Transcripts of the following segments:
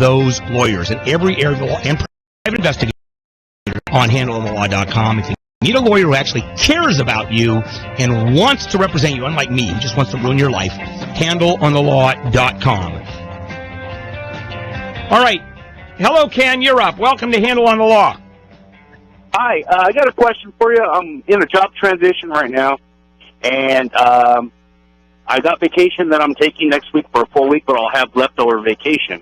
those lawyers in every area of the law and private investigators on handleonthelaw.com. If you need a lawyer who actually cares about you and wants to represent you, unlike me, who just wants to ruin your life, handleonthelaw.com. All right. Hello, Ken. You're up. Welcome to Handle on the Law. Hi. I got a question for you. I'm in a job transition right now, and I got vacation that I'm taking next week for a full week, but I'll have leftover vacation.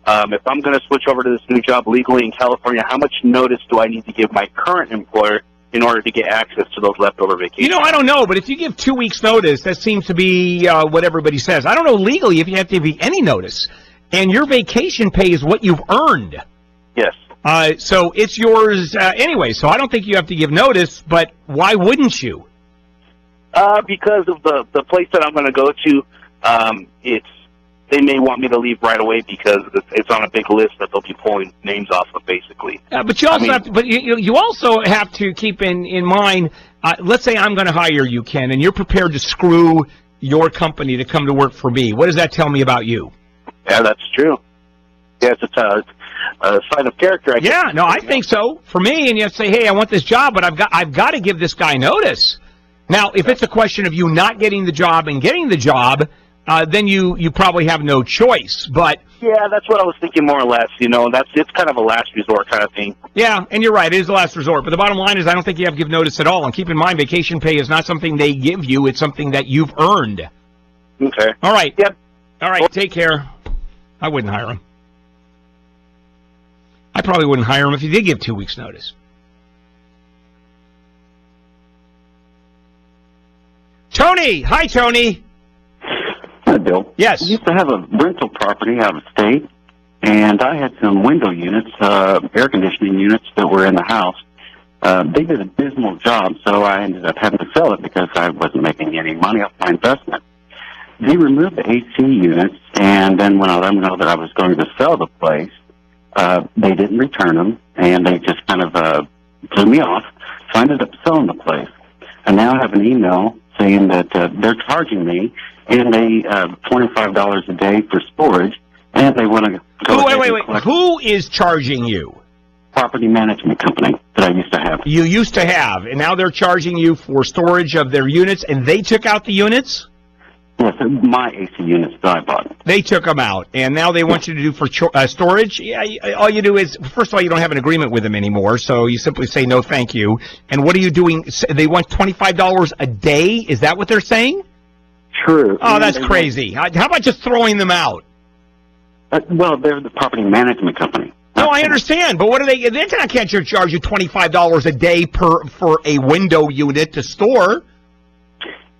If I'm going to switch over to this new job legally in California, how much notice do I need to give my current employer in order to get access to those leftover vacations? You know, I don't know, but if you give 2 weeks' notice, that seems to be what everybody says. I don't know legally if you have to give any notice. And your vacation pay is what you've earned. Yes. So it's yours anyway, so I don't think you have to give notice, but why wouldn't you? Because of the place that I'm going to go to, they may want me to leave right away because it's on a big list that they'll be pulling names off of, basically. But you also you also have to keep in mind. Let's say I'm going to hire you, Ken, and you're prepared to screw your company to come to work for me. What does that tell me about you? Yeah, that's true. Yes, it's a sign of character, I guess. Yeah, no, I think so. For me, and you have to say, hey, I want this job, but I've got to give this guy notice. Now, if it's a question of you not getting the job and getting the job, then you probably have no choice. But yeah, that's what I was thinking more or less. You know, it's kind of a last resort kind of thing. Yeah, and you're right. It is a last resort. But the bottom line is I don't think you have to give notice at all. And keep in mind, vacation pay is not something they give you. It's something that you've earned. Okay. All right. Yep. All right, take care. I wouldn't hire him. I probably wouldn't hire him if he did give 2 weeks' notice. Tony! Hi, Tony! Hi, Bill. Yes. I used to have a rental property out of state, and I had some window units, air conditioning units that were in the house. They did a dismal job, so I ended up having to sell it because I wasn't making any money off my investment. They removed the AC units, and then when I let them know that I was going to sell the place, they didn't return them, and they just kind of blew me off. So I ended up selling the place. I now have an email saying that they're charging me, and they $25 a day for storage, and they want to go wait. Who is charging you? Property management company that I used to have. You used to have, and now they're charging you for storage of their units, and they took out the units? Yes, my AC units that I bought. They took them out, and now they want you to do for storage? Yeah, all you do is, first of all, you don't have an agreement with them anymore, so you simply say no thank you. And what are you doing? They want $25 a day? Is that what they're saying? True. Oh, that's crazy. How about just throwing them out? Well, they're the property management company. No, I understand, but what are they? They're not can't charge you $25 a day for a window unit to store.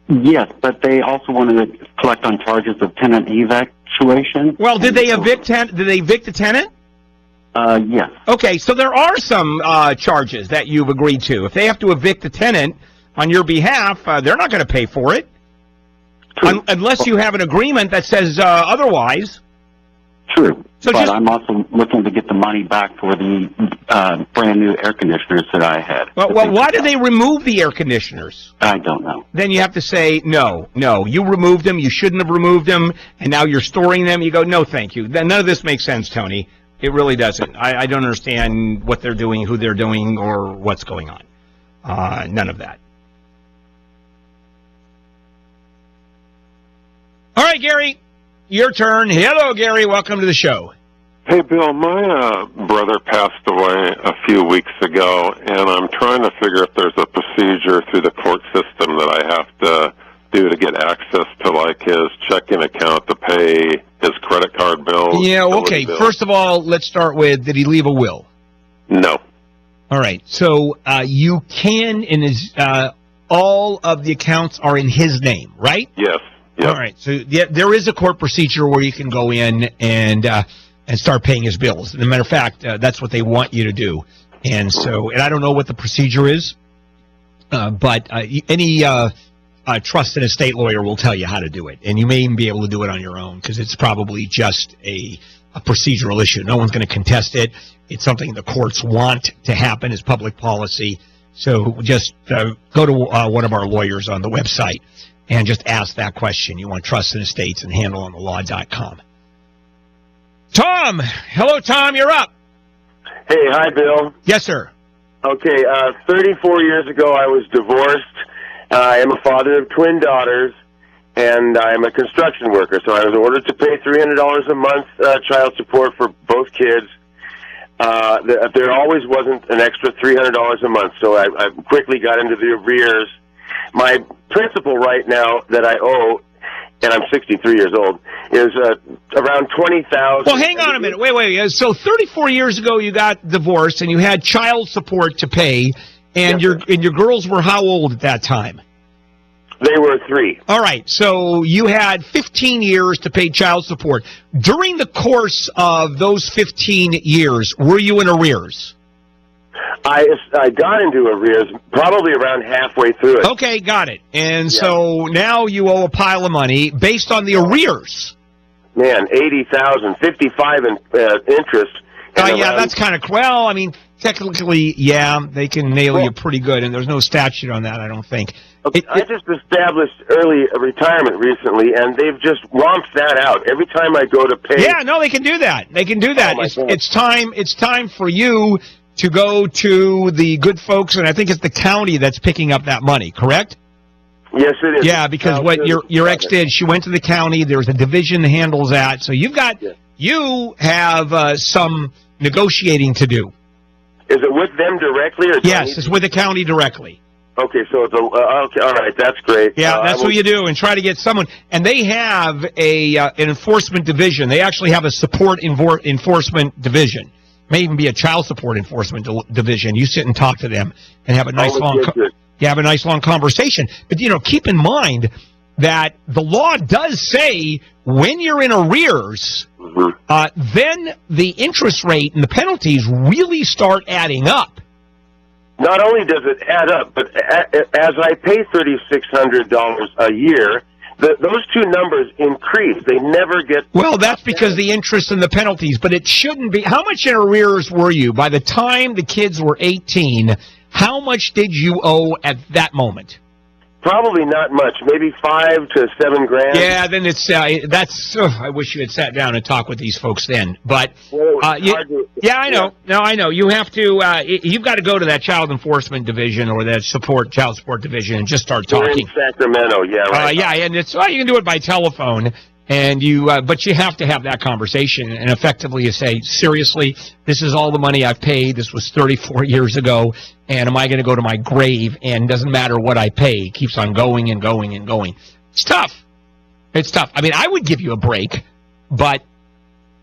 Yes, but they also wanted to collect on charges of tenant evacuation. Well, did they evict the tenant? Yes. Okay, so there are some charges that you've agreed to. If they have to evict the tenant on your behalf, they're not going to pay for it. Unless you have an agreement that says otherwise. True. So but I'm also looking to get the money back for the brand new air conditioners that I had. Well, why did they remove the air conditioners? I don't know. Then you have to say, no, you removed them, you shouldn't have removed them, and now you're storing them. You go, no, thank you. None of this makes sense, Tony. It really doesn't. I don't understand what they're doing, who they're doing, or what's going on. None of that. All right, Gary, your turn. Hello, Gary. Welcome to the show. Hey, Bill, my brother passed away a few weeks ago, and I'm trying to figure if there's a procedure through the court system that I have to do to get access to, like, his checking account to pay his credit card bills. Yeah, okay. Bills. First of all, let's start with, did he leave a will? No. All right. So you can, all of the accounts are in his name, right? Yes. Yep. All right. So yeah, there is a court procedure where you can go in and start paying his bills. As a matter of fact, that's what they want you to do. And so, and I don't know what the procedure is, but any trust and estate lawyer will tell you how to do it. And you may even be able to do it on your own because it's probably just a procedural issue. No one's going to contest it. It's something the courts want to happen as public policy. So just go to one of our lawyers on the website and just ask that question. You want trust and estates and handleonthelaw.com. Tom. Hello, Tom. You're up. Hey, hi, Bill. Yes, sir. Okay, 34 years ago, I was divorced. I am a father of twin daughters, and I am a construction worker. So I was ordered to pay $300 a month child support for both kids. There always wasn't an extra $300 a month, so I quickly got into the arrears. My principal right now that I owe, and I'm 63 years old, is around $20,000. Well, hang on a minute. Wait. So 34 years ago, you got divorced, and you had child support to pay, and your girls were how old at that time? They were 3. All right. So you had 15 years to pay child support. During the course of those 15 years, were you in arrears? I got into arrears probably around halfway through it. Okay, got it. And so now you owe a pile of money based on the arrears. Man, $80,000, $55 in interest. Yeah, that's kind of, well, I mean, technically, yeah, they can nail you pretty good, and there's no statute on that, I don't think. I just established early retirement recently, and they've just romped that out. Every time I go to pay... Yeah, no, they can do that. They can do that. Oh, It's time for you to go to the good folks, and I think it's the county that's picking up that money, correct? Yes, it is. Yeah, because what your ex did, she went to the county. There's a division that handles that. So you have some negotiating to do. Is it with them directly? Or yes, it's with the county directly. Okay, so it's okay. All right, that's great. Yeah, that's what you do, and try to get someone. And they have an enforcement division. They actually have a support enforcement division. May even be a child support enforcement division. You sit and talk to them and have a nice long conversation. But keep in mind that the law does say when you're in arrears, then the interest rate and the penalties really start adding up. Not only does it add up, but as I pay $3,600 a year, those two numbers increase. They never get... Well, that's because the interest and the penalties, but it shouldn't be. How much in arrears were you? By the time the kids were 18, how much did you owe at that moment? Probably not much, maybe $5,000 to $7,000. Yeah, then it's that's. I wish you had sat down and talked with these folks then. But I know. No, I know. You have to. You've got to go to that child enforcement division or that child support division and just start talking. They're in Sacramento, yeah, right. And it's you can do it by telephone. And but you have to have that conversation, and effectively you say, seriously, this is all the money I've paid. This was 34 years ago, and am I going to go to my grave? And it doesn't matter what I pay; it keeps on going and going and going. It's tough. It's tough. I mean, I would give you a break, but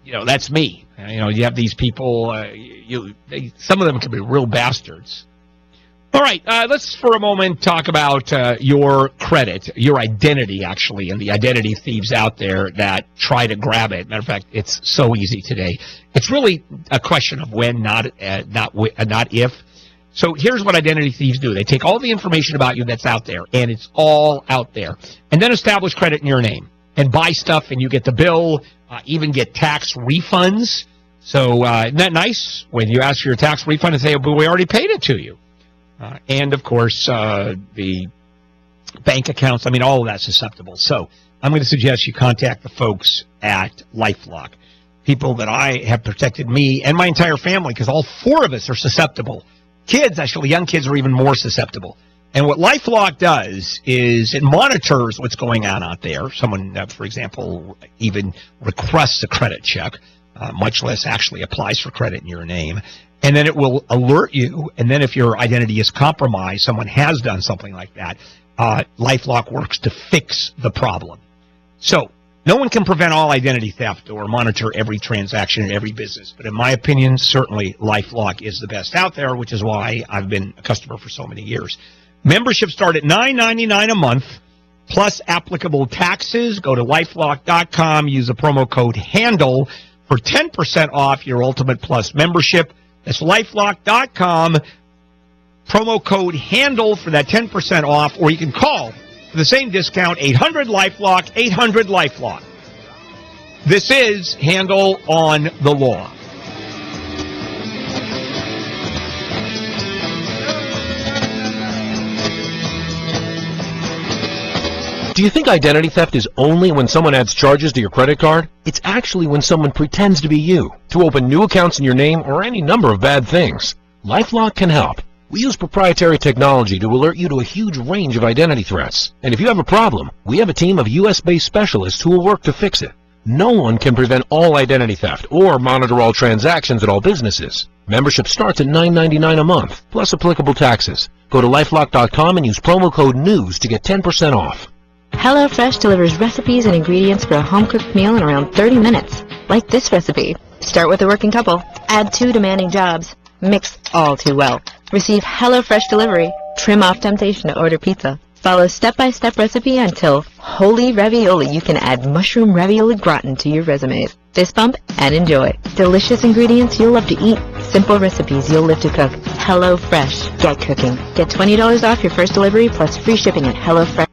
that's me. You have these people. Some of them can be real bastards. All right, let's for a moment talk about your credit, your identity, actually, and the identity thieves out there that try to grab it. Matter of fact, it's so easy today. It's really a question of when, not if. So here's what identity thieves do. They take all the information about you that's out there, and it's all out there, and then establish credit in your name and buy stuff, and you get the bill, even get tax refunds. So isn't that nice when you ask for your tax refund and say, but we already paid it to you? And, of course, the bank accounts. I mean, all of that's susceptible. So I'm going to suggest you contact the folks at LifeLock, people that I have protected me and my entire family, because all 4 of us are susceptible. Kids, actually, young kids are even more susceptible. And what LifeLock does is it monitors what's going on out there. Someone, for example, even requests a credit check, much less actually applies for credit in your name. And then it will alert you, and then if your identity is compromised, someone has done something like that, LifeLock works to fix the problem. So no one can prevent all identity theft or monitor every transaction in every business. But in my opinion, certainly LifeLock is the best out there, which is why I've been a customer for so many years. Membership start at $9.99 a month, plus applicable taxes. Go to LifeLock.com, use the promo code HANDLE for 10% off your Ultimate Plus membership. That's LifeLock.com, promo code HANDLE for that 10% off, or you can call for the same discount, 800-LifeLock, 800-LifeLock. This is Handle on the Law. Do you think identity theft is only when someone adds charges to your credit card? It's actually when someone pretends to be you, to open new accounts in your name or any number of bad things. LifeLock can help. We use proprietary technology to alert you to a huge range of identity threats. And if you have a problem, we have a team of U.S.-based specialists who will work to fix it. No one can prevent all identity theft or monitor all transactions at all businesses. Membership starts at $9.99 a month, plus applicable taxes. Go to LifeLock.com and use promo code NEWS to get 10% off. HelloFresh delivers recipes and ingredients for a home-cooked meal in around 30 minutes. Like this recipe. Start with a working couple. Add 2 demanding jobs. Mix all too well. Receive HelloFresh delivery. Trim off temptation to order pizza. Follow step-by-step recipe until holy ravioli. You can add mushroom ravioli gratin to your resumes. Fist bump and enjoy. Delicious ingredients you'll love to eat. Simple recipes you'll live to cook. HelloFresh. Get cooking. Get $20 off your first delivery plus free shipping at HelloFresh.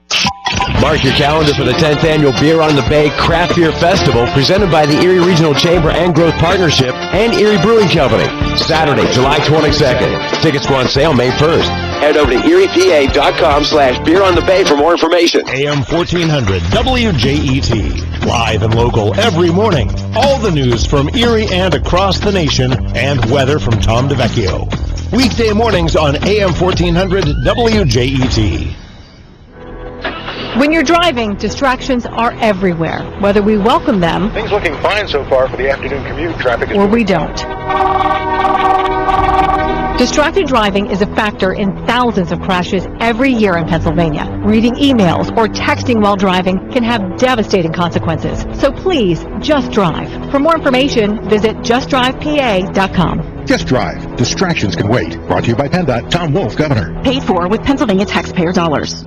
Mark your calendar for the 10th Annual Beer on the Bay Craft Beer Festival, presented by the Erie Regional Chamber and Growth Partnership and Erie Brewing Company. Saturday, July 22nd. Tickets go on sale May 1st. Head over to eriepa.com/beeronthebay for more information. AM 1400 WJET. Live and local every morning. All the news from Erie and across the nation, and weather from Tom DeVecchio. Weekday mornings on AM 1400 WJET. When you're driving, distractions are everywhere, whether we welcome them Things looking fine so far for the afternoon commute. Traffic is or we don't. Distracted driving is a factor in thousands of crashes every year in Pennsylvania. Reading emails or texting while driving can have devastating consequences. So please, just drive. For more information, visit justdrivepa.com. Just drive. Distractions can wait. Brought to you by PennDOT. Tom Wolf, Governor. Paid for with Pennsylvania taxpayer dollars.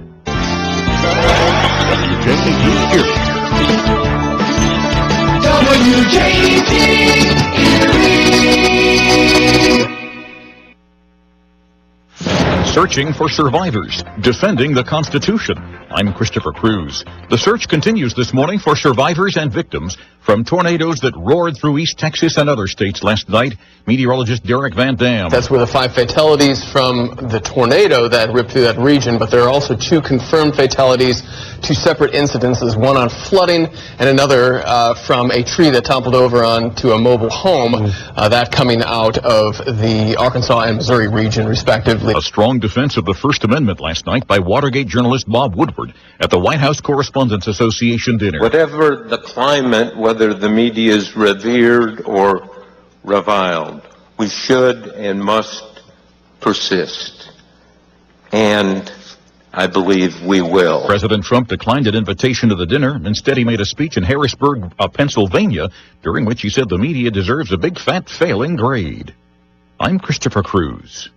WJET Searching for survivors, defending the Constitution. I'm Christopher Cruz. The search continues this morning for survivors and victims from tornadoes that roared through East Texas and other states last night. Meteorologist Derek Van Dam. That's where the 5 fatalities from the tornado that ripped through that region, but there are also 2 confirmed fatalities, 2 separate incidences, one on flooding and another from a tree that toppled over onto a mobile home, that coming out of the Arkansas and Missouri region, respectively. A strong defense of the First Amendment last night by Watergate journalist Bob Woodward at the White House Correspondents Association dinner. Whatever the climate, whether the media is revered or reviled, we should and must persist. And I believe we will. President Trump declined an invitation to the dinner. Instead, he made a speech in Harrisburg, Pennsylvania, during which he said the media deserves a big fat failing grade. I'm Christopher Cruz.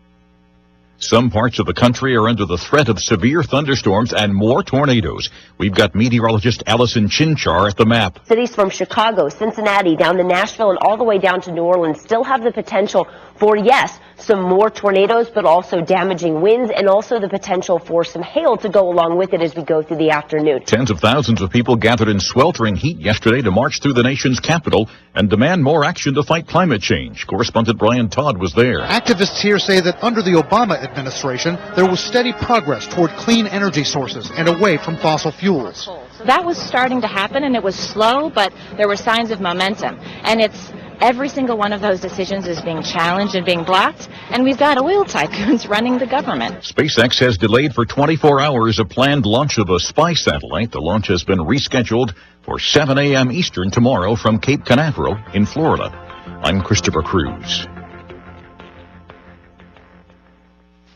Some parts of the country are under the threat of severe thunderstorms and more tornadoes. We've got meteorologist Allison Chinchar at the map. Cities from Chicago, Cincinnati, down to Nashville, and all the way down to New Orleans still have the potential for, yes, some more tornadoes, but also damaging winds and also the potential for some hail to go along with it as we go through the afternoon. Tens of thousands of people gathered in sweltering heat yesterday to march through the nation's capital and demand more action to fight climate change. Correspondent Brian Todd was there. Activists here say that under the Obama administration, there was steady progress toward clean energy sources and away from fossil fuels. That was starting to happen, and it was slow, but there were signs of momentum. And every single one of those decisions is being challenged and being blocked, and we've got oil tycoons running the government. SpaceX has delayed for 24 hours a planned launch of a spy satellite. The launch has been rescheduled for 7 a.m. Eastern tomorrow from Cape Canaveral in Florida. I'm Christopher Cruz.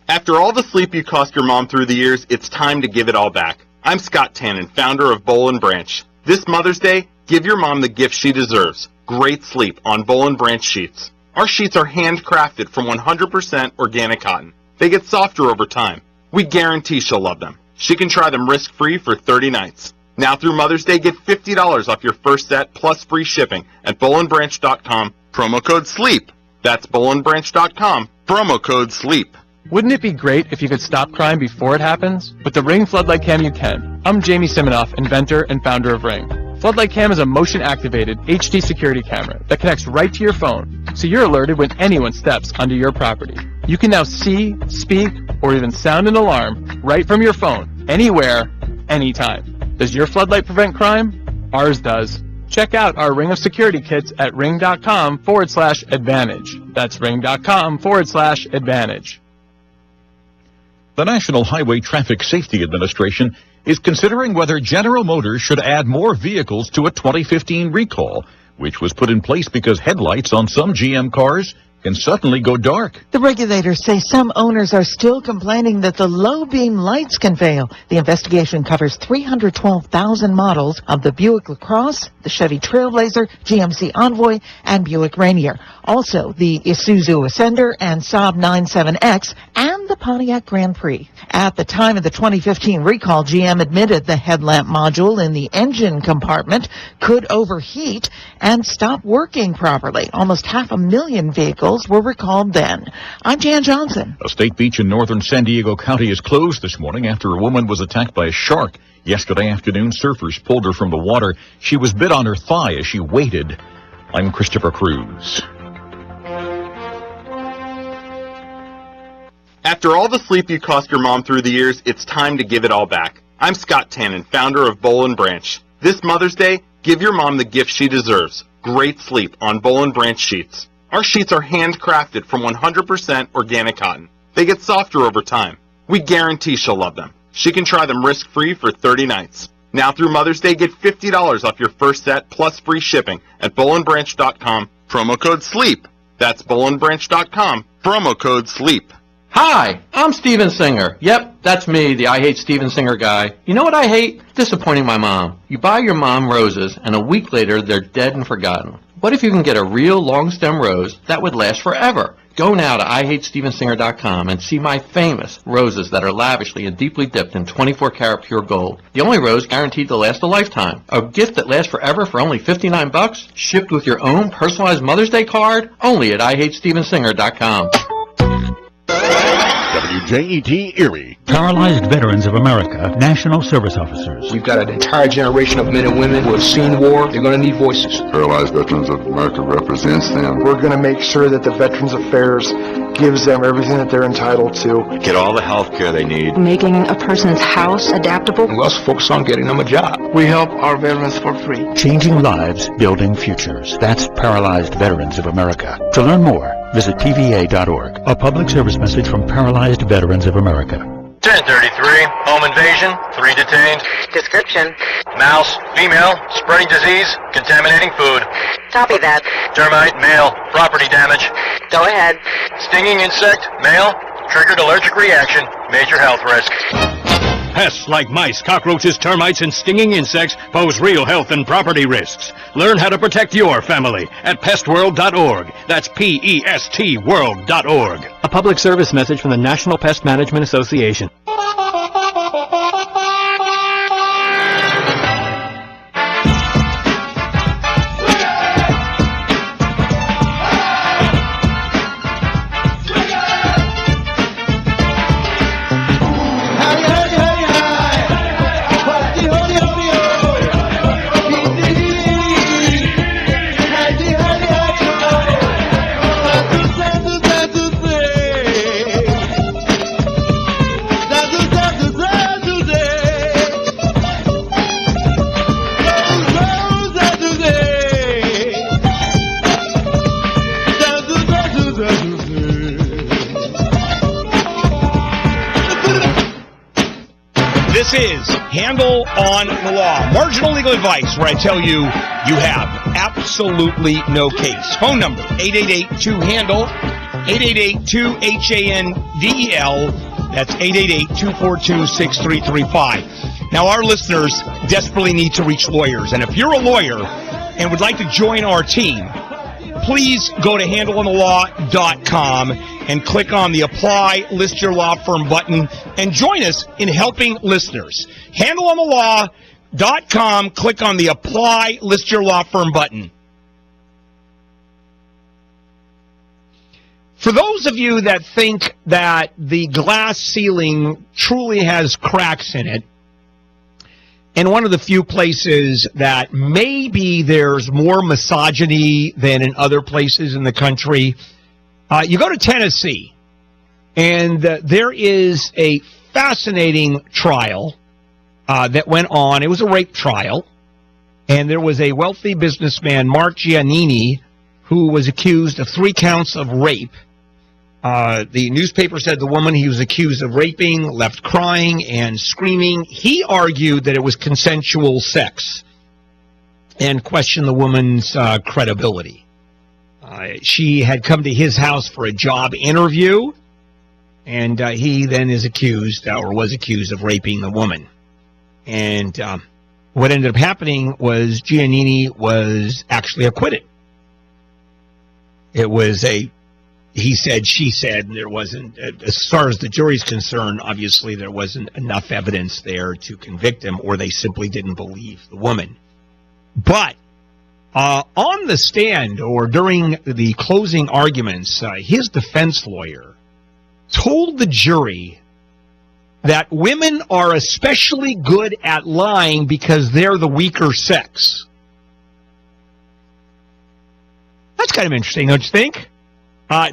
After all the sleep you cost your mom through the years, it's time to give it all back. I'm Scott Tannen, founder of Boll & Branch. This Mother's Day, give your mom the gift she deserves. Great sleep on Boll & Branch sheets. Our sheets are handcrafted from 100% organic cotton. They get softer over time. We guarantee she'll love them. She can try them risk-free for 30 nights. Now through Mother's Day, get $50 off your first set plus free shipping at BollandBranch.com, promo code SLEEP. That's BollandBranch.com, promo code SLEEP. Wouldn't it be great if you could stop crime before it happens? With the Ring Floodlight Cam, you can. I'm Jamie Siminoff, inventor and founder of Ring. Floodlight Cam is a motion-activated HD security camera that connects right to your phone, so you're alerted when anyone steps onto your property. You can now see, speak, or even sound an alarm right from your phone, anywhere, anytime. Does your floodlight prevent crime? Ours does. Check out our Ring of Security kits at ring.com/advantage. That's ring.com/advantage. The National Highway Traffic Safety Administration is considering whether General Motors should add more vehicles to a 2015 recall, which was put in place because headlights on some GM cars can suddenly go dark. The regulators say some owners are still complaining that the low beam lights can fail. The investigation covers 312,000 models of the Buick LaCrosse, the Chevy Trailblazer, GMC Envoy, and Buick Rainier. Also, the Isuzu Ascender and Saab 97X and the Pontiac Grand Prix. At the time of the 2015 recall, GM admitted the headlamp module in the engine compartment could overheat and stop working properly. Almost 500,000 vehicles were recalled then. I'm Jan Johnson. A state beach in northern San Diego County is closed this morning after a woman was attacked by a shark. Yesterday afternoon, surfers pulled her from the water. She was bit on her thigh as she waited. I'm Christopher Cruz. After all the sleep you cost your mom through the years, it's time to give it all back. I'm Scott Tannen, founder of Boll & Branch. This Mother's Day, give your mom the gift she deserves, great sleep on Boll & Branch sheets. Our sheets are handcrafted from 100% organic cotton. They get softer over time. We guarantee she'll love them. She can try them risk-free for 30 nights. Now through Mother's Day, get $50 off your first set plus free shipping at bollandbranch.com, promo code SLEEP. That's bollandbranch.com, promo code SLEEP. Hi, I'm Steven Singer. Yep, that's me, the I Hate Steven Singer guy. You know what I hate? Disappointing my mom. You buy your mom roses, and a week later, they're dead and forgotten. What if you can get a real long-stem rose that would last forever? Go now to IHateStevenSinger.com and see my famous roses that are lavishly and deeply dipped in 24-karat pure gold. The only rose guaranteed to last a lifetime. A gift that lasts forever for only $59, shipped with your own personalized Mother's Day card, only at IHateStevenSinger.com. WJET Erie. Paralyzed Veterans of America, National Service Officers. We've got an entire generation of men and women who have seen war. They're going to need voices. Paralyzed Veterans of America represents them. We're going to make sure that the Veterans Affairs gives them everything that they're entitled to. Get all the health care they need. Making a person's house adaptable. We also focus on getting them a job. We help our veterans for free. Changing lives, building futures. That's Paralyzed Veterans of America. To learn more, visit PVA.org. A public service message from Paralyzed Veterans of America. 1033, home invasion, 3 detained. Description. Mouse, female, spreading disease, contaminating food. Copy that. Termite, male, property damage. Go ahead. Stinging insect, male, triggered allergic reaction, major health risk. Pests like mice, cockroaches, termites, and stinging insects pose real health and property risks. Learn how to protect your family at pestworld.org. That's PEST world.org. A public service message from the National Pest Management Association. This is Handle on the Law, marginal legal advice where I tell you you have absolutely no case. Phone number, 888-2-HANDLE, 888-2-HANDEL. That's 888-242-6335. Now, our listeners desperately need to reach lawyers, and if you're a lawyer and would like to join our team, please go to handleonthelaw.com and click on the Apply List Your Law Firm button and join us in helping listeners. Handleonthelaw.com, click on the Apply List Your Law Firm button. For those of you that think that the glass ceiling truly has cracks in it, and one of the few places that maybe there's more misogyny than in other places in the country, you go to Tennessee, and there is a fascinating trial that went on. It was a rape trial, and there was a wealthy businessman, Mark Giannini, who was accused of 3 counts of rape. The newspaper said the woman he was accused of raping left crying and screaming. He argued that it was consensual sex and questioned the woman's credibility. She had come to his house for a job interview, and he then is accused, or was accused, of raping the woman. And what ended up happening was Giannini was actually acquitted. It was a he said, she said, and there wasn't, as far as the jury's concerned, obviously there wasn't enough evidence there to convict him, or they simply didn't believe the woman. But on the stand, or during the closing arguments, his defense lawyer told the jury that women are especially good at lying because they're the weaker sex. That's kind of interesting, don't you think?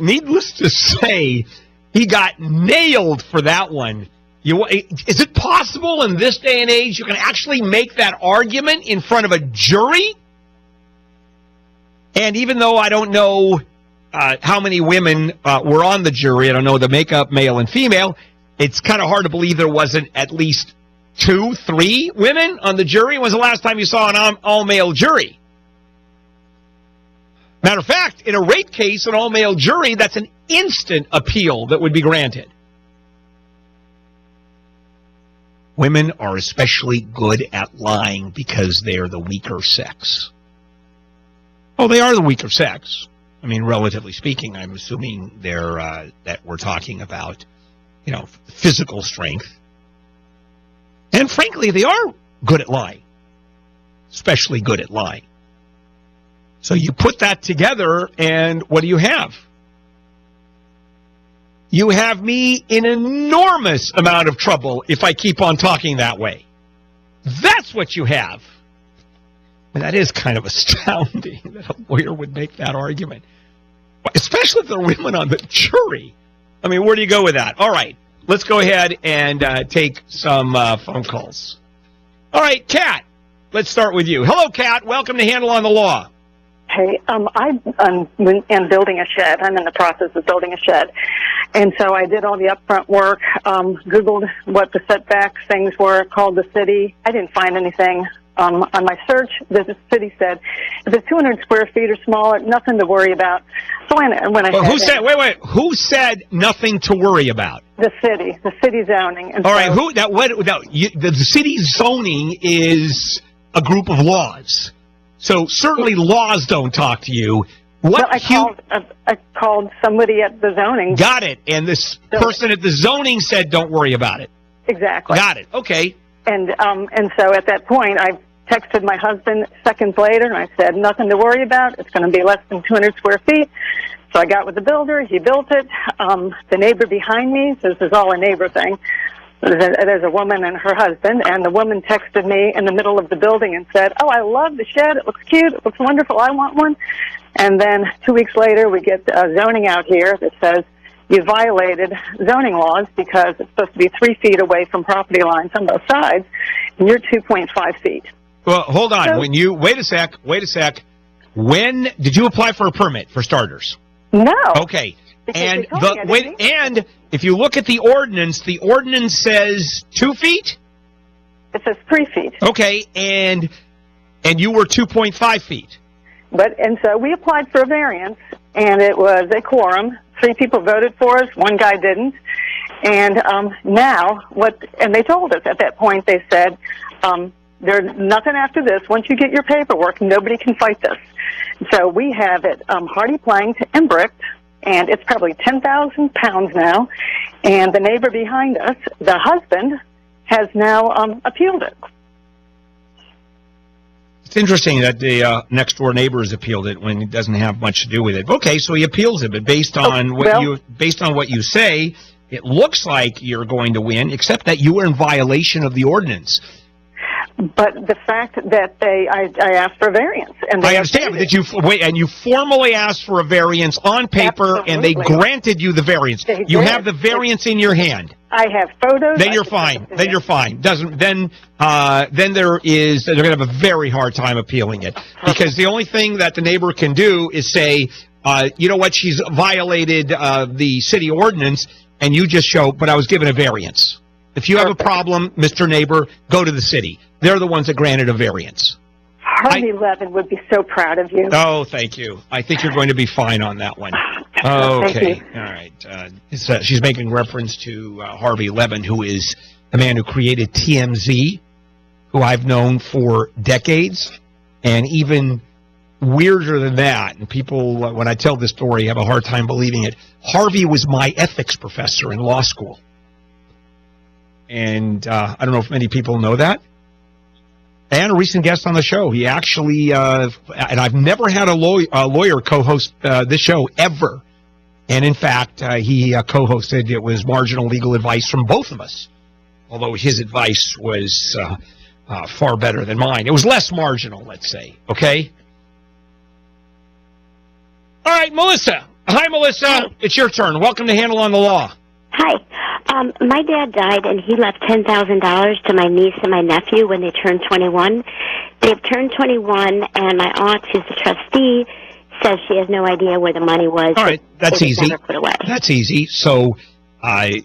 Needless to say, he got nailed for that one. Is it possible in this day and age you can actually make that argument in front of a jury? And even though I don't know how many women were on the jury, I don't know the makeup, male and female, it's kind of hard to believe there wasn't at least 2, 3 women on the jury. When was the last time you saw an all-male jury? Matter of fact, in a rape case, an all-male jury, that's an instant appeal that would be granted. Women are especially good at lying because they're the weaker sex. Oh, they are the weaker sex. I mean, relatively speaking, I'm assuming they're that we're talking about, physical strength. And frankly, they are good at lying, especially good at lying. So you put that together, and what do you have? You have me in enormous amount of trouble if I keep on talking that way. That's what you have. And that is kind of astounding that a lawyer would make that argument, especially if there are women on the jury. I mean, where do you go with that? All right, let's go ahead and take some phone calls. All right, Kat, let's start with you. Hello, Kat. Welcome to Handle on the Law. Hey, I'm building a shed. I'm in the process of building a shed. And so I did all the upfront work, Googled what the setback things were, called the city. I didn't find anything. On my search, the city said, if it's 200 square feet or smaller, nothing to worry about. So when I who said nothing to worry about? The city zoning. And all right, the city zoning is a group of laws. So certainly laws don't talk to you. I called somebody at the zoning. Got it. And this person at the zoning said, don't worry about it. Exactly. Got it. Okay. And so at that point, I texted my husband seconds later, and I said, nothing to worry about. It's going to be less than 200 square feet. So I got with the builder. He built it. The neighbor behind me, so this is all a neighbor thing. There's a woman and her husband, and the woman texted me in the middle of the building and said, oh, I love the shed. It looks cute. It looks wonderful. I want one. And then 2 weeks later, we get zoning out here that says you violated zoning laws because it's supposed to be 3 feet away from property lines on both sides, and you're 2.5 feet. Well, hold on. So, wait a sec. When did you apply for a permit, for starters? No. Okay. And if you look at the ordinance says 2 feet? It says 3 feet. Okay, and you were 2.5 feet. And so we applied for a variance, and it was a quorum. 3 people voted for us, 1 guy didn't. And and they told us at that point, they said, there's nothing after this. Once you get your paperwork, nobody can fight this. So we have it hardy planked and bricked, and it's probably 10,000 pounds now. And the neighbor behind us, the husband, has now appealed it. It's interesting that the next-door neighbor has appealed it when it doesn't have much to do with it. Okay, so he appeals it, but based on what you say, it looks like you're going to win, except that you were in violation of the ordinance. But the fact that I asked for a variance, and I understand that you formally asked for a variance on paper, and they granted you the variance. You have the variance in your hand. I have photos. Then you're fine. Then you're fine. Then they're going to have a very hard time appealing it, because the only thing that the neighbor can do is say, you know what, she's violated the city ordinance, and you just show, but I was given a variance. If you have a problem, Mr. Neighbor, go to the city. They're the ones that granted a variance. Harvey Levin would be so proud of you. Oh, thank you. I think you're going to be fine on that one. Okay. All right. She's making reference to Harvey Levin, who is the man who created TMZ, who I've known for decades. And even weirder than that, and people, when I tell this story, have a hard time believing it, Harvey was my ethics professor in law school. And I don't know if many people know that. And a recent guest on the show. He actually, and I've never had a lawyer co-host this show ever. And in fact, he co-hosted. It was marginal legal advice from both of us, although his advice was far better than mine. It was less marginal, let's say. Okay? All right, Melissa. Hi, Melissa. Hi. It's your turn. Welcome to Handle on the Law. Hi. My dad died, and he left $10,000 to my niece and my nephew when they turned 21. They've turned 21, and my aunt, who's the trustee, says she has no idea where the money was. All right, that's easy. Never put away. That's easy. So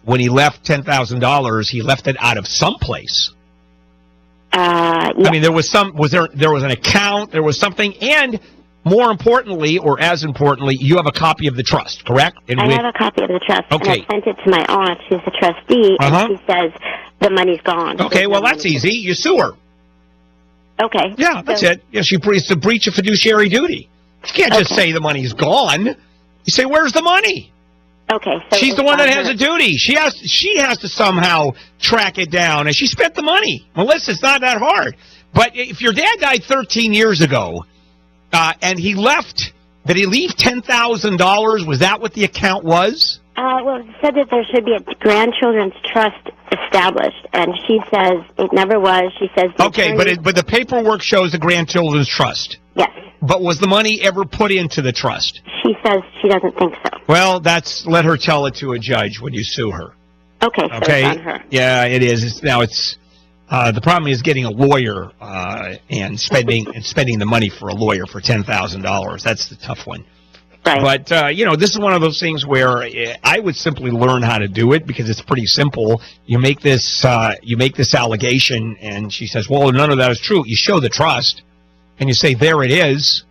when he left $10,000, he left it out of someplace. Yeah. I mean, there was an account, there was something, and more importantly, or as importantly, you have a copy of the trust, correct? I have a copy of the trust, okay. And I sent it to my aunt, who's the trustee, and she says the money's gone. Okay, well, that's easy. You sue her. Okay. Yeah, that's it. Yeah, it's a breach of fiduciary duty. You can't just say the money's gone. You say, where's the money? Okay. So she's the one that has a duty. She has to somehow track it down, and she spent the money. Melissa, it's not that hard. But if your dad died 13 years ago, and he left, did he leave $10,000? Was that what the account was? Well, it said that there should be a grandchildren's trust established, and she says it never was. She says okay, but the paperwork shows a grandchildren's trust. Yes. But was the money ever put into the trust? She says she doesn't think so. Well, let her tell it to a judge when you sue her. Okay, so it's on her. Yeah, it is. The problem is getting a lawyer and spending the money for a lawyer for $10,000. That's the tough one. Right. But this is one of those things where I would simply learn how to do it, because it's pretty simple. You make this allegation, and she says, "Well, none of that is true." You show the trust, and you say, "There it is,"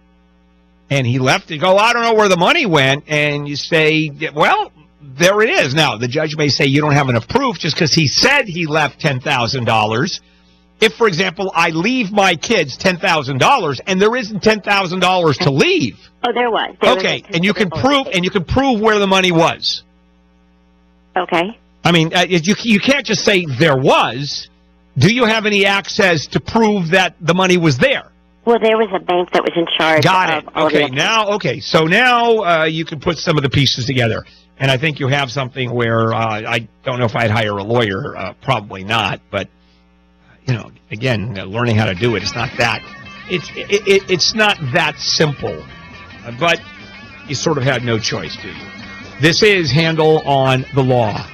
and he left. You go, "I don't know where the money went," and you say, "Well, there it is." Now, the judge may say you don't have enough proof just because he said he left $10,000. If, for example, I leave my kids $10,000 and there isn't $10,000 to leave. Oh, there was. Okay, and you can prove where the money was. Okay. I mean, you can't just say there was. Do you have any access to prove that the money was there? Well, there was a bank that was in charge. Got it. Okay, so now you can put some of the pieces together. And I think you have something where I don't know if I'd hire a lawyer. Probably not. But again, learning how to do it. It's not that. It's not that simple. But you sort of had no choice, do you? This is Handle on the Law.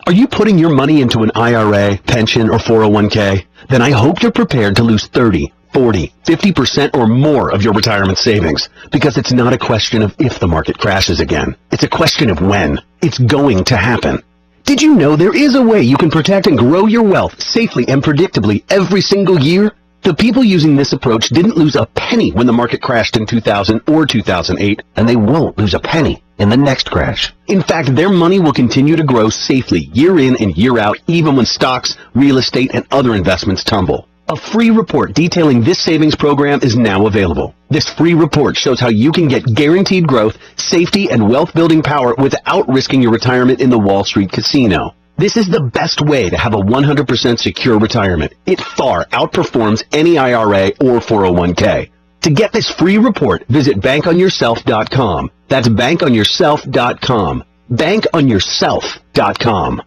Are you putting your money into an IRA, pension, or 401k? Then I hope you're prepared to lose 30, 40, 50% or more of your retirement savings. Because it's not a question of if the market crashes again. It's a question of when. It's going to happen. Did you know there is a way you can protect and grow your wealth safely and predictably every single year? The people using this approach didn't lose a penny when the market crashed in 2000 or 2008, and they won't lose a penny in the next crash. In fact, their money will continue to grow safely year in and year out, even when stocks, real estate, and other investments tumble. A free report detailing this savings program is now available. This free report shows how you can get guaranteed growth, safety, and wealth-building power without risking your retirement in the Wall Street casino. This is the best way to have a 100% secure retirement. It far outperforms any IRA or 401k. To get this free report, visit bankonyourself.com. That's bankonyourself.com. Bankonyourself.com.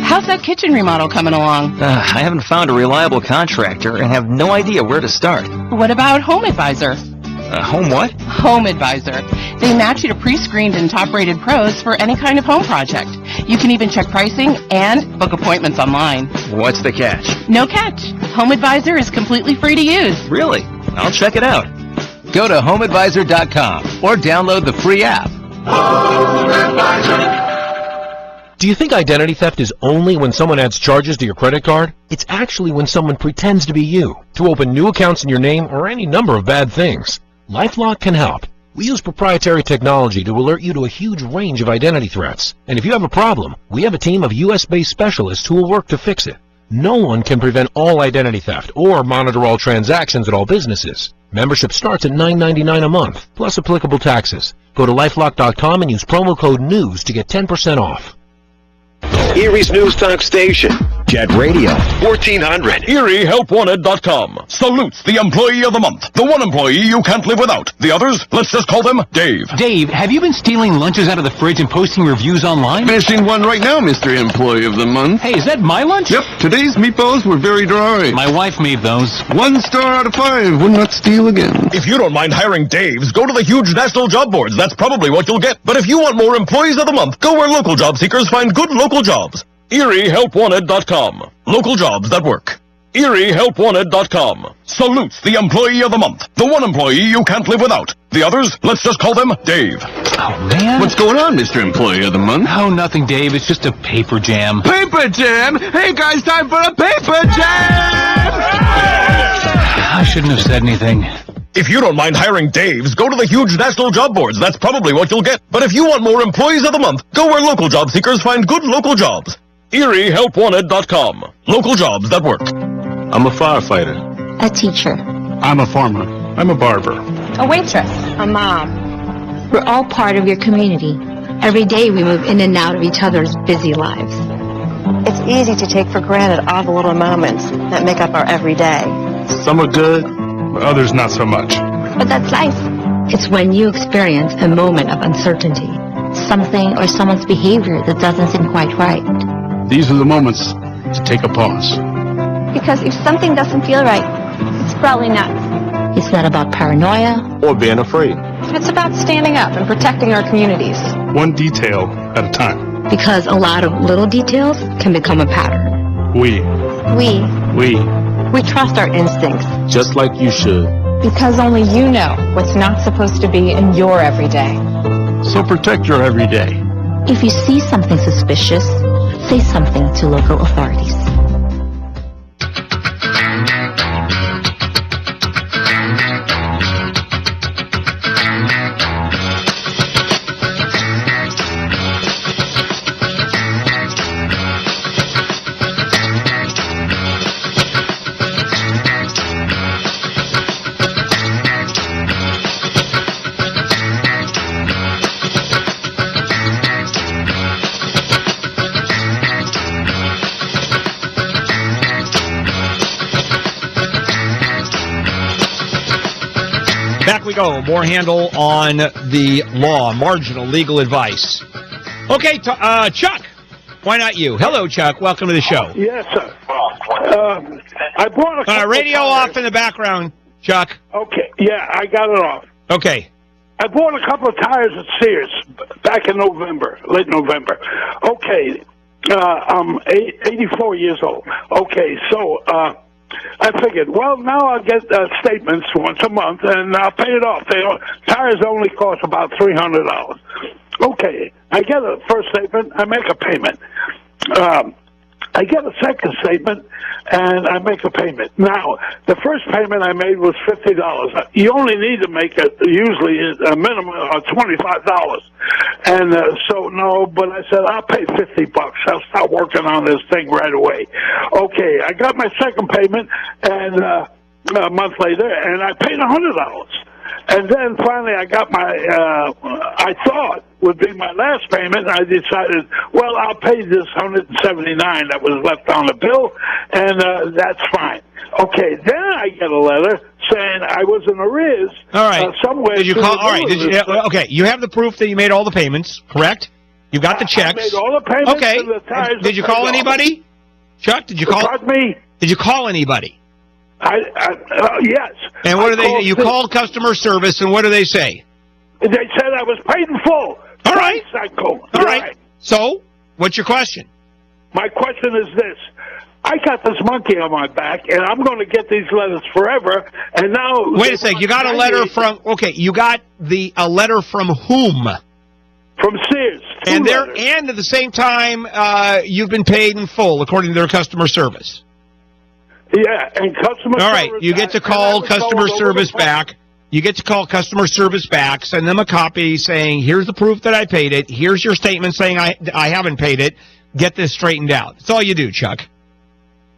How's that kitchen remodel coming along? I haven't found a reliable contractor and have no idea where to start. What about Home Advisor? Home what? Home Advisor. They match you to pre-screened and top-rated pros for any kind of home project. You can even check pricing and book appointments online. What's the catch? No catch. Home Advisor is completely free to use. Really? I'll check it out. Go to HomeAdvisor.com or download the free app. Home Advisor. Do you think identity theft is only when someone adds charges to your credit card? It's actually when someone pretends to be you, to open new accounts in your name or any number of bad things. LifeLock can help. We use proprietary technology to alert you to a huge range of identity threats. And if you have a problem, we have a team of U.S.-based specialists who will work to fix it. No one can prevent all identity theft or monitor all transactions at all businesses. Membership starts at $9.99 a month, plus applicable taxes. Go to LifeLock.com and use promo code NEWS to get 10% off. Erie's News Talk Station. Jet Radio, 1400. ErieHelpWanted.com salutes the Employee of the Month. The one employee you can't live without. The others, let's just call them Dave. Dave, have you been stealing lunches out of the fridge and posting reviews online? Finishing one right now, Mr. Employee of the Month. Hey, is that my lunch? Yep, today's meatballs were very dry. My wife made those. 1 star out of 5. Would not steal again. If you don't mind hiring Daves, go to the huge national job boards. That's probably what you'll get. But if you want more Employees of the Month, go where local job seekers find good local jobs. ErieHelpWanted.com. Local jobs that work. ErieHelpWanted.com salutes the Employee of the Month. The one employee you can't live without. The others, let's just call them Dave. Oh, man. What's going on, Mr. Employee of the Month? Oh, nothing, Dave. It's just a paper jam. Paper jam? Hey, guys, time for a paper jam! I shouldn't have said anything. If you don't mind hiring Daves, go to the huge national job boards. That's probably what you'll get. But if you want more Employees of the Month, go where local job seekers find good local jobs. ErieHelpWanted.com. Local jobs that work. I'm a firefighter. A teacher. I'm a farmer. I'm a barber. A waitress. A mom. We're all part of your community. Every day we move in and out of each other's busy lives. It's easy to take for granted all the little moments that make up our everyday. Some are good, but others not so much. But that's life. It's when you experience a moment of uncertainty, something or someone's behavior that doesn't seem quite right. These are the moments to take a pause. Because if something doesn't feel right, it's probably not. It's not about paranoia or being afraid. It's about standing up and protecting our communities. One detail at a time. Because a lot of little details can become a pattern. We trust our instincts. Just like you should. Because only you know what's not supposed to be in your everyday. So protect your everyday. If you see something suspicious, say something to local authorities. Back we go. More handle on the law, marginal legal advice. Okay, Chuck. Why not you? Hello, Chuck. Welcome to the show. Yes, sir. I bought a couple radio off in the background, Chuck. Okay, yeah, I got it off. Okay. I bought a couple of tires at Sears back in November, late November. Okay, I'm 84 years old. Okay, so I figured, well, now I'll get statements once a month, and I'll pay it off. Tires only cost about $300. Okay, I get a first statement, I make a payment. I get a second statement, and I make a payment. Now, the first payment I made was $50. You only need to make usually a minimum of $25. And so, no, but I said, I'll pay $50. I'll start working on this thing right away. Okay, I got my second payment, and a month later, and I paid $100. And then finally I got my, I thought would be my last payment. And I decided, well, I'll pay this $179 that was left on the bill, and that's fine. Okay, then I get a letter saying I was in arrears. All right. Somewhere. Did you call? All right. Okay, you have the proof that you made all the payments, correct? You got the checks. I made all the payments. Okay. And the tires Did you call anybody? Chuck, did you call? Pardon me? Did you call anybody? Yes. And what do they? You called customer service, and what do they say? They said I was paid in full. All right. All right. So, what's your question? My question is this. I got this monkey on my back, and I'm going to get these letters forever, and now... Wait a sec. You got a letter from... Okay, you got a letter from whom? From Sears. And at the same time, you've been paid in full, according to their customer service. Yeah, and customer service... All right, you get to call customer service back. You get to call customer service back, send them a copy saying, here's the proof that I paid it, here's your statement saying I haven't paid it, get this straightened out. That's all you do, Chuck.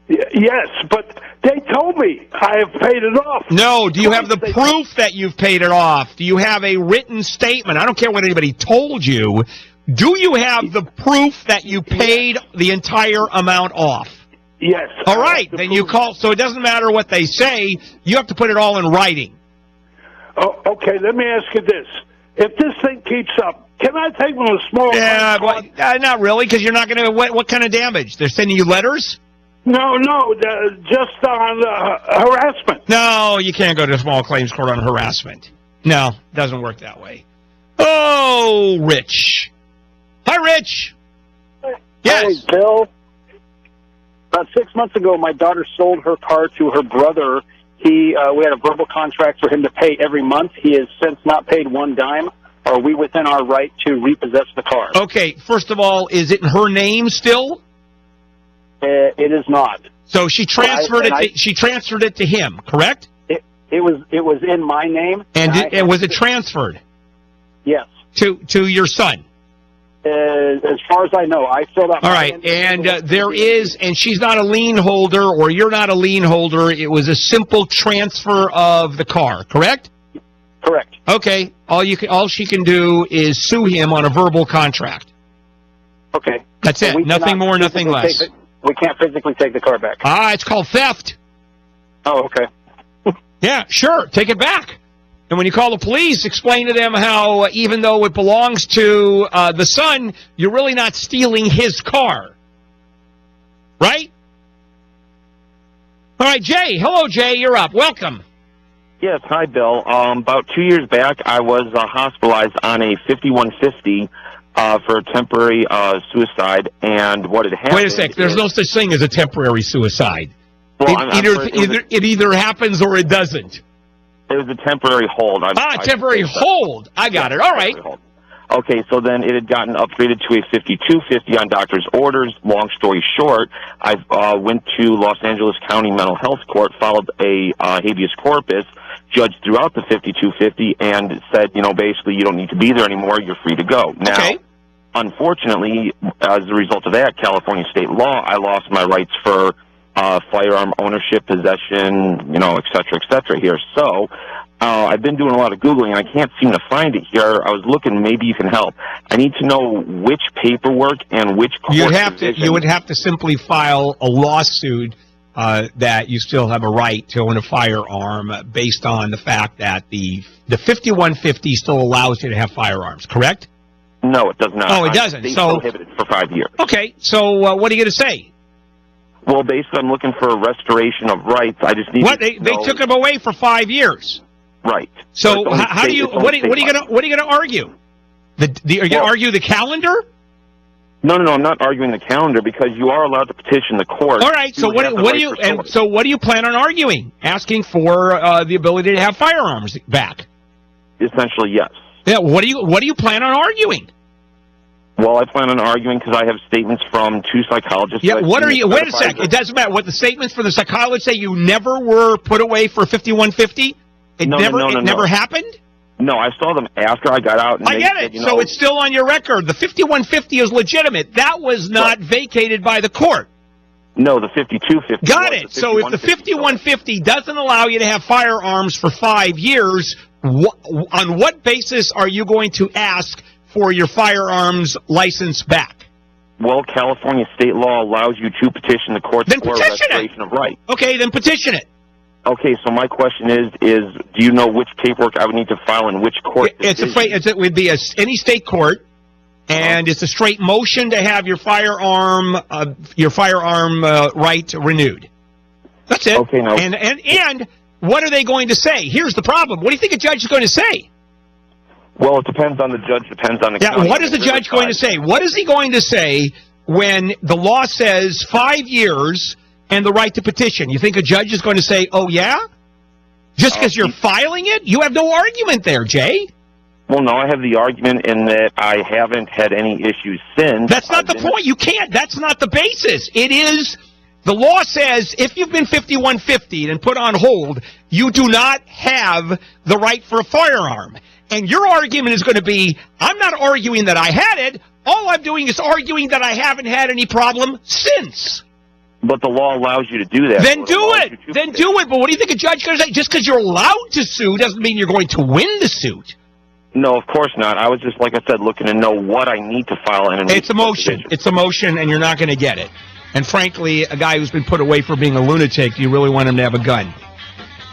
Yes, but they told me I have paid it off. No, do you have the proof that you've paid it off? Do you have a written statement? I don't care what anybody told you. Do you have the proof that you paid the entire amount off? Yes. All right, then you call. So it doesn't matter what they say. You have to put it all in writing. Oh, okay, let me ask you this. If this thing keeps up, can I take one of the small... Yeah, not really, because you're not going to... What kind of damage? They're sending you letters? No, just on harassment. No, you can't go to small claims court on harassment. No, it doesn't work that way. Oh, Rich. Hi, Rich. Yes. Hey, Bill. About 6 months ago, my daughter sold her car to her brother. We had a verbal contract for him to pay every month. He has since not paid one dime. Are we within our right to repossess the car? Okay, first of all, is it in her name still? It is not. So she transferred she transferred it to him, correct? It was in my name. And was it transferred? Yes. To your son? As far as I know, I filled out. All right, and there is, and she's not a lien holder, or you're not a lien holder. It was a simple transfer of the car, correct? Correct. Okay. All she can do is sue him on a verbal contract. Okay. That's it. Nothing more, nothing less. We can't physically take the car back. It's called theft. Oh, okay. Yeah, sure. Take it back. And when you call the police, explain to them how, even though it belongs to the son, you're really not stealing his car. Right? All right, Jay. Hello, Jay. You're up. Welcome. Yes. Hi, Bill. About 2 years back, I was hospitalized on a 5150 for a temporary suicide, and what had happened... Wait a sec. There's no such thing as a temporary suicide. Well, it either happens or it doesn't. It was a temporary hold. Temporary hold. I got it. All right. Okay, so then it had gotten upgraded to a 5250 on doctor's orders. Long story short, I went to Los Angeles County Mental Health Court, filed a habeas corpus. Judge threw out the 5250 and said, basically you don't need to be there anymore. You're free to go. Now, unfortunately, as a result of that, California state law, I lost my rights for firearm ownership, possession, et cetera here. So I've been doing a lot of Googling, and I can't seem to find it here. I was looking, maybe you can help. I need to know which paperwork and which court You would have to simply file a lawsuit that you still have a right to own a firearm based on the fact that the 5150 still allows you to have firearms, correct? No, it does not. Oh, it doesn't. They So prohibited for 5 years. Okay, so what are you going to say? Well, basically, I'm looking for a restoration of rights. I just need They took them away for 5 years. Right. So how do you? What are you going to argue? Are you going to argue the calendar? No, I'm not arguing the calendar because you are allowed to petition the court. All right. So what do you plan on arguing? Asking for the ability to have firearms back? Essentially, yes. Yeah. What do you plan on arguing? Well, I plan on arguing because I have statements from 2 psychologists. Yeah, what are you... Wait a sec. It doesn't matter. What the statements from the psychologists say, you never were put away for 5150? It never happened? No, I saw them after I got out. And I get it. So it's still on your record. The 5150 is legitimate. That was not vacated by the court. No, the 5250. Got it. So if the 5150 doesn't allow you to have firearms for 5 years, on what basis are you going to ask for your firearms license back? Well, California state law allows you to petition the court for restoration of right. Okay, then petition it. Okay, so my question is do you know which paperwork I would need to file in which court? It would be any state court, and it's a straight motion to have your firearm right renewed. That's it. Okay, now. And what are they going to say? Here's the problem. What do you think a judge is going to say? Well, it depends on the judge, depends on the county. What is the judge going to say? What is he going to say when the law says 5 years and the right to petition? You think a judge is going to say, oh, yeah? Just because you're filing it? You have no argument there, Jay. Well, no, I have the argument in that I haven't had any issues since. That's not the point. You can't. That's not the basis. It is, the law says if you've been 5150 and put on hold, you do not have the right for a firearm. And your argument is going to be, I'm not arguing that I had it. All I'm doing is arguing that I haven't had any problem since. But the law allows you to do that. Then do it. Then do it. But what do you think a judge is going to say? Just because you're allowed to sue doesn't mean you're going to win the suit. No, of course not. I was just, like I said, looking to know what I need to file. It's a motion. It's a motion, and you're not going to get it. And frankly, a guy who's been put away for being a lunatic, you really want him to have a gun.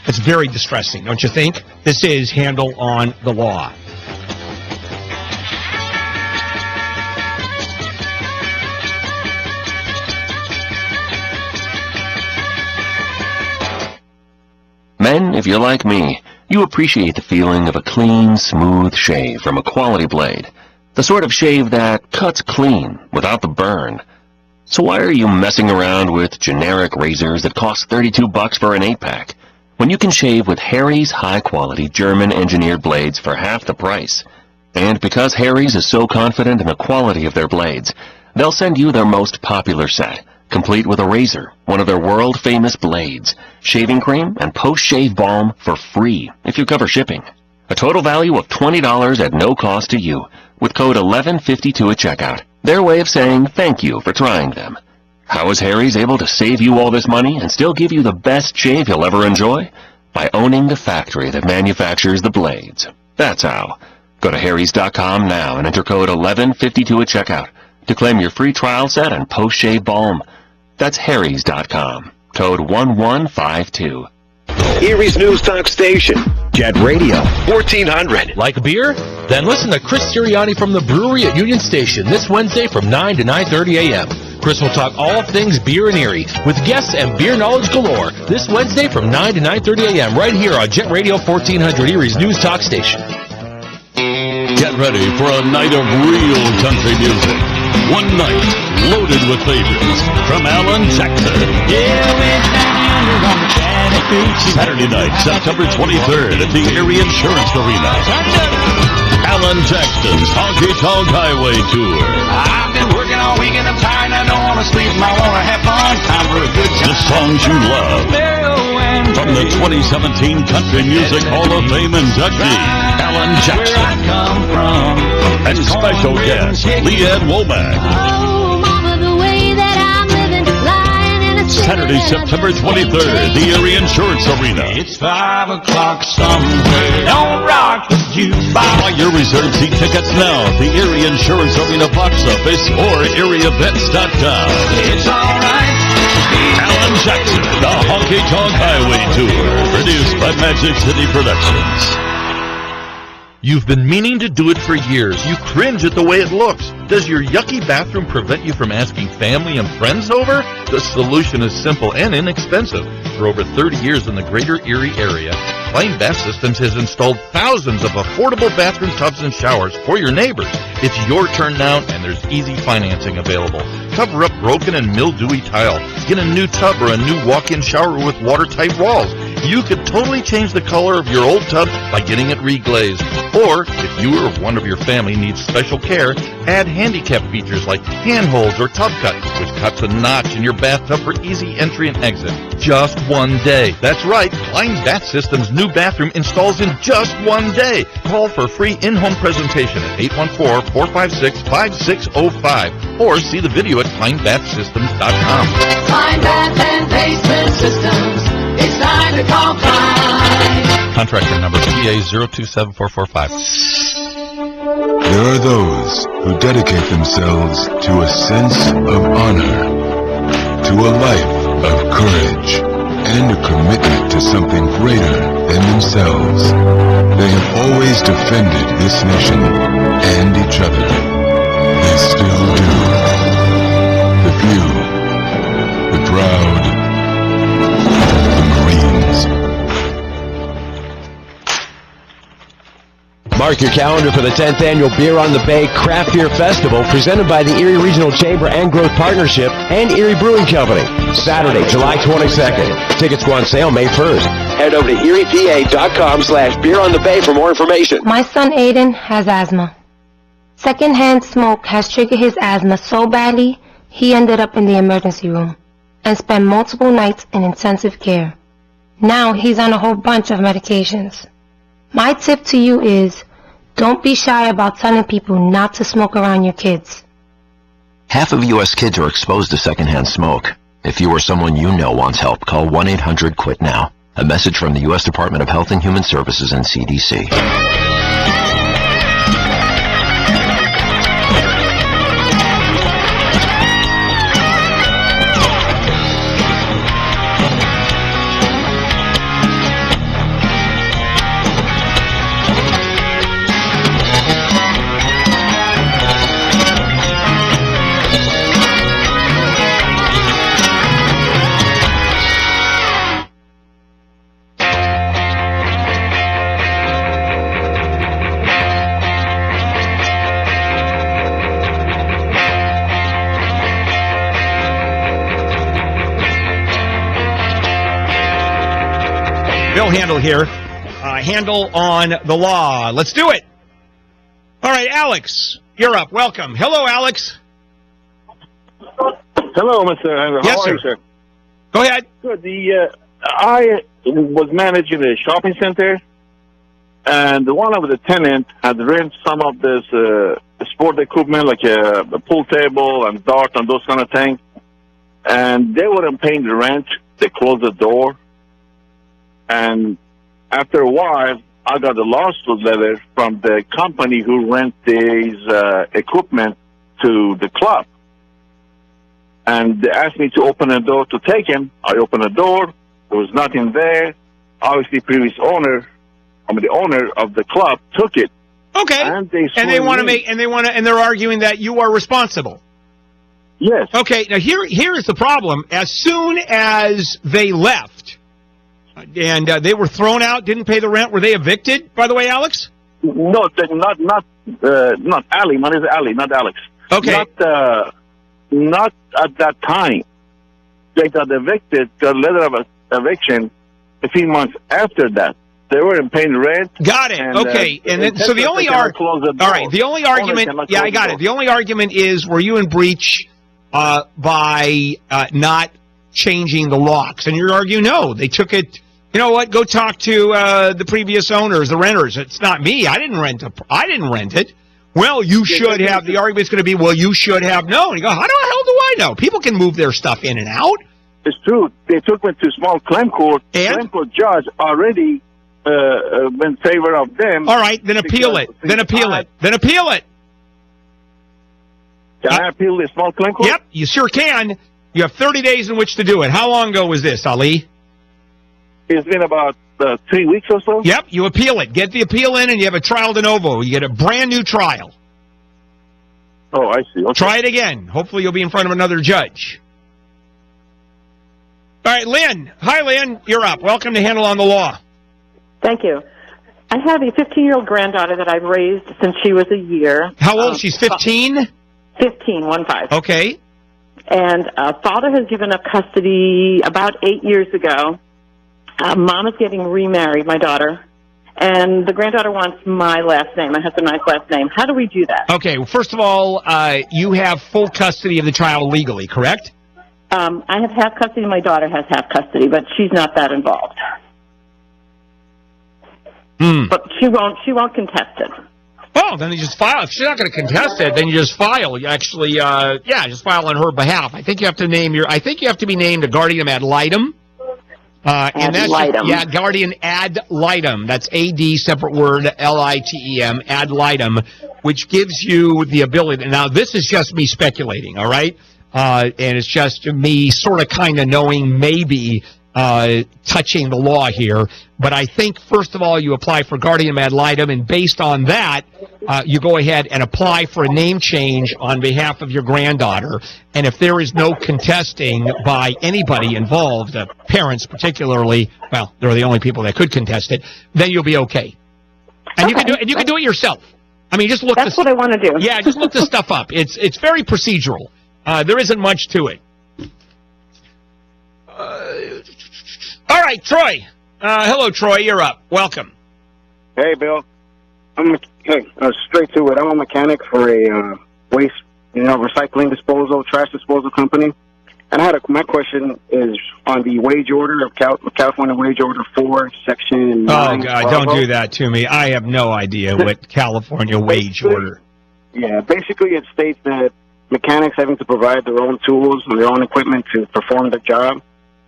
It's very distressing, don't you think? This is Handle on the Law. Men, if you're like me, you appreciate the feeling of a clean, smooth shave from a quality blade. The sort of shave that cuts clean without the burn. So why are you messing around with generic razors that cost $32 for an 8-pack? When you can shave with Harry's high-quality German-engineered blades for half the price. And because Harry's is so confident in the quality of their blades, they'll send you their most popular set, complete with a razor, one of their world-famous blades, shaving cream, and post-shave balm for free if you cover shipping. A total value of $20 at no cost to you, with code 1152 at checkout. Their way of saying thank you for trying them. How is Harry's able to save you all this money and still give you the best shave you'll ever enjoy? By owning the factory that manufactures the blades. That's how. Go to harrys.com now and enter code 1152 at checkout to claim your free trial set and post-shave balm. That's harrys.com. Code 1152. Erie's News Talk Station. Jet Radio, 1400. Like beer? Then listen to Chris Sirianni from the brewery at Union Station this Wednesday from 9 to 9:30 a.m. Chris will talk all things beer in Erie with guests and beer knowledge galore this Wednesday from 9 to 9:30 a.m. right here on Jet Radio 1400, Erie's News Talk Station. Get ready for a night of real country music. One night loaded with favorites from Alan Jackson. Saturday night, September 23rd at the Erie Insurance Arena. Alan Jackson's Honky Tonk Highway Tour. I've been working all weekend, I'm tired, I don't want to sleep, I want to have fun, time for a good time. The songs you love. From the 2017 Country Music Hall of Fame inductee, Alan Jackson. And special guest, Leanne Womack. Saturday, September 23rd, the Erie Insurance Arena. It's 5 o'clock somewhere. Don't rock the jukebox. Buy your reserved seat tickets now at the Erie Insurance Arena box office or erieevents.com. It's alright. Alan Jackson, the Honky Tonk Highway Tour, produced by Magic City Productions. You've been meaning to do it for years. You cringe at the way it looks. Does your yucky bathroom prevent you from asking family and friends over? The solution is simple and inexpensive. For over 30 years in the greater Erie area, Klein Bath Systems has installed thousands of affordable bathroom tubs and showers for your neighbors. It's your turn now, and there's easy financing available. Cover up broken and mildewy tile. Get a new tub or a new walk-in shower with watertight walls. You could totally change the color of your old tub by getting it reglazed. Or, if you or one of your family needs special care, add handicap features like handholds or tub cut, which cuts a notch in your bathtub for easy entry and exit. Just one day. That's right, Klein Bath Systems' new bathroom installs in just one day. Call for free in-home presentation at 814-456-5605 or see the video at kleinbathsystems.com. Klein Bath and Basement Systems. It's time to call Klein. Contractor number PA 027445. There are those who dedicate themselves to a sense of honor, to a life of courage, and a commitment to something greater than themselves. They have always defended this nation and each other. They still do. The few, the proud, the Marines. Mark your calendar for the 10th Annual Beer on the Bay Craft Beer Festival, presented by the Erie Regional Chamber and Growth Partnership and Erie Brewing Company. Saturday, July 22nd. Tickets go on sale May 1st. Head over to eriepa.com/beeronthebay for more information. My son Aiden has asthma. Secondhand smoke has triggered his asthma so badly, he ended up in the emergency room and spent multiple nights in intensive care. Now he's on a whole bunch of medications. My tip to you is, don't be shy about telling people not to smoke around your kids. Half of U.S. kids are exposed to secondhand smoke. If you or someone you know wants help, call 1-800-QUIT-NOW. A message from the U.S. Department of Health and Human Services and CDC. Handle here. Handle on the law. Let's do it. All right, Alex, you're up. Welcome. Hello, Alex. Hello, Mr. Handler. Yes, How are you, sir. sir? Go ahead. Good. I was managing a shopping center, and one of the tenants had rented some of this sport equipment, like a pool table and dart and those kind of things, and they weren't paying the rent. They closed the door. And after a while, I got a lawsuit letter from the company who rent these equipment to the club. And they asked me to open a door to take him. I opened the door. There was nothing there. Obviously, the owner of the club took it. Okay. And they want to and they're arguing that you are responsible. Yes. Okay. Now here's the problem. As soon as they left, and they were thrown out, didn't pay the rent. Were they evicted, by the way, Alex? No, not Ali. My name is Ali, not Alex. Okay. Not at that time. They got evicted, got a letter of eviction a few months after that. They weren't paying rent. Got it. Okay. And then, so the only the only argument, I got it. The only argument is, were you in breach by not changing the locks? And you're arguing, no, they took it. You know what? Go talk to the previous owners, the renters. It's not me. I didn't rent it. Well, you should have. The argument's going to be, well, you should have known. You go, how the hell do I know? People can move their stuff in and out. It's true. They took me to small claim court. And? Claim court judge already in favor of them. All right, then appeal it. Then appeal it. Can I appeal the small claim court? Yep, you sure can. You have 30 days in which to do it. How long ago was this, Ali? It's been about 3 weeks or so. Yep, you appeal it. Get the appeal in, and you have a trial de novo. You get a brand new trial. Oh, I see. Okay. Try it again. Hopefully you'll be in front of another judge. All right, Lynn. Hi, Lynn. You're up. Welcome to Handle on the Law. Thank you. I have a 15-year-old granddaughter that I've raised since she was a year. How old? She's 15? 15. Okay. And father has given up custody about 8 years ago. Mom is getting remarried, my daughter, and the granddaughter wants my last name, my husband and I's last name. How do we do that? Okay, well, first of all, you have full custody of the child legally, correct? I have half custody, my daughter has half custody, but she's not that involved. But she won't contest it. Oh, then you just file. If she's not going to contest it, then you just file. You actually, just file on her behalf. I think you have to be named a guardian ad litem. And that's Guardian ad litem. That's AD, separate word, LITEM, ad litem, which gives you the ability. Now, this is just me speculating, all right? And it's just me sort of kind of knowing maybe touching the law here. But I think, first of all, you apply for Guardian ad litem, and based on that, you go ahead and apply for a name change on behalf of your granddaughter. And if there is no contesting by anybody involved, parents particularly, well, they're the only people that could contest it, then you'll be okay. And you can do it yourself. I mean, just look. That's what I want to do. Yeah, just look this stuff up. It's very procedural. There isn't much to it. All right, Troy. Hello, Troy. You're up. Welcome. Hey, Bill. I'm straight to it. I'm a mechanic for a waste, recycling disposal, trash disposal company. And my question is on the wage order of California Wage Order 4, Section 9. Oh, God, don't do that to me. I have no idea what California Wage Order. Yeah, basically it states that mechanics having to provide their own tools and their own equipment to perform their job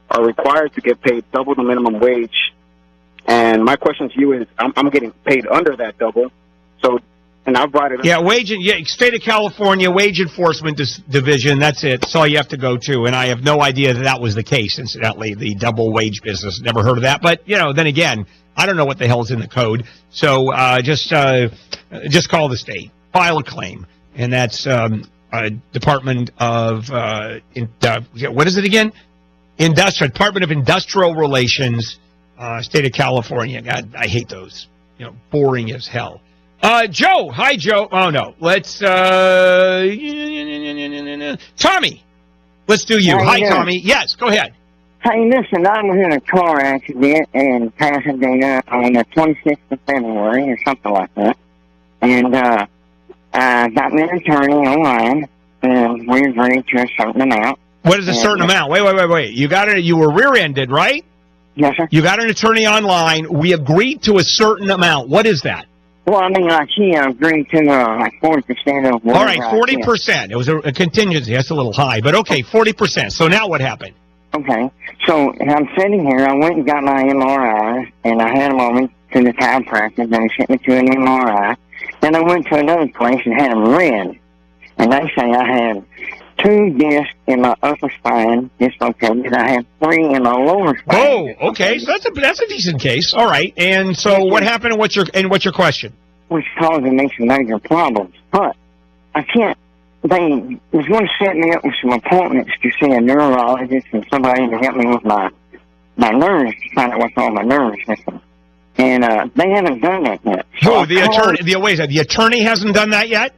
are required to get paid double the minimum wage. And my question to you is, I'm getting paid under that double. So, and I've brought it up. Yeah, State of California Wage Enforcement Division, that's it. That's all you have to go to. And I have no idea that was the case, incidentally, the double wage business. Never heard of that. But, then again, I don't know what the hell's in the code. So just call the state. File a claim. And that's Department of, what is it again? Department of Industrial Relations, State of California. God, I hate those. Boring as hell. Joe. Hi, Joe. Oh, no. Let's, Tommy. Let's do you. Hi, Tommy. Yes, go ahead. Hey, listen, I was in a car accident in Pasadena on the 26th of February or something like that. And I got me an attorney online, and we agreed to a certain amount. What is a certain amount? Wait. You were rear-ended, right? Yes, sir. You got an attorney online. We agreed to a certain amount. What is that? Well, I mean, she agreed to like 40% of what. All right, 40%. It was a contingency. That's a little high, but okay, 40%. So now what happened? Okay, so I'm sitting here. I went and got my MRI, and I had them over to the chiropractor, and they sent me to an MRI. Then I went to another place and had them read, and they say I had 2 discs in my upper spine dislocated. I had 3 in my lower spine. Oh, okay. So that's a decent case. All right. And so what happened? And what's your question? Which causing me some major problems, but I can't. They was going to set me up with some appointments to see a neurologist and somebody to help me with my nerves, to find out what's on my nervous system. And they haven't done that yet. So the attorney hasn't done that yet?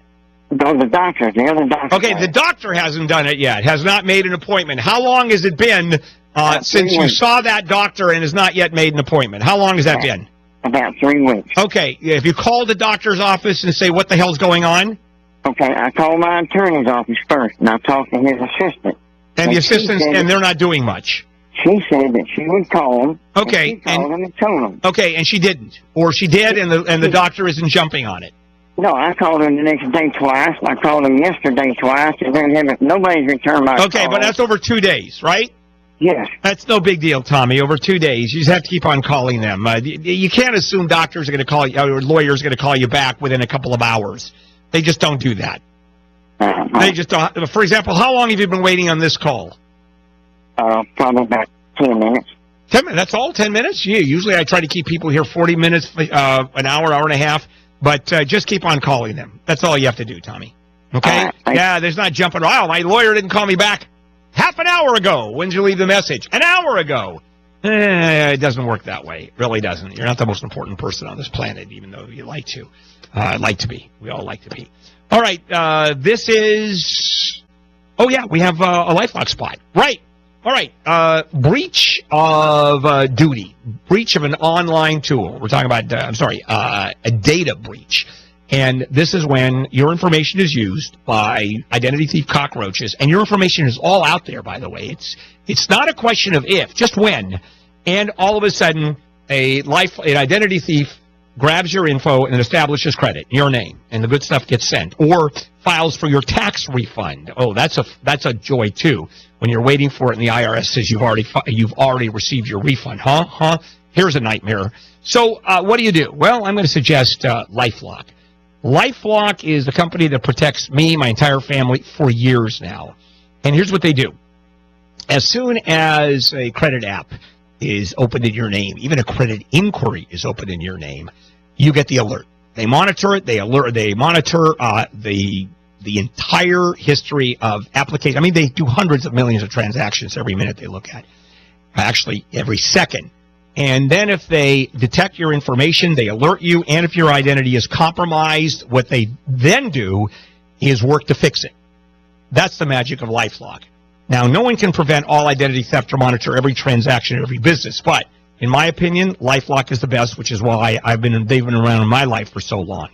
No, the other doctor. Okay, the doctor hasn't done it yet, has not made an appointment. How long has it been since you saw that doctor and has not yet made an appointment? How long has that been? About 3 weeks. Okay, if you call the doctor's office and say, what the hell's going on? Okay, I called my attorney's office first, and I talked to his assistant. And the assistants, and they're not doing much. She said that she would call him. Okay, and she called him and told him. Okay, and she didn't, or she did, and the doctor isn't jumping on it. No, I called him the next day twice. I called him yesterday twice, and then nobody's returned my call. Okay, but that's over 2 days, right? Yes. That's no big deal, Tommy. Over 2 days, you just have to keep on calling them. You can't assume doctors are going to call you, or lawyers are going to call you back within a couple of hours. They just don't do that. They just don't. For example, how long have you been waiting on this call? Probably about 10 minutes. 10 minutes? That's all? 10 minutes? Yeah, usually I try to keep people here 40 minutes, an hour and a half. But just keep on calling them. That's all you have to do, Tommy. Okay? Yeah, there's not jumping around. Oh, my lawyer didn't call me back half an hour ago. When did you leave the message? An hour ago. It doesn't work that way. It really doesn't. You're not the most important person on this planet, even though you like to. Like to be. We all like to be. All right. This is... Oh, yeah, we have a LifeLock spot. Right. All right. Breach of duty. Breach of an online tool. We're talking about, a data breach. And this is when your information is used by identity thief cockroaches. And your information is all out there, by the way. It's not a question of if, just when. And all of a sudden, an identity thief grabs your info and establishes credit, your name, and the good stuff gets sent, or files for your tax refund. Oh, that's a joy too. When you're waiting for it and the IRS says you've already received your refund. Here's a nightmare. So what do? Well, I'm going to suggest LifeLock. LifeLock is the company that protects me, my entire family, for years now. And here's what they do. As soon as a credit app is opened in your name, even a credit inquiry is opened in your name, you get the alert. They monitor it. They monitor the entire history of application. I mean, they do hundreds of millions of transactions every minute they look at. Actually, every second. And then if they detect your information, they alert you. And if your identity is compromised, what they then do is work to fix it. That's the magic of LifeLock. Now, no one can prevent all identity theft or monitor every transaction in every business, but in my opinion, LifeLock is the best, which is why they've been around in my life for so long.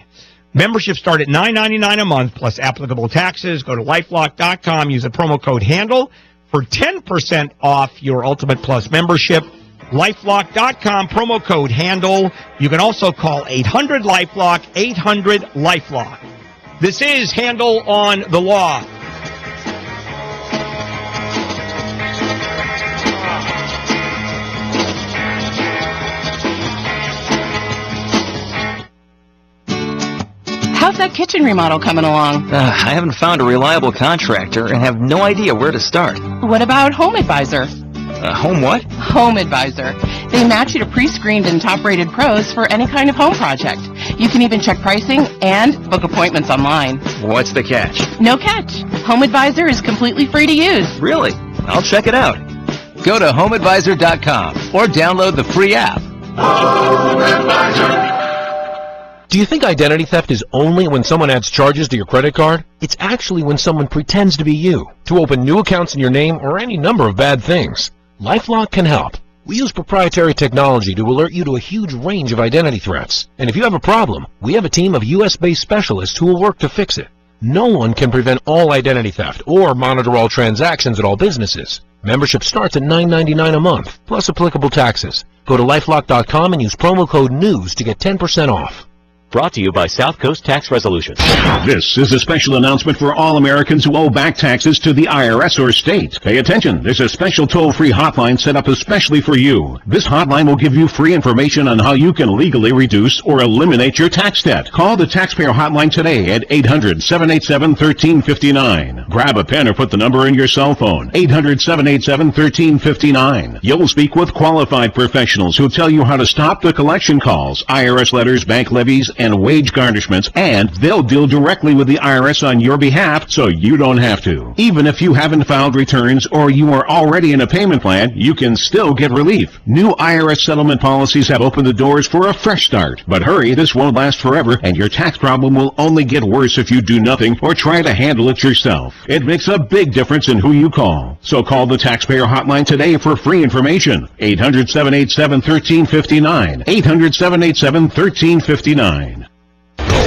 Memberships start at $9.99 a month plus applicable taxes. Go to LifeLock.com, use the promo code HANDLE for 10% off your Ultimate Plus membership. LifeLock.com, promo code HANDLE. You can also call 800-LifeLock, 800-LifeLock. This is Handle on the Law. How's that kitchen remodel coming along? I haven't found a reliable contractor and have no idea where to start. What about Home Advisor? Home what? Home Advisor. They match you to pre-screened and top-rated pros for any kind of home project. You can even check pricing and book appointments online. What's the catch? No catch. Home Advisor is completely free to use. Really? I'll check it out. Go to HomeAdvisor.com or download the free app. Home Advisor. Do you think identity theft is only when someone adds charges to your credit card? It's actually when someone pretends to be you to open new accounts in your name or any number of bad things. LifeLock can help. We use proprietary technology to alert you to a huge range of identity threats. And if you have a problem, we have a team of U.S.-based specialists who will work to fix it. No one can prevent all identity theft or monitor all transactions at all businesses. Membership starts at $9.99 a month, plus applicable taxes. Go to LifeLock.com and use promo code NEWS to get 10% off. Brought to you by South Coast Tax Resolution. This is a special announcement for all Americans who owe back taxes to the IRS or state. Pay attention. There's a special toll-free hotline set up especially for you. This hotline will give you free information on how you can legally reduce or eliminate your tax debt. Call the taxpayer hotline today at 800-787-1359. Grab a pen or put the number in your cell phone. 800-787-1359. You'll speak with qualified professionals who tell you how to stop the collection calls, IRS letters, bank levies, and wage garnishments, and they'll deal directly with the IRS on your behalf so you don't have to. Even if you haven't filed returns or you are already in a payment plan, you can still get relief. New IRS settlement policies have opened the doors for a fresh start. But hurry, this won't last forever, and your tax problem will only get worse if you do nothing or try to handle it yourself. It makes a big difference in who you call. So call the taxpayer hotline today for free information. 800-787-1359. 800-787-1359.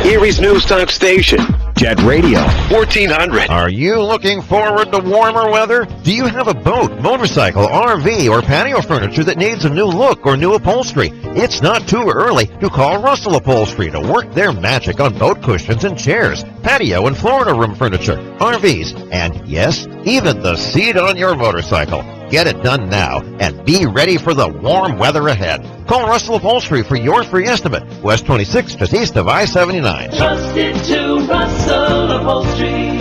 Erie's News Talk Station, Jet Radio, 1400. Are you looking forward to warmer weather? Do you have a boat, motorcycle, RV, or patio furniture that needs a new look or new upholstery? It's not too early to call Russell Upholstery to work their magic on boat cushions and chairs, patio and Florida room furniture, RVs, and yes, even the seat on your motorcycle. Get it done now and be ready for the warm weather ahead. Call Russell Upholstery for your free estimate. West 26th, just east of I-79. Trusted to Russell Upholstery.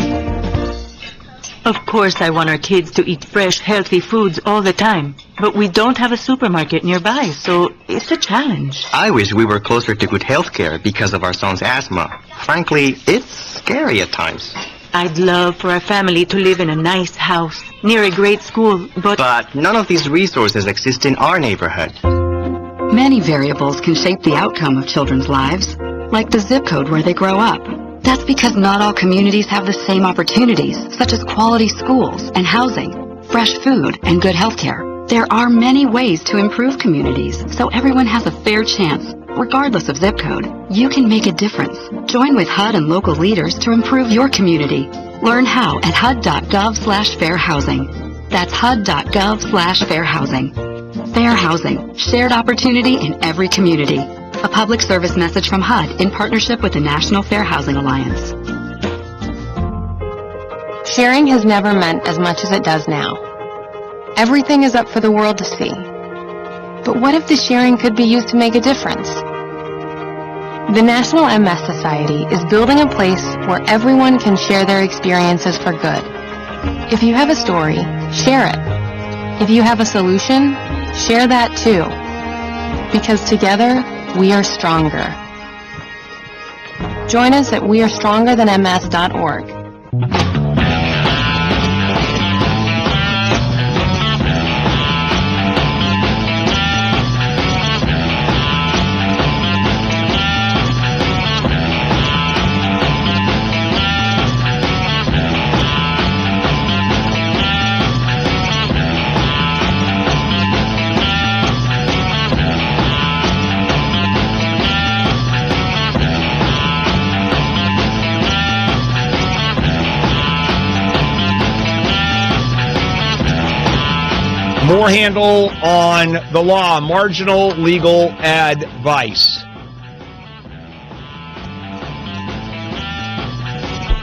Of course, I want our kids to eat fresh, healthy foods all the time. But we don't have a supermarket nearby, so it's a challenge. I wish we were closer to good health care because of our son's asthma. Frankly, it's scary at times. I'd love for our family to live in a nice house, near a great school, But none of these resources exist in our neighborhood. Many variables can shape the outcome of children's lives, like the zip code where they grow up. That's because not all communities have the same opportunities, such as quality schools and housing, fresh food, and good health care. There are many ways to improve communities, so everyone has a fair chance. Regardless of zip code, you can make a difference. Join with HUD and local leaders to improve your community. Learn how at HUD.gov/fairhousing. That's HUD.gov/fairhousing. Fair housing, shared opportunity in every community. A public service message from HUD in partnership with the National Fair Housing Alliance. Sharing has never meant as much as it does now. Everything is up for the world to see. But what if the sharing could be used to make a difference? The National MS Society is building a place where everyone can share their experiences for good. If you have a story, share it. If you have a solution, share that too. Because together, we are stronger. Join us at wearestrongerthanms.org. More handle on the law, marginal legal advice.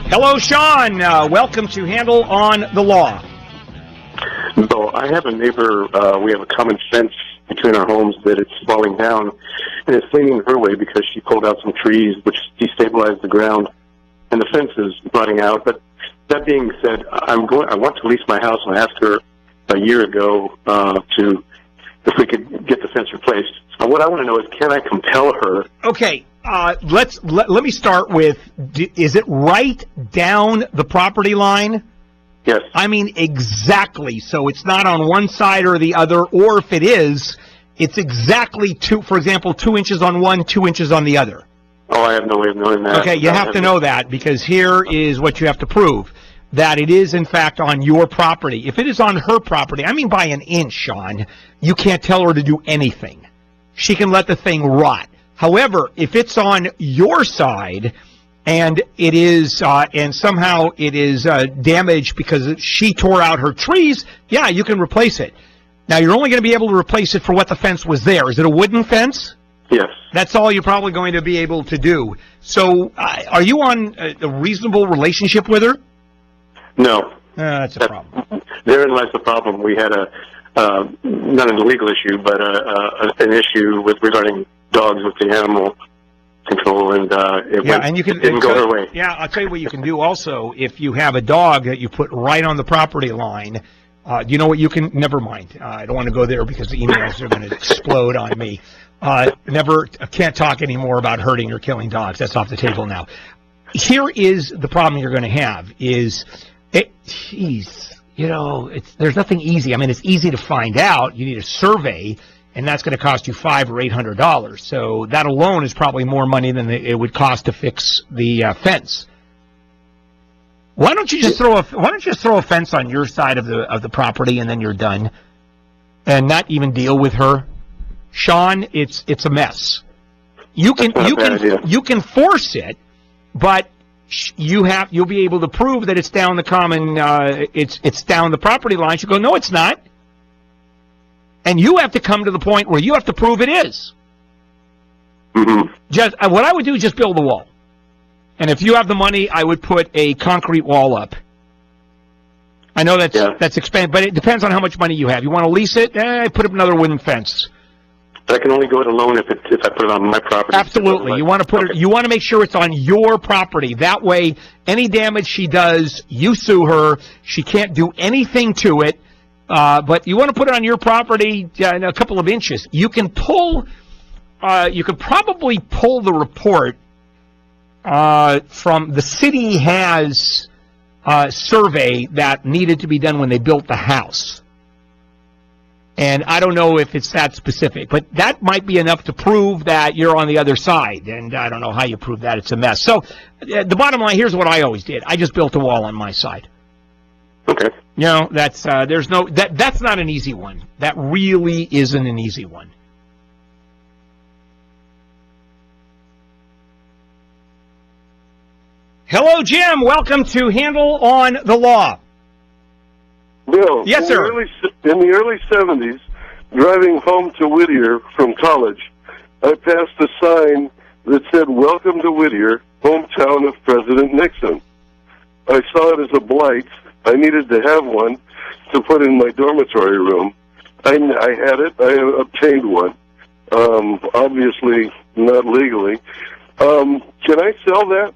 Hello, Sean. Welcome to Handle on the Law. So I have a neighbor, we have a common fence between our homes that it's falling down, and it's leaning her way because she pulled out some trees which destabilized the ground, and the fence is rotting out. But that being said, I want to lease my house, and I asked her a year ago if we could get the fence replaced. So what I want to know is, can I compel her? Okay, let me start with, is it right down the property line? Yes. I mean, exactly. So it's not on one side or the other, or if it is, it's exactly for example, 2 inches on one, 2 inches on the other. Oh, I have no way of knowing that. Okay, you have to know that, because here is what you have to prove. That it is, in fact, on your property. If it is on her property, I mean by an inch, Sean, you can't tell her to do anything. She can let the thing rot. However, if it's on your side and it is, and somehow it is damaged because she tore out her trees, yeah, you can replace it. Now, you're only going to be able to replace it for what the fence was there. Is it a wooden fence? Yes. That's all you're probably going to be able to do. So, are you on a reasonable relationship with her? No. That's a problem. Therein lies the problem. We had not an illegal issue, but an issue regarding dogs with the animal control, and it didn't go her way. Yeah, I'll tell you what you can do also. If you have a dog that you put right on the property line, you know what you can, never mind. I don't want to go there because the emails are going to explode on me. Can't talk anymore about hurting or killing dogs. That's off the table now. Here is the problem you're going to have is, there's nothing easy. I mean, it's easy to find out. You need a survey, and that's going to cost you $500 or $800. So that alone is probably more money than it would cost to fix the fence. Why don't you just throw a fence on your side of the property, and then you're done, and not even deal with her? Sean, it's a mess. You can force it, but you'll be able to prove that it's down the common, it's down the property line. You go, no, it's not. And you have to come to the point where you have to prove it is. Mm-hmm. What I would do is just build a wall. And if you have the money, I would put a concrete wall up. I know that's expensive, but it depends on how much money you have. You want to lease it? Put up another wooden fence. But I can only go it alone if I put it on my property. Absolutely. You want to put it. You want to make sure it's on your property. That way, any damage she does, you sue her. She can't do anything to it. But you want to put it on your property in a couple of inches. You can pull. You could probably pull the report from the city has a survey that needed to be done when they built the house. And I don't know if it's that specific, but that might be enough to prove that you're on the other side. And I don't know how you prove that. It's a mess. So the bottom line, here's what I always did. I just built a wall on my side. Okay. You know, that's that's not an easy one. That really isn't an easy one. Hello, Jim. Welcome to Handle on the Law. Bill, yes, sir. In the early 70s, driving home to Whittier from college, I passed a sign that said, "Welcome to Whittier, hometown of President Nixon." I saw it as a blight. I needed to have one to put in my dormitory room. I had it. I obtained one. Obviously not legally. Can I sell that?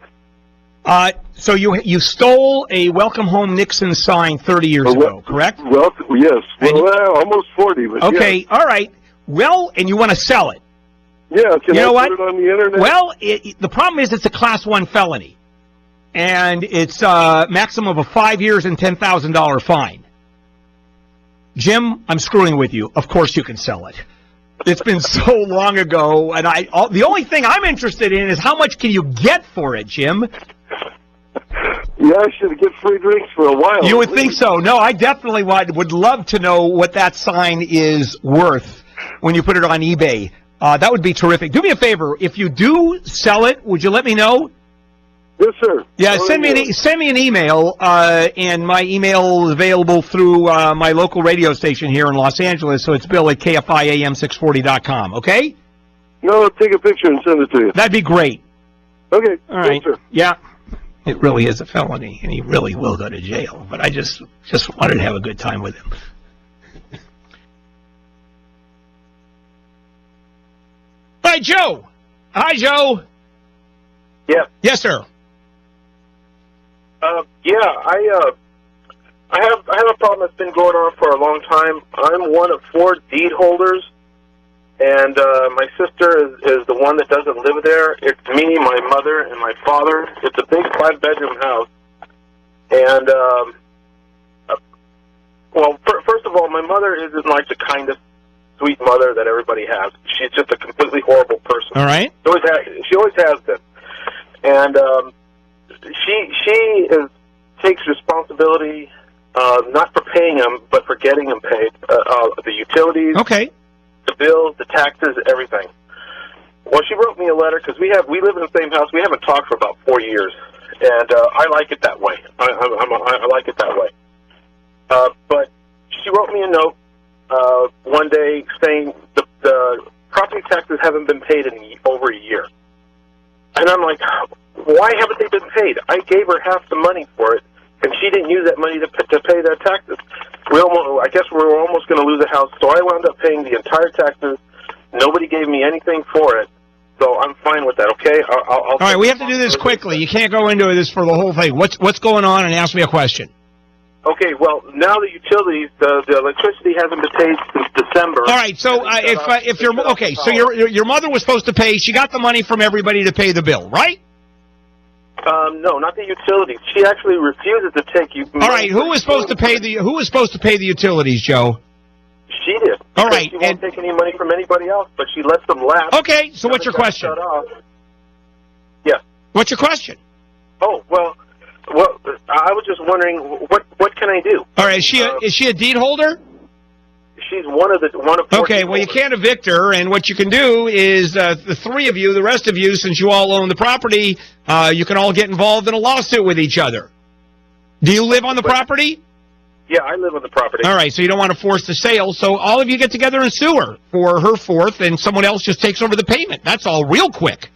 So you stole a Welcome Home Nixon sign 30 years ago, correct? Yes. Well, almost 40, but okay, yeah. All right. Well, and you want to sell it. Yeah, can I put it on the internet? Well, the problem is it's a Class 1 felony, and it's a maximum of 5 years and $10,000 fine. Jim, I'm screwing with you. Of course you can sell it. It's been so long ago, and the only thing I'm interested in is how much can you get for it, Jim? Yeah, I should get free drinks for a while. You would think so. No, I definitely would love to know what that sign is worth when you put it on eBay. That would be terrific. Do me a favor. If you do sell it, would you let me know? Yes, sir. Yeah, send me an email, and my email is available through my local radio station here in Los Angeles, so it's Bill at KFIAM640.com, okay? No, I'll take a picture and send it to you. That'd be great. Okay. All right. Yes, sir. Yeah. It really is a felony, and he really will go to jail, but I just wanted to have a good time with him. Hi, Joe. Hi, Joe. Yeah. Yes, sir. I have a problem that's been going on for a long time. I'm one of 4 deed holders, and my sister is the one that doesn't live there. It's me, my mother, and my father. It's a big 5-bedroom house, and first of all, my mother isn't like the kindest, sweet mother that everybody has. She's just a completely horrible person. All right. She always has been, and she takes responsibility not for paying them, but for getting them paid. The utilities, okay, the bills, the taxes, everything. Well, she wrote me a letter because we live in the same house. We haven't talked for about 4 years, and I like it that way. I like it that way. But she wrote me a note one day saying the property taxes haven't been paid in over a year, and I'm like, why haven't they been paid? I gave her half the money for it, and she didn't use that money to pay their taxes. I guess we were almost going to lose the house, so I wound up paying the entire taxes. Nobody gave me anything for it, so I'm fine with that, okay? All right, we have to do this quickly. You can't go into this for the whole thing. What's going on, and ask me a question. Okay, well, now the utilities, the electricity hasn't been paid since December. All right, so if you're okay, so your mother was supposed to pay. She got the money from everybody to pay the bill, right? No, not the utilities. She actually refuses to take you. All right, who was supposed to pay the utilities, Joe? She did. All right, she won't take any money from anybody else, but she lets them lapse. Okay, so what's your question? Shut off. Yeah. What's your question? Oh well, I was just wondering what can I do? All right, is she a deed holder? She's one of 4 Okay, well, you can't evict her, and what you can do is the 3 of you, the rest of you, since you all own the property, you can all get involved in a lawsuit with each other. Do you live on the property? Yeah, I live on the property. All right, so you don't want to force the sale, so all of you get together and sue her for her 4th, and someone else just takes over the payment. That's all real quick.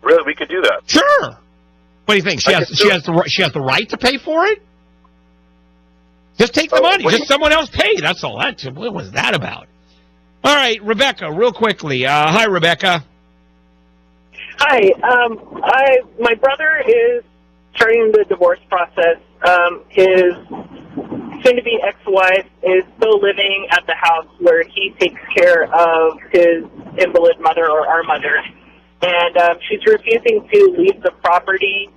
Really, we could do that. Sure. What do you think? She has the right to pay for it? Just take the money. Just someone else pay. That's all. What was that about? All right, Rebecca, real quickly. Hi, Rebecca. Hi. My brother is starting the divorce process. His soon-to-be ex-wife is still living at the house where he takes care of his invalid mother or our mother. And she's refusing to leave the property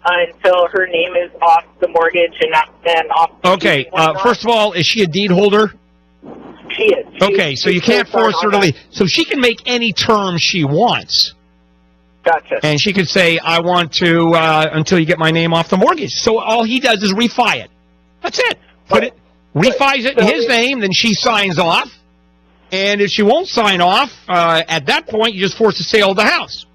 until her name is off the mortgage and off. Okay, first of all, is she a deed holder? She is. Okay, so you can't force her to leave. So she can make any terms she wants. Gotcha. And she could say, I want to, until you get my name off the mortgage. So all he does is refi it. That's it. Refis it in his name, then she signs off. And if she won't sign off, at that point, you just force the sale of the house.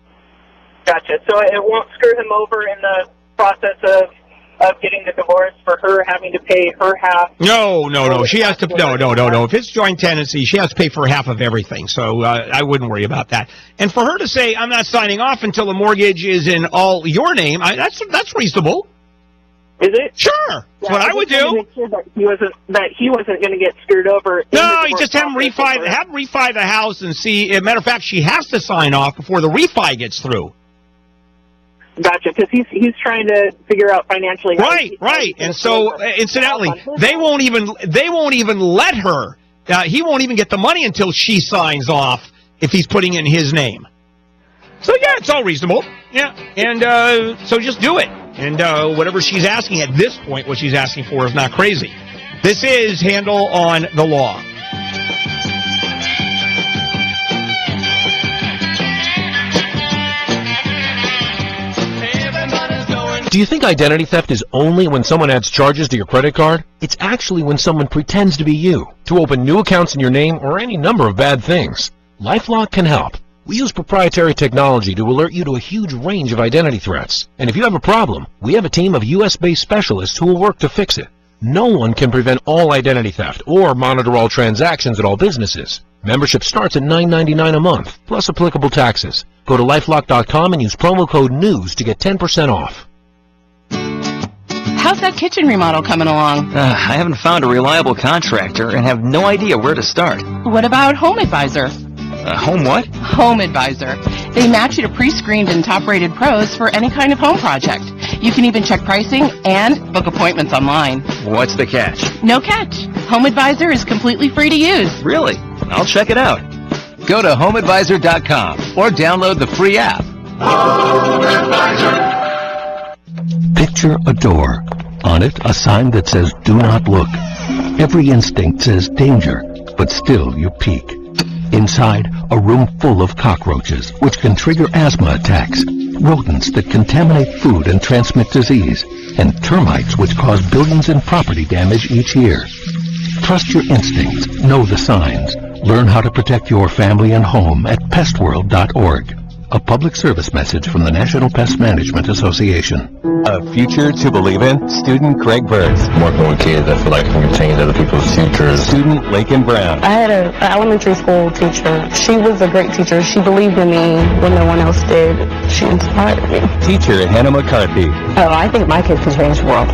Gotcha. So it won't screw him over in the process of of getting the divorce for her having to pay her half? No. She has to. No. If it's joint tenancy, she has to pay for half of everything. So I wouldn't worry about that. And for her to say, "I'm not signing off until the mortgage is in all your name," that's reasonable. Is it? Sure. That's what I would do. Make sure that he wasn't going to get screwed over. No, you just have him refi the house and see. As a matter of fact, she has to sign off before the refi gets through. Gotcha, because he's trying to figure out financially. Right. And so, incidentally, they won't even let her. He won't even get the money until she signs off if he's putting in his name. So yeah, it's all reasonable. Yeah, and so just do it. And whatever she's asking at this point, what she's asking for is not crazy. This is Handle on the Law. Do you think identity theft is only when someone adds charges to your credit card? It's actually when someone pretends to be you, to open new accounts in your name or any number of bad things. LifeLock can help. We use proprietary technology to alert you to a huge range of identity threats. And if you have a problem, we have a team of U.S.-based specialists who will work to fix it. No one can prevent all identity theft or monitor all transactions at all businesses. Membership starts at $9.99 a month, plus applicable taxes. Go to LifeLock.com and use promo code NEWS to get 10% off. How's that kitchen remodel coming along? I haven't found a reliable contractor and have no idea where to start. What about Home Advisor? Home what? Home Advisor. They match you to pre-screened and top-rated pros for any kind of home project. You can even check pricing and book appointments online. What's the catch? No catch. Home Advisor is completely free to use. Really? I'll check it out. Go to HomeAdvisor.com or download the free app. Home Advisor. Picture a door. On it, a sign that says, "Do not look." Every instinct says danger, but still you peek. Inside, a room full of cockroaches, which can trigger asthma attacks, rodents that contaminate food and transmit disease, and termites which cause billions in property damage each year. Trust your instincts. Know the signs. Learn how to protect your family and home at pestworld.org. A public service message from the National Pest Management Association. A future to believe in? Student Greg Burns. Working with kids, I feel like I can change other people's futures. Student Lakin Brown. I had an elementary school teacher. She was a great teacher. She believed in me when no one else did. She inspired me. Teacher Hannah McCarthy. Oh, I think my kids can change the world.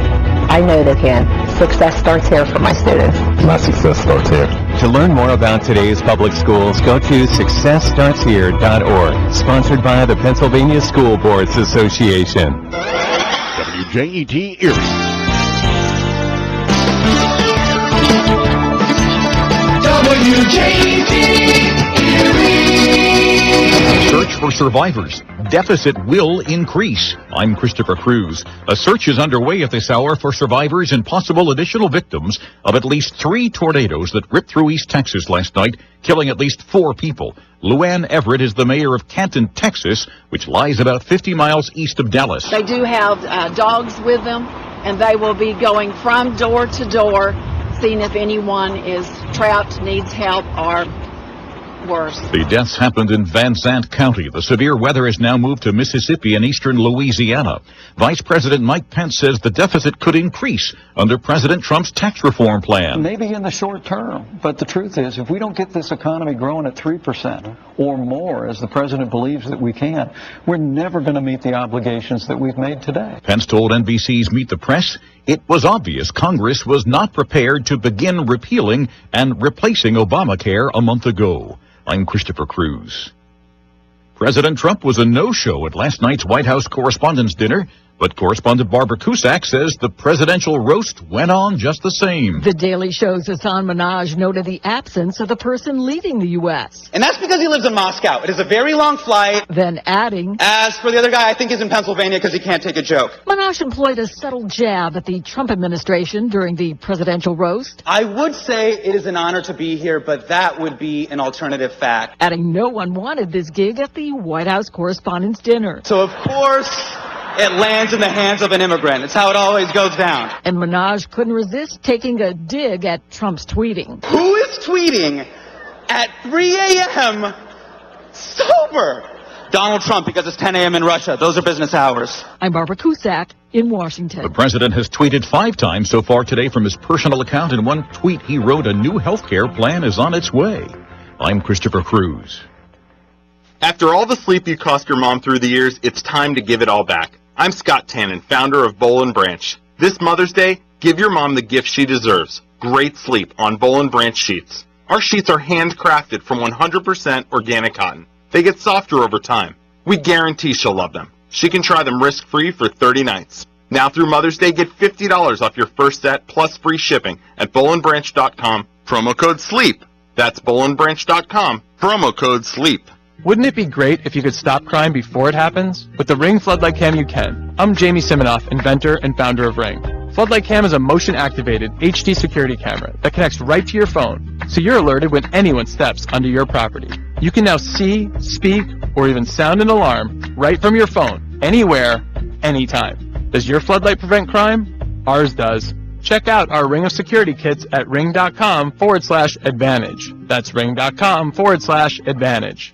I know they can. Success starts here for my students. My success starts here. To learn more about today's public schools, go to successstartshere.org. Sponsored by the Pennsylvania School Boards Association. WJET Erie. WJET Erie. Search for survivors. Deficit will increase. I'm Christopher Cruz. A search is underway at this hour for survivors and possible additional victims of at least 3 tornadoes that ripped through East Texas last night, killing at least 4 people. Luann Everett is the mayor of Canton, Texas, which lies about 50 miles east of Dallas. They do have dogs with them, and they will be going from door to door, seeing if anyone is trapped, needs help, or worse. The deaths happened in Van Zandt County. The severe weather has now moved to Mississippi and eastern Louisiana. Vice President Mike Pence says the deficit could increase under President Trump's tax reform plan. Maybe in the short term, but the truth is, if we don't get this economy growing at 3% or more, as the president believes that we can, we're never going to meet the obligations that we've made today. Pence told NBC's Meet the Press it was obvious Congress was not prepared to begin repealing and replacing Obamacare a month ago. I'm Christopher Cruz. President Trump was a no-show at last night's White House Correspondents' Dinner, but correspondent Barbara Cusack says the presidential roast went on just the same. The Daily Show's Hassan Minhaj noted the absence of the person leading the U.S. And that's because he lives in Moscow. It is a very long flight. Then adding, as for the other guy, I think he's in Pennsylvania because he can't take a joke. Minhaj employed a subtle jab at the Trump administration during the presidential roast. I would say it is an honor to be here, but that would be an alternative fact. Adding no one wanted this gig at the White House Correspondents' Dinner. So of course it lands in the hands of an immigrant. It's how it always goes down. And Minhaj couldn't resist taking a dig at Trump's tweeting. Who is tweeting at 3 a.m. sober? Donald Trump, because it's 10 a.m. in Russia. Those are business hours. I'm Barbara Cusack, in Washington. The president has tweeted 5 times so far today from his personal account. In one tweet, he wrote, "A new health care plan is on its way." I'm Christopher Cruz. After all the sleep you cost your mom through the years, it's time to give it all back. I'm Scott Tannen, founder of Boll & Branch. This Mother's Day, give your mom the gift she deserves: great sleep on Boll & Branch sheets. Our sheets are handcrafted from 100% organic cotton. They get softer over time. We guarantee she'll love them. She can try them risk-free for 30 nights. Now through Mother's Day, get $50 off your first set plus free shipping at bollandbranch.com, promo code SLEEP. That's bollandbranch.com, promo code SLEEP. Wouldn't it be great if you could stop crime before it happens? With the Ring Floodlight Cam, you can. I'm Jamie Siminoff, inventor and founder of Ring. Floodlight Cam is a motion-activated HD security camera that connects right to your phone, so you're alerted when anyone steps onto your property. You can now see, speak, or even sound an alarm right from your phone, anywhere, anytime. Does your floodlight prevent crime? Ours does. Check out our Ring of Security kits at ring.com/advantage. That's ring.com/advantage.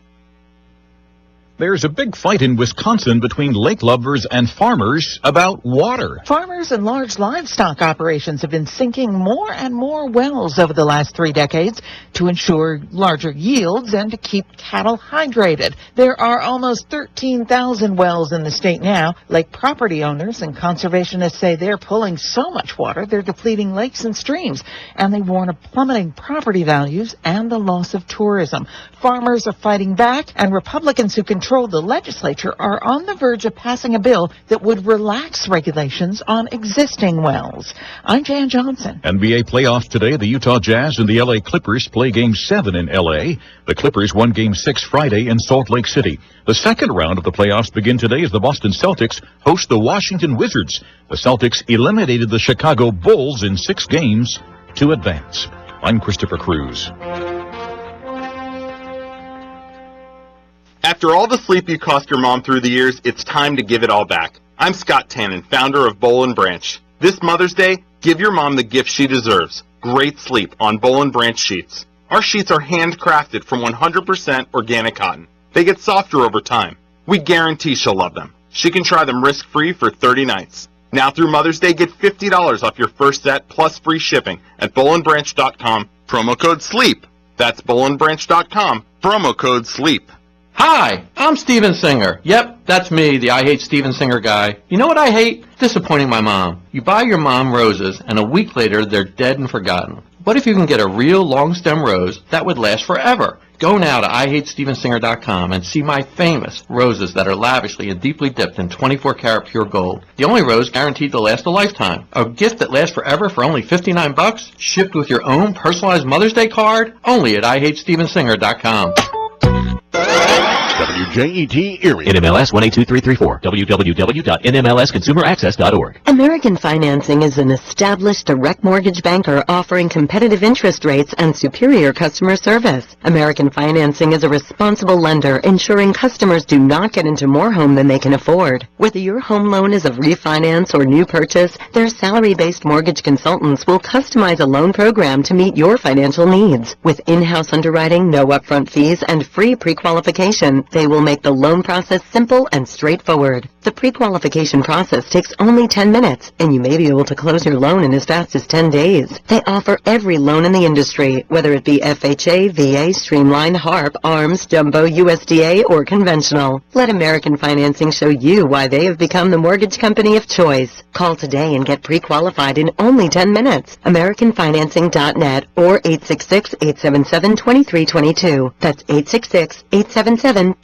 There's a big fight in Wisconsin between lake lovers and farmers about water. Farmers and large livestock operations have been sinking more and more wells over the last 3 decades to ensure larger yields and to keep cattle hydrated. There are almost 13,000 wells in the state now. Lake property owners and conservationists say they're pulling so much water they're depleting lakes and streams, and they warn of plummeting property values and the loss of tourism. Farmers are fighting back, and Republicans who control the legislature are on the verge of passing a bill that would relax regulations on existing wells. I'm Jan Johnson. NBA playoffs today. The Utah Jazz and the LA Clippers play Game 7 in LA. The Clippers won Game 6 Friday in Salt Lake City. The second round of the playoffs begin today as the Boston Celtics host the Washington Wizards. The Celtics eliminated the Chicago Bulls in 6 games to advance. I'm Christopher Cruz. After all the sleep you cost your mom through the years, it's time to give it all back. I'm Scott Tannen, founder of Boll & Branch. This Mother's Day, give your mom the gift she deserves: great sleep on Boll & Branch sheets. Our sheets are handcrafted from 100% organic cotton. They get softer over time. We guarantee she'll love them. She can try them risk-free for 30 nights. Now through Mother's Day, get $50 off your first set plus free shipping at bollandbranch.com, promo code SLEEP. That's bollandbranch.com, promo code SLEEP. Hi, I'm Steven Singer. Yep, that's me, the I Hate Steven Singer guy. You know what I hate? Disappointing my mom. You buy your mom roses, and a week later, they're dead and forgotten. What if you can get a real long-stem rose that would last forever? Go now to IHateStevenSinger.com and see my famous roses that are lavishly and deeply dipped in 24-karat pure gold. The only rose guaranteed to last a lifetime. A gift that lasts forever for only $59, shipped with your own personalized Mother's Day card, only at IHateStevenSinger.com. WJET Erie. NMLS 182334. www.nmlsconsumeraccess.org. American Financing is an established direct mortgage banker offering competitive interest rates and superior customer service. American Financing is a responsible lender, ensuring customers do not get into more home than they can afford. Whether your home loan is a refinance or new purchase, their salary-based mortgage consultants will customize a loan program to meet your financial needs. With in-house underwriting, no upfront fees, and free pre-qualification, they will make the loan process simple and straightforward. The pre-qualification process takes only 10 minutes, and you may be able to close your loan in as fast as 10 days. They offer every loan in the industry, whether it be FHA, VA, Streamline, HARP, ARMS, Jumbo, USDA, or conventional. Let American Financing show you why they have become the mortgage company of choice. Call today and get pre-qualified in only 10 minutes. AmericanFinancing.net or 866-877-2322. That's 866-877-2322.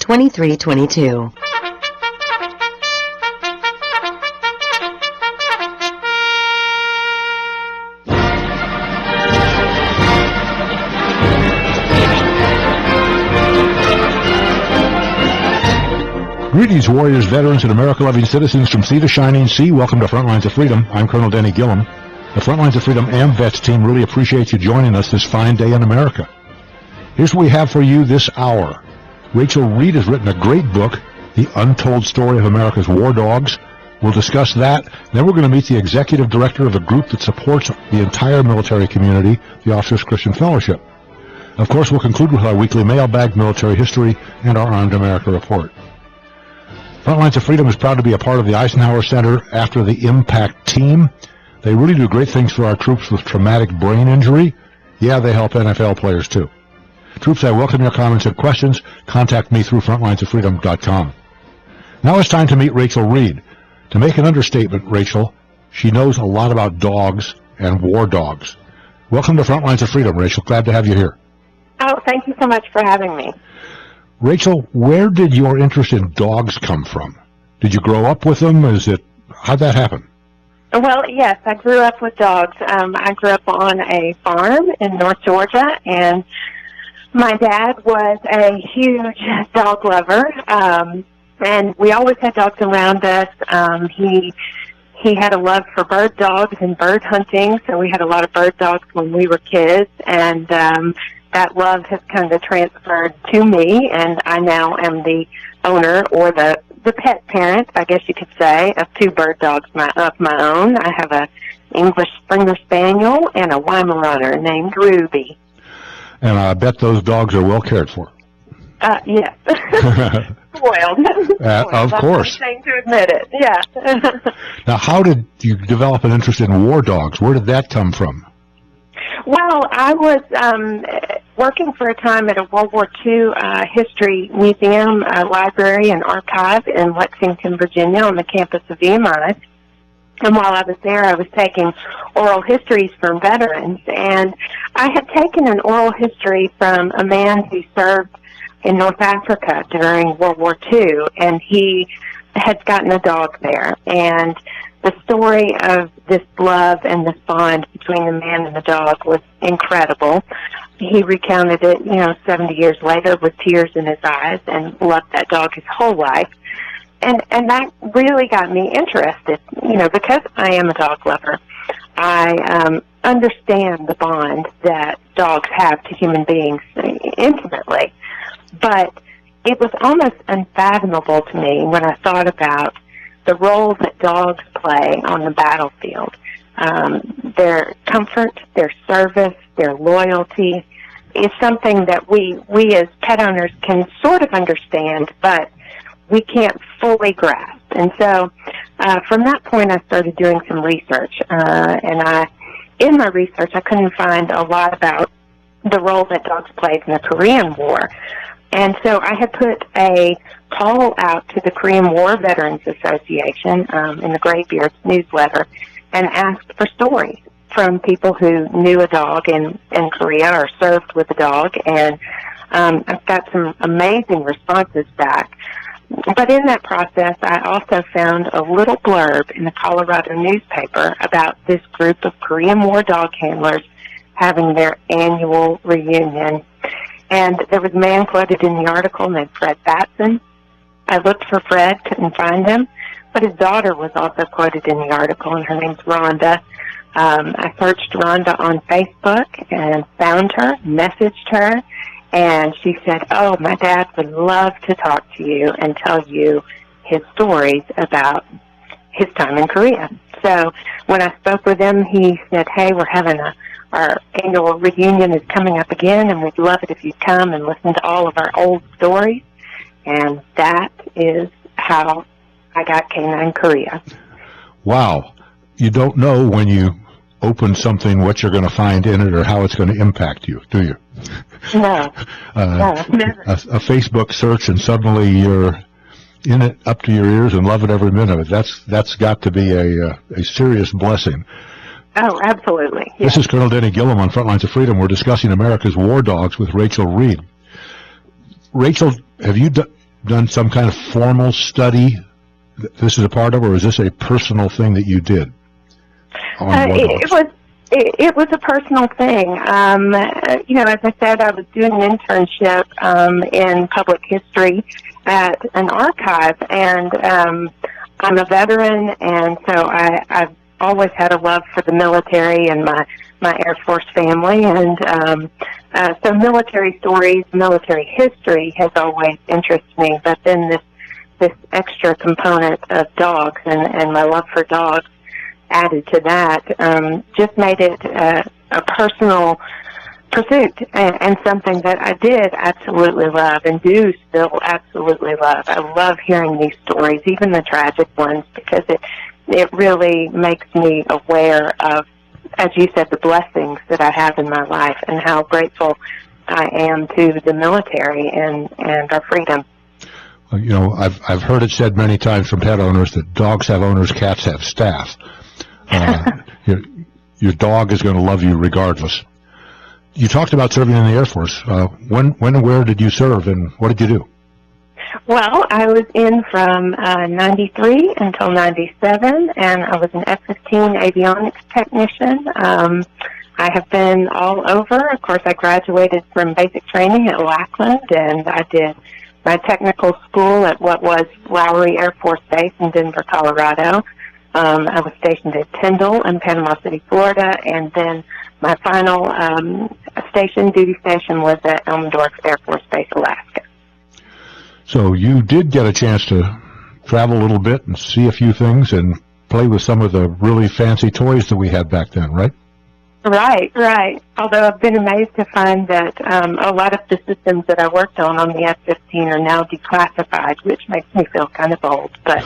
Greetings, warriors, veterans, and America-loving citizens from sea to shining sea. Welcome to Frontlines of Freedom. I'm Colonel Denny Gillum. The Frontlines of Freedom AMVETS team really appreciates you joining us this fine day in America. Here's what we have for you this hour. Rachel Reed has written a great book, The Untold Story of America's War Dogs. We'll discuss that. Then we're going to meet the executive director of a group that supports the entire military community, the Officers Christian Fellowship. Of course, we'll conclude with our weekly mailbag military history and our Armed America report. Frontlines of Freedom is proud to be a part of the Eisenhower Center After the Impact team. They really do great things for our troops with traumatic brain injury. Yeah, they help NFL players too. Troops, I welcome your comments and questions. Contact me through frontlinesoffreedom.com. Now it's time to meet Rachel Reed. To make an understatement, Rachel, she knows a lot about dogs and war dogs. Welcome to Frontlines of Freedom, Rachel. Glad to have you here. Oh, thank you so much for having me. Rachel, where did your interest in dogs come from? Did you grow up with them? How'd that happen? Well, yes, I grew up with dogs. I grew up on a farm in North Georgia, and my dad was a huge dog lover, and we always had dogs around us. He had a love for bird dogs and bird hunting, so we had a lot of bird dogs when we were kids, and that love has kind of transferred to me, and I now am the owner or the pet parent, I guess you could say, of 2 bird dogs of my own. I have a English Springer Spaniel and a Weimaraner named Ruby. And I bet those dogs are well cared for. Yes. Spoiled. Of course. I'm ashamed to admit it, yeah. Now, how did you develop an interest in war dogs? Where did that come from? Well, I was working for a time at a World War II history museum, library, and archive in Lexington, Virginia, on the campus of EMI. And while I was there, I was taking oral histories from veterans. And I had taken an oral history from a man who served in North Africa during World War II, and he had gotten a dog there. And the story of this love and this bond between the man and the dog was incredible. He recounted it, 70 years later with tears in his eyes, and loved that dog his whole life. And that really got me interested, because I am a dog lover. I understand the bond that dogs have to human beings intimately. But it was almost unfathomable to me when I thought about the role that dogs play on the battlefield. Their comfort, their service, their loyalty is something that we as pet owners can sort of understand, but we can't fully grasp. And so from that point, I started doing some research. And in my research, I couldn't find a lot about the role that dogs played in the Korean War. And so I had put a call out to the Korean War Veterans Association in the Graybeards newsletter and asked for stories from people who knew a dog in Korea or served with a dog. And I've got some amazing responses back. But in that process, I also found a little blurb in the Colorado newspaper about this group of Korean War dog handlers having their annual reunion. And there was a man quoted in the article named Fred Batson. I looked for Fred, couldn't find him, but his daughter was also quoted in the article, and her name's Rhonda. I searched Rhonda on Facebook and found her, messaged her, and she said, "Oh, my dad would love to talk to you and tell you his stories about his time in Korea." So when I spoke with him, he said, "Hey, we're having our annual reunion is coming up again, and we'd love it if you'd come and listen to all of our old stories." And that is how I got Canine Korea. Wow. You don't know when you open something what you're going to find in it or how it's going to impact you, do you? No. No, never. A Facebook search and suddenly you're in it up to your ears and love it every minute of it. That's got to be a serious blessing. Oh, absolutely. Yeah. This is Colonel Denny Gillum on Frontlines of Freedom. We're discussing America's war dogs with Rachel Reed. Rachel, have you done some kind of formal study that this is a part of, or is this a personal thing that you did on war dogs? It was a personal thing. As I said, I was doing an internship in public history at an archive, and I'm a veteran, and so I've always had a love for the military and my Air Force family, and so military stories, military history has always interested me, but then this extra component of dogs and my love for dogs added to that just made it a personal pursuit, and something that I did absolutely love and do still absolutely love. I love hearing these stories, even the tragic ones, because it really makes me aware of, as you said, the blessings that I have in my life and how grateful I am to the military and our freedom. You know, I've heard it said many times from pet owners that dogs have owners, cats have staff. Your dog is going to love you regardless. You talked about serving in the Air Force. When and where did you serve, and what did you do? Well, I was in from 93 until 97, and I was an F-15 avionics technician. I have been all over. Of course, I graduated from basic training at Lackland, and I did my technical school at what was Lowry Air Force Base in Denver, Colorado. I was stationed at Tyndall in Panama City, Florida, and then my final duty station was at Elmendorf Air Force Base, Alaska. So you did get a chance to travel a little bit and see a few things and play with some of the really fancy toys that we had back then, right? Right. Although I've been amazed to find that a lot of the systems that I worked on the F-15 are now declassified, which makes me feel kind of old. But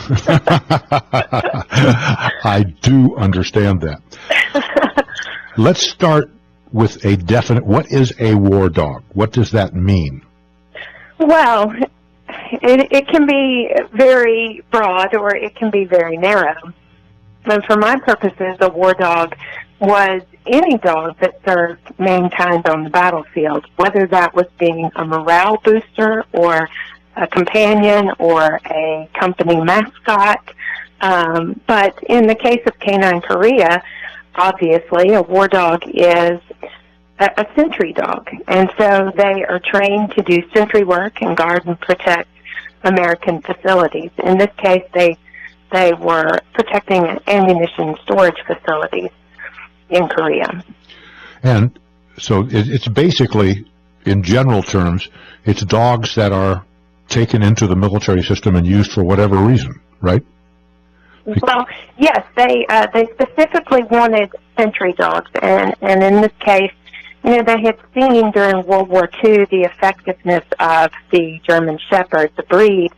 I do understand that. Let's start with a definite. What is a war dog? What does that mean? Well, it can be very broad or it can be very narrow. And for my purposes, a war dog was any dog that served mankind on the battlefield, whether that was being a morale booster or a companion or a company mascot. But in the case of Canine Korea, obviously a war dog is a sentry dog. And so they are trained to do sentry work and guard and protect American facilities. In this case, they were protecting ammunition storage facilities in Korea. And so it's basically, in general terms, it's dogs that are taken into the military system and used for whatever reason, right? Well, yes, they specifically wanted sentry dogs, and in this case, they had seen during World War II the effectiveness of the German Shepherd, the breed,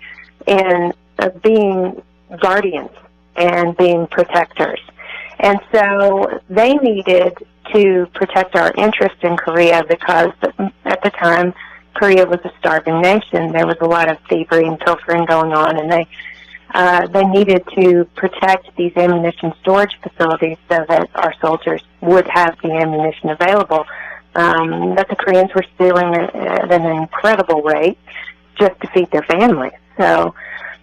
in being guardians and being protectors. And so they needed to protect our interest in Korea because at the time Korea was a starving nation. There was a lot of thievery and pilfering going on, and they needed to protect these ammunition storage facilities so that our soldiers would have the ammunition available that the Koreans were stealing at an incredible rate just to feed their families. So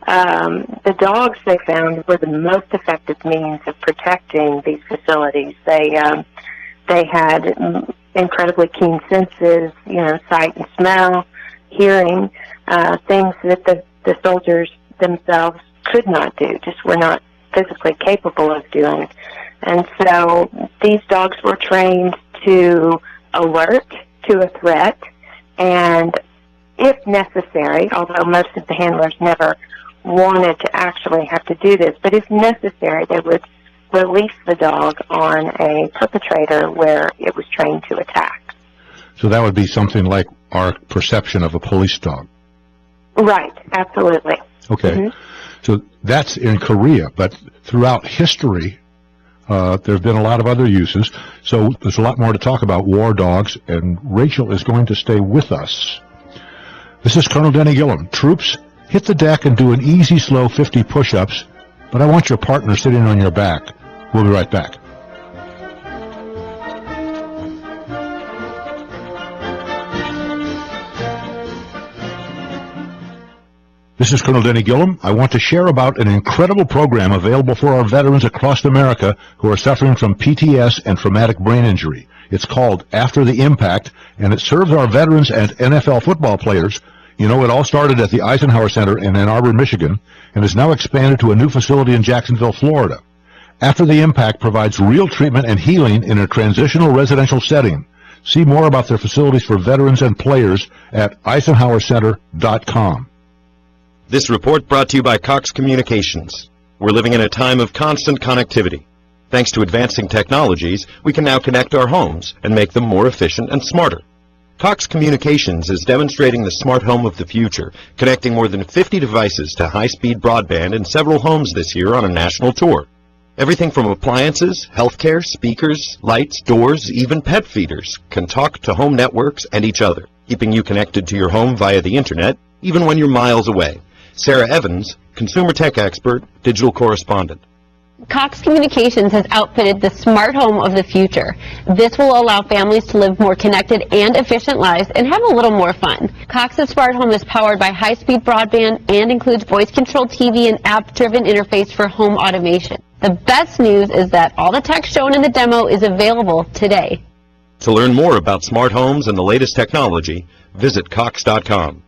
the dogs they found were the most effective means of protecting these facilities. They had incredibly keen senses, sight and smell, hearing, things that the soldiers themselves could not do, just were not physically capable of doing. And so these dogs were trained to alert to a threat, and if necessary, although most of the handlers never wanted to actually have to do this, but if necessary, they would release the dog on a perpetrator where it was trained to attack. So that would be something like our perception of a police dog. Right, absolutely. Okay. Mm-hmm. So that's in Korea, but throughout history, there have been a lot of other uses. So there's a lot more to talk about war dogs, and Rachel is going to stay with us. This is Colonel Denny Gillum. Troops, hit the deck and do an easy, slow 50 push-ups, but I want your partner sitting on your back. We'll be right back. This is Colonel Denny Gillum. I want to share about an incredible program available for our veterans across America who are suffering from PTS and traumatic brain injury. It's called After the Impact, and it serves our veterans and NFL football players. It all started at the Eisenhower Center in Ann Arbor, Michigan, and is now expanded to a new facility in Jacksonville, Florida. After the Impact provides real treatment and healing in a transitional residential setting. See more about their facilities for veterans and players at EisenhowerCenter.com. This report brought to you by Cox Communications. We're living in a time of constant connectivity. Thanks to advancing technologies, we can now connect our homes and make them more efficient and smarter. Cox Communications is demonstrating the smart home of the future, connecting more than 50 devices to high-speed broadband in several homes this year on a national tour. Everything from appliances, healthcare, speakers, lights, doors, even pet feeders can talk to home networks and each other, keeping you connected to your home via the internet, even when you're miles away. Sarah Evans, consumer tech expert, digital correspondent. Cox Communications has outfitted the smart home of the future. This will allow families to live more connected and efficient lives and have a little more fun. Cox's smart home is powered by high-speed broadband and includes voice-controlled TV and app-driven interface for home automation. The best news is that all the tech shown in the demo is available today. To learn more about smart homes and the latest technology, visit Cox.com.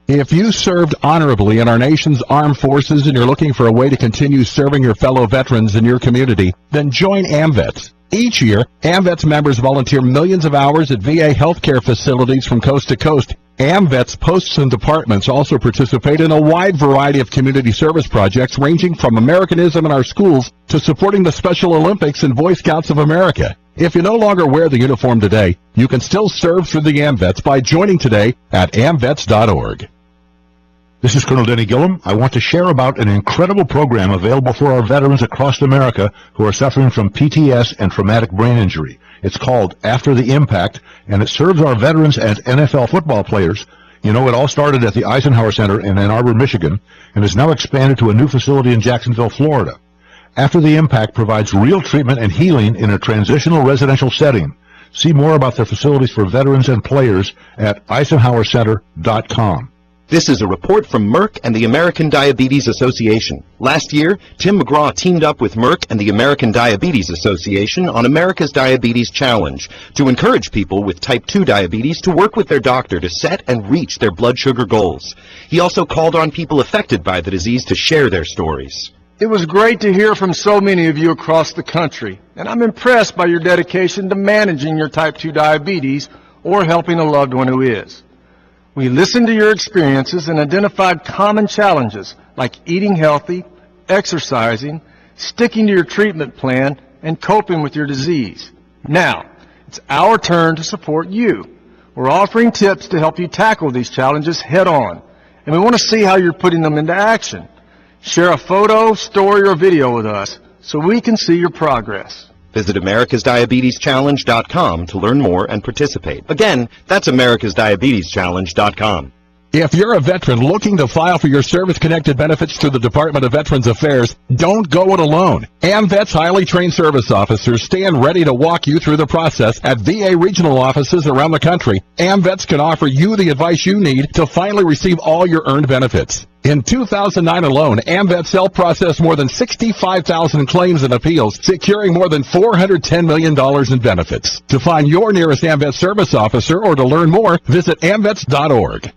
If you served honorably in our nation's armed forces and you're looking for a way to continue serving your fellow veterans in your community, then join AMVETS. Each year, AMVETS members volunteer millions of hours at VA healthcare facilities from coast to coast. AMVETS posts and departments also participate in a wide variety of community service projects ranging from Americanism in our schools to supporting the Special Olympics and Boy Scouts of America. If you no longer wear the uniform today, you can still serve through the AMVETS by joining today at amvets.org. This is Colonel Denny Gillum. I want to share about an incredible program available for our veterans across America who are suffering from PTS and traumatic brain injury. It's called After the Impact, and it serves our veterans and NFL football players. You know, it all started at the Eisenhower Center in Ann Arbor, Michigan, and is now expanded to a new facility in Jacksonville, Florida. After the Impact provides real treatment and healing in a transitional residential setting. See more about their facilities for veterans and players at EisenhowerCenter.com. This is a report from Merck and the American Diabetes Association. Last year, Tim McGraw teamed up with Merck and the American Diabetes Association on America's Diabetes Challenge to encourage people with type 2 diabetes to work with their doctor to set and reach their blood sugar goals. He also called on people affected by the disease to share their stories. It was great to hear from so many of you across the country, and I'm impressed by your dedication to managing your type 2 diabetes or helping a loved one who is. We listened to your experiences and identified common challenges like eating healthy, exercising, sticking to your treatment plan, and coping with your disease. Now, it's our turn to support you. We're offering tips to help you tackle these challenges head on, and we want to see how you're putting them into action. Share a photo, story, or video with us so we can see your progress. Visit americasdiabeteschallenge.com to learn more and participate. Again, that's americasdiabeteschallenge.com. If you're a veteran looking to file for your service-connected benefits through the Department of Veterans Affairs, don't go it alone. AMVETS highly trained service officers stand ready to walk you through the process at VA regional offices around the country. AMVETS can offer you the advice you need to finally receive all your earned benefits. In 2009 alone, AMVETS helped process more than 65,000 claims and appeals, securing more than $410 million in benefits. To find your nearest AMVETS service officer or to learn more, visit amvets.org.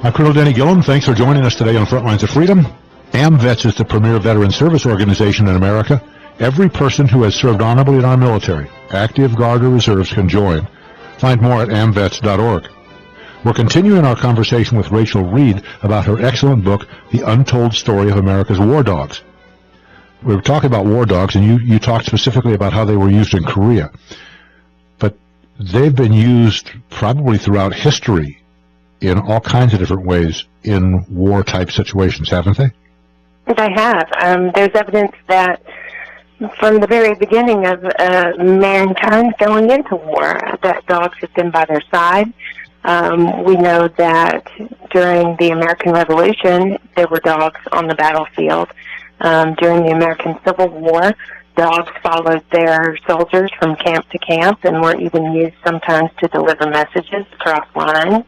I'm Colonel Denny Gillum. Thanks for joining us today on Frontlines of Freedom. AMVETS is the premier veteran service organization in America. Every person who has served honorably in our military, active guard or reserves, can join. Find more at amvets.org. We're continuing our conversation with Rachel Reed about her excellent book, The Untold Story of America's War Dogs. We were talking about war dogs, and you talked specifically about how they were used in Korea. But they've been used probably throughout history in all kinds of different ways in war-type situations, haven't they? They have. There's evidence that from the very beginning of mankind going into war, that dogs have been by their side. We know that during the American Revolution, there were dogs on the battlefield. During the American Civil War, dogs followed their soldiers from camp to camp and were even used sometimes to deliver messages across lines.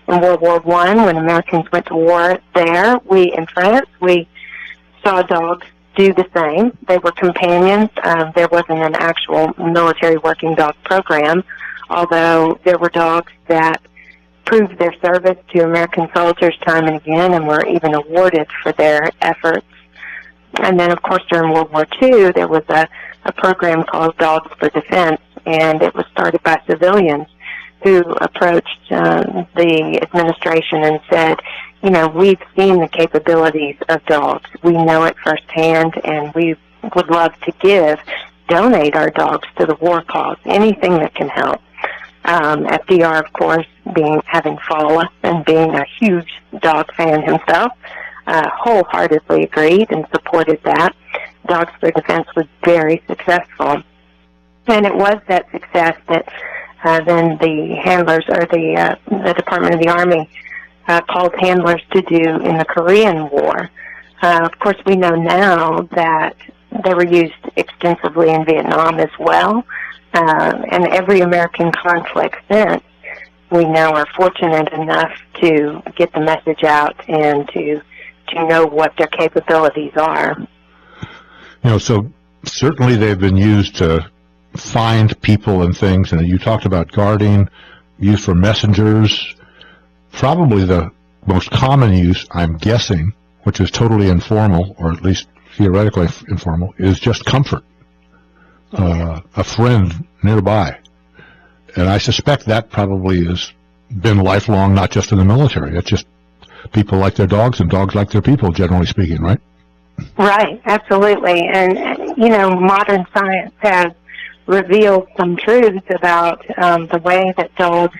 In World War I, when Americans went to war there, in France, we saw dogs do the same. They were companions. There wasn't an actual military working dog program, although there were dogs that proved their service to American soldiers time and again and were even awarded for their efforts. And then, of course, during World War II, there was a program called Dogs for Defense, and it was started by civilians who approached the administration and said, you know, we've seen the capabilities of dogs. We know it firsthand, and we would love to donate our dogs to the war cause, anything that can help. FDR, of course, having Fala and being a huge dog fan himself, wholeheartedly agreed and supported that. Dogs for Defense was very successful. And it was that success that then the handlers, or the Department of the Army, called handlers to do in the Korean War. Of course, we know now that they were used extensively in Vietnam as well. And every American conflict since, we now are fortunate enough to get the message out and to know what their capabilities are. You know, so certainly they've been used to find people and things, and you talked about guarding, used for messengers. Probably the most common use, I'm guessing, which is totally informal, or at least theoretically informal, is just comfort. A friend nearby. And I suspect that probably has been lifelong, not just in the military. It's just people like their dogs and dogs like their people, generally speaking, right? Right, absolutely. And, you know, modern science has revealed some truths about the way that dogs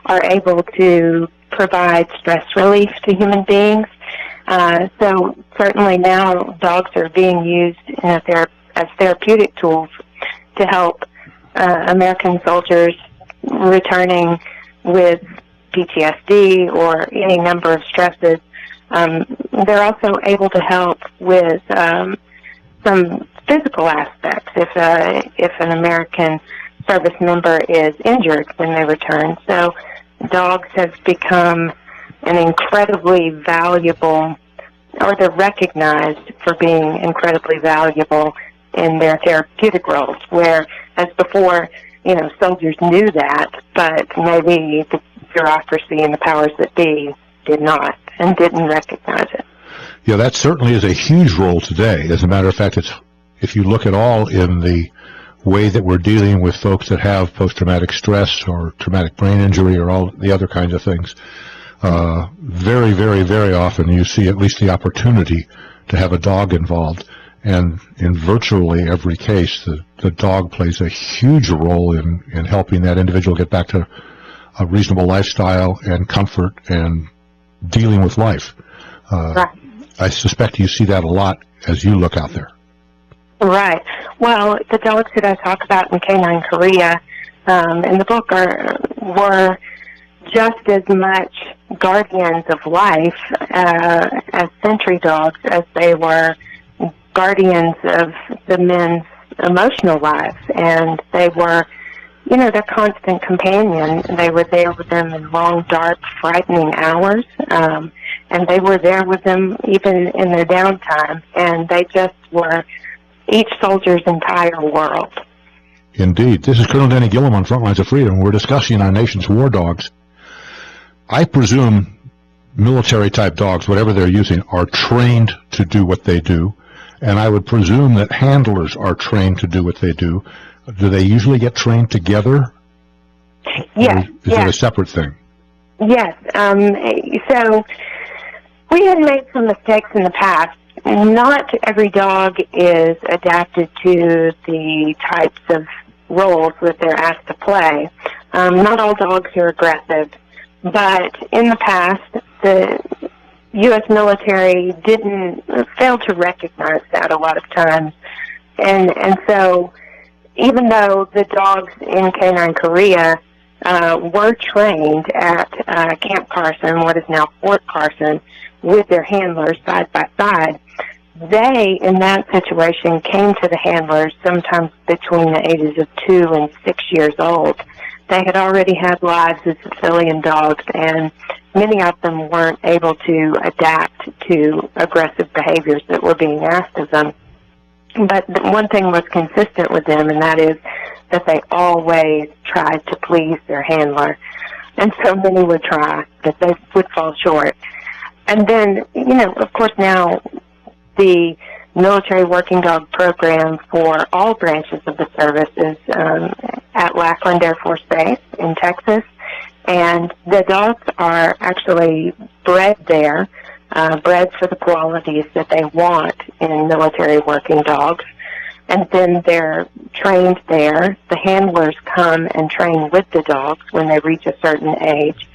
are able to provide stress relief to human beings. So certainly now dogs are being used as therapeutic tools to help American soldiers returning with PTSD or any number of stresses. They're also able to help with some physical aspects if an American service member is injured when they return. So dogs have become an incredibly valuable, or they're recognized for being incredibly valuable in their therapeutic roles, where, as before, you know, soldiers knew that, but maybe the bureaucracy and the powers that be did not and didn't recognize it. Yeah, that certainly is a huge role today. As a matter of fact, if you look at all in the way that we're dealing with folks that have post-traumatic stress or traumatic brain injury or all the other kinds of things, very, very, very often you see at least the opportunity to have a dog involved. And in virtually every case, the dog plays a huge role in helping that individual get back to a reasonable lifestyle and comfort and dealing with life. Right. I suspect you see that a lot as you look out there. Right. Well, the dogs that I talk about in Canine Korea in the book were just as much guardians of life as sentry dogs as they were guardians of the men's emotional lives. And they were, you know, their constant companion. They were there with them in long, dark, frightening hours. And they were there with them even in their downtime. And they just were each soldier's entire world. Indeed. This is Colonel Denny Gillum on Frontlines of Freedom. We're discussing our nation's war dogs. I presume military-type dogs, whatever they're using, are trained to do what they do. And I would presume that handlers are trained to do what they do. Do they usually get trained together? Yes. Is it a separate thing? Yes. So we had made some mistakes in the past. Not every dog is adapted to the types of roles that they're asked to play. Not all dogs are aggressive. But in the past, the U.S. military failed to recognize that a lot of times. And so even though the dogs in Canine Korea were trained at Camp Carson, what is now Fort Carson, with their handlers side by side, they, in that situation, came to the handlers sometimes between the ages of 2 and 6 years old. They had already had lives as civilian dogs, and many of them weren't able to adapt to aggressive behaviors that were being asked of them. But one thing was consistent with them, and that is that they always tried to please their handler. And so many would try, but they would fall short. And then, you know, of course now the military working dog program for all branches of the service is at Lackland Air Force Base in Texas. And the dogs are actually bred there, bred for the qualities that they want in military working dogs. And then they're trained there. The handlers come and train with the dogs when they reach a certain age.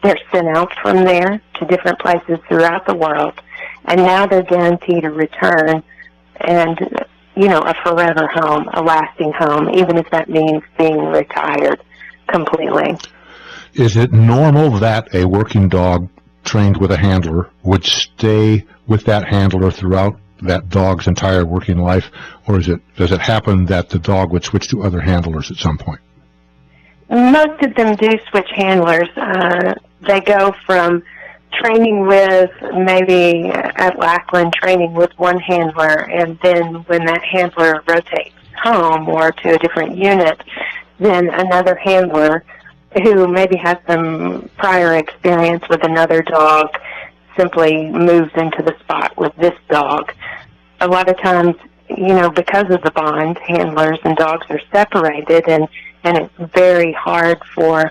They're sent out from there to different places throughout the world. And now they're guaranteed a return and, a forever home, a lasting home, even if that means being retired completely. Is it normal that a working dog trained with a handler would stay with that handler throughout that dog's entire working life, or does it happen that the dog would switch to other handlers at some point? Most of them do switch handlers. They go from training with, maybe at Lackland, training with one handler, and then when that handler rotates home or to a different unit, then another handler who maybe has some prior experience with another dog simply moves into the spot with this dog. A lot of times, because of the bond, handlers and dogs are separated, and it's very hard for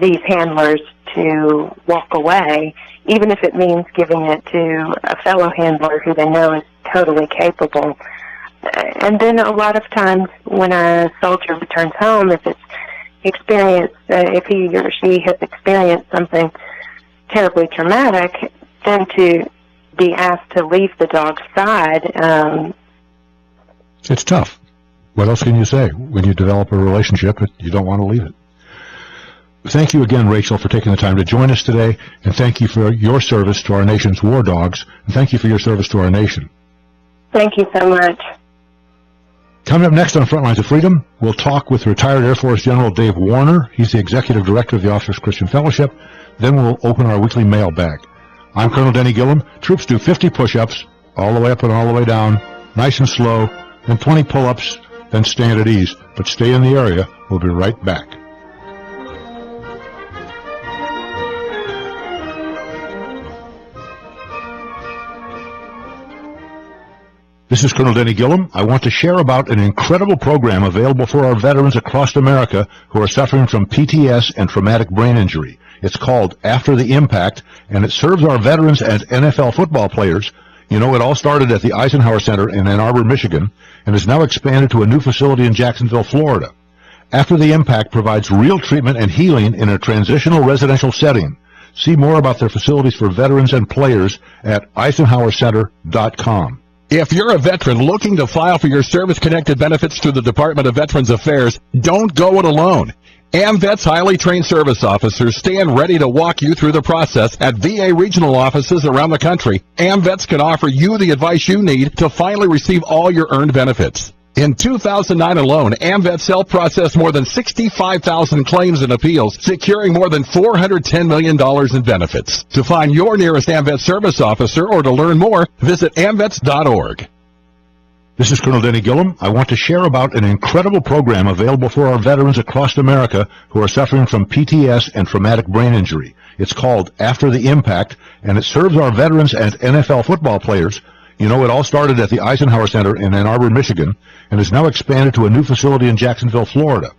these handlers to walk away, even if it means giving it to a fellow handler who they know is totally capable. And then a lot of times when a soldier returns home, if he or she has experienced something terribly traumatic, then to be asked to leave the dog's side. It's tough. What else can you say? When you develop a relationship, you don't want to leave it. Thank you again, Rachel, for taking the time to join us today, and thank you for your service to our nation's war dogs, and thank you for your service to our nation. Thank you so much. Coming up next on Frontlines of Freedom, we'll talk with retired Air Force General Dave Warner. He's the Executive Director of the Officers Christian Fellowship. Then we'll open our weekly mailbag. I'm Colonel Denny Gillum. Troops do 50 push-ups, all the way up and all the way down, nice and slow, then 20 pull-ups, then stand at ease. But stay in the area. We'll be right back. This is Colonel Denny Gillum. I want to share about an incredible program available for our veterans across America who are suffering from PTS and traumatic brain injury. It's called After the Impact, and it serves our veterans and NFL football players. It all started at the Eisenhower Center in Ann Arbor, Michigan, and is now expanded to a new facility in Jacksonville, Florida. After the Impact provides real treatment and healing in a transitional residential setting. See more about their facilities for veterans and players at EisenhowerCenter.com. If you're a veteran looking to file for your service-connected benefits through the Department of Veterans Affairs, don't go it alone. AMVET's highly trained service officers stand ready to walk you through the process at VA regional offices around the country. AMVETs can offer you the advice you need to finally receive all your earned benefits. In 2009 alone, AMVETs helped process more than 65,000 claims and appeals, securing more than $410 million in benefits. To find your nearest AMVET service officer or to learn more, visit amvets.org. This is Colonel Denny Gillum. I want to share about an incredible program available for our veterans across America who are suffering from PTS and traumatic brain injury. It's called After the Impact, and it serves our veterans and NFL football players. It all started at the Eisenhower Center in Ann Arbor, Michigan, and is now expanded to a new facility in Jacksonville, Florida.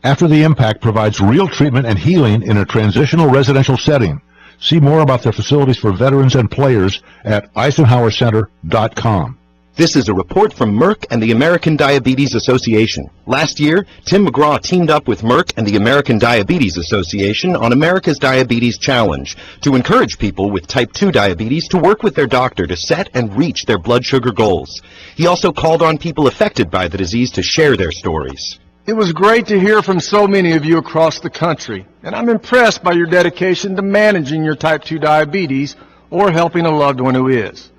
After the Impact provides real treatment and healing in a transitional residential setting. See more about their facilities for veterans and players at EisenhowerCenter.com. This is a report from Merck and the American Diabetes Association. Last year, Tim McGraw teamed up with Merck and the American Diabetes Association on America's Diabetes Challenge to encourage people with type 2 diabetes to work with their doctor to set and reach their blood sugar goals. He also called on people affected by the disease to share their stories. It was great to hear from so many of you across the country, and I'm impressed by your dedication to managing your type 2 diabetes or helping a loved one who is.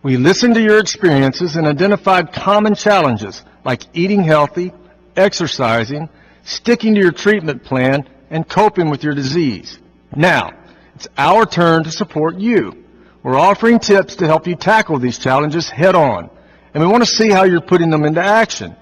We listened to your experiences and identified common challenges like eating healthy, exercising, sticking to your treatment plan, and coping with your disease. Now, it's our turn to support you. We're offering tips to help you tackle these challenges head on, and we want to see how you're putting them into action.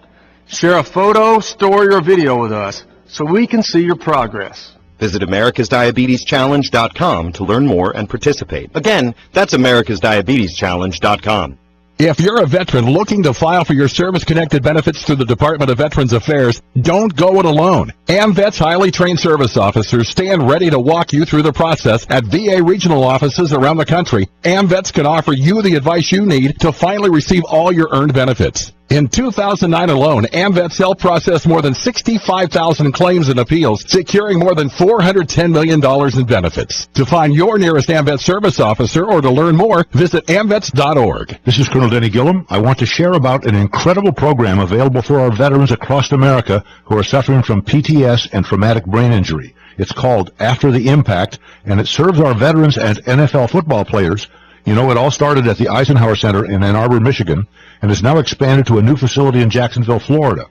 Share a photo, story, or video with us so we can see your progress. Visit americasdiabeteschallenge.com to learn more and participate. Again, that's americasdiabeteschallenge.com. If you're a veteran looking to file for your service-connected benefits through the Department of Veterans Affairs, don't go it alone. AMVET's highly trained service officers stand ready to walk you through the process at VA regional offices around the country. AMVETs can offer you the advice you need to finally receive all your earned benefits. In 2009 alone, AMVETs helped process more than 65,000 claims and appeals, securing more than $410 million in benefits. To find your nearest AMVET service officer or to learn more, visit amvets.org. This is Colonel Denny Gillum. I want to share about an incredible program available for our veterans across America who are suffering from PTS and traumatic brain injury. It's called After the Impact, and it serves our veterans and NFL football players. You know, it all started at the Eisenhower Center in Ann Arbor, Michigan, and is now expanded to a new facility in Jacksonville, Florida.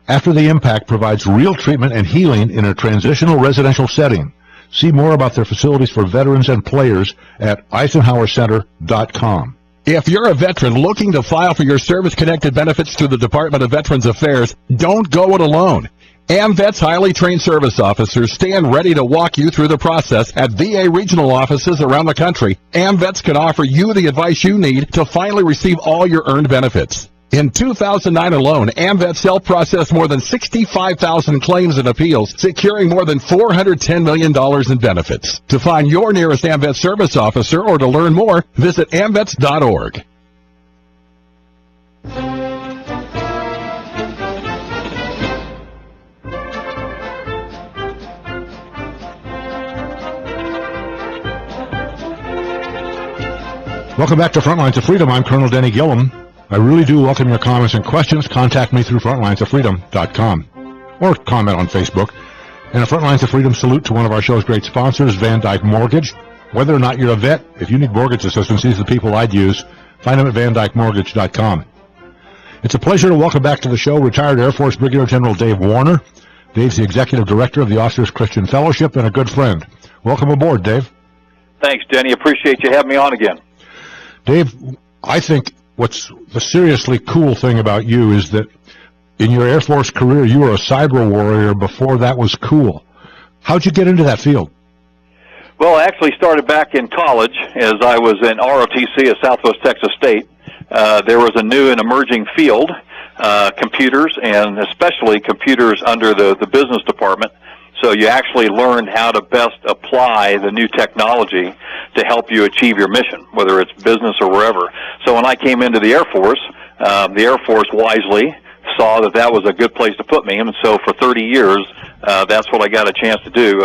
After the Impact provides real treatment and healing in a transitional residential setting. See more about their facilities for veterans and players at EisenhowerCenter.com. If you're a veteran looking to file for your service-connected benefits through the Department of Veterans Affairs, don't go it alone. AMVET's highly trained service officers stand ready to walk you through the process at VA regional offices around the country. AMVETs can offer you the advice you need to finally receive all your earned benefits. In 2009 alone, AMVETs helped process more than 65,000 claims and appeals, securing more than $410 million in benefits. To find your nearest AMVET service officer or to learn more, visit amvets.org. Welcome back to Frontlines of Freedom. I'm Colonel Denny Gillum. I really do welcome your comments and questions. Contact me through frontlinesoffreedom.com or comment on Facebook. And a Frontlines of Freedom salute to one of our show's great sponsors, Van Dyke Mortgage. Whether or not you're a vet, if you need mortgage assistance, these are the people I'd use. Find them at vandykemortgage.com. It's a pleasure to welcome back to the show retired Air Force Brigadier General Dave Warner. Dave's the Executive Director of the Officers Christian Fellowship and a good friend. Welcome aboard, Dave. Thanks, Denny. Appreciate you having me on again. Dave, I think what's the seriously cool thing about you is that in your Air Force career, you were a cyber warrior before that was cool. How'd you get into that field? Well, I actually started back in college as I was in ROTC at Southwest Texas State. There was a new and emerging field, computers, and especially computers under the business department. So you actually learned how to best apply the new technology to help you achieve your mission, whether it's business or wherever. So when I came into the Air Force wisely saw that was a good place to put me. And so for 30 years, that's what I got a chance to do.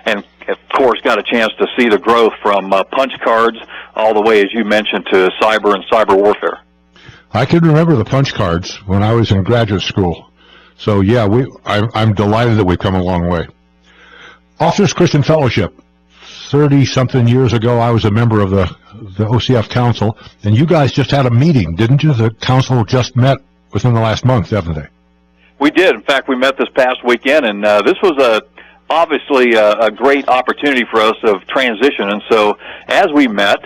And, of course, got a chance to see the growth from punch cards all the way, as you mentioned, to cyber and cyber warfare. I can remember the punch cards when I was in graduate school. So, yeah, I'm delighted that we've come a long way. Officers Christian Fellowship. 30-something years ago, I was a member of the OCF Council, and you guys just had a meeting, didn't you? The council just met within the last month, haven't they? We did. In fact, we met this past weekend, and this was obviously a great opportunity for us of transition. And so as we met,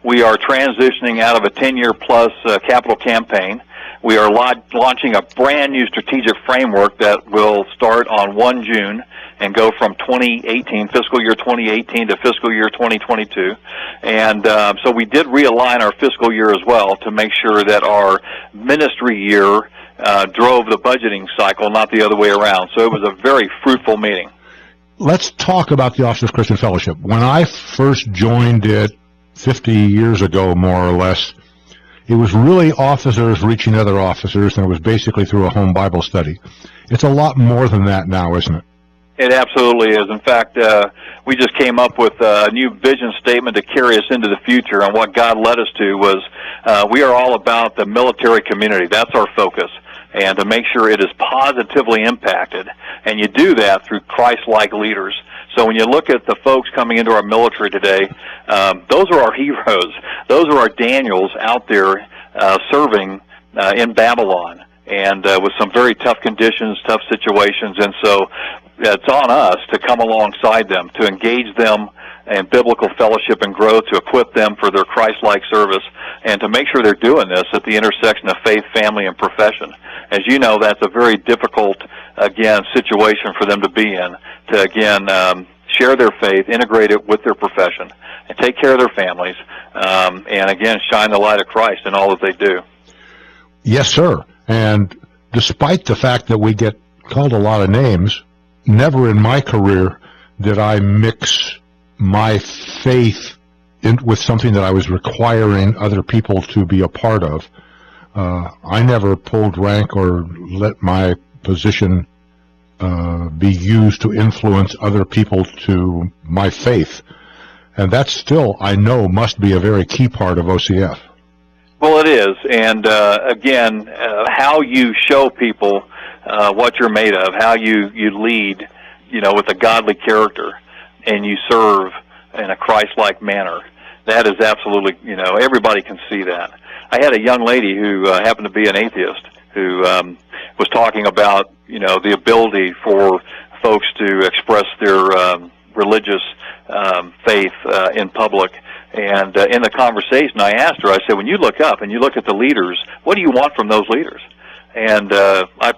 we are transitioning out of a 10-year-plus capital campaign. We are launching a brand-new strategic framework that will start on 1 June and go from fiscal year 2018 to fiscal year 2022. And so we did realign our fiscal year as well to make sure that our ministry year drove the budgeting cycle, not the other way around. So it was a very fruitful meeting. Let's talk about the Officers Christian Fellowship. When I first joined it 50 years ago, more or less, it was really officers reaching other officers, and it was basically through a home Bible study. It's a lot more than that now, isn't it? It absolutely is. In fact, we just came up with a new vision statement to carry us into the future, and what God led us to was we are all about the military community. That's our focus, and to make sure it is positively impacted. And you do that through Christ-like leaders. So when you look at the folks coming into our military today, those are our heroes. Those are our Daniels out there serving in Babylon, and with some very tough conditions, tough situations. And so it's on us to come alongside them, to engage them in biblical fellowship and growth, to equip them for their Christ-like service, and to make sure they're doing this at the intersection of faith, family, and profession. As you know, that's a very difficult, again, situation for them to be in, to, again, share their faith, integrate it with their profession, and take care of their families, and again, shine the light of Christ in all that they do. Yes, sir. And despite the fact that we get called a lot of names, never in my career did I mix my faith with something that I was requiring other people to be a part of. I never pulled rank or let my position be used to influence other people to my faith. And that still, I know, must be a very key part of OCF. Well, it is. And again, how you show people what you're made of, how you lead, with a godly character, and you serve in a Christ-like manner, that is absolutely, everybody can see that. I had a young lady who happened to be an atheist who was talking about, the ability for folks to express their religious faith in public. And in the conversation, I asked her, I said, when you look up and you look at the leaders, what do you want from those leaders? And I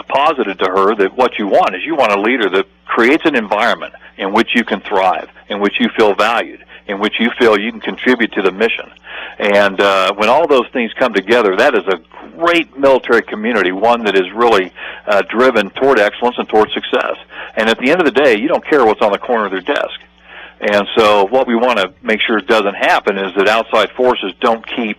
posited to her that what you want is you want a leader that creates an environment in which you can thrive, in which you feel valued, in which you feel you can contribute to the mission. And when all those things come together, that is a great military community, one that is really driven toward excellence and toward success. And at the end of the day, you don't care what's on the corner of their desk. And so what we want to make sure doesn't happen is that outside forces don't keep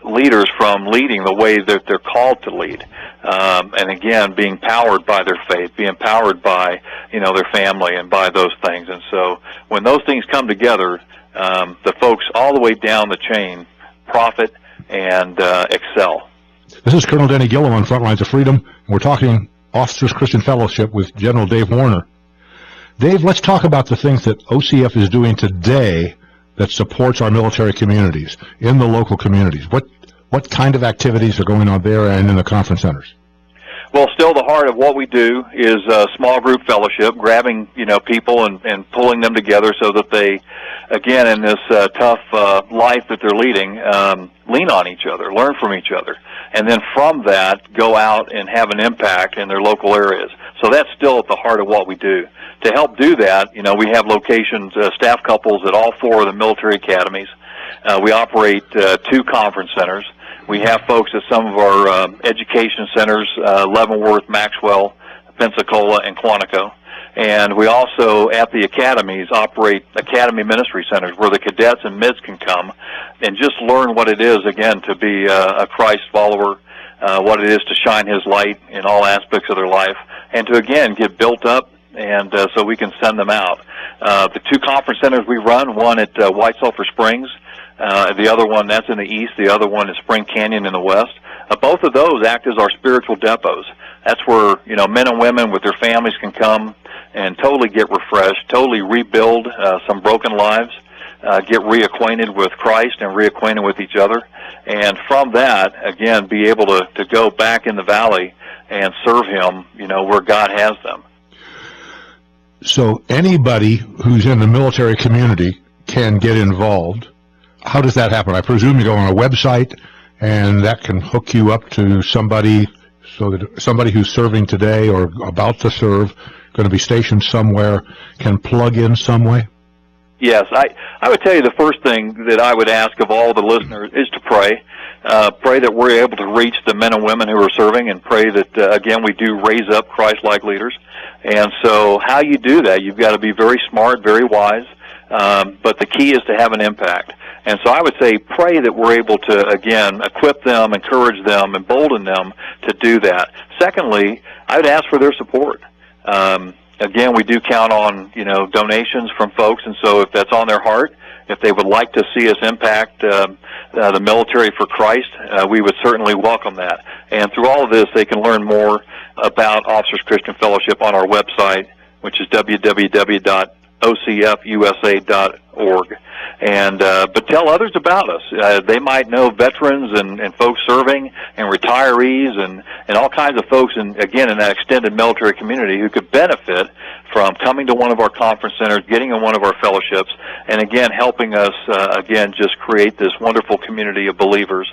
leaders from leading the way that they're called to lead. And again, being powered by their faith, being powered by, their family and by those things. And so when those things come together, the folks all the way down the chain profit and excel. This is Colonel Denny Gillum on Front Lines of Freedom, and we're talking Officers Christian Fellowship with General Dave Warner. Dave, let's talk about the things that OCF is doing today that supports our military communities, in the local communities. What kind of activities are going on there and in the conference centers? Well, still the heart of what we do is small group fellowship, grabbing, people and pulling them together so that they, again, in this tough life that they're leading, lean on each other, learn from each other, and then from that go out and have an impact in their local areas. So that's still at the heart of what we do. To help do that, we have locations, staff couples at all 4 of the military academies. We operate 2 conference centers. We have folks at some of our education centers, Leavenworth, Maxwell, Pensacola, and Quantico. And we also, at the academies, operate academy ministry centers where the cadets and mids can come and just learn what it is, again, to be a Christ follower, what it is to shine His light in all aspects of their life, and to, again, get built up and so we can send them out. The 2 conference centers we run, one at White Sulphur Springs, the other one, that's in the east. The other one is Spring Canyon in the west. Both of those act as our spiritual depots. That's where, men and women with their families can come and totally get refreshed, totally rebuild some broken lives, get reacquainted with Christ and reacquainted with each other. And from that, again, be able to go back in the valley and serve Him, where God has them. So anybody who's in the military community can get involved. How does that happen? I presume you go on a website, and that can hook you up to somebody, so that somebody who's serving today or about to serve, going to be stationed somewhere, can plug in some way? Yes, I would tell you the first thing that I would ask of all the listeners is to pray. Pray that we're able to reach the men and women who are serving, and pray that, again, we do raise up Christ-like leaders. And so how you do that, you've got to be very smart, very wise, but the key is to have an impact. And so I would say pray that we're able to, again, equip them, encourage them, embolden them to do that. Secondly, I would ask for their support. Again, we do count on, donations from folks, and so if that's on their heart, if they would like to see us impact the military for Christ, we would certainly welcome that. And through all of this, they can learn more about Officers Christian Fellowship on our website, which is www.ocfusa.org. And but tell others about us. They might know veterans and folks serving and retirees and all kinds of folks, in that extended military community who could benefit from coming to one of our conference centers, getting in one of our fellowships, and again helping us just create this wonderful community of believers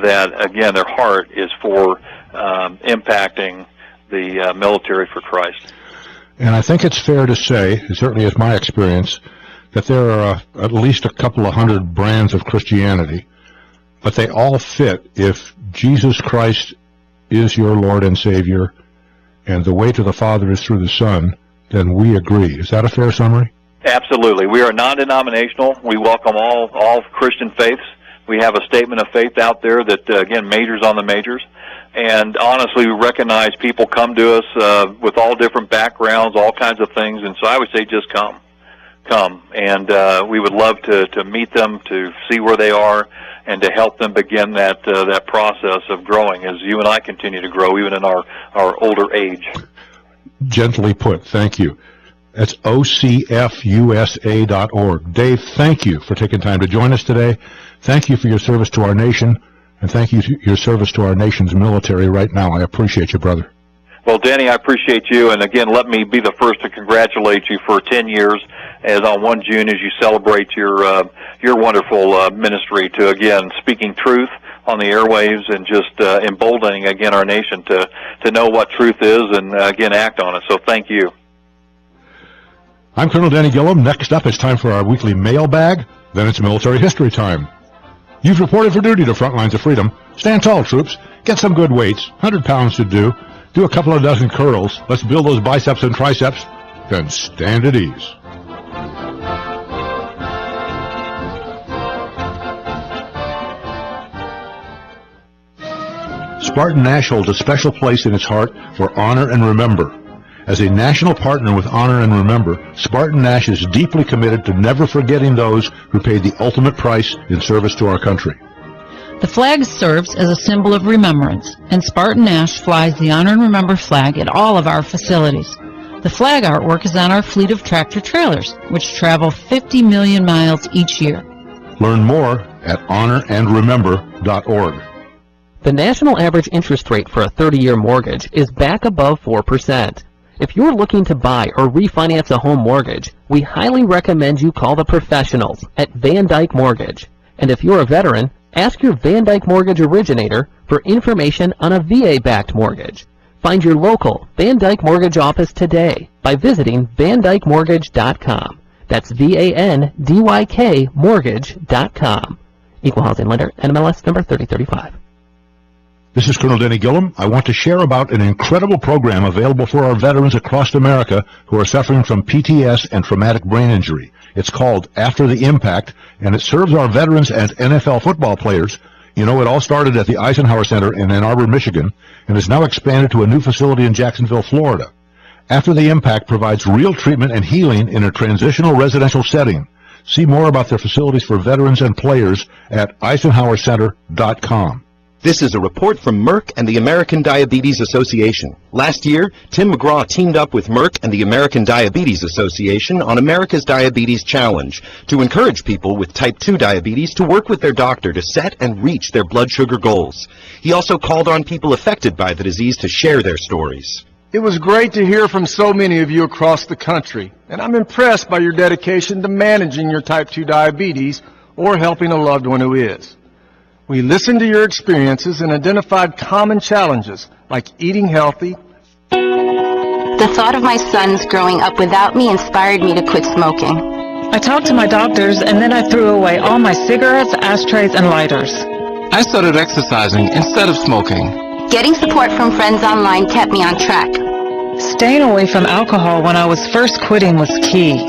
that, again, their heart is for impacting the military for Christ. And I think it's fair to say, certainly as my experience, that there are at least a couple of hundred brands of Christianity, but they all fit if Jesus Christ is your Lord and Savior, and the way to the Father is through the Son, then we agree. Is that a fair summary? Absolutely. We are non-denominational. We welcome all Christian faiths. We have a statement of faith out there that, again, majors on the majors. And honestly, we recognize people come to us with all different backgrounds, all kinds of things. And so I would say just come. And we would love to meet them, to see where they are, and to help them begin that process of growing as you and I continue to grow, even in our older age. Gently put. Thank you. That's ocfusa.org. Dave, thank you for taking time to join us today. Thank you for your service to our nation, and thank you for your service to our nation's military right now. I appreciate you, brother. Well, Danny, I appreciate you, and again, let me be the first to congratulate you for 10 years, as on 1 June, as you celebrate your wonderful ministry to, again, speaking truth on the airwaves and just emboldening, again, our nation to know what truth is and, again, act on it. So thank you. I'm Colonel Danny Gillum. Next up, it's time for our weekly mailbag. Then it's military history time. You've reported for duty to Frontlines of Freedom. Stand tall, troops. Get some good weights. 100 pounds should do. Do a couple of dozen curls. Let's build those biceps and triceps. Then stand at ease. Spartan Nash holds a special place in its heart for Honor and Remember. As a national partner with Honor and Remember, Spartan Nash is deeply committed to never forgetting those who paid the ultimate price in service to our country. The flag serves as a symbol of remembrance, and Spartan Nash flies the Honor and Remember flag at all of our facilities. The flag artwork is on our fleet of tractor-trailers, which travel 50 million miles each year. Learn more at honorandremember.org. The national average interest rate for a 30-year mortgage is back above 4%. If you're looking to buy or refinance a home mortgage, we highly recommend you call the professionals at Van Dyke Mortgage. And if you're a veteran, ask your Van Dyke Mortgage originator for information on a VA-backed mortgage. Find your local Van Dyke Mortgage office today by visiting VanDykeMortgage.com. That's VANDYK Mortgage.com. Equal Housing Lender, NMLS number 3035. This is Colonel Denny Gillum. I want to share about an incredible program available for our veterans across America who are suffering from PTS and traumatic brain injury. It's called After the Impact, and it serves our veterans and NFL football players. You know, it all started at the Eisenhower Center in Ann Arbor, Michigan, and is now expanded to a new facility in Jacksonville, Florida. After the Impact provides real treatment and healing in a transitional residential setting. See more about their facilities for veterans and players at EisenhowerCenter.com. This is a report from Merck and the American Diabetes Association. Last year, Tim McGraw teamed up with Merck and the American Diabetes Association on America's Diabetes Challenge to encourage people with type 2 diabetes to work with their doctor to set and reach their blood sugar goals. He also called on people affected by the disease to share their stories. It was great to hear from so many of you across the country, and I'm impressed by your dedication to managing your type 2 diabetes or helping a loved one who is. We listened to your experiences and identified common challenges like eating healthy. The thought of my sons growing up without me inspired me to quit smoking. I talked to my doctors and then I threw away all my cigarettes, ashtrays, and lighters. I started exercising instead of smoking. Getting support from friends online kept me on track. Staying away from alcohol when I was first quitting was key.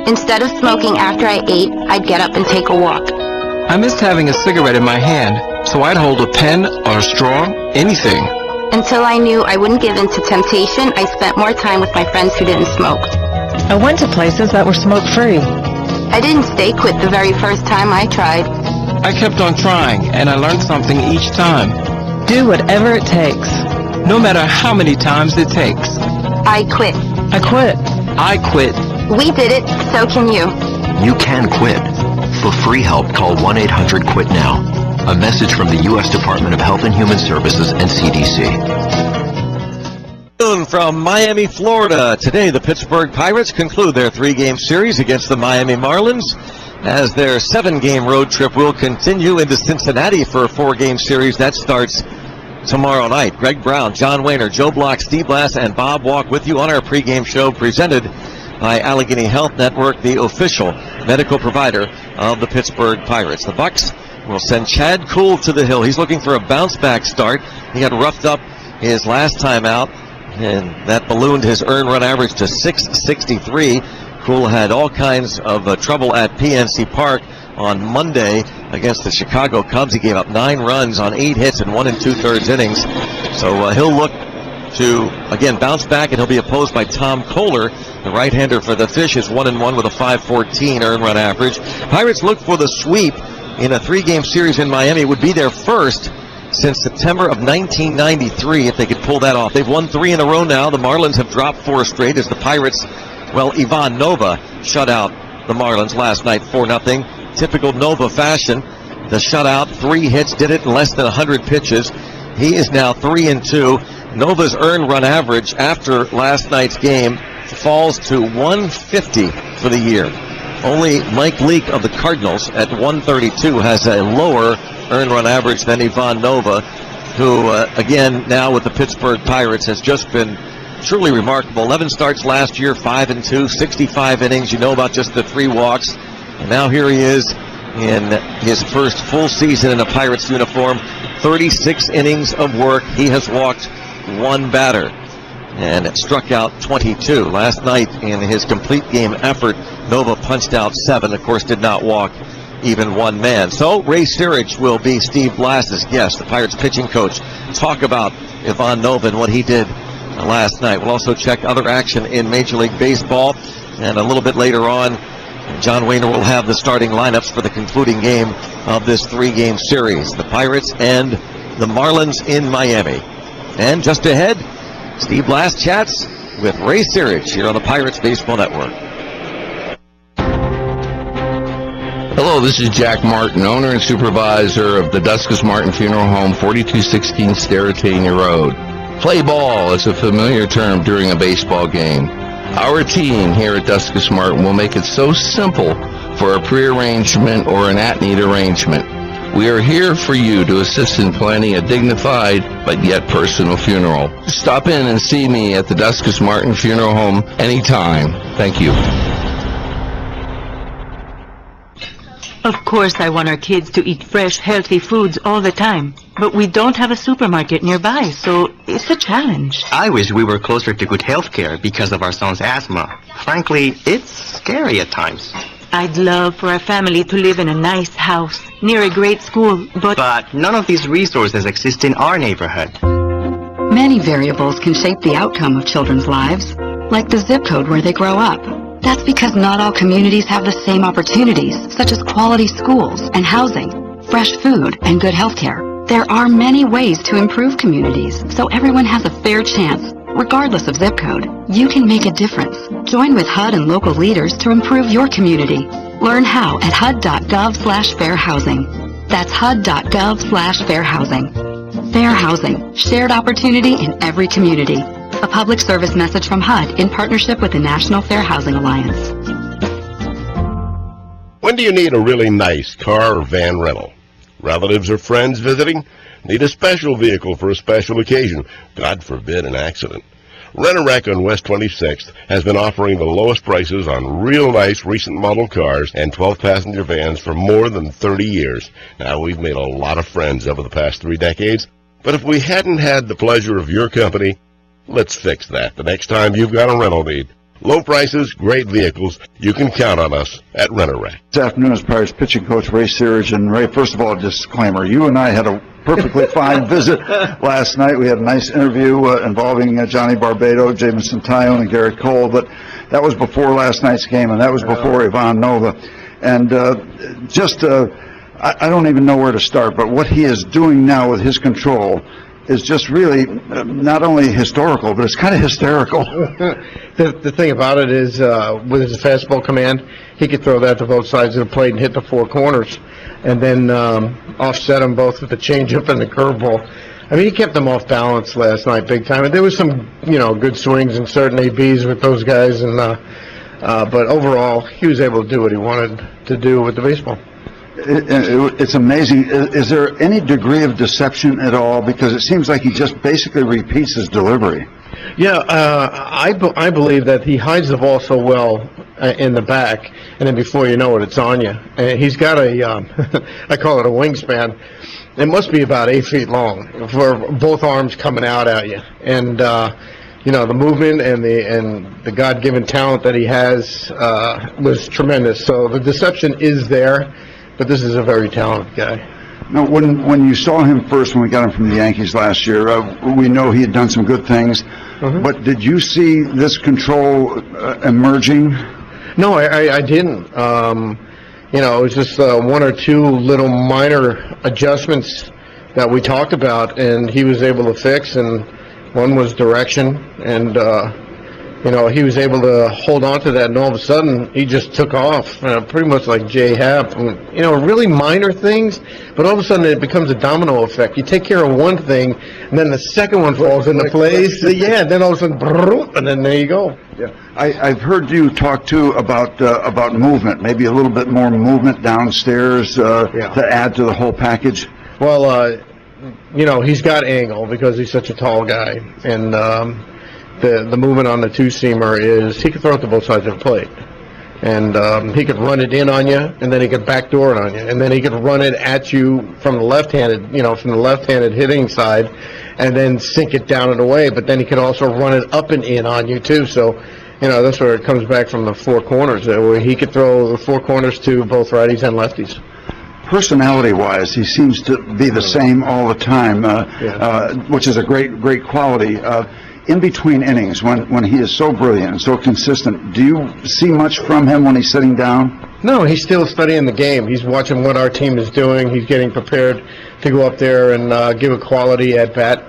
Instead of smoking after I ate, I'd get up and take a walk. I missed having a cigarette in my hand, so I'd hold a pen or a straw, anything. Until I knew I wouldn't give in to temptation, I spent more time with my friends who didn't smoke. I went to places that were smoke-free. I didn't stay quit the very first time I tried. I kept on trying, and I learned something each time. Do whatever it takes. No matter how many times it takes. I quit. I quit. I quit. We did it, so can you. You can quit. For free help, call 1-800-QUIT-NOW. A message from the U.S. Department of Health and Human Services and CDC. From Miami, Florida. Today, the Pittsburgh Pirates conclude their 3-game series against the Miami Marlins, as their 7-game road trip will continue into Cincinnati for a 4-game series that starts tomorrow night. Greg Brown, John Wayner, Joe Block, Steve Blass, and Bob Walk with you on our pregame show presented by Allegheny Health Network, the official medical provider of the Pittsburgh Pirates. The Bucks will send Chad Kuhl to the hill. He's looking for a bounce-back start. He got roughed up his last time out, and that ballooned his earned run average to .663. Kuhl had all kinds of trouble at PNC Park on Monday against the Chicago Cubs. He gave up 9 runs on 8 hits in 1 2/3 innings. So he'll look to, again, bounce back, and he'll be opposed by Tom Kohler. The right-hander for the Fish is 1-1 with a .514 earned run average. Pirates look for the sweep in a 3-game series in Miami. It would be their first since September of 1993 if they could pull that off. They've won 3 in a row now. The Marlins have dropped 4 straight as the Pirates, well, Ivan Nova shut out the Marlins last night 4-0. Typical Nova fashion. The shutout, 3 hits, did it in less than 100 pitches. He is now 3-2. Nova's earned run average after last night's game falls to 150 for the year. Only Mike Leake of the Cardinals at 132 has a lower earned run average than Ivan Nova, who, again, now with the Pittsburgh Pirates has just been truly remarkable. 11 starts last year, 5-2, 65 innings. You know about just the 3 walks. And now here he is in his first full season in a Pirates uniform. 36 innings of work. He has walked 1 batter and struck out 22. Last night in his complete game effort, Nova punched out 7. Of course, did not walk even 1 man. So Ray Steerage will be Steve Blass's guest, the Pirates pitching coach. Talk about Ivan Nova and what he did last night. We'll also check other action in Major League Baseball, and a little bit later on, John Wayner will have the starting lineups for the concluding game of this 3-game series. The Pirates and the Marlins in Miami. And just ahead, Steve Blass chats with Ray Steerage here on the Pirates Baseball Network. Hello, this is Jack Martin, owner and supervisor of the Duskus Martin Funeral Home, 4216 Sterretania Road. Play ball is a familiar term during a baseball game. Our team here at Duskus Martin will make it so simple for a prearrangement or an at-need arrangement. We are here for you to assist in planning a dignified but yet personal funeral. Stop in and see me at the Duskus Martin Funeral Home anytime. Thank you. Of course, I want our kids to eat fresh, healthy foods all the time. But we don't have a supermarket nearby, so it's a challenge. I wish we were closer to good health care because of our son's asthma. Frankly, it's scary at times. I'd love for our family to live in a nice house, near a great school, But none of these resources exist in our neighborhood. Many variables can shape the outcome of children's lives, like the zip code where they grow up. That's because not all communities have the same opportunities, such as quality schools and housing, fresh food, and good health care. There are many ways to improve communities, so everyone has a fair chance, regardless of zip code. You can make a difference. Join with HUD and local leaders to improve your community. Learn how at HUD.gov/fairhousing. That's HUD.gov/fairhousing. Fair housing, shared opportunity in every community. A public service message from HUD in partnership with the National Fair Housing Alliance. When do you need a really nice car or van rental? Relatives or friends visiting? Need a special vehicle for a special occasion? God forbid an accident. Rent-A-Wreck on West 26th has been offering the lowest prices on real nice recent model cars and 12-passenger vans for more than 30 years. Now, we've made a lot of friends over the past 3 decades, but if we hadn't had the pleasure of your company, let's fix that the next time you've got a rental need. Low prices, great vehicles. You can count on us at Rent-A-Wreck. This afternoon is Pirates pitching coach Ray Steerage. And Ray, first of all, a disclaimer. You and I had a perfectly fine visit last night. We had a nice interview involving Johnny Barbado, Jamison Tyone, and Garrett Cole. But that was before last night's game, and that was before Ivan Nova. And I don't even know where to start. But what he is doing now with his control is just really not only historical, but it's kind of hysterical. The thing about it is, with his fastball command, he could throw that to both sides of the plate and hit the 4 corners, and then offset them both with the changeup and the curveball. I mean, he kept them off balance last night big time. And there was some, good swings and certain ABs with those guys, and but overall, he was able to do what he wanted to do with the baseball. It's amazing. Is there any degree of deception at all? Because it seems like he just basically repeats his delivery. Yeah, I believe that he hides the ball so well in the back, and then before you know it, it's on you. And he's got a, I call it a wingspan. It must be about 8 feet long for both arms coming out at you. And, the movement and the God-given talent that he has was tremendous. So the deception is there, but this is a very talented guy. Now, when you saw him first, when we got him from the Yankees last year, we know he had done some good things. But did you see this control emerging? No, I didn't. It was just one or two little minor adjustments that we talked about, and he was able to fix. And one was direction, and he was able to hold on to that, and all of a sudden he just took off, pretty much like Jay Happ. Really minor things, but all of a sudden it becomes a domino effect. You take care of one thing, and then the second one falls into place. Yeah, then all of a sudden, and then there you go. Yeah, I've heard you talk too about movement, maybe a little bit more movement downstairs to add to the whole package. Well, he's got angle because he's such a tall guy, and the movement on the two-seamer is he can throw it to both sides of the plate. And he could run it in on you, and then he could backdoor it on you, and then he could run it at you from the left-handed hitting side, and then sink it down and away. But then he could also run it up and in on you too. So, that's where it comes back from the four corners, where he could throw the four corners to both righties and lefties. Personality-wise, he seems to be the same all the time, which is a great quality. In between innings, when he is so brilliant and so consistent, do you see much from him when he's sitting down? No, he's still studying the game. He's watching what our team is doing. He's getting prepared to go up there and give a quality at bat.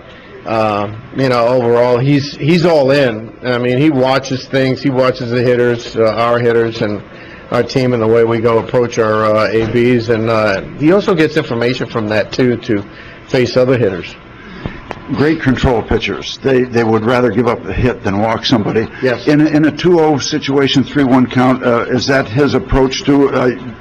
Overall, he's all in. I mean, he watches things. He watches the hitters, our hitters, and our team and the way we go approach our ABs. And he also gets information from that, too, to face other hitters. Great control pitchers. They would rather give up a hit than walk somebody. Yes. In a 2-0 situation, 3-1 count, is that his approach to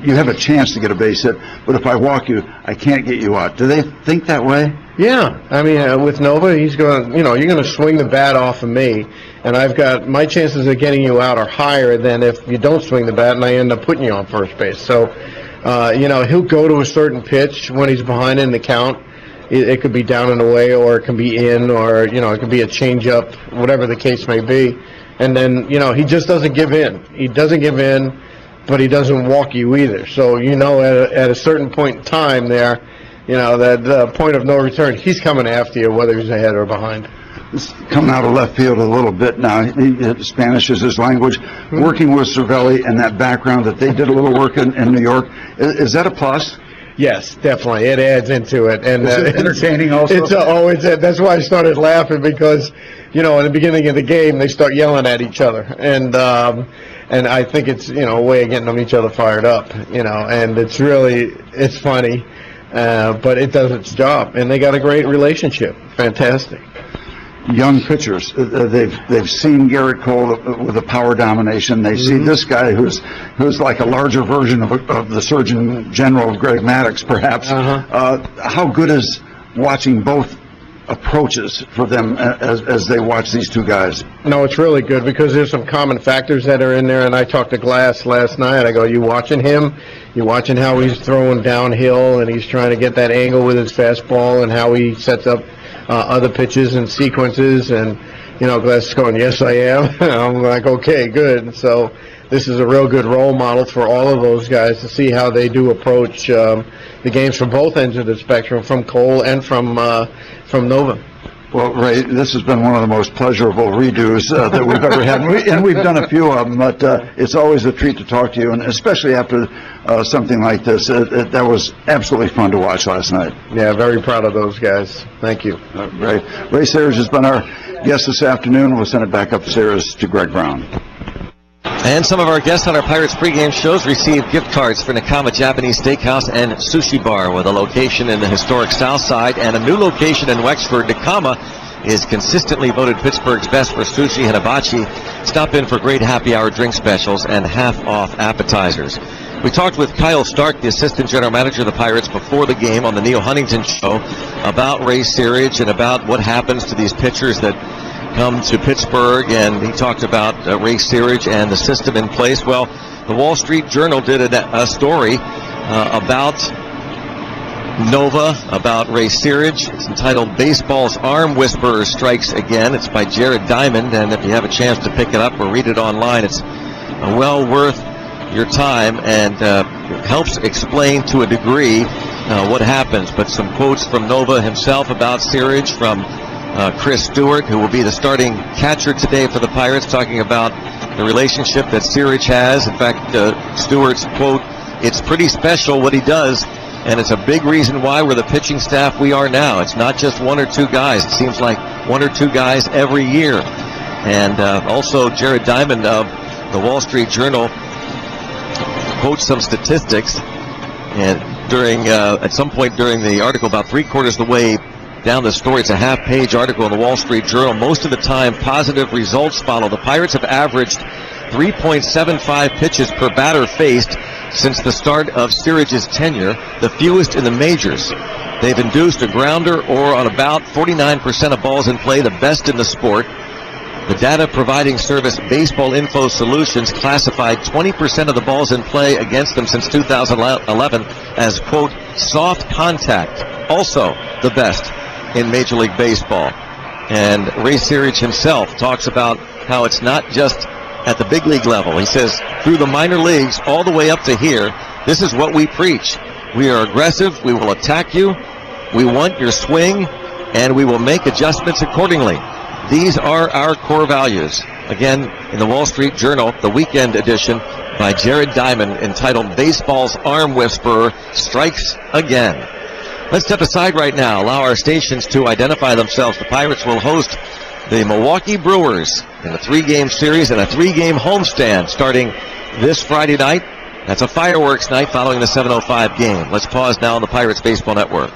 you have a chance to get a base hit, but if I walk you, I can't get you out. Do they think that way? Yeah. I mean, with Nova, he's going, you're going to swing the bat off of me, and I've got my chances of getting you out are higher than if you don't swing the bat and I end up putting you on first base. So, he'll go to a certain pitch when he's behind in the count. It could be down and away, or it can be in, or, it could be a change-up, whatever the case may be. And then, he just doesn't give in. He doesn't give in, but he doesn't walk you either. So, at a certain point in time there, that point of no return, he's coming after you, whether he's ahead or behind. This is coming out of left field a little bit now. Spanish is his language. Working with Cervelli and that background that they did a little work in New York, is that a plus? Yes, definitely. It adds into it, and is it entertaining also. That's why I started laughing, because, in the beginning of the game they start yelling at each other, and I think it's a way of getting each other fired up, and it's funny, but it does its job, and they got a great relationship. Fantastic. Young pitchers, they've seen Garrett Cole with a power domination. They see this guy who's like a larger version of the Surgeon General of Greg Maddux, perhaps. How good is watching both approaches for them as they watch these two guys? No, it's really good, because there's some common factors that are in there. And I talked to Glass last night. I go, you watching him? You watching how he's throwing downhill and he's trying to get that angle with his fastball, and how he sets up other pitches and sequences, and Glass is going, yes, I am. I'm like, okay, good. So this is a real good role model for all of those guys to see how they do approach the games from both ends of the spectrum, from Cole and from Nova. Well, Ray, this has been one of the most pleasurable redos that we've ever had, and we've done a few of them, but it's always a treat to talk to you, and especially after something like this. That was absolutely fun to watch last night. Yeah, very proud of those guys. Thank you. Ray Sayers has been our guest this afternoon. We'll send it back upstairs to Greg Brown. And some of our guests on our Pirates pregame shows receive gift cards for Nakama Japanese Steakhouse and Sushi Bar, with a location in the historic South Side and a new location in Wexford. Nakama is consistently voted Pittsburgh's best for sushi and hibachi. Stop in for great happy hour drink specials and half-off appetizers. We talked with Kyle Stark, the assistant general manager of the Pirates, before the game on the Neil Huntington Show about Ray Searage and about what happens to these pitchers that come to Pittsburgh, and he talked about Ray Searage and the system in place. Well, the Wall Street Journal did a story about Nova, about Ray Searage. It's entitled Baseball's Arm Whisperer Strikes Again. It's by Jared Diamond, and if you have a chance to pick it up or read it online, it's well worth your time, and helps explain to a degree what happens. But some quotes from Nova himself about Searage, from Chris Stewart, who will be the starting catcher today for the Pirates, talking about the relationship that Searage has. In fact, Stewart's quote, "It's pretty special what he does, and it's a big reason why we're the pitching staff we are now. It's not just one or two guys. It seems like one or two guys every year." And also Jared Diamond of the Wall Street Journal quotes some statistics, and during at some point during the article, about three-quarters of the way down the story, it's a half-page article in the Wall Street Journal. Most of the time, positive results follow. The Pirates have averaged 3.75 pitches per batter faced since the start of Searage's tenure, the fewest in the majors. They've induced a grounder or on about 49% of balls in play, the best in the sport. The data providing service Baseball Info Solutions classified 20% of the balls in play against them since 2011 as, quote, soft contact, also the best in Major League Baseball. And Ray Searage himself talks about how it's not just at the big league level. He says, through the minor leagues all the way up to here, this is what we preach. We are aggressive, we will attack you, we want your swing, and we will make adjustments accordingly. These are our core values. Again, in the Wall Street Journal, the weekend edition by Jared Diamond, entitled Baseball's Arm Whisperer Strikes Again. Let's step aside right now, allow our stations to identify themselves. The Pirates will host the Milwaukee Brewers in a 3-game series and a 3-game homestand starting this Friday night. That's a fireworks night following the 7:05 game. Let's pause now on the Pirates Baseball Network.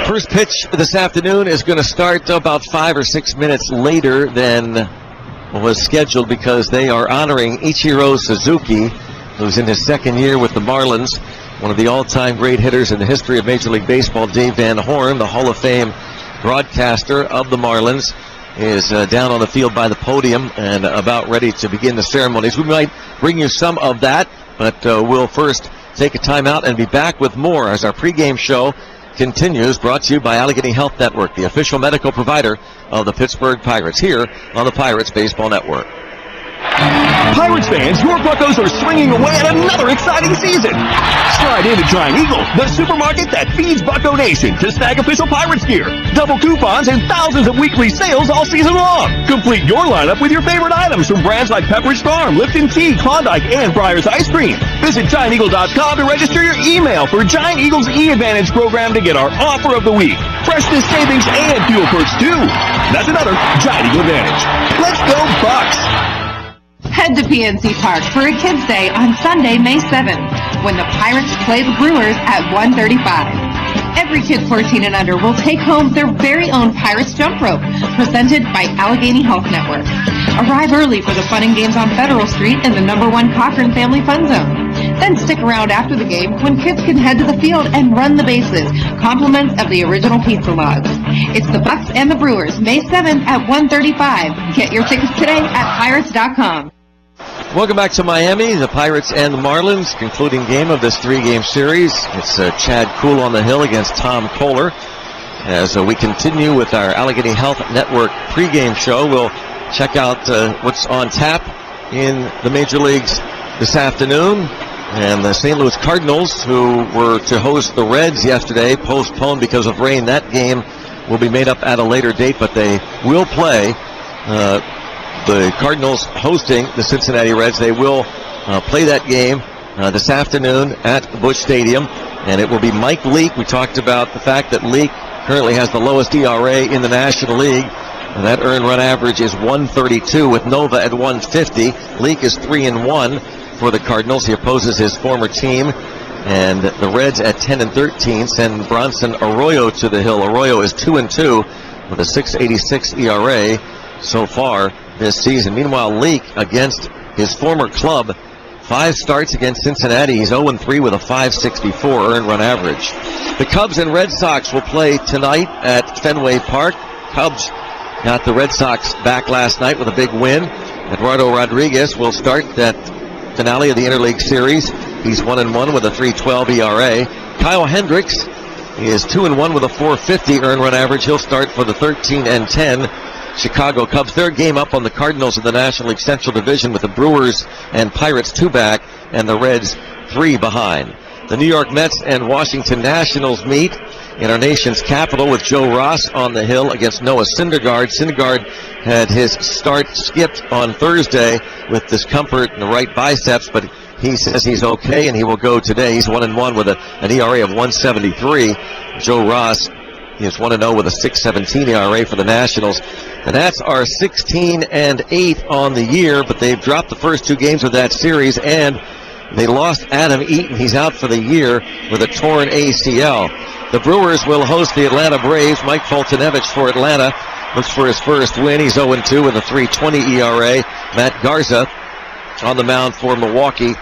First pitch this afternoon is going to start about 5 or 6 minutes later than was scheduled, because they are honoring Ichiro Suzuki, who's in his second year with the Marlins. One of the all-time great hitters in the history of Major League Baseball, Dave Van Horn, the Hall of Fame broadcaster of the Marlins, is down on the field by the podium and about ready to begin the ceremonies. We might bring you some of that, but we'll first take a timeout and be back with more as our pregame show continues, brought to you by Allegheny Health Network, the official medical provider of the Pittsburgh Pirates, here on the Pirates Baseball Network. Pirates fans, your Buccos are swinging away at another exciting season. Slide into Giant Eagle, the supermarket that feeds Bucco Nation, to snag official Pirates gear, double coupons, and thousands of weekly sales all season long. Complete your lineup with your favorite items from brands like Pepperidge Farm, Lipton Tea, Klondike, and Breyers Ice Cream. Visit GiantEagle.com to register your email for Giant Eagle's E-Advantage program to get our offer of the week. Freshness savings and fuel perks too. That's another Giant Eagle Advantage. Let's go Bucks! Head to PNC Park for a Kids' Day on Sunday, May 7th, when the Pirates play the Brewers at 1:35. Every kid 14 and under will take home their very own Pirates jump rope, presented by Allegheny Health Network. Arrive early for the fun and games on Federal Street in the #1 Cochran Family Fun Zone. Then stick around after the game when kids can head to the field and run the bases, compliments of the original pizza logs. It's the Bucks and the Brewers, May 7th at 1:35. Get your tickets today at Pirates.com. Welcome back to Miami, the Pirates and the Marlins, concluding game of this 3-game series. It's Chad Kuhl on the hill against Tom Kohler. As we continue with our Allegheny Health Network pregame show, we'll check out what's on tap in the major leagues this afternoon. And the St. Louis Cardinals, who were to host the Reds yesterday, postponed because of rain. That game will be made up at a later date, but they will play. The Cardinals hosting the Cincinnati Reds. They will play that game this afternoon at Busch Stadium, and it will be Mike Leake. We talked about the fact that Leake currently has the lowest ERA in the National League, and that earned run average is 132 with Nova at 150. Leake is 3-1 for the Cardinals. He opposes his former team, and the Reds at 10-13 send Bronson Arroyo to the hill. Arroyo is 2-2 with a 6.86 ERA so far this season. Meanwhile, Leake against his former club 5 starts against Cincinnati. He's 0-3 with a .564 earned run average. The Cubs and Red Sox will play tonight at Fenway Park. Cubs got the Red Sox back last night with a big win. Eduardo Rodriguez will start that finale of the Interleague Series. He's 1-1 with a .312 ERA. Kyle Hendricks is 2-1 with a .450 earned run average. He'll start for the 13-10 Chicago Cubs. Their game up on the Cardinals in the National League Central Division with the Brewers and Pirates 2 back and the Reds 3 behind. The New York Mets and Washington Nationals meet in our nation's capital with Joe Ross on the hill against Noah Syndergaard. Syndergaard had his start skipped on Thursday with discomfort in the right biceps, but he says he's okay and he will go today. He's 1-1 with an ERA of 1.73. Joe Ross is 1-0 with a 6.17 ERA for the Nationals. The Nats are 16-8 on the year, but they've dropped the first 2 games of that series, and they lost Adam Eaton. He's out for the year with a torn ACL. The Brewers will host the Atlanta Braves. Mike Foltynewicz for Atlanta looks for his first win. He's 0-2 with a 3.20 ERA. Matt Garza on the mound for Milwaukee,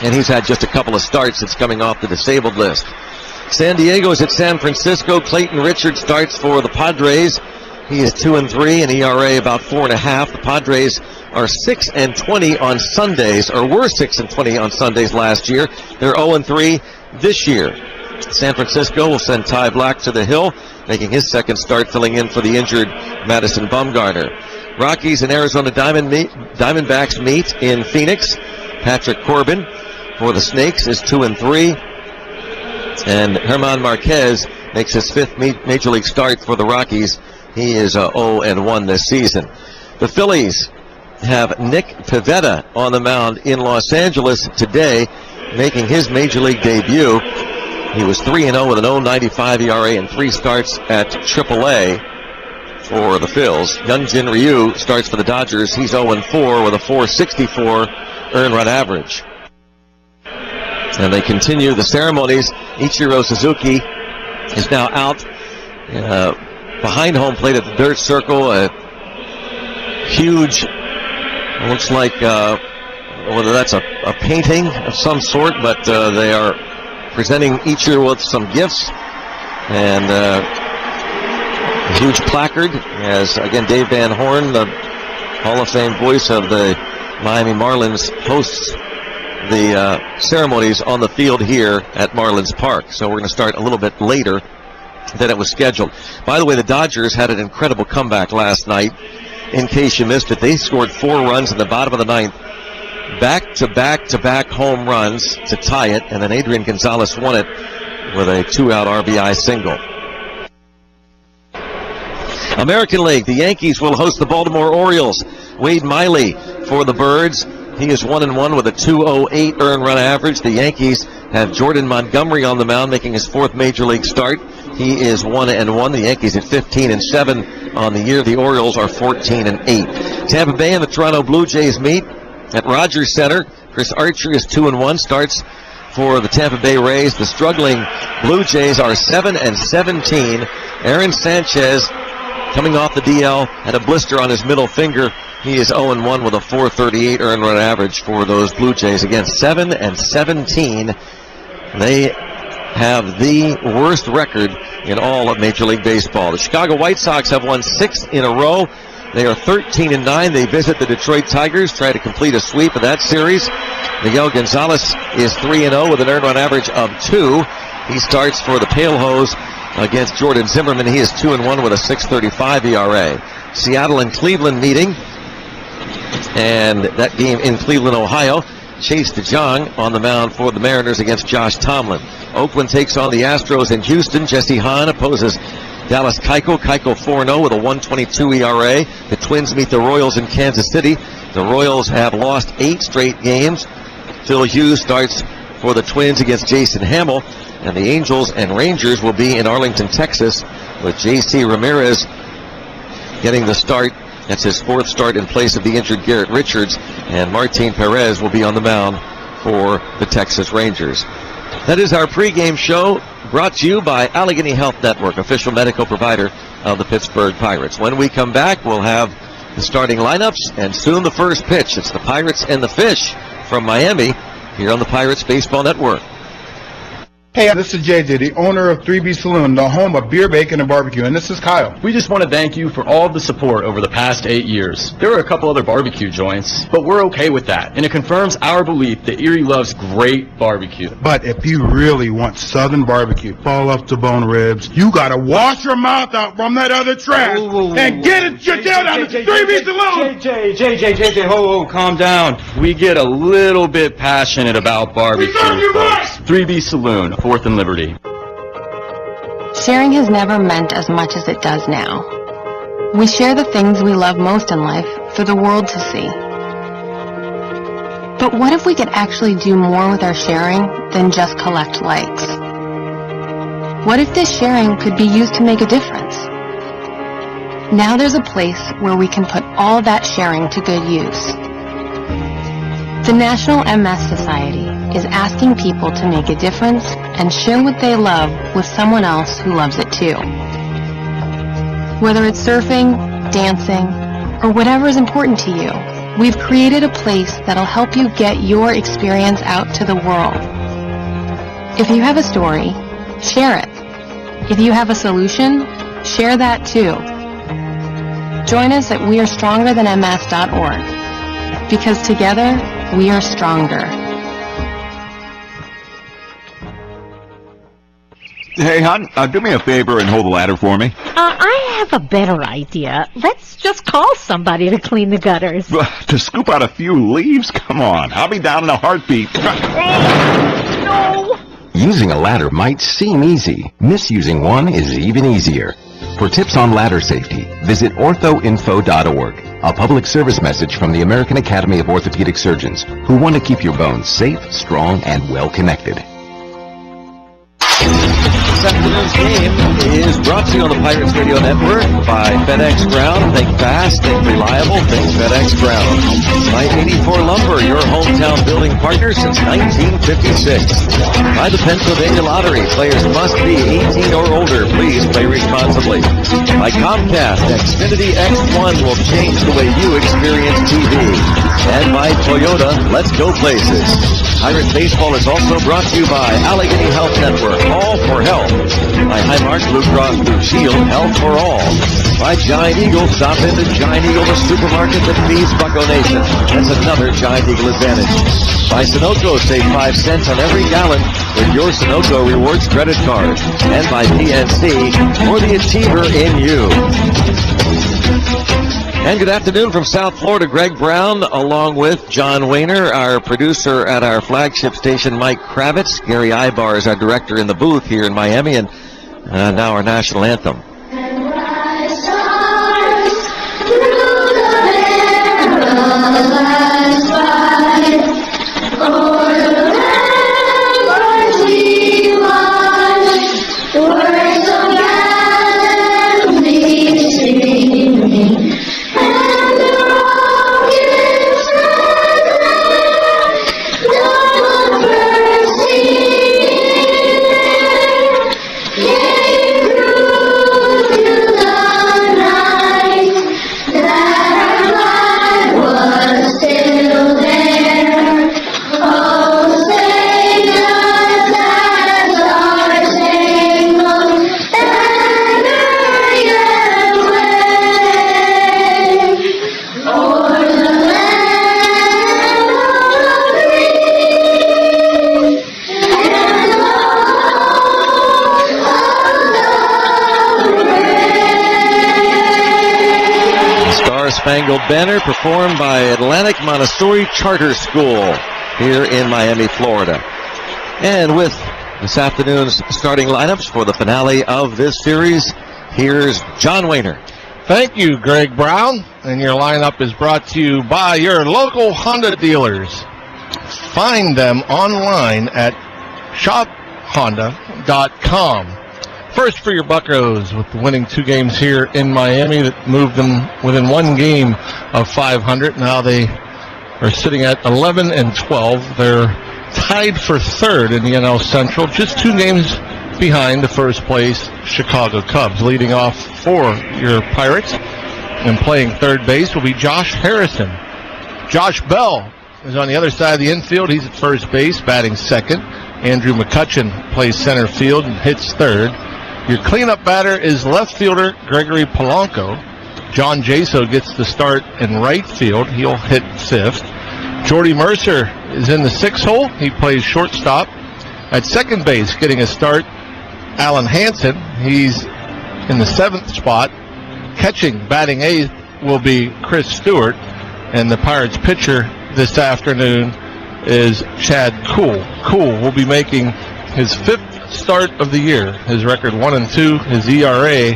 and he's had just a couple of starts since coming off the disabled list. San Diego's at San Francisco. Clayton Richard starts for the Padres. He is 2-3, an ERA about 4.5. The Padres are 6-20 on Sundays, or were 6-20 on Sundays last year. They're 0-3 this year. San Francisco will send Ty Black to the hill, making his second start, filling in for the injured Madison Bumgarner. Rockies and Arizona Diamondbacks meet in Phoenix. Patrick Corbin for the Snakes is 2-3. And German Marquez makes his 5th Major League start for the Rockies. He is 0-1 this season. The Phillies have Nick Pivetta on the mound in Los Angeles today, making his Major League debut. He was 3-0 with an 0.95 ERA and 3 starts at AAA for the Phils. Hyunjin Ryu starts for the Dodgers. He's 0-4 with a 4.64 earned run average. And they continue the ceremonies. Ichiro Suzuki is now out behind home plate at the dirt circle. A huge, looks like whether that's a painting of some sort, but they are presenting Ichiro with some gifts and a huge placard as, again, Dave Van Horn, the Hall of Fame voice of the Miami Marlins, hosts the ceremonies on the field here at Marlins Park. So we're going to start a little bit later than it was scheduled. By the way, the Dodgers had an incredible comeback last night. In case you missed it, they scored 4 runs in the bottom of the 9th. Back-to-back home runs to tie it, and then Adrian Gonzalez won it with a 2-out RBI single. American League, the Yankees will host the Baltimore Orioles. Wade Miley for the Birds. He is 1-1 with a 2.08 earned run average. The Yankees have Jordan Montgomery on the mound, making his 4th Major League start. He is 1-1. The Yankees at 15-7 on the year. The Orioles are 14-8. Tampa Bay and the Toronto Blue Jays meet at Rogers Center. Chris Archer is 2-1, starts for the Tampa Bay Rays. The struggling Blue Jays are 7-17. Aaron Sanchez, coming off the DL, had a blister on his middle finger. He is 0-1 with a 4.38 earned run average for those Blue Jays. Again, 7-17. They have the worst record in all of Major League Baseball. The Chicago White Sox have won 6 in a row. They are 13-9. They visit the Detroit Tigers, try to complete a sweep of that series. Miguel Gonzalez is 3-0 with an earned run average of 2. He starts for the Pale Hose against Jordan Zimmerman. He is 2-1 with a 6.35 ERA. Seattle and Cleveland meeting, and that game in Cleveland, Ohio. Chase DeJong on the mound for the Mariners against Josh Tomlin. Oakland takes on the Astros in Houston. Jesse Hahn opposes Dallas Keuchel. Keuchel 4-0 with a 1.22 ERA. The Twins meet the Royals in Kansas City. The Royals have lost 8 straight games. Phil Hughes starts for the Twins against Jason Hamill. And the Angels and Rangers will be in Arlington, Texas, with J.C. Ramirez getting the start. That's his 4th start in place of the injured Garrett Richards. And Martin Perez will be on the mound for the Texas Rangers. That is our pregame show, brought to you by Allegheny Health Network, official medical provider of the Pittsburgh Pirates. When we come back, we'll have the starting lineups and soon the first pitch. It's the Pirates and the Fish from Miami here on the Pirates Baseball Network. Hey, this is JJ, the owner of 3B Saloon, the home of beer, bacon, and barbecue, and this is Kyle. We just want to thank you for all of the support over the past 8 years. There are a couple other barbecue joints, but we're okay with that, and it confirms our belief that Erie loves great barbecue. But if you really want southern barbecue, fall off the bone ribs, you gotta wash your mouth out from that other trash and get it your tail down to 3B Saloon! JJ, ho, calm down. We get a little bit passionate about barbecue, folks. 3B Saloon, 4th and Liberty. Sharing has never meant as much as it does now. We share the things we love most in life for the world to see. But what if we could actually do more with our sharing than just collect likes? What if this sharing could be used to make a difference? Now there's a place where we can put all that sharing to good use. The National MS Society is asking people to make a difference and share what they love with someone else who loves it too. Whether it's surfing, dancing, or whatever is important to you, we've created a place that'll help you get your experience out to the world. If you have a story, share it. If you have a solution, share that too. Join us at wearestrongerthanms.org, because together, we are stronger. Hey, hon, do me a favor and hold the ladder for me. I have a better idea. Let's just call somebody to clean the gutters. To scoop out a few leaves? Come on, I'll be down in a heartbeat. No! Using a ladder might seem easy. Misusing one is even easier. For tips on ladder safety, visit orthoinfo.org, a public service message from the American Academy of Orthopedic Surgeons, who want to keep your bones safe, strong, and well-connected. This afternoon's game is brought to you on the Pirates Radio Network by FedEx Ground. Think fast, think reliable, think FedEx Ground. By 84 Lumber, your hometown building partner since 1956. By the Pennsylvania Lottery, players must be 18 or older. Please play responsibly. By Comcast, Xfinity X1 will change the way you experience TV. And by Toyota, let's go places. Pirates Baseball is also brought to you by Allegheny Health Network, All for Health. By Highmark Blue Cross Blue Shield, Health for All. By Giant Eagle, stop into Giant Eagle, the supermarket that feeds Bucko Nation. That's another Giant Eagle advantage. By Sunoco, save 5 cents on every gallon with your Sunoco Rewards credit card. And by PNC, for the achiever in you. And good afternoon from South Florida, Greg Brown, along with John Wayner, our producer at our flagship station, Mike Kravitz. Gary Ibar is our director in the booth here in Miami, and now our national anthem. Spangled Banner performed by Atlantic Montessori Charter School here in Miami, Florida. And with this afternoon's starting lineups for the finale of this series, here's John Wayner. Thank you, Greg Brown. And your lineup is brought to you by your local Honda dealers. Find them online at shophonda.com. First for your Buccos with the winning 2 games here in Miami that moved them within 1 game of 500. Now they are sitting at 11-12. They're tied for 3rd in the NL Central, just 2 games behind the first place Chicago Cubs. Leading off for your Pirates and playing third base will be Josh Harrison. Josh Bell is on the other side of the infield. He's at first base, batting second. Andrew McCutcheon plays center field and hits third. Your cleanup batter is left fielder Gregory Polanco. John Jaso gets the start in right field. He'll hit fifth. Jordy Mercer is in the sixth hole. He plays shortstop. At second base, getting a start, Alan Hansen. He's in the seventh spot. Catching, batting eighth, will be Chris Stewart. And the Pirates pitcher this afternoon is Chad Kuhl. Kuhl will be making his fifth start of the year. His record 1-2. His ERA,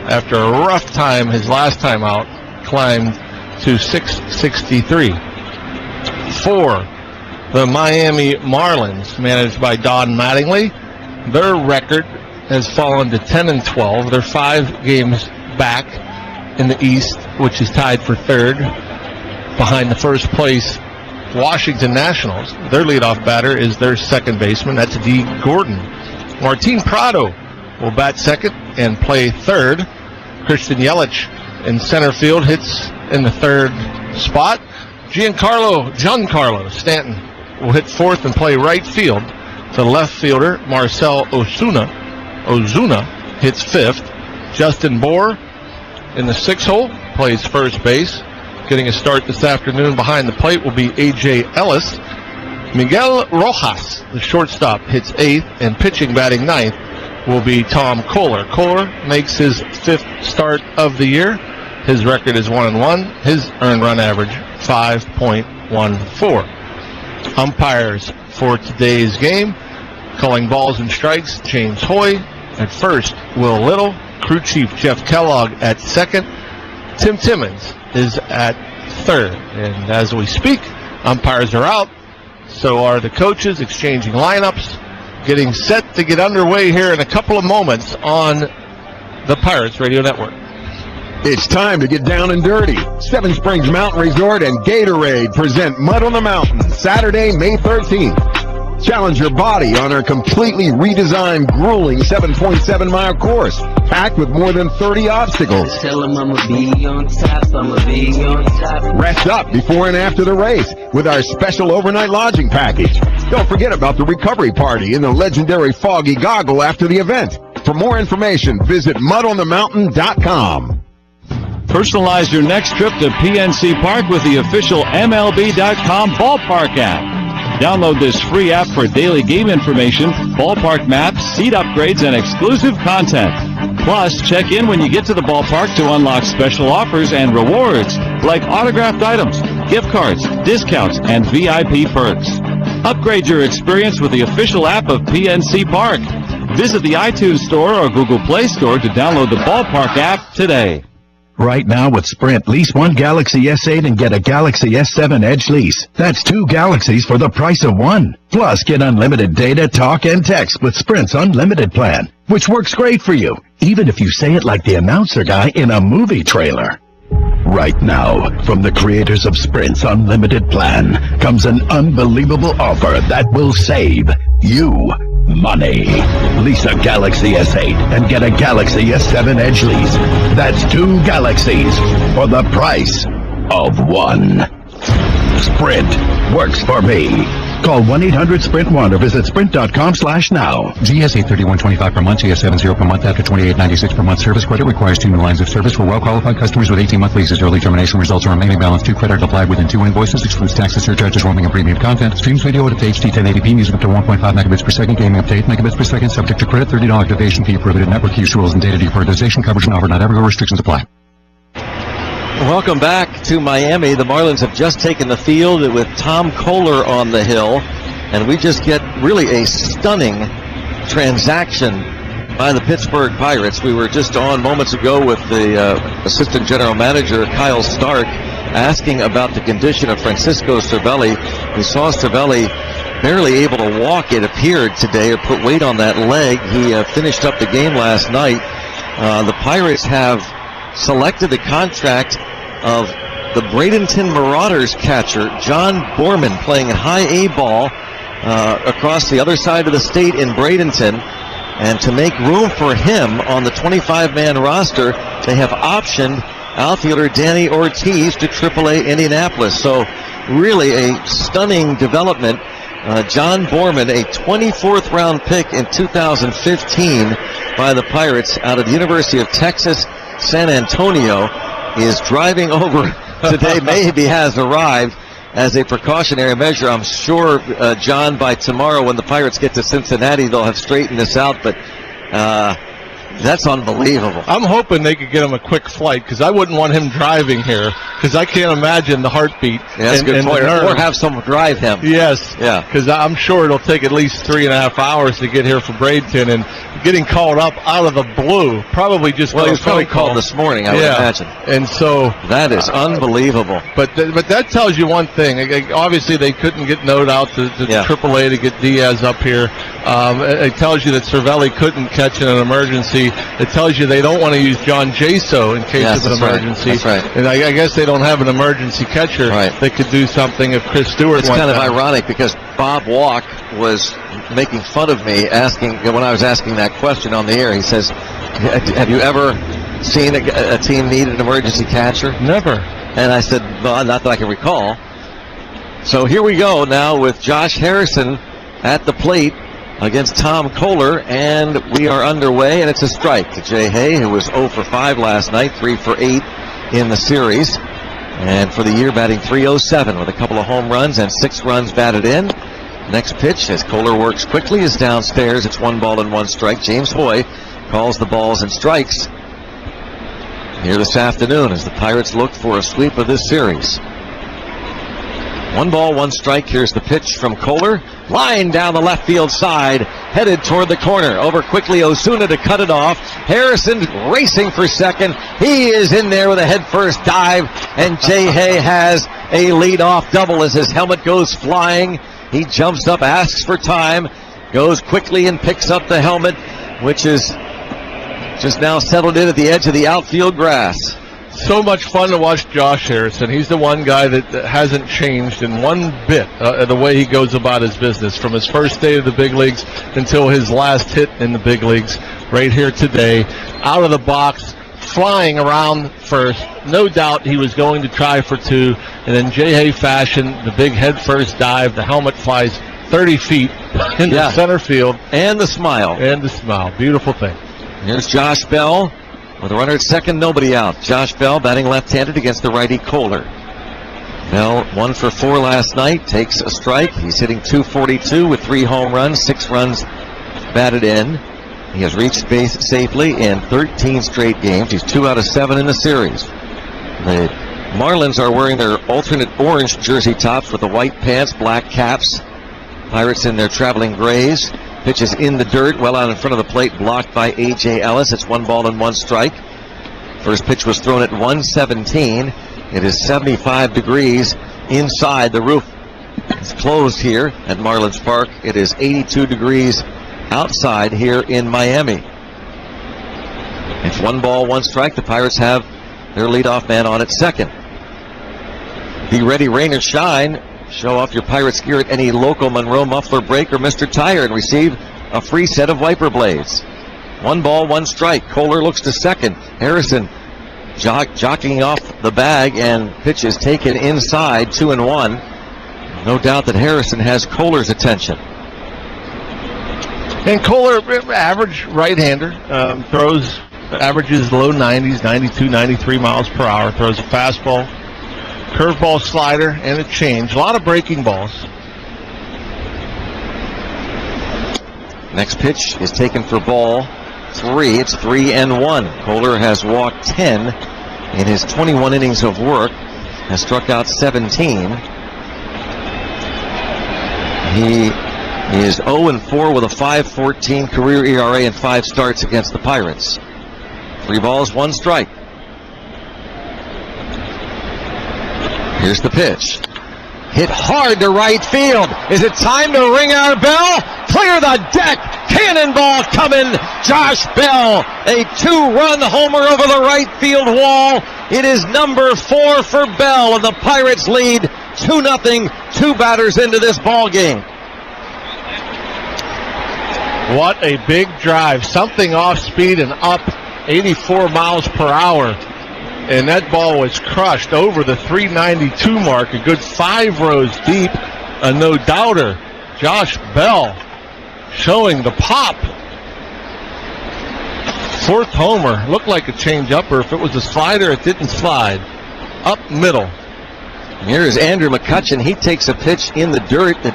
after a rough time his last time out, climbed to 6.63. For the Miami Marlins, managed by Don Mattingly, their record has fallen to 10-12. They're 5 games back in the East, which is tied for third behind the first place Washington Nationals. Their leadoff batter is their second baseman. That's D. Gordon. Martin Prado will bat second and play third. Christian Yelich in center field hits in the third spot. Giancarlo Stanton will hit fourth and play right field. The left fielder, Marcell Ozuna hits fifth. Justin Bohr in the sixth hole plays first base. Getting a start this afternoon behind the plate will be A.J. Ellis. Miguel Rojas, the shortstop, hits eighth, and pitching, batting ninth, will be Tom Kohler. Kohler makes his fifth start of the year. His record is 1-1. His earned run average, 5.14. Umpires for today's game, calling balls and strikes, James Hoy. At first, Will Little. Crew chief Jeff Kellogg at second. Tim Timmons is at third. And as we speak, umpires are out. So are the coaches, exchanging lineups, getting set to get underway here in a couple of moments on the Pirates Radio Network. It's time to get down and dirty. Seven Springs Mountain Resort and Gatorade present Mud on the Mountain, Saturday, May 13th. Challenge your body on our completely redesigned, grueling 7.7-mile course, packed with more than 30 obstacles. Tell 'em I'ma be on top, I'ma be on top. Rest up before and after the race with our special overnight lodging package. Don't forget about the recovery party and the legendary Foggy Goggle after the event. For more information, visit mudonthemountain.com. Personalize your next trip to PNC Park with the official MLB.com Ballpark app. Download this free app for daily game information, ballpark maps, seat upgrades, and exclusive content. Plus, check in when you get to the ballpark to unlock special offers and rewards like autographed items, gift cards, discounts, and VIP perks. Upgrade your experience with the official app of PNC Park. Visit the iTunes Store or Google Play Store to download the Ballpark app today. Right now with Sprint, lease one Galaxy S8 and get a Galaxy S7 Edge lease. That's 2 Galaxies for the price of 1. Plus, get unlimited data, talk, and text with Sprint's unlimited plan, which works great for you, even if you say it like the announcer guy in a movie trailer. Right now, from the creators of Sprint's unlimited plan, comes an unbelievable offer that will save you money. Lease a Galaxy S8 and get a Galaxy S7 Edge lease. That's 2 Galaxies for the price of 1. Sprint works for me. Call 1-800-SPRINT1 or visit sprint.com/now. GS 831.25 per month, GS 70 per month after $28.96 per month. Service credit requires 2 new lines of service for well-qualified customers with 18-month leases. Early termination results in remaining balance 2 credit applied within 2 invoices. Excludes taxes, surcharges, roaming, and premium content. Streams video at HD 1080p, music up to 1.5 megabits per second, gaming up to 8 megabits per second, subject to credit, $30 activation fee, prohibited network use rules and data deprioritization coverage and offer not everywhere. Restrictions apply. Welcome back to Miami. The Marlins have just taken the field with Tom Kohler on the hill, and we just get really a stunning transaction by the Pittsburgh Pirates. We were just on moments ago with the assistant general manager, Kyle Stark, asking about the condition of Francisco Cervelli. We saw Cervelli barely able to walk, it appeared, today, or put weight on that leg. He finished up the game last night. The Pirates have selected the contract of the Bradenton Marauders catcher, John Borman, playing high A ball across the other side of the state in Bradenton. And to make room for him on the 25-man roster, they have optioned outfielder Danny Ortiz to AAA Indianapolis. So really a stunning development. John Borman, a 24th round pick in 2015 by the Pirates out of the University of Texas, San Antonio, is driving over today, maybe has arrived as a precautionary measure. I'm sure, John, by tomorrow when the Pirates get to Cincinnati, they'll have straightened this out, but that's unbelievable. I'm hoping they could get him a quick flight, because I wouldn't want him driving here, because I can't imagine the heartbeat. Yeah, that's a good point. Or have someone drive him. Yes. Yeah. Because I'm sure it'll take at least 3.5 hours to get here from Bradenton, and getting called up out of the blue, probably just he was probably called this morning, I would imagine. And so that is unbelievable. But that tells you one thing. Obviously, they couldn't get Note out to AAA to get Diaz up here. It tells you that Cervelli couldn't catch in an emergency. It tells you they don't want to use John Jaso in case of an emergency. Right. That's right. And I guess they don't have an emergency catcher that could do something if Chris Stewart It's went kind of down. ironic, because Bob Walk was making fun of me when I was asking that question on the air. He says, have you ever seen a team need an emergency catcher? Never. And I said, well, not that I can recall. So here we go now with Josh Harrison at the plate against Tom Kohler, and we are underway, and it's a strike to Jay Hay, who was 0 for 5 last night, 3 for 8 in the series, and for the year batting .307 with a couple of home runs and 6 runs batted in. Next pitch, as Kohler works quickly, is downstairs. It's 1 ball and 1 strike. James Hoy calls the balls and strikes here this afternoon as the Pirates look for a sweep of this series. 1 ball, 1 strike. Here's the pitch from Kohler. Line down the left field side, headed toward the corner. Over quickly, Osuna to cut it off. Harrison racing for second. He is in there with a head-first dive, and Jay Hay has a lead-off double as his helmet goes flying. He jumps up, asks for time, goes quickly and picks up the helmet, which is just now settled in at the edge of the outfield grass. So much fun to watch Josh Harrison. He's the one guy that hasn't changed in one bit the way he goes about his business, from his first day of the big leagues until his last hit in the big leagues right here today. Out of the box, flying around first. No doubt he was going to try for 2, and then Jay Hay fashion, the big head first dive. The helmet flies 30 feet into center field. And the smile. Beautiful thing. Here's Josh Bell. With a runner at second, nobody out. Josh Bell batting left-handed against the righty Kohler. Bell 1 for 4 last night, takes a strike. He's hitting .242 with 3 home runs, 6 runs batted in. He has reached base safely in 13 straight games. He's 2 out of 7 in the series. The Marlins are wearing their alternate orange jersey tops with the white pants, black caps. Pirates in their traveling grays. Pitch is in the dirt, well out in front of the plate, blocked by A.J. Ellis. It's 1 ball and 1 strike. First pitch was thrown at 117. It is 75 degrees inside. The roof is closed here at Marlins Park. It is 82 degrees outside here in Miami. It's 1 ball, 1 strike. The Pirates have their leadoff man on at second. Be ready, rain or shine. Show off your Pirates gear at any local Monroe Muffler Break or Mr. Tire and receive a free set of wiper blades. 1 ball, 1 strike. Kohler looks to second. Harrison jockeying off the bag, and pitch is taken inside, 2-1. No doubt that Harrison has Kohler's attention. And Kohler, average right-hander, averages low 90s, 92, 93 miles per hour. Throws a fastball, curveball, slider, and a change. A lot of breaking balls. Next pitch is taken for ball 3. It's 3-1. Kohler has walked 10 in his 21 innings of work, has struck out 17. He is 0-4 with a 5.14 career ERA and 5 starts against the Pirates. 3 balls, 1 strike. Here's the pitch. Hit hard to right field. Is it time to ring our bell? Clear the deck. Cannonball coming. Josh Bell, a 2-run homer over the right field wall. It is number 4 for Bell, and the Pirates lead 2-0, 2 batters into this ball game. What a big drive. Something off speed and up 84 miles per hour. and that ball was crushed over the 392 mark, a good 5 rows deep. A no-doubter, Josh Bell, showing the pop. 4th homer. Looked like a change-upper. If it was a slider, it didn't slide. Up middle. Here's Andrew McCutcheon. He takes a pitch in the dirt that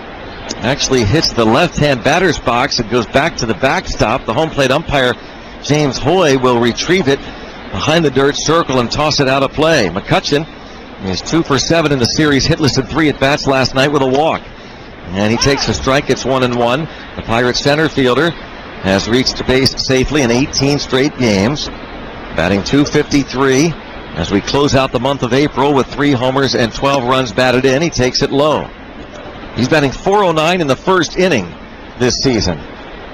actually hits the left-hand batter's box. It goes back to the backstop. The home plate umpire, James Hoy, will retrieve it behind the dirt circle and toss it out of play. McCutcheon is 2 for 7 in the series, hitless in 3 at-bats last night with a walk. And he takes a strike. It's 1-1. The Pirates center fielder has reached base safely in 18 straight games, batting .253 as we close out the month of April with 3 homers and 12 runs batted in. He takes it low. He's batting .409 in the first inning this season.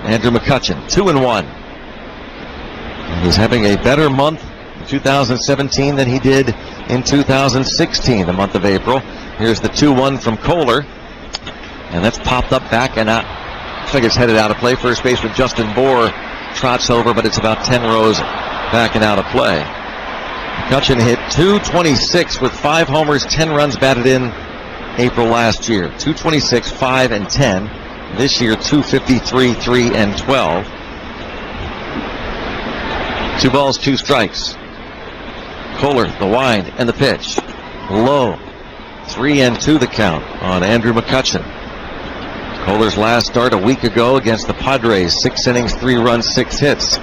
Andrew McCutcheon, 2-1. And he's having a better month in 2017 than he did in 2016, the month of April. Here's the 2-1 from Kohler, and that's popped up back and out. Looks like it's headed out of play. First baseman Justin Bohr trots over, but it's about 10 rows back and out of play. McCutcheon hit .226 with 5 homers, 10 runs batted in April last year. .226, 5 and 10. This year, .253, 3 and 12. 2 balls, 2 strikes. Kohler, the wind, and the pitch. Low. 3-2 the count on Andrew McCutcheon. Kohler's last start a week ago against the Padres. 6 innings, 3 runs, 6 hits.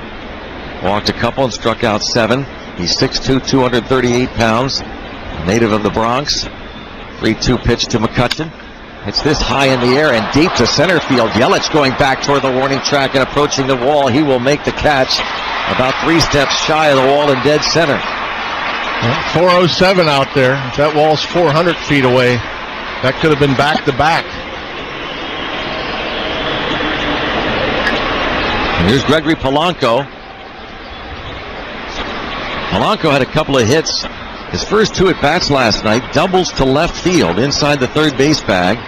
Walked a couple and struck out 7. He's 6'2", 238 pounds. Native of the Bronx. 3-2 pitch to McCutcheon. It's this high in the air and deep to center field. Yelich going back toward the warning track and approaching the wall. He will make the catch about 3 steps shy of the wall in dead center. 407 out there. If that wall's 400 feet away, that could have been back-to-back. Here's Gregory Polanco. Polanco had a couple of hits. His first 2 at-bats last night, doubles to left field inside the third base bag.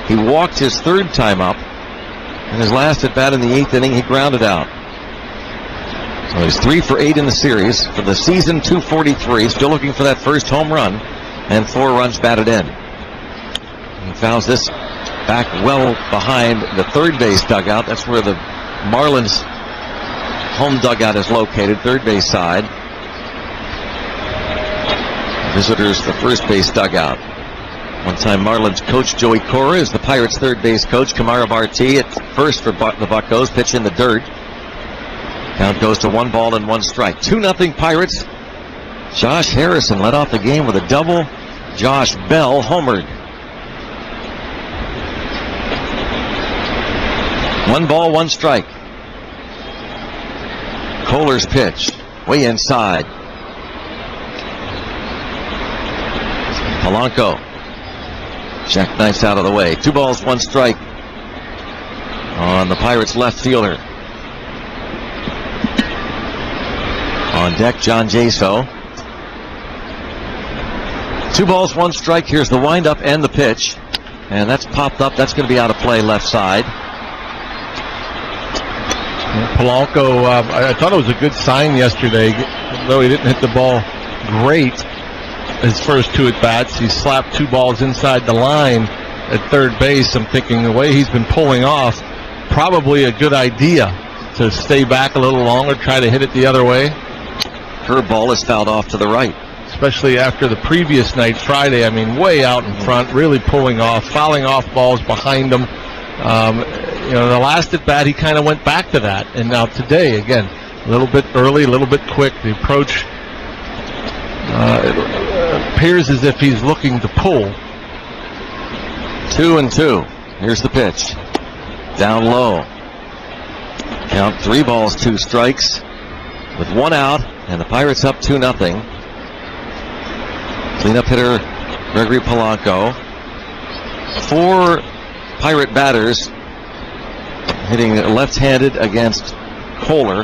He walked his 3rd time up. And his last at-bat in the 8th inning, he grounded out. So he's 3 for 8 in the series. For the season, .243. Still looking for that first home run. And 4 runs batted in. He fouls this back well behind the third base dugout. That's where the Marlins home dugout is located, third base side. Visitors, the first base dugout. One-time Marlins coach Joey Cora is the Pirates' third base coach. Kamara Barti at first for the Buccos. Pitch in the dirt. Count goes to 1 ball and 1 strike. 2-0 Pirates. Josh Harrison led off the game with a double. Josh Bell homered. 1 ball, 1 strike. Kohler's pitch, way inside. Polanco jackknifes out of the way. 2 balls, 1 strike on the Pirates' left fielder. On deck, John Jaso. 2 balls, 1 strike. Here's the windup and the pitch. And that's popped up. That's going to be out of play left side. Polanco, I thought it was a good sign yesterday, though he didn't hit the ball great. His first 2 at-bats, he slapped 2 balls inside the line at third base. I'm thinking the way he's been pulling off, probably a good idea to stay back a little longer, try to hit it the other way. Curveball is fouled off to the right. Especially after the previous night, Friday, I mean, way out in front, really pulling off, fouling off balls behind him. The last at bat, he kind of went back to that. And now today, again, a little bit early, a little bit quick. The approach appears as if he's looking to pull. 2-2. Here's the pitch. Down low. Count 3 balls, 2 strikes. With 1 out, and the Pirates up 2-0. Cleanup hitter Gregory Polanco. 4 Pirate batters hitting left-handed against Kohler.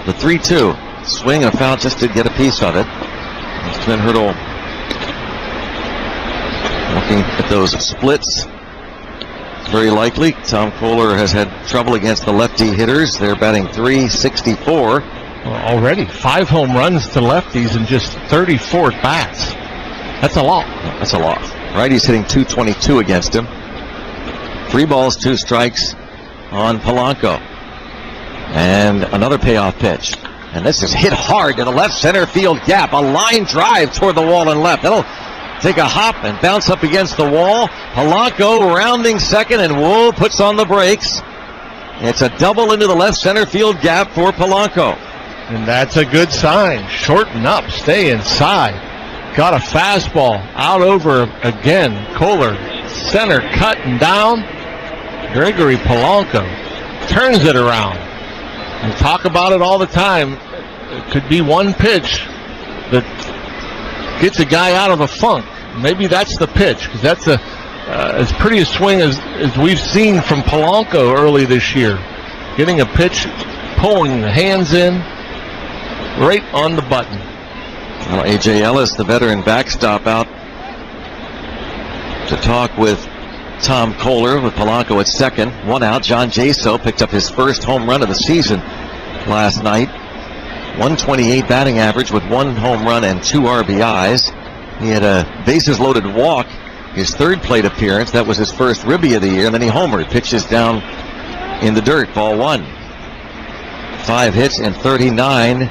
The 3-2. Swing and a foul just to get a piece of it. Twin Hurdle looking at those splits. Very likely. Tom Kohler has had trouble against the lefty hitters. They're batting .364. already 5 home runs to lefties in just 34 at-bats. That's a lot. That's a lot. Righty's hitting .222 against him. 3 balls, 2 strikes on Polanco. And another payoff pitch. And this is hit hard to the left center field gap. A line drive toward the wall and left. That'll take a hop and bounce up against the wall. Polanco rounding second, and Woe puts on the brakes. It's a double into the left center field gap for Polanco. And that's a good sign. Shorten up, stay inside. Got a fastball out over again. Kohler, center cutting down. Gregory Polanco turns it around. We talk about it all the time. It could be one pitch that gets a guy out of a funk. Maybe that's the pitch, because that's as pretty a swing as we've seen from Polanco early this year. Getting a pitch, pulling the hands in, right on the button. Well, A.J. Ellis, the veteran backstop, out to talk with Tom Kohler with Polanco at second. 1 out. John Jaso picked up his first home run of the season last night. 128 batting average with 1 home run and 2 RBIs. He had a bases loaded walk, his 3rd plate appearance. That was his first ribby of the year, and then he homered. Pitches down in the dirt, ball 1. 5 hits and 39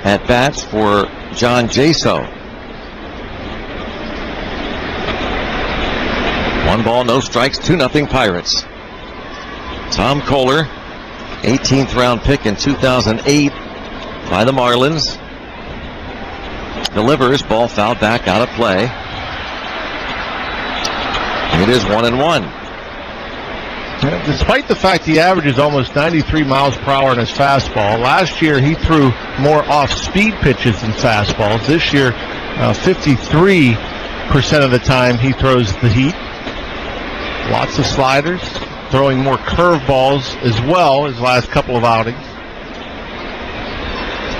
at bats for John Jaso. 1 ball, no strikes, 2-0 Pirates. Tom Kohler, 18th round pick in 2008 by the Marlins. Delivers, ball fouled back, out of play. It is 1-1. Despite the fact he averages almost 93 miles per hour in his fastball, last year he threw more off-speed pitches than fastballs. This year, 53% of the time he throws the heat. Lots of sliders, throwing more curveballs as well his last couple of outings.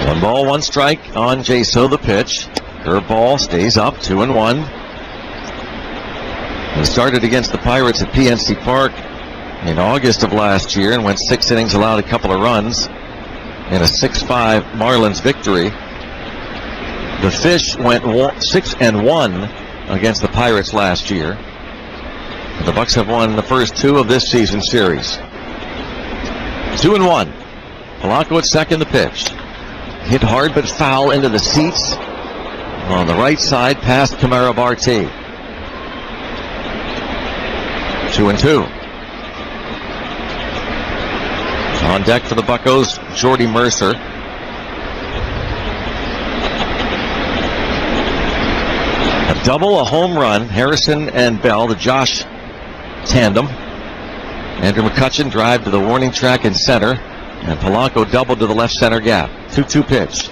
1 ball, 1 strike on Jaso, the pitch. Curveball stays up, 2-1. He started against the Pirates at PNC Park in August of last year and went 6 innings, allowed a couple of runs in a 6-5 Marlins victory. The Fish went 6-1 against the Pirates last year. The Bucks have won the first 2 of this season's series. 2-1. Polanco at second, the pitch. Hit hard but foul into the seats on the right side past Camara Barti. 2-2. On deck for the Buccos, Jordy Mercer. A double, a home run. Harrison and Bell, the Josh tandem. Andrew McCutcheon drive to the warning track in center. And Polanco doubled to the left center gap. 2-2 pitch.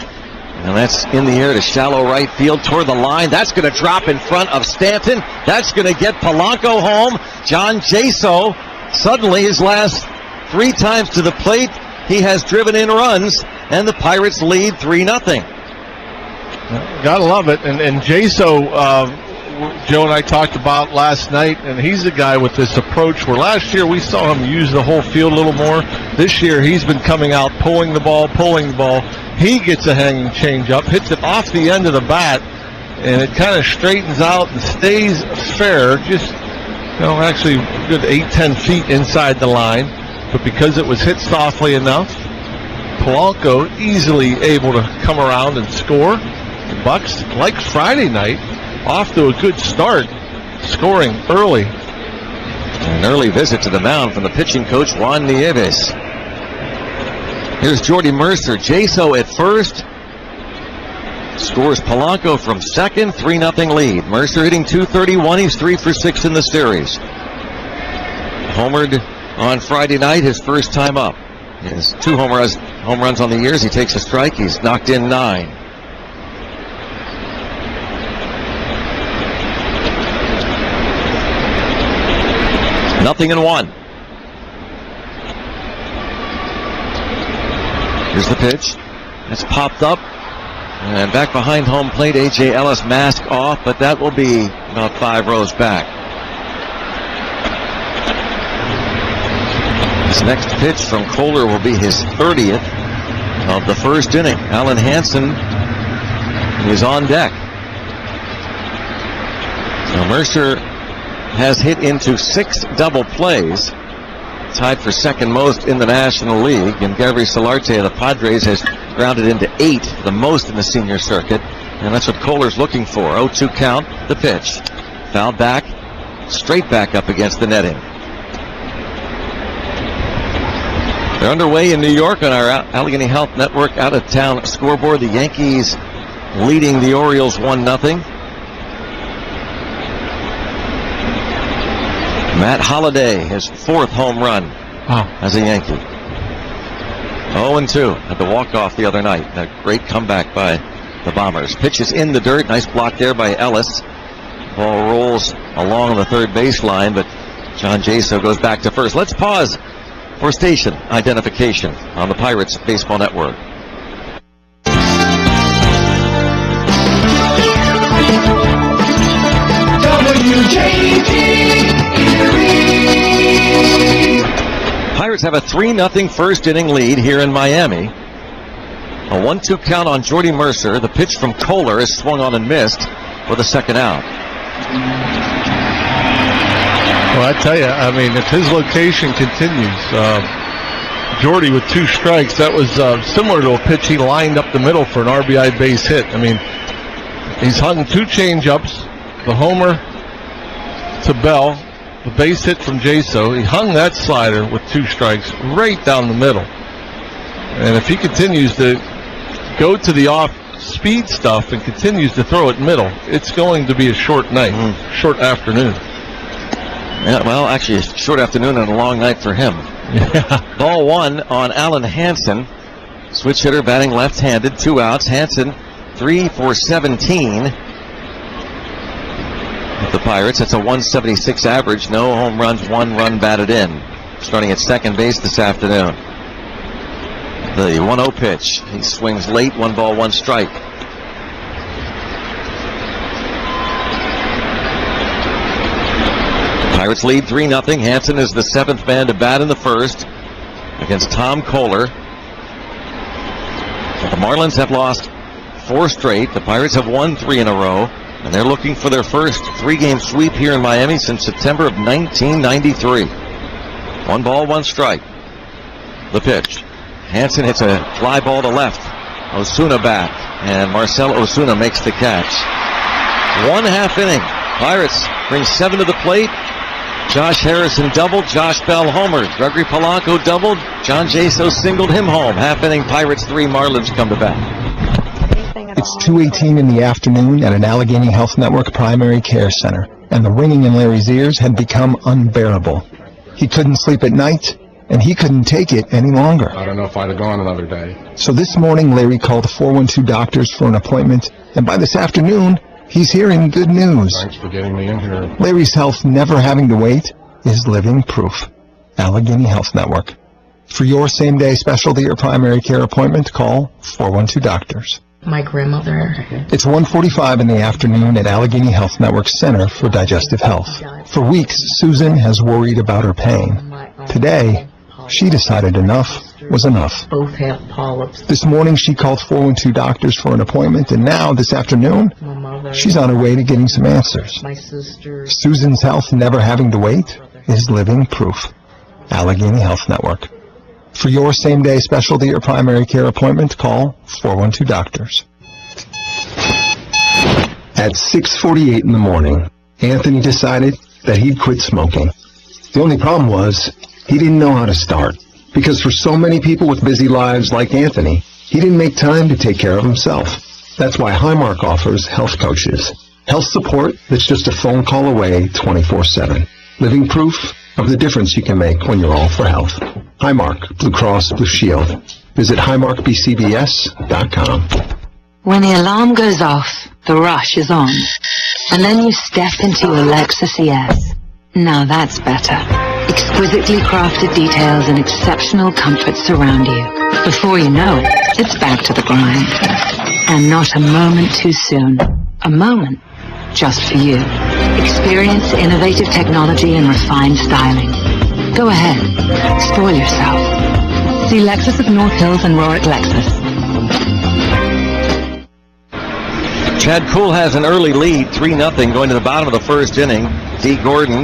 And that's in the air to shallow right field toward the line. That's going to drop in front of Stanton. That's going to get Polanco home. John Jaso, suddenly his last 3 times to the plate, he has driven in runs, and the Pirates lead 3-0. Gotta love it. And Jaso, Joe and I talked about last night, and he's a guy with this approach where last year we saw him use the whole field a little more. This year he's been coming out, pulling the ball. He gets a hanging changeup, hits it off the end of the bat, and it kind of straightens out and stays fair, just, actually a good 8-10 feet inside the line. But because it was hit softly enough, Polanco easily able to come around and score. The Bucks, like Friday night, off to a good start, scoring early. An early visit to the mound from the pitching coach, Juan Nieves. Here's Jordy Mercer. Jaso at first. Scores Polanco from second. 3-0 lead. Mercer hitting .231. He's 3 for 6 in the series. Homered on Friday night, his first time up. He has 2 home runs on the years. He takes a strike. He's knocked in 9. Nothing in 1. Here's the pitch. It's popped up. And back behind home plate, A.J. Ellis, mask off, but that will be about 5 rows back. This next pitch from Kohler will be his 30th. of the first inning. Alan Hansen is on deck. So Mercer has hit into 6 double plays, tied for second most in the National League. And Gary Solarte of the Padres has grounded into 8, the most in the senior circuit. And that's what Kohler's looking for. 0-2 count, the pitch. Fouled back, straight back up against the netting. They're underway in New York on our Allegheny Health Network out-of-town scoreboard. The Yankees leading the Orioles 1-0. Matt Holliday, his 4th home run as a Yankee. 0-2 at the walk-off the other night. A great comeback by the Bombers. Pitch is in the dirt. Nice block there by Ellis. Ball rolls along the third baseline, but John Jaso goes back to first. Let's pause for station identification on the Pirates Baseball Network. Pirates have a 3-0 first inning lead here in Miami. A 1-2 count on Jordy Mercer. The pitch from Kohler is swung on and missed for the second out. Well, I tell you, I mean, if his location continues, Jordy with 2 strikes, that was similar to a pitch he lined up the middle for an RBI base hit. I mean, he's hung 2 changeups, the homer to Bell, the base hit from Jaso. He hung that slider with 2 strikes right down the middle. And if he continues to go to the off-speed stuff and continues to throw it middle, it's going to be a short night, short afternoon. Yeah, well, actually, a short afternoon and a long night for him. Yeah. Ball 1 on Alan Hansen. Switch hitter batting left-handed, 2 outs. Hansen 3 for 17 with the Pirates. That's a 176 average. No home runs, 1 run batted in. Starting at second base this afternoon. The 1-0 pitch. He swings late, 1 ball, 1 strike. Pirates lead 3-0. Hansen is the 7th man to bat in the first against Tom Kohler. The Marlins have lost 4 straight. The Pirates have won 3 in a row, and they're looking for their first 3-game sweep here in Miami since September of 1993. 1 ball, 1 strike. The pitch. Hansen hits a fly ball to left. Osuna back, and Marcell Osuna makes the catch. 1/2 inning. Pirates bring 7 to the plate. Josh Harrison doubled, Josh Bell homered, Gregory Polanco doubled, John Jaso singled him home. Half inning, Pirates 3, Marlins come to bat. It's 2:18 in the afternoon at an Allegheny Health Network primary care center, and the ringing in Larry's ears had become unbearable. He couldn't sleep at night, and he couldn't take it any longer. I don't know if I'd have gone another day. So this morning, Larry called 412 Doctors for an appointment, and by this afternoon, he's hearing good news. Thanks for getting me in here. Larry's health never having to wait is living proof. Allegheny Health Network. For your same-day specialty or primary care appointment, call 412 Doctors. My grandmother. It's 1:45 in the afternoon at Allegheny Health Network Center for Digestive Health. For weeks, Susan has worried about her pain. Today, she decided enough was enough. Both have polyps. This morning, she called 412 Doctors for an appointment, and now, this afternoon, My mother. she's on her way to getting some answers. My sister. Susan's health never having to wait is living proof. Allegheny Health Network. For your same-day specialty or primary care appointment, call 412 Doctors. At 6:48 in the morning, Anthony decided that he'd quit smoking. The only problem was, he didn't know how to start. Because for so many people with busy lives like Anthony, he didn't make time to take care of himself. That's why Highmark offers health coaches. Health support that's just a phone call away 24/7. Living proof of the difference you can make when you're all for health. Highmark, Blue Cross Blue Shield. Visit highmarkbcbs.com. When the alarm goes off, the rush is on. And then you step into your Lexus ES. Now that's better. Exquisitely crafted details and exceptional comfort surround you. Before you know it, it's back to the grind. And not a moment too soon. A moment just for you. Experience innovative technology and refined styling. Go ahead, spoil yourself. See Lexus of North Hills and Rorick Lexus. Chad Kuhl has an early lead, 3-0, going to the bottom of the first inning. D. Gordon,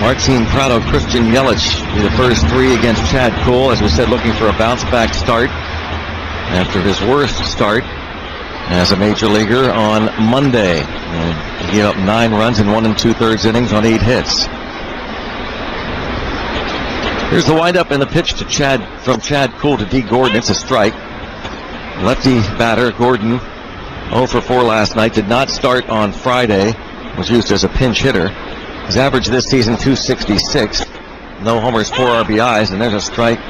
Martin Prado, Christian Yelich, the first three against Chad Kuhl, as we said, looking for a bounce-back start after his worst start as a major leaguer on Monday. He gave up 9 runs in 1 2/3 innings on 8 hits. Here's the windup and the pitch to from Chad Kuhl to D. Gordon. It's a strike. Lefty batter Gordon, 0 for 4 last night, did not start on Friday, was used as a pinch hitter. His average this season, 266. No homers, 4 RBIs, and there's a strike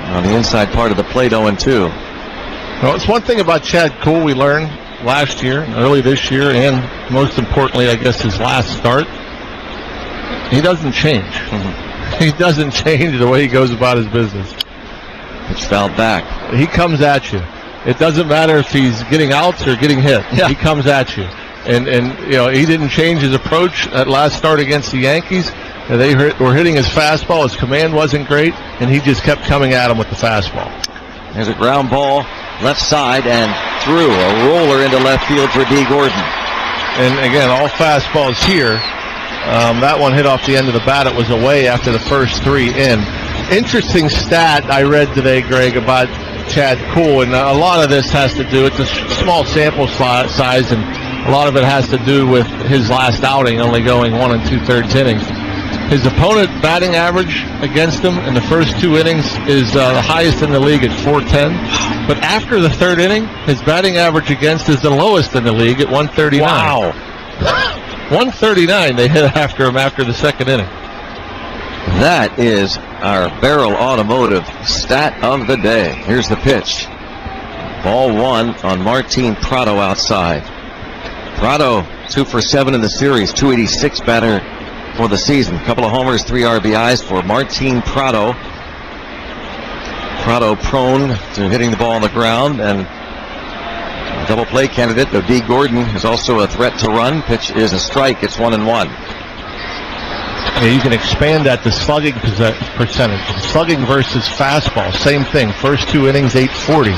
on the inside part of the plate, 0-2. Well, it's one thing about Chad Kuhl we learned last year, early this year, and most importantly, I guess, his last start. He doesn't change. He doesn't change the way he goes about his business. Pitch fouled back. He comes at you. It doesn't matter if he's getting outs or getting hit. Yeah. He comes at you. And you know, he didn't change his approach at last start against the Yankees. They were hitting his fastball. His command wasn't great, and he just kept coming at him with the fastball. There's a ground ball left side and through. A roller into left field for D. Gordon. And again, all fastballs here. That one hit off the end of the bat. It was away after the first 3 in. Interesting stat I read today, Greg, about Chad Kuhl, and a lot of this has to do, it's a small sample size, and a lot of it has to do with his last outing, only going 1 2/3 innings. His opponent batting average against him in the first 2 innings is the highest in the league at 410. But after the 3rd inning, his batting average against is the lowest in the league at 139. Wow. 139 they hit after him after the 2nd inning. That is our Barrel Automotive stat of the day. Here's the pitch. Ball 1 on Martin Prado outside. Prado 2 for 7 in the series, 286 batter for the season. Couple of homers, 3 RBIs for Martin Prado. Prado prone to hitting the ball on the ground, and a double play candidate, though D. Gordon is also a threat to run. Pitch is a strike. It's 1-1. Yeah, you can expand that to slugging percentage. Slugging versus fastball, same thing. First 2 innings, 840.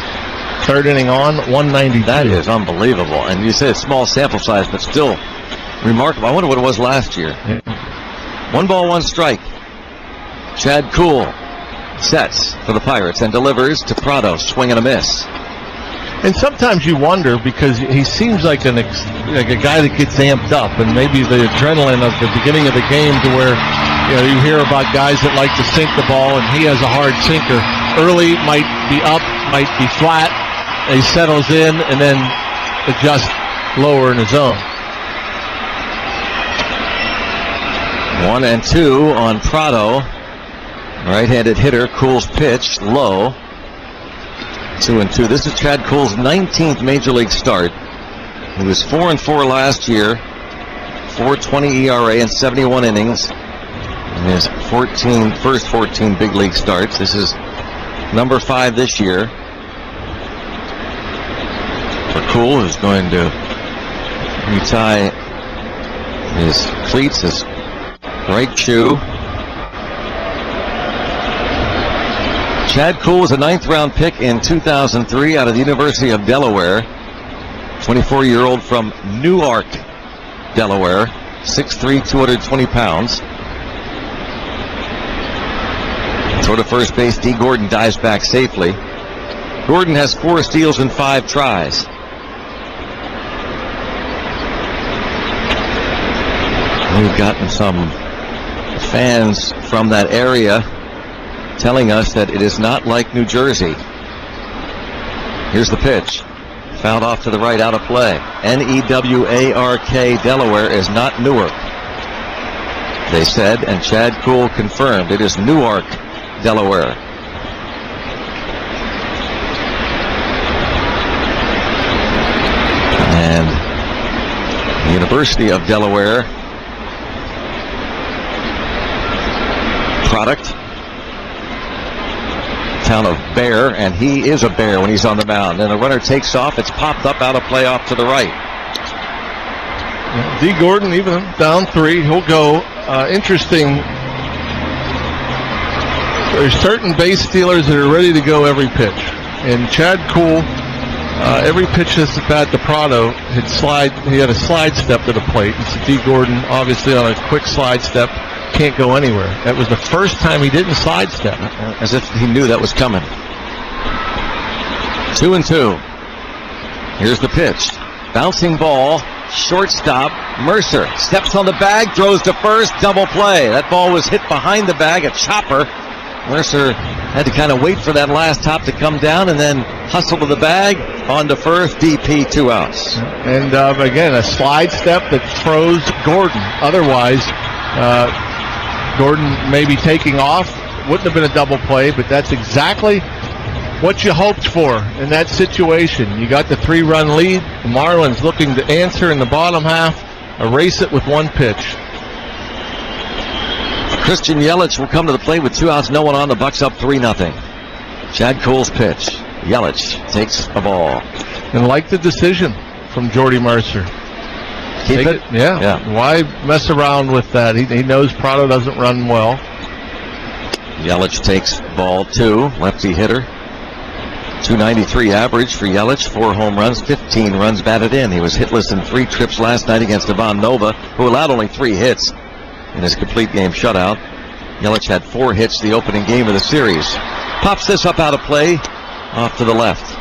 3rd inning on, 192. That is unbelievable. And you say it's small sample size, but still remarkable. I wonder what it was last year. Yeah. 1 ball, 1 strike. Chad Kuhl sets for the Pirates and delivers to Prado. Swing and a miss. And sometimes you wonder, because he seems like a guy that gets amped up, and maybe the adrenaline of the beginning of the game, to where you hear about guys that like to sink the ball, and he has a hard sinker. Early might be up, might be flat. He settles in and then adjusts lower in his zone. 1-2 on Prado. Right-handed hitter. Kuhl's pitch low. 2-2. This is Chad Kuhl's 19th major league start. He was 4-4 last year, 4.20 ERA in 71 innings in his first 14 big league starts. This is number 5 this year for Kuhl, who's going to retie his cleats, his right shoe. Chad Kuhl was a 9th-round pick in 2003 out of the University of Delaware. 24-year-old from Newark, Delaware. 6'3", 220 pounds. Toward the first base, D. Gordon dives back safely. Gordon has 4 steals and 5 tries. We've gotten some fans from that area telling us that it is not like New Jersey. Here's the pitch. Fouled off to the right, out of play. Newark, Delaware is not Newark, they said, and Chad Kuhl confirmed it is Newark, Delaware. And the University of Delaware product, town of Bear, and he is a Bear when he's on the mound. And the runner takes off. It's popped up out of play off to the right. D. Gordon, even down 3, he'll go. Interesting There's certain base stealers that are ready to go every pitch. And Chad Kuhl, every pitch this at bat to Prado, he had a slide step to the plate. And D. Gordon, obviously on a quick slide step, can't go anywhere. That was the first time he didn't sidestep. As if he knew that was coming. 2-2. Here's the pitch. Bouncing ball, shortstop. Mercer steps on the bag, throws to first, double play. That ball was hit behind the bag, a chopper. Mercer had to kind of wait for that last hop to come down and then hustle to the bag, on to first, DP, 2 outs. And again, a slide step that froze Gordon. Otherwise, Gordon maybe taking off. Wouldn't have been a double play, but that's exactly what you hoped for in that situation. You got the 3-run lead. The Marlins looking to answer in the bottom half, erase it with 1 pitch. Christian Yelich will come to the plate with 2 outs, no one on. The Bucks up 3-0. Chad Kuhl's pitch. Yelich takes a ball. And like the decision from Jordy Mercer. Keep it? Yeah. Why mess around with that? He knows Prado doesn't run well. Yelich takes ball 2. Lefty hitter. .293 average for Yelich. 4 home runs, 15 runs batted in. He was hitless in 3 trips last night against Ivan Nova, who allowed only 3 hits in his complete game shutout. Yelich had 4 hits the opening game of the series. Pops this up out of play, off to the left.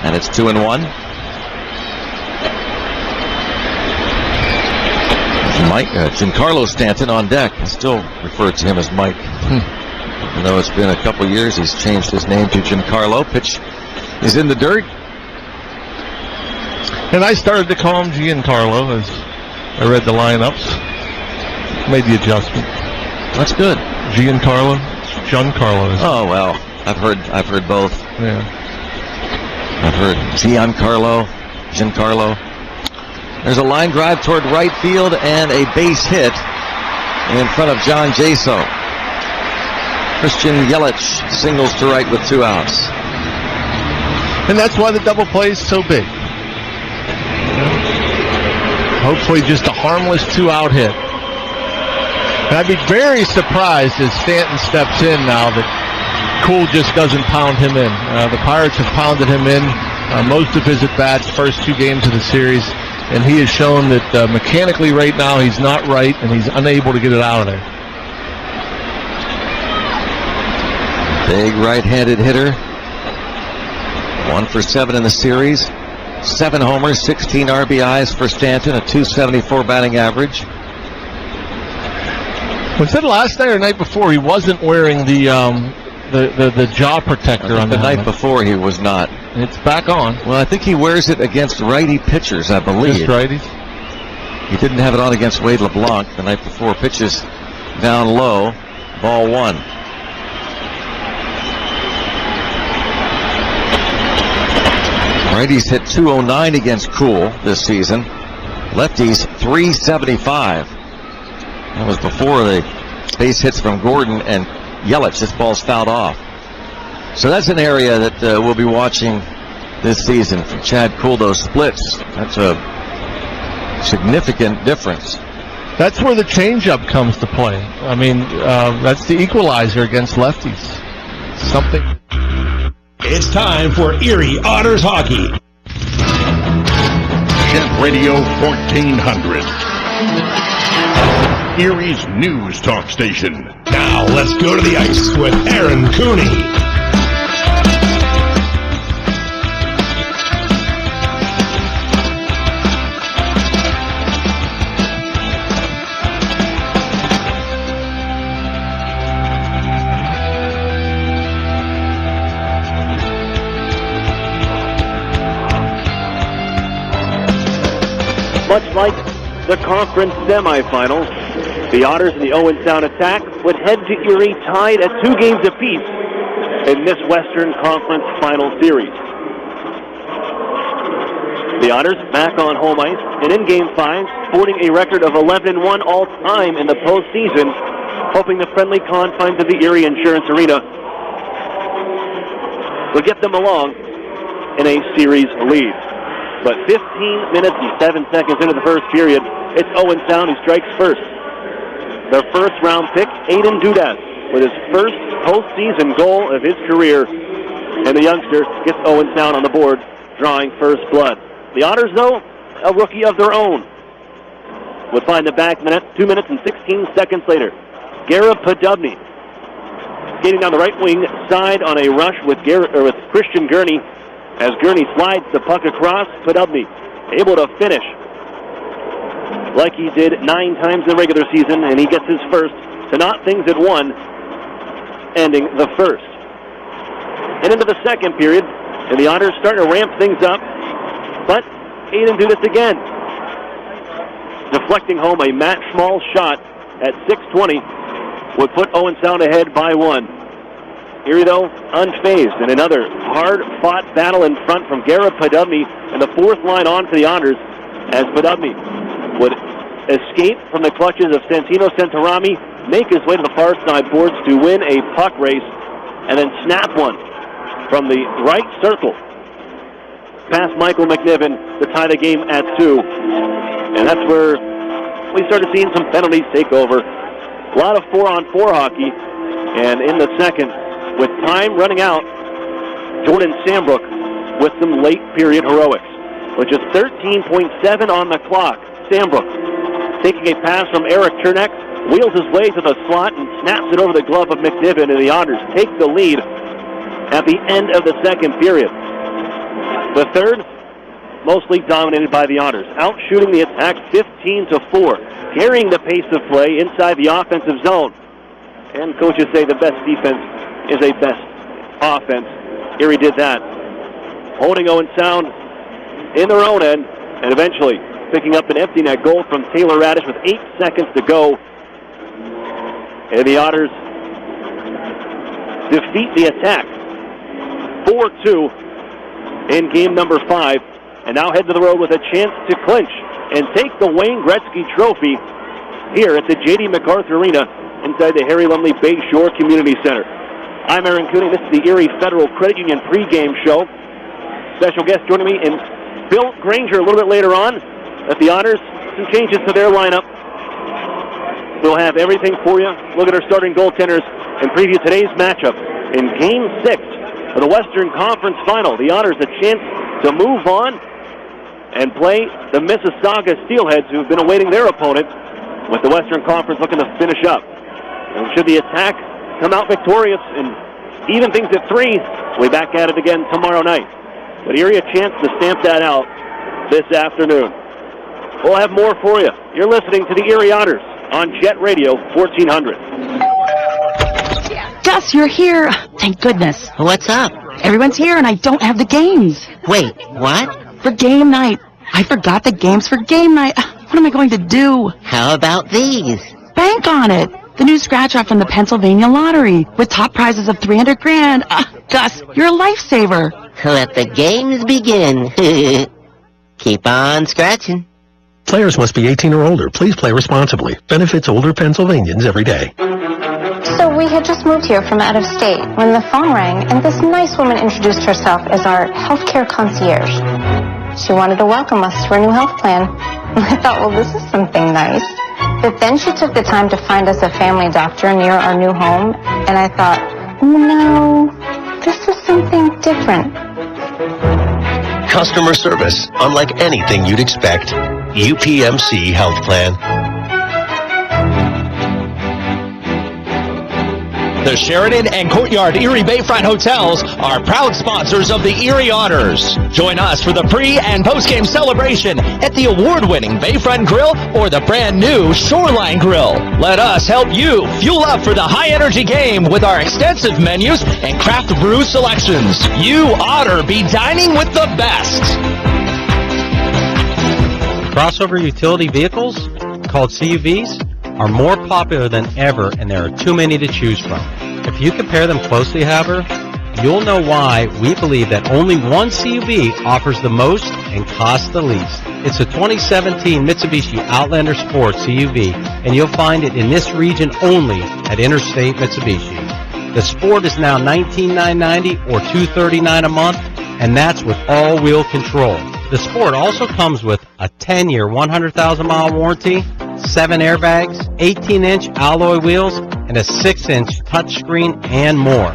And it's 2-1. Giancarlo Stanton on deck. I still refer to him as Mike. Even though it's been a couple years, he's changed his name to Giancarlo. Pitch is in the dirt. And I started to call him Giancarlo as I read the lineups. Made the adjustment. That's good. Giancarlo. Oh well, I've heard both. Yeah. I've heard Giancarlo. There's a line drive toward right field and a base hit in front of John Jaso. Christian Yelich singles to right with 2 outs. And that's why the double play is so big. Hopefully just a harmless 2-out hit. And I'd be very surprised as Stanton steps in now that Kuhl just doesn't pound him in. The Pirates have pounded him in most of his at-bats, first 2 games of the series, and he has shown that mechanically right now he's not right and he's unable to get it out of there. Big right-handed hitter. 1 for 7 in the series. 7 homers, 16 RBIs for Stanton, a .274 batting average. Was it last night or the night before he wasn't wearing the jaw protector on the night before he was not. It's back on. Well, I think he wears it against righty pitchers, I believe. Just righties? He didn't have it on against Wade LeBlanc the night before. Pitches down low. Ball 1. Righties hit .209 against Kuhl this season. Lefties .375. That was before the base hits from Gordon and Yelich. This ball's fouled off. So that's an area that we'll be watching this season from Chad Kuhl. Those splits, that's a significant difference. That's where the changeup comes to play. I mean, that's the equalizer against lefties. Something. It's time for Erie Otters Hockey. Champ Radio 1400. Erie's news talk station. Now let's go to the ice with Aaron Cooney. Much like the conference semifinals, the Otters and the Owen Sound Attack would head to Erie tied at 2 games apiece in this Western Conference Final Series. The Otters back on home ice and in Game 5, sporting a record of 11-1 all-time in the postseason, hoping the friendly confines of the Erie Insurance Arena will get them along in a series lead. But 15 minutes and 7 seconds into the first period, it's Owen Sound who strikes first. Their first-round pick, Aiden Dudas, with his first postseason goal of his career. And the youngster gets Owen Sound on the board, drawing first blood. The Otters, though, a rookie of their own, would find the back 2 minutes and 16 seconds later. Garrett Podubny skating down the right wing side on a rush with Christian Gurney. As Gurney slides the puck across, Podubny able to finish like he did 9 times in the regular season, and he gets his first to knot things at 1, ending the first. And into the second period, and the Otters starting to ramp things up, but Aiden do this again. Deflecting home a Matt Schmall shot at 6:20 would put Owen Sound ahead by 1. Erie, though, unfazed, and another hard-fought battle in front from Garrett Podubny and the fourth line on for the Otters, as Podubny would escape from the clutches of Santino Santarami, make his way to the far side boards to win a puck race, and then snap one from the right circle past Michael McNiven to tie the game at 2. And that's where we started seeing some penalties take over. A lot of 4-on-4 hockey, and in the second, with time running out, Jordan Sambrook with some late period heroics, which is 13.7 on the clock. Sambrook taking a pass from Eric Chernak, wheels his way to the slot and snaps it over the glove of McNiven, and the Otters take the lead at the end of the second period. The third, mostly dominated by the Otters, out-shooting the attack 15-4, carrying the pace of play inside the offensive zone. And coaches say the best defense is a best offense. Erie did that, holding Owen Sound in their own end, and eventually picking up an empty net goal from Taylor Radish with 8 seconds to go. And the Otters defeat the attack 4-2 in game number 5, and now head to the road with a chance to clinch and take the Wayne Gretzky Trophy here at the J.D. MacArthur Arena inside the Harry Lumley Bay Shore Community Center. I'm Aaron Cooney. This is the Erie Federal Credit Union pregame show. Special guest joining me in Bill Granger a little bit later on. At the Otters, some changes to their lineup. We'll have everything for you. Look at our starting goaltenders and preview today's matchup in Game 6 of the Western Conference Final. The Otters a chance to move on and play the Mississauga Steelheads, who have been awaiting their opponent, with the Western Conference looking to finish up. And should the attack come out victorious and even things at 3, we'll be back at it again tomorrow night. But Erie a chance to stamp that out this afternoon. We'll have more for you. You're listening to the Erie Otters on Jet Radio 1400. Gus, you're here. Thank goodness. What's up? Everyone's here and I don't have the games. Wait, what? For game night. I forgot the games for game night. What am I going to do? How about these? Bank on it. The new scratch-off from the Pennsylvania Lottery with top prizes of $300,000. Gus, you're a lifesaver. Let the games begin. Keep on scratching. Players must be 18 or older. Please play responsibly. Benefits older Pennsylvanians every day. So we had just moved here from out of state when the phone rang and this nice woman introduced herself as our healthcare concierge. She wanted to welcome us to her new health plan. I thought, well, this is something nice. But then she took the time to find us a family doctor near our new home, and I thought, no, this is something different. Customer service, unlike anything you'd expect. UPMC Health Plan. The Sheridan and Courtyard Erie Bayfront Hotels are proud sponsors of the Erie Otters. Join us for the pre- and post-game celebration at the award-winning Bayfront Grill or the brand-new Shoreline Grill. Let us help you fuel up for the high-energy game with our extensive menus and craft brew selections. You Otter be dining with the best. Crossover utility vehicles, called CUVs, are more popular than ever, and there are too many to choose from. If you compare them closely, however, you'll know why we believe that only one CUV offers the most and costs the least. It's a 2017 Mitsubishi Outlander Sport CUV, and you'll find it in this region only at Interstate Mitsubishi. The Sport is now $19,990 or $239 a month, and that's with all-wheel control. The Sport also comes with a 10-year, 100,000-mile warranty, 7 airbags, 18-inch alloy wheels, and a 6-inch touchscreen and more.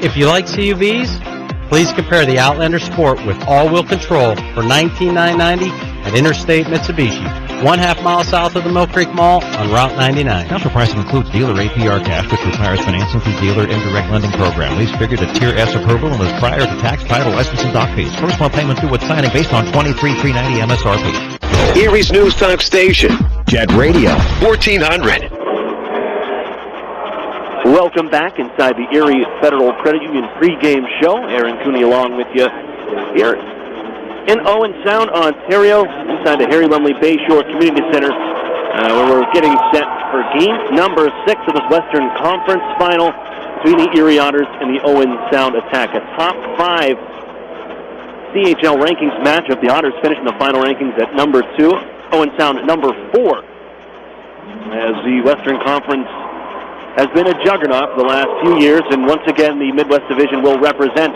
If you like CUVs, please compare the Outlander Sport with all-wheel control for $19,990 at Interstate Mitsubishi, 1/2 mile south of the Mill Creek Mall on Route 99. Special pricing includes dealer APR cash, which requires financing through dealer indirect lending program. Lease figured at Tier S approval and was prior to tax, title, license, and dock fees. First month payment due with signing based on $23,390 MSRP. Erie's News Talk Station, Jet Radio, 1400. Welcome back inside the Erie Federal Credit Union pregame show. Aaron Cooney along with you here in Owen Sound, Ontario, inside the Harry Lumley Bayshore Community Center, where we're getting set for game number 6 of this Western Conference Final between the Erie Otters and the Owen Sound Attack. A top 5 CHL rankings matchup. The Otters finished in the final rankings at number 2, Owen Sound at number 4, as the Western Conference has been a juggernaut for the last few years, and once again the Midwest Division will represent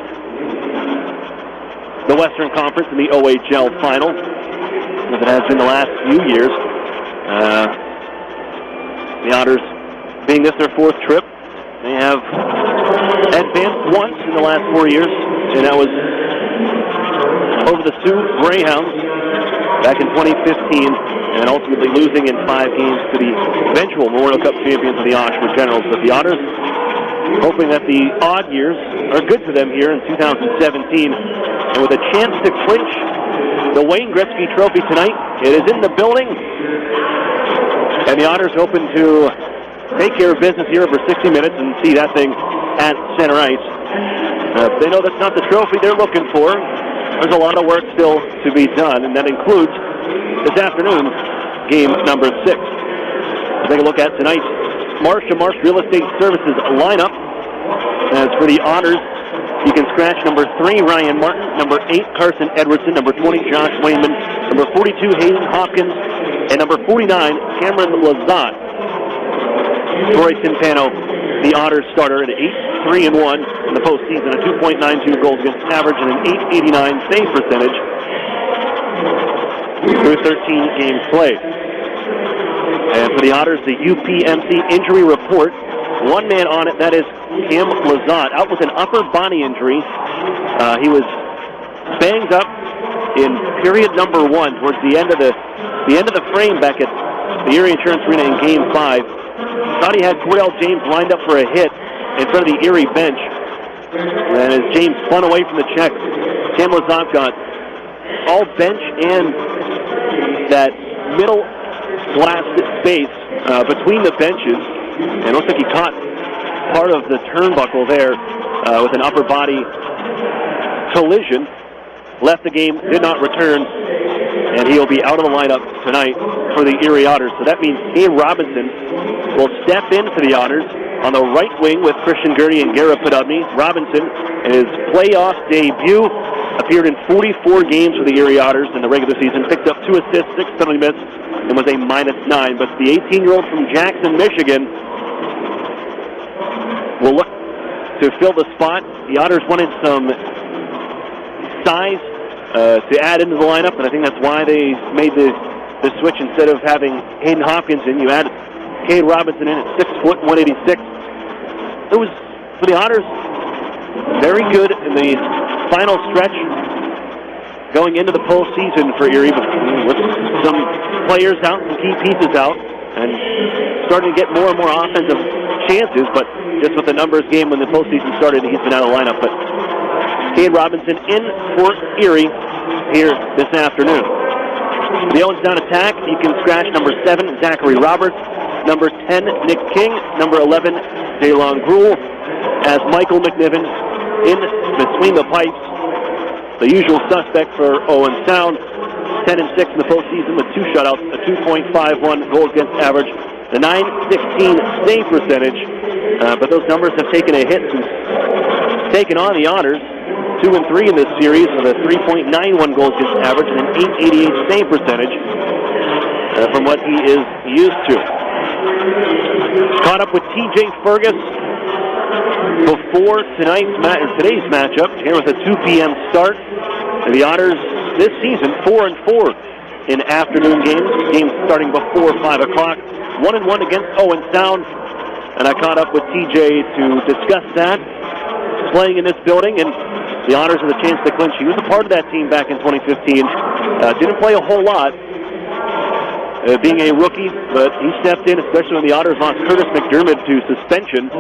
the Western Conference in the OHL Final, as it has been the last few years. The Otters, being this their 4th trip, they have advanced once in the last 4 years, and that was over the Sioux Greyhounds back in 2015, and ultimately losing in 5 games to the eventual Memorial Cup champions of the Oshawa Generals. But the Otters, hoping that the odd years are good for them here in 2017, and with a chance to clinch the Wayne Gretzky Trophy tonight. It is in the building, and the Otters hoping to take care of business here for 60 minutes and see that thing at center ice. They know that's not the trophy they're looking for. There's a lot of work still to be done, and that includes this afternoon's game number 6. We'll take a look at tonight's Marsh & Marsh Real Estate Services lineup. As for the Otters, you can scratch number 3, Ryan Martin, number 8, Carson Edwardson, number 20, Josh Wayman, number 42, Hayden Hopkins, and number 49, Cameron Lazat. Troy Timpano, the Otters starter at 8-3-1 in the postseason, a 2.92 goals against average, and an 889 save percentage through 13 games played. And for the Otters, the UPMC injury report, one man on it, that is Cam Lazat, out with an upper body injury. He was banged up in period number 1 towards the end of the frame back at the Erie Insurance Arena in Game 5. Thought he had Cordell James lined up for a hit in front of the Erie bench. And as James spun away from the check, Cam Lazat got all bench and that middle glass space between the benches. And it looks like he caught part of the turnbuckle there with an upper body collision. Left the game, did not return, and he'll be out of the lineup tonight for the Erie Otters. So that means Ian Robinson will step in for the Otters on the right wing with Christian Gurney and Garrett Podubny. Robinson, in his playoff debut, appeared in 44 games for the Erie Otters in the regular season, picked up 2 assists, 6 penalty minutes, and was a -9. But the 18-year-old from Jackson, Michigan, will look to fill the spot. The Otters wanted some size to add into the lineup, and I think that's why they made the switch. Instead of having Hayden Hopkins in, you added Cade Robinson in at 6 foot 186. It was, for the Otters, very good in the final stretch going into the postseason for Erie, with some players out, some key pieces out, and starting to get more and more offensive chances. But just with the numbers game when the postseason started, he's been out of the lineup. But Cade Robinson in for Erie here this afternoon. The Owens Down attack, you can scratch number 7, Zachary Roberts, number 10, Nick King, number 11, Daylon Gruel, as Michael McNiven in between the pipes. The usual suspect for Owen Sound, 10-6 in the postseason with 2 shutouts, a 2.51 goals against average, the 916 save percentage. But those numbers have taken a hit since taking on the Otters. 2-3 in this series with a 3.91 goals against average and an 888 save percentage from what he is used to. Caught up with TJ Fergus before today's matchup here with a 2 p.m. start. And the Otters this season 4-4 in afternoon games starting before 5 o'clock. 1-1 against Owen Sound, and I caught up with TJ to discuss that. Playing in this building, and the Otters with a chance to clinch. He was a part of that team back in 2015. Didn't play a whole lot, being a rookie, but he stepped in, especially when the Otters lost Curtis McDermott to suspension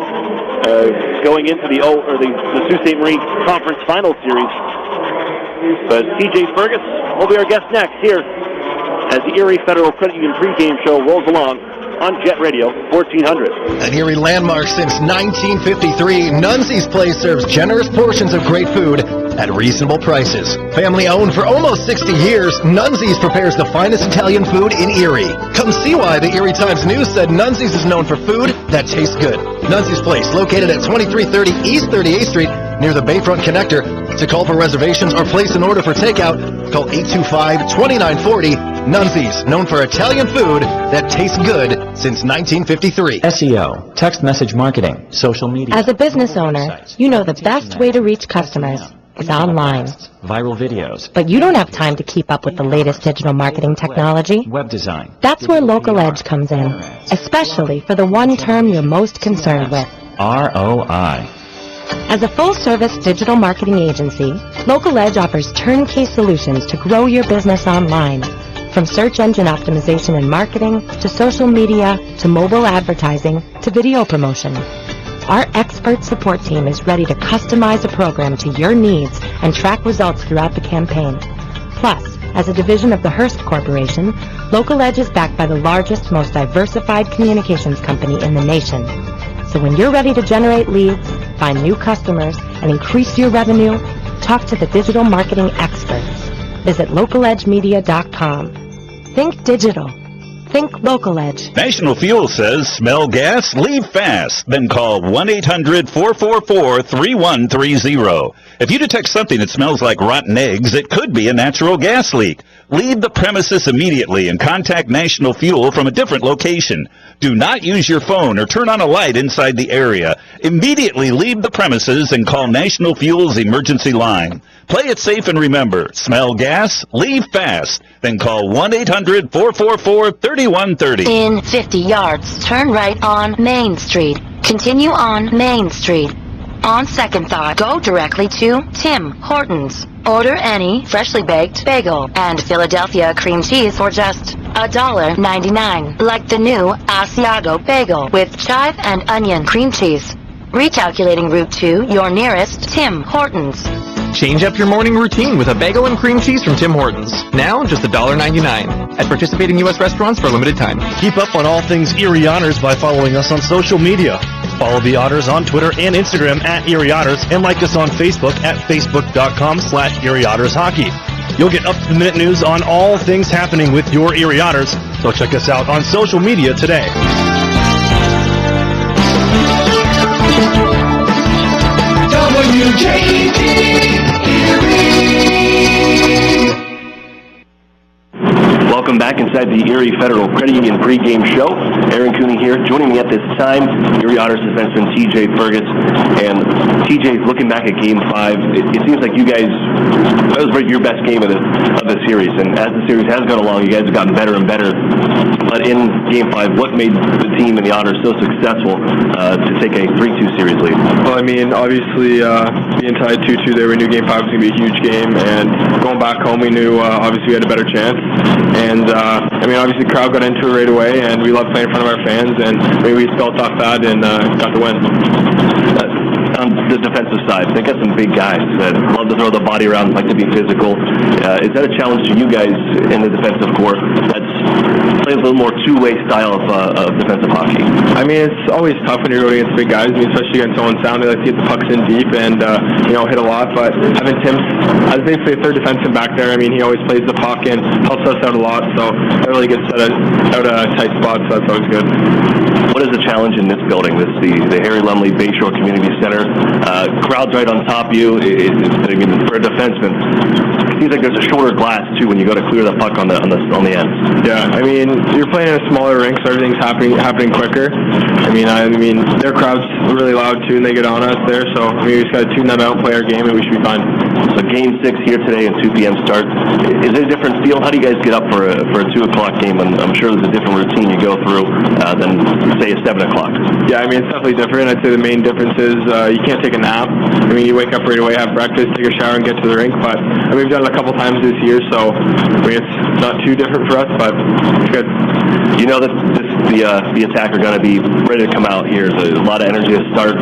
going into the Sault Ste. Marie Conference Final Series. But TJ Fergus will be our guest next here as the Erie Federal Credit Union pregame show rolls along on Jet Radio 1400. An Erie landmark since 1953, Nunzi's Place serves generous portions of great food at reasonable prices. Family owned for almost 60 years, Nunzi's prepares the finest Italian food in Erie. Come see why the Erie Times News said Nunzi's is known for food that tastes good. Nunzi's Place, located at 2330 East 38th Street, near the Bayfront Connector. To call for reservations or place an order for takeout, call 825-2940. Nunzi's, known for Italian food that tastes good since 1953. SEO, text message marketing, social media. As a business owner, you know the best way to reach customers is online. Viral videos. But you don't have time to keep up with the latest digital marketing technology. Web design. That's where Local Edge comes in, especially for the one term you're most concerned with. ROI. As a full-service digital marketing agency, Local Edge offers turnkey solutions to grow your business online. From search engine optimization and marketing, to social media, to mobile advertising, to video promotion. Our expert support team is ready to customize a program to your needs and track results throughout the campaign. Plus, as a division of the Hearst Corporation, Local Edge is backed by the largest, most diversified communications company in the nation. So when you're ready to generate leads, find new customers, and increase your revenue, talk to the digital marketing experts. Visit localedgemedia.com. Think digital. Think Local Edge. National Fuel says, smell gas? Leave fast. Then call 1-800-444-3130. If you detect something that smells like rotten eggs, it could be a natural gas leak. Leave the premises immediately and contact National Fuel from a different location. Do not use your phone or turn on a light inside the area. Immediately leave the premises and call National Fuel's emergency line. Play it safe and remember, smell gas? Leave fast. Then call 1-800-444-3130. In 50 yards, turn right on Main Street. Continue on Main Street. On second thought, go directly to Tim Hortons. Order any freshly baked bagel and Philadelphia cream cheese for just $1.99, like the new Asiago bagel with chive and onion cream cheese. Recalculating route to your nearest Tim Hortons. Change up your morning routine with a bagel and cream cheese from Tim Hortons. Now, just $1.99 at participating U.S. restaurants for a limited time. Keep up on all things Erie Otters by following us on social media. Follow the Otters on Twitter and Instagram at Erie Otters, and like us on Facebook at facebook.com/Erie Otters Hockey. You'll get up-to-the-minute news on all things happening with your Erie Otters, so check us out on social media today. WJT Welcome back inside the Erie Federal Credit Union pregame show. Aaron Cooney here. Joining me at this time, Erie Otters defenseman TJ Fergus. And TJ, looking back at Game 5, it seems like you guys, that was your best game of the series. And as the series has gone along, you guys have gotten better and better. But in Game 5, what made the team and the Otters so successful to take a 3-2 series lead? Well, I mean, obviously, being tied 2-2 there, we knew Game 5 was going to be a huge game. And going back home, we knew obviously we had a better chance. And, I mean, obviously the crowd got into it right away, and we love playing in front of our fans, and we spelt off that and got the win. On the defensive side, they got some big guys that love to throw the body around, like to be physical. Is that a challenge to you guys in the defensive corps that's playing a little more two-way style of defensive hockey? I mean, it's always tough when you're going against big guys, I mean, especially against Owen Sound. They like to get the pucks in deep and, hit a lot. But having Tim, as basically a third defenseman back there, I mean, he always plays the puck and helps us out a lot. So that really gets out of tight spots, so that's always good. What is the challenge in this building? This the Harry Lumley Bayshore Community Center. Crowd's right on top of you. For a defenseman, it seems like there's a shorter glass too when you go to clear the puck on the ends. Yeah, I mean, you're playing in a smaller rink, so everything's happening quicker. I mean, their crowd's really loud too, and they get on us there. So we just got to tune them out, play our game, and we should be fine. So Game 6 here today at 2 p.m. start. Is it a different feel? How do you guys get up for a 2 o'clock game? And I'm sure there's a different routine you go through than, say, a 7 o'clock. Yeah, I mean, it's definitely different. I'd say the main difference is you can't take a nap. I mean, you wake up right away, have breakfast, take a shower, and get to the rink. But we've done it a couple times this year, so I mean, it's not too different for us, but it's good. You know that the Attack are going to be ready to come out here. There's a lot of energy to start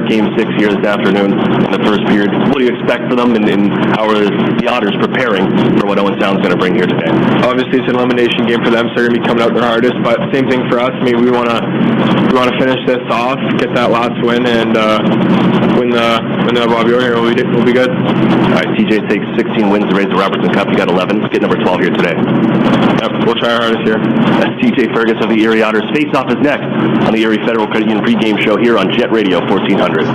Game 6 here this afternoon in the first period. What do you expect for them, and how are the Otters preparing for what Owen Sound's going to bring here today? Obviously, it's an elimination game for them, so they're going to be coming out their hardest. But same thing for us. I mean, we want to finish this off, get that last win, and win the Bobby Orr here. We'll be good. All right, TJ takes 16 wins to raise the Robertson Cup. You got 11. Get number 12 here today. Yep, we'll try our hardest here. That's TJ Fergus of the Erie Otters. Face-off is next on the Erie Federal Credit Union pregame show here on Jet Radio 1400.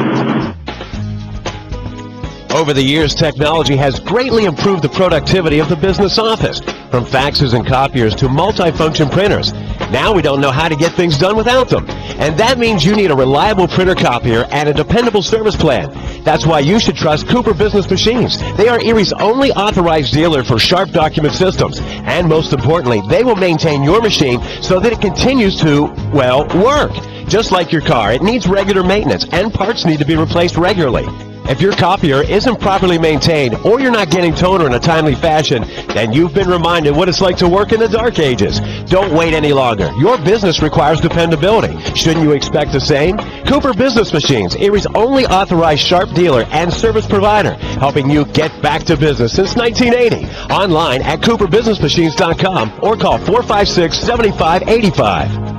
Over the years, technology has greatly improved the productivity of the business office, from faxes and copiers to multifunction printers. Now we don't know how to get things done without them. And that means you need a reliable printer copier and a dependable service plan. That's why you should trust Cooper Business Machines. They are Erie's only authorized dealer for Sharp document systems. And most importantly, they will maintain your machine so that it continues to, well, work. Just like your car, it needs regular maintenance and parts need to be replaced regularly. If your copier isn't properly maintained or you're not getting toner in a timely fashion, then you've been reminded what it's like to work in the dark ages. Don't wait any longer. Your business requires dependability. Shouldn't you expect the same? Cooper Business Machines, Erie's only authorized Sharp dealer and service provider, helping you get back to business since 1980. Online at cooperbusinessmachines.com or call 456-7585.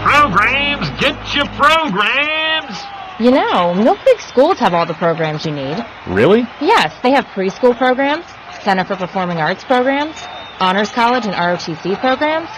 Programs, get your programs! You know, Mill Creek schools have all the programs you need. Really? Yes, they have preschool programs, Center for Performing Arts programs, Honors College and ROTC programs,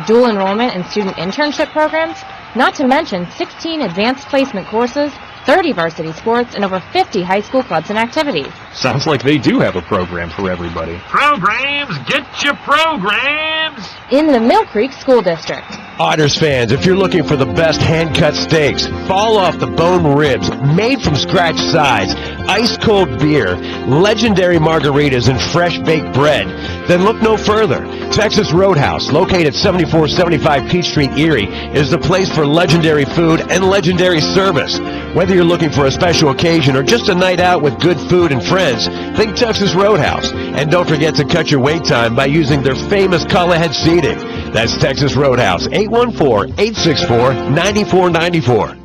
dual enrollment and student internship programs, not to mention 16 advanced placement courses, 30 varsity sports, and over 50 high school clubs and activities. Sounds like they do have a program for everybody. Programs, get your programs! In the Mill Creek School District. Otters fans, if you're looking for the best hand-cut steaks, fall off the bone ribs, made from scratch sides, ice-cold beer, legendary margaritas, and fresh baked bread, then look no further. Texas Roadhouse, located at 7475 Peach Street, Erie, is the place for legendary food and legendary service. Whether you're looking for a special occasion or just a night out with good food and friends, think Texas Roadhouse. And don't forget to cut your wait time by using their famous call-ahead seating. That's Texas Roadhouse, 814-864-9494.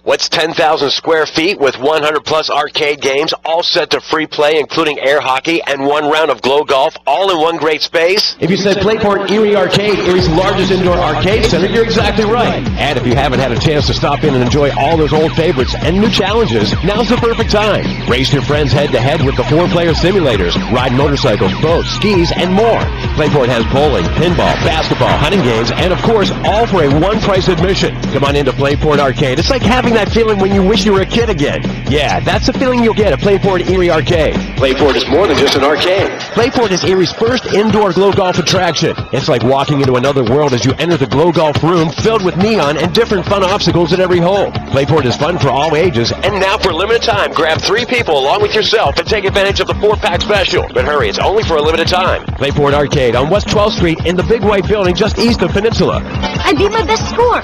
What's 10,000 square feet with 100-plus arcade games, all set to free play, including air hockey and one round of glow golf, all in one great space? If you said Playport Erie Arcade, Erie's largest indoor arcade center, you're exactly right. And if you haven't had a chance to stop in and enjoy all those old favorites and new challenges, now's the perfect time. Race your friends head-to-head with the 4-player simulators, ride motorcycles, boats, skis, and more. Playport has bowling, pinball, basketball, hunting games, and of course, all for a one-price admission. Come on into Playport Arcade. It's like having that feeling when you wish you were a kid again. Yeah, that's the feeling you'll get at Playport Erie Arcade. Playport is more than just an arcade. Playport is Erie's first indoor glow golf attraction. It's like walking into another world as you enter the glow golf room filled with neon and different fun obstacles at every hole. Playport is fun for all ages, and now for a limited time, grab 3 people along with yourself and take advantage of the 4-pack special. But hurry, it's only for a limited time. Playport Arcade on West 12th Street in the Big White Building just east of Peninsula. I beat my best score.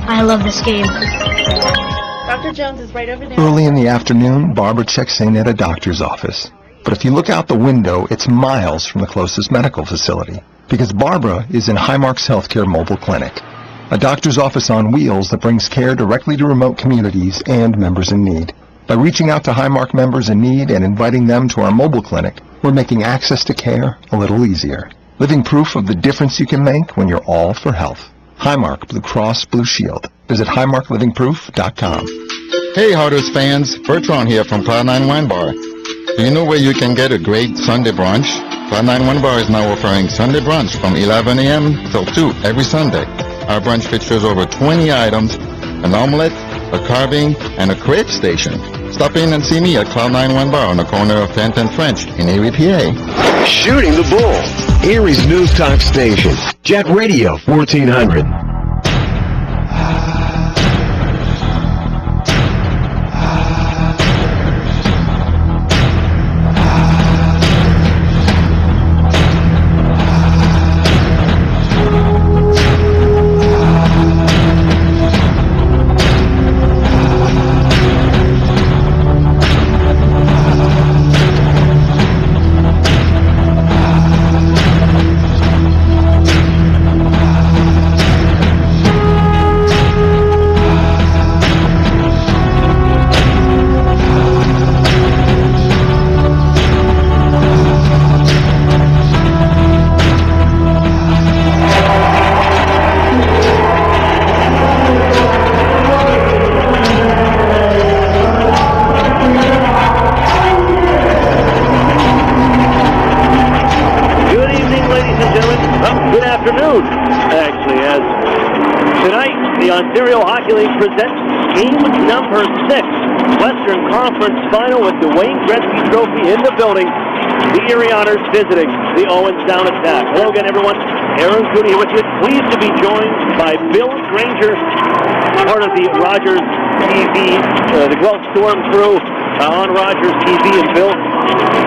I love this game. Dr. Jones is right over there. Early in the afternoon, Barbara checks in at a doctor's office. But if you look out the window, it's miles from the closest medical facility, because Barbara is in Highmark's Healthcare Mobile Clinic, a doctor's office on wheels that brings care directly to remote communities and members in need. By reaching out to Highmark members in need and inviting them to our mobile clinic, we're making access to care a little easier, living proof of the difference you can make when you're all for health. Highmark Blue Cross Blue Shield. Visit highmarklivingproof.com. Hey Otters fans, Bertrand here from Cloud 9 Wine Bar. Do you know where you can get a great Sunday brunch? Cloud 9 Wine Bar is now offering Sunday brunch from 11 a.m. till 2 every Sunday. Our brunch features over 20 items, an omelet, a carving, and a crepe station. Stop in and see me at Cloud9 Wine Bar on the corner of 10th and French in Erie, PA. Shooting the Bull, Erie's news talk station. Jet Radio 1400. Presents game number 6, Western Conference Final with the Wayne Gretzky Trophy in the building. The Erie Otters visiting the Owen Sound Attack. Hello again, everyone. Aaron Cooney with you. Pleased to be joined by Bill Granger, part of the Rogers TV, the Guelph Storm crew on Rogers TV. And Bill,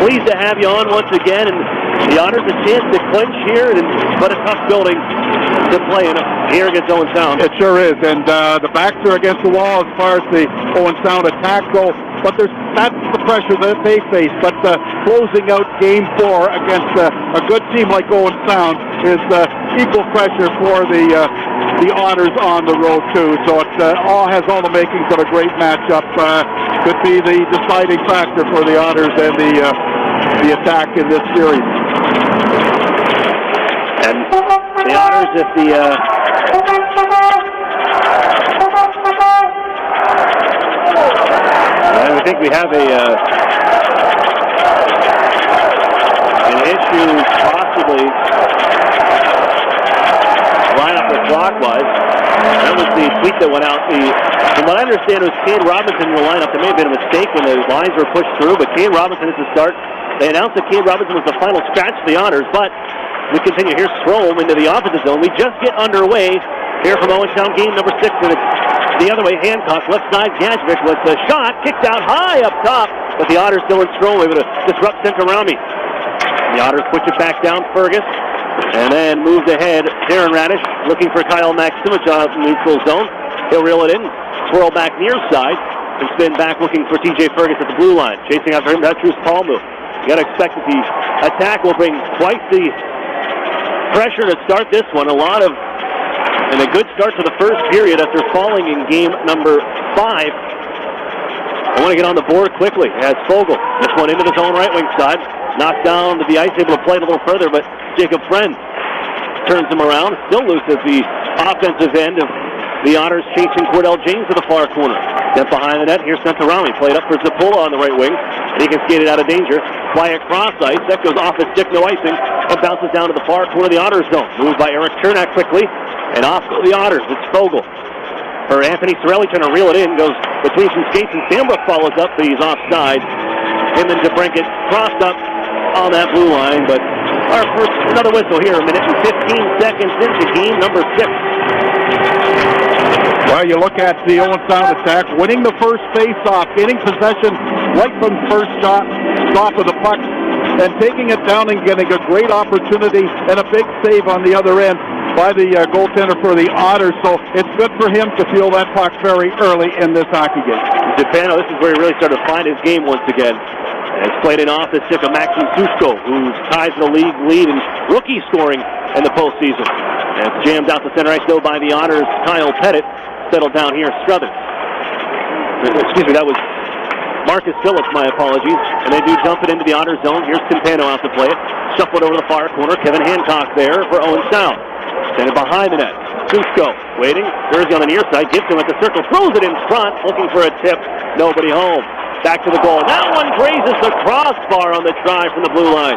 pleased to have you on once again. And the Otters a chance to clinch here, but a tough building to play in here against Owen Sound. It sure is, and the backs are against the wall as far as the Owen Sound attack go, but that's the pressure that they face. But closing out Game 4 against a good team like Owen Sound is equal pressure for the Otters on the road too. So it all has all the makings of a great matchup. Could be the deciding factor for the Otters and the attack in this series. And the Otters, if I think we have an issue possibly line up clockwise. That was the tweet that went out. From what I understand, it was Kane Robinson in the lineup. There may have been a mistake when the lines were pushed through, but Kane Robinson is the start. They announced that Kane Robinson was the final scratch for the Otters, but we continue. Here's Strome into the opposite zone. We just get underway here from Owen Sound, game number 6. And it's the other way, Hancock, left side, Gadjvik with the shot, kicked out high up top, but the Otters still in Strome, able to disrupt Centorami. The Otters push it back down, Fergus, and then moves ahead. Darren Radish looking for Kyle Maximich on the neutral zone. He'll reel it in, swirl back near side, and spin back looking for TJ Fergus at the blue line. Chasing after him, that's Bruce Palmu. You got to expect that the attack will bring twice the pressure to start this one. And a good start to the first period after falling in game number 5. I want to get on the board quickly as Fogle. This one into the zone right wing side. Knocked down to the ice, able to play it a little further, but Jacob Friend turns him around. Still loose at the offensive end of the Otters, chasing Cordell James to the far corner. Then behind the net, here's Centorami. Played up for Zapula on the right wing. And he can skate it out of danger. Quiet cross ice. That goes off his stick, no icing. And bounces down to the far corner of the Otters zone. Moved by Eric Chernak quickly. And off to the Otters. It's Fogle. For Anthony Sorelli trying to reel it in. Goes between some skates, and Sambrook follows up, but he's offside. Him and DeBrinket crossed up on that blue line. But our first, another whistle here. 1 minute and 15 seconds into game number 6. Well, you look at the Owen Sound attack, winning the first face-off, getting possession right from first shot, stop of the puck, and taking it down and getting a great opportunity and a big save on the other end by the goaltender for the Otters. So it's good for him to feel that puck very early in this hockey game. Japano, this is where he really started to find his game once again. And it's played it off the stick of Maxim Sushko, who's tied the league lead in rookie scoring in the postseason. And it's jammed out the center ice though by the Otters' Kyle Pettit. Settled down here, Struthers. Excuse me, that was Marcus Phillips, my apologies. And they do dump it into the Otter zone. Here's Campano out to play it. Shuffled over the far corner. Kevin Hancock there for Owen Sound. Send it behind the net. Sushko waiting. Jersey on the near side. Gets him at the circle. Throws it in front. Looking for a tip. Nobody home. Back to the goal. That one grazes the crossbar on the try from the blue line.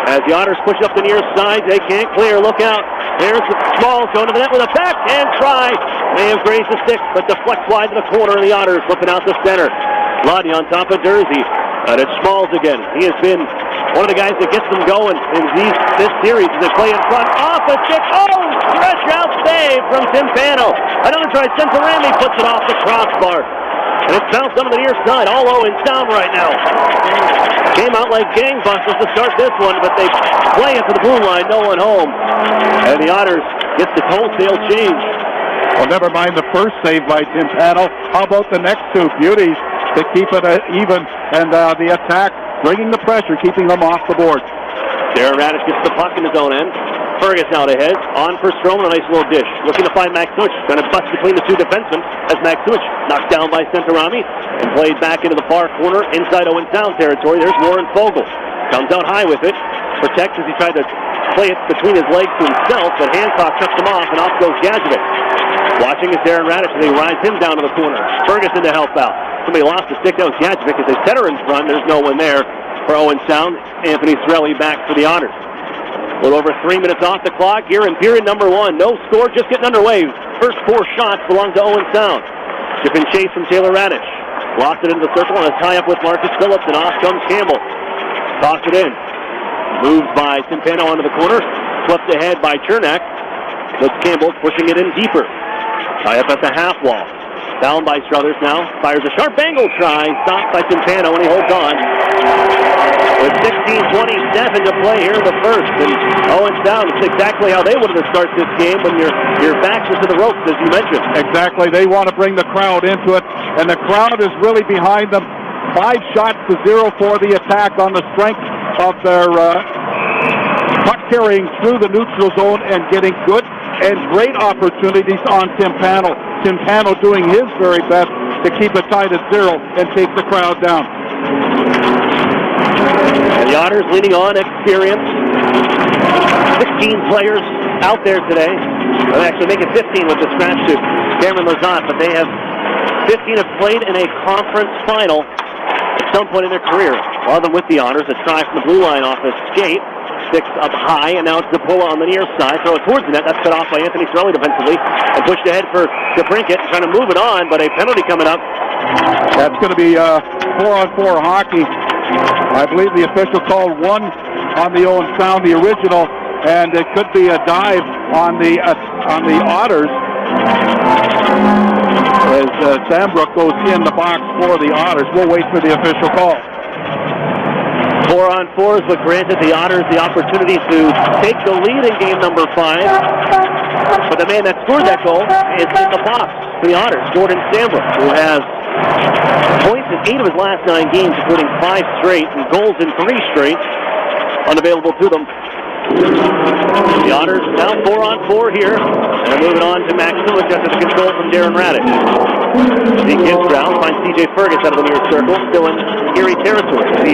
As the Otters push up the near side, they can't clear. Look out. There's the Smalls going to the net with a backhand try. May have grazed the stick, but deflects wide to the corner of the Otters, looking out the center. Lottie on top of Dersey. And it's Smalls again. He has been one of the guys that gets them going in this series as they play in front. Off a stick. Oh! Stretch out save from Timpano. Another try. Centorami puts it off the crossbar. And it's bounced on the near side. All Owens down right now. Came out like gangbusters to start this one, but they play it to the blue line. No one home. And the Otters gets the wholesale change. Well, never mind the first save by Timpano. How about the next two beauties to keep it even, and the attack bringing the pressure, keeping them off the board. Darren Radish gets the puck in his own end. Fergus out ahead. On for Stroman, a nice little dish. Looking to find Maximich. Going to bust between the two defensemen as Maximich knocked down by Centorami and played back into the far corner inside Owen Sound territory. There's Warren Fogle. Comes out high with it. Protects as he tried to play it between his legs to himself, but Hancock cuts him off, and off goes Gadjevic. Watching is Darren Radish as they rides him down to the corner. Ferguson to help out. Somebody lost the stick. That was Gadjevic as they set her in front. There's no one there for Owen Sound. Anthony Sorelli back for the Otters. A little over 3 minutes off the clock here in period number 1. No score, just getting underway. First 4 shots belong to Owen Sound. Chip and chase from Taylor Radish. Lost it into the circle and a tie-up with Marcus Phillips, and off comes Campbell. Toss it in. Moved by Timpano onto the corner. Flipped ahead by Chernak. Looks Campbell pushing it in deeper. Tie-up at the half wall. Down by Struthers now. Fires a sharp angle try. Stopped by Timpano, and he holds on. With 16:27 to play here in the first. And Owen Sound, it's exactly how they wanted to start this game when your backs are to the ropes, as you mentioned. Exactly. They want to bring the crowd into it, and the crowd is really behind them. 5 shots to 0 for the attack on the strength of their puck carrying through the neutral zone and getting good and great opportunities on Timpano. Timpano doing his very best to keep it tied at 0 and take the crowd down. And the Otters leaning on experience. 16 players out there today. They'll actually make it 15 with the scratch to Cameron Lazat, but they have 15 have played in a conference final at some point in their career. A lot of them with the Otters. A try from the blue line off his skate. Sticks up high, and now it's Zapola on the near side. Throw it towards the net. That's cut off by Anthony Sorelli defensively. And pushed ahead for DeBrincat, trying to move it on, but a penalty coming up. That's going to be 4-on-4 hockey. I believe the official called 1 on the Owen Sound, the original, and it could be a dive on the Otters as Sambrook goes in the box for the Otters. We'll wait for the official call. 4-on-4 is what granted the Otters the opportunity to take the lead in game number 5. But the man that scored that goal is in the box for the Otters, Jordan Sambrook, who has points in 8 of his last 9 games, including 5 straight, and goals in 3 straight, unavailable to them. The Otters now 4-on-4 here, and they're moving on to Maximich after the control from Darren Radish. He gives ground, finds C.J. Fergus out of the near circle, still in Erie territory. He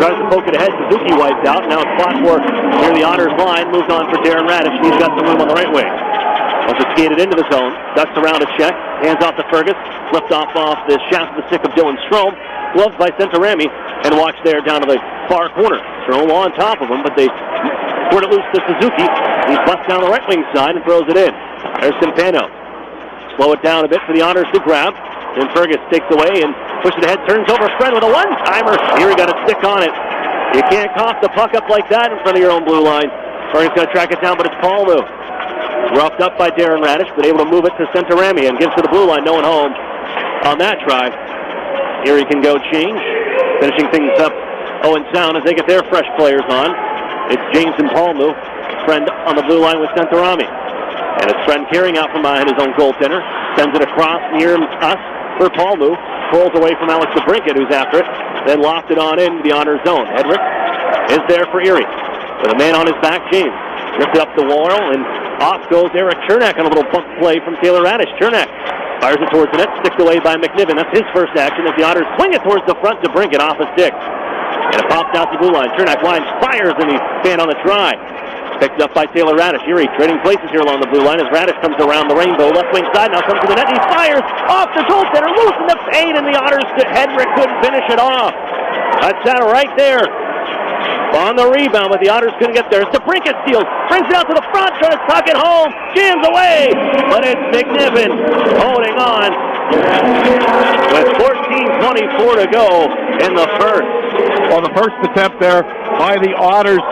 tries to poke it ahead. Suzuki wiped out. Now it's fought for near the Otters line. Moved on for Darren Radish. He's got some room on the right wing. Also skated into the zone. Ducks around a check. Hands off to Fergus. Flipped off the shaft of the stick of Dylan Strome. Gloved by Centorami. And watched there down to the far corner. Strome on top of him, but they squirt it loose to Suzuki. He busts down the right wing side and throws it in. There's Timpano. Slow it down a bit for the Otters to grab. Then Fergus takes away and pushes it ahead, turns over Fred with a one-timer. Here he got a stick on it. You can't cough the puck up like that in front of your own blue line. Fergus going to track it down, but it's Paul Lou. Roughed up by Darren Radish, but able to move it to Centorami and gives to the blue line. No one home on that try. Erie can go change. Finishing things up, Owen Sound as they get their fresh players on. It's James and Paul Lou. Friend on the blue line with Centorami. And it's Friend carrying out from behind his own goaltender. Sends it across near us for Paul Lou. Pulls away from Alex DeBrincat, who's after it. Then lofted on in the honor zone. Hedrick is there for Erie. With a man on his back, James. Lifted up the wall, and off goes Eric Chernak on a little bump play from Taylor Radish. Chernak fires it towards the net, sticked away by McNiven. That's his first action as the Otters swing it towards the front to DeBrincat off a stick. And it pops out the blue line. Chernak lines, fires, and he stand on the try. Picked up by Taylor Radish. Erie trading places here along the blue line as Radish comes around the rainbow. Left wing side now comes to the net. He fires off the goaltender. Loose in the paint, and the Otters, Hedrick couldn't finish it off. That's that right there. On the rebound, but the Otters couldn't get there. It's DeBrincat steals. Brings it out to the front, trying to tuck it home. Jams away. But it's McNiven holding on. with 14:24 to go in the first. Well, the first attempt there by the Otters,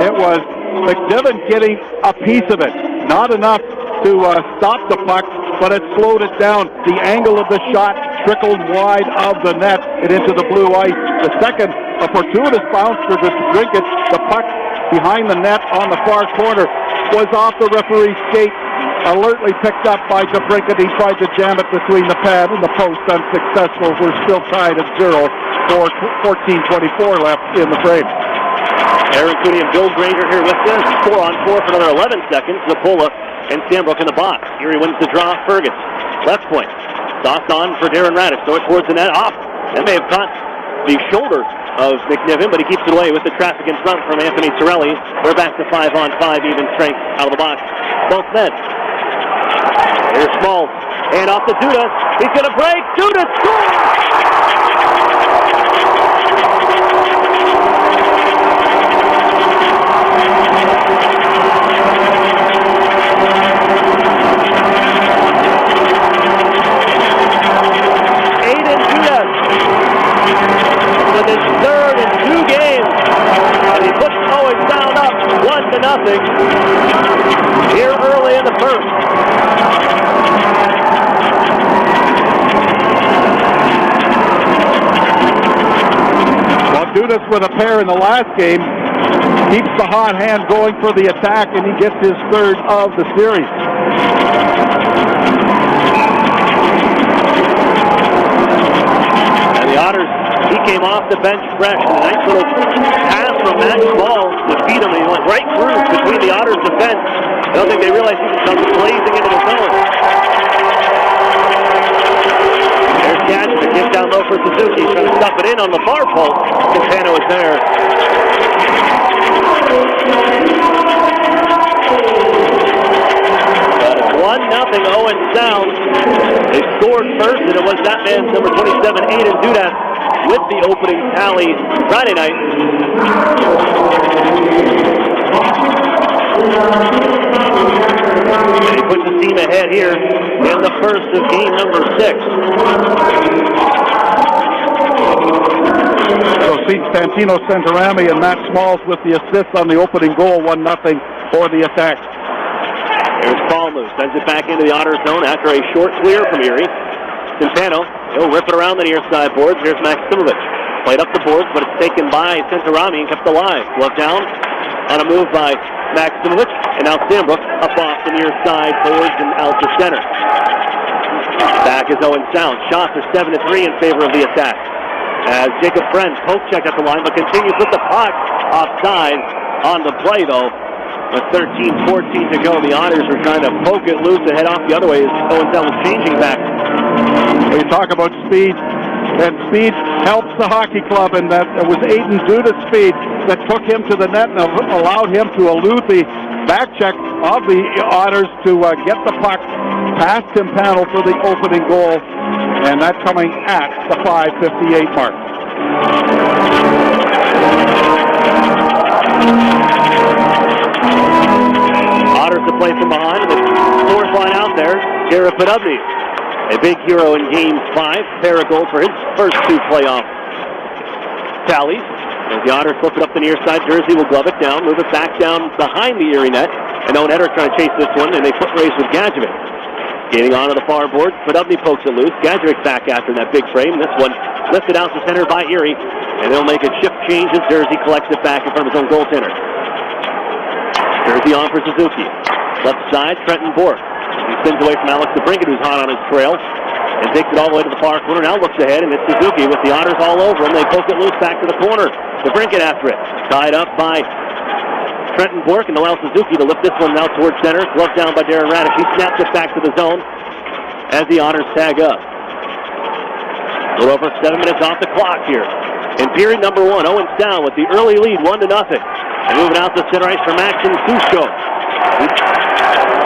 it was McNiven getting a piece of it. Not enough to stop the puck, but it slowed it down. The angle of the shot trickled wide of the net and into the blue ice. The second, a fortuitous bounce for the Drinket. The puck behind the net on the far corner was off the referee's skate. Alertly picked up by DeBrinket. He tried to jam it between the pad and the post. Unsuccessful. We're still tied at 0. 14:24 left in the frame. Aaron Cooney and Bill Granger here with us. 4-on-4 for another 11 seconds. Zapola and Sandbrook in the box. Erie wins the draw. Fergus, left point. Tossed on for Darren Radish. Throw it towards the net. Off. That may have caught the shoulder of McNiven, but he keeps it away with the traffic in front from Anthony Cirelli. We're back to 5-on-5, even strength out of the box. Both men. Here's Small. And off to Duda. He's going to break. Duda scores! Aiden Duda with his third in 2 games. And he puts Owen down up 1-0 here early in the first. Dudas with a pair in the last game keeps the hot hand going for the attack, and he gets his third of the series. And the Otters, he came off the bench fresh. A nice little pass from Matt Small to beat him. He went right through between the Otters' defense. I don't think they realized he was coming blazing into the zone. There's Gadget, gives down low for Suzuki, trying to stuff it in on the far post. Campano is there. But it's 1-0 Owen Sound. They scored first, and it was that man's number 27, Aiden Dudas, with the opening tally Friday night. And he puts the team ahead here in the first of game number 6. So Santino Santarami and Matt Smalls with the assist on the opening goal, 1-0 for the attack. There's Ballmoose, sends it back into the Otter zone after a short clear from Erie. Campano, he'll rip it around the near side boards. Here's Maximovic. Played up the boards, but it's taken by Santarami and kept alive. Glove down on a move by Maximovic, and now Sandbrook up off the near side boards and out to center. Back is Owen Sound. Shots are 7-3 in favor of the attack. As Jacob Friend poke check at the line, but continues with the puck offside on the play, though. With 13-14 to go, the Otters are trying to poke it loose and head off the other way as Owen Sound was changing back. We talk about speed, and speed helps the hockey club, and that it was Aiden Duda's speed that took him to the net and allowed him to elude the back check of the Otters to get the puck past Campano for the opening goal, and that coming at the 5:58 mark. Otters to play from behind, the fourth line out there, Garrett Podubny. A big hero in Game 5, pair of goals for his first 2 playoff tallies. As the Otters flip it up the near side, Jersey will glove it down, move it back down behind the Erie net, and Owen Edder trying to chase this one, and they foot race with Gadjevic. Getting onto the far board, Podubny pokes it loose. Gadjevic back after that big frame. This one lifted out to center by Erie, and they'll make a shift change as Jersey collects it back in front of his own goaltender. Jersey on for Suzuki. Left side, Trenton Bork. He spins away from Alex DeBrinket, who's hot on his trail, and takes it all the way to the far corner. Now looks ahead, and it's Suzuki with the Otters all over him. They poke it loose back to the corner. DeBrinket after it. Tied up by Trenton Bork, and allows Suzuki to lift this one now towards center. Glove down by Darren Radish. He snaps it back to the zone as the Otters tag up. A little over 7 minutes off the clock here. In period number 1, Owens down with the early lead, 1-0. And moving out to center ice for Maxim Sushko.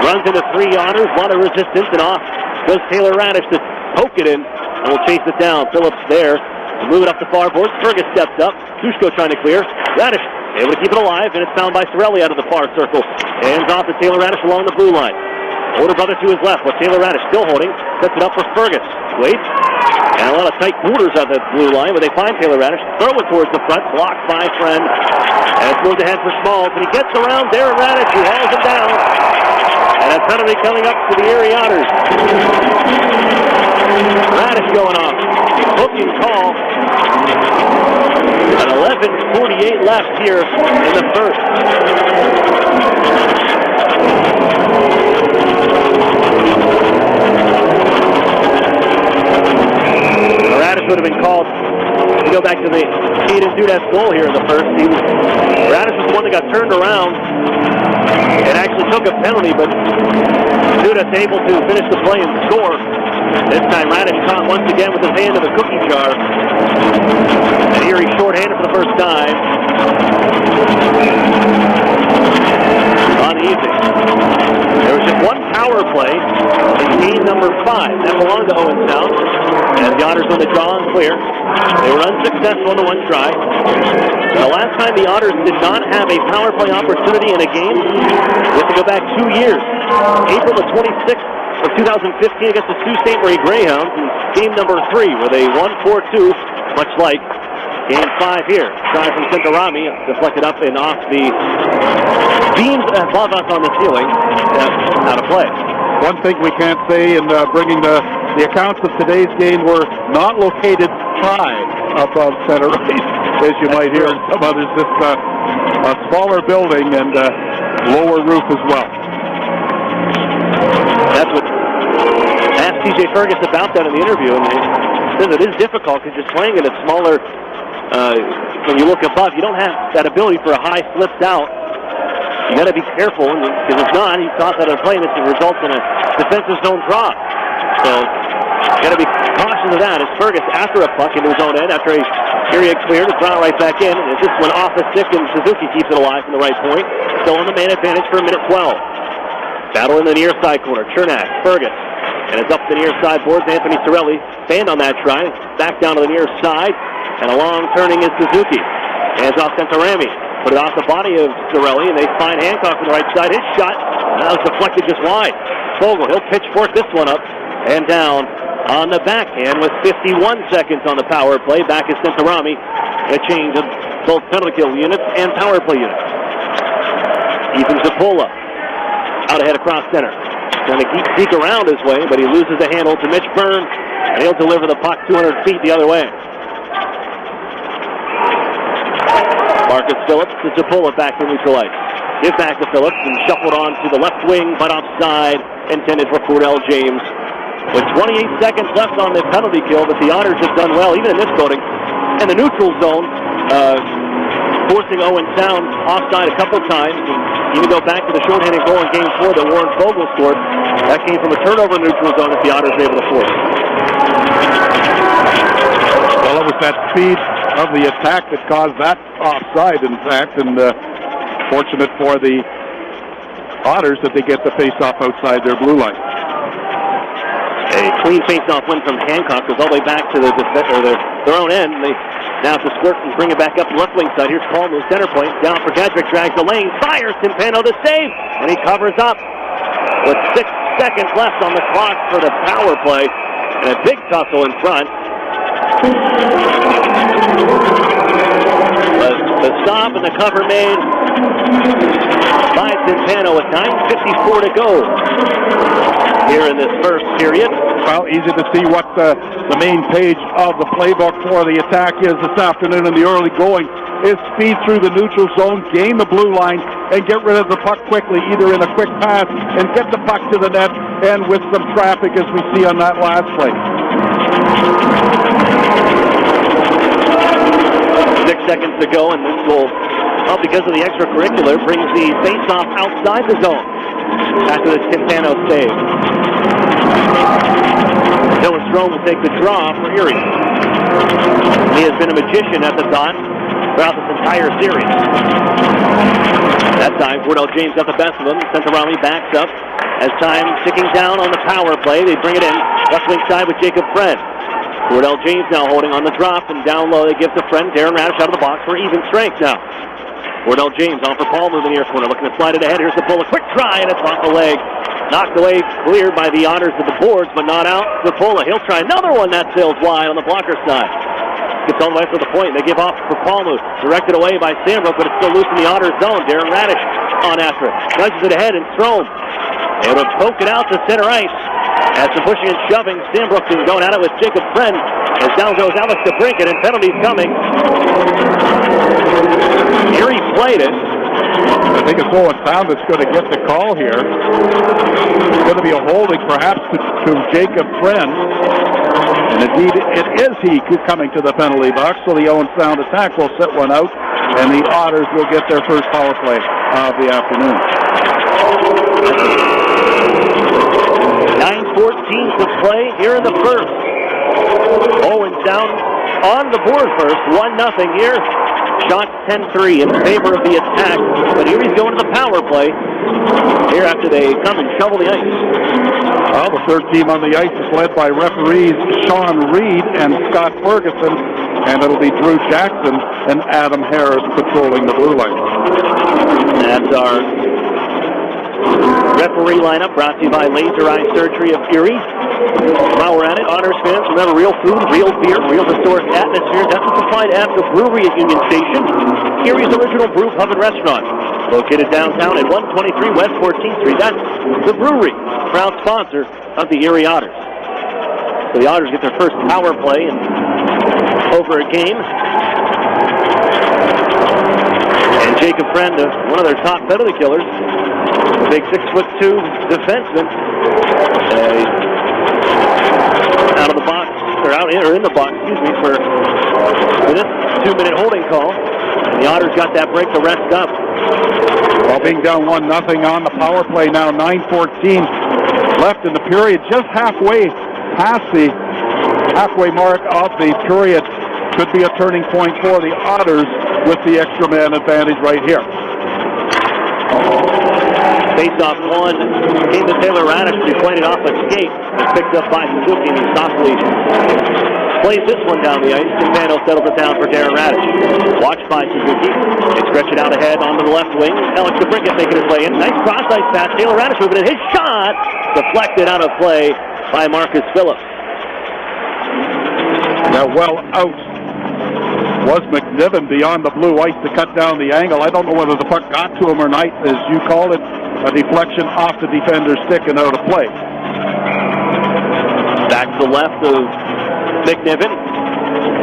Runs into 3 Otters, a lot of resistance, and off goes Taylor Radish to poke it in, and will chase it down. Phillips there to move it up the far board. Fergus steps up. Sushko trying to clear. Radish able to keep it alive, and it's found by Cirelli out of the far circle. Hands off to Taylor Radish along the blue line. Older brother to his left, with Taylor Radish still holding. Sets it up for Fergus. waits. And a lot of tight quarters on the blue line, but they find Taylor Radish. Throw it towards the front, blocked by Friend. And it's moved ahead for Smalls, and he gets around Darren Radish, who hauls him down. And a penalty coming up for the Erie Otters. Radish going off. Booking call. And 11:48 left here in the first. Radish would have been called. To go back to the he didn't do that goal here in the first. Radish was the one that got turned around and actually took a penalty, but Dudas able to finish the play and score. This time Radish caught once again with his hand in the cookie jar. And Erie shorthanded for the first time on the evening. There was just one power play in game number 5. That belonged to Owen Sound. And the Otters on the draw and clear. They were unsuccessful in the one try. The last time the Otters did not have a power play opportunity in a game, we have to go back 2 years. April the 26th of 2015 against the Sault Ste. Marie Greyhounds in game number 3, where they won 4-2, much like game 5 here. Try from Sintarami, deflected up and off the beams above us on the ceiling. Out of play. One thing we can't say in bringing the accounts of today's game were not located high above center right, as you might hear in some others. This a smaller building and lower roof as well. That's what I asked TJ Fergus about that in the interview, and he says it is difficult because you're playing in a smaller. When you look above, you don't have that ability for a high flipped out. You got to be careful, because if not, he thought that a play that results in a defensive zone drop. So you got to be cautious of that. As Fergus, after a puck into his own end, after a period cleared, it's brought right back in. And this went off the stick, and Suzuki keeps it alive from the right point. Still on the man advantage for a minute 12. Battle in the near side corner. Chernak, Fergus. And it's up the near side boards. Anthony Sorelli fanned on that try. Back down to the near side. And a long turning is Suzuki. Hands off Santarami. Put it off the body of Sorelli, and they find Hancock on the right side. His shot, that was deflected just wide. Fogle, he'll pitchfork this one up and down on the backhand with 51 seconds on the power play. Back is Santarami. A change of both penalty kill units and power play units. Ethan Zapola out ahead across center. Trying to keep Zeke around his way, but he loses the handle to Mitch Byrne, and he'll deliver the puck 200 feet the other way. Marcus Phillips to Zapola back to neutral ice. Give back to Phillips and shuffled on to the left wing, but offside, intended for Cordell James. With 28 seconds left on the penalty kill, but the Otters have done well, even in this building. In the neutral zone, forcing Owen Sound offside a couple times. And even go back to the shorthanded goal in game 4 that Warren Fogle scored. That came from a turnover in the neutral zone that the Otters were able to force. Well, it was that speed of the attack that caused that offside, in fact, and fortunate for the Otters that they get the face-off outside their blue line. A clean face-off win from Hancock goes all the way back to their own end. They now have to squirt and bring it back up the left wing side. Here's Paul, moves center point, down for Kedrick, drags the lane, fires Timpano the save, and he covers up with 6 seconds left on the clock for the power play, and a big tussle in front. The stop and the cover made by Timpano with 9:54 to go here in this first period. Well, easy to see what the main page of the playbook for the attack is this afternoon in the early going is speed through the neutral zone, gain the blue line, and get rid of the puck quickly, either in a quick pass and get the puck to the net, and with some traffic as we see on that last play. 6 seconds to go, and this will, because of the extracurricular, brings the face-off outside the zone after the Timpano save. Dylan Strome will take the draw for Erie. He has been a magician at the dot throughout this entire series. That time, Cordell James got the best of him. Santarami backs up as time ticking down on the power play. They bring it in left wing side with Jacob Friend. Cordell James now holding on the drop, and down low they give to Friend. Darren Radish out of the box for even strength now. Cordell James on for Paul moving near corner, looking to slide it ahead. Here's the pull, a quick try, and it's off the leg Knocked away, cleared by the Otters at the boards, but not out. Zapola, he'll try another one. That sails wide on the blocker side. Gets all the way up to the point. They give off for Palmu. Directed away by Sandbrook, but it's still loose in the Otters zone. Darren Radish on after it. Nudges it ahead and Strome. Able to poke it out to center ice. Has some pushing and shoving. Sandbrook is going at it with Jacob Friend. As down goes Alex DeBrincat, and penalties coming. Erie played it. I think it's Owen Sound that's going to get the call here. It's going to be a holding perhaps to Jacob Friend. And indeed, it is he coming to the penalty box, so the Owen Sound attack will set one out, and the Otters will get their first power play of the afternoon. 9:14 to play here in the first. Owen Sound on the board first, 1-0 here. Shots 10-3 in favor of the attack, but Erie's going to the power play here after they come and shovel the ice. Well, the third team on the ice is led by referees Sean Reed and Scott Ferguson, and it'll be Drew Jackson and Adam Harris patrolling the blue line. That's our referee lineup brought to you by Laser Eye Surgery of Erie. While we're at it, Otters fans, remember real food, real beer, real historic atmosphere. That's supplied at the brewery at Union Station, Erie's original brew pub and restaurant. Located downtown at 123 West 14th Street. That's the brewery, proud sponsor of the Erie Otters. So the Otters get their first power play in over a game. And Jacob Friend, one of their top penalty killers, a big 6'2" defenseman. Out of the box, or in the box, for this 2-minute holding call. And the Otters got that break to rest up. Well, being down 1-0 on the power play now, 9:14 left in the period, just halfway past the halfway mark of the period. Could be a turning point for the Otters with the extra man advantage right here. Face-off one came to Taylor Radish, who played it off a skate. It's picked up by Suzuki, and he softly plays this one down the ice. Timpano settles it down for Darren Radish. Watched by Suzuki. They stretch it out ahead onto the left wing. Alex DeBrincat making his way in. Nice cross-ice pass. Taylor Radish moving in. His shot deflected out of play by Marcus Phillips. Now, well out was McNiven beyond the blue ice to cut down the angle. I don't know whether the puck got to him or not, as you call it, a deflection off the defender's stick and out of play. Back to the left of McNiven,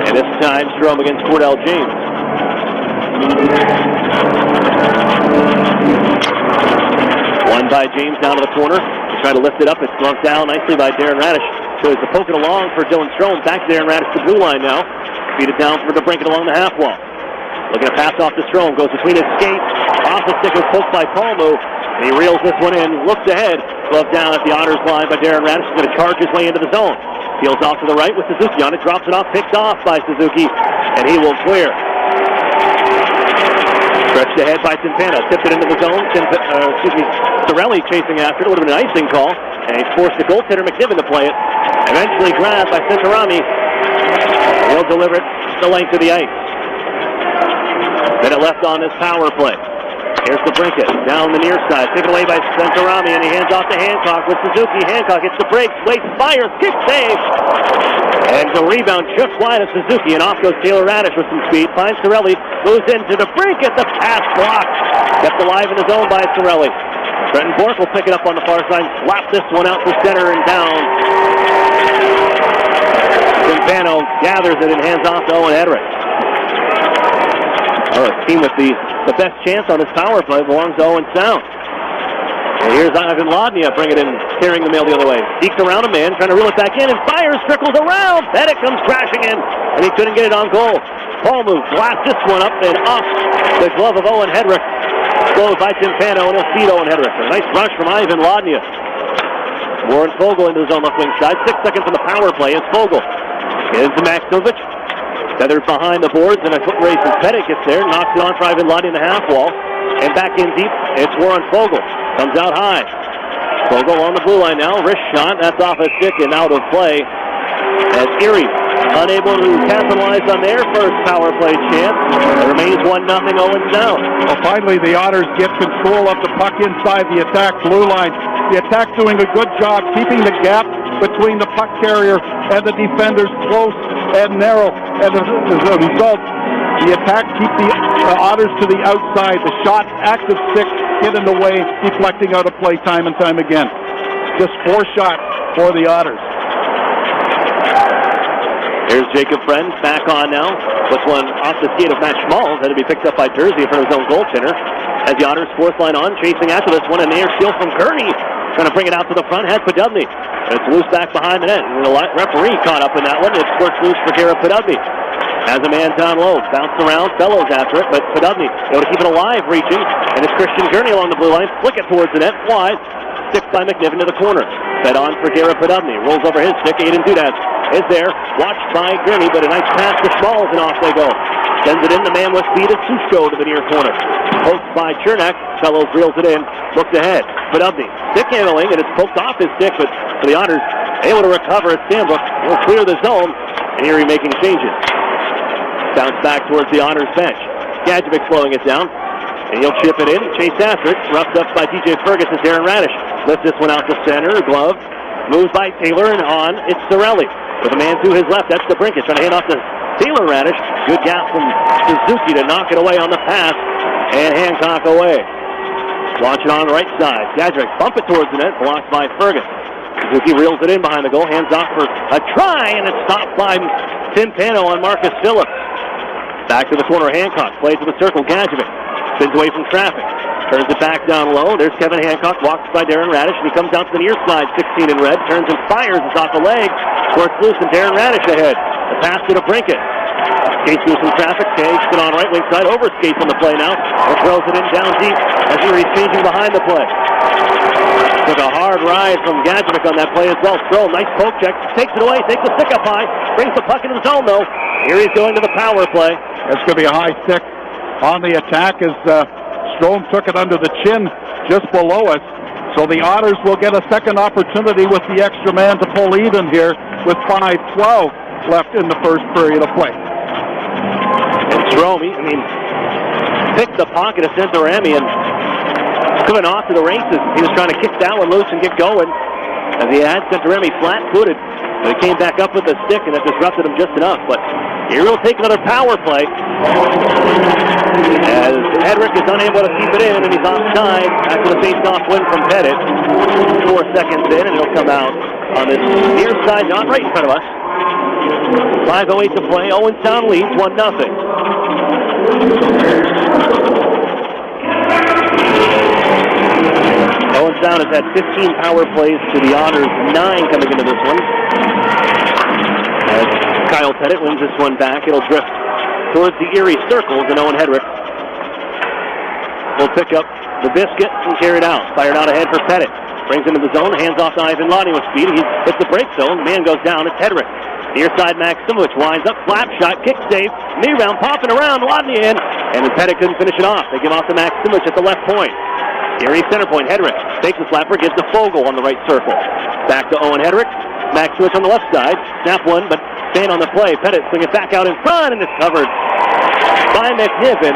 and this time Strome against Cordell James. One by James down to the corner. Try to lift it up. It's slumped down nicely by Darren Radish. So it's poking along for Dylan Strome. Back to Darren Radish, the blue line now. Feed it down for DeBrincat along the half wall. Looking to pass off to Strome. Goes between his skates. Off the stick was poked by Palmu. And he reels this one in. Looks ahead. Glove down at the Otters line by Darren Radish. He's going to charge his way into the zone. Peels off to the right with Suzuki on it. Drops it off. Picked off by Suzuki. And he will clear. Stretched ahead by Timpano. Tipped it into the zone. Sorelli chasing after it. It would have been an icing call. And he forced the goaltender McNiven to play it. Eventually grabbed by Centorami. He'll deliver it the length of the ice. Then it left on this power play. Here's DeBrincat down the near side. Taken away by Centorami, and he hands off to Hancock with Suzuki. Hancock gets the break. Waits, fires, kick save. And the rebound just wide of Suzuki, and off goes Taylor Radish with some speed. Finds Sorelli, moves into DeBrincat. The pass blocked. Kept alive in the zone by Sorelli. Brenton Bork will pick it up on the far side. Slap this one out to center and down. Timpano gathers it and hands off to Owen Hedrick. Oh, a team with the best chance on his power play belongs to Owen Sound. And here's Ivan Lodnia bringing it in, carrying the mail the other way. Seeks around a man, trying to reel it back in, and fires, trickles around. Pettit comes crashing in, and he couldn't get it on goal. Palmu blasts this one up and off the glove of Owen Hedrick. Slowed by Timpano, and he'll feed Owen Hedrick. A nice rush from Ivan Lodnia. Warren Fogle into his own left wing side. 6 seconds on the power play. It's Fogle. Into Maxovic. Feathered behind the boards, and a foot race as Pettit gets there. Knocks it on for Ivan Lodnia in the half wall. And back in deep, it's Warren Fogle. Comes out high. Fogle on the blue line now. Wrist shot. That's off a stick and out of play. As Erie unable to capitalize on their first power play chance. It remains 1-0 Owen Sound. Well, finally the Otters get control of the puck inside the attack blue line. The attack doing a good job keeping the gap between the puck carrier and the defenders close and narrow. And as a result, the attack keep the Otters to the outside. The shot, active stick, hit in the way, deflecting out of play time and time again. Just 4 shots for the Otters. Here's Jacob Friend back on now. Puts one off the skate of Matt Schmalz. Had to be picked up by Jersey in front of his own goaltender. As the Otters fourth line on, chasing after this one. And near steal from Gurney. Trying to bring it out to the front. Has Podubny. And it's loose back behind the net. And the referee caught up in that one. It squirts loose for Garrett Podubny. Has a man down low. Bounced around. Fellows after it. But Podubny able to keep it alive, reaching. And it's Christian Gurney along the blue line. Flick it towards the net. Wide. Stick by McNiven to the corner. Fed on for Garrett Podubny. Rolls over his stick. Aiden Dudas is there. Watched by Gurney, but a nice pass to Schmalz, and off they go. Sends it in. The man with speed is Sushko to the near corner. Poked by Chernak. Fellows reels it in. Looks ahead. Podubny. Stick handling, and it's poked off his stick, but for the Otters, able to recover at Stanbrook. Will clear the zone, and Erie making changes. Bounce back towards the Otters bench. Gadjevich slowing it down. And he'll chip it in. Chase after it. Roughed up by TJ Ferguson. Darren Radish lifts this one out to center. Glove. Moves by Taylor, and on. It's Sorelli. With a man to his left. That's the Brinkett. Trying to hand off to Taylor Radish. Good gap from Suzuki to knock it away on the pass. And Hancock away. Launch it on the right side. Gadrick bump it towards the net. Blocked by Ferguson. Suzuki reels it in behind the goal. Hands off for a try. And it's stopped by Tim Pano on Marcus Phillips. Back to the corner. Hancock plays to the circle. Gadjevich spins away from traffic. Turns it back down low. There's Kevin Hancock. Walks by Darren Radish. And he comes out to the near side. 16 in red. Turns and fires. It's off the leg. Squirts loose and Darren Radish ahead. The pass to the Brinkett. Skates through some traffic. Takes it on right wing side. Overskates on the play now. And throws it in down deep as Erie's changing behind the play. Took a hard ride from Gadjevich on that play as well. Stroll, nice poke check. Takes it away. Takes the stick up high. Brings the puck into the zone though. Erie's going to the power play. It's going to be a high stick on the attack as Strome took it under the chin just below us. So the Otters will get a second opportunity with the extra man to pull even here with 5:12 left in the first period of play. And Strome, picked the pocket of Santorami and coming off to the races. He was trying to kick that one loose and get going as he had Santorami flat-footed. But he came back up with the stick and it disrupted him just enough. But Erie will take another power play as Hedrick is unable to keep it in and he's offside after the face-off win from Pettit. 4 seconds in and he'll come out on this near side, not right in front of us. 5:08 to play. Owenstown leads 1-0. Owenstown has had 15 power plays to the Otters, 9 coming into this one. As Kyle Pettit wins this one back, it'll drift towards the Erie circles, and Owen Hedrick will pick up the biscuit and carry it out. Fired out ahead for Pettit. Brings into the zone, hands off to Ivan Lottie with speed. He hits the break zone. The man goes down. It's Hedrick. Near side Maximovich winds up, flap shot, kick save, knee round, popping around, Lottie in, and Pettit couldn't finish it off. They give off to Maximovich at the left point. Erie center point, Hedrick takes the slapper, gives to Fogle on the right circle. Back to Owen Hedrick. Maximovich on the left side. Snap one, but stand on the play. Pettit swing it back out in front, and it's covered by McNiven.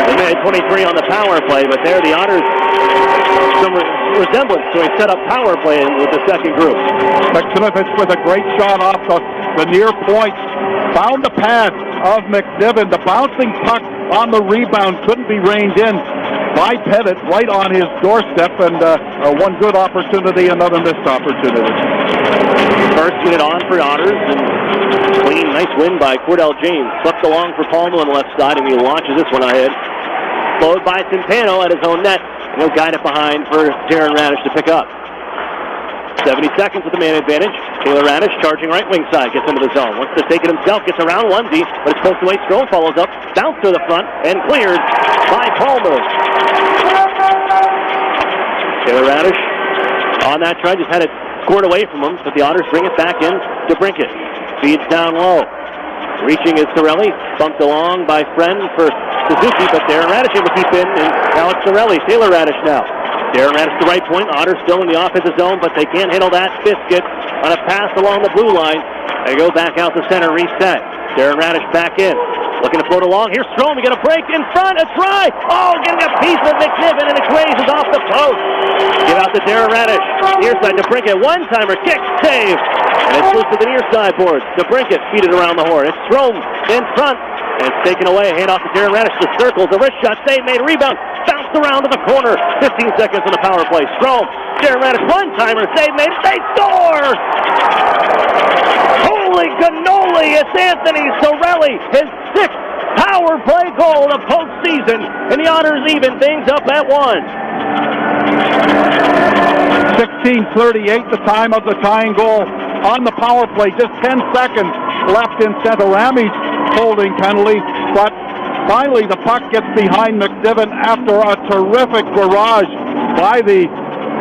They made 23 on the power play, but there the Otters, some resemblance to a set-up power play with the second group. McNiven with a great shot off the near point. Found the pad of McNiven. The bouncing puck on the rebound couldn't be reined in by Pettit right on his doorstep, and one good opportunity, another missed opportunity. First minute on for Otters, and clean, nice win by Cordell James. Swept along for Palmer on the left side, and he launches this one ahead. Flowed by Timpano at his own net, and he'll guide it behind for Darren Radish to pick up. 70 seconds with the man advantage. Taylor Radish charging right wing side, gets into the zone. Wants to take it himself, gets around onesie, but it's supposed to wait. Strome follows up, bounce to the front, and cleared by Palmer. Taylor Radish on that try, just had it scored away from him, but the Otters bring it back in to Brinkett. Feeds down low. Reaching is Sorelli, bumped along by Friend for Suzuki, but Darren Radish able to keep in, and now it's Sorelli. Taylor Radish now. Darren Radish to right point. Otters still in the offensive zone, but they can't handle that biscuit on a pass along the blue line. They go back out to center, reset. Darren Radish back in. Looking to float along. Here's Strome. We get a break in front. A try. Oh, getting a piece of McNiven, and it grazes off the post. Give out to Darren Radish. Near side to Brinkett. One-timer, kick, save. And it's loose to the near side board. To Brinkett, feed it around the horn. It's Strome in front. And it's taken away. Hand off to Darren Radish. The circles. The wrist shot. Save made. Rebound. Bounced around to the corner. 15 seconds on the power play. Strome. Darren Radish. One-timer. Save made. They score! Holy cannoli! It's Anthony Sorelli. His 6th power play goal of the postseason. And the Otters even things up at 1. 16:38, the time of the tying goal on the power play. Just 10 seconds left in Santorami's holding penalty, but finally the puck gets behind McNiven after a terrific barrage by the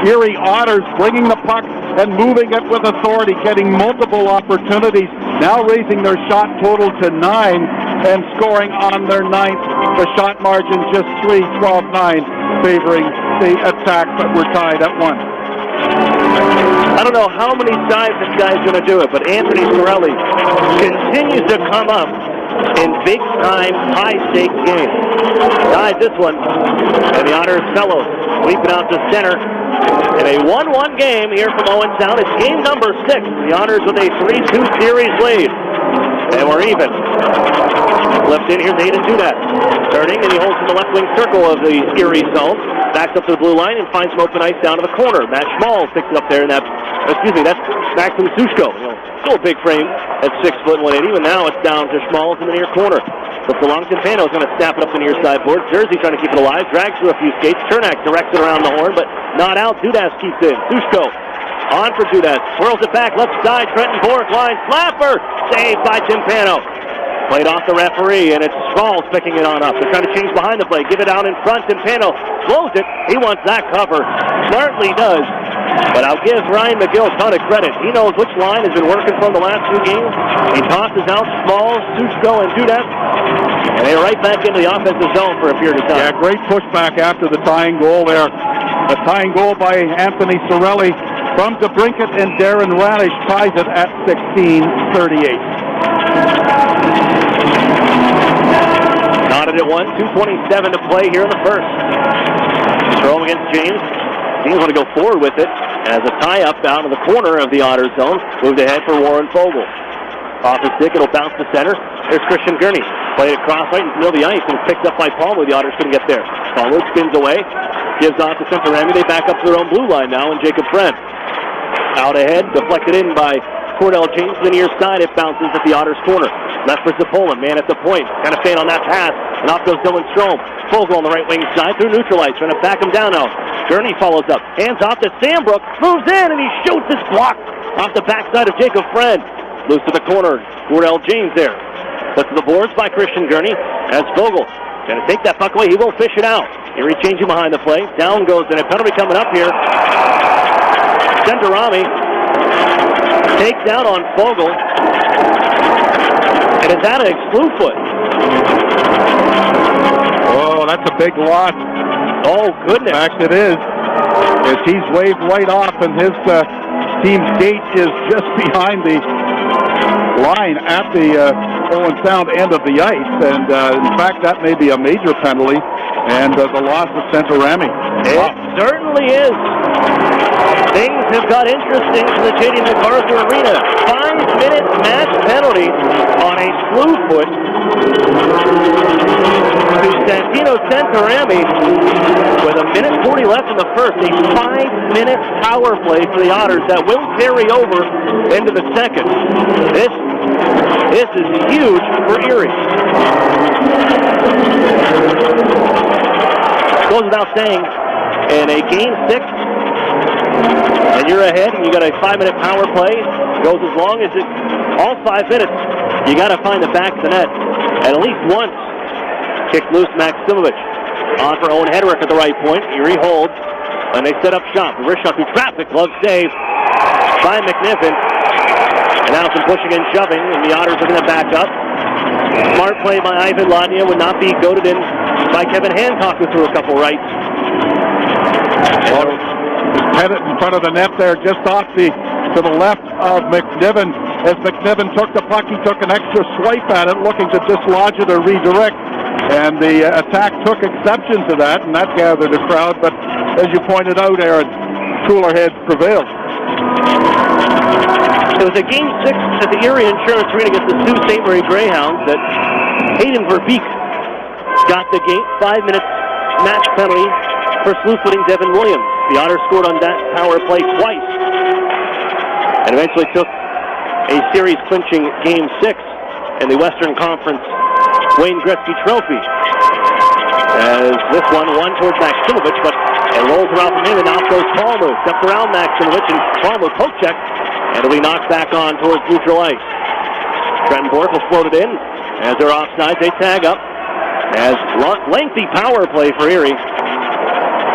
Erie Otters, bringing the puck and moving it with authority, getting multiple opportunities, now raising their shot total to 9 and scoring on their 9th. The shot margin just 3-12-9, favoring the attack, but we're tied at 1. I don't know how many times this guy's going to do it, but Anthony Sorelli continues to come up in big-time, high-stakes games. Tied this one, and the Otters fellows leaping out to center in a 1-1 game here from Owen Sound. It's game number 6. The Otters with a 3-2 series lead, and we're even. Left in, here's Aiden Dudas. Turning, and he holds in the left wing circle of the Erie zone. Backs up to the blue line and finds some open ice down to the corner. Matt Schmalz picks it up there, and that's Maxim Sushko. Still a big frame at 6'180", but now it's down to Schmalz in the near corner. But Timpano is going to snap it up the near side board. Jersey trying to keep it alive, drags through a few skates. Chernak directs it around the horn, but not out. Dudas keeps in. Sushko on for Dudas. Swirls it back, left side. Trenton Bork line. Slapper! Saved by Timpano. Played off the referee, and it's Schmalz picking it on up. They're trying to change behind the play. Give it out in front. Timpano blows it. He wants that cover. Smartly does. But I'll give Ryan McGill a ton of credit. He knows which line has been working for him the last 2 games. He tosses out Schmalz, Sushko, and Dudas. And they're right back into the offensive zone for a period of time. Yeah, great pushback after the tying goal there. The tying goal by Anthony Sorelli from DeBrincat, and Darren Radish ties it at 16:38. Knotted at 1, 2:27 to play here in the first. Throw against James. Teams want to go forward with it as a tie-up down in the corner of the Otter zone. Moved ahead for Warren Fogle. Off the stick, it'll bounce to center. There's Christian Gurney. Played it cross right in the middle of the ice and picked up by Palmer. The Otters couldn't get there. Palmer spins away. Gives off to Santorami. They back up to their own blue line now, and Jacob Friend. Out ahead, deflected in by Cordell James to the near side. It bounces at the Otters corner. Left for Zapola, man at the point. Kind of staying on that pass. And off goes Dylan Strome. Fogle on the right wing side through neutralize. Trying to back him down now. Gurney follows up. Hands off to Sandbrook. Moves in and he shoots. His block off the backside of Jacob Friend. Loose to the corner. Cordell James there. But to the boards by Christian Gurney as Fogle. Going to take that puck away. He will fish it out. Erie changing behind the play. Down goes and a penalty coming up here. Santorami takes out on Fogle. And it's out of Exclu foot. Oh, that's a big loss. Oh, goodness. In fact, it is. As he's waved right off, and his team's gate is just behind the line at the Owen Sound end of the ice. And, in fact, that may be a major penalty. And the loss of Santorami. It certainly is. Things have got interesting to the J.D. MacArthur Arena. 5-minute match penalty on a slew foot to Santino Santorami with 1:40 left in the first. A 5-minute power play for the Otters that will carry over into the second. This is huge for Erie. Goes without saying, in a game 6, and you're ahead, and you got a 5-minute power play, goes as long as it, all 5 minutes, you got to find the back of the net. And at least once, kick loose Maximovich. On for Owen Hedrick at the right point. Erie holds, and they set up shop. The wrist shot through traffic, glove save by McNiven. And now some pushing and shoving, and the Otters are going to back up. Smart play by Ivan Ladnia would not be goaded in by Kevin Hancock, who threw a couple rights. Had it in front of the net there, just off to the left of McNiven. As McNiven took the puck, he took an extra swipe at it, looking to dislodge it or redirect. And the attack took exception to that, and that gathered a crowd. But as you pointed out, Aaron, cooler heads prevailed. It was a Game 6 at the Erie Insurance Arena against the Sault Ste. Marie Greyhounds that Hayden Verbeek got the game 5 minutes match penalty for slew-footing Devin Williams. The Otters scored on that power play twice and eventually took a series-clinching Game 6 in the Western Conference Wayne Gretzky Trophy. As this one towards Maximovich, but it rolls around from him, and off goes Palmu. Steps around Maximovich, and Palmu poke check, and it'll be knocked back on towards neutral ice. Trenton Bork will float it in. As they're offside, they tag up. As lengthy power play for Erie.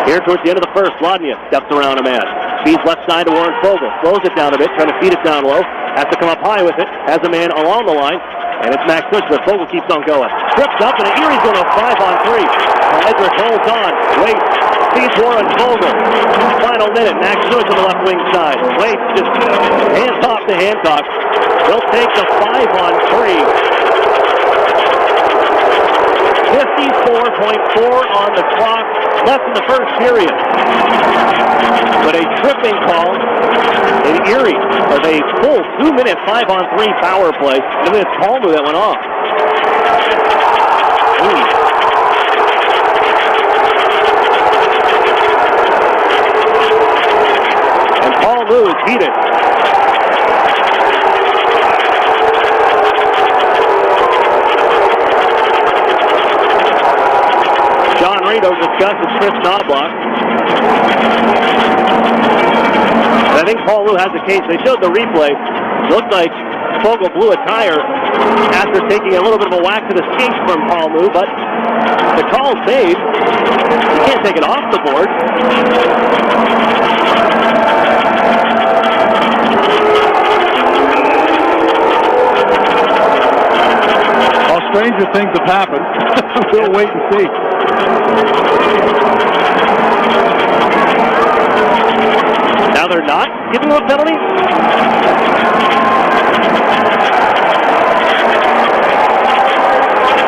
Here towards the end of the first, Ladnia steps around a man. Feeds left side to Warren Fogle. Slows it down a bit, trying to feed it down low. Has to come up high with it. Has a man along the line. And it's Max Switch, but Fogle keeps on going. Trips up, and Erie's going to 5-on-3. Edrick holds on. Waits. Feeds Warren Fogle. Final minute. Max Switch on the left wing side. Waits just hands off to Hancock. He'll take the 5-on-3. 54.4 on the clock. Left in the first period. But a tripping call in Erie of a full 2-minute 5-on-3 power play. And then it's Palmu that went off. And Palmu is heated. John Rito discussed with Chris Knobloch. I think Paul Lou has the case. They showed the replay. It looked like Fogle blew a tire after taking a little bit of a whack to the skates from Paul Lou, but the call saved. You can't take it off the board. Well, stranger things have happened. We'll wait and see. Now they're not giving him a penalty?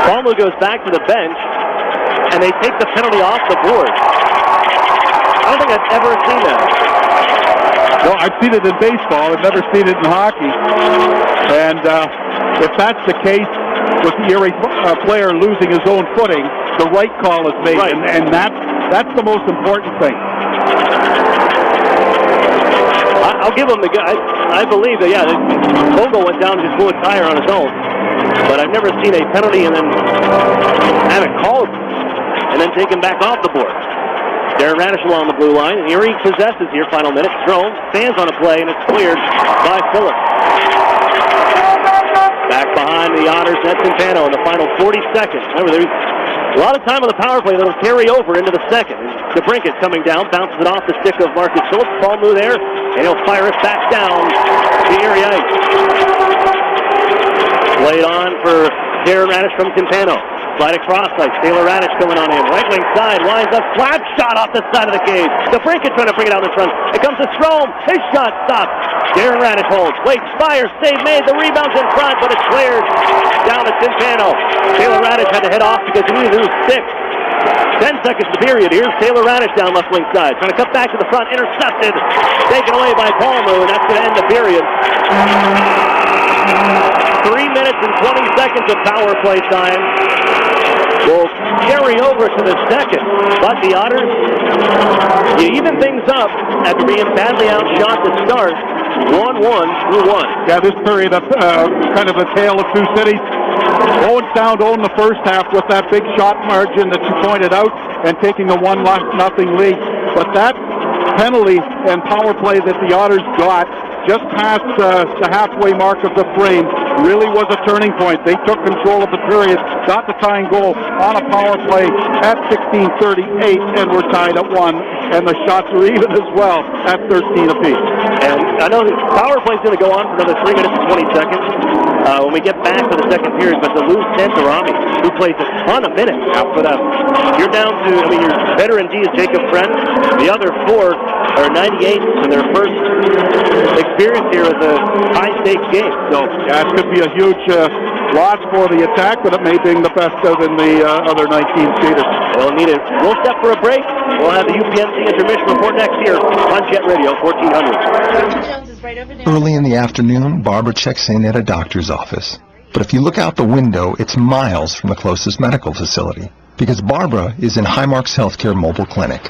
Palmu goes back to the bench, and they take the penalty off the board. I don't think I've ever seen that. Well, I've seen it in baseball. I've never seen it in hockey. And if that's the case, with the Erie player losing his own footing, the right call is made, right. and that's the most important thing. I'll give him the guy. I believe that, yeah, Fogle went down and just blew a tire on his own. But I've never seen a penalty and then have it called and then taken back off the board. Darren Radish along the blue line. Erie possesses here, final minute. Strome stands on a play, and it's cleared by Phillips. Back behind the Otters, that's Centeno in the final 40 seconds. Remember, there's a lot of time on the power play that'll carry over into the second. DeBrincat coming down, bounces it off the stick of Marcus Phillips. Palmu there, and he'll fire it back down to Erie ice. Played on for Darren Radish from Centeno. Slide across ice. Taylor Radish coming on in. Right wing side, winds up, slap shot off the side of the cage. DeBrincat trying to bring it out in front. It comes to Strome. His shot stopped. Darren Radish holds. Waits, fires, save made. The rebound's in front, but it's cleared down to Centeno. Taylor Radish had to head off because he needed to lose 6. 10 seconds to the period. Here's Taylor Radish down left wing side. Trying to cut back to the front. Intercepted. Taken away by Palmu, and that's going to end the period. 3 minutes and 20 seconds of power play time. Will carry over to the second. But the Otters, you even things up after being badly outshot to start. 1-1 through 1. Yeah, this period of kind of a tale of two cities. Owen Sound owned the first half with that big shot margin that you pointed out and taking a 1-0 lead. But that penalty and power play that the Otters got just past the halfway mark of the frame really was a turning point. They took control of the period, got the tying goal on a power play at 16:38, and were tied at 1. And the shots were even as well at 13 apiece. And I know the power play is going to go on for another 3 minutes and 20 seconds when we get back to the second period. But to lose Santarami, who plays a ton of minutes for them, you're down to, your veteran D is Jacob Friend. The other 4 are 98 in their first experience here as a high-stakes game. So, yeah, it could be a huge loss for the attack, but it may bring the best out in the other 19 skaters. We'll need it. We'll step for a break. We'll have the UPNC intermission report next year on Jet Radio 1400. Dr. Jones is right over there. Early in the afternoon, Barbara checks in at a doctor's office. But if you look out the window, it's miles from the closest medical facility, because Barbara is in Highmark's Healthcare Mobile Clinic,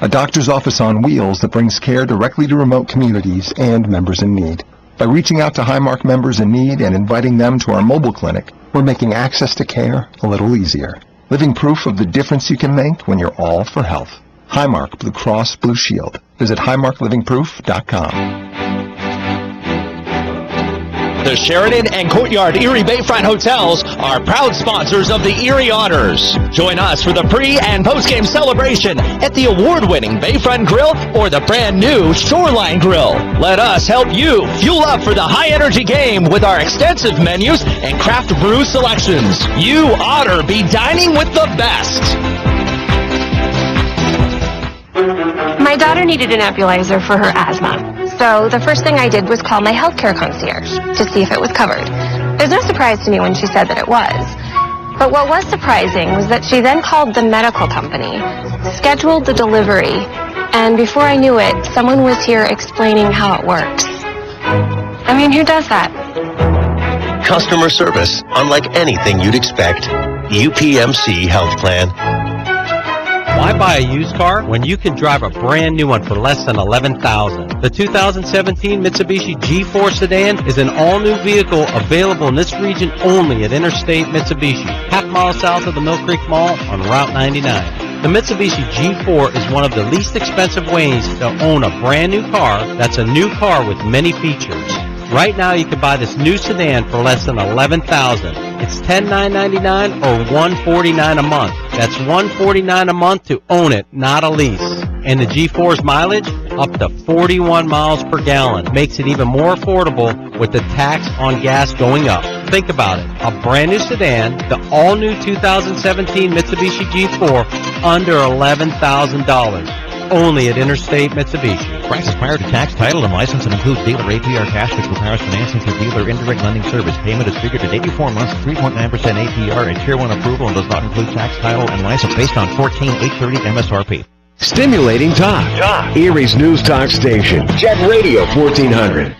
a doctor's office on wheels that brings care directly to remote communities and members in need. By reaching out to Highmark members in need and inviting them to our mobile clinic, we're making access to care a little easier. Living proof of the difference you can make when you're all for health. Highmark Blue Cross Blue Shield. Visit highmarklivingproof.com. The Sheridan and Courtyard Erie Bayfront Hotels are proud sponsors of the Erie Otters. Join us for the pre- and post-game celebration at the award-winning Bayfront Grill or the brand-new Shoreline Grill. Let us help you fuel up for the high-energy game with our extensive menus and craft brew selections. You Otter be dining with the best. My daughter needed a nebulizer for her asthma. So the first thing I did was call my healthcare concierge to see if it was covered. There's no surprise to me when she said that it was. But what was surprising was that she then called the medical company, scheduled the delivery, and before I knew it, someone was here explaining how it works. I mean, who does that? Customer service, unlike anything you'd expect. UPMC Health Plan. Why buy a used car when you can drive a brand new one for less than $11,000? The 2017 Mitsubishi G4 sedan is an all-new vehicle available in this region only at Interstate Mitsubishi, half-mile south of the Mill Creek Mall on Route 99. The Mitsubishi G4 is one of the least expensive ways to own a brand new car that's a new car with many features. Right now you can buy this new sedan for less than $11,000. It's $10,999 or $149 a month. That's $149 a month to own it, not a lease. And the G4's mileage, up to 41 miles per gallon, makes it even more affordable with the tax on gas going up. Think about it. A brand new sedan, the all-new 2017 Mitsubishi G4, under $11,000. Only at Interstate Mitsubishi. Prices prior to tax, title, and license and includes dealer APR cash, which requires financing through dealer indirect lending service. Payment is triggered at 84 months, 3.9% APR, and Tier 1 approval, and does not include tax, title, and license based on 14,830 MSRP. Stimulating talk. Erie's News Talk Station. Jet Radio 1400.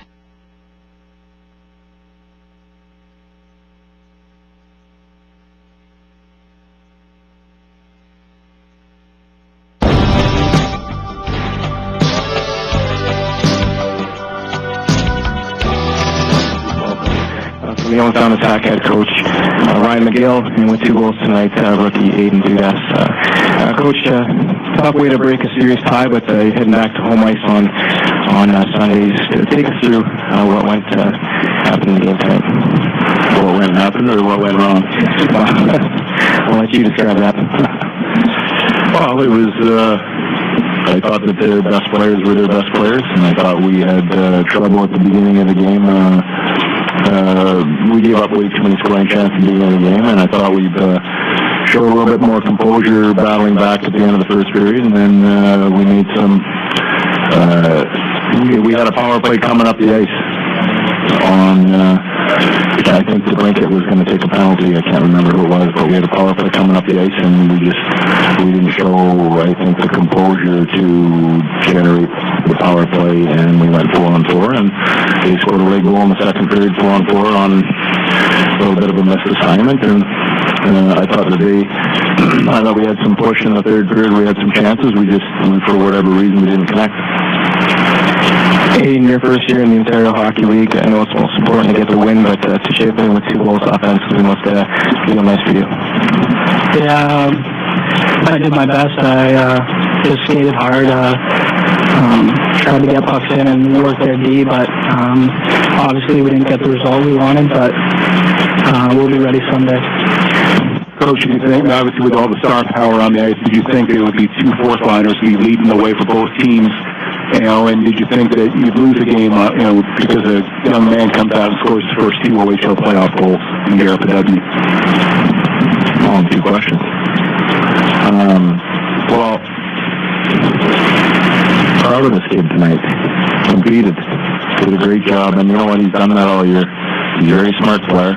The Owen Sound Attack head coach, Ryan McGill, and with 2 goals tonight, rookie Aiden Dudas. Coach, tough way to break a series tie, but heading back to home ice on Sundays. Take us through what went happened in the game tonight. What went happen or what went wrong? I'll let you describe that. Well, it was, I thought that their best players were their best players, and I thought we had trouble at the beginning of the game. We gave up way too many scoring chances at the beginning of the game, and I thought we'd show a little bit more composure battling back at the end of the first period, and then we made some, we had a power play coming up the ice on, I think the blanket was going to take a penalty. I can't remember who it was, but we had a power play coming up the ice, and we didn't show, I think, the composure to generate the power play, and we went 4-on-4, and they scored a late goal in the second period, 4-on-4 on a little bit of a missed assignment, and I thought that I thought we had some push in the third period. We had some chances. We just, for whatever reason, we didn't connect. In your first year in the Ontario Hockey League, I know it's most important to get the win, but to shape in with 2 goals offensively must feel nice for you. Yeah, I did my best. I just skated hard, tried to get pucks in and work their D, but obviously we didn't get the result we wanted, but we'll be ready Sunday. Coach, you think, obviously with all the star power on the ice, did you think it would be 2 fourth-liners be leading the way for both teams? You know, and did you think that you'd lose a game, because a young man comes out and scores his first 2 OHL playoff goals in Garrett Pedubney? Oh, 2 questions. Well, proud of this kid tonight. Competed. Did a great job, and you know what? He's done that all year. He's a very smart player.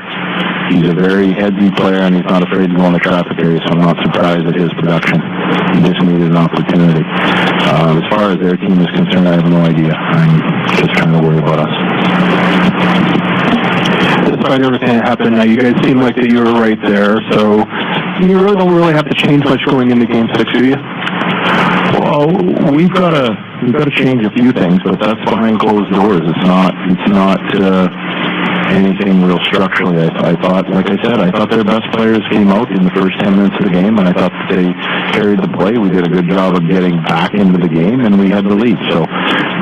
He's a very headsy player, and he's not afraid to go in the traffic area, so I'm not surprised at his production. He just needed an opportunity. As far as their team is concerned, I have no idea. I'm just trying to worry about us. Despite everything that happened, you guys seem like that you were right there, so you really don't have to change much going into Game 6, do you? Well, we've got to change a few things, but that's behind closed doors. It's not anything real structurally. I thought, like I said, I thought their best players came out in the first 10 minutes of the game, and I thought that they carried the play. We did a good job of getting back into the game, and we had the lead. So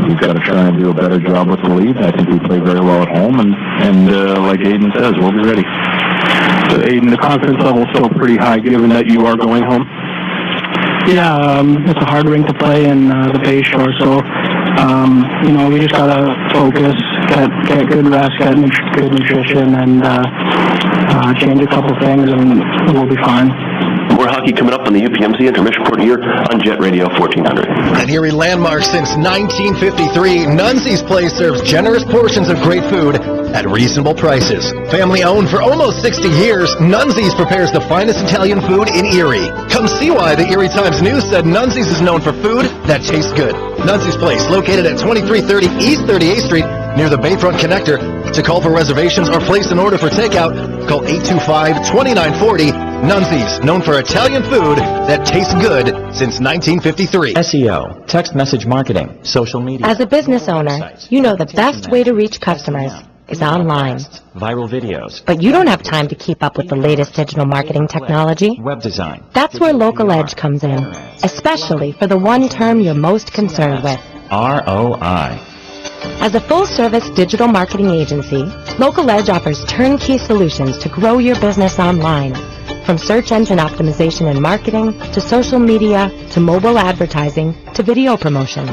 we've got to try and do a better job with the lead. I think we play very well at home, and like Aiden says, we'll be ready. So Aiden, the confidence level is still pretty high, given that you are going home. Yeah, it's a hard rink to play in the Bay Shore, so we just gotta focus, get good rest, get good nutrition, and change a couple things, and we'll be fine. More hockey coming up on the UPMC Intermission Report here on Jet Radio 1400. An Erie landmark since 1953, Nunzi's Place serves generous portions of great food at reasonable prices. Family owned for almost 60 years, Nunzi's prepares the finest Italian food in Erie. Come see why the Erie Times News said Nunzi's is known for food that tastes good. Nunzi's Place, located at 2330 East 38th Street, near the Bayfront Connector. To call for reservations or place an order for takeout, call 825-2940. Nunzi's, known for Italian food that tastes good since 1953. SEO, text message marketing, social media. As a business owner, you know the best way to reach customers is online. Viral videos. But you don't have time to keep up with the latest digital marketing technology. Web design. That's where Local Edge comes in, especially for the one term you're most concerned with. ROI. As a full-service digital marketing agency, Local Edge offers turnkey solutions to grow your business online. From search engine optimization and marketing, to social media, to mobile advertising, to video promotion.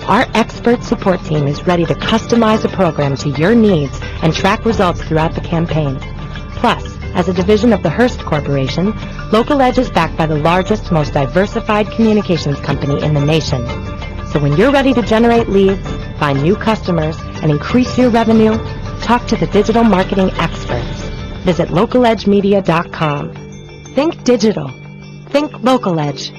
Our expert support team is ready to customize a program to your needs and track results throughout the campaign. Plus, as a division of the Hearst Corporation, Local Edge is backed by the largest, most diversified communications company in the nation. So when you're ready to generate leads, find new customers, and increase your revenue, talk to the digital marketing experts. Visit localedgemedia.com. Think digital. Think Local Edge.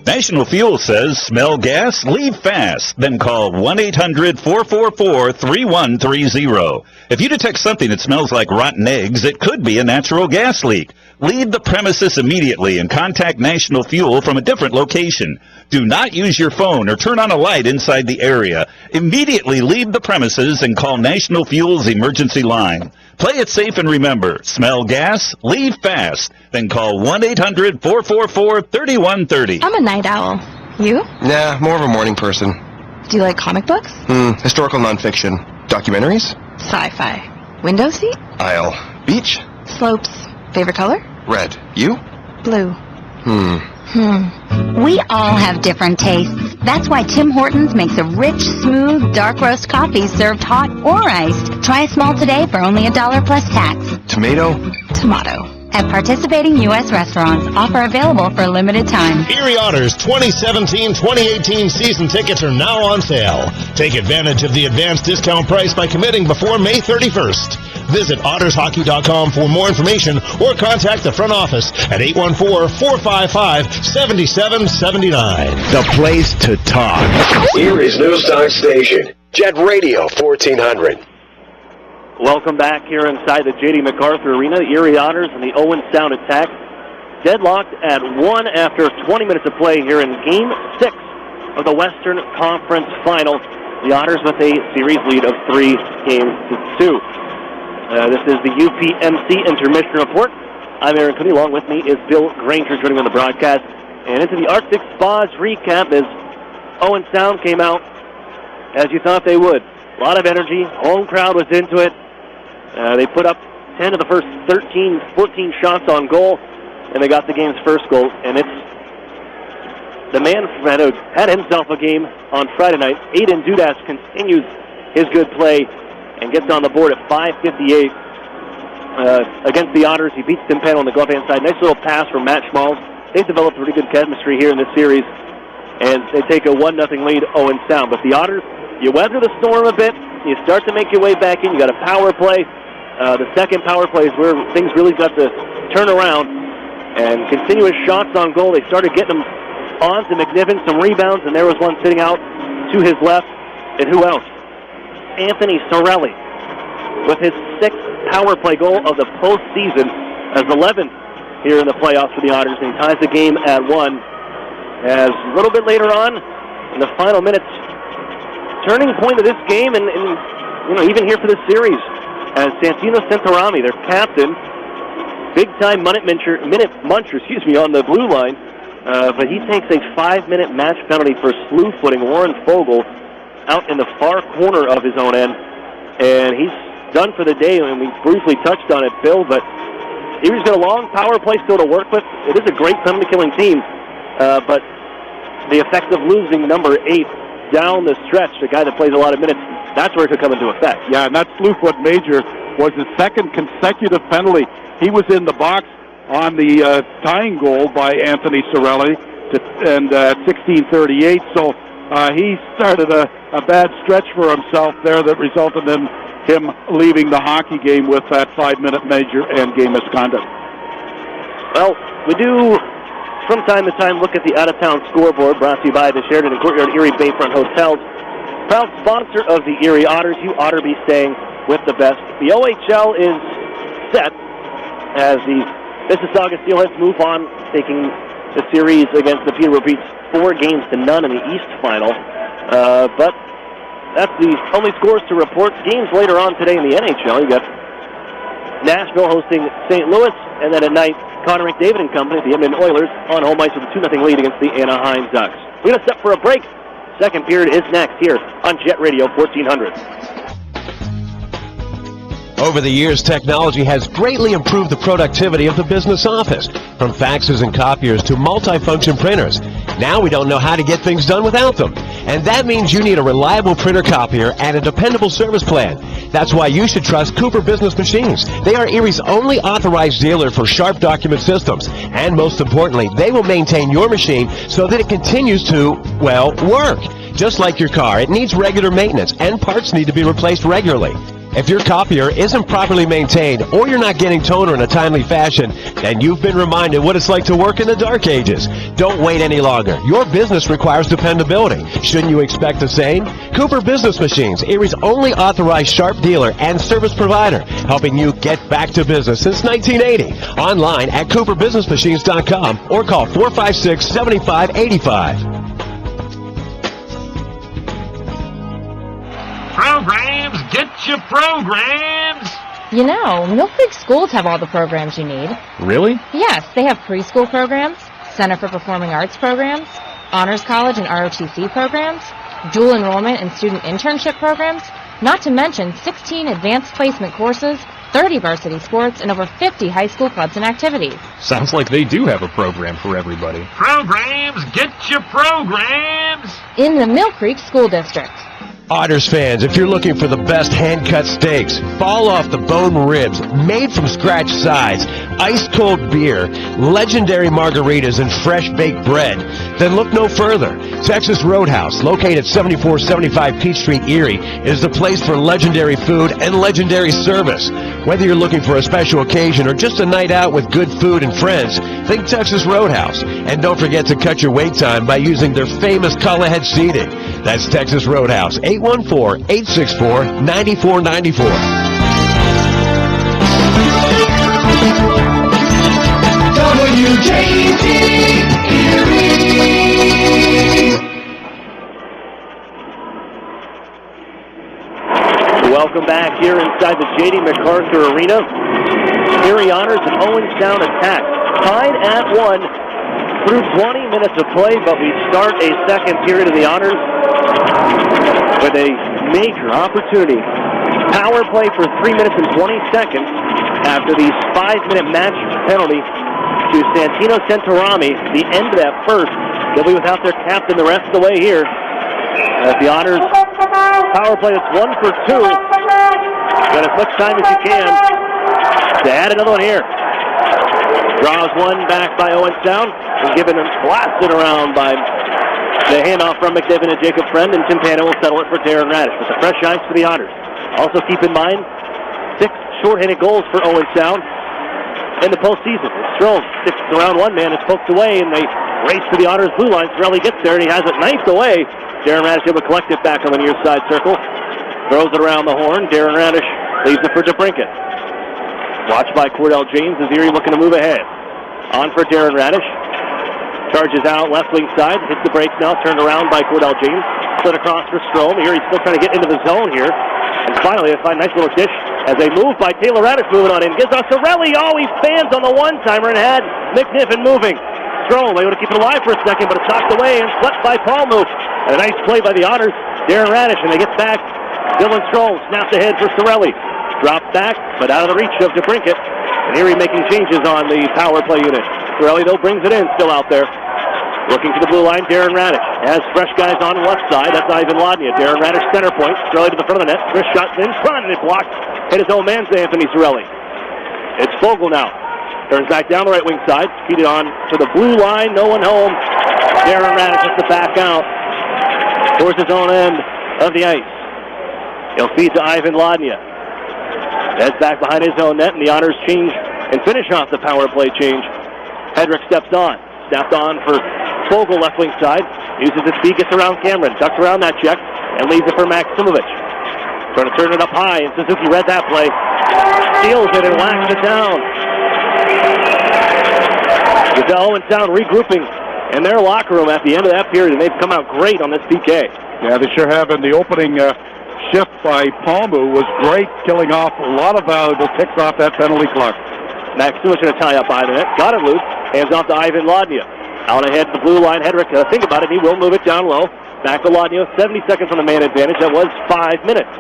National Fuel says, smell gas? Leave fast. Then call 1-800-444-3130. If you detect something that smells like rotten eggs, it could be a natural gas leak. Leave the premises immediately and contact National Fuel from a different location. Do not use your phone or turn on a light inside the area. Immediately leave the premises and call National Fuel's emergency line. Play it safe and remember, smell gas? Leave fast. Then call 1-800-444-3130. I'm a night owl. You? Nah, more of a morning person. Do you like comic books? Historical nonfiction. Documentaries? Sci-fi. Window seat? Aisle. Beach? Slopes. Favorite color? Red. You? Blue. We all have different tastes. That's why Tim Hortons makes a rich, smooth, dark roast coffee served hot or iced. Try a small today for only $1 plus tax. Tomato? Tomato. At participating U.S. restaurants, offer available for a limited time. Erie Otters 2017-2018 season tickets are now on sale. Take advantage of the advanced discount price by committing before May 31st. Visit ottershockey.com for more information or contact the front office at 814-455-7779. The place to talk. Erie's News Talk Station, Jet Radio 1400. Welcome back here inside the J.D. MacArthur Arena. The Erie Otters and the Owen Sound Attack deadlocked at 1 after 20 minutes of play here in Game 6 of the Western Conference Final. The Otters with a series lead of 3-2. This is the UPMC Intermission Report. I'm Aaron Cooney. Along with me is Bill Granger joining me on the broadcast. And into the Arctic Spas recap as Owen Sound came out as you thought they would. A lot of energy. Home crowd was into it. They put up 10 of the first 14 shots on goal, and they got the game's first goal. And it's the man who had himself a game on Friday night. Aiden Dudas continues his good play and gets on the board at 5:58 against the Otters. He beats Tim Penn on the glove-hand side. Nice little pass from Matt Schmalz. They've developed pretty good chemistry here in this series, and they take a 1-0 lead, Owen Sound. But the Otters, you weather the storm a bit. You start to make your way back in. You got a power play, the second power play is where things really got to turn around, and continuous shots on goal. They started getting them on to McNiven, some rebounds, and there was one sitting out to his left. And who else? Anthony Sorelli with his 6th power play goal of the postseason, as 11th here in the playoffs for the Otters, and he ties the game at 1. As a little bit later on, in the final minutes, turning point of this game, and even here for this series, as Santino Centorami, their captain, big-time minute muncher, on the blue line, but he takes a 5-minute match penalty for slew-footing Warren Fogle out in the far corner of his own end, and he's done for the day. And we briefly touched on it, Bill, but Erie's got a long power play still to work with. It is a great penalty-killing team, but the effect of losing number 8 down the stretch, the guy that plays a lot of minutes, that's where it could come into effect. Yeah, and that Slewfoot Major was his 2nd consecutive penalty. He was in the box on the tying goal by Anthony Sorelli and at 16:38, so he started a bad stretch for himself there that resulted in him leaving the hockey game with that 5-minute major and game misconduct. Well, we do from time to time look at the out-of-town scoreboard, brought to you by the Sheraton and Courtyard Erie Bayfront Hotels. Proud sponsor of the Erie Otters. You ought to be staying with the best. The OHL is set as the Mississauga Steelheads move on, taking the series against the Peterborough Petes 4-0 in the East final. But that's the only scores to report. Games later on today in the NHL. You got Nashville hosting St. Louis, and then at night, Connor McDavid and company, the Edmonton Oilers, on home ice with a 2-0 lead against the Anaheim Ducks. We're going to step for a break. Second period is next here on Jet Radio 1400. Over the years, technology has greatly improved the productivity of the business office, from faxes and copiers to multifunction printers. Now we don't know how to get things done without them. And that means you need a reliable printer copier and a dependable service plan. That's why you should trust Cooper Business Machines. They are Erie's only authorized dealer for Sharp document systems. And most importantly, they will maintain your machine so that it continues to, well, work. Just like your car, it needs regular maintenance and parts need to be replaced regularly. If your copier isn't properly maintained or you're not getting toner in a timely fashion, then you've been reminded what it's like to work in the dark ages. Don't wait any longer. Your business requires dependability. Shouldn't you expect the same? Cooper Business Machines, Erie's only authorized Sharp dealer and service provider, helping you get back to business since 1980. Online at cooperbusinessmachines.com or call 456-7585. Programs, get your programs! You know, Mill Creek schools have all the programs you need. Really? Yes, they have preschool programs, Center for Performing Arts programs, Honors College and ROTC programs, dual enrollment and student internship programs, not to mention 16 advanced placement courses, 30 varsity sports, and over 50 high school clubs and activities. Sounds like they do have a program for everybody. Programs, get your programs! In the Mill Creek School District. Otters fans, if you're looking for the best hand-cut steaks, fall-off-the-bone ribs, made-from-scratch sides, ice-cold beer, legendary margaritas, and fresh-baked bread, then look no further. Texas Roadhouse, located at 7475 Peach Street, Erie, is the place for legendary food and legendary service. Whether you're looking for a special occasion or just a night out with good food and friends, think Texas Roadhouse. And don't forget to cut your wait time by using their famous color-head seating. That's Texas Roadhouse, 814-864-9494. WJT Erie. Welcome back here inside the J.D. MacArthur Arena. Erie Otters and Owen Sound attack. Tied at 1 through 20 minutes of play, but we start a second period of the Otters with a major opportunity. Power play for 3 minutes and 20 seconds after the 5-minute match penalty to Santino Centorami. The end of that first. They'll be without their captain the rest of the way here. As the Otters power play, it's 1 for 2. Got as much time as you can to add another one here. Draws one back by Owen Sound and given and blasted around by the handoff from McNiven and Jacob Friend, and Tim Pano will settle it for Darren Radish with the fresh ice for the Otters. Also keep in mind, 6 short-handed goals for Owen Sound in the postseason. Strome sticks around one man, it's poked away, and they race to the Otters blue line. Sorelli gets there, and he has it knifed away. Darren Radish able to collect it back on the near side circle. Throws it around the horn. Darren Radish leaves it for DeBrincat. Watched by Cordell James as Erie looking to move ahead. On for Darren Radish. Charges out left wing side. Hits the brakes now. Turned around by Cordell James. Split across for Strome. Erie's still trying to get into the zone here. And finally, they find a nice little dish as they move by Taylor Radish moving on in. Gives us Sorelli. Oh, he spans on the one-timer and had McNiffen moving. Strome able to keep it alive for a second, but it's knocked away and swept by Palmu. And a nice play by the Otters. Darren Radish, and they get back. Dylan Strome snaps ahead for Sorelli. Dropped back, but out of the reach of DeBrincat. And Erie making changes on the power play unit. Sorelli, though, brings it in, still out there. Looking to the blue line, Darren Radish. Has fresh guys on the left side. That's Ivan Lodnia. Darren Radish center point. Sorelli to the front of the net. Chris shot in front, and it blocked. Hit his own man, Anthony Sorelli. It's Fogle now. Turns back down the right wing side. Feed it on to the blue line. No one home. Darren Radish has to back out towards his own end of the ice. He'll feed to Ivan Lodnia. Heads back behind his own net, and the Otters change and finish off the power play change. Hedrick steps on. Snapped on for Fogle, left wing side. Uses his feet, gets around Cameron. Ducks around that check, and leaves it for Maximovich. Trying to turn it up high, and Suzuki read that play. Steals it and whacks it down. With Owen Sound regrouping in their locker room at the end of that period, and they've come out great on this PK. Yeah, they sure have. And the opening shift by Palmu was great, killing off a lot of valuable ticks off that penalty clock. Maximovich going to tie up by the net. Got it loose. Hands off to Ivan Lodnia. Out ahead the blue line. Hedrick, think about it, he will move it down low. Back to Lodnia. 70 seconds on the man advantage. That was 5 minutes.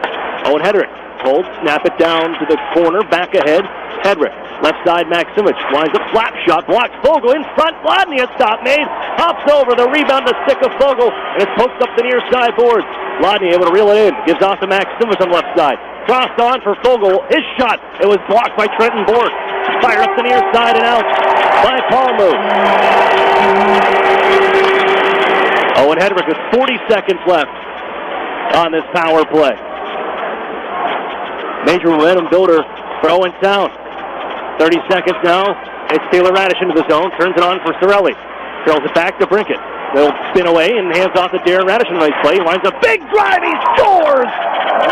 Owen Hedrick holds, snap it down to the corner. Back ahead. Hedrick. Left side, Maximovich. Lines up, slap shot. Blocks Fogle in front. Lodnia stop made. Hops over the rebound to stick of Fogle. And it's poked up the near side boards. Lodnia able to reel it in. Gives off to Maximovich on the left side. Crossed on for Fogle. His shot. It was blocked by Trenton Bork. Fire up the near side and out by Palmu. Owen Hedrick with 40 seconds left on this power play. Major momentum builder for Owen Sound. 30 seconds now. It's Taylor Radish into the zone. Turns it on for Sorelli. Trails it back to Brinkett. They'll spin away and hands off to Darren Radish in a nice play. He lines a big drive. He scores!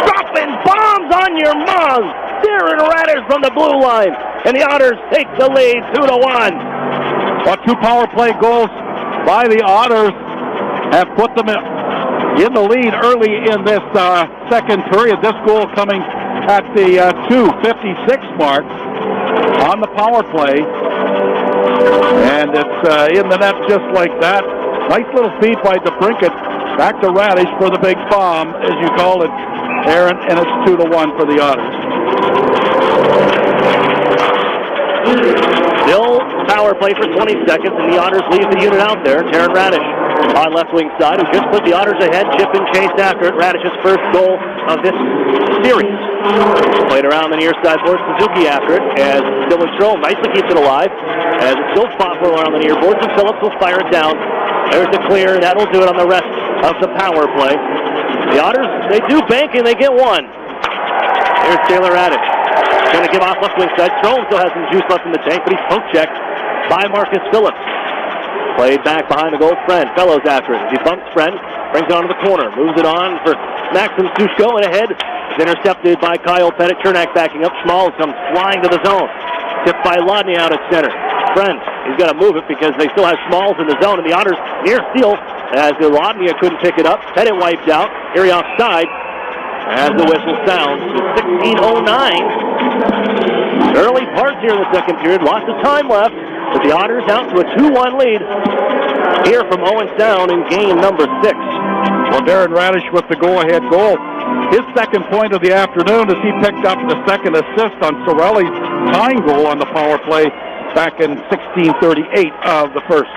Dropping bombs on your mom. Darren Radish from the blue line. And the Otters take the lead 2-1. Well, 2 power play goals by the Otters have put them in the lead early in this second period. This goal coming at the 2:56 mark on the power play. And it's in the net just like that. Nice little feed by DeBrincat. Back to Radish for the big bomb, as you call it, Aaron, and it's 2-1 for the Otters. Still power play for 20 seconds, and the Otters leave the unit out there. Darren Radish on left wing side, who just put the Otters ahead. Chip and chase after it. Radish's first goal of this series. Played around the near side boards. Suzuki after it, as Dylan Strome nicely keeps it alive. As it's still fought for around the near boards, and Phillips will fire it down. There's the clear, and that'll do it on the rest of the power play. The Otters, they do bank, and they get one. Here's Taylor Radish. Going to give off left wing side. Strome still has some juice left in the tank, but he's poke checked by Marcus Phillips. Played back behind the goal. Friend. Fellows after it. He bumps Friend. Brings it onto the corner. Moves it on for Maxim Sushko. And ahead. It's intercepted by Kyle Pettit. Chernak backing up. Schmalz comes flying to the zone. Tipped by Lodnia out at center. Friend. He's got to move it because they still have Schmalz in the zone. And the Otters near steal as the Lodnia couldn't pick it up. Pettit wiped out. Erie offside. As the whistle sounds, 16:09. Early parts here in the second period. Lots of time left, but the Otters out to a 2-1 lead here from Owen Sound in game number 6. Well, Darren Radish with the go-ahead goal. His second point of the afternoon as he picked up the second assist on Sorelli's tying goal on the power play back in 16:38 of the first.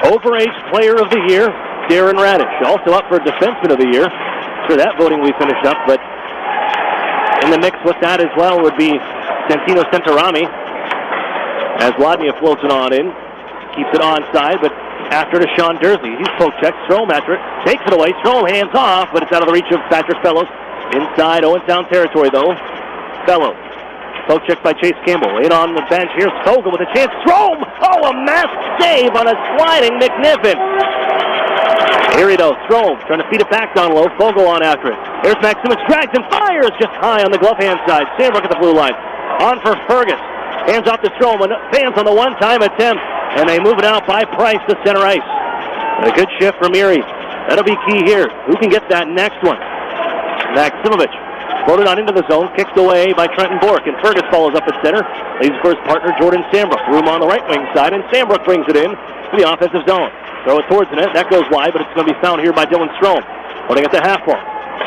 Overage Player of the Year, Darren Radish. Also up for Defenseman of the Year. Sure, that voting we finished up, but in the mix with that as well would be Santino Centorami. As Lodnia floats it on in. Keeps it onside, but after to Sean Dursley. He's poke check. Strome after it. Takes it away. Strome hands off, but it's out of the reach of Patrick Fellows. Inside Owen Sound territory, though. Bellows. Poke check by Chase Campbell. In on the bench. Here's Fogle with a chance. Strome! Oh, a massive save on a sliding McNiven. Erie though. Strome trying to feed it back down low. Fogle on after it. There's Maximus. Drags and fires just high on the glove hand side. Sandbrook at the blue line. On for Fergus. Hands off to Strome. Fans on the one-time attempt. And they move it out by Price to center ice. A good shift from Erie. That'll be key here. Who can get that next one? Maximovich. Floated on into the zone, kicked away by Trenton Bork, and Fergus follows up at center. Leads for his partner, Jordan Sambrook. Room on the right wing side, and Sambrook brings it in to the offensive zone. Throw it towards the net. That goes wide, but it's going to be found here by Dylan Strome. Holding at the half wall.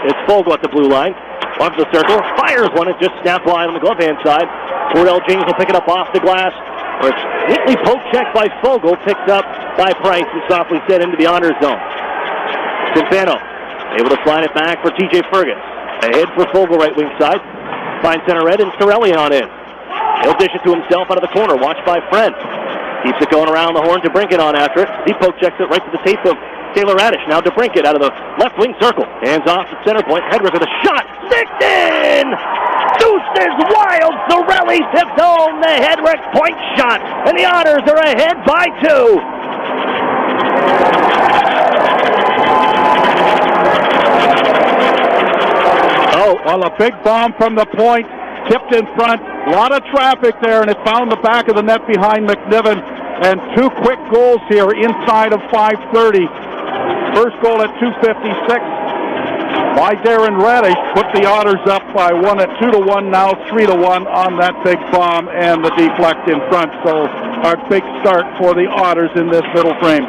It's Fogle at the blue line. Off the circle. Fires one. It just snapped wide on the glove hand side. Cordell James will pick it up off the glass. Where it's neatly poke checked by Fogle. Picked up by Price and softly set into the honor zone. Timpano able to slide it back for TJ Fergus. Ahead for Fogle, right wing side. Finds center red and Sorelli on in. He'll dish it to himself out of the corner. Watched by Friend. Keeps it going around the horn. DeBrinket on after it. He poke checks it right to the tape of Taylor Radish. Now DeBrinket out of the left wing circle. Hands off the center point. Hedrick with a shot. Sticked in! Deuce is wild. Sorelli tipped home the Hedrick point shot. And the Otters are ahead by 2. Well, a big bomb from the point, tipped in front. A lot of traffic there, and it found the back of the net behind McNiven. And 2 quick goals here inside of 5:30. First goal at 2:56 by Darren Radish put the Otters up by 1 at 2-1. Now 3-1 on that big bomb and the deflect in front. So our big start for the Otters in this middle frame.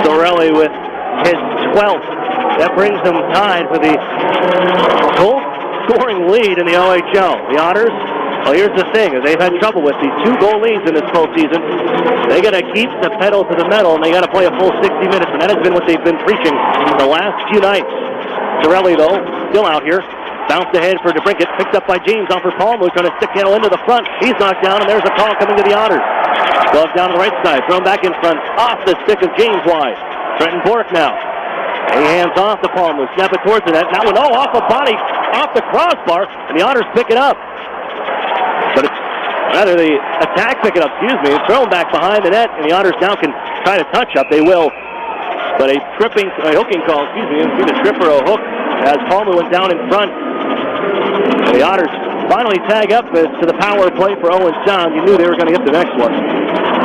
Sorelli with his 12th. That brings them tied for the goal-scoring lead in the OHL. The Otters, well, here's the thing. They've had trouble with these 2-goal leads in this postseason. They got to keep the pedal to the metal, and they got to play a full 60 minutes, and that has been what they've been preaching the last few nights. Sorelli, though, still out here. Bounced ahead for DeBrinket. Picked up by James off for Palmer, trying to stick handle into the front. He's knocked down, and there's a call coming to the Otters. Glove down the right side, thrown back in front, off the stick of James wide. Trenton Bork now. He hands off to Palmer, snap it towards the net. That one, off the body, off the crossbar, and the Otters pick it up. But it's rather the attack pick it up, It's thrown back behind the net, and the Otters now can try to touch up. They will. But a hooking call, either a trip or a hook, as Palmer went down in front. And the Otters finally tag up to the power play for Owen Sound. You knew they were going to get the next one.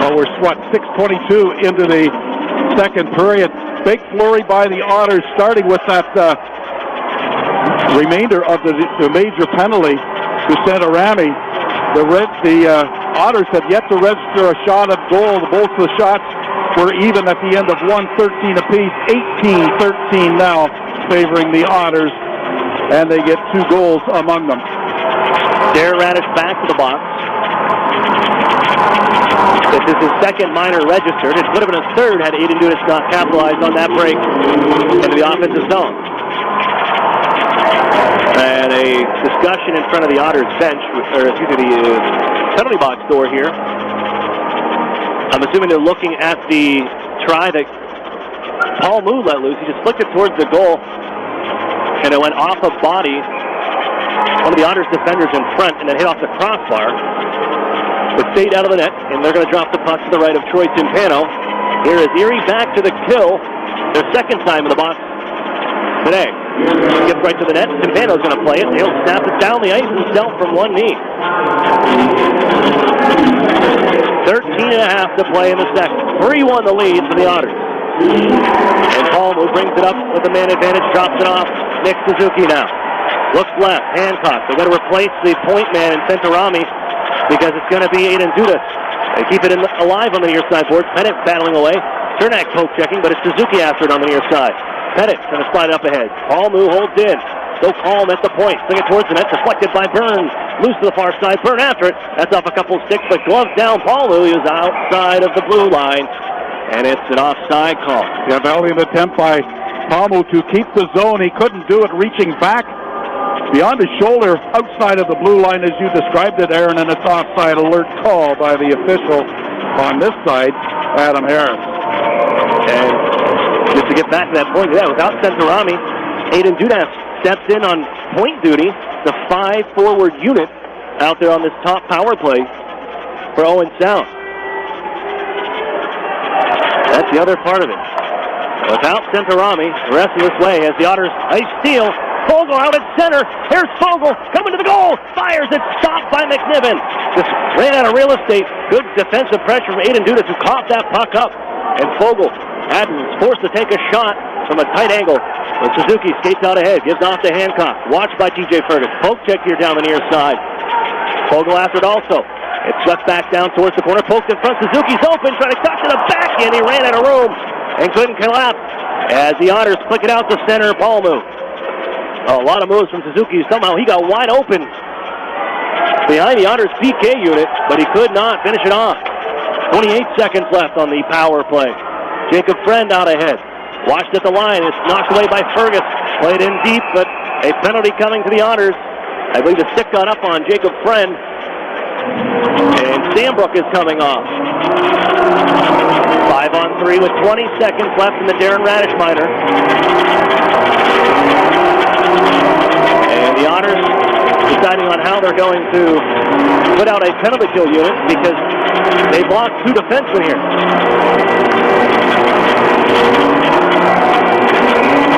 Well, we're 6:22 into the second period. Big flurry by the Otters, starting with that remainder of the major penalty to Santarami. The Otters have yet to register a shot at goal. Both the shots were even at the end of 1:13 apiece. 18-13 now, favoring the Otters, and they get 2 goals among them. Darren Radish back to the box. This is his second minor registered. It would have been a third had Aiden Dudas not capitalized on that break into the offensive zone. And a discussion in front of the Otters bench, the penalty box door here. I'm assuming they're looking at the try that Paul Moon let loose. He just flicked it towards the goal, and it went off a body. One of the Otters defenders in front, and then hit off the crossbar. It stayed out of the net, and they're going to drop the puck to the right of Troy Timpano. Here is Erie back to the kill. Their second time in the box today. Gets right to the net. Timpano's going to play it. He'll snap it down the ice himself from one knee. 13.5 to play in the second. 3-1 the lead for the Otters. And Palmer brings it up with the man advantage, drops it off. Nick Suzuki now. Looks left, Hancock. They're going to replace the point man in Santarami because it's going to be Aiden Dudas. They keep it alive on the near side board. Pettit battling away. Cernak poke checking, but it's Suzuki after it on the near side. Pettit going to slide up ahead. Palmu holds in. So calm at the point. Swing it towards the net. Deflected by Byrne. Loose to the far side. Byrne after it. That's off a couple sticks, but glove down. Palmu is outside of the blue line. And it's an offside call. Yeah, valiant attempt by Palmu to keep the zone. He couldn't do it, reaching back beyond his shoulder outside of the blue line as you described it, Aaron, and it's offside alert call by the official on this side, Adam Harris. And Just to get back to that point, without Centorami, Aiden Dudas steps in on point duty. The 5-forward unit out there on this top power play for Owen Sound. That's the other part of it. Without Centorami, the rest of this way as the Otters ice steal. Fogle out at center. Here's Fogle coming to the goal. Fires it. Stopped by McNiven. Just ran out of real estate. Good defensive pressure from Aiden Dudas, who caught that puck up. And Fogle was forced to take a shot from a tight angle. But Suzuki skates out ahead. Gives off to Hancock. Watched by TJ Fergus. Poke check here down the near side. Fogle after it also. It swept back down towards the corner. Poked in front. Suzuki's open. Trying to cut to the backhand. He ran out of room and couldn't collapse. As the Otters flick it out to center. Ball move. A lot of moves from Suzuki. Somehow he got wide open behind the Otters PK unit, but he could not finish it off. 28 seconds left on the power play. Jacob Friend out ahead. Watched at the line. It's knocked away by Fergus. Played in deep, but a penalty coming to the Otters. I believe the stick got up on Jacob Friend. And Sandbrook is coming off. 5-on-3 with 20 seconds left in the Darren Radish minor. And the Otters deciding on how they're going to put out a penalty kill unit because they blocked 2 defensemen here.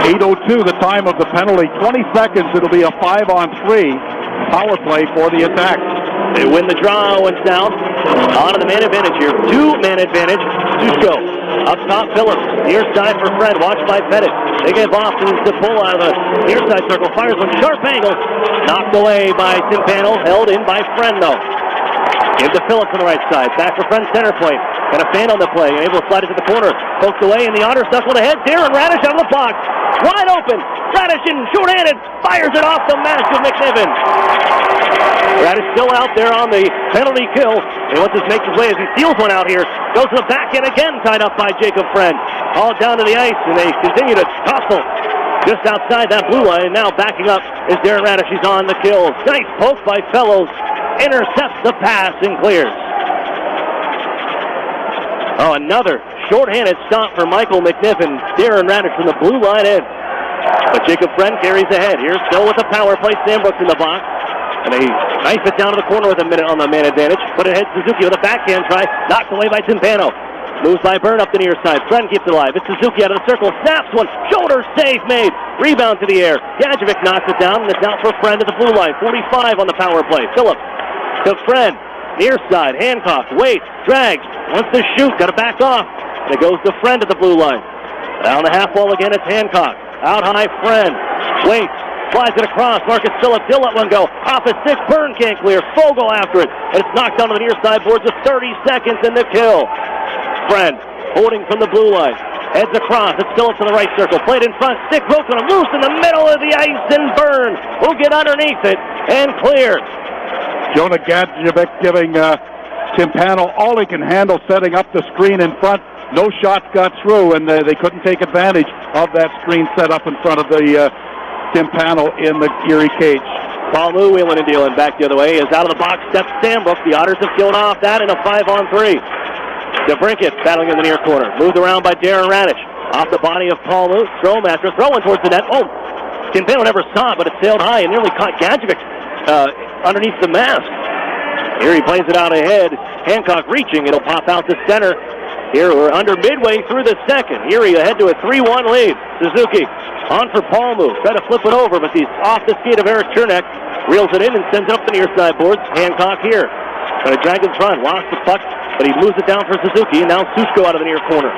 8:02, the time of the penalty. 20 seconds, it'll be a 5-on-3 power play for the attack. They win the draw, Owens down. On to the man advantage here. 2-man advantage. Sushko. Up top, Phillips. Near side for Fred. Watched by Pettit. They give off to the pull out of the near side circle. Fires one sharp angle. Knocked away by Timpano. Held in by Friend, though. Give to Phillips on the right side. Back for Friend, center point. Got a fan on the play. Able to slide it to the corner. Poked away, and the Otters knuckled ahead. Darren Radish out of the box. Wide open. Radish in short-handed. Fires it off the mask of McNiven. Radish still out there on the penalty kill. And wants to make his way as he steals one out here. Goes to the backhand again, tied up by Jacob Friend. All down to the ice, and they continue to tussle just outside that blue line. And now backing up is Darren Radish. He's on the kill. Nice poke by Fellows. Intercepts the pass and clears. Oh, another short-handed stop for Michael McNiven. Darren Radish from the blue line in. But Jacob Friend carries ahead. Here still with the power play. Sandbrooks in the box. And they knife it down to the corner with a minute on the man advantage. Put it ahead Suzuki with a backhand try. Knocked away by Timpano. Moves by Byrne up the near side. Friend keeps it alive. It's Suzuki out of the circle. Snaps one. Shoulder save made. Rebound to the air. Gadjevic knocks it down. And it's out for Friend at the blue line. 45 on the power play. Phillips to Friend. Near side. Hancock. Waits. Drags. Wants to shoot. Got to back off. And it goes to Friend at the blue line. Down the half wall again. It's Hancock. Out high. Friend. Waits. Slides it across. Marcus Phillips. He'll let one go. Off his stick. Byrne can't clear. Fogle after it. And it's knocked down to the near side boards with 30 seconds in the kill. Friend holding from the blue line. Heads across. It's Phillips in the right circle. Played in front. Stick broken. Loose in the middle of the ice. And Byrne will get underneath it and clear. Jonah Gadjevic giving Timpano all he can handle, setting up the screen in front. No shots got through, and they couldn't take advantage of that screen set up in front of the Timpano in the Erie cage. Paul Lou wheeling and dealing back the other way. Is out of the box. Steps Sandbrook. The Otters have killed off that in a 5-on-3. DeBrincat battling in the near corner. Moved around by Darren Radish. Off the body of Paul Lou. Throwmaster throwing towards the net. Oh, Timpano never saw it, but it sailed high and nearly caught Gadjevic underneath the mask. Here he plays it out ahead. Hancock reaching. It'll pop out to center. Here we're under midway through the second. Erie ahead to a 3-1 lead. Suzuki on for Palmu. Try to flip it over, but he's off the skate of Eric Chernak. Reels it in and sends it up the near side boards. Hancock here. Trying to drag in front. Lost the puck, but he moves it down for Suzuki. And now Sushko out of the near corner.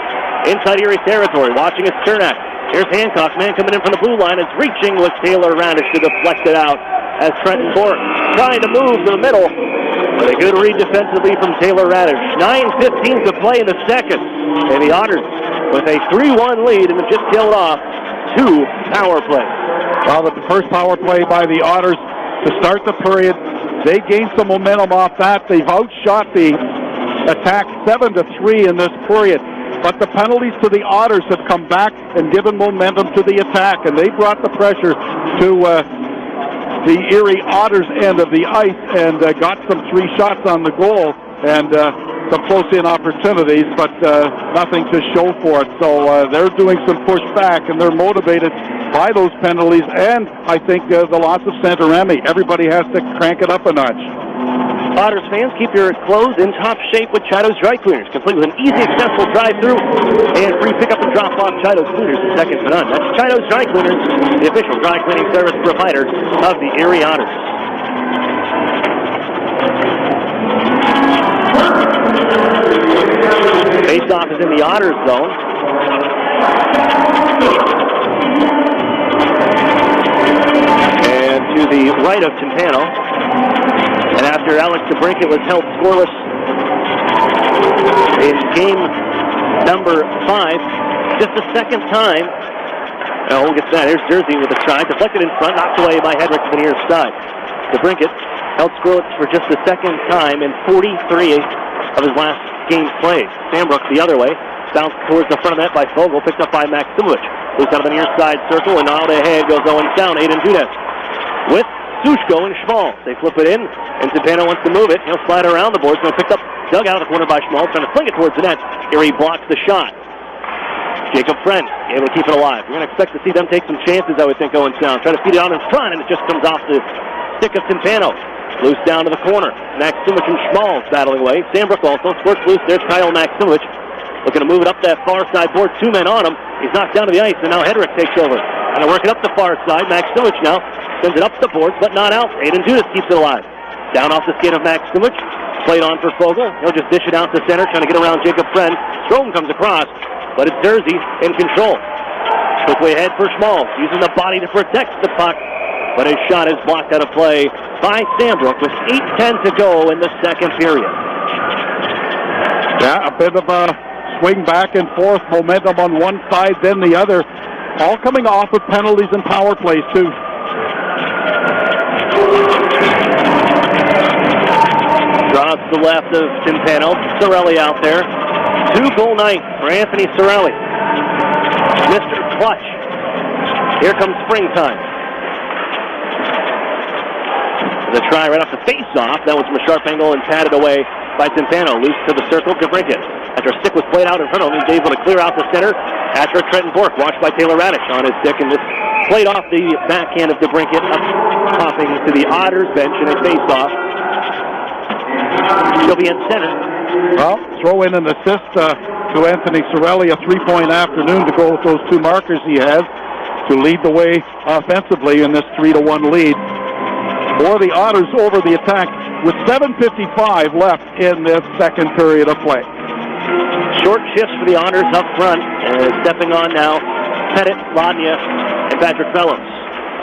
Inside Erie territory. Watching is Chernak. Here's Hancock. Man coming in from the blue line. It's reaching with Taylor Radish to deflect it out as Trenton Bourne trying to move to the middle. But a good read defensively from Taylor Radish. 9:15 to play in the second. And the Otters with a 3-1 lead and have just killed off 2 power plays. Well, the first power play by the Otters to start the period. They gained some momentum off that. They've outshot the attack 7-3 in this period. But the penalties to the Otters have come back and given momentum to the attack. And they brought the pressure to the Erie Otters end of the ice and got some 3 shots on the goal. and some close-in opportunities, but nothing to show for it. So they're doing some pushback, and they're motivated by those penalties, and I think the loss of Santarami. Everybody has to crank it up a notch. Otters fans, keep your clothes in top shape with Chido's Dry Cleaners, complete with an easy, accessible drive-through and free pickup and drop-off. Chido's Cleaners is second to none. That's Chido's Dry Cleaners, the official dry cleaning service provider of the Erie Otters. Face-off is in the Otters zone. And to the right of Timpano. And after Alex DeBrincat was held scoreless in game number 5, just the second time. We'll get to that. Here's Jersey with a try. Deflected in front, knocked away by Hedrick to the near side. DeBrincat held scoreless for just the second time in 43 of his last game's plays. Sambrook the other way. Bounced towards the front of that by Fogle. Picked up by Maximovich. Loose out of the near side circle, and out ahead goes Owen down. Aiden Dudas with Sushko and Schmalz. They flip it in, and Timpano wants to move it. He'll slide around the boards. He'll pick up, dug out of the corner by Schmalz, trying to fling it towards the net. Erie blocks the shot. Jacob Friend able to keep it alive. We're going to expect to see them take some chances, I would think, Owenstown. Try to feed it on in front, and it just comes off the stick of Timpano. Loose down to the corner. Maximovich and Schmalz battling away. Sambrook also squirts loose. There's Kyle Maximovich. Looking to move it up that far side board. 2 men on him. He's knocked down to the ice, and now Hedrick takes over. And they're working up the far side. Maximovich now sends it up the boards, but not out. Aiden Dudas keeps it alive. Down off the skate of Maximovich. Played on for Fogle. He'll just dish it out to center, trying to get around Jacob Friend. Strome comes across, but it's Jersey in control. Quickly ahead for Schmalz, using the body to protect the puck, but his shot is blocked out of play by Sambrook with 8:10 to go in the second period. Yeah, a bit of a swing back and forth, momentum on one side, then the other. All coming off of penalties and power plays, too. Draws to the left of Timpano. Cirelli out there. 2-goal night for Anthony Cirelli. Mr. Clutch. Here comes springtime. The try right off the face-off. That was from a sharp angle and patted away by Timpano. Loose to the circle. DeBrincat. After a stick was played out in front of him, he's able to clear out the center. After Trenton Bork, watched by Taylor Radish on his stick, and this played off the backhand of DeBrincat, up popping to the Otters bench in a face-off. He'll be in center. Well, throw in an assist to Anthony Cirelli, a 3-point afternoon to go with those 2 markers he has to lead the way offensively in this 3-1 lead for the Otters over the attack with 7:55 left in this second period of play. Short shifts for the Otters up front. Stepping on now, Pettit, Ladnia, and Patrick Fellows.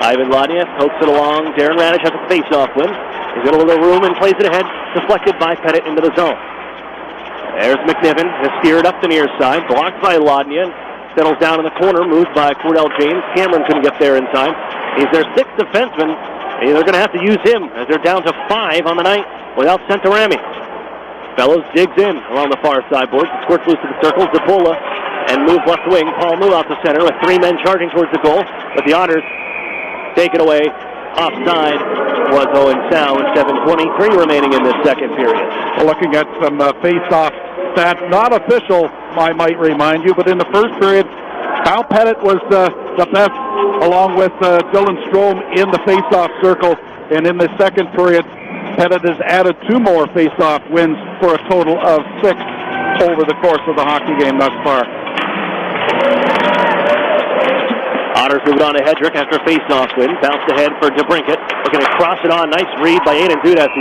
Ivan Ladnia pokes it along. Darren Radish has a face-off win. He's got a little room and plays it ahead, deflected by Pettit into the zone. There's McNiven, has steered up the near side, blocked by Ladnia, settles down in the corner, moved by Cordell James. Cameron couldn't get there in time. He's their 6th defenseman, and they're going to have to use him as they're down to 5 on the night without Santarami. Fellows digs in along the far side boards, squirts loose to the circle, Zapola, and moves left wing. Paul move out the center with 3 men charging towards the goal, but the Otters take it away. Offside was Owen Sound, 7:23 remaining in this second period. We're looking at some face-off stats, not official, I might remind you, but in the first period, Kyle Pettit was the best, along with Dylan Strome in the face-off circle, and in the second period, Pettit has added 2 more face-off wins for a total of 6 over the course of the hockey game thus far. Otters moved on to Hedrick after a face-off win. Bounced ahead for DeBrincat. Looking to cross it on. Nice read by Aiden Dudas.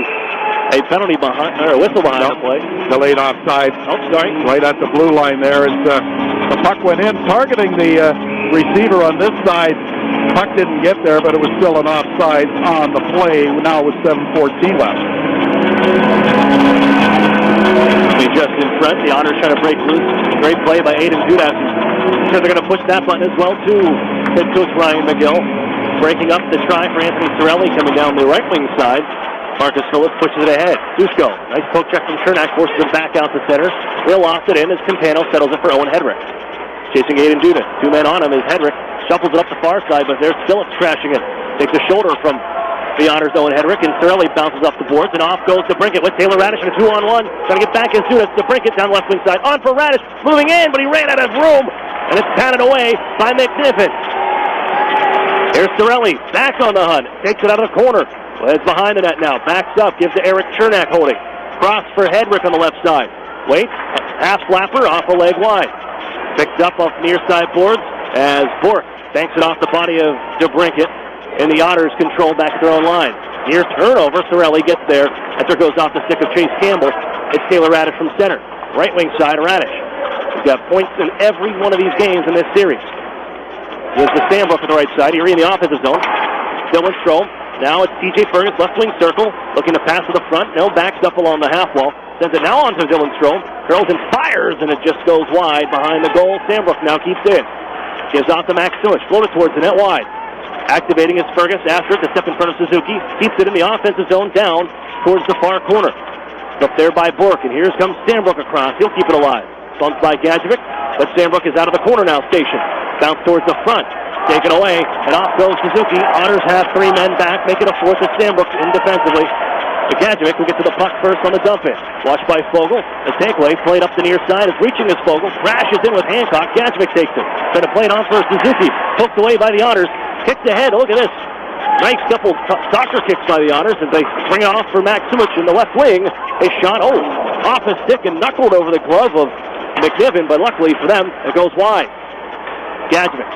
A penalty behind, or a whistle behind the play. Delayed offside. Oh, sorry. Right at the blue line there. As the puck went in, targeting the receiver on this side. Puck didn't get there, but it was still an offside on the play. Now with 7:14 left. Just in front. The Otters trying to break loose. Great play by Aiden Dudas. Sure they're going to push that button as well, too. Head coach Ryan McGill breaking up the try for Anthony Cirelli coming down the right wing side. Marcus Phillips pushes it ahead. Dusko, nice poke check from Chernak, forces him back out to center. Will lost it in as Campano settles it for Owen Hedrick. Chasing Aiden Dudas. 2 men on him as Hedrick shuffles it up the far side, but there's Phillips crashing it. Takes a shoulder from the Otters, Owen Hedrick, and Sorelli bounces off the boards, and off goes DeBrincat with Taylor Radish in a 2-on-1. Trying to get back as soon as DeBrincat down left wing side. On for Radish, moving in, but he ran out of room, and it's patted away by McNiven. Here's Sorelli, back on the hunt, takes it out of the corner. Heads behind the net now, backs up, gives to Eric Chernak holding. Cross for Hedrick on the left side. Waits, half flapper, off a leg wide. Picked up off near side boards as Bork banks it off the body of DeBrincat, and the Otters control back to their own line. Near turnover, Sorelli gets there. After it goes off the stick of Chase Campbell, it's Taylor Radish from center. Right wing side, Radish. He's got points in every one of these games in this series. Here's the Sandbrook at the right side. Erie in the offensive zone. Dylan Strome. Now it's TJ Fergus, left wing circle, looking to pass to the front. No, backs up along the half wall. Sends it now on to Dylan Strome. Curls and fires, and it just goes wide behind the goal. Sandbrook now keeps it in. Gives off to Max Silich. Floated towards the net wide. Activating is Fergus after it to step in front of Suzuki. Keeps it in the offensive zone down towards the far corner. Up there by Bork, and here comes Sandbrook across. He'll keep it alive. Bumped by Gadjevic, but Sandbrook is out of the corner now station. Bounce towards the front. Taken away, and off goes Suzuki. Otters have 3 men back, making a fourth with Sandbrook in defensively. Gadjevic will get to the puck first on the dump in. Watched by Fogle. The takeaway played up the near side is reaching as Fogle. Crashes in with Hancock. Gadjevic takes it. Trying to play it on for Suzuki. Poked away by the Otters. Kicked ahead. Look at this. Nice couple soccer kicks by the Otters as they bring it off for Max Silich in the left wing. A shot, off a stick and knuckled over the glove of McNiven, but luckily for them, it goes wide. Gadjevic.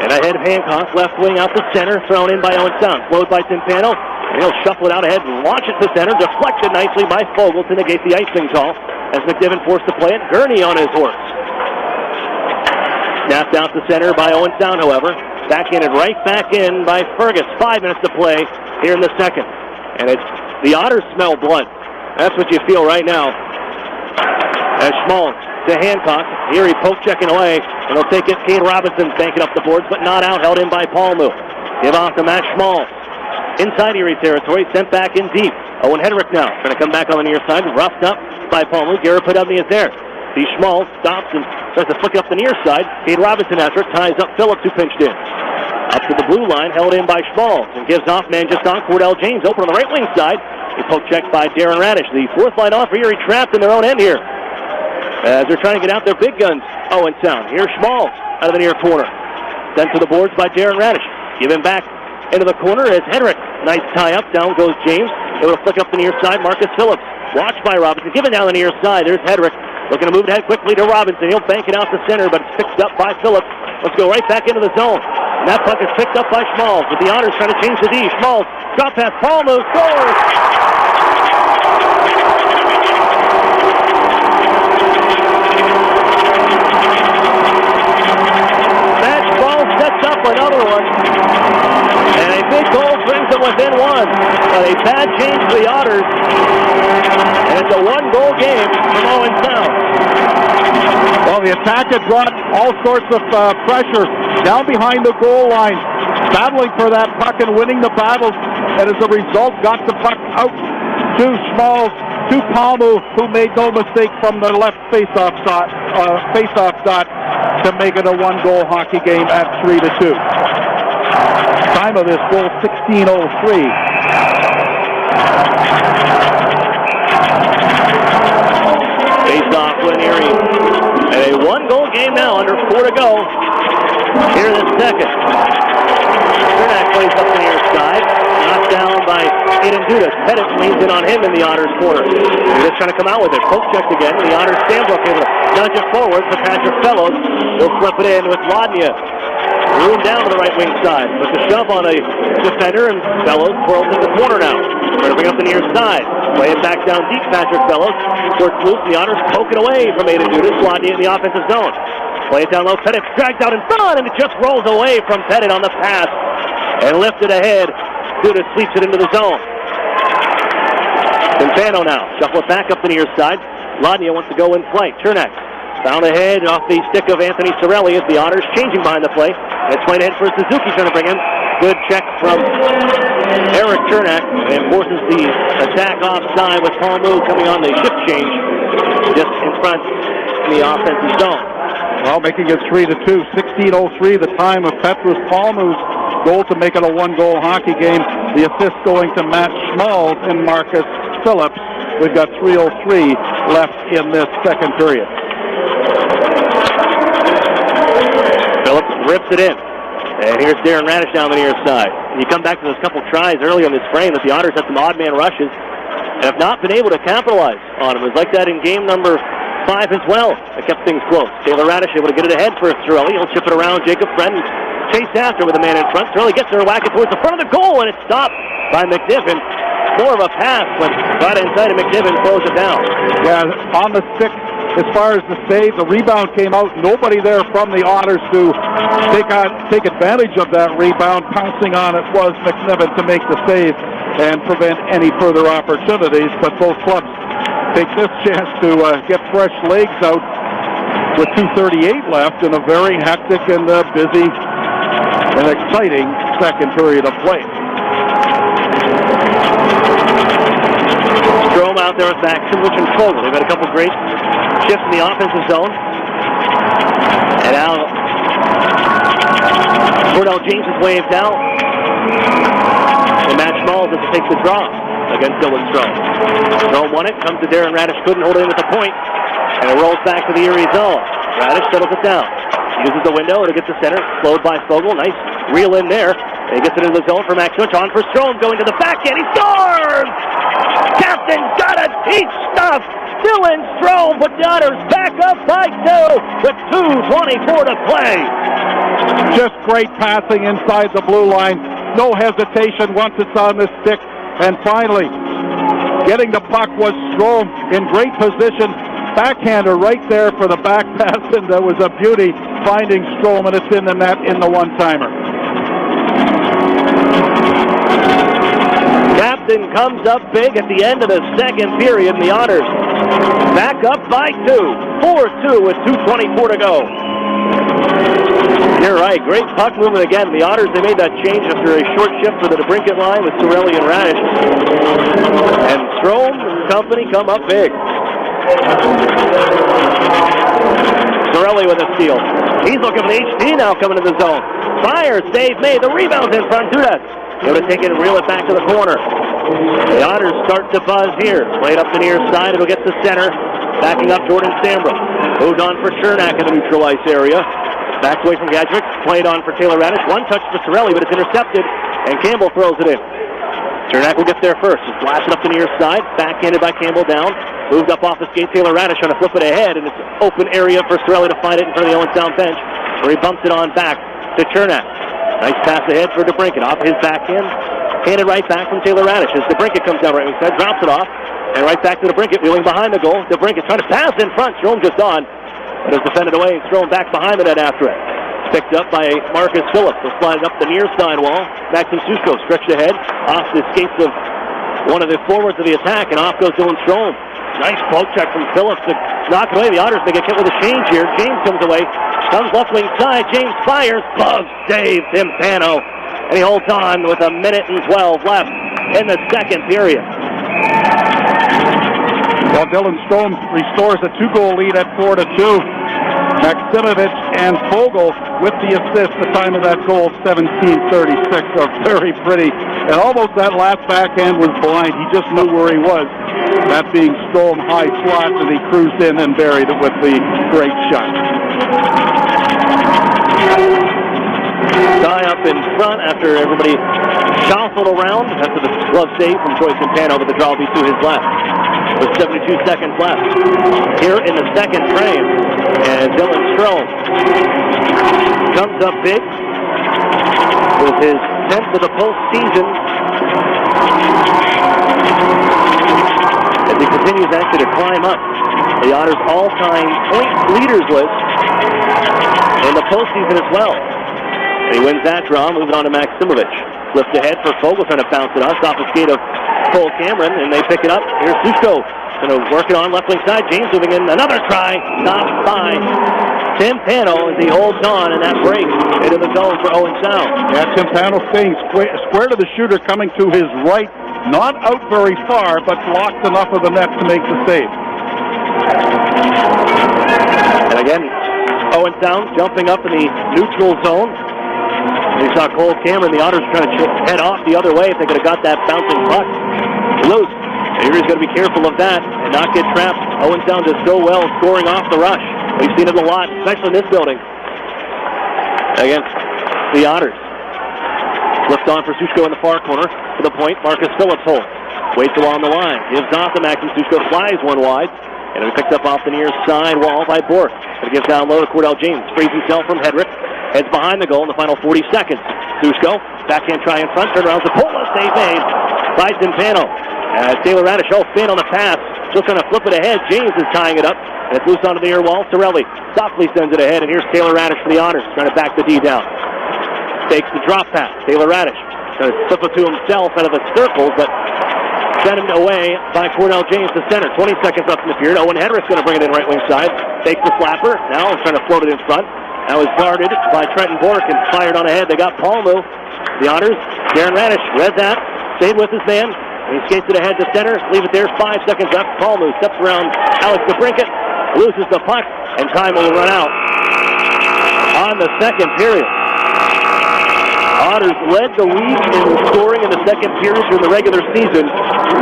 And ahead of Hancock, left wing out to center, thrown in by Owen Sound. Flowed by Timpano. And he'll shuffle it out ahead and launch it to center. Deflected nicely by Fogle to negate the icing call as McNiven forced to play it. Gurney on his horse. Snapped out to center by Owen Sound, however. Backhanded right back in by Fergus. 5 minutes to play here in the second. And it's the Otters smell blood. That's what you feel right now. As Schmaltz to Hancock. Here he poke checking away. And he'll take it. Kane Robinson banking up the boards, but not out. Held in by Palmu. Give off to Matt Schmaltz. Inside Erie territory. Sent back in deep. Owen Hedrick now. Going to come back on the near side. Roughed up by Palmu. Garrett Podubny is there. See Schmaltz stops and starts to flick it up the near side. Kane Robinson after it. Ties up Phillips, who pinched in. Up to the blue line. Held in by Schmaltz. And gives off man just on. Cordell James open on the right wing side. A poke check by Darren Radish. The fourth line off for Erie trapped in their own end here. As they're trying to get out their big guns. Owen Sound. Here's Schmaltz out of the near corner. Sent to the boards by Darren Radish. Give him back into the corner as Hedrick. Nice tie up. Down goes James. Able to flick up the near side. Marcus Phillips. Watched by Robinson. Given down the near side. There's Hedrick. Looking to move ahead quickly to Robinson. He'll bank it out to center, but it's picked up by Phillips. Let's go right back into the zone. And that puck is picked up by Schmaltz. With the Otters trying to change the D. Schmaltz. Drop pass. Palmu scores. Sets up another one, and a big goal brings them within one. But a bad change for the Otters, and it's a 1-goal game from Owen Sound. Well, the attack had brought all sorts of pressure down behind the goal line, battling for that puck and winning the battle, and as a result got the puck out to Schmaltz, to Palmu, who made no mistake from the left face-off dot to make it a 1-goal hockey game at 3-2. Time of this goal, 16:03. Face-off with Erie. And a 1-goal game now, under 4 to go. Here in the second. Chernak plays up the near side. Knocked down by Aiden Dudas. Pettit leans in on him in the Otters corner. He's just trying to come out with it. Poke checked again. The Otters Sandbrook able to nudge it forward for Patrick Fellows. He'll flip it in with Ladnia. Room down to the right wing side. With the shove on a defender, and Fellows twirls in the corner now. Trying to bring up the near side. Play it back down deep, Patrick Fellows. Short loose, and the Otters poking away from Aiden Dudas. Ladnia in the offensive zone. Play it down low. Pettit dragged out in front, and it just rolls away from Pettit on the pass. And lifted ahead. Dudas sweeps it into the zone. Timpano now. Shuffle it back up the near side. Ladnia wants to go in flight. Chernak found ahead off the stick of Anthony Sorelli as the Otters changing behind the play. And it's played ahead for Suzuki trying to bring in. Good check from Eric Chernak and forces the attack offside with Palmu coming on the shift change just in front in the offensive zone. Well, making it 3-2. 16:03, the time of Petrus Palmu's goal to make it a one-goal hockey game. The assist going to Matt Schmalz and Marcus Phillips. We've got 3:03 left in this second period. Phillips rips it in. And here's Darren Radish down the near side. You come back to those couple tries earlier in this frame that the Otters had some odd man rushes and have not been able to capitalize on them. It was like that in game number 5 as well. It kept things close. Taylor Radish able to get it ahead for Cirelli. He'll chip it around. Jacob Friend chased after with a man in front. Cirelli gets there, whack it towards the front of the goal, and it's stopped by McNiven. More of a pass, but got inside of McNiven, throws it down. Yeah, on the stick. As far as the save, the rebound came out. Nobody there from the Otters to take advantage of that rebound. Pouncing on it was McNiven to make the save and prevent any further opportunities. But both clubs take this chance to get fresh legs out with 2:38 left in a very hectic and busy and exciting second period of play. Strome out there with Maximowicz and Fogel. They've had a couple great shifts in the offensive zone. And now Cordell James is waved out. And Matt Schmalz has to take the draw against Dylan Strome. Strome won it, comes to Darren Radish, couldn't hold it in at the point, and it rolls back to the Erie zone. Radish settles it down. Uses the window to get the center, slowed by Fogel. Nice reel in there. And he gets it into the zone for Maximowicz. On for Strome, going to the backhand. He scores! Captain's gotta teach stuff! Dylan Strome, but the Otters back up by 2 with 2:24 to play. Just great passing inside the blue line. No hesitation once it's on the stick. And finally, getting the puck was Strome in great position. Backhander right there for the back pass, and that was a beauty finding Strome, and it's in the net in the one-timer. Captain comes up big at the end of the second period, and the Otters back up by 2. 4-2 with 2:24 to go. You're right, great puck movement again. The Otters, they made that change after a short shift for the DeBrincat line with Cirelli and Radish. And Strome and company come up big. Cirelli with a steal. He's looking for the HT now coming to the zone. Fires, save made. The rebound's in front. Dudas able to take it and reel it back to the corner. The Otters start to buzz here. Played up the near side. It'll get to center. Backing up Jordan Sambro. Moved on for Chernak in the neutral ice area. Backed away from Gadrick. Played on for Taylor Radish. One touch for Cirelli, but it's intercepted. And Campbell throws it in. Chernak will get there first. Just blasted up the near side. Backhanded by Campbell down. Moved up off the skate. Taylor Radish trying to flip it ahead. And it's open area for Cirelli to find it in front of the Owen Sound bench, where he bumps it on back to Chernak. Nice pass ahead for DeBrincat. Off his backhand. Handed right back from Taylor Radish. As DeBrincat comes down right wing side, drops it off. And right back to DeBrincat, wheeling behind the goal. DeBrincat trying to pass in front. Strome just on. But is defended away and thrown back behind the net after it. Picked up by Marcus Phillips. He'll slide it up the near side wall. Maxim Sushko stretched ahead. Off the skates of one of the forwards of the attack. And off goes Dylan Strome. Nice poke check from Phillips to knock it away. The Otters may get hit with a change here. James comes away. Comes left wing side. James fires. Glove save. Tim Pano. And he holds on with 1:12 left in the second period. Well, Dylan Strome restores a 2-goal lead at 4-2. Maximowicz and Fogel with the assist. The time of that goal, 17:36. So very pretty. And almost that last backhand was blind. He just knew where he was. That being Strome high slot, and he cruised in and buried it with the great shot. Tie up in front after everybody shuffled around after the glove save from Troy Quintano, but the draw will be to his left. With 72 seconds left here in the second frame, and Dylan Strome comes up big with his 10th of the postseason as he continues actually to climb up the Otters' all-time point leaders list in the postseason as well. And he wins that draw, moving on to Maximowicz. Lift ahead for Fogel, trying to bounce it off the skate of Cole Cameron, and they pick it up. Here's Sushko, going to work it on left wing side. James moving in, another try, stopped by Tim Pano as he holds on, and that breaks into the zone for Owen Sound. Yeah, Tim Pano staying square to the shooter, coming to his right, not out very far, but blocked enough of the net to make the save. And again, Owen Sound jumping up in the neutral zone. We saw Cole Cameron, the Otters trying to head off the other way if they could have got that bouncing puck loose. Erie's got to be careful of that and not get trapped. Owen down does so well scoring off the rush. We've seen it a lot, especially in this building, against the Otters. Left on for Sushko in the far corner. To the point, Marcus Phillips holds. Waits along the line. Gives off to Maxim Sushko. Flies one wide. And it picked up off the near side wall by Bork. It gives down low to Cordell James. Frees himself from Hedrick. Heads behind the goal in the final 40 seconds. Sushko, backhand try in front. Turn around to Pola. Save made by Timpano. Taylor Radish, Finn on the pass. Still trying to flip it ahead. James is tying it up. And it's loose onto the near wall. Sorelli softly sends it ahead. And here's Taylor Radish for the Otters. Trying to back the D down. Takes the drop pass. Taylor Radish trying to slip it to himself out of the circle, but sent him away by Cordell James to center. 20 seconds left in the period. Owen Hedrick's going to bring it in right wing side. Takes the slapper. Now he's trying to float it in front. Now is guarded by Trenton Bork and fired on ahead. They got Palmu. The Otters. Darren Radish read that. Stayed with his man. He skates it ahead to center. Leave it there. 5 seconds left. Palmu steps around Alex DeBrincat. Loses the puck. And time will run out on the second period. Otters led the league in scoring in the second period during the regular season.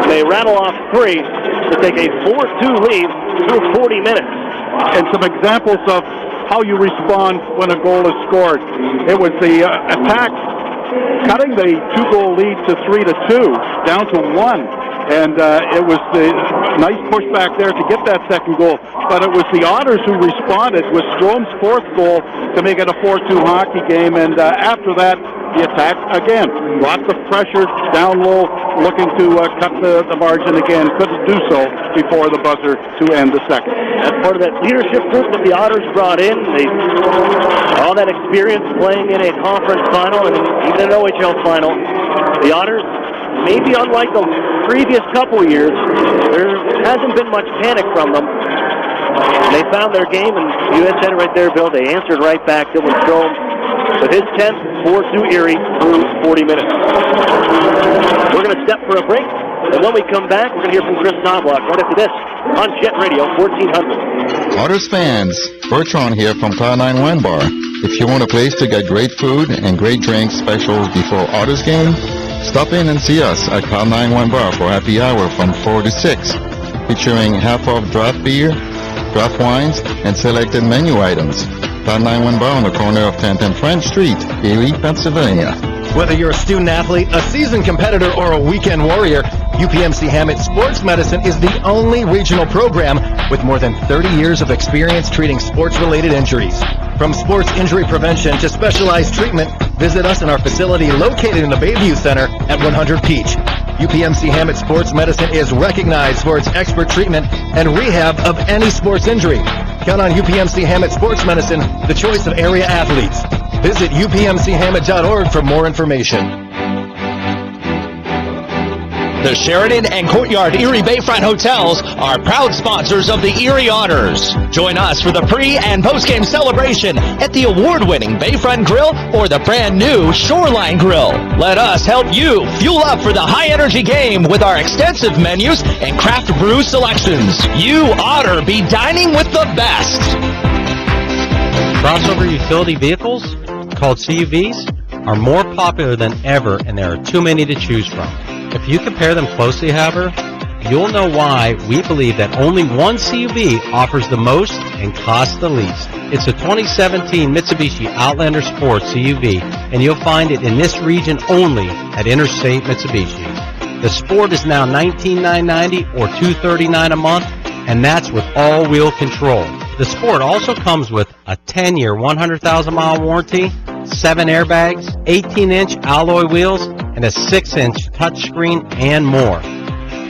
They rattle off 3 to take a 4-2 lead through 40 minutes. And some examples of how you respond when a goal is scored. It was the attack cutting the 2-goal lead to 3-2, down to 1. And it was the nice pushback there to get that second goal. But it was the Otters who responded with Strome's 4th goal to make it a 4-2 hockey game. And after that, the attack again. Lots of pressure down low, looking to cut the margin again. Couldn't do so before the buzzer to end the second. That's part of that leadership group that the Otters brought in. All that experience playing in a conference final and even an OHL final. The Otters, maybe unlike the previous couple years, there hasn't been much panic from them. They found their game, and you had said it right there, Bill. They answered right back. Dylan Strome with his 10th 4-2 Erie through 40 minutes. We're going to step for a break, and when we come back, we're going to hear from Chris Knobloch right after this on Jet Radio 1400. Otters fans, Bertrand here from Cloud9 Wine Bar. If you want a place to get great food and great drinks specials before Otters game, stop in and see us at Cloud9 Wine Bar for happy hour from 4 to 6, featuring half-off draft beer, draft wines, and selected menu items. Cloud9 Wine Bar on the corner of 10th and French Street, Erie, Pennsylvania. Whether you're a student athlete, a seasoned competitor, or a weekend warrior, UPMC Hammett Sports Medicine is the only regional program with more than 30 years of experience treating sports-related injuries. From sports injury prevention to specialized treatment, visit us in our facility located in the Bayview Center at 100 Peach. UPMC Hammett Sports Medicine is recognized for its expert treatment and rehab of any sports injury. Count on UPMC Hammett Sports Medicine, the choice of area athletes. Visit upmchammett.org for more information. The Sheridan and Courtyard Erie Bayfront Hotels are proud sponsors of the Erie Otters. Join us for the pre- and post-game celebration at the award-winning Bayfront Grill or the brand-new Shoreline Grill. Let us help you fuel up for the high-energy game with our extensive menus and craft brew selections. You Otter be dining with the best. Crossover utility vehicles, called CUVs, are more popular than ever, and there are too many to choose from. If you compare them closely, however, you'll know why we believe that only one CUV offers the most and costs the least. It's a 2017 Mitsubishi Outlander Sport CUV, and you'll find it in this region only at Interstate Mitsubishi. The Sport is now $19,990 or $239 a month, and that's with all-wheel control. The Sport also comes with a 10-year, 100,000-mile warranty, 7 airbags, 18-inch alloy wheels, and a 6-inch touchscreen, and more.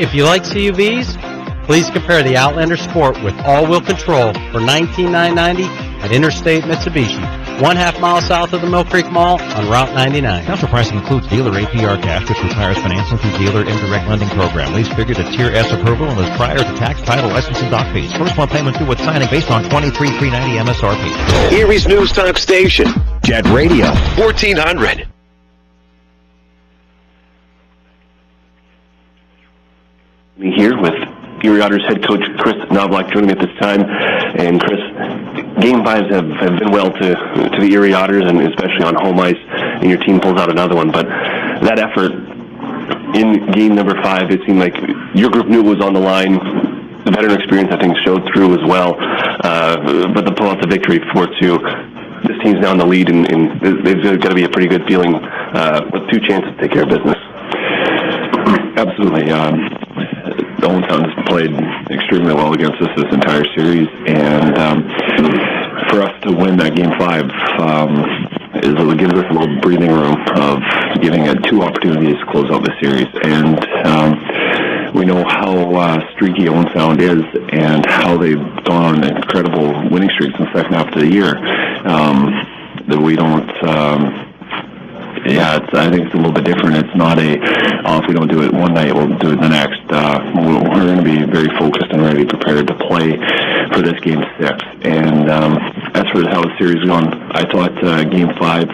If you like CUVs, please compare the Outlander Sport with all-wheel control for $19,990 at Interstate Mitsubishi, 1/2 mile south of the Mill Creek Mall on Route 99. Counter pricing includes dealer APR cash, which requires financing through dealer indirect lending program. Lease figured at Tier S approval and is prior to tax, title, license, and dock fees. First one payment due with signing based on $23,390 MSRP. Erie's News Talk Station. Jet Radio 1400. Me here with Erie Otters head coach Chris Knobloch joining me at this time. And Chris, Game 5s have been well to the Erie Otters, and especially on home ice. and your team pulls out another one. But that effort in game number 5, it seemed like your group knew it was on the line. The veteran experience, I think, showed through as well. But to pull out the victory 4-2, this team's now in the lead, and they've got to be a pretty good feeling with 2 chances to take care of business. Absolutely. The Owen Sound has played extremely well against us this entire series, and for us to win that Game 5 it gives us a little breathing room of giving it 2 opportunities to close out the series. And we know how streaky Owen Sound is and how they've gone on incredible winning streaks in the second half of the year. That we don't... I think it's a little bit different. It's not if we don't do it one night, we'll do it the next. We're going to be very focused and ready, prepared to play for this Game 6. And as for how the series is going, I thought Game 5,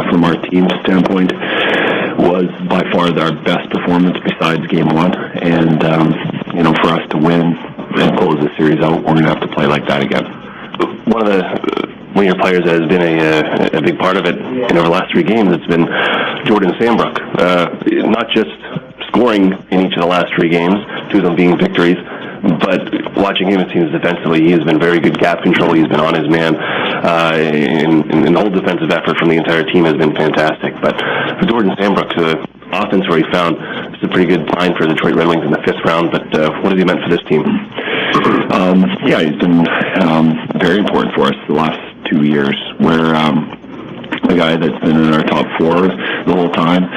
from our team's standpoint, was by far our best performance besides Game 1. And, for us to win and close the series out, we're going to have to play like that again. One of your players that has been a big part of it in our last 3 games, it's been Jordan Sandbrook. Not just scoring in each of the last 3 games, 2 of them being victories, but watching him, it seems defensively, he has been very good gap control. He's been on his man, and the whole defensive effort from the entire team has been fantastic. But for Jordan Sandbrook, the offense where he found it's a pretty good sign for the Detroit Red Wings in the 5th round. But what has he meant for this team? He's been very important for us the last 2 years. We're a guy that's been in our top 4 the whole time.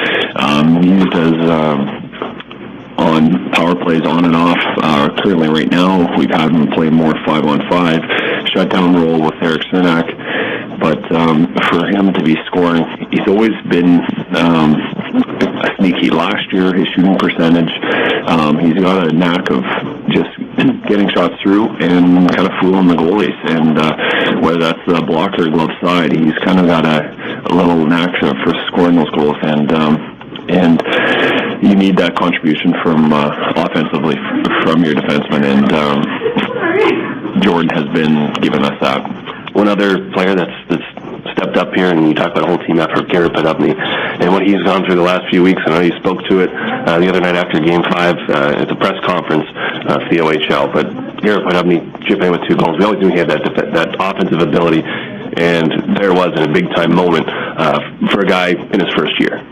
Used as on power plays on and off. Currently right now, we've had him play more 5-on-5, shutdown role with Eric Cernak. But for him to be scoring, he's always been sneaky. Last year, his shooting percentage, he's got a knack of just getting shots through and kind of fooling the goalies. And whether that's the blocker or glove side, he's kind of got a little knack for scoring those goals. And you need that contribution from offensively from your defenseman, and Jordan has been giving us that. One other player that's stepped up here, and you talk about a whole team effort, Garrett Podubny, and what he's gone through the last few weeks. I know you spoke to it the other night after Game 5 at the press conference for the OHL, but Garrett Podubny chipping in with 2 goals. We always knew he had that offensive ability, and there was in a big-time moment for a guy in his first year.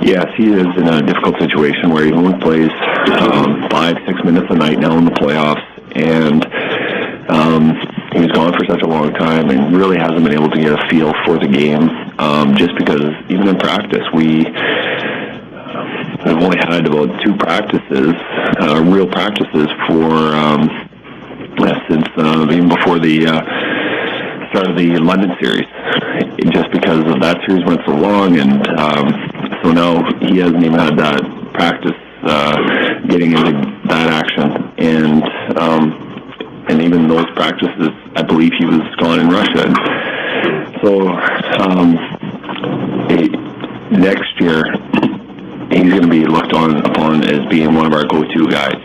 Yes, he is in a difficult situation where he only plays 5-6 minutes a night now in the playoffs, and he's gone for such a long time and really hasn't been able to get a feel for the game, just because even in practice, we've only had about 2 practices, real practices since even before the start of the London series, just because of that series went so long, and so now he hasn't even had that practice getting into that action, and even those practices, I believe he was gone in Russia. So next year, he's going to be looked upon as being one of our go-to guys.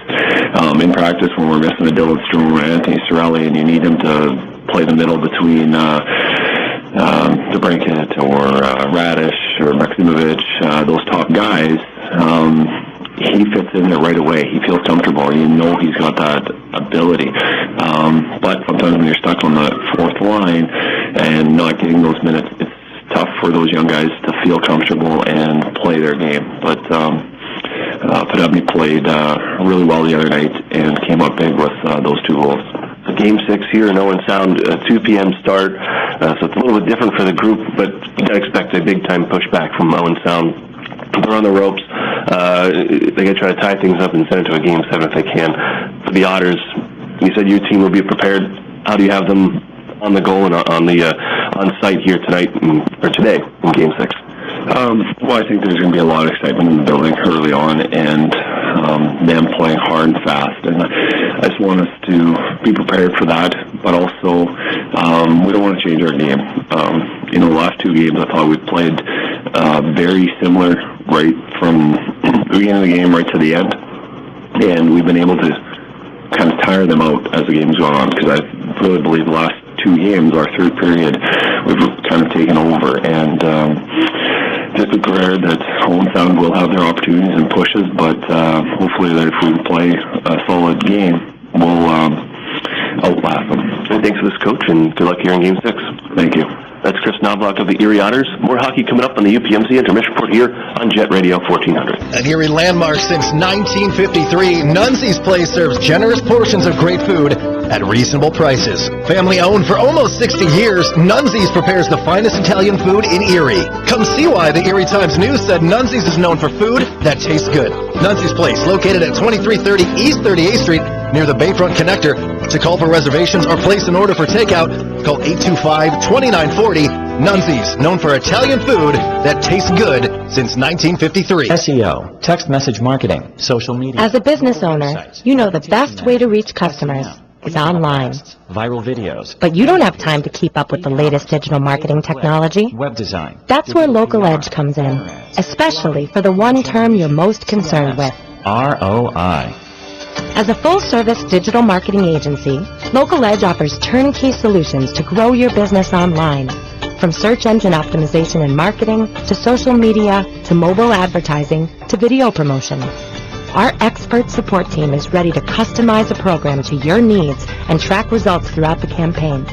In practice, when we're missing a Dylan Strom or Anthony Cirelli, and you need him to play the middle between DeBrincat or Radish or Maximovich, those top guys, he fits in there right away. He feels comfortable. You know he's got that ability. But sometimes when you're stuck on the 4th line and not getting those minutes, it's tough for those young guys to feel comfortable and play their game. But Podubny played really well the other night and came up big with those 2 goals. So Game 6 here in Owen Sound, 2 p.m. start, so it's a little bit different for the group, but you got to expect a big-time pushback from Owen Sound. They're on the ropes. They got to try to tie things up and send it to a Game 7 if they can. For the Otters, you said your team will be prepared. How do you have them on the goal and on site here tonight or today in Game 6? Well, I think there's going to be a lot of excitement in the building early on, and them playing hard and fast. And I just want us to be prepared for that, but also we don't want to change our game. The last 2 games, I thought we played very similar right from the beginning of the game right to the end, and we've been able to kind of tire them out as the game's gone on, because I really believe the last 2 games, our third period, we've kind of taken over, and just be prepared that Owen Sound will have their opportunities and pushes, but hopefully that if we play a solid game, we'll outlast them. And thanks for this, Coach, and good luck here in Game 6. Thank you. That's Chris Knobloch of the Erie Otters. More hockey coming up on the UPMC Intermission Report here on Jet Radio 1400. An Erie landmark since 1953, Nunzi's Place serves generous portions of great food at reasonable prices. Family owned for almost 60 years, Nunzi's prepares the finest Italian food in Erie. Come see why the Erie Times News said Nunzi's is known for food that tastes good. Nunzi's Place, located at 2330 East 38th Street, near the Bayfront Connector. To call for reservations or place an order for takeout, call 825-2940. Nunzi's, known for Italian food that tastes good since 1953. SEO, text message marketing, social media. As a business owner, you know the best way to reach customers is online. Viral videos. But you don't have time to keep up with the latest digital marketing technology. Web design. That's where Local Edge comes in, especially for the one term you're most concerned with. ROI. As a full-service digital marketing agency, Local Edge offers turnkey solutions to grow your business online. From search engine optimization and marketing, to social media, to mobile advertising, to video promotion. Our expert support team is ready to customize a program to your needs and track results throughout the campaign.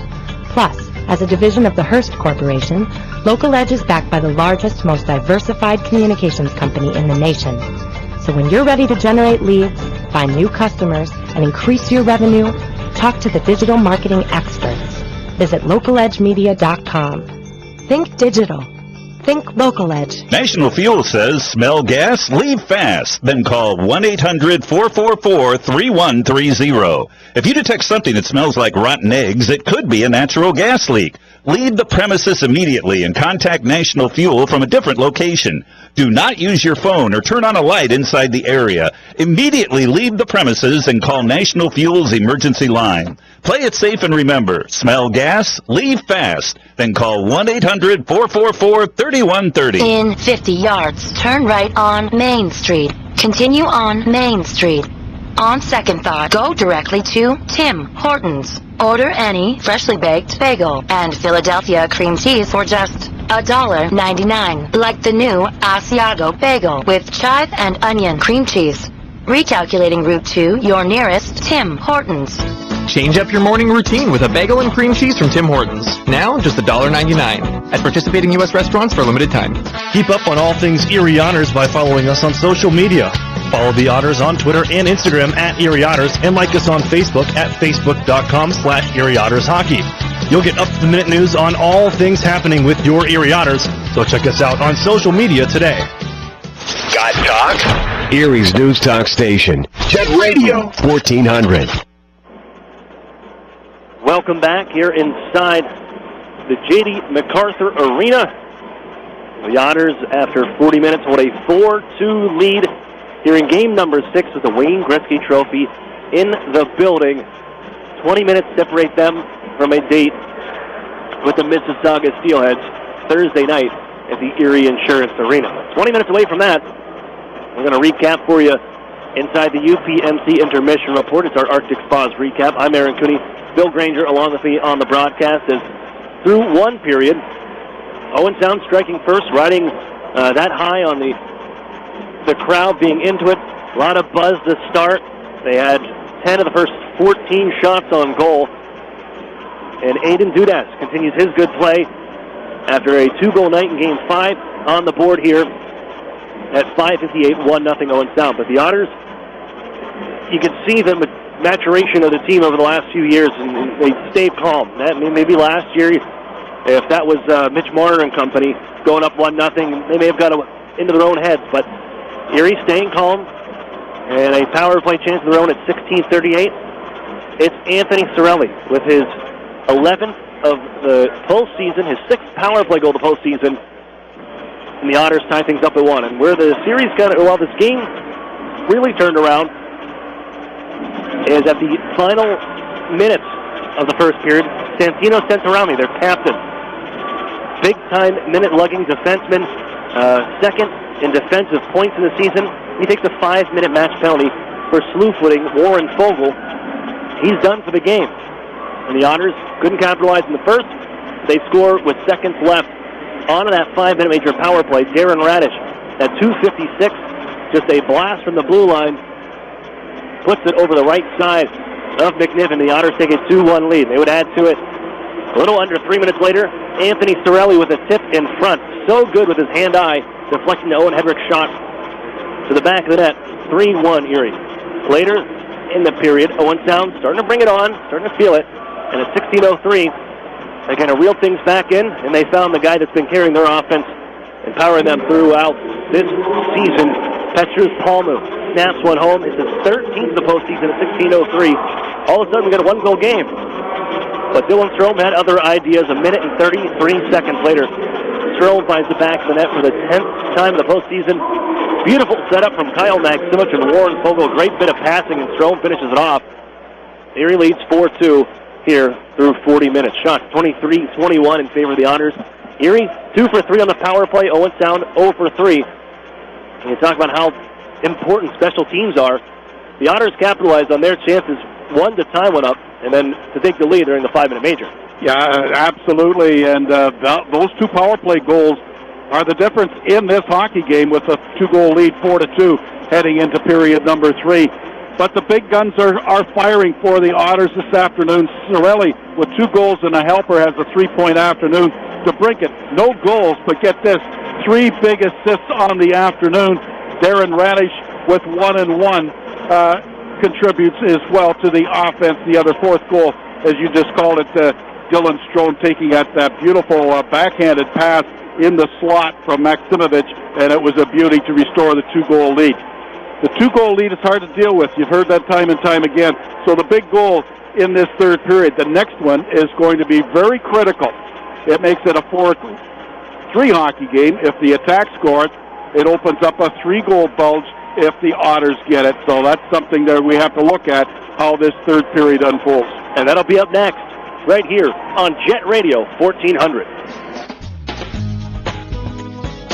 Plus, as a division of the Hearst Corporation, Local Edge is backed by the largest, most diversified communications company in the nation. So when you're ready to generate leads, find new customers, and increase your revenue, talk to the digital marketing experts. Visit localedgemedia.com. Think digital. Think Local Edge. National Fuel says, smell gas, leave fast. Then call 1-800-444-3130. If you detect something that smells like rotten eggs, it could be a natural gas leak. Leave the premises immediately and contact National Fuel from a different location. Do not use your phone or turn on a light inside the area. Immediately leave the premises and call National Fuel's emergency line. Play it safe and remember, smell gas, leave fast. Then call 1-800-444-3130. In 50 yards, turn right on Main Street. Continue on Main Street. On second thought, go directly to Tim Hortons. Order any freshly baked bagel and Philadelphia cream cheese for just $1.99, like the new Asiago bagel with chive and onion cream cheese. Recalculating route to your nearest Tim Hortons. Change up your morning routine with a bagel and cream cheese from Tim Hortons. Now, just $1.99 at participating U.S. restaurants for a limited time. Keep up on all things Erie Otters by following us on social media. Follow the Otters on Twitter and Instagram at Erie Otters, and like us on Facebook at facebook.com/Erie Otters Hockey. You'll get up-to-the-minute news on all things happening with your Erie Otters, so check us out on social media today. Got talk? Erie's News Talk Station. Jet Radio 1400. Welcome back here inside the J.D. MacArthur Arena. The Otters, after 40 minutes, hold a 4-2 lead here in game number 6 with the Wayne Gretzky Trophy in the building. 20 minutes separate them from a date with the Mississauga Steelheads Thursday night at the Erie Insurance Arena. 20 minutes away from that, we're going to recap for you inside the UPMC Intermission Report. It's our Arctic Spas recap. I'm Aaron Cooney. Bill Granger along with me on the broadcast as through one period, Owen Sound striking first, riding that high on the crowd being into it. A lot of buzz to start. They had 10 of the first 14 shots on goal. And Aiden Dudas continues his good play after a 2-goal night in Game 5 on the board here at 5:58, 1-0 Owen Sound. But the Otters, you can see the maturation of the team over the last few years, and they stayed calm. Maybe last year, if that was Mitch Marner and company going up 1-0, they may have got into their own heads. But Erie staying calm, and a power play chance of their own at 16:38. It's Anthony Cirelli with his 11th of the postseason, his 6th power play goal of the postseason, and the Otters tie things up at 1. And where the series this game really turned around is at the final minutes of the first period. Santino Centorami, their captain, big-time minute-lugging defenseman, second in defensive points in the season. He takes a 5-minute match penalty for slew-footing Warren Fogle. He's done for the game. And the Otters couldn't capitalize in the first, They score with seconds left. On to that 5-minute major power play. Darren Radish at 2:56. Just a blast from the blue line. Puts it over the right side of McNiven. The Otters take a 2-1 lead. They would add to it a little under 3 minutes later. Anthony Sorelli with a tip in front. So good with his hand-eye, deflecting the Owen Hedrick shot to the back of the net. 3-1 Erie. Later in the period, Owentown starting to bring it on, starting to feel it. And at 16:03, they kind of reeled things back in, and they found the guy that's been carrying their offense and powering them throughout this season. Petrus Palmu snaps one home. It's his 13th of the postseason at 16:03. All of a sudden, we got a one-goal game. But Dylan Strome had other ideas. A minute and 33 seconds later, Strome finds the back of the net for the 10th time in the postseason. Beautiful setup from Kyle Maximovich and Warren Fogle. Great bit of passing, and Strome finishes it off. Erie leads 4-2 here through 40 minutes. Shots 23-21 in favor of the Otters. Erie 2 for 3 on the power play. Owentown 0 for 3. And you talk about how important special teams are. The Otters capitalized on their chances, one to tie one up, and then to take the lead during the 5-minute major. Yeah, absolutely. And those 2 power play goals are the difference in this hockey game with a 2-goal lead, 4-2, heading into period number 3. But the big guns are firing for the Otters this afternoon. Sorelli, with 2 goals and a helper, has a 3-point afternoon. DeBrincat, no goals, but get this, 3 big assists on the afternoon. Darren Radish with 1 and 1 contributes as well to the offense. The other 4th goal, as you just called it, Dylan Strome taking at that beautiful backhanded pass in the slot from Maximovich, and it was a beauty to restore the 2-goal lead. The 2-goal lead is hard to deal with. You've heard that time and time again. So the big goal in this third period, the next one, is going to be very critical. It makes it a 4-3 hockey game. If the attack scores, it opens up a 3-goal bulge if the Otters get it. So that's something that we have to look at, how this third period unfolds. And that'll be up next, right here on Jet Radio 1400.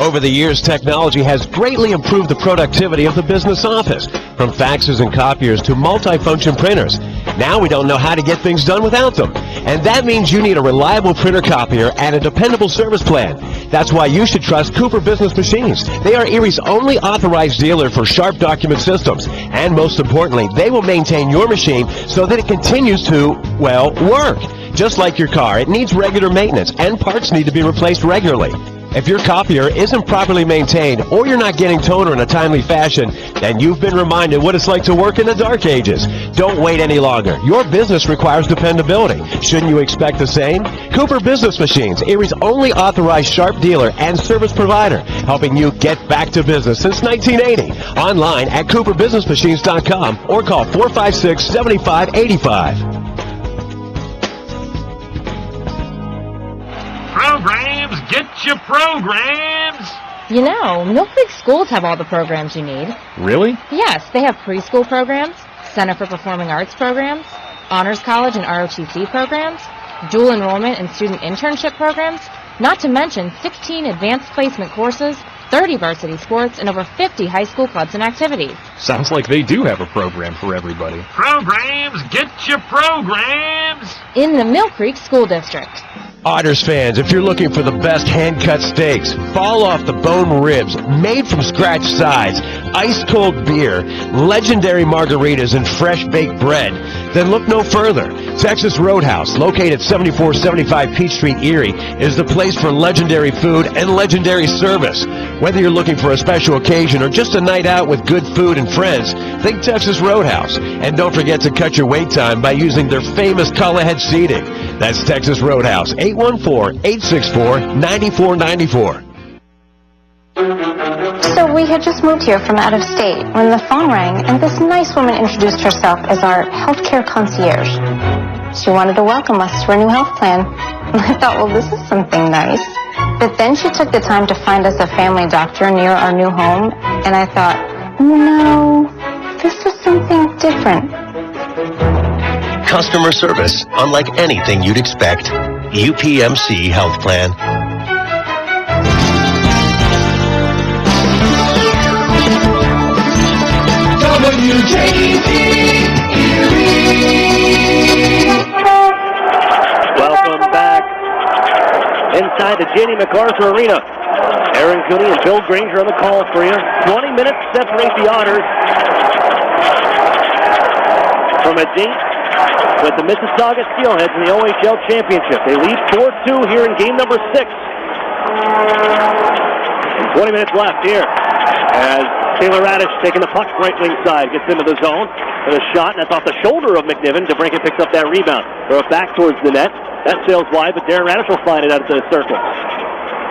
Over the years, technology has greatly improved the productivity of the business office, from faxes and copiers to multifunction printers. Now we don't know how to get things done without them. And that means you need a reliable printer copier and a dependable service plan. That's why you should trust Cooper Business Machines. They are Erie's only authorized dealer for Sharp document systems. And most importantly, they will maintain your machine so that it continues to, well, work. Just like your car, it needs regular maintenance and parts need to be replaced regularly. If your copier isn't properly maintained or you're not getting toner in a timely fashion, then you've been reminded what it's like to work in the dark ages. Don't wait any longer. Your business requires dependability. Shouldn't you expect the same? Cooper Business Machines, Erie's only authorized Sharp dealer and service provider, helping you get back to business since 1980. Online at cooperbusinessmachines.com or call 456-7585. Programs, get your programs! You know, Mill Creek schools have all the programs you need. Really? Yes, they have preschool programs, Center for Performing Arts programs, Honors College and ROTC programs, dual enrollment and student internship programs, not to mention 16 advanced placement courses, 30 varsity sports, and over 50 high school clubs and activities. Sounds like they do have a program for everybody. Programs, get your programs! In the Mill Creek School District. Otters fans, if you're looking for the best hand-cut steaks, fall-off-the-bone ribs, made-from-scratch sides, ice-cold beer, legendary margaritas, and fresh-baked bread, then look no further. Texas Roadhouse, located at 7475 Peach Street, Erie, is the place for legendary food and legendary service. Whether you're looking for a special occasion or just a night out with good food and friends, think Texas Roadhouse. And don't forget to cut your wait time by using their famous call-ahead seating. That's Texas Roadhouse, 814-864-9494. So we had just moved here from out of state when the phone rang and this nice woman introduced herself as our healthcare concierge. She wanted to welcome us to her new health plan. And I thought, well, this is something nice. But then she took the time to find us a family doctor near our new home, and I thought, no, this is something different. Customer service, unlike anything you'd expect. UPMC Health Plan. Welcome back inside the J.D. MacArthur Arena. Aaron Cooney and Bill Granger on the call for you. 20 minutes separate the Otters from a date with the Mississauga Steelheads in the OHL Championship. They lead 4-2 here in game number 6. 20 minutes left here as Taylor Radish taking the puck right wing side, gets into the zone with a shot, and that's off the shoulder of McNiven. DeBrincat picks up that rebound. Throw it back towards the net. That sails wide, but Darren Radish will find it out of the circle.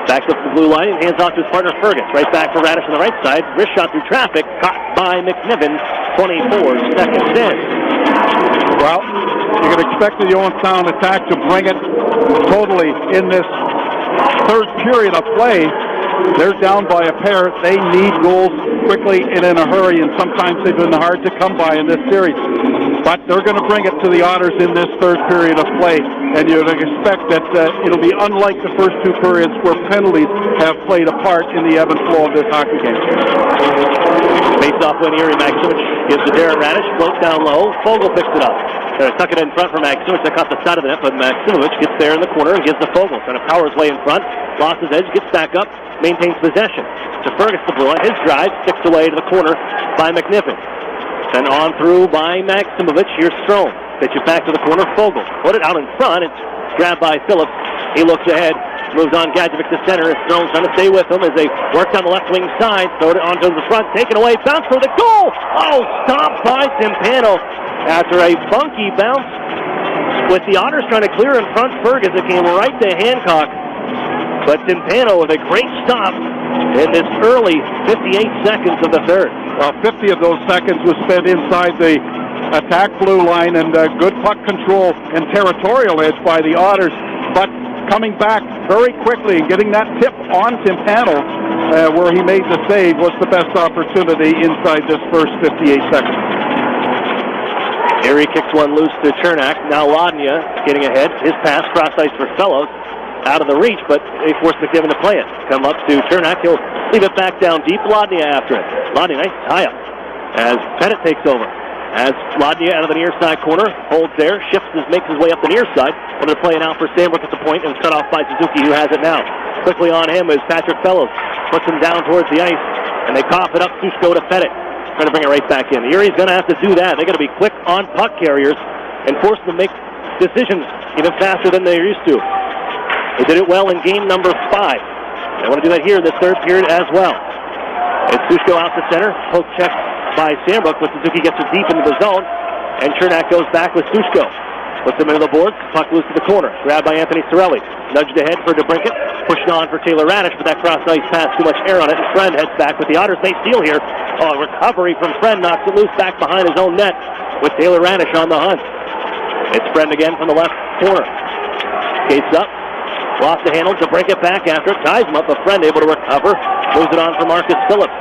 Backs up the blue line and hands off to his partner Fergus. Right back for Radish on the right side. Wrist shot through traffic, caught by McNiven. 24 seconds in. Well, you can expect the Owentown attack to bring it totally in this third period of play. They're down by a pair. They need goals quickly and in a hurry, and sometimes they've been hard to come by in this series. But they're going to bring it to the Otters in this third period of play, and you'd expect that it'll be unlike the first two periods where penalties have played a part in the ebb and flow of this hockey game. Face-off win, Erie. Maximich gives to Darren Radish, floats down low. Fogel picks it up. They're tuck it in front for Maximich. They caught the side of the net, but Maximich gets there in the corner and gives to Fogel. Trying to power his way in front. Lost his edge, gets back up, maintains possession. To Fergus the Bruin. His drive sticks away to the corner by McNiven. Then on through by Maximich. Here's Strome. Pitch it back to the corner. Fogel put it out in front. It's grabbed by Phillips. He looks ahead. Moves on Gadjevic to center. Strome trying to stay with him as they work down the left wing side. Throw it onto the front. Taken away. Bounce for the goal. Oh, stopped by Timpano after a funky bounce. With the Otters trying to clear in front, Fergus, it came right to Hancock. But Timpano with a great stop in this early 58 seconds of the third. Well, 50 of those seconds was spent inside the attack blue line, and good puck control and territorial edge by the Otters. But coming back very quickly and getting that tip on Timpano where he made the save was the best opportunity inside this first 58 seconds. Erie kicks one loose to Chernak. Now Lodnia getting ahead. His pass cross ice for Fellows. Out of the reach, but they force McNiven to play it. Come up to Chernak. He'll leave it back down deep. Lodnia after it. Lodnia, nice tie-up as Pettit takes over. As Lodnia out of the near side corner, holds there, makes his way up the near side. Wanted to play it out for Sandbrook at the point, and was cut off by Suzuki, who has it now. Quickly on him is Patrick Fellows. Puts him down towards the ice, and they cough it up. Sushko to Pettit. Trying to bring it right back in. Erie's going to have to do that. They're going to be quick on puck carriers and force them to make decisions even faster than they're used to. They did it well in game number 5. They want to do that here in this third period as well. It's Sushko out to center. Poke check by Sandbrook, but Suzuki gets it deep into the zone, and Chernak goes back with Sushko. Puts him into the boards. Puck loose to the corner. Grabbed by Anthony Cirelli. Nudged ahead for DeBrincat. Pushed on for Taylor Radish, but that cross-ice pass, too much air on it, and Friend heads back with the Otters. They steal here. Oh, recovery from Friend knocks it loose back behind his own net with Taylor Radish on the hunt. It's Friend again from the left corner. Skates up. Lost the handle. DeBrincat back after it. Ties him up. A Friend able to recover. Moves it on for Marcus Phillips,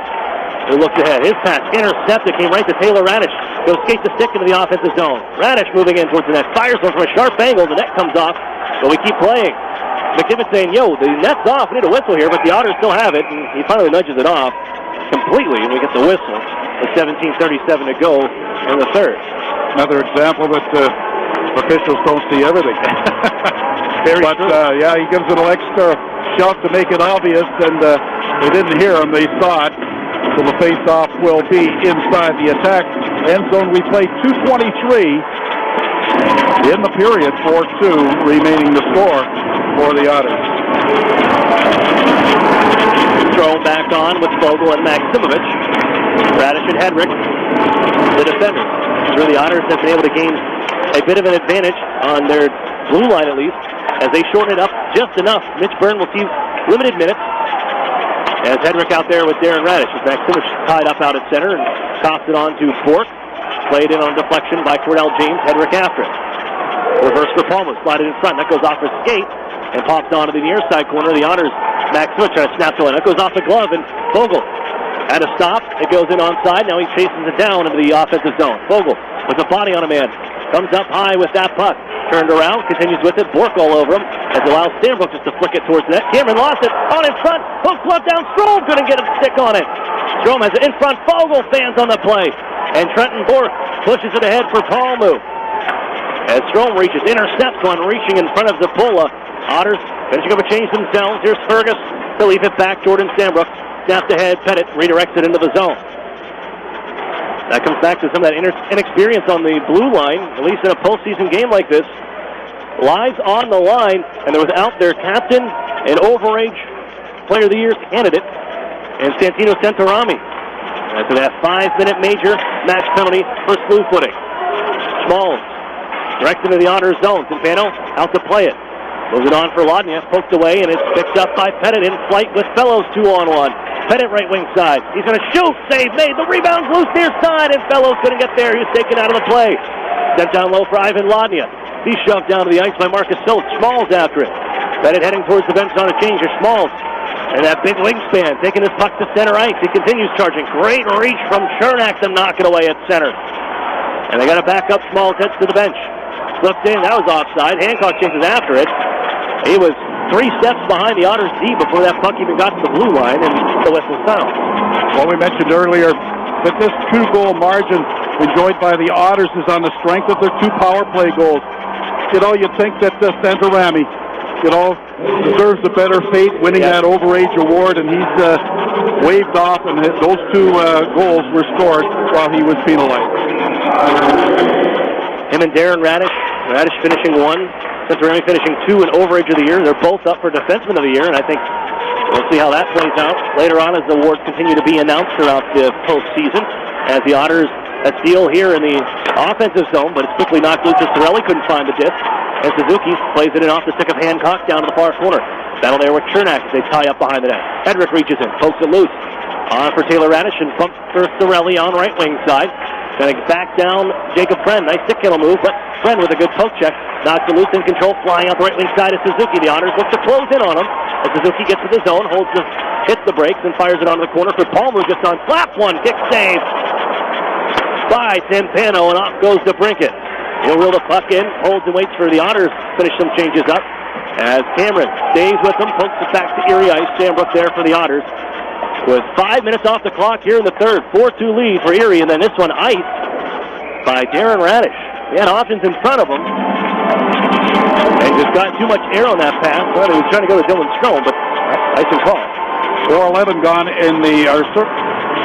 who looks ahead. His pass intercepted. Came right to Taylor Radish. Goes skate the stick into the offensive zone. Radish moving in towards the net. Fires one from a sharp angle. The net comes off, but we keep playing. McNiven saying, yo, the net's off. We need a whistle here, but the Otters still have it. And he finally nudges it off completely, and we get the whistle with 17:37 to go in the third. Another example that officials don't see everything. But yeah, he gives it an extra shove to make it obvious, and they didn't hear him. They saw it. So the face-off will be inside the attack end zone. We play 2:23 in the period, 4-2 remaining the score for the Otters. Thrown back on with Fogel and Maximich. Radish and Hedrick, the defenders. Where the Otters have been able to gain a bit of an advantage on their blue line at least, as they shorten it up just enough. Mitch Byrne will see limited minutes as Hedrick out there with Darren Radish. Maximich tied up out at center and tossed it on to Bork. Played in on deflection by Cordell James. Hedrick after it. Reverse for Palmer. Slided in front. That goes off his skate and pops onto the near side corner. The Otters, Maximich trying to snap to it. That goes off the glove, and Fogel had a stop. It goes in onside. Now he chases it down into the offensive zone. Fogel with a body on a man. Comes up high with that puck. Turned around, continues with it. Bork all over him, as it allows Sandbrook just to flick it towards the net. Cameron lost it. On in front. Hook glove down. Strome couldn't get a stick on it. Strome has it in front. Fogel fans on the play. And Trenton Bork pushes it ahead for Palmu. As Strome reaches, intercepts one, reaching in front of Zapola. Otters Finishing up a change themselves. Here's Fergus. He'll leave it back. Jordan Sambrook snapped ahead. Pettit redirects it into the zone. That comes back to some of that inexperience on the blue line, at least in a postseason game like this. Lives on the line, and they're without their captain and overage Player of the Year candidate, and Santino Santorami. After that 5-minute major match penalty for slew-footing. Smalls direct into the Otters zone. Timpano out to play it. Moves it on for Lodnia. Poked away, and it's picked up by Pettit in flight with Fellows 2-on-1. Pettit right wing side. He's going to shoot. Save made. The rebound's loose near side, and Fellows couldn't get there. He's taken out of the play. Sent down low for Ivan Lodnia. He's shoved down to the ice by Marcus Silk. Smalls after it. Pettit heading towards the bench on a change. Here's Smalls. And that big wingspan taking his puck to center ice. He continues charging. Great reach from Chernak to knock it away at center. And they got to back up. Smalls heads to the bench. Slipped in. That was offside. Hancock chases after it. He was 3 steps behind the Otters D before that puck even got to the blue line, and the whistle sound. Well, we mentioned earlier that this 2-goal margin enjoyed by the Otters is on the strength of their 2 power play goals. You know, you'd think that Santorami, deserves a better fate winning that overage award, and he's waved off, and those 2 goals were scored while he was penalized. Him and Darren Radish. Radish finishing 1. Santorami finishing 2 in overage of the year. They're both up for defenseman of the year, and I think we'll see how that plays out later on as the awards continue to be announced throughout the postseason. As the Otters a steal here in the offensive zone, but it's quickly knocked loose as Sorelli couldn't find the disc. And Suzuki plays it in off the stick of Hancock down to the far corner. Battle there with Chernak as they tie up behind the net. Hedrick reaches in, pokes it loose. On for Taylor Radish and pump for Sorelli on right wing side. Going to back down Jacob Friend. Nice stick handle move, but Friend with a good poke check. Knocks it loose in control, flying out the right wing side of Suzuki. The Otters look to close in on him. As Suzuki gets to the zone, hits the brakes, and fires it onto the corner for Palmer, just on slap one. Kick save by Timpano, and off goes to Brinkett. He'll reel the puck in, holds and waits for the Otters to finish some changes up. As Cameron stays with them, pokes it back to Erie ice. Sambrook there for the Otters. With 5 minutes off the clock here in the third. 4-2 lead for Erie, and then this one iced by Darren Radish. He had options in front of him. And just got too much air on that pass. Well, he was trying to go to Dylan Strome, but icing call. 4:11 gone in the, or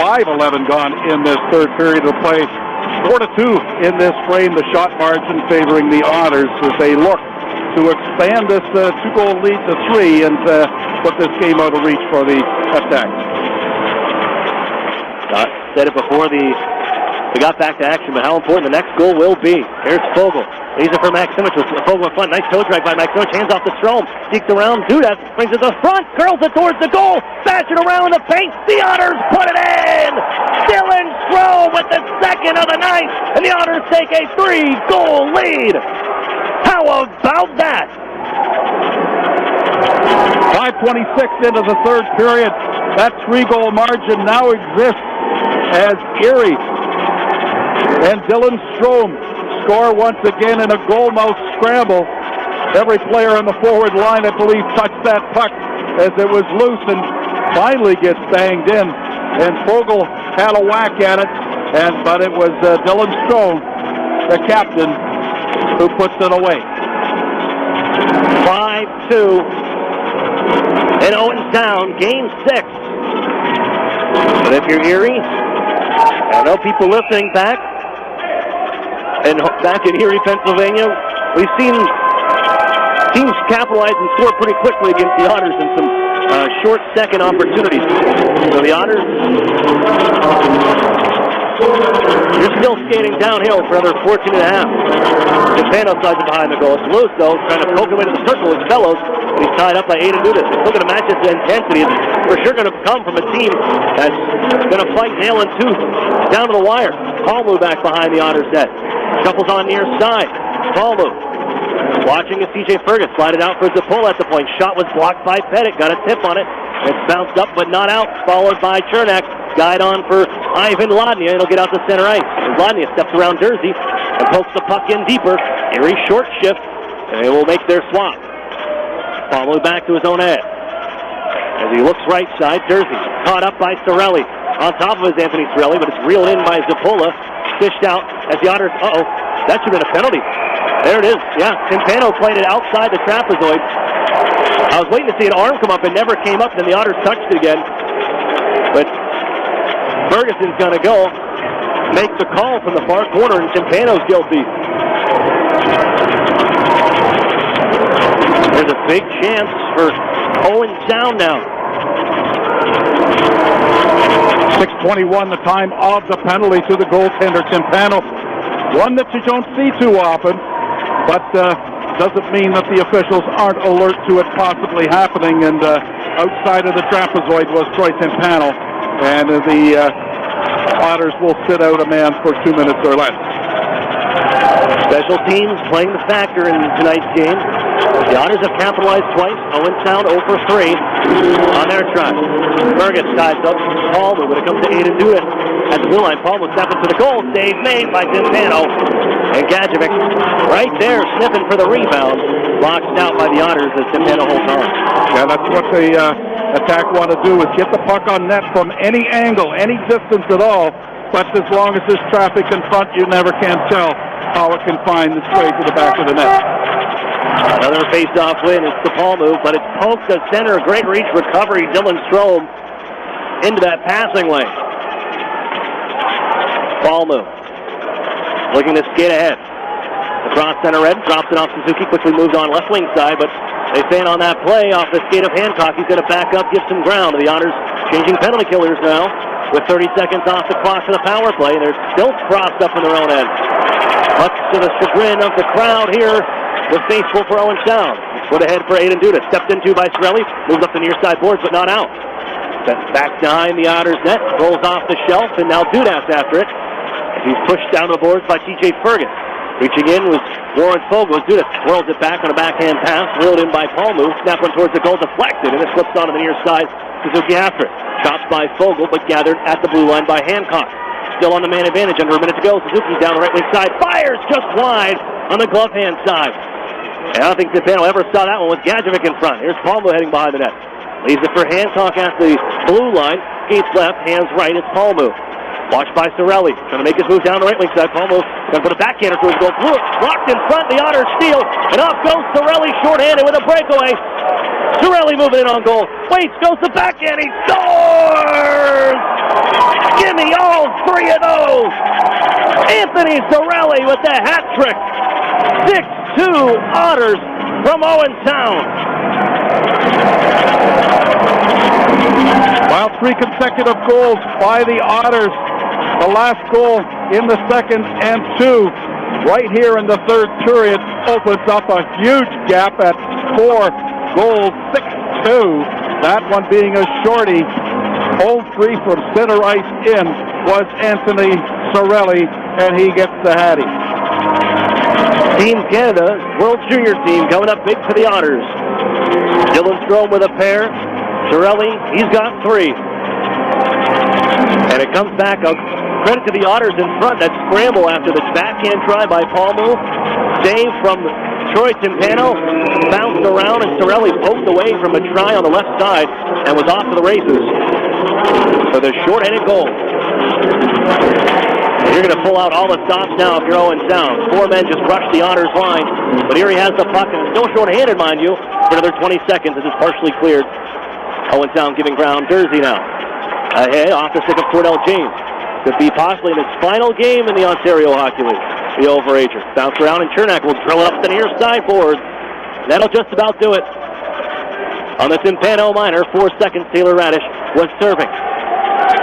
5:11 gone in this third period of play. 4-2 in this frame. The shot margin favoring the Otters as they look to expand this 2-goal lead to 3 and put this game out of reach for the attack. Said it before we got back to action, but how important the next goal will be. Here's Fogle. Leaves it for Maximich with Fogle in front. Nice toe drag by Maximich. Hands off to Strome. Seeks around. Dudas brings it to the front. Curls it towards the goal. Bash it around the paint. The Otters put it in. Dylan Strome with the second of the night. And the Otters take a 3-goal lead. How about that? 5:26 into the third period. That 3-goal margin now exists as Erie and Dylan Strome score once again in a goal-mouth scramble. Every player on the forward line, I believe, touched that puck as it was loose and finally gets banged in. And Fogle had a whack at it, but it was Dylan Strome, the captain, who puts it away. 5-2 in Owentown, Game 6. But if you're Erie, I know people listening back in Erie, Pennsylvania, we've seen teams capitalize and score pretty quickly against the Otters in some short second opportunities. So the Otters, you're still skating downhill for another 14 and a half. Timpano slides it behind the goal. It's loose, though, trying to poke away to the circle with Fellows. But he's tied up by Aiden Dudas. It's still going to match its intensity. It's for sure going to come from a team that's going to fight nail and tooth down to the wire. Palmu back behind the Otters net. Shuffles on near side. Palmu watching as TJ Fergus slide it out for Zapola at the point. Shot was blocked by Pettit. Got a tip on it. It's bounced up but not out. Followed by Chernak. Guide on for Ivan Lodnia. It'll get out to center ice. Lodnia steps around Jersey and pokes the puck in deeper. Erie short shift, and they will make their swap. Palmu back to his own end. As he looks right side, Jersey caught up by Sorelli. On top of his Anthony Sorelli, but it's reeled in by Zapola. Fished out as the Otters, that should have been a penalty. There it is, yeah. Timpano played it outside the trapezoid. I was waiting to see an arm come up and never came up, then the Otters touched it again. But Ferguson's going to go make the call from the far corner, and Timpano's guilty. There's a big chance for Owen Sound now. 6:21 the time of the penalty to the goaltender, Timpano. One that you don't see too often, but doesn't mean that the officials aren't alert to it possibly happening. And outside of the trapezoid was Troy Timpano, and the Otters will sit out a man for 2 minutes or less. Special teams playing the factor in tonight's game. The Otters have capitalized twice. Owen Sound 0 for 3 on their try. Fergus ties up Palmer when it comes to Aiden Duda at the blue line. Palmer stepping to the goal. Save made by Timpano. And Gadjevic right there sniffing for the rebound. Boxed out by the Otters as Timpano holds on. Yeah, that's what the attack want to do, is get the puck on net from any angle, any distance at all. But as long as there's traffic in front, you never can tell how it can find its way to the back of the net. Another face-off win. It's the Paul move, but it's poked to center. Great reach recovery. Dylan Strome into that passing lane. Paul move. Looking to skate ahead. Across center red. Drops it off Suzuki. Quickly moved on left wing side, but they fan on that play off the skate of Hancock. He's going to back up, give some ground. The Otters changing penalty killers now with 30 seconds off the clock for the power play. They're still crossed up in their own end. Much to the chagrin of the crowd here. Was faithful for Owen Sound. Put ahead for Aiden Duda. Stepped into by Sorelli. Moves up the near side boards, but not out. Sets back behind the Otters net. Rolls off the shelf, and now Dudas after it. He's pushed down the boards by TJ Fergus. Reaching in was Warren Fogle. Dudas whirls it back on a backhand pass. Reeled in by Palmu. Snap one towards the goal. Deflected, and it slips onto the near side. Suzuki after it. Chopped by Fogle, but gathered at the blue line by Hancock. Still on the man advantage. Under a minute to go. Suzuki down the right wing side. Fires just wide on the glove hand side. And I don't think Timpano ever saw that one with Gadjevic in front. Here's Palmo heading behind the net. Leaves it for Hancock at the blue line. Skates left, hands right. It's Palmo. Watched by Sorelli. Trying to make his move down the right wing side. Palmo going to put a backhander to his goal. Blocked in front. The Otters steal. And off goes Sorelli shorthanded with a breakaway. Sorelli moving in on goal. Waits, goes to backhand. He scores! Give me all three of those. Anthony Sorelli with the hat trick. 6-2 Otters from Owen Sound. Well, 3 consecutive goals by the Otters. The last goal in the second and 2 right here in the third period opens up a huge gap at 4 goals, 6-2. That one being a shorty. 0-3 from center ice in was Anthony Sorelli, and he gets the hattie. Team Canada, World Junior team, coming up big for the Otters. Dylan Strome with a pair. Sorelli, he's got 3. And it comes back. Credit to the Otters in front. That scramble after the backhand try by Palmo. Save from Troy Timpano. Bounced around, and Sorelli poked away from a try on the left side and was off to the races for the short-headed goal. You're going to pull out all the stops now if you're Owen Sound. 4 men just rushed the Otters line, but Erie has the puck, and it's still short-handed, mind you, for another 20 seconds. It is partially cleared. Owen Sound giving ground. Jersey now. Ahead, off the stick of Cordell James. Could be possibly in his final game in the Ontario Hockey League. The overager. Bounce around, and Chernak will drill it up the near side boards. That'll just about do it. On the Timpano minor, 4 seconds, Taylor Radish was serving.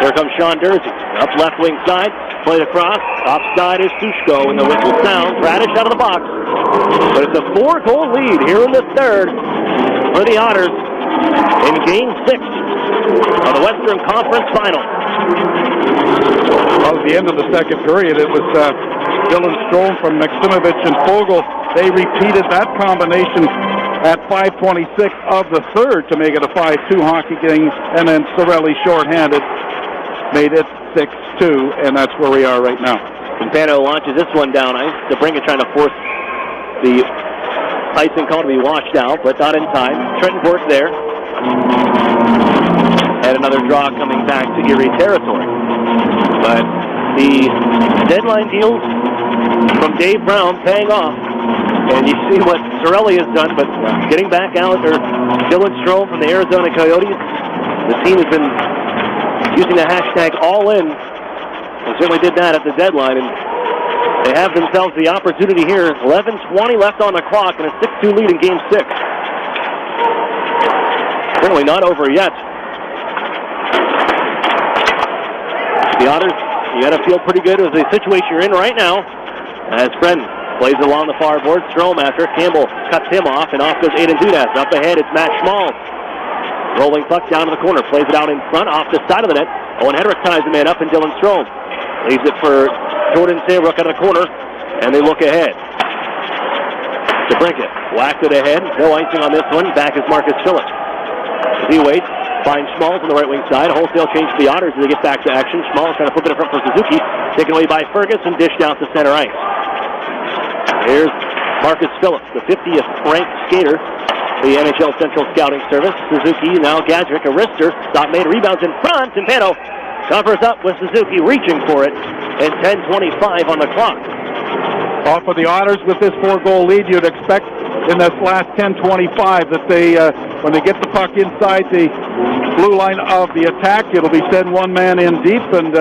Here comes Sean Jersey. Up left wing side. Played across. Offside is Sushko, and the whistle sounds. Radish out of the box. But it's a 4-goal lead here in the third for the Otters in Game 6 of the Western Conference Final. Well, at the end of the second period, it was Dylan Strome from Maximovich and Fogle. They repeated that combination at 5:26 of the third to make it a 5-2 hockey game, and then Sorelli shorthanded made it 6-2, and that's where we are right now. Timpano launches this one down ice. DeBrincat trying to force the icing call to be washed out, but not in time. Trenton Bork there. And another draw coming back to Erie territory. But the deadline deals from Dave Brown paying off. And you see what Sorelli has done, but getting back out, or Dylan Strome from the Arizona Coyotes, the team has been using the hashtag all-in. They certainly did that at the deadline, and they have themselves the opportunity here. 11:20 left on the clock, and a 6-2 lead in Game 6. Certainly not over yet. The Otters, you got to feel pretty good with the situation you're in right now. As Brennan plays along the far board, Strome after Campbell cuts him off, and off goes Aiden Dudas. Up ahead, it's Matt Schmalz. Rolling puck down to the corner, plays it out in front, off the side of the net. Owen Hedrick ties the man up, and Dylan Strome leaves it for Jordan Saybrook out of the corner, and they look ahead. DeBrincat whacked it ahead. No icing on this one. Back is Marcus Phillips. As he waits, finds Schmalz on the right wing side. Wholesale change to the Otters as they get back to action. Schmalz trying to flip it in front for Suzuki. Taken away by Fergus and dished out to center ice. Here's Marcus Phillips, the 50th ranked skater, the NHL Central Scouting Service. Suzuki, now Gadrick, a wrister. Stop made, rebounds in front, and Pano covers up with Suzuki reaching for it. And 10:25 on the clock. Off of the Otters with this 4-goal lead, you'd expect in this last 10:25 that they, when they get the puck inside the blue line of the attack, it'll be send one man in deep and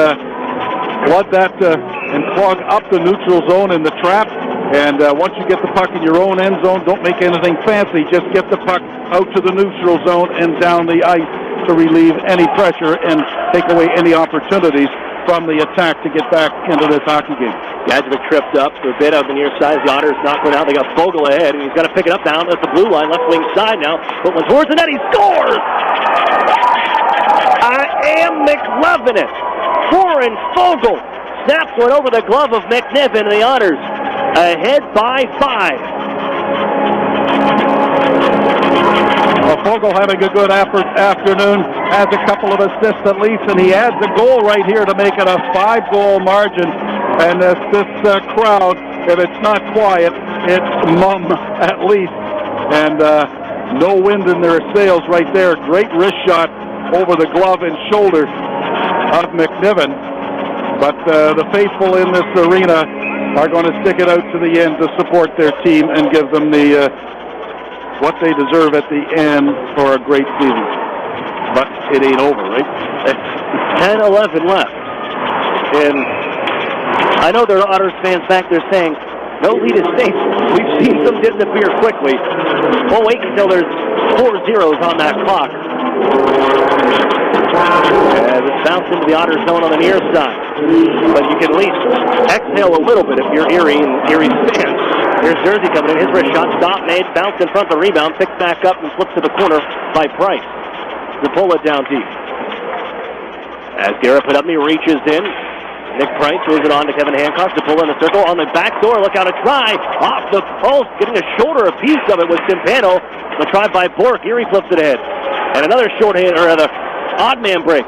flood that and clog up the neutral zone in the trap. And once you get the puck in your own end zone, don't make anything fancy. Just get the puck out to the neutral zone and down the ice to relieve any pressure and take away any opportunities from the attack to get back into this hockey game. Gadrick tripped up a bit on the near side. The Otters not going out. They got Fogle ahead, and he's got to pick it up down at the blue line, left wing side now. Put one towards the net. He scores! I am McLovin it. Warren Fogle snaps one over the glove of McNiven, and the Otters ahead by 5. Fogle having a good afternoon, has a couple of assists at least, and he adds a goal right here to make it a 5-goal margin. And this crowd, if it's not quiet, it's mum at least. And no wind in their sails right there. Great wrist shot over the glove and shoulder of McNiven. But the faithful in this arena are going to stick it out to the end to support their team and give them the what they deserve at the end for a great season. But it ain't over, right? 10-11 left. And I know there are Otters fans back there saying, no lead is safe. We've seen them disappear quickly. We'll wait until there's 4 zeros on that clock. As it's bounced into the Otters zone on the near side. But you can at least exhale a little bit if you're Erie and Erie's fans. Here's Jersey coming in. His wrist shot, stop made, bounced in front of the rebound, picked back up and flipped to the corner by Price. Zapola down deep. As Garrett put up, he reaches in. Nick Price moves it on to Kevin Hancock. Zapola in the circle on the back door. Look out, a try off the post, getting a shoulder a piece of it was Timpano. The try by Bork. Erie flips it ahead. And another short hand, or the odd man break.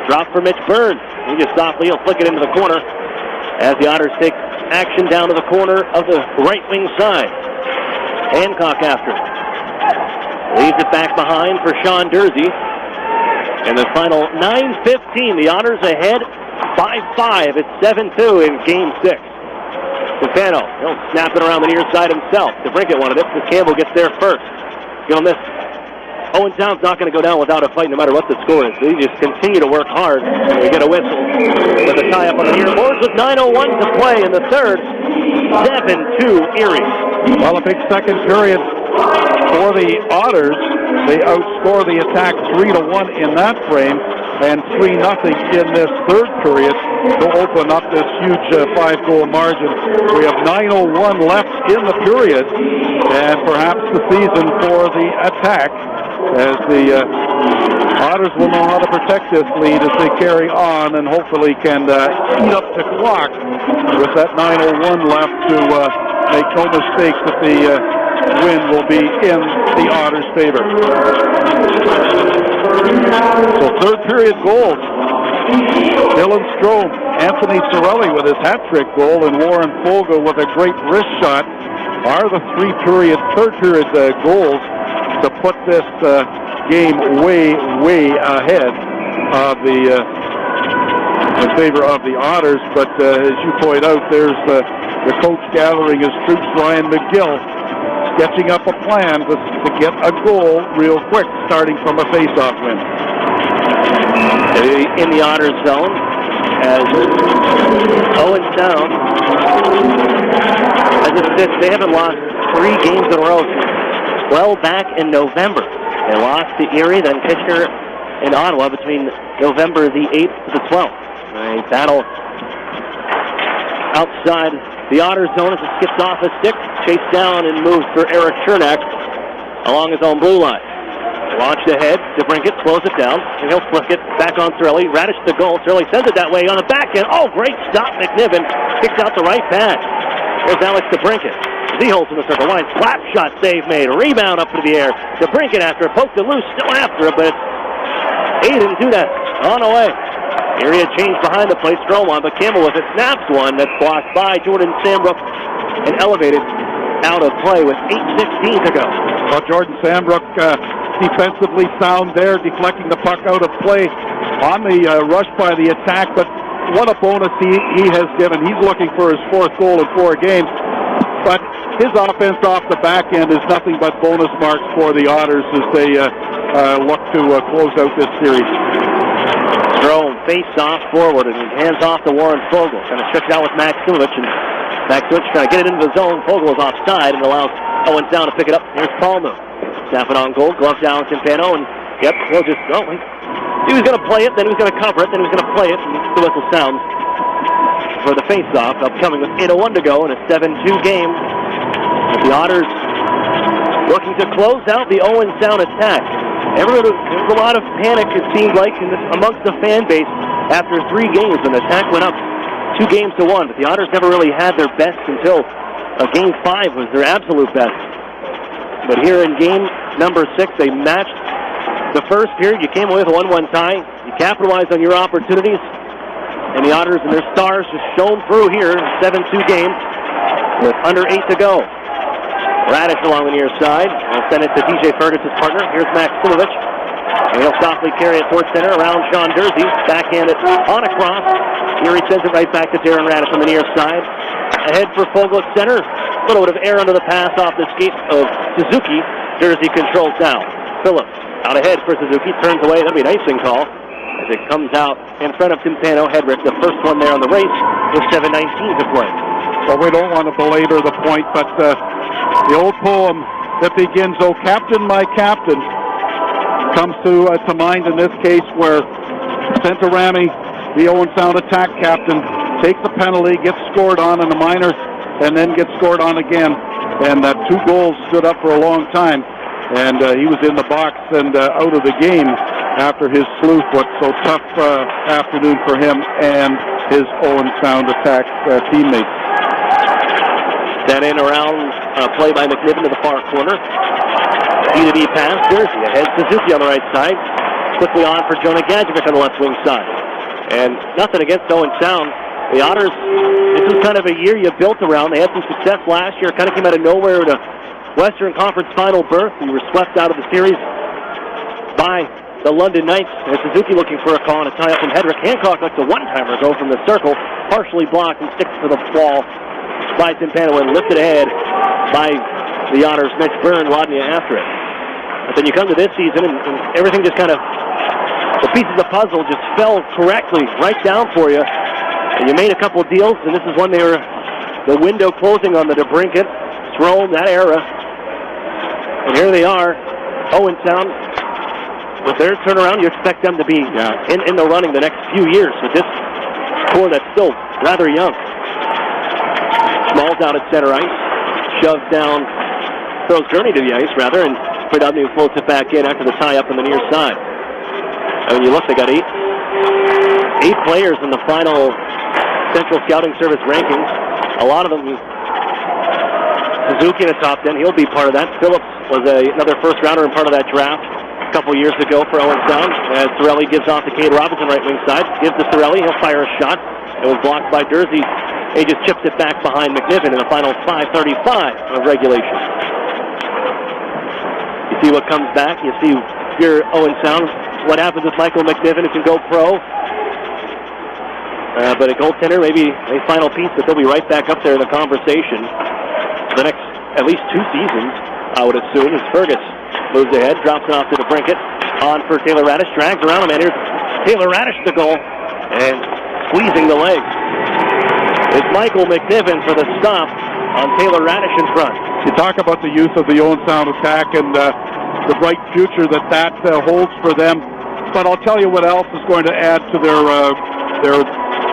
Drop for Mitch Burns. He just softly will flick it into the corner as the Otters take action down to the corner of the right wing side. Hancock after it. Leaves it back behind for Sean Dursey. In the final 9:15, the Otters ahead by 5. It's 7-2 in Game 6. Stefano, he'll snap it around the near side himself. DeBrincat wanted it, but Campbell gets there first. Give him this. Owen Town's not going to go down without a fight no matter what the score is. They just continue to work hard. They get a whistle with a tie-up on the near boards with 9:01 to play in the third. 7-2 Erie. Well, a big second period for the Otters. They outscore the attack 3-1 in that frame and 3-0 in this third period to open up this huge 5-goal margin. We have 9:01 left in the period and perhaps the season for the attack, as the Otters will know how to protect this lead as they carry on and hopefully can eat up the clock with that 9:01 left to make no mistake that the win will be in the Otters' favor. So third period goals. Dylan Strome, Anthony Sorelli with his hat-trick goal, and Warren Fogle with a great wrist shot are the third period goals to put this game way ahead of in favor of the Otters. But as you point out, there's the coach gathering his troops. Ryan McGill sketching up a plan to get a goal real quick, starting from a face-off win. In the Otters zone, as Owen Sound as it sits, they haven't lost 3 games in a row well back in November. They lost to Erie, then Kitchener and Ottawa between November the 8th to the 12th. A battle outside the Otters zone as it skips off a stick, chased down and moved for Eric Chernak along his own blue line. Launched ahead, DeBrincat slows it down, and he'll flick it back on Cirelli. Radish the goal, Cirelli sends it that way on the back end. Oh, great stop, McNiven kicks out the right pad. There's Alex DeBrincat. He holds in the circle line, slap shot save made, rebound up into the air. DeBrincat after it, poked it loose, still after it, but he didn't do that. On the way. Erie had changed behind the plate, Stromon, but Campbell with it snaps one that's blocked by Jordan Sambrook and elevated out of play with 8:16 to go. Well, Jordan Sambrook defensively sound there, deflecting the puck out of play on the rush by the attack, but what a bonus he has given. He's looking for his 4th goal in 4 games, but his offense off the back end is nothing but bonus marks for the Otters as they look to close out this series. Strome face off forward and hands off to Warren Fogle. Kind of stretch it out with Maximovich, and Maximovich trying to get it into the zone. Fogle is offside and allows Owen Sound to pick it up. Here's Palmer. Snap it on goal, glove down Timpano, and yep, he'll just go. He was going to play it, then he was going to cover it, then he was going to play it, and the whistle sounds for the face-off. Upcoming with 8:01 to go in a 7-2 game. The Otters looking to close out the Owen Sound attack. There was a lot of panic, it seemed like, amongst the fan base after 3 games, and the attack went up 2 games to 1. But the Otters never really had their best until Game 5 was their absolute best. But here in game number 6, they matched the first period. You came away with a 1-1 tie. You capitalized on your opportunities. And the Otters and their stars just shone through here in a 7-2 game with under 8 to go. Radish along the near side. We'll send it to DJ Fergus, his partner. Here's Maximovich. And he'll softly carry it towards center around Sean Dursey. Backhand it on across. Erie sends it right back to Darren Radish on the near side. Ahead for Fogle at center. A little bit of air under the pass off the skate of Suzuki. Jersey controls down. Phillips out ahead for Suzuki. Turns away. That'll be an icing call as it comes out in front of Timpano. Hedrick, the first one there on the race, with 7:19 to play. Well, we don't want to belabor the point, but the old poem that begins, "Oh, Captain, my Captain," comes to mind in this case where Centorami, the Owen Sound attack captain, takes a penalty, gets scored on in the minors, and then gets scored on again. And 2 goals stood up for a long time. And he was in the box and out of the game after his slew foot. So tough afternoon for him and his Owen Sound attack teammates. That in around play by McNiven to the far corner. B2B pass, Jersey ahead. Suzuki on the right side. Quickly on for Jonah Gadjevich on the left wing side. And nothing against Owen Sound. The Otters, this is kind of a year you built around. They had some success last year. Kind of came out of nowhere with a Western Conference final berth. You were swept out of the series by the London Knights. And Suzuki looking for a call and a tie-up from Hedrick. Hancock lets a one-timer go from the circle. Partially blocked and sticks to the wall by Timpano and lifted ahead by the Otters. Mitch Byrne, Rodney after it. But then you come to this season and everything just kind of, the pieces of the puzzle just fell correctly right down for you. And you made a couple of deals, and this is when they were the window closing on the DeBrincat, Strome, that era. And here they are, Owen Sound. With their turnaround, you expect them to be in the running the next few years with this core that's still rather young. Small's out at center ice, shoved down, throws Gurney to the ice, rather, and Fredovny floats it back in after the tie-up on the near side. And when you look, they got 8 players in the final Central Scouting Service rankings. A lot of them, Suzuki in the top 10, he'll be part of that. Phillips was another first-rounder and part of that draft a couple years ago for Owen Sound. As Cirelli gives off to Cade Robinson, right wing side. Gives to Cirelli, he'll fire a shot. It was blocked by Dursey. He just chips it back behind McNiven in the final 5:35 of regulation. You see what comes back. You see your Owen Sound. What happens with Michael McNiven, who can go pro. But a goaltender, maybe a final piece, but they'll be right back up there in the conversation for the next at least 2 seasons, I would assume, as Fergus moves ahead, drops it off to the Brinket. On for Taylor Radish, drags around him, and here's Taylor Radish to goal, and squeezing the legs. It's Michael McNiven for the stop on Taylor Radish in front. You talk about the youth of the Owen Sound attack and the bright future that holds for them. But I'll tell you what else is going to add to their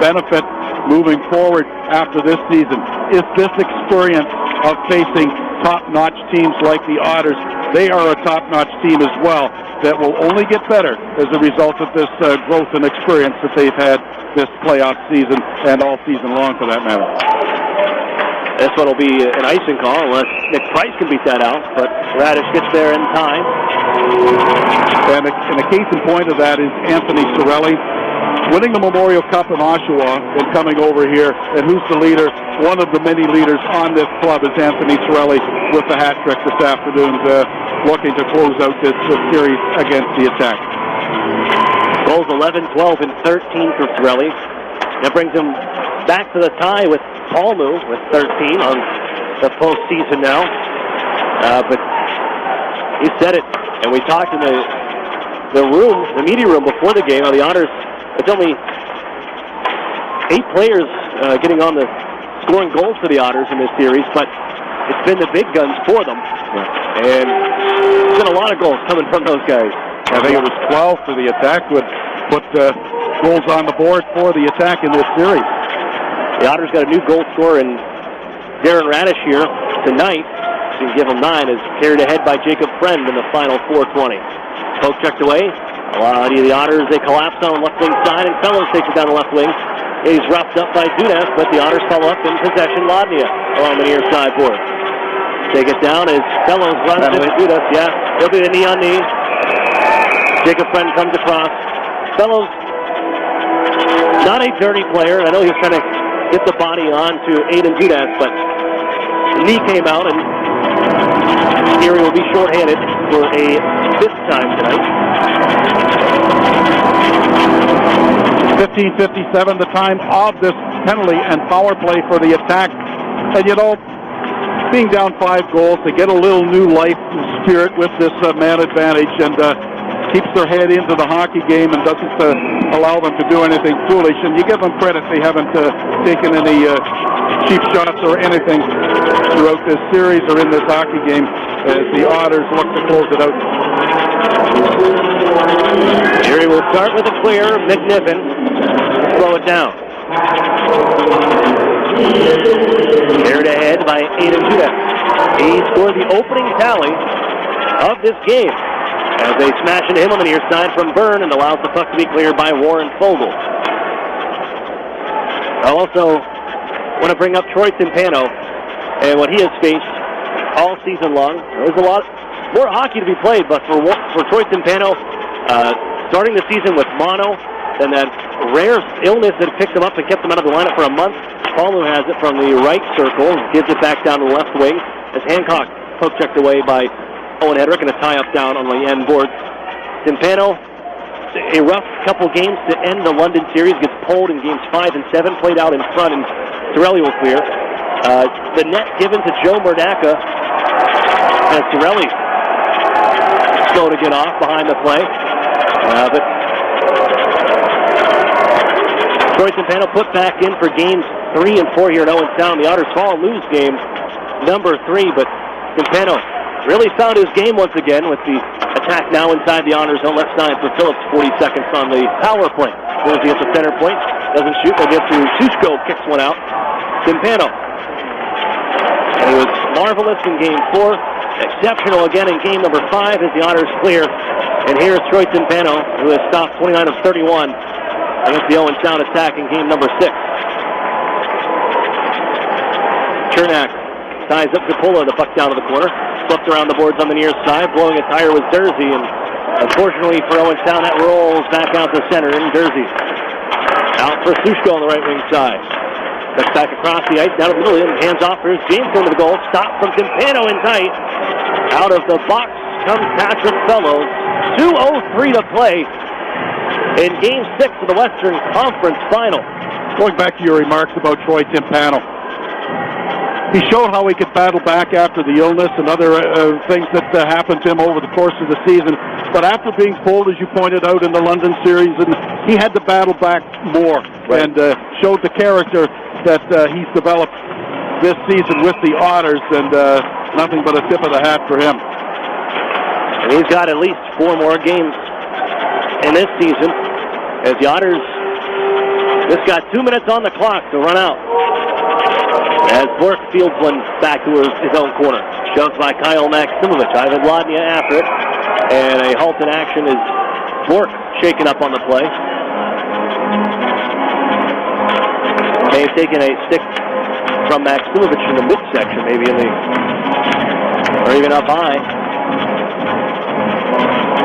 benefit moving forward after this season is this experience of facing top-notch teams like the Otters. They are a top-notch team as well that will only get better as a result of this growth and experience that they've had this playoff season and all season long, for that matter. This one will be an icing call unless Nick Price can beat that out, but Radish gets there in time. And a case in point of that is Anthony Sorelli winning the Memorial Cup in Oshawa and coming over here. And who's the leader? One of the many leaders on this club is Anthony Sorelli with the hat trick this afternoon, looking to close out this series against the Attack. Goals 11, 12, and 13 for Sorelli. That brings him back to the tie with Palmu with 13 on the postseason now. But he said it, and we talked in the media room before the game. The Otters, it's only 8 players getting on the scoring goals for the Otters in this series, but it's been the big guns for them. And there's been a lot of goals coming from those guys. I think it was 12 for the Attack would put goals on the board for the Attack in this series. The Otters got a new goal scorer in Darren Radish here tonight. So you can give him 9 as carried ahead by Jacob Friend in the final 4:20. Poke checked away. A lot of the Otters, they collapse on the left wing side, and Fellows takes it down the left wing. He's roughed up by Dudas, but the Otters follow up in possession. Ladnia along the near side board. Take it down as Fellows runs into Dudas. Yeah, he'll be the knee on knee. Jacob Friend comes across. Fellows, not a dirty player. I know he was trying to get the body on to Aiden Dudas, but the knee came out, and Erie will be shorthanded for a 5th time tonight. 15:57, the time of this penalty and power play for the Attack. And you know, being down 5 goals, they get a little new life and spirit with this man advantage, and keeps their head into the hockey game and doesn't allow them to do anything foolish. And you give them credit, they haven't taken any cheap shots or anything throughout this series or in this hockey game as the Otters look to close it out. Erie will start with a clear. McNiven will slow it down. Carried ahead by Aiden Dudas. He scored the opening tally of this game as they smash into him on the near side from Byrne and allows the puck to be cleared by Warren Fogle. I also want to bring up Troy Timpano and what he has faced all season long. There's a lot more hockey to be played, but for Troy Timpano, starting the season with mono, and that rare illness that picked him up and kept him out of the lineup for a month. Palmu has it from the right circle, gives it back down to the left wing as Hancock poke checked away by Owen Hedrick, and a tie-up down on the end board. Timpano, a rough couple games to end the London series, gets pulled in games 5 and 7, played out in front, and Sorelli will clear. The net given to Joe Murdaka, as Sorelli slow to get off behind the play. But Troy Timpano put back in for games 3 and 4 here at Owen Sound. The Otters fall and lose game number 3, but Timpano really found his game once again with the attack now inside the Otters zone. Left side for Phillips, 40 seconds on the power play. Wilsey at the center point, doesn't shoot, they'll get to Sushko, kicks one out. Timpano. And he was marvelous in game 4, exceptional again in game number 5 as the Otters clear. And here's Troy Timpano, who has stopped 29 of 31 against the Owen Sound attack in game number 6. Chernak ties up Capula, the puck down to the corner. Flipped around the boards on the near side, blowing a tire with Jersey, and unfortunately for Owen Sound, that rolls back out to center in Jersey. Out for Sushko on the right wing side. Cuts back across the ice, down to the middle, and hands off for his James going to the goal. Stop from Timpano in tight. Out of the box comes Patrick Fellows. 2:03 to play in Game 6 of the Western Conference Final. Going back to your remarks about Troy Timpano, he showed how he could battle back after the illness and other things that happened to him over the course of the season. But after being pulled, as you pointed out, in the London series, and he had to battle back more and showed the character that he's developed this season with the Otters, and nothing but a tip of the hat for him. And he's got at least 4 more games in this season, as the Otters just got 2 minutes on the clock to run out. As Bork fields one back to his own corner. Shoved by Kyle Maximovich. Ivan Ladnia after it. And a halt in action is Bork shaken up on the play. May have taken a stick from Maximovich in the midsection, maybe in the, or even up high.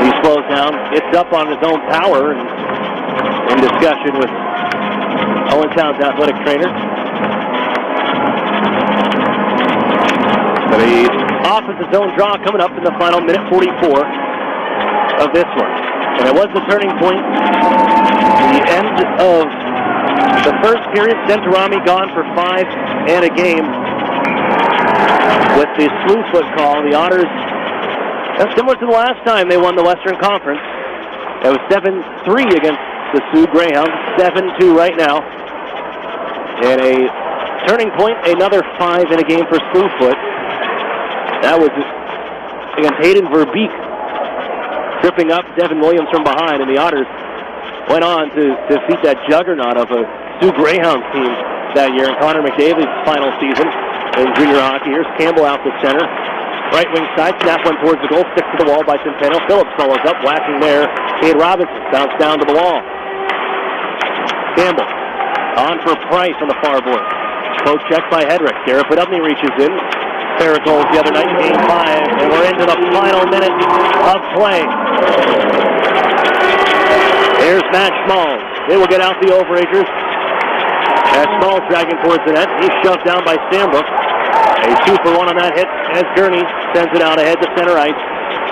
He slows down, gets up on his own power, and in discussion with Owen Sound's athletic trainer. The offensive zone draw coming up in the final minute 44 of this one. And it was the turning point. The end of the first period, Centorami gone for 5 and a game. With the slew foot call, the Otters, that's similar to the last time they won the Western Conference. It was 7-3 against the Sioux Greyhounds, 7-2 right now. And a turning point, another 5 in a game for Slewfoot. That was against Hayden Verbeek, tripping up Devin Williams from behind, and the Otters went on to defeat that juggernaut of a Sioux Greyhounds team that year in Connor McDavid's final season in junior hockey. Here's Campbell out to center. Right wing side, snap one towards the goal, stick to the wall by Centeno. Phillips follows up, whacking there. Cade Robinson bounced down to the wall. Campbell on for Price on the far board. Post check by Hedrick. Garrett Podubny reaches in. Fair goals the other night in Game 5, and we're into the final minute of play. Here's Matt Schmalz. They will get out the overagers. As Schmalz dragging towards the net. He's shoved down by Sandbrook. A 2-for-1 on that hit as Gurney sends it out ahead to center ice.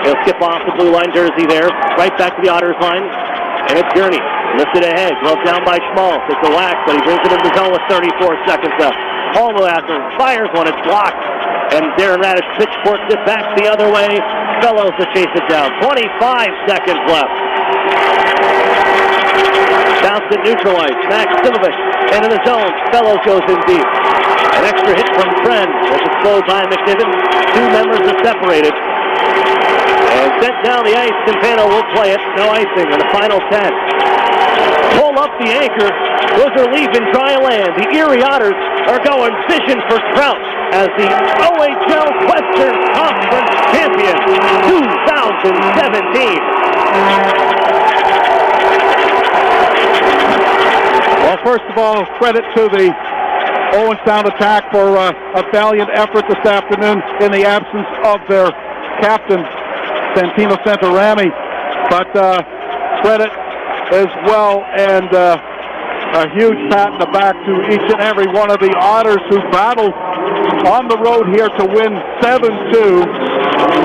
He'll skip off the blue line jersey there. Right back to the Otters line. And it's Gurney. Lifted ahead. Glove down by Schmalz. It's a whack, but he brings it into the zone with 34 seconds left. Hallmaster fires one. It's blocked. And Darren Radish pitchforks it back the other way. Fellows to chase it down. 25 seconds left. Bounced it neutralized. Maximovich into the zone. Fellows goes in deep. An extra hit from Friend. As it's slowed by McNiven. 2 members are separated. And sent down the ice. Campano will play it. No icing in the final 10. Pull up the anchor. Those are leaving dry land. The Erie Otters are going fishing for trout as the OHL Western Conference champions 2017. Well, first of all, credit to the Owen Sound attack for a valiant effort this afternoon in the absence of their captain, Santino Centorami. But credit as well, and a huge pat in the back to each and every one of the Otters who battled on the road here to win 7-2.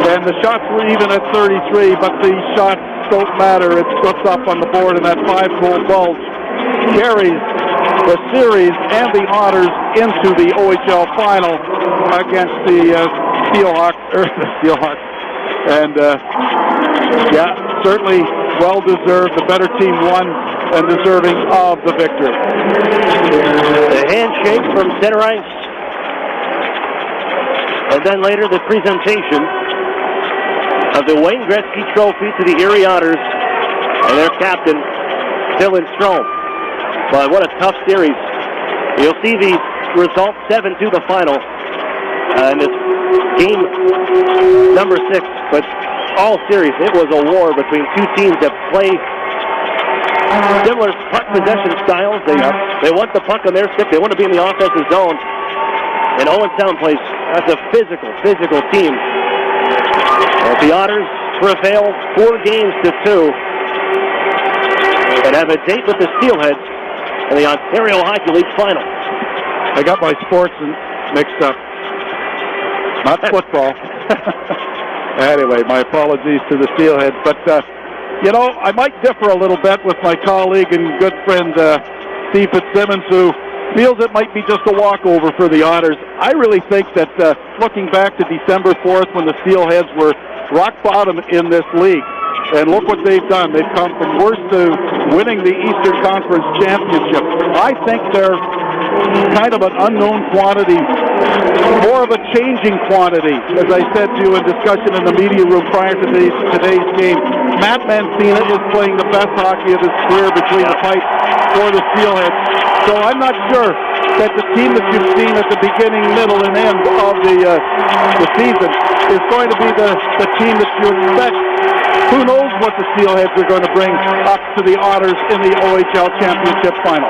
And the shots were even at 33, but the shots don't matter. It's what's up on the board, and that 5-goal bulge carries the series and the Otters into the OHL final against the Steelhawks. And yeah, certainly well-deserved. The better team won and deserving of the victory. The handshake from center ice. And then later the presentation of the Wayne Gretzky Trophy to the Erie Otters and their captain, Dylan Strome. But what a tough series. You'll see the result, 7-2 the final. And it's game number 6. But all series, it was a war between two teams that play similar puck possession styles. They want the puck on their stick. They want to be in the offensive zone. And Owen Sound plays as a physical team. And the Otters prevail 4-2 and have a date with the Steelheads in the Ontario Hockey League final. I got my sports mixed up. Not football. Anyway, my apologies to the Steelheads. But, I might differ a little bit with my colleague and good friend Steve Fitzsimmons, who feels it might be just a walkover for the Otters. I really think that looking back to December 4th when the Steelheads were rock bottom in this league, and look what they've done. They've come from worst to winning the Eastern Conference Championship. I think they're kind of an unknown quantity, more of a changing quantity. As I said to you in discussion in the media room prior to today's game, Matt Mancina is playing the best hockey of his career between the pipes for the Steelheads. So I'm not sure that the team that you've seen at the beginning, middle, and end of the season is going to be the team that you expect. Who knows what the Steelheads are going to bring up to the Otters in the OHL Championship Final.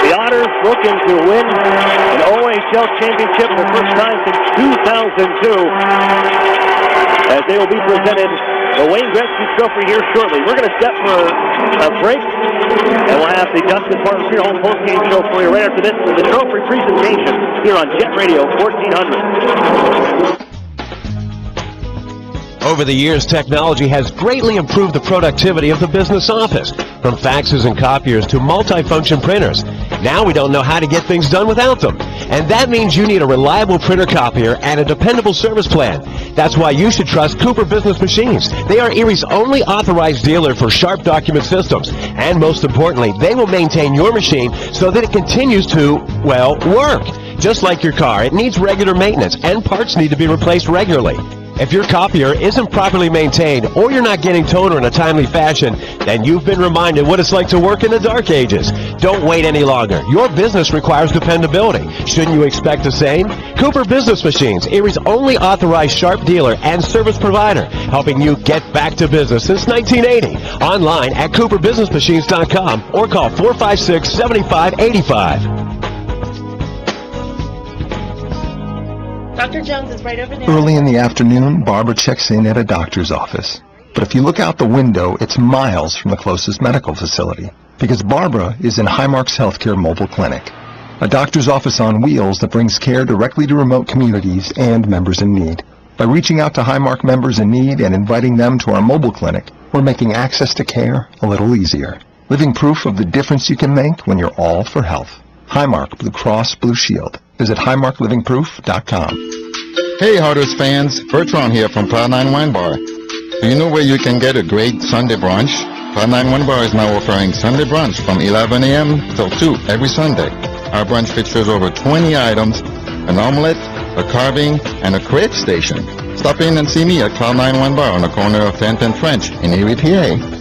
The Otters looking to win an OHL Championship for the first time since 2002, as they will be presented the Wayne Gretzky Trophy here shortly. We're going to step for a break, and we'll have the Dustin Parton Funeral Home postgame show for you right after this with the trophy presentation here on Jet Radio 1400. Over the years, technology has greatly improved the productivity of the business office, from faxes and copiers to multifunction printers. Now we don't know how to get things done without them. And that means you need a reliable printer copier and a dependable service plan. That's why you should trust Cooper Business Machines. They are Erie's only authorized dealer for Sharp document systems. And most importantly, they will maintain your machine so that it continues to, well, work. Just like your car, it needs regular maintenance and parts need to be replaced regularly. If your copier isn't properly maintained or you're not getting toner in a timely fashion, then you've been reminded what it's like to work in the dark ages. Don't wait any longer. Your business requires dependability. Shouldn't you expect the same? Cooper Business Machines, Erie's only authorized Sharp dealer and service provider, helping you get back to business since 1980. Online at cooperbusinessmachines.com or call 456-7585. Dr. Jones is right over there. Early in the afternoon, Barbara checks in at a doctor's office. But if you look out the window, it's miles from the closest medical facility, because Barbara is in Highmark's Healthcare Mobile Clinic, a doctor's office on wheels that brings care directly to remote communities and members in need. By reaching out to Highmark members in need and inviting them to our mobile clinic, we're making access to care a little easier. Living proof of the difference you can make when you're all for health. Highmark Blue Cross Blue Shield. Visit HighmarkLivingProof.com. Hey Otters fans, Bertrand here from Cloud9 Wine Bar. Do you know where you can get a great Sunday brunch? Cloud9 Wine Bar is now offering Sunday brunch from 11 a.m. till 2 every Sunday. Our brunch features over 20 items, an omelette, a carving, and a crepe station. Stop in and see me at Cloud9 Wine Bar on the corner of 10th and French in Erie, PA.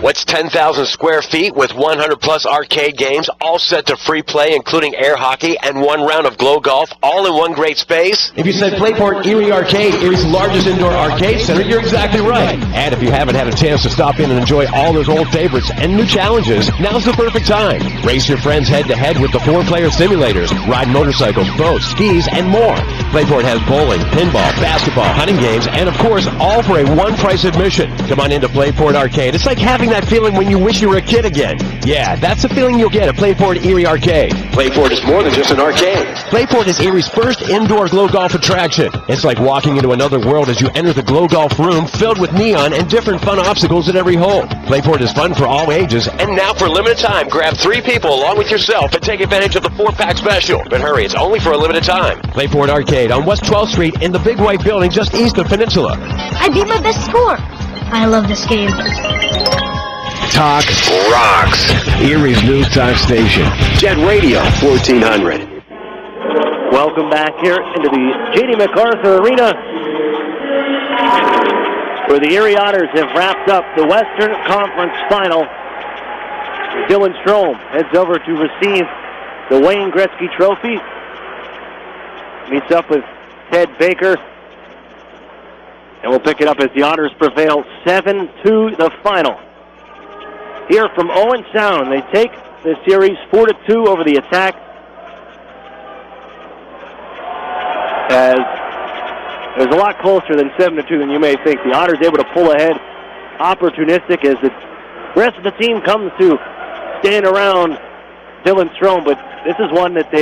What's 10,000 square feet with 100 plus arcade games, all set to free play, including air hockey and one round of glow golf, all in one great space? If you said Playport Erie Arcade, Erie's largest indoor arcade center, you're exactly right. And if you haven't had a chance to stop in and enjoy all those old favorites and new challenges, now's the perfect time. Race your friends head-to-head with the 4-player simulators, ride motorcycles, boats, skis, and more. Playport has bowling, pinball, basketball, hunting games, and of course, all for a one-price admission. Come on into Playport Arcade. It's like having that feeling when you wish you were a kid again. Yeah, that's the feeling you'll get at Playport Erie Arcade. Playport is more than just an arcade. Playport is Erie's first indoor glow golf attraction. It's like walking into another world as you enter the glow golf room filled with neon and different fun obstacles at every hole. Playport is fun for all ages. And now for a limited time, grab 3 people along with yourself and take advantage of the 4-pack special. But hurry, it's only for a limited time. Playport Arcade on West 12th Street in the big white building just east of Peninsula. I beat my best score. I love this game. Talk rocks. Erie's news talk station. Jet Radio 1400. Welcome back here into the J.D. MacArthur Arena, where the Erie Otters have wrapped up the Western Conference Final. Dylan Strome heads over to receive the Wayne Gretzky Trophy. Meets up with Ted Baker. And we'll pick it up as the Otters prevail 7-2 the final. Here from Owen Sound, they take the series 4-2 over the Attack. As it was a lot closer than 7-2 than you may think. The Otters able to pull ahead, opportunistic as the rest of the team comes to stand around Dylan Strome. But this is one that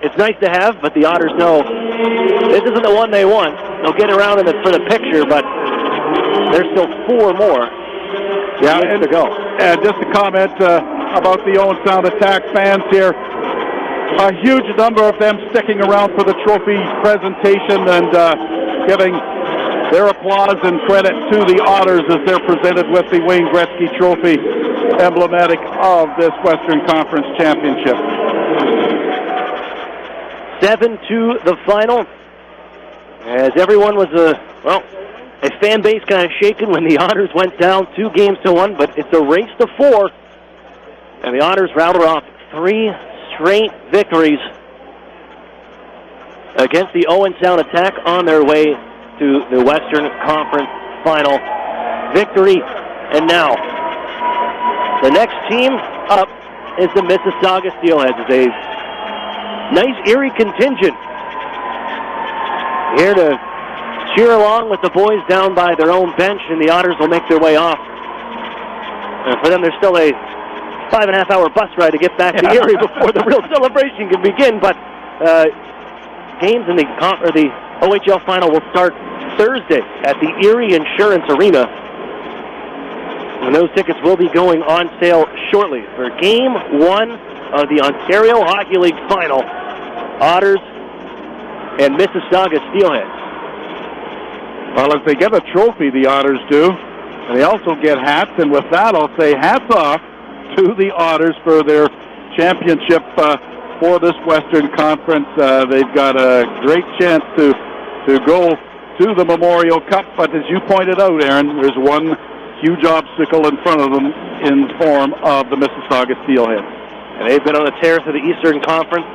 it's nice to have, but the Otters know this isn't the one they want. They'll get around for the picture, but there's still 4 more. Yeah, and just a comment about the Owen Sound Attack fans here. A huge number of them sticking around for the trophy presentation and giving their applause and credit to the Otters as they're presented with the Wayne Gretzky Trophy, emblematic of this Western Conference Championship. 7-2 the final, as everyone was a fan base kind of shaken when the Otters went down 2-1, but it's a race to 4, and the Otters rattled off 3 straight victories against the Owen Sound Attack on their way to the Western Conference Final victory. And now, the next team up is the Mississauga Steelheads. It's a nice Erie contingent here to cheer along with the boys down by their own bench, and the Otters will make their way off. And for them, there's still a 5.5-hour bus ride to get back to Erie before the real celebration can begin. But games in the OHL final will start Thursday at the Erie Insurance Arena, and those tickets will be going on sale shortly for Game 1 of the Ontario Hockey League Final, Otters and Mississauga Steelheads. Well, if they get a trophy, the Otters do, and they also get hats, and with that, I'll say hats off to the Otters for their championship for this Western Conference. They've got a great chance to go to the Memorial Cup, but as you pointed out, Aaron, there's one huge obstacle in front of them in form of the Mississauga Steelheads. And they've been on a tear through the Eastern Conference,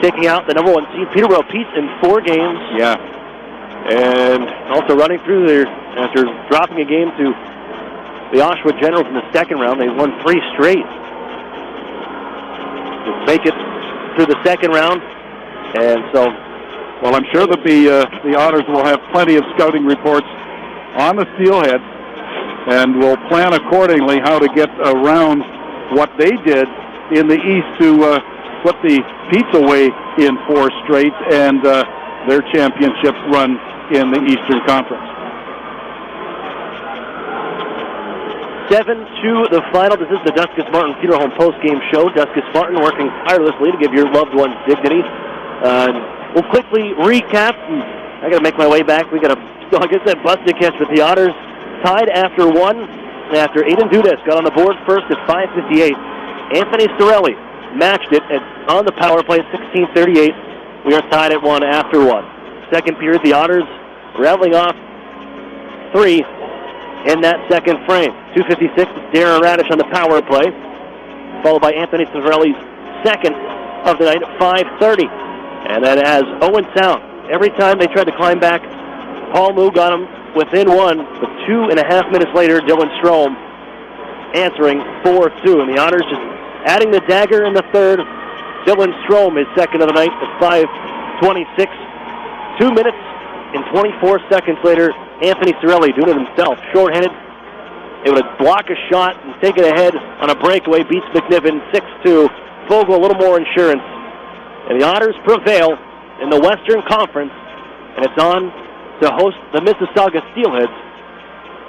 taking out the number 1 seed Peterborough Pete's in 4 games. Yeah. And also running through there after dropping a game to the Oshawa Generals in the second round. They won 3 straight to make it through the second round. And so, well, I'm sure that the Otters will have plenty of scouting reports on the Steelheads and will plan accordingly how to get around what they did in the East to put the Petes away in 4 straight and their championship run in the Eastern Conference. 7-2 the final. This is the Duskus Martin Funeral Home post-game show. Duskus Martin working tirelessly to give your loved ones dignity. We'll quickly recap. I got to make my way back. We got a, like I said, busted catch with the Otters tied after 1. After Aiden Dudas got on the board first at 5:58. Anthony Sorelli matched it on the power play at 16:38. We are tied at 1 after 1. Second period, the Otters rattling off 3 in that second frame. 2:56, Darren Radish on the power play, followed by Anthony Sorelli's second of the night at 5:30. And then as Owen Sound, every time they tried to climb back, Paul Moo got him within 1, but 2.5 minutes later, Dylan Strome answering 4-2. And the Otters just adding the dagger in the third. Dylan Strome is second of the night at 5:26. 2 minutes and 24 seconds later, Anthony Sorelli doing it himself, shorthanded, able to block a shot and take it ahead on a breakaway, beats McNiven 6-2. Fogle a little more insurance. And the Otters prevail in the Western Conference, and it's on to host the Mississauga Steelheads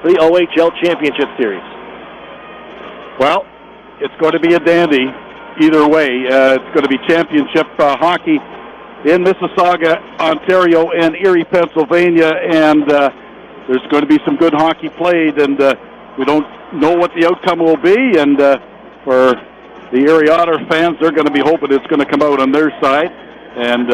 for the OHL Championship Series. Well, it's going to be a dandy either way. It's going to be championship hockey in Mississauga, Ontario, and Erie, Pennsylvania, and there's going to be some good hockey played, and we don't know what the outcome will be, and for the Erie Otter fans, they're going to be hoping it's going to come out on their side, and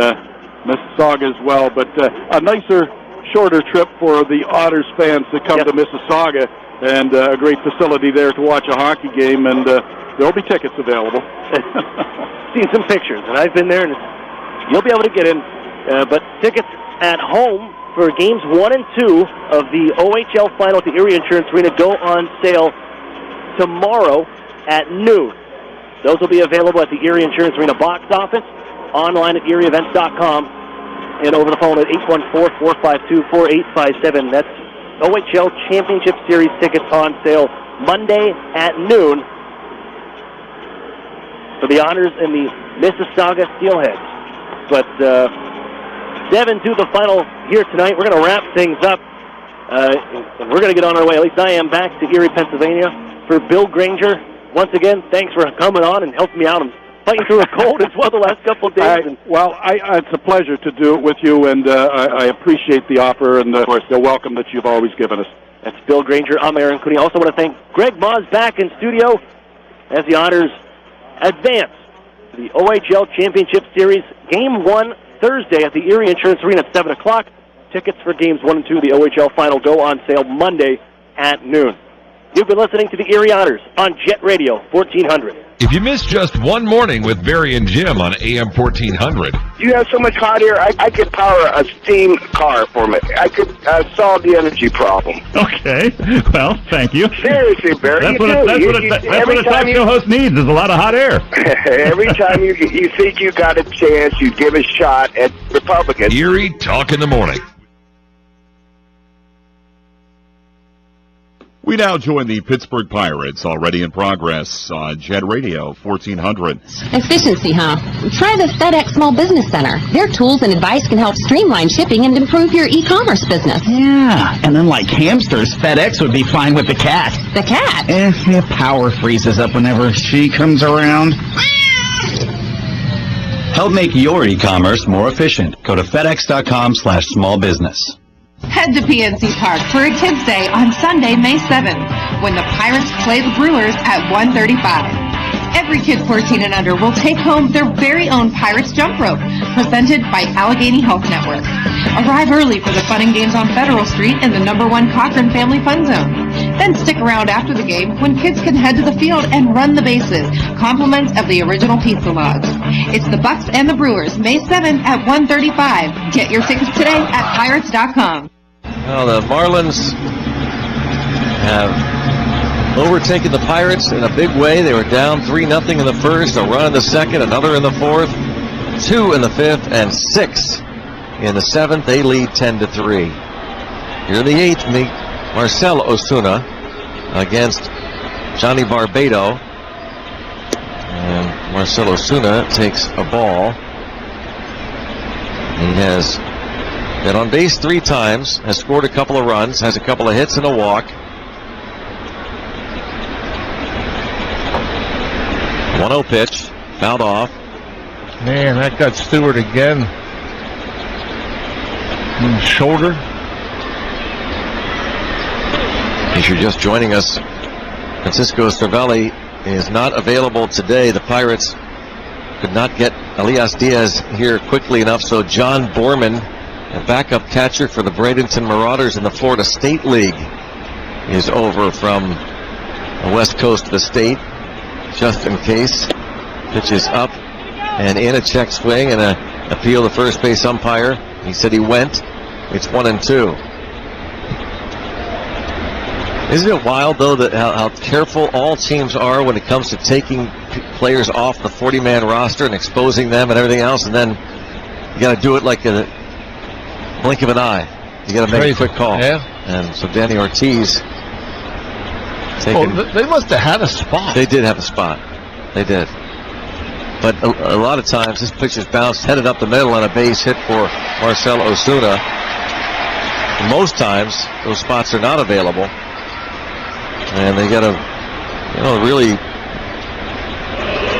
Mississauga as well, but a nicer, shorter trip for the Otters fans to come to Mississauga, and a great facility there to watch a hockey game, and there'll be tickets available. Seen some pictures, and I've been there, and you'll be able to get in, but tickets at home for games 1 and 2 of the OHL final at the Erie Insurance Arena go on sale tomorrow at noon. Those will be available at the Erie Insurance Arena box office, online at erieevents.com, and over the phone at 814-452-4857. That's OHL Championship Series tickets on sale Monday at noon for the Otters and the Mississauga Steelheads. But 7-2 the final here tonight. We're going to wrap things up And we're going to get on our way. At least I am, back to Erie, Pennsylvania. For Bill Granger, once again, thanks for coming on and helping me out. I'm fighting through a cold as well the last couple of days. It's a pleasure to do it with you, and I appreciate the offer and the welcome that you've always given us. That's Bill Granger. I'm Aaron Cooney. I also want to thank Greg Moz back in studio as the Otters advance to the OHL Championship Series. Game 1 Thursday at the Erie Insurance Arena at 7 o'clock. Tickets for Games 1 and 2 of the OHL Final go on sale Monday at noon. You've been listening to the Erie Otters on Jet Radio 1400. If you missed just one morning with Barry and Jim on AM 1400. You have so much hot air, I could power a steam car for me. I could solve the energy problem. Okay. Well, thank you. Seriously, Barry, That's what a talk show host needs, is a lot of hot air. Every time you think you got a chance, you give a shot at Republicans. Erie Talk in the Morning. We now join the Pittsburgh Pirates, already in progress on Jet Radio 1400. Efficiency, huh? Try the FedEx Small Business Center. Their tools and advice can help streamline shipping and improve your e-commerce business. Yeah, and unlike hamsters, FedEx would be fine with the cat. The cat? Power freezes up whenever she comes around. Help make your e-commerce more efficient. Go to FedEx.com/smallbusiness. Head to PNC Park for a Kids' Day on Sunday, May 7th, when the Pirates play the Brewers at 1:35. Every kid 14 and under will take home their very own Pirates Jump Rope, presented by Allegheny Health Network. Arrive early for the fun and games on Federal Street in the #1 Cochran Family Fun Zone. Then stick around after the game when kids can head to the field and run the bases, compliments of the original pizza logs. It's the Bucks and the Brewers, May 7th at 1:35. Get your tickets today at Pirates.com. Well, the Marlins have overtaken the Pirates in a big way. They were down 3-0 in the first, a run in the second, another in the fourth, 2 in the fifth, and 6 in the seventh. They lead 10-3. Here in the eighth, meet Marcell Osuna against Johnny Barbado. And Marcell Osuna takes a ball. He has been on base 3 times, has scored a couple of runs, has a couple of hits and a walk. 1-0 pitch, fouled off. Man, that got Stewart again. In the shoulder. If you're just joining us, Francisco Cervelli is not available today. The Pirates could not get Elias Diaz here quickly enough, so John Borman, a backup catcher for the Bradenton Marauders in the Florida State League, is over from the west coast of the state, just in case. Pitches up and in, a check swing and a appeal to first base umpire. He said he went. It's 1-2. Isn't it wild, though, that how careful all teams are when it comes to taking players off the 40-man roster and exposing them and everything else, and then you got to do it like a blink of an eye. You got to make a quick call. Yeah. And so Danny Ortiz taken. Well, they must have had a spot. They did have a spot. They did. But a lot of times this pitch is bounced, headed up the middle on a base hit for Marcell Osuna. Most times those spots are not available. And they got to, really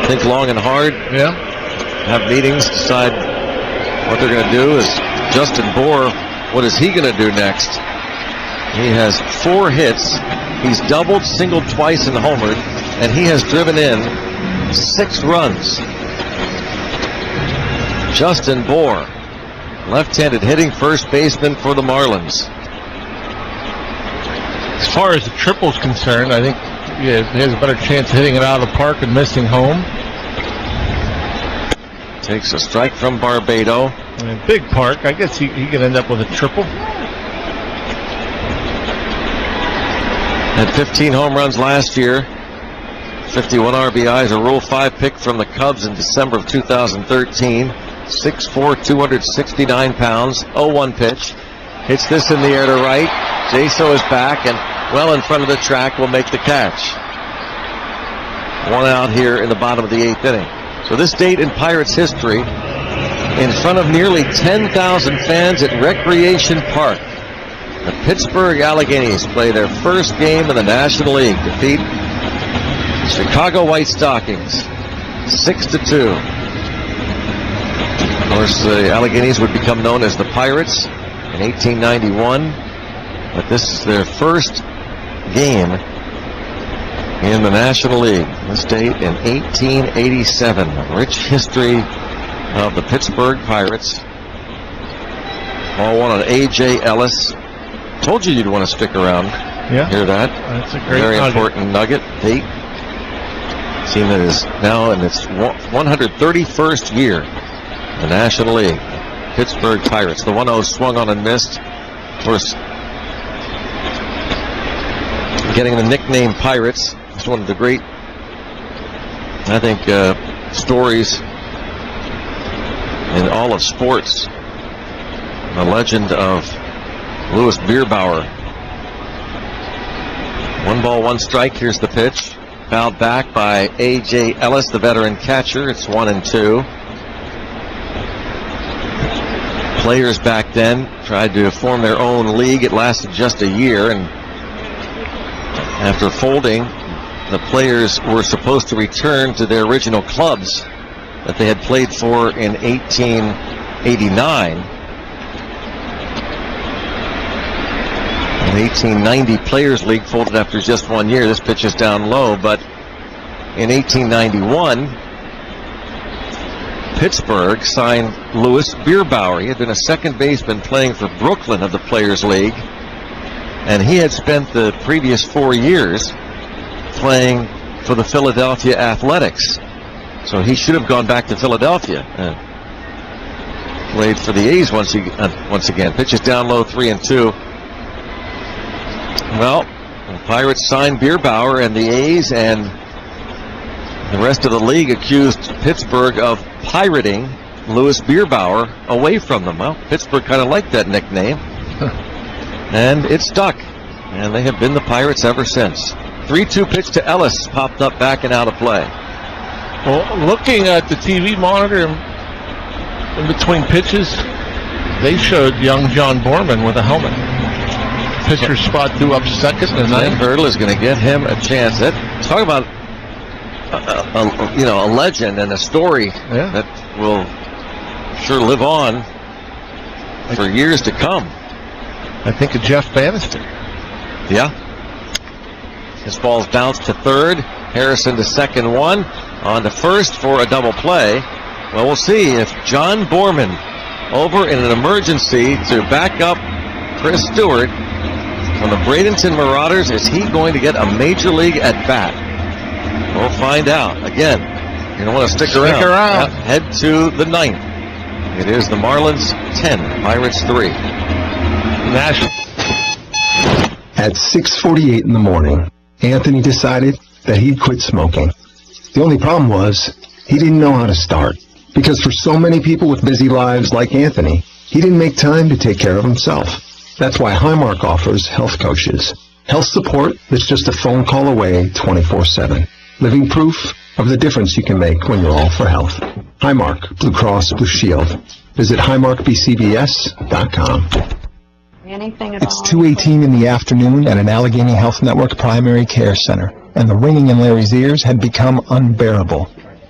think long and hard. Yeah. Have meetings, decide what they're going to do. Is Justin Bohr, what is he going to do next? He has 4 hits. He's doubled, singled twice, and homered, and he has driven in 6 runs. Justin Bohr, left-handed hitting first baseman for the Marlins. As far as the triple's concerned, I think he has a better chance of hitting it out of the park and missing home. Takes a strike from Barbado. In a big park, I guess he could end up with a triple. Had 15 home runs last year. 51 RBIs, a Rule 5 pick from the Cubs in December of 2013. 6'4", 269 pounds. 0-1 pitch. Hits this in the air to right. Jaso is back and well in front of the track, will make the catch. 1 out here in the bottom of the 8th inning. So this date in Pirates history, in front of nearly 10,000 fans at Recreation Park. The Pittsburgh Alleghenies play their first game in the National League. Defeat Chicago White Stockings 6-2. Of course, the Alleghenies would become known as the Pirates in 1891, but this is their first game in the National League. This date in 1887. A rich history of the Pittsburgh Pirates. All won on A.J. Ellis. Told you you'd want to stick around. Yeah. Hear that? That's a great Very nugget. important nugget. Date. Team that is now in its 131st year in the National League. Pittsburgh Pirates. The 1-0 swung on and missed. Of course, getting the nickname Pirates is one of the great, I think, stories in all of sports. The legend of Louis Bierbauer. 1 ball, 1 strike. Here's the pitch. Fouled back by A.J. Ellis, the veteran catcher. It's 1-2. Players back then tried to form their own league. It lasted just a year, and after folding, the players were supposed to return to their original clubs that they had played for in 1889. The 1890 Players League folded after just 1 year. This pitch is down low, but in 1891, Pittsburgh signed Louis Bierbauer. He had been a second baseman playing for Brooklyn of the Players League, and he had spent the previous 4 years playing for the Philadelphia Athletics. So he should have gone back to Philadelphia and played for the A's once again. Pitch is down low, 3-2. Well, the Pirates signed Bierbauer, and the A's and the rest of the league accused Pittsburgh of pirating Louis Bierbauer away from them. Well, Pittsburgh kind of liked that nickname, and it stuck, and they have been the Pirates ever since. 3-2 pitch to Ellis, popped up back and out of play. Well, looking at the TV monitor in between pitches, they showed young John Borman with a helmet. Pitcher spot due up second, and Ken Hurdle is going to get him a chance. Talk about a legend and a story that will sure live on for years to come. I think of Jeff Bannister. Yeah. This ball's bounced to third. Harrison to second, 1 on to first for a double play. Well, we'll see if John Borman, over in an emergency to back up Chris Stewart from the Bradenton Marauders, is he going to get a major league at bat? We'll find out. Again, you're going to want to stick around. Yep, head to the 9th. It is the Marlins 10, Pirates 3. At 6:48 in the morning, Anthony decided that he'd quit smoking. The only problem was he didn't know how to start, because for so many people with busy lives like Anthony, he didn't make time to take care of himself. That's why Highmark offers health coaches. Health support that's just a phone call away 24/7. Living proof of the difference you can make when you're all for health. Highmark, Blue Cross Blue Shield. Visit highmarkbcbs.com. It's 2:18 in the afternoon at an Allegheny Health Network primary care center, and the ringing in Larry's ears had become unbearable.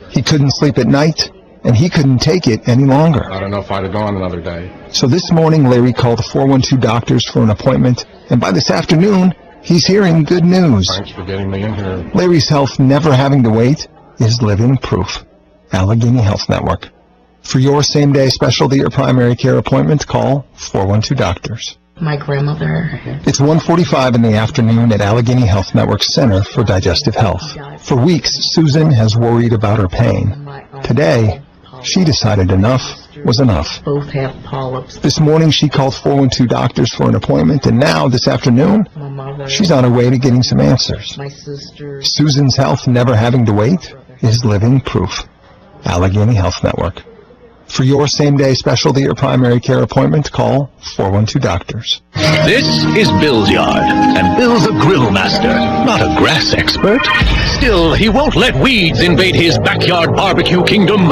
He couldn't sleep at night, and he couldn't take it any longer. I don't know if I'd have gone another day. So this morning, Larry called the 412 doctors for an appointment, and by this afternoon, he's hearing good news. Thanks for getting me in here. Larry's health never having to wait is living proof. Allegheny Health Network. For your same-day specialty or primary care appointment, call 412 doctors. My grandmother. It's 1:45 in the afternoon at Allegheny Health Network Center for Digestive Health. For weeks, Susan has worried about her pain. Today, she decided enough was enough. Both have polyps. This morning, she called 412 doctors for an appointment, and now, this afternoon, My mother. she's on her way to getting some answers. My sister. Susan's health never having to wait is living proof. Allegheny Health Network. For your same-day specialty or primary care appointment, call 412 doctors. This is Bill's yard, and Bill's a grill master, not a grass expert. Still, he won't let weeds invade his backyard barbecue kingdom.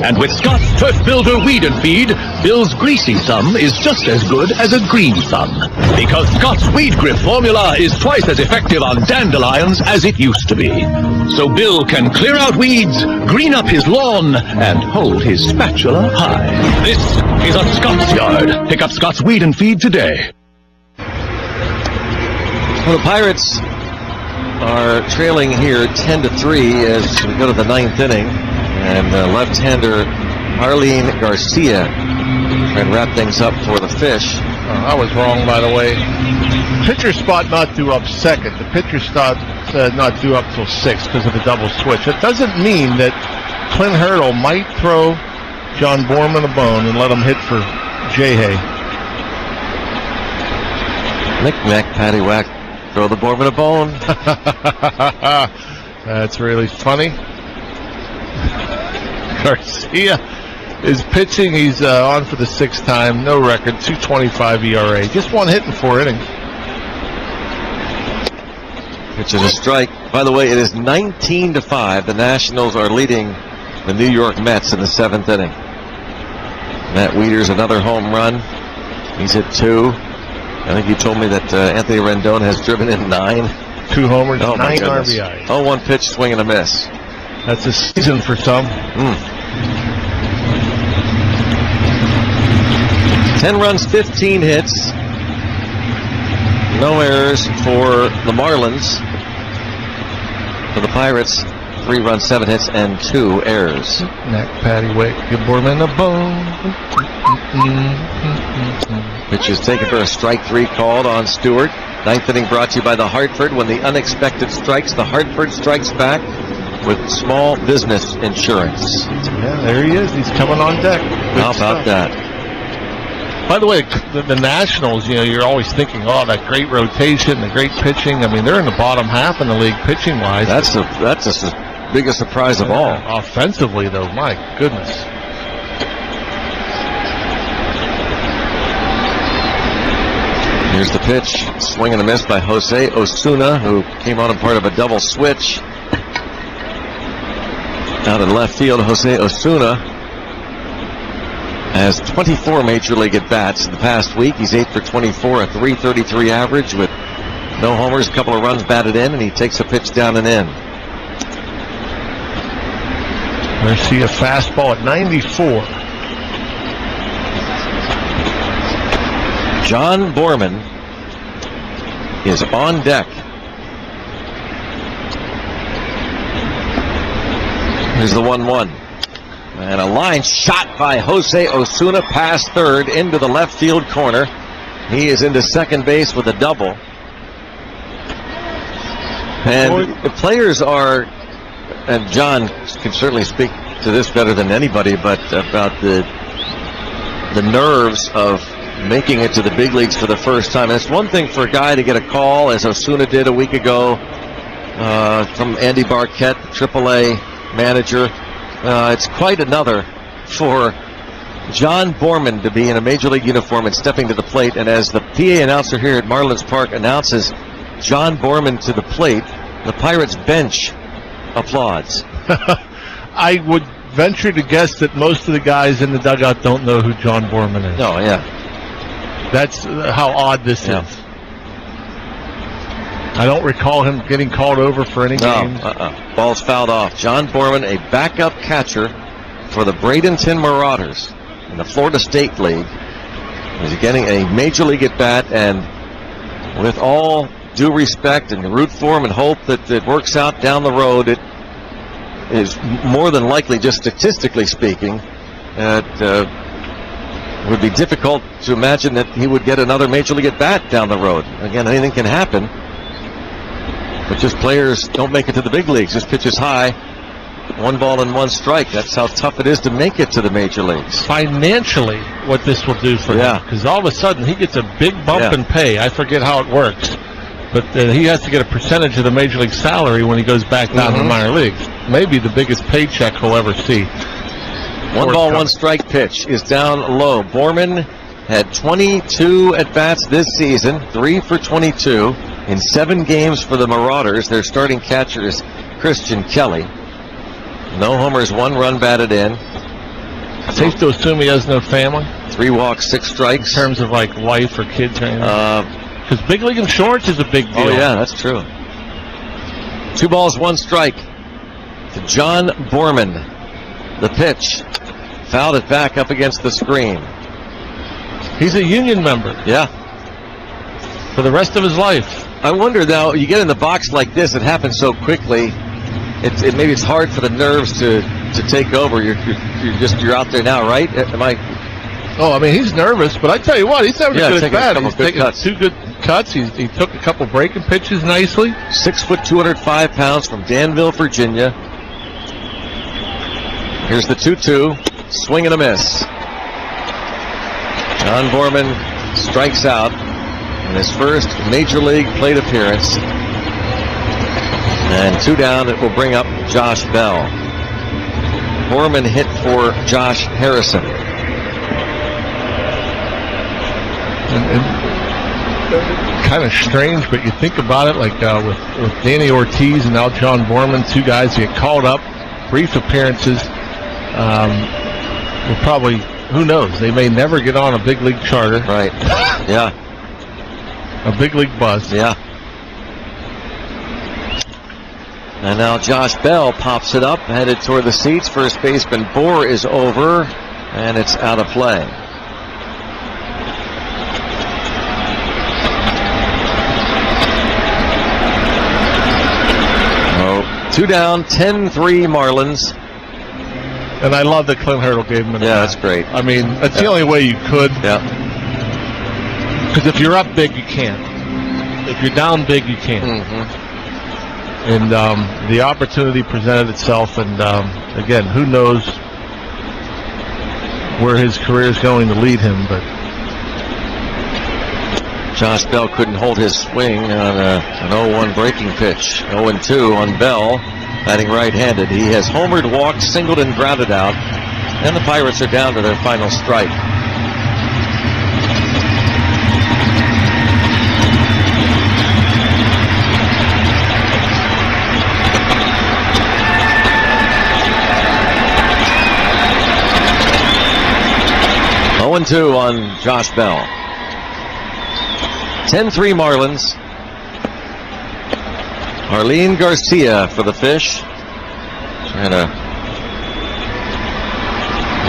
And with Scott's Turf Builder Weed and Feed, Bill's greasy thumb is just as good as a green thumb. Because Scott's Weed Grip formula is twice as effective on dandelions as it used to be. So Bill can clear out weeds, green up his lawn, and hold his spatula high. This is a Scott's Yard. Pick up Scott's Weed and Feed today. Well, the Pirates are trailing here 10-3 as we go to the ninth inning. And left-hander Arlene Garcia trying to wrap things up for the Fish. I was wrong, by the way. Pitcher spot not due up second. The pitcher spot not due up till 6 because of the double switch. It doesn't mean that Clint Hurdle might throw John Borman a bone and let him hit for J-Hay. Knick-knack, paddywhack, throw the Borman a bone. That's really funny. Garcia is pitching. He's on for the 6th time. No record, 2.25 ERA. Just one hit in 4 innings. Pitch is a strike. By the way, it is 19-5. The Nationals are leading the New York Mets in the 7th inning. Matt Wieters, another home run. He's at 2. I think you told me that Anthony Rendon has driven in 9. 2 homers, 9 goodness. RBIs. 0-1 pitch, swing and a miss. That's a season for some. 10 runs, 15 hits. No errors for the Marlins. For the Pirates, 3 runs, 7 hits, and 2 errors. Knack, paddywhack, give Borman a bone. Pitch is taken for a strike 3 called on Stewart. Ninth inning brought to you by the Hartford. When the unexpected strikes, the Hartford strikes back with small business insurance. Yeah, there he is. He's coming on deck. How about that? By the way, the Nationals, you're always thinking, oh, that great rotation, the great pitching. I mean, they're in the bottom half in the league pitching-wise. That's the biggest surprise of all. Offensively, though, my goodness. Here's the pitch. Swing and a miss by Jose Osuna, who came on in part of a double switch. Out in left field, Jose Osuna has 24 Major League at-bats in the past week. He's 8 for 24, a .333 average with no homers, a couple of runs batted in, and he takes a pitch down and in. Garcia fastball at 94. John Borman is on deck. Here's the 1-1. And a line shot by Jose Osuna past third into the left field corner. He is into second base with a double. And the players are, and John can certainly speak to this better than anybody, but about the nerves of making it to the big leagues for the first time. And it's one thing for a guy to get a call, as Osuna did a week ago, from Andy Barquette, AAA manager. It's quite another for John Borman to be in a Major League uniform and stepping to the plate. And as the PA announcer here at Marlins Park announces John Borman to the plate, the Pirates bench applauds. I would venture to guess that most of the guys in the dugout don't know who John Borman is. Oh, yeah. That's how odd this is. I don't recall him getting called over for any games. Ball's fouled off. John Borman, a backup catcher for the Bradenton Marauders in the Florida State League, is getting a Major League at-bat, and with all due respect and root for him and hope that it works out down the road, it is more than likely, just statistically speaking, it would be difficult to imagine that he would get another Major League at-bat down the road. Again, anything can happen. But just players don't make it to the big leagues. This pitch is high. 1 ball and 1 strike. That's how tough it is to make it to the major leagues. Financially, what this will do for him. Because all of a sudden, he gets a big bump in pay. I forget how it works. But he has to get a percentage of the major league salary when he goes back down to the minor leagues. Maybe the biggest paycheck he'll ever see. 1 ball, 1 strike pitch is down low. Borman had 22 at-bats this season, 3 for 22. In 7 games for the Marauders, their starting catcher is Christian Kelly. No homers, 1 run batted in. Safe to assume he has no family? 3 walks, 6 strikes. In terms of like wife or kids or anything? Because big league insurance is a big deal. Oh, yeah, that's true. 2 balls, 1 strike to John Borman. The pitch. Fouled it back up against the screen. He's a union member. Yeah. For the rest of his life. I wonder now, you get in the box like this, it happens so quickly. Maybe it's hard for the nerves to take over. You're out there now, right? Am I? Oh, I mean, he's nervous, but I tell you what, he's never good at bat. He's taking cuts. 2 good cuts. He took a couple breaking pitches nicely. 6 foot, 205 pounds from Danville, Virginia. Here's the 2-2. Swing and a miss. John Borman strikes out in his first Major League plate appearance. And 2 down, it will bring up Josh Bell. Borman hit for Josh Harrison. Kind of strange, but you think about it, like with Danny Ortiz and now John Borman, 2 guys who get called up, brief appearances. Will probably, who knows, they may never get on a big league charter. Right. Yeah. A big league bus. Yeah. And now Josh Bell pops it up, headed toward the seats. First baseman Bohr is over, and it's out of play. Oh, 2 down, 10-3 Marlins. And I love that Clint Hurdle gave him. Yeah, that's great. I mean, that's the only way you could. Yeah. Because if you're up big, you can't. If you're down big, you can't. Mm-hmm. And the opportunity presented itself, and again, who knows where his career is going to lead him, but Josh Bell couldn't hold his swing on an 0-1 breaking pitch. 0-2 on Bell, batting right-handed. He has homered, walked, singled, and grounded out, and the Pirates are down to their final strike. Two on Josh Bell. 10-3 Marlins. Arlene Garcia for the Fish. Trying to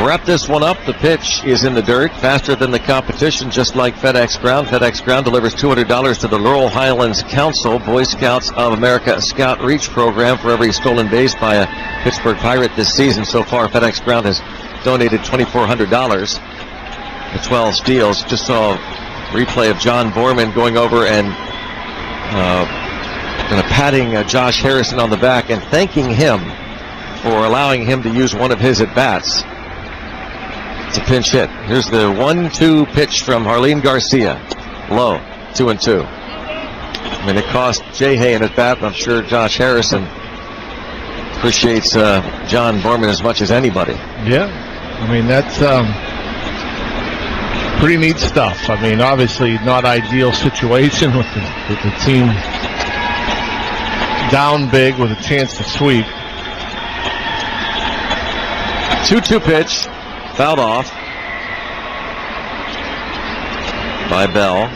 wrap this one up. The pitch is in the dirt, faster than the competition, just like FedEx Ground. FedEx Ground delivers $200 to the Laurel Highlands Council, Boy Scouts of America Scout Reach program, for every stolen base by a Pittsburgh Pirate this season. So far, FedEx Ground has donated $2,400. The 12 steals. Just saw a replay of John Borman going over and patting Josh Harrison on the back and thanking him for allowing him to use one of his at-bats. It's a pinch hit. Here's the 1-2 pitch from Arlene Garcia. Low, 2-2. I mean, it cost Jay Hay an at-bat, but I'm sure Josh Harrison appreciates John Borman as much as anybody. Yeah. I mean, that's pretty neat stuff. I mean, obviously not ideal situation with the team down big with a chance to sweep. 2-2 pitch, fouled off by Bell.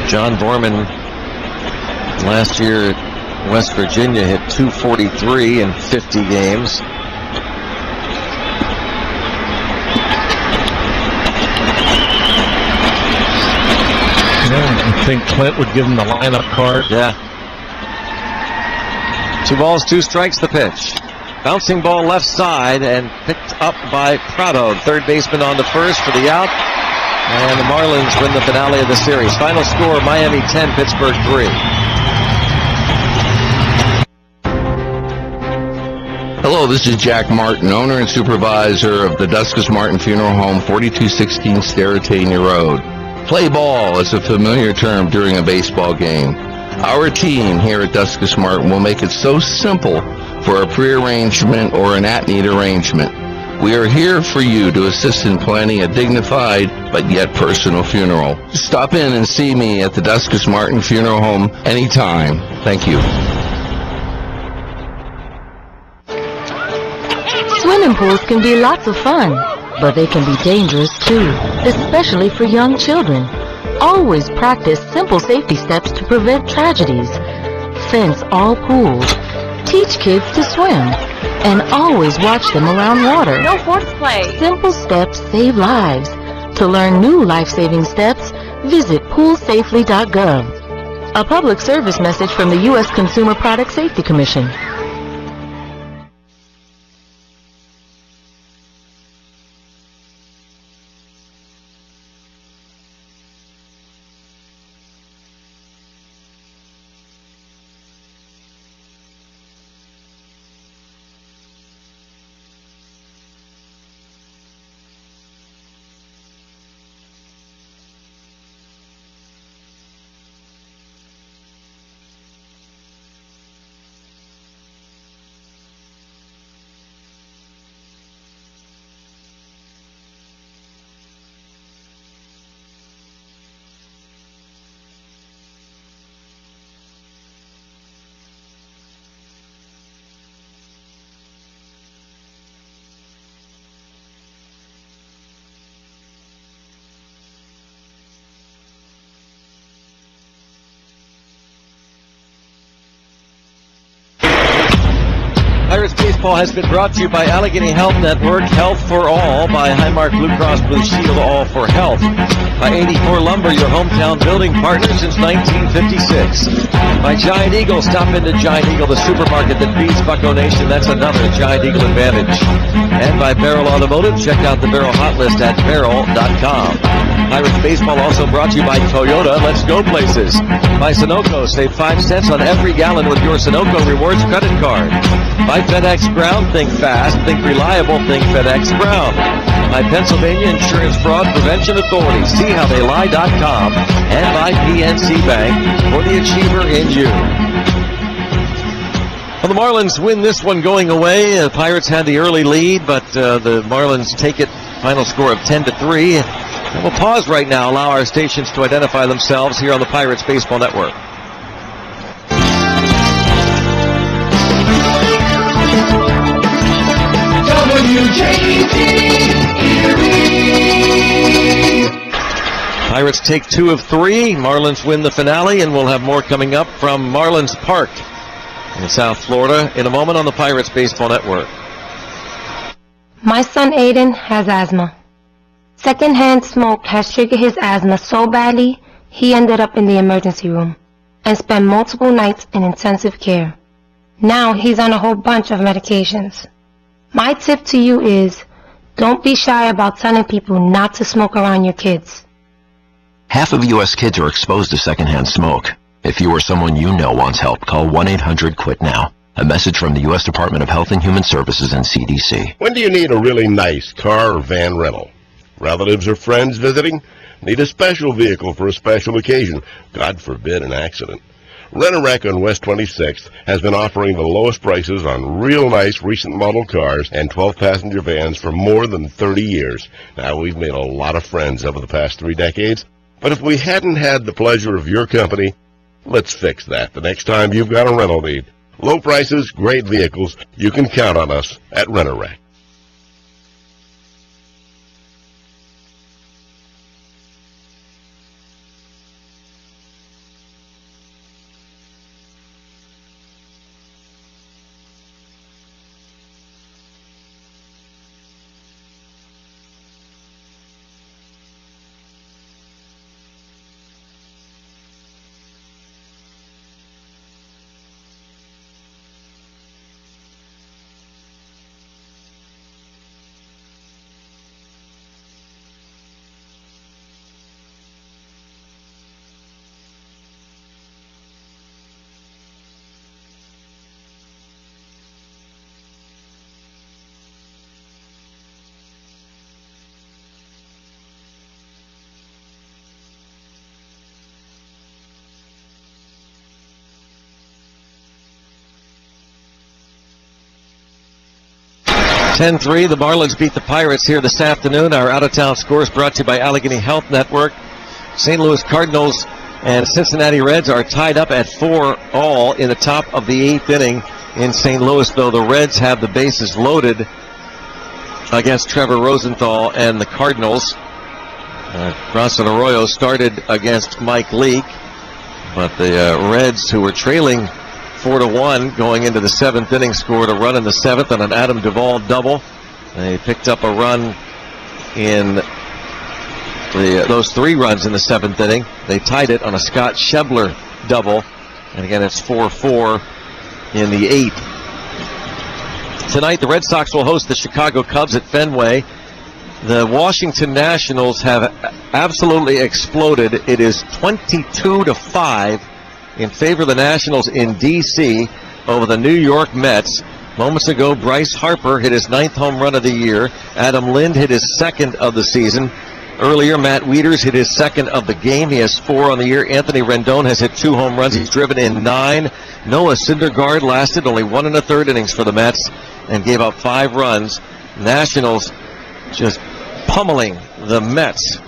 John Borman last year at West Virginia hit .243 in 50 games. I think Clint would give him the lineup card. Yeah. 2 balls, 2 strikes, the pitch. Bouncing ball left side and picked up by Prado. Third baseman on the first for the out. And the Marlins win the finale of the series. Final score, Miami 10, Pittsburgh 3. Hello, this is Jack Martin, owner and supervisor of the Duskus Martin Funeral Home, 4216 Sterretania Road. Play ball is a familiar term during a baseball game. Our team here at Duskus Martin will make it so simple for a prearrangement or an at-need arrangement. We are here for you to assist in planning a dignified but yet personal funeral. Stop in and see me at the Duskus Martin Funeral Home anytime. Thank you. Swimming pools can be lots of fun, but they can be dangerous too, especially for young children. Always practice simple safety steps to prevent tragedies. Fence all pools. Teach kids to swim. And always watch them around water. No force play. Simple steps save lives. To learn new life-saving steps, visit poolsafely.gov. A public service message from the U.S. Consumer Product Safety Commission. Pirates Baseball has been brought to you by Allegheny Health Network, Health for All, by Highmark Blue Cross Blue Shield, All for Health, by 84 Lumber, your hometown building partner since 1956, by Giant Eagle. Stop into Giant Eagle, the supermarket that beats Bucko Nation. That's another Giant Eagle advantage. And by Barrel Automotive. Check out the Barrel Hot List at barrel.com. Pirates Baseball also brought to you by Toyota. Let's go places. By Sunoco. Save 5 cents on every gallon with your Sunoco Rewards credit card. By FedEx Ground. Think fast, think reliable, think FedEx Ground. By Pennsylvania Insurance Fraud Prevention Authority. SeeHowTheyLie.com. And by PNC Bank for the achiever in you. Well, the Marlins win this one going away. The Pirates had the early lead, but the Marlins take it. Final score of 10-3. And we'll pause right now, allow our stations to identify themselves here on the Pirates Baseball Network. Pirates take 2 of 3. Marlins win the finale, and we'll have more coming up from Marlins Park in South Florida in a moment on the Pirates Baseball Network. My son Aiden has asthma. Secondhand smoke has triggered his asthma so badly, he ended up in the emergency room and spent multiple nights in intensive care. Now he's on a whole bunch of medications. My tip to you is, don't be shy about telling people not to smoke around your kids. Half of U.S. kids are exposed to secondhand smoke. If you or someone you know wants help, call 1-800-QUIT-NOW. A message from the U.S. Department of Health and Human Services and CDC. When do you need a really nice car or van rental? Relatives or friends visiting? Need a special vehicle for a special occasion? God forbid an accident. Rent-A-Wreck on West 26th has been offering the lowest prices on real nice recent model cars and 12-passenger vans for more than 30 years. Now, we've made a lot of friends over the past 3 decades, but if we hadn't had the pleasure of your company, let's fix that the next time you've got a rental need. Low prices, great vehicles. You can count on us at Rent-A-Wreck. (10-3), the Marlins beat the Pirates here this afternoon. Our out-of-town scores brought to you by Allegheny Health Network. St. Louis Cardinals and Cincinnati Reds are tied up at 4-all in the top of the 8th inning in St. Louis, though the Reds have the bases loaded against Trevor Rosenthal and the Cardinals. Bronson Arroyo started against Mike Leake, but the Reds, who were trailing 4-1 going into the 7th inning, scored a run in the 7th on an Adam Duvall double. They picked up a run in those 3 runs in the 7th inning. They tied it on a Scott Schebler double, and again it's 4-4 in the 8th. Tonight the Red Sox will host the Chicago Cubs at Fenway. The Washington Nationals have absolutely exploded. It is 22-5 in favor of the Nationals in D.C. over the New York Mets. Moments ago, Bryce Harper hit his 9th home run of the year. Adam Lind hit his 2nd of the season. Earlier, Matt Wieters hit his 2nd of the game. He has 4 on the year. Anthony Rendon has hit 2 home runs. He's driven in 9. Noah Syndergaard lasted only 1 1/3 innings for the Mets and gave up 5 runs. Nationals just pummeling the Mets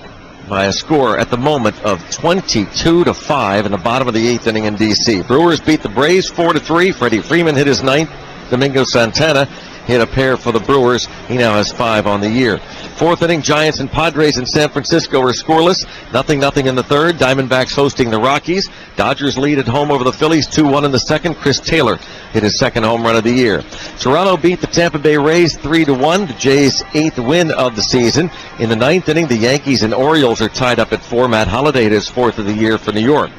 by a score at the moment of 22-5 in the bottom of the 8th inning in D.C. Brewers beat the Braves 4-3. Freddie Freeman hit his 9th. Domingo Santana hit a pair for the Brewers. He now has 5 on the year. 4th inning, Giants and Padres in San Francisco are scoreless. 0-0 in the 3rd. Diamondbacks hosting the Rockies. Dodgers lead at home over the Phillies 2-1 in the 2nd. Chris Taylor hit his 2nd home run of the year. Toronto beat the Tampa Bay Rays 3-1, the Jays' 8th win of the season. In the 9th inning, the Yankees and Orioles are tied up at 4. Matt Holliday hit his 4th of the year for New York.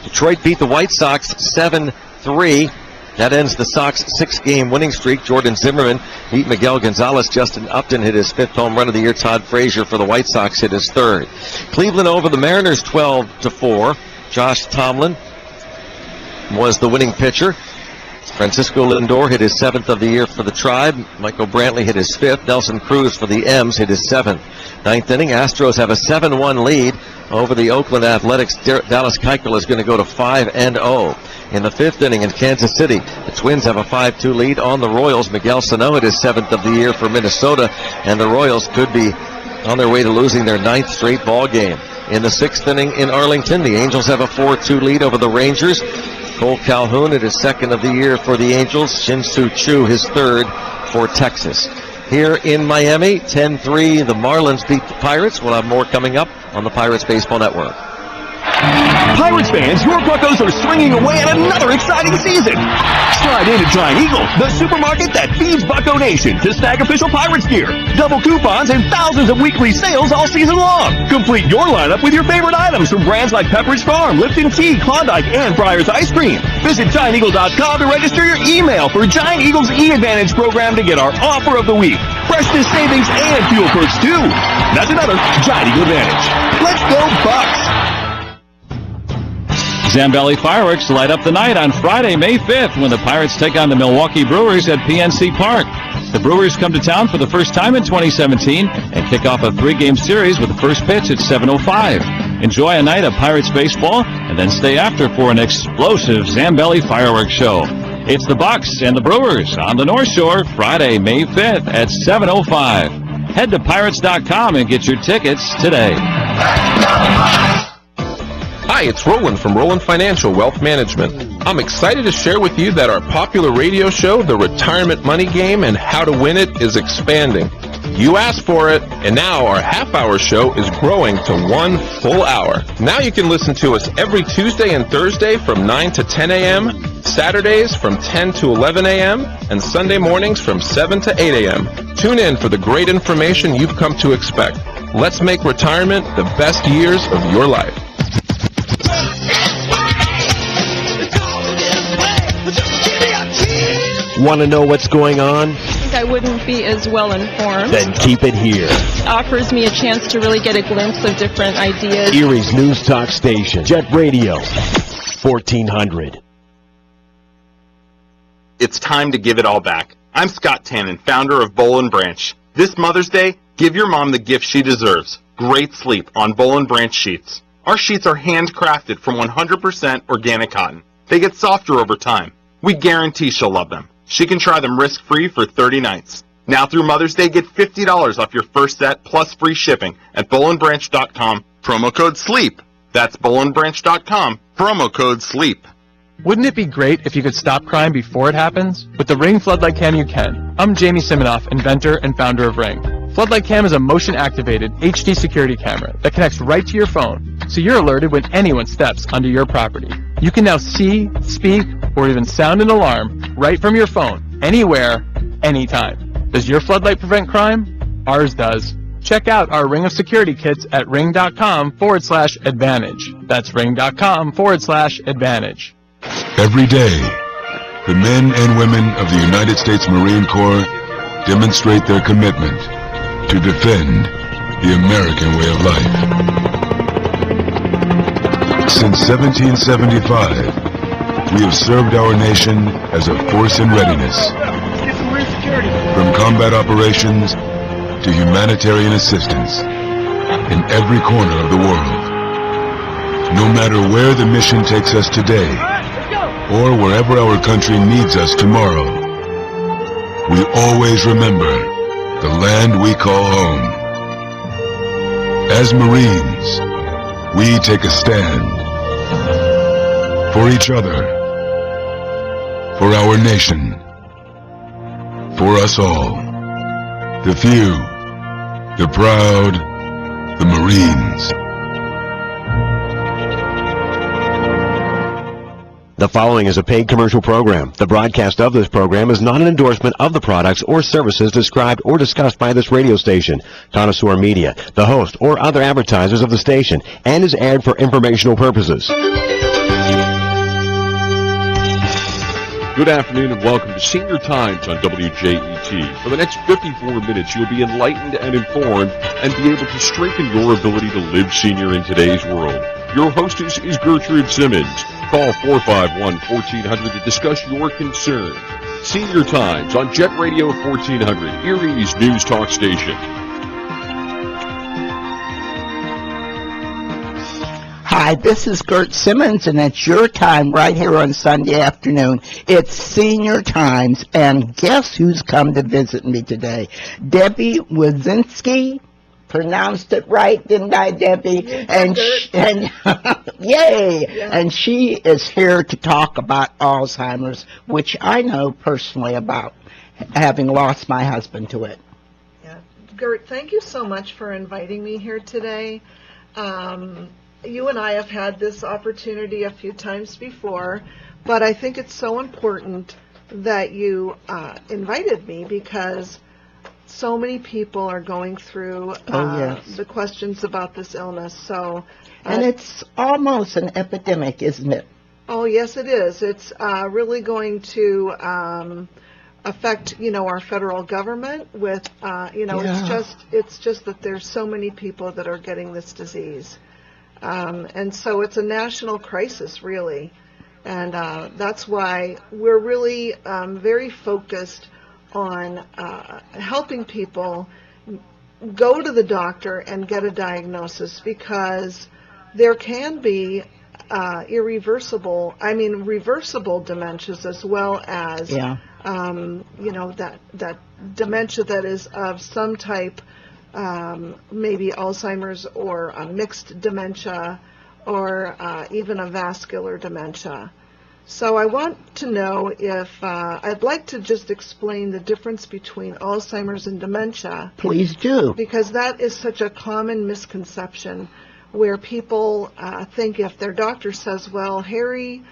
Detroit beat the White Sox 7-3. That ends the Sox 6-game winning streak. Jordan Zimmerman beat Miguel Gonzalez. Justin Upton hit his 5th home run of the year. Todd Frazier for the White Sox hit his 3rd. Cleveland over the Mariners 12-4. Josh Tomlin was the winning pitcher. Francisco Lindor hit his 7th of the year for the Tribe. Michael Brantley hit his 5th. Nelson Cruz for the M's hit his 7th. 9th inning, Astros have a 7-1 lead over the Oakland Athletics. Dallas Keuchel is going to go to 5-0. In the 5th inning in Kansas City, the Twins have a 5-2 lead on the Royals. Miguel Sano hit his 7th of the year for Minnesota, and the Royals could be on their way to losing their 9th straight ball game. In the 6th inning in Arlington, the Angels have a 4-2 lead over the Rangers. Cole Calhoun hit his 2nd of the year for the Angels. Shin-Soo Choo his 3rd for Texas. Here in Miami, 10-3, the Marlins beat the Pirates. We'll have more coming up on the Pirates Baseball Network. Pirates fans, your Buccos are swinging away at another exciting season. Slide into Giant Eagle, the supermarket that feeds Bucco Nation, to snag official Pirates gear, double coupons, and thousands of weekly sales all season long. Complete your lineup with your favorite items from brands like Pepperidge Farm, Lipton Tea, Klondike, and Friar's Ice Cream. Visit GiantEagle.com to register your email for Giant Eagle's E-Advantage program to get our offer of the week. Freshness savings and fuel perks too. That's another Giant Eagle Advantage. Let's go Bucks! Zambelli Fireworks light up the night on Friday, May 5th, when the Pirates take on the Milwaukee Brewers at PNC Park. The Brewers come to town for the first time in 2017 and kick off a 3-game series with the first pitch at 7:05. Enjoy a night of Pirates baseball and then stay after for an explosive Zambelli Fireworks show. It's the Bucks and the Brewers on the North Shore, Friday, May 5th at 7:05. Head to Pirates.com and get your tickets today. Hi, it's Roland from Roland Financial Wealth Management. I'm excited to share with you that our popular radio show, The Retirement Money Game and How to Win It, is expanding. You asked for it, and now our half-hour show is growing to 1 full hour. Now you can listen to us every Tuesday and Thursday from 9 to 10 a.m., Saturdays from 10 to 11 a.m., and Sunday mornings from 7 to 8 a.m. Tune in for the great information you've come to expect. Let's make retirement the best years of your life. Want to know what's going on? I think I wouldn't be as well informed. Then keep it here. It offers me a chance to really get a glimpse of different ideas. Erie's News Talk Station, Jet Radio, 1400. It's time to give it all back. I'm Scott Tannen, founder of Boll & Branch. This Mother's Day, give your mom the gift she deserves. Great sleep on Boll & Branch sheets. Our sheets are handcrafted from 100% organic cotton. They get softer over time. We guarantee she'll love them. She can try them risk-free for 30 nights. Now through Mother's Day, get $50 off your first set plus free shipping at BollandBranch.com. Promo code SLEEP. That's BollandBranch.com. Promo code SLEEP. Wouldn't it be great if you could stop crime before it happens? With the Ring Floodlight Cam you can. I'm Jamie Siminoff, inventor and founder of Ring. Floodlight Cam is a motion-activated HD security camera that connects right to your phone, so you're alerted when anyone steps onto your property. You can now see, speak, or even sound an alarm right from your phone, anywhere, anytime. Does your floodlight prevent crime? Ours does. Check out our Ring of Security kits at ring.com/advantage. That's ring.com/advantage. Every day, the men and women of the United States Marine Corps demonstrate their commitment to defend the American way of life. Since 1775, we have served our nation as a force in readiness. From combat operations to humanitarian assistance in every corner of the world. No matter where the mission takes us today, or wherever our country needs us tomorrow, we always remember the land we call home. As Marines, we take a stand for each other, for our nation, for us all, the few, the proud, the Marines. The following is a paid commercial program. The broadcast of this program is not an endorsement of the products or services described or discussed by this radio station, Connoisseur Media, the host, or other advertisers of the station, and is aired for informational purposes. Good afternoon and welcome to Senior Times on WJET. For the next 54 minutes, you'll be enlightened and informed and be able to strengthen your ability to live senior in today's world. Your hostess is Gertrude Simmons. Call 451-1400 to discuss your concern. Senior Times on Jet Radio 1400, Erie's News Talk Station. Hi, this is Gert Simmons, and it's your time right here on Sunday afternoon. It's Senior Times, and guess who's come to visit me today? Debbie Wazinski. Pronounced it right, didn't I, Debbie? Yay! Yeah. And she is here to talk about Alzheimer's, which I know personally about, having lost my husband to it. Yeah. Gert, thank you so much for inviting me here today. You and I have had this opportunity a few times before, but I think it's so important that you invited me because so many people are going through the questions about this illness. So, and it's almost an epidemic, isn't it? Oh, yes, it is. It's really going to affect, our federal government with, it's just that there's so many people that are getting this disease. And so it's a national crisis, really. And that's why we're really very focused on helping people go to the doctor and get a diagnosis, because there can be reversible dementias, as well as that dementia that is of some type, maybe Alzheimer's or a mixed dementia, or even a vascular dementia. So I want to know if I'd like to just explain the difference between Alzheimer's and dementia. Please do. Because that is such a common misconception, where people think if their doctor says, well, Harry,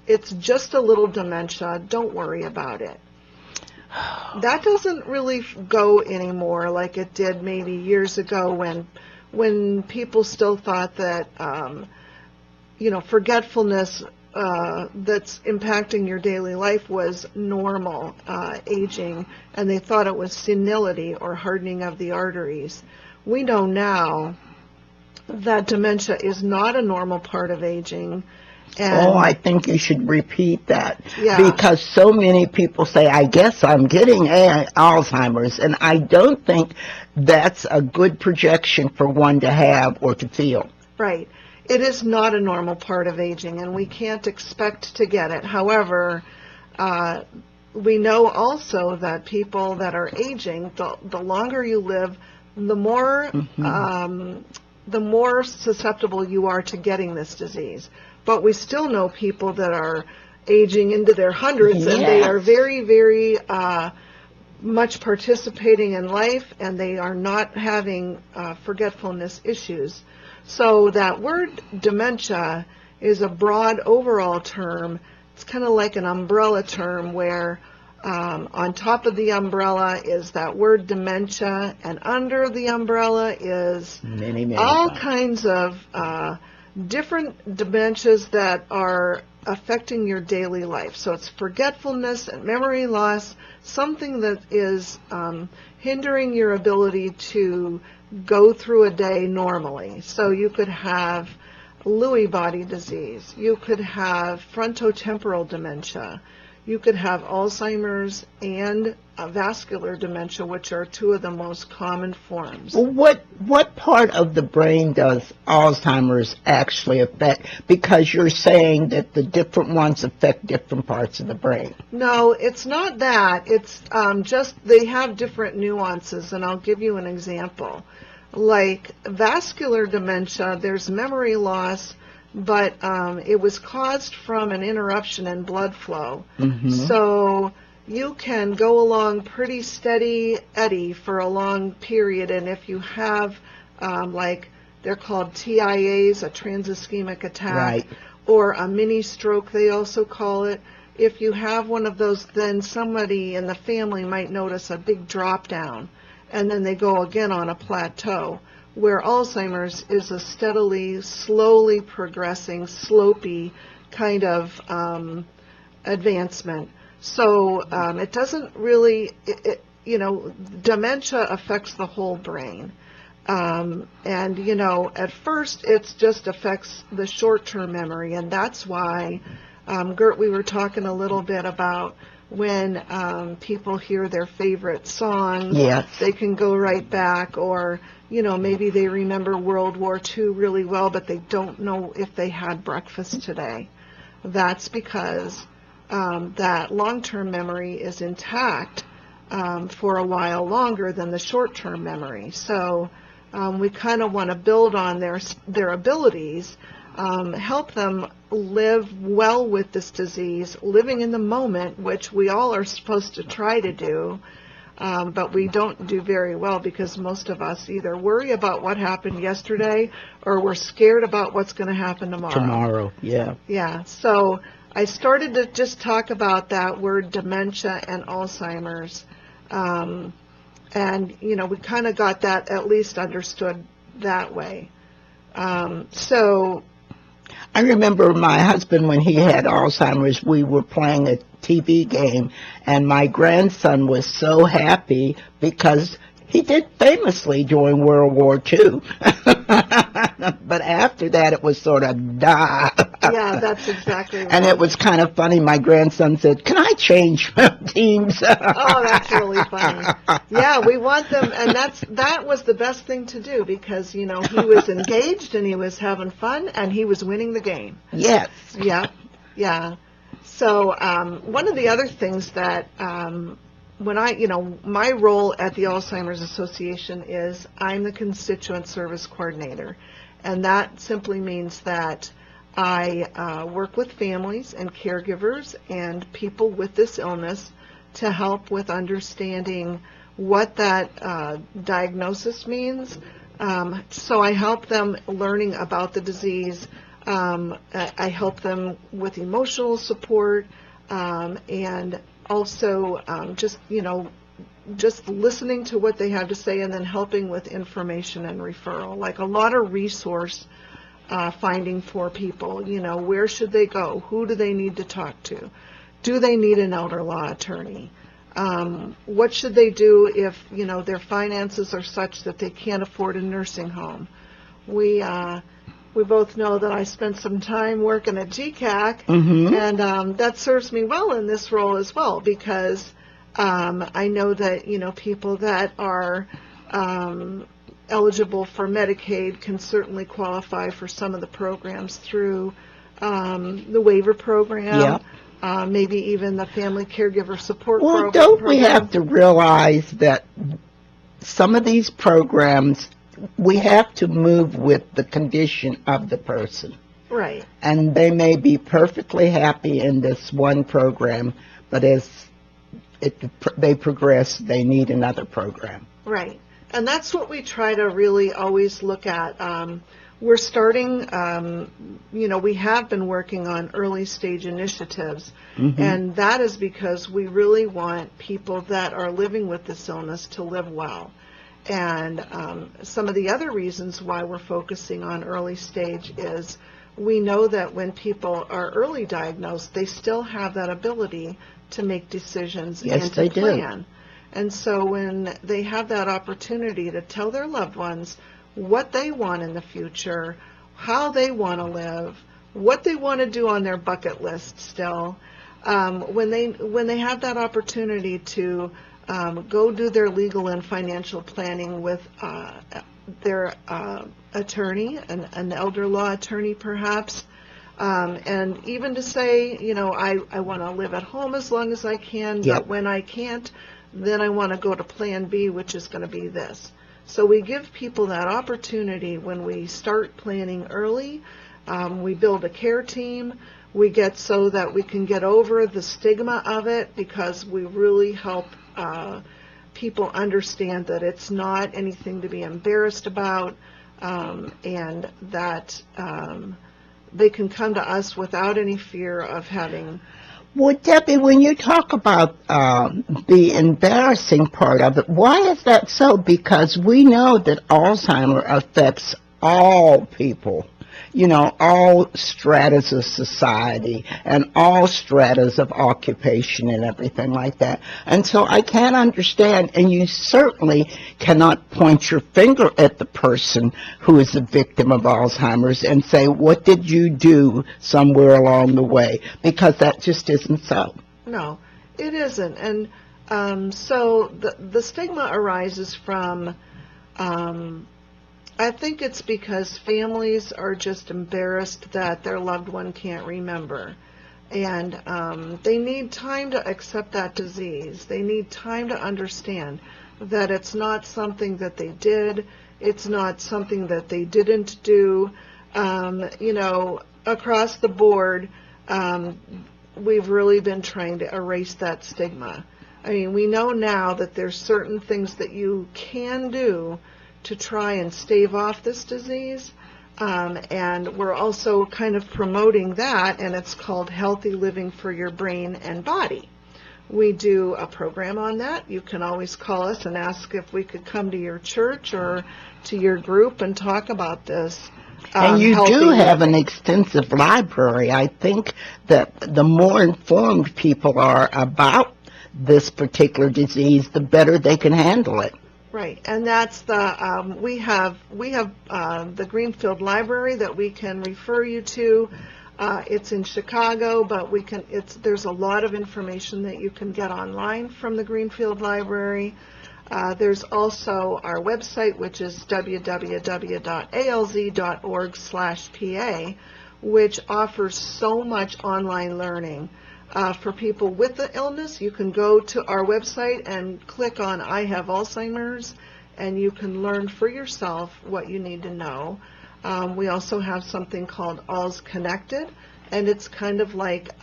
it's just a little dementia, don't worry about it. That doesn't really go anymore like it did maybe years ago when people still thought that, forgetfulness that's impacting your daily life was normal aging, and they thought it was senility or hardening of the arteries. We know now that dementia is not a normal part of aging. And I think you should repeat that. Yeah. Because so many people say, I guess I'm getting Alzheimer's, and I don't think that's a good projection for one to have or to feel. Right. It is not a normal part of aging, and we can't expect to get it. However, we know also that people that are aging, the longer you live, the more susceptible you are to getting this disease. But we still know people that are, aging into their hundreds, and they are very, very much participating in life, and they are not having forgetfulness issues. So that word dementia is a broad overall term. It's kind of like an umbrella term where on top of the umbrella is that word dementia, and under the umbrella is all kinds of different dementias that are affecting your daily life. So it's forgetfulness and memory loss, something that is hindering your ability to go through a day normally. So you could have Lewy body disease, you could have frontotemporal dementia, you could have Alzheimer's and vascular dementia, which are two of the most common forms. What part of the brain does Alzheimer's actually affect? Because you're saying that the different ones affect different parts of the brain. No, it's not that. It's just they have different nuances, and I'll give you an example. Like vascular dementia, there's memory loss, but it was caused from an interruption in blood flow. So you can go along pretty steady Eddie for a long period, and if you have like they're called TIAs, a transischemic attack, or a mini stroke they also call it, if you have one of those, then somebody in the family might notice a big drop down, and then they go again on a plateau, where Alzheimer's is a steadily, slowly progressing, slopey kind of advancement. So it doesn't really, dementia affects the whole brain. And, at first it just affects the short-term memory, and that's why, Gert, we were talking a little bit about when people hear their favorite songs, they can go right back, or maybe they remember World War II really well, but they don't know if they had breakfast today. That's because that long-term memory is intact for a while longer than the short-term memory. So we kind of want to build on their abilities, help them live well with this disease, living in the moment, which we all are supposed to try to do. But we don't do very well because most of us either worry about what happened yesterday or we're scared about what's going to happen tomorrow. Yeah. So I started to just talk about that word dementia and Alzheimer's. And, we kind of got that at least understood that way. So I remember my husband, when he had Alzheimer's, we were playing a TV game, and my grandson was so happy because he did famously during World War II. But after that, it was sort of da. Yeah, that's exactly right. And it was kind of funny. My grandson said, "Can I change teams?" Oh, that's really funny. Yeah, we want them, and that was the best thing to do because, he was engaged and he was having fun and he was winning the game. Yes. Yeah. So one of the other things that when my role at the Alzheimer's Association is I'm the constituent service coordinator, and that simply means that I work with families and caregivers and people with this illness to help with understanding what that diagnosis means. So I help them learning about the disease. I help them with emotional support and also just listening to what they have to say and then helping with information and referral, like a lot of resource finding for people. Where should they go? Who do they need to talk to? Do they need an elder law attorney? What should they do if, their finances are such that they can't afford a nursing home? We both know that I spent some time working at GCAC, and that serves me well in this role as well, because I know that, people that are eligible for Medicaid can certainly qualify for some of the programs through the waiver program, maybe even the family caregiver support program. Well, don't we have to realize that some of these programs, we have to move with the condition of the person? Right. And they may be perfectly happy in this one program, but as they progress, they need another program. Right. And that's what we try to really always look at. We're starting, we have been working on early stage initiatives, and that is because we really want people that are living with this illness to live well. And some of the other reasons why we're focusing on early stage is we know that when people are early diagnosed, they still have that ability to make decisions and to plan. And so when they have that opportunity to tell their loved ones what they want in the future, how they want to live, what they want to do on their bucket list still, when they have that opportunity to go do their legal and financial planning with their attorney, an elder law attorney perhaps, and even to say, I want to live at home as long as I can, but when I can't, then I want to go to Plan B, which is going to be this. So we give people that opportunity when we start planning early. We build a care team. We get so that we can get over the stigma of it, because we really help people understand that it's not anything to be embarrassed about, and that they can come to us without any fear of having. Well, Debbie, when you talk about the embarrassing part of it, why is that so? Because we know that Alzheimer's affects all people, all stratas of society and all stratas of occupation and everything like that. And so I can't understand, and you certainly cannot point your finger at the person who is a victim of Alzheimer's and say, what did you do somewhere along the way? Because that just isn't so. No, it isn't. And so the stigma arises from I think it's because families are just embarrassed that their loved one can't remember. And they need time to accept that disease. They need time to understand that it's not something that they did. It's not something that they didn't do. Across the board, we've really been trying to erase that stigma. I mean, we know now that there's certain things that you can do to try and stave off this disease, and we're also kind of promoting that, and it's called Healthy Living for Your Brain and Body. We do a program on that. You can always call us and ask if we could come to your church or to your group and talk about this. And you do have an extensive library. I think that the more informed people are about this particular disease, the better they can handle it. Right, and that's the we have the Greenfield Library that we can refer you to. It's in Chicago, but there's a lot of information that you can get online from the Greenfield Library. There's also our website, which is www.alz.org/PA, which offers so much online learning. For people with the illness, you can go to our website and click on I Have Alzheimer's, and you can learn for yourself what you need to know. We also have something called Alz Connected, and it's kind of like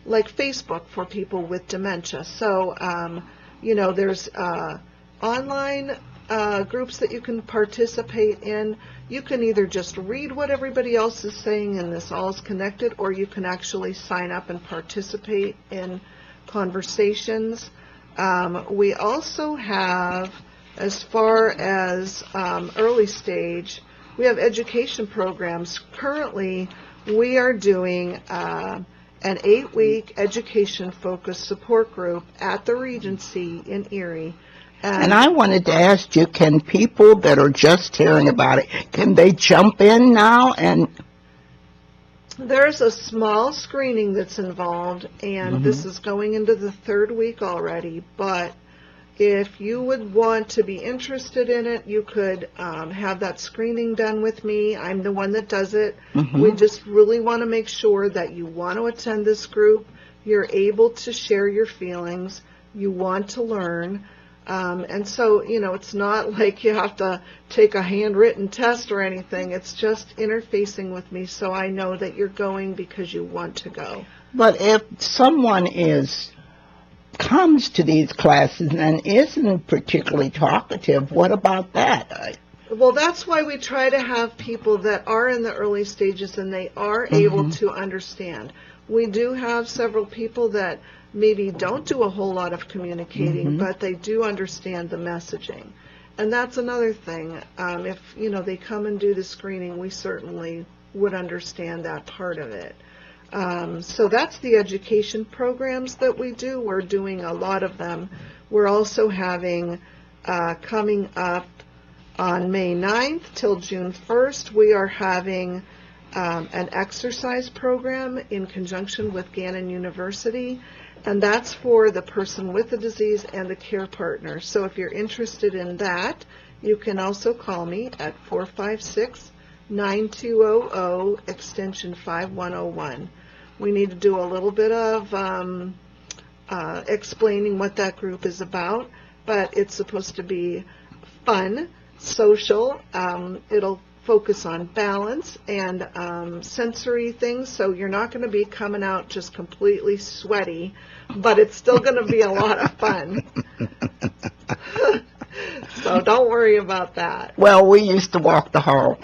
Facebook for people with dementia. So, there's online groups that you can participate in. You can either just read what everybody else is saying in this Alz Connected, or you can actually sign up and participate in conversations. We also have, as far as early stage, we have education programs. Currently, we are doing an 8-week education-focused support group at the Regency in Erie. And I wanted to ask you, can people that are just hearing about it, can they jump in now? And there's a small screening that's involved, and this is going into the 3rd week already, but if you would want to be interested in it, you could have that screening done with me. I'm the one that does it. We just really want to make sure that you want to attend this group, you're able to share your feelings, you want to learn. And so, it's not like you have to take a handwritten test or anything. It's just interfacing with me so I know that you're going because you want to go. But if someone comes to these classes and isn't particularly talkative, what about that? Well, that's why we try to have people that are in the early stages and they are able to understand. We do have several people that maybe don't do a whole lot of communicating, but they do understand the messaging. And that's another thing. If, they come and do the screening, we certainly would understand that part of it. So that's the education programs that we do. We're doing a lot of them. We're also having, coming up on May 9th till June 1st, we are having an exercise program in conjunction with Gannon University, and that's for the person with the disease and the care partner. So if you're interested in that, you can also call me at 456-9200, extension 5101. We need to do a little bit of explaining what that group is about, but it's supposed to be fun, social. It'll focus on balance and sensory things, so you're not going to be coming out just completely sweaty, but it's still going to be a lot of fun. So don't worry about that. Well, we used to walk the hall.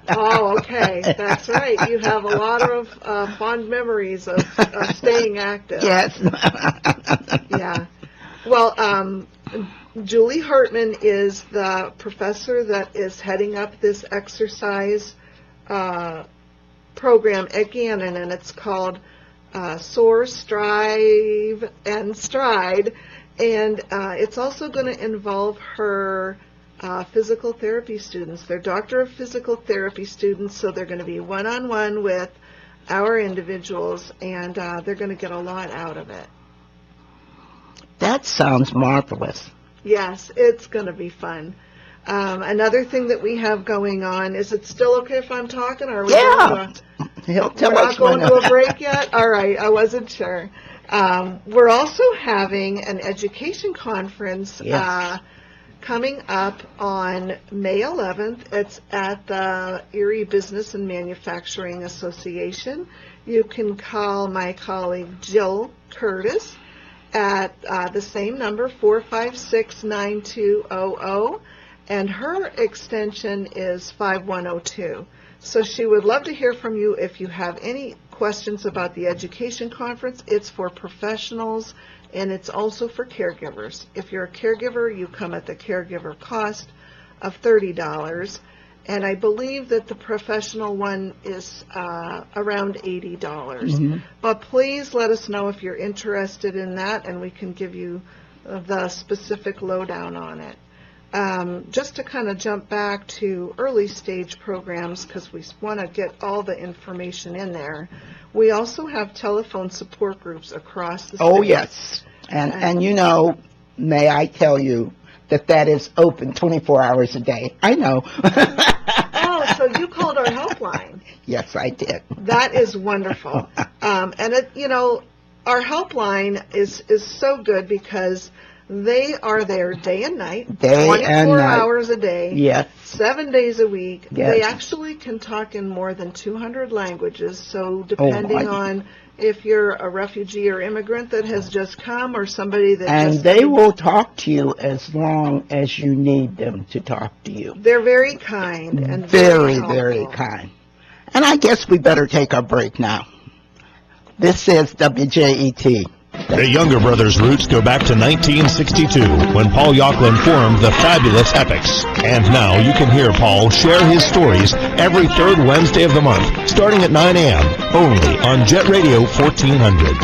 Oh, okay. That's right. You have a lot of fond memories of staying active. Yes. Yeah. Well, Julie Hartman is the professor that is heading up this exercise program at Gannon, and it's called Soar, Strive, and Stride. And it's also going to involve her physical therapy students. They're Doctor of Physical Therapy students, so they're going to be one-on-one with our individuals, and they're going to get a lot out of it. That sounds marvelous. Yes, it's going to be fun. Another thing that we have going on, is it still okay if I'm talking? Or are we Yeah. He'll tell we're us not going when. to a break yet? All right, I wasn't sure. We're also having an education conference coming up on May 11th. It's at the Erie Business and Manufacturing Association. You can call my colleague Jill Curtis at the same number, 456-9200, and her extension is 5102. So she would love to hear from you if you have any questions about the education conference. It's for professionals, and it's also for caregivers. If you're a caregiver, you come at the caregiver cost of $30, and I believe that the professional one is around $80. But please let us know if you're interested in that, and we can give you the specific lowdown on it. Just to kind of jump back to early stage programs, because we want to get all the information in there, we also have telephone support groups across the state. Oh, yes. And may I tell you that is open 24 hours a day. I know. Oh, so you called our helpline. Yes, I did. That is wonderful. And our helpline is so good because they are there day and night, 24 hours a day, yes, 7 days a week. Yes. They actually can talk in more than 200 languages, so depending on if you're a refugee or immigrant that has just come or somebody that and just... they will talk to you as long as you need them to talk to you. They're very kind and very, very kind. And I guess we better take our break now. This is WJET. The Younger Brothers' roots go back to 1962, when Paul Yocklin formed the Fabulous Epics. And now you can hear Paul share his stories every third Wednesday of the month, starting at 9 a.m., only on Jet Radio 1400.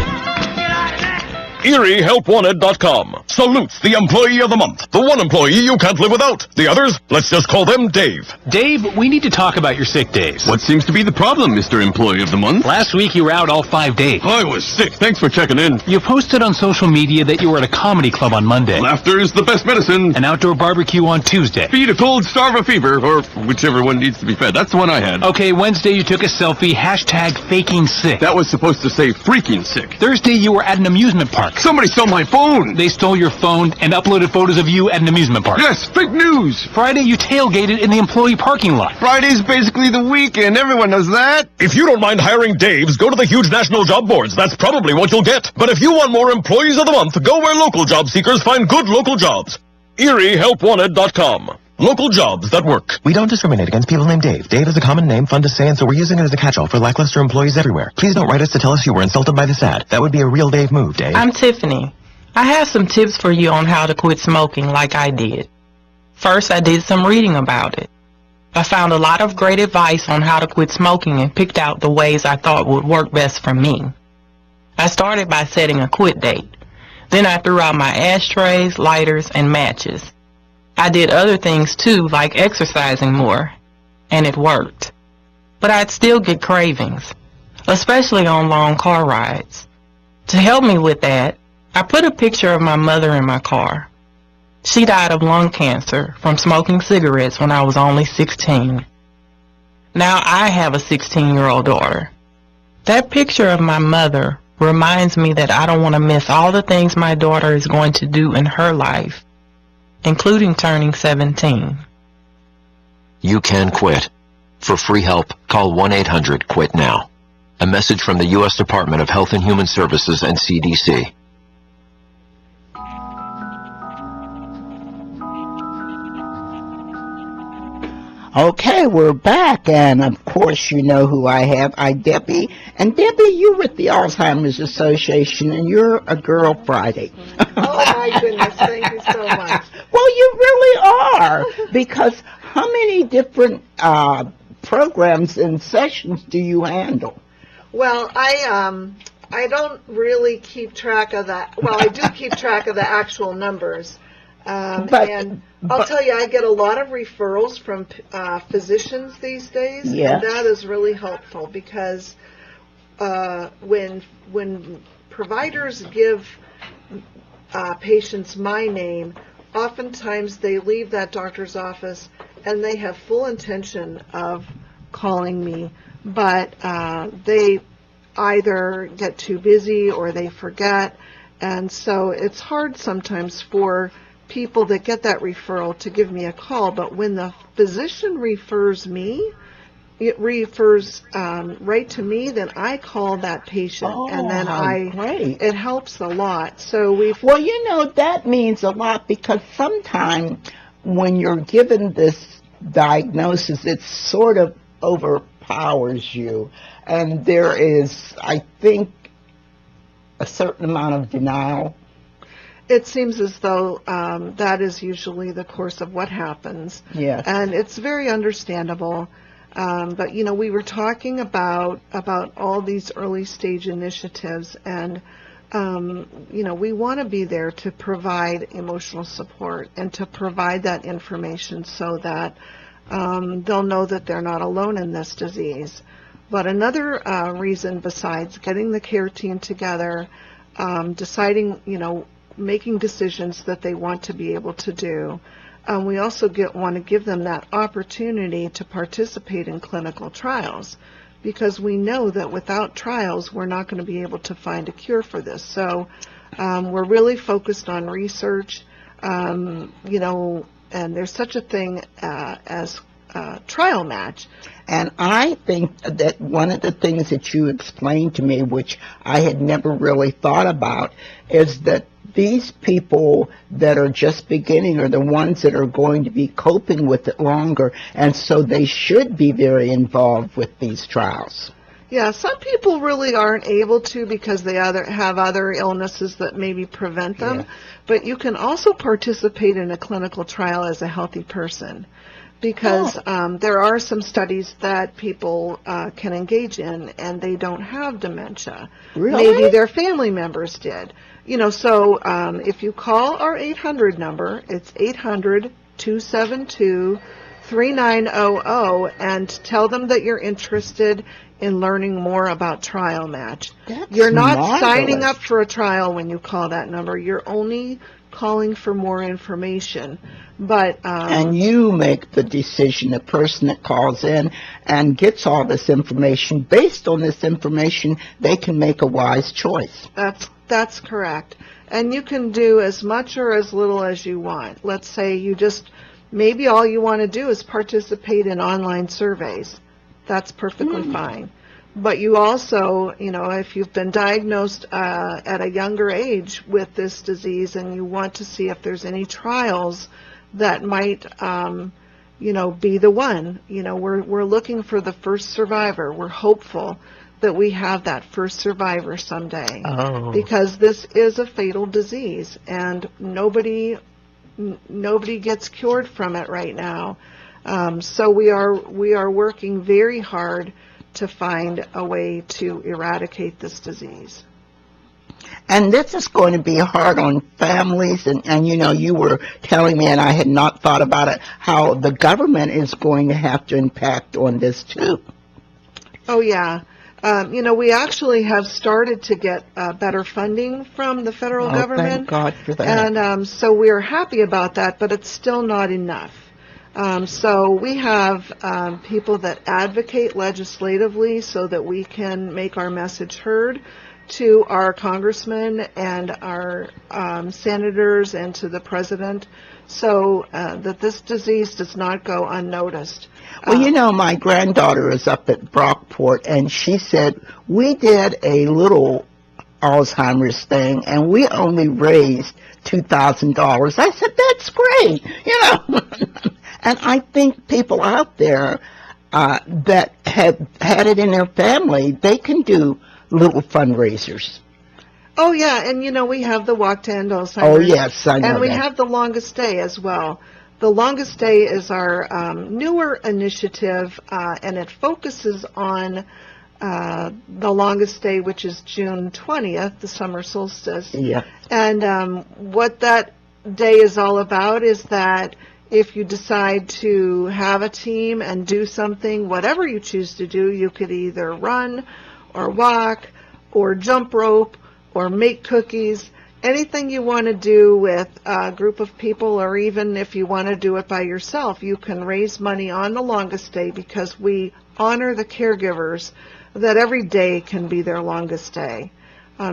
ErieHelpWanted.com salutes the Employee of the Month. The one employee you can't live without. The others, let's just call them Dave. Dave, we need to talk about your sick days. What seems to be the problem, Mr. Employee of the Month? Last week you were out all 5 days. I was sick. Thanks for checking in. You posted on social media that you were at a comedy club on Monday. Laughter is the best medicine. An outdoor barbecue on Tuesday. Feed a cold, starve a fever, or whichever one needs to be fed. That's the one I had. Okay, Wednesday you took a selfie, #faking sick. That was supposed to say freaking sick. Thursday you were at an amusement park. Somebody stole my phone. They stole your your phone and uploaded photos of you at an amusement park. Yes, fake news! Friday, you tailgated in the employee parking lot. Friday's basically the weekend. Everyone knows that. If you don't mind hiring Daves, go to the huge national job boards. That's probably what you'll get. But if you want more employees of the month, go where local job seekers find good local jobs. ErieHelpWanted.com. Local jobs that work. We don't discriminate against people named Dave. Dave is a common name, fun to say, and so we're using it as a catch-all for lackluster employees everywhere. Please don't write us to tell us you were insulted by this ad. That would be a real Dave move, Dave. I'm Tiffany. I have some tips for you on how to quit smoking like I did. First, I did some reading about it. I found a lot of great advice on how to quit smoking and picked out the ways I thought would work best for me. I started by setting a quit date. Then I threw out my ashtrays, lighters, and matches. I did other things too, like exercising more, and it worked. But I'd still get cravings, especially on long car rides. To help me with that, I put a picture of my mother in my car. She died of lung cancer from smoking cigarettes when I was only 16. Now I have a 16-year-old daughter. That picture of my mother reminds me that I don't want to miss all the things my daughter is going to do in her life, including turning 17. You can quit. For free help, call 1-800-QUIT-NOW. A message from the U.S. Department of Health and Human Services and CDC. Okay, we're back, and of course you know who I have. Debbie. And Debbie, you're with the Alzheimer's Association, and you're a girl Friday. Oh my goodness, thank you so much. Well, you really are, because how many different programs and sessions do you handle? Well, I don't really keep track of that. Well, I do keep track of the actual numbers. And I'll tell you, I get a lot of referrals from physicians these days, yes. And that is really helpful because when providers give patients my name, oftentimes they leave that doctor's office and they have full intention of calling me, but they either get too busy or they forget, and so it's hard sometimes for people that get that referral to give me a call. But when the physician refers me, it refers right to me, then I call that patient, and then great. It helps a lot. So well, you know, that means a lot, because sometimes when you're given this diagnosis, it sort of overpowers you, and there is, I think, a certain amount of denial. It seems as though that is usually the course of what happens. Yes. And it's very understandable. But, you know, we were talking about all these early stage initiatives, and, you know, we want to be there to provide emotional support and to provide that information so that they'll know that they're not alone in this disease. But another reason besides getting the care team together, deciding, you know, making decisions that they want to be able to do, we also want to give them that opportunity to participate in clinical trials, because we know that without trials we're not going to be able to find a cure for this. So we're really focused on research, you know, and there's such a thing as trial match. And I think that one of the things that you explained to me, which I had never really thought about, is that these people that are just beginning are the ones that are going to be coping with it longer, and so they should be very involved with these trials. Yeah, some people really aren't able to because they have other illnesses that maybe prevent them, but you can also participate in a clinical trial as a healthy person, because there are some studies that people can engage in and they don't have dementia. Really? Maybe their family members did. You know, so if you call our 800 number, it's 800-272-3900, and tell them that you're interested in learning more about Trial Match. That's You're not marvelous. signing up for a trial when you call that number. You're only calling for more information. But and you make the decision. The person that calls in and gets all this information, based on this information, they can make a wise choice. That's correct. And you can do as much or as little as you want. Let's say you just, maybe all you want to do is participate in online surveys. That's perfectly fine. But you also, you know, if you've been diagnosed at a younger age with this disease and you want to see if there's any trials that might, you know, be the one, you know, we're looking for the first survivor. We're hopeful that we have that first survivor someday. Oh. Because this is a fatal disease and nobody gets cured from it right now. So we are working very hard to find a way to eradicate this disease. And this is going to be hard on families, and you know, you were telling me, and I had not thought about it, how the government is going to have to impact on this too. Oh yeah. You know, we actually have started to get better funding from the federal government. Thank God for that. And so we're happy about that, but it's still not enough. So we have people that advocate legislatively so that we can make our message heard to our congressmen and our senators and to the president, so that this disease does not go unnoticed. Well, you know, my granddaughter is up at Brockport, and she said, we did a little Alzheimer's thing, and we only raised $2,000. I said, that's great, you know. And I think people out there that have had it in their family, they can do little fundraisers. Oh, yeah, and you know, we have the Walk to End Alzheimer's. Oh, yes, I know and we that. have the Longest Day as well. The Longest Day is our newer initiative, and it focuses on the Longest Day, which is June 20th, the summer solstice. Yeah. And what that day is all about is that if you decide to have a team and do something, whatever you choose to do, you could either run or walk or jump rope or make cookies, anything you want to do with a group of people, or even if you want to do it by yourself, you can raise money on the Longest Day because we honor the caregivers, that every day can be their longest day.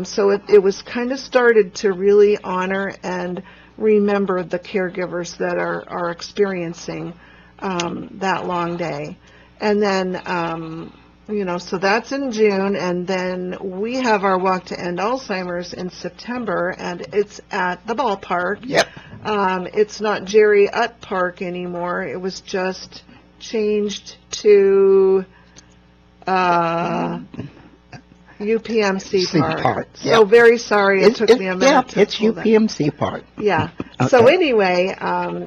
So it was kind of started to really honor and remember the caregivers that are experiencing that long day. And then, you know, so that's in June, and then we have our Walk to End Alzheimer's in September, and it's at the ballpark. Yep. It's not Jerry Utt Park anymore. It was just changed to UPMC Park. Yep. So very sorry, it took me a minute. Yeah, it's UPMC Park. Yeah. Okay. So anyway,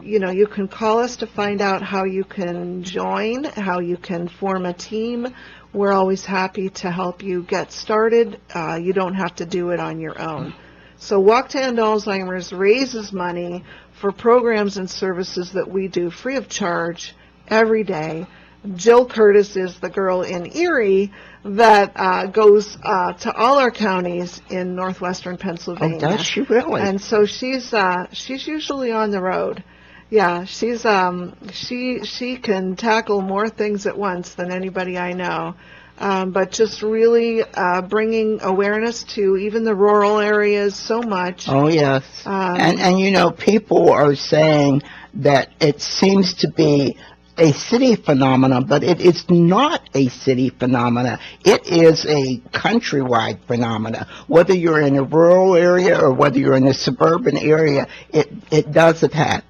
you know, you can call us to find out how you can join, how you can form a team. We're always happy to help you get started. You don't have to do it on your own. So Walk to End Alzheimer's raises money for programs and services that we do free of charge every day. Jill Curtis is the girl in Erie that goes to all our counties in northwestern Pennsylvania. Oh, does she really? And so she's usually on the road. Yeah, she's she can tackle more things at once than anybody I know. But just really bringing awareness to even the rural areas so much. Oh, yes. And you know, people are saying that it seems to be a city phenomena, but it is not a city phenomena. It is a countrywide phenomena. Whether you're in a rural area or whether you're in a suburban area, it does attack.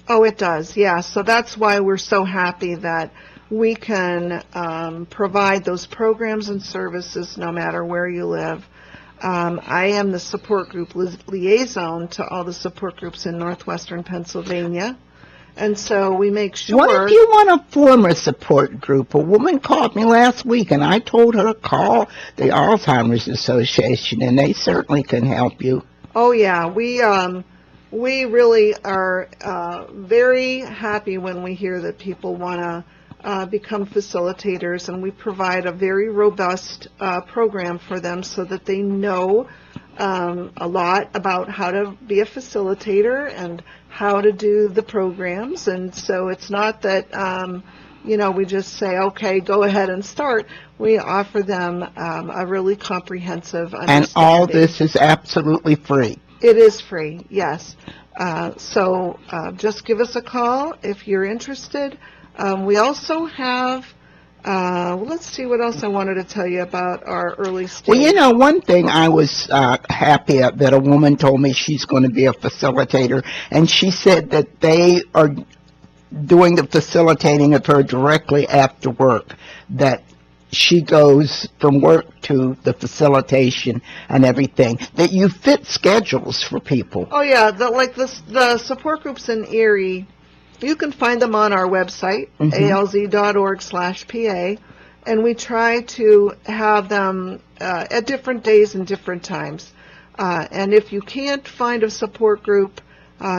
Oh, it does, yeah. So that's why we're so happy that we can provide those programs and services no matter where you live. I am the support group liaison to all the support groups in northwestern Pennsylvania. And so we make sure... What if you want to form a support group? A woman called me last week, and I told her to call the Alzheimer's Association, and they certainly can help you. Oh, yeah. We really are very happy when we hear that people want to become facilitators, and we provide a very robust program for them so that they know a lot about how to be a facilitator and how to do the programs. And so it's not that, we just say, okay, go ahead and start. We offer them a really comprehensive understanding. And all this is absolutely free. It is free, yes. So just give us a call if you're interested. We also have, let's see what else I wanted to tell you about our early stage. Well, one thing I was happy at, that a woman told me she's going to be a facilitator, and she said that they are doing the facilitating of her directly after work, that she goes from work to the facilitation and everything, that you fit schedules for people. Oh, yeah, the support groups in Erie, you can find them on our website, alz.org/PA, and we try to have them at different days and different times. And if you can't find a support group,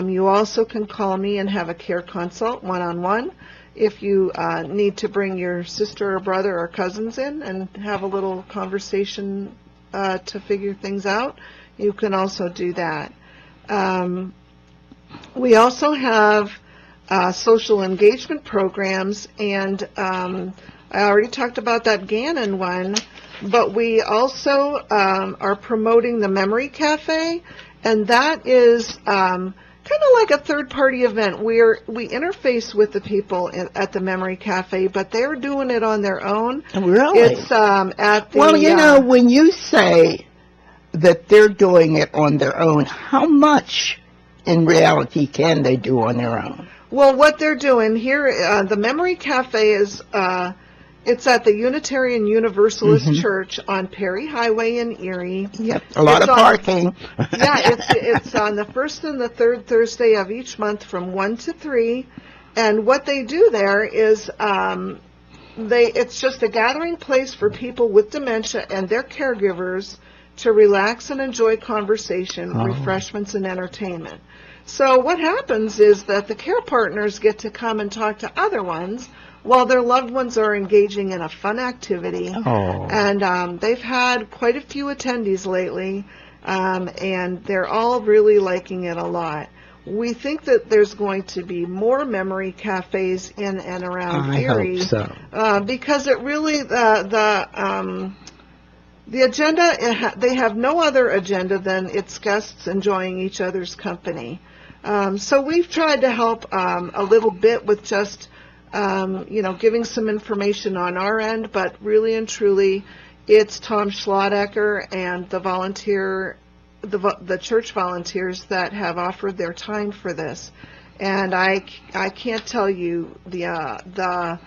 you also can call me and have a care consult one-on-one. If you need to bring your sister or brother or cousins in and have a little conversation to figure things out, you can also do that. We also have social engagement programs, and I already talked about that Gannon one, but we also are promoting the Memory Cafe, and that is kind of like a third-party event where we interface with the people at the Memory Cafe, but they're doing it on their own. Really? It's at the... Well, when you say that they're doing it on their own, how much in reality can they do on their own? Well, what they're doing here, the Memory Cafe is... it's at the Unitarian Universalist Church on Perry Highway in Erie. Yep, a lot of parking. It's on the first and the third Thursday of each month from 1 to 3. And what they do there is it's just a gathering place for people with dementia and their caregivers to relax and enjoy conversation, refreshments, and entertainment. So what happens is that the care partners get to come and talk to other ones while their loved ones are engaging in a fun activity. And they've had quite a few attendees lately, and they're all really liking it a lot. We think that there's going to be more memory cafes in and around Erie. I hope so. Because it really, the agenda, they have no other agenda than its guests enjoying each other's company. So we've tried to help a little bit with just giving some information on our end, but really and truly, it's Tom Schladecker and the church volunteers that have offered their time for this. And I can't tell you the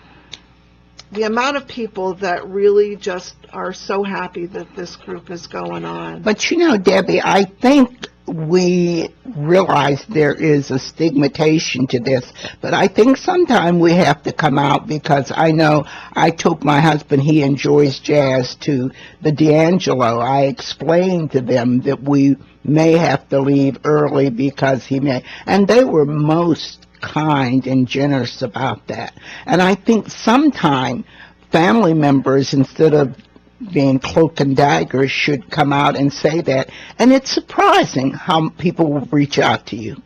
amount of people that really just are so happy that this group is going on. But Debbie, I think we realize there is a stigmatization to this, but I think sometime we have to come out, because I know I took my husband, he enjoys jazz, to the D'Angelo. I explained to them that we may have to leave early because he may, and they were most kind and generous about that. And I think sometime family members, instead of being cloak and dagger, should come out and say that. And it's surprising how people will reach out to you.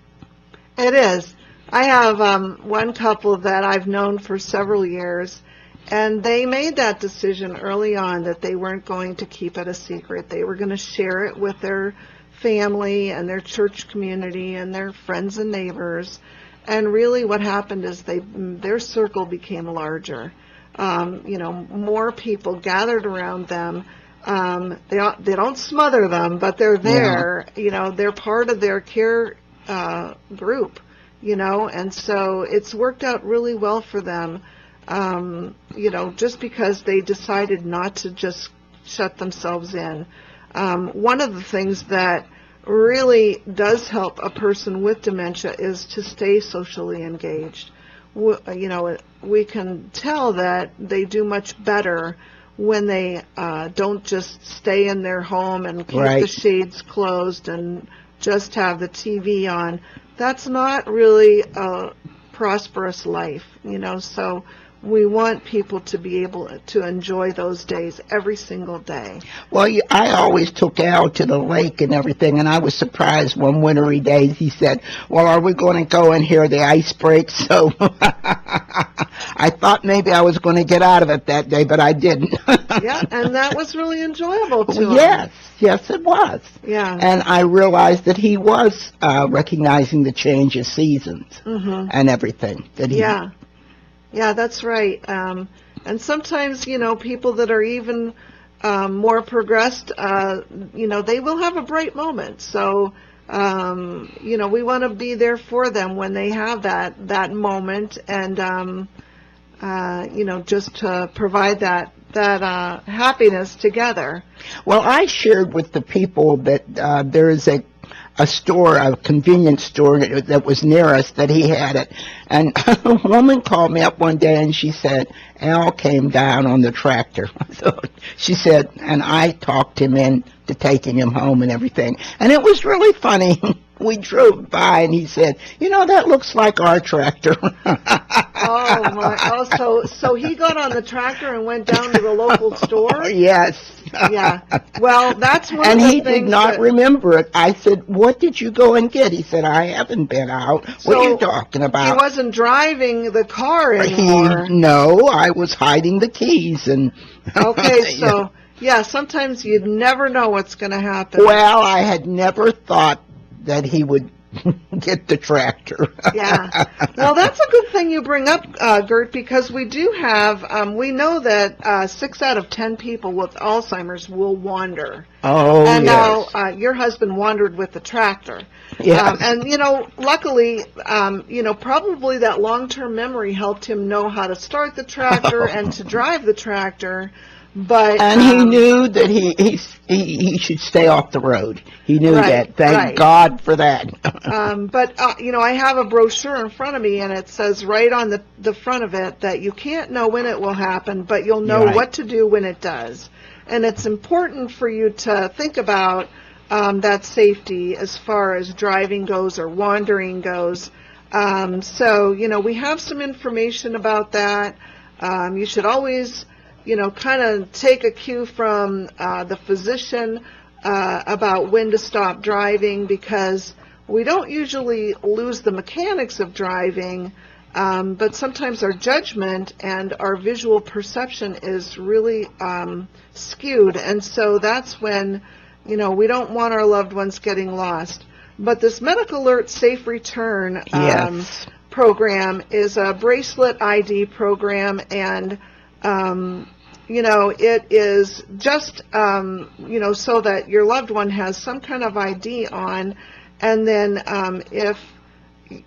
It is. I have one couple that I've known for several years, and they made that decision early on that they weren't going to keep it a secret. They were going to share it with their family and their church community and their friends and neighbors. And really what happened is their circle became larger. More people gathered around them. They don't smother them, but they're there. Yeah. They're part of their care group. And so it's worked out really well for them. Just because they decided not to just shut themselves in. One of the things that really does help a person with dementia is to stay socially engaged. We can tell that they do much better when they don't just stay in their home and keep the shades closed and just have the TV on. That's not really a prosperous life, So we want people to be able to enjoy those days every single day. Well, I always took Al to the lake and everything, and I was surprised one wintry day he said, well, are we going to go in here, the ice breaks? So I thought maybe I was going to get out of it that day, but I didn't. Yeah, and that was really enjoyable to him. Yes, it was. Yeah. And I realized that he was recognizing the change of seasons and everything. That he Yeah, that's right. And sometimes, people that are even more progressed, they will have a bright moment. So, we want to be there for them when they have that moment, and, just to provide that happiness together. Well, I shared with the people that there is a store, a convenience store that was near us, that he had it. And a woman called me up one day and she said, Al came down on the tractor. So she said, and I talked him into taking him home and everything. And it was really funny. We drove by and he said, that looks like our tractor. So he got on the tractor and went down to the local store? Yes. Yeah. Well, that's one and of the he did not remember it. I said, what did you go and get? He said, I haven't been out. What are you talking about? He wasn't driving the car anymore. No, I was hiding the keys. And okay, so, sometimes you never know what's going to happen. Well, I had never thought that he would get the tractor. Yeah. Well, that's a good thing you bring up, Gert, because we do have, we know that 6 out of 10 people with Alzheimer's will wander. Oh, and yes. now your husband wandered with the tractor. Yes. And, luckily, probably that long-term memory helped him know how to start the tractor and to drive the tractor. But he knew that he should stay off the road. He knew that. Thank God for that. But I have a brochure in front of me, and it says right on the front of it that you can't know when it will happen, but you'll know what to do when it does. And it's important for you to think about that safety as far as driving goes or wandering goes. So we have some information about that. You should always kind of take a cue from the physician about when to stop driving, because we don't usually lose the mechanics of driving, but sometimes our judgment and our visual perception is really skewed, and so that's when, we don't want our loved ones getting lost. But this Medical Alert Safe Return program is a bracelet ID program, and it is just, so that your loved one has some kind of ID on, and then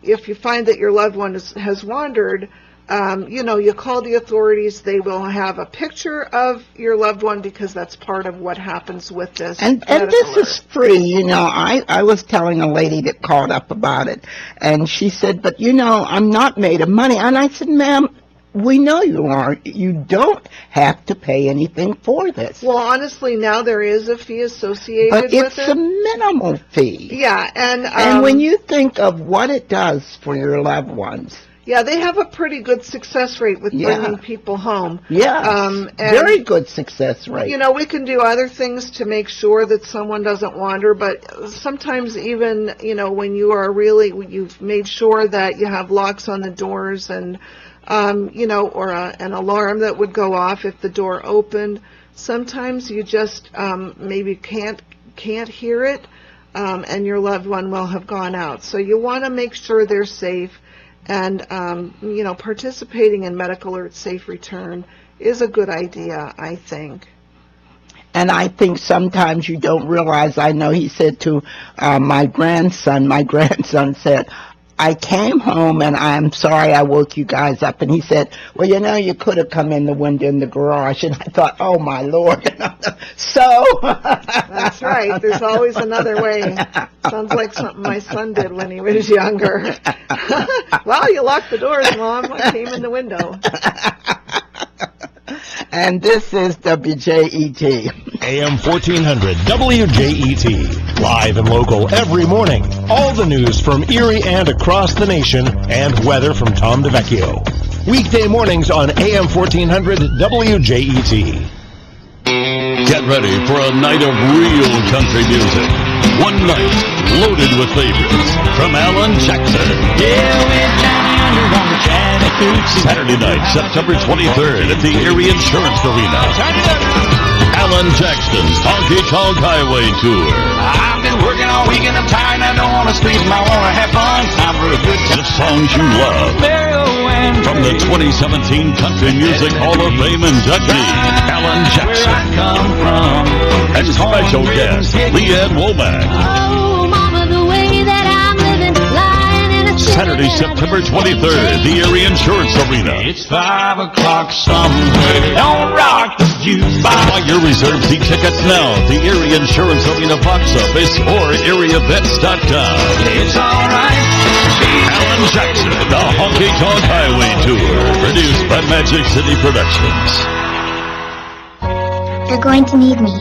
if you find that your loved one has wandered, you call the authorities. They will have a picture of your loved one, because that's part of what happens with this. And this is free, I was telling a lady that called up about it, and she said, but I'm not made of money. And I said, ma'am, we know you aren't. You don't have to pay anything for this. Well, honestly, now there is a fee associated with it. But it's a minimal fee. Yeah, and when you think of what it does for your loved ones. Yeah, they have a pretty good success rate with bringing people home. Yeah, very good success rate. We can do other things to make sure that someone doesn't wander, but sometimes even, when you are you've made sure that you have locks on the doors and or an alarm that would go off if the door opened. Sometimes you just maybe can't hear it, and your loved one will have gone out. So you want to make sure they're safe, and participating in Medical Alert Safe Return is a good idea, I think. And I think sometimes you don't realize, I know he said to my grandson said, I came home and I'm sorry I woke you guys up. And he said, well, you could have come in the window in the garage. And I thought, oh, my Lord. So. That's right. There's always another way. Sounds like something my son did when he was younger. Well, you locked the doors, Mom. I came in the window. And this is WJET. AM 1400 WJET. Live and local every morning. All the news from Erie and across the nation, and weather from Tom DeVecchio. Weekday mornings on AM 1400 WJET. Get ready for a night of real country music. One night loaded with favorites from Alan Jackson. Saturday night, September 23rd at the Erie Insurance Arena. Alan Jackson's Honky Tonk Highway Tour. I've been working all weekend, I'm tired, I don't want to squeeze my I want to have fun. Time for a good time. The songs you love. From the 2017 Country Music Hall of Fame inductee, Alan Jackson. And special guest, Leanne Womack. Oh, mama, the way that I'm living, lying in a Saturday, September 23rd, the Erie Insurance Arena. It's 5 o'clock somewhere. Don't rock the jukebox. Buy your reserve seat tickets now at the Erie Insurance Arena box office or ErieEvents.com. It's alright. Alan Jackson, the Honky Tonk Highway Tour, produced by Magic City Productions. You're going to need me.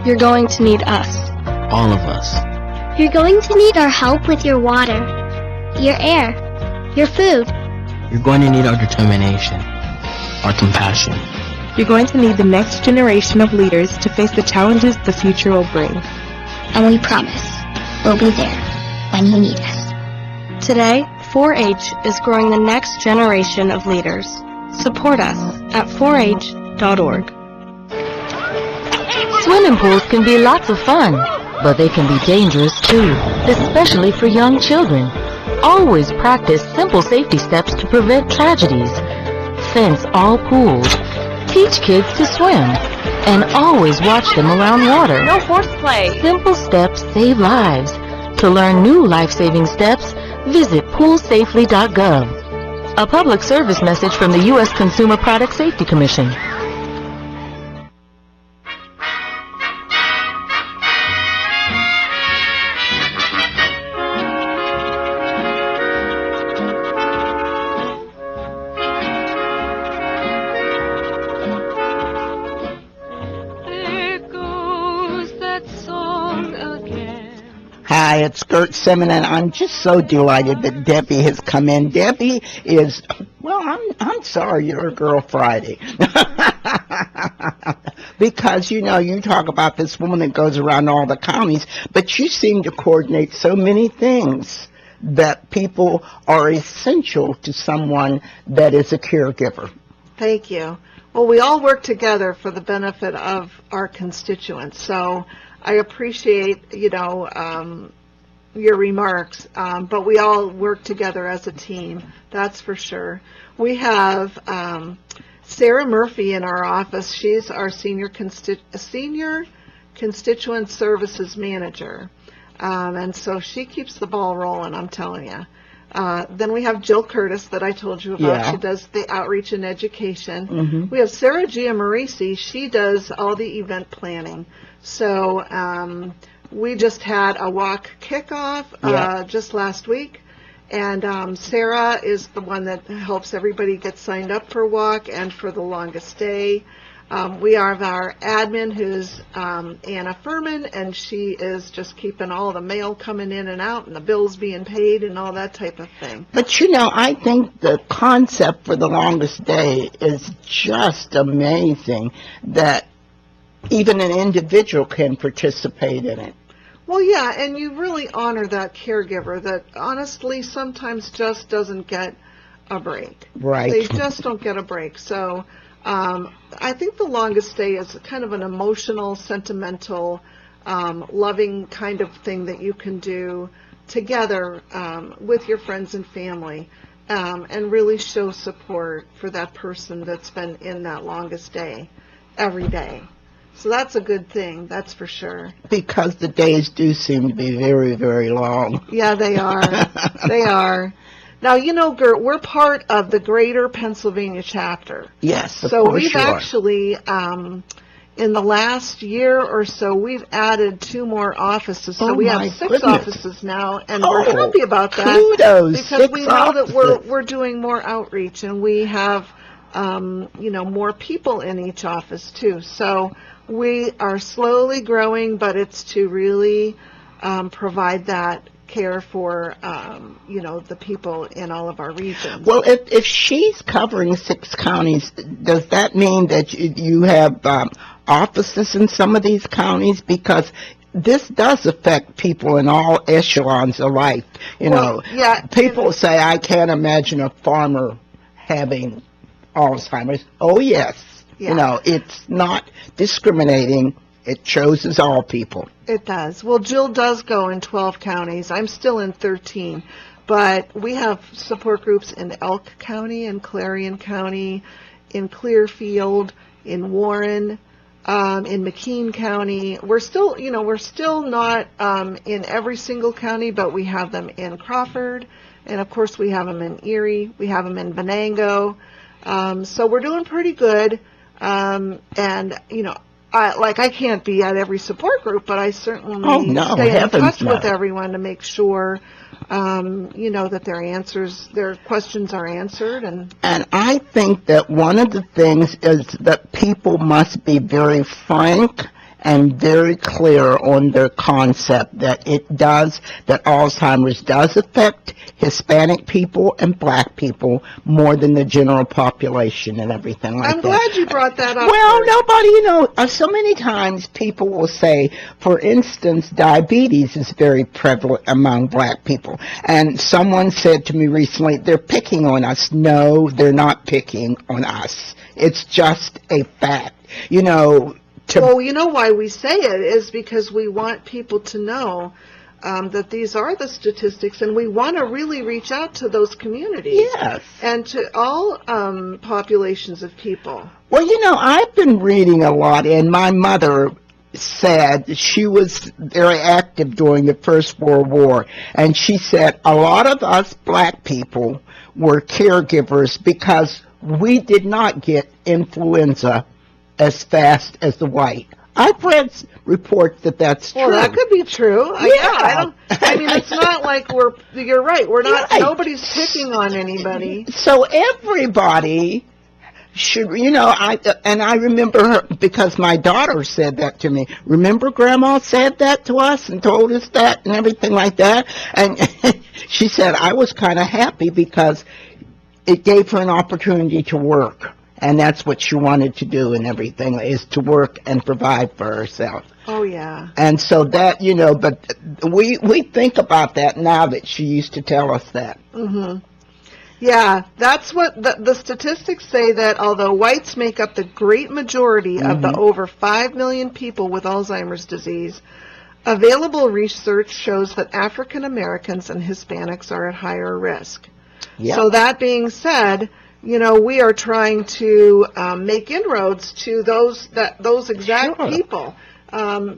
You're going to need us. All of us. You're going to need our help with your water, your air, your food. You're going to need our determination, our compassion. You're going to need the next generation of leaders to face the challenges the future will bring. And we promise we'll be there when you need us. Today, 4-H is growing the next generation of leaders. Support us at 4h.org. Swimming pools can be lots of fun, but they can be dangerous too, especially for young children. Always practice simple safety steps to prevent tragedies. Fence all pools. Teach kids to swim. And always watch them around water. No horseplay. Simple steps save lives. To learn new life-saving steps, visit poolsafely.gov. A public service message from the U.S. Consumer Product Safety Commission. Hi, it's Gert Simmons, and I'm just so delighted that Debbie has come in. Debbie is, well, I'm sorry you're a girl Friday. Because, you know, you talk about this woman that goes around all the counties, but you seem to coordinate so many things that people are essential to someone that is a caregiver. Thank you. Well, we all work together for the benefit of our constituents, so I appreciate, your remarks, but we all work together as a team, that's for sure. We have Sarah Murphy in our office. She's our senior constituent services manager, and so she keeps the ball rolling, I'm telling you. Then we have Jill Curtis that I told you about. Yeah. She does the outreach and education. Mm-hmm. We have Sarah Giamarisi. She does all the event planning. So we just had a walk kickoff just last week. And Sarah is the one that helps everybody get signed up for walk and for the longest day. We have our admin, who's Anna Furman, and she is just keeping all the mail coming in and out and the bills being paid and all that type of thing. But, you know, I think the concept for the longest day is just amazing that even an individual can participate in it. Well, yeah, and you really honor that caregiver that honestly sometimes just doesn't get a break. Right. They just don't get a break. So I think the longest day is kind of an emotional, sentimental, loving kind of thing that you can do together with your friends and family and really show support for that person that's been in that longest day every day. So that's a good thing, that's for sure. Because the days do seem to be very, very long. Yeah, they are. They are. Now, you know, Gert, we're part of the Greater Pennsylvania chapter. Yes, of so course we've you are. actually, in the last year or so, we've added 2 more offices. So Oh, we have my 6 goodness. offices now, and we're happy about that. Kudos, because 6 we know that offices. we're doing more outreach, and we have, more people in each office too. So we are slowly growing, but it's to really provide that care for, the people in all of our regions. Well, if she's covering 6 counties, does that mean that you have offices in some of these counties? Because this does affect people in all echelons of life. People say, I can't imagine a farmer having Alzheimer's. Oh, yes. Yeah. It's not discriminating. It chooses all people. It does. Well, Jill does go in 12 counties. I'm still in 13. But we have support groups in Elk County, in Clarion County, in Clearfield, in Warren, in McKean County. We're still not in every single county, but we have them in Crawford. And, of course, we have them in Erie. We have them in Venango. So we're doing pretty good. I can't be at every support group, but I certainly stay in touch with everyone to make sure, that their questions are answered. And I think that one of the things is that people must be very frank and very clear on their concept that that Alzheimer's does affect Hispanic people and black people more than the general population and everything like that. I'm glad you brought that up. Well, nobody, so many times people will say, for instance, diabetes is very prevalent among black people. And someone said to me recently, they're picking on us. No, they're not picking on us. It's just a fact. Well, you know why we say it is because we want people to know that these are the statistics, and we want to really reach out to those communities. Yes. And to all populations of people. Well, I've been reading a lot, and my mother said she was very active during the First World War, and she said a lot of us black people were caregivers because we did not get influenza as fast as the white. I've read reports that's true. Well, that could be true. Yeah. It's not like you're right. We're not, nobody's picking on anybody. So everybody should, I remember her, because my daughter said that to me. Remember Grandma said that to us and told us that and everything like that? And she said I was kind of happy because it gave her an opportunity to work. And that's what she wanted to do and everything, is to work and provide for herself. Oh, yeah. And so that, but we think about that now that she used to tell us that. Mm-hmm. Yeah, that's what the statistics say, that although whites make up the great majority of the over 5 million people with Alzheimer's disease, available research shows that African Americans and Hispanics are at higher risk. Yep. So that being said, we are trying to make inroads to those exact people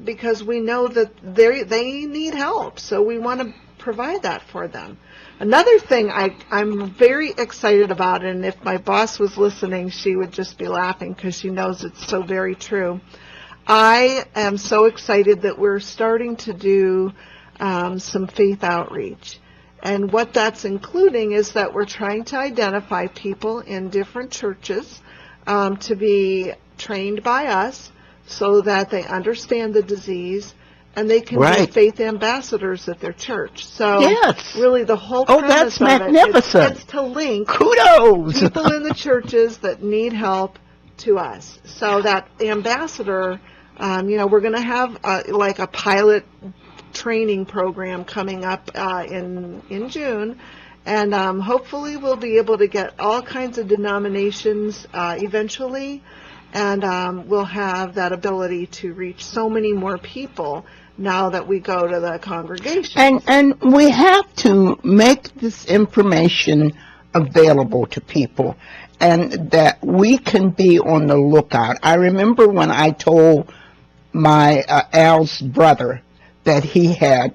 because we know that they need help. So we want to provide that for them. Another thing I'm very excited about, and if my boss was listening, she would just be laughing because she knows it's so very true. I am so excited that we're starting to do some faith outreach. And what that's including is that we're trying to identify people in different churches to be trained by us so that they understand the disease and they can be faith ambassadors at their church. So really the whole premise that's magnificent. It's to link Kudos. people in the churches that need help to us. So that ambassador, we're going to have a pilot training program coming up in June, and hopefully we'll be able to get all kinds of denominations eventually, and we'll have that ability to reach so many more people now that we go to the congregation. And we have to make this information available to people, and that we can be on the lookout. I remember when I told my Al's brother that he had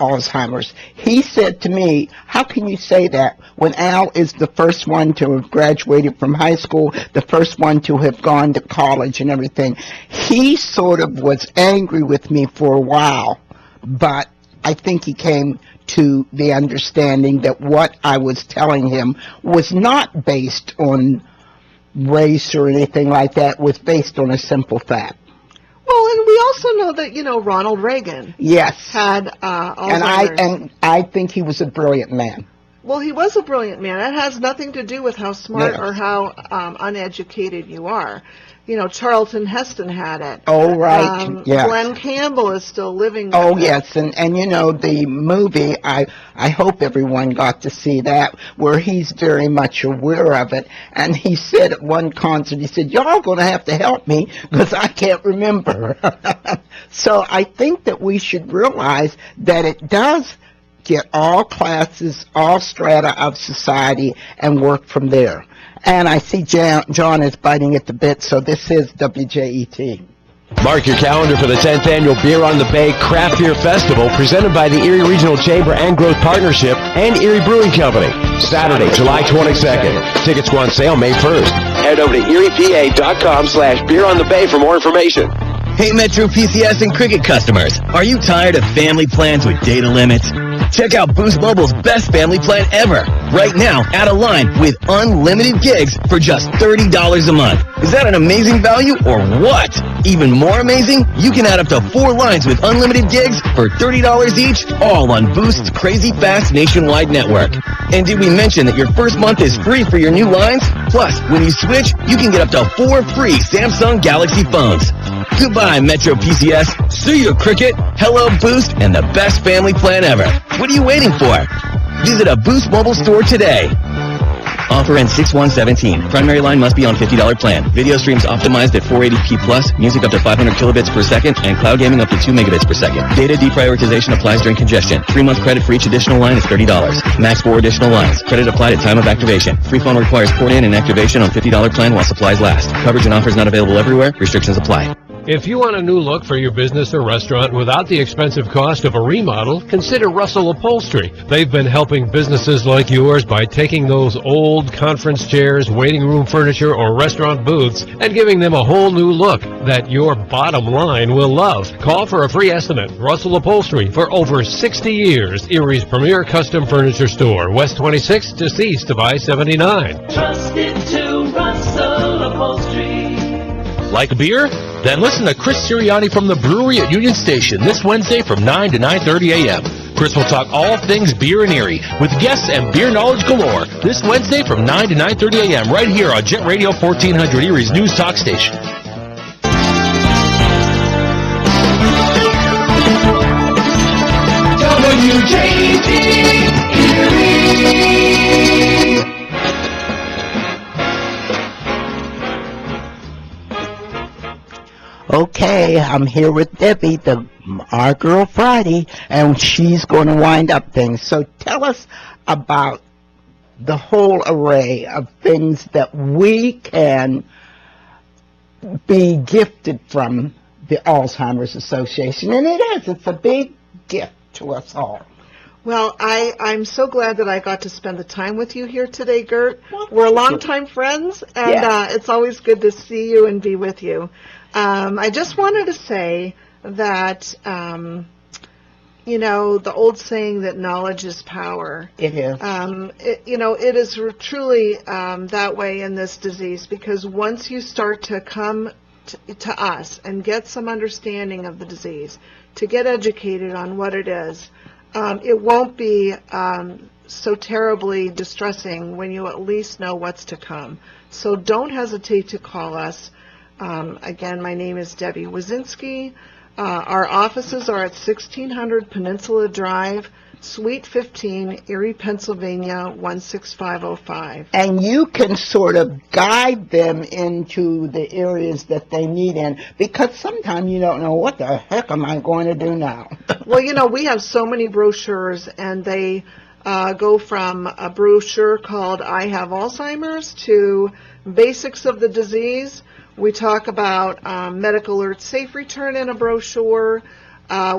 Alzheimer's. He said to me, how can you say that when Al is the first one to have graduated from high school, the first one to have gone to college and everything? He sort of was angry with me for a while, but I think he came to the understanding that what I was telling him was not based on race or anything like that, was based on a simple fact. Well, and we also know that, Ronald Reagan had Alzheimer's. And I think he was a brilliant man. Well, he was a brilliant man. It has nothing to do with how smart or how uneducated you are. Charlton Heston had it. Oh, right. Yes. Glenn Campbell is still living. Oh, yes. And the movie, I hope everyone got to see that, where he's very much aware of it. And he said at one concert, he said, y'all going to have to help me because I can't remember. So I think that we should realize that it does get all classes, all strata of society and work from there. And I see John is biting at the bit, so this is WJET. Mark your calendar for the 10th Annual Beer on the Bay Craft Beer Festival, presented by the Erie Regional Chamber and Growth Partnership and Erie Brewing Company. Saturday, July 22nd. Tickets go on sale May 1st. Head over to eriepa.com/beeronthebay for more information. Hey Metro PCS and Cricket customers, are you tired of family plans with data limits? Check out Boost Mobile's best family plan ever. Right now, add a line with unlimited gigs for just $30 a month. Is that an amazing value or what? Even more amazing, you can add up to 4 lines with unlimited gigs for $30 each, all on Boost's crazy fast nationwide network. And did we mention that your first month is free for your new lines? Plus, when you switch, you can get up to 4 free Samsung Galaxy phones. Goodbye, Metro PCS. See you, Cricket. Hello, Boost, and the best family plan ever. What are you waiting for? Visit a Boost mobile store today. Offer ends 6/1/17. Primary line must be on $50 plan. Video streams optimized at 480p plus, music up to 500 kilobits per second, and cloud gaming up to 2 megabits per second. Data deprioritization applies during congestion. 3-month credit for each additional line is $30. Max 4 additional lines. Credit applied at time of activation. Free phone requires port-in and activation on $50 plan while supplies last. Coverage and offers not available everywhere. Restrictions apply. If you want a new look for your business or restaurant without the expensive cost of a remodel, consider Russell Upholstery. They've been helping businesses like yours by taking those old conference chairs, waiting room furniture, or restaurant booths and giving them a whole new look that your bottom line will love. Call for a free estimate. Russell Upholstery, for over 60 years, Erie's premier custom furniture store, West 26th, just east of I-79. Trusted to Russell Upholstery. Like beer? Then listen to Chris Sirianni from the brewery at Union Station this Wednesday from 9 to 9:30 a.m. Chris will talk all things beer in Erie with guests and beer knowledge galore this Wednesday from 9 to 9:30 a.m. right here on Jet Radio 1400, Erie's news talk station. WJET Erie. Okay, I'm here with Debbie, our girl Friday, and she's going to wind up things. So tell us about the whole array of things that we can be gifted from the Alzheimer's Association. And it's a big gift to us all. Well, I'm so glad that I got to spend the time with you here today, Gert. We're longtime friends, and it's always good to see you and be with you. I just wanted to say that, the old saying that knowledge is power. It is. It is truly that way in this disease, because once you start to come to us and get some understanding of the disease, to get educated on what it is, it won't be so terribly distressing when you at least know what's to come. So don't hesitate to call us. Again, my name is Debbie Wazinski. Our offices are at 1600 Peninsula Drive, Suite 15, Erie, Pennsylvania, 16505. And you can sort of guide them into the areas that they need in, because sometimes you don't know, what the heck am I going to do now? Well, we have so many brochures, and they go from a brochure called I Have Alzheimer's to Basics of the Disease. We talk about Medical Alert Safe Return in a brochure.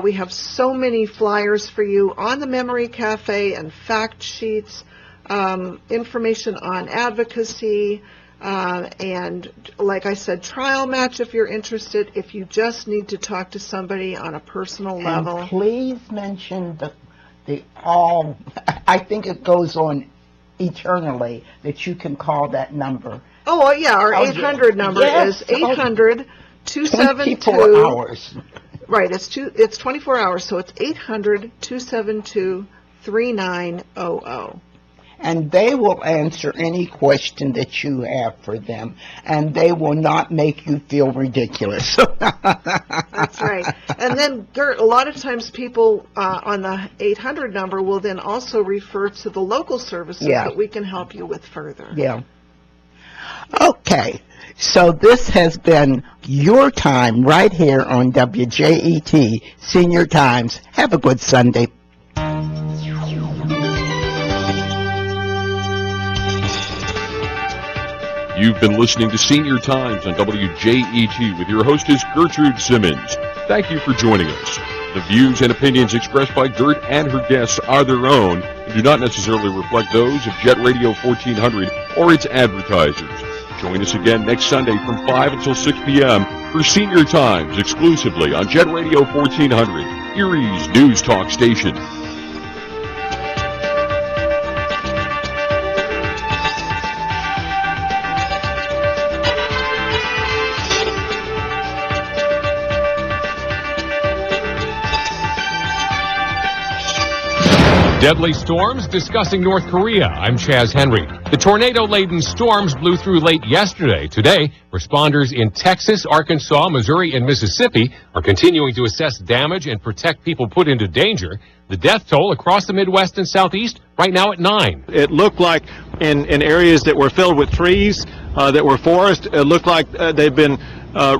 We have so many flyers for you on the Memory Cafe and fact sheets, information on advocacy, and like I said, trial match if you're interested, if you just need to talk to somebody on a personal level. And please mention I think it goes on eternally, that you can call that number. Oh, yeah, our 800 number is 800-272. 24 hours. Right, it's 24 hours, so it's 800-272-3900. And they will answer any question that you have for them, and they will not make you feel ridiculous. That's right. And then, Gert, a lot of times people on the 800 number will then also refer to the local services that we can help you with further. Yeah. Okay, so this has been your time right here on WJET Senior Times. Have a good Sunday. You've been listening to Senior Times on WJET with your hostess, Gertrude Simmons. Thank you for joining us. The views and opinions expressed by Gert and her guests are their own and do not necessarily reflect those of Jet Radio 1400 or its advertisers. Join us again next Sunday from 5 until 6 p.m. for Senior Times exclusively on Jet Radio 1400, Erie's news talk station. Deadly storms discussing North Korea. I'm Chaz Henry. The tornado-laden storms blew through late yesterday. Today, responders in Texas, Arkansas, Missouri, and Mississippi are continuing to assess damage and protect people put into danger. The death toll across the Midwest and Southeast right now at 9. It looked like in areas that were filled with trees, that were forest, it looked like they've been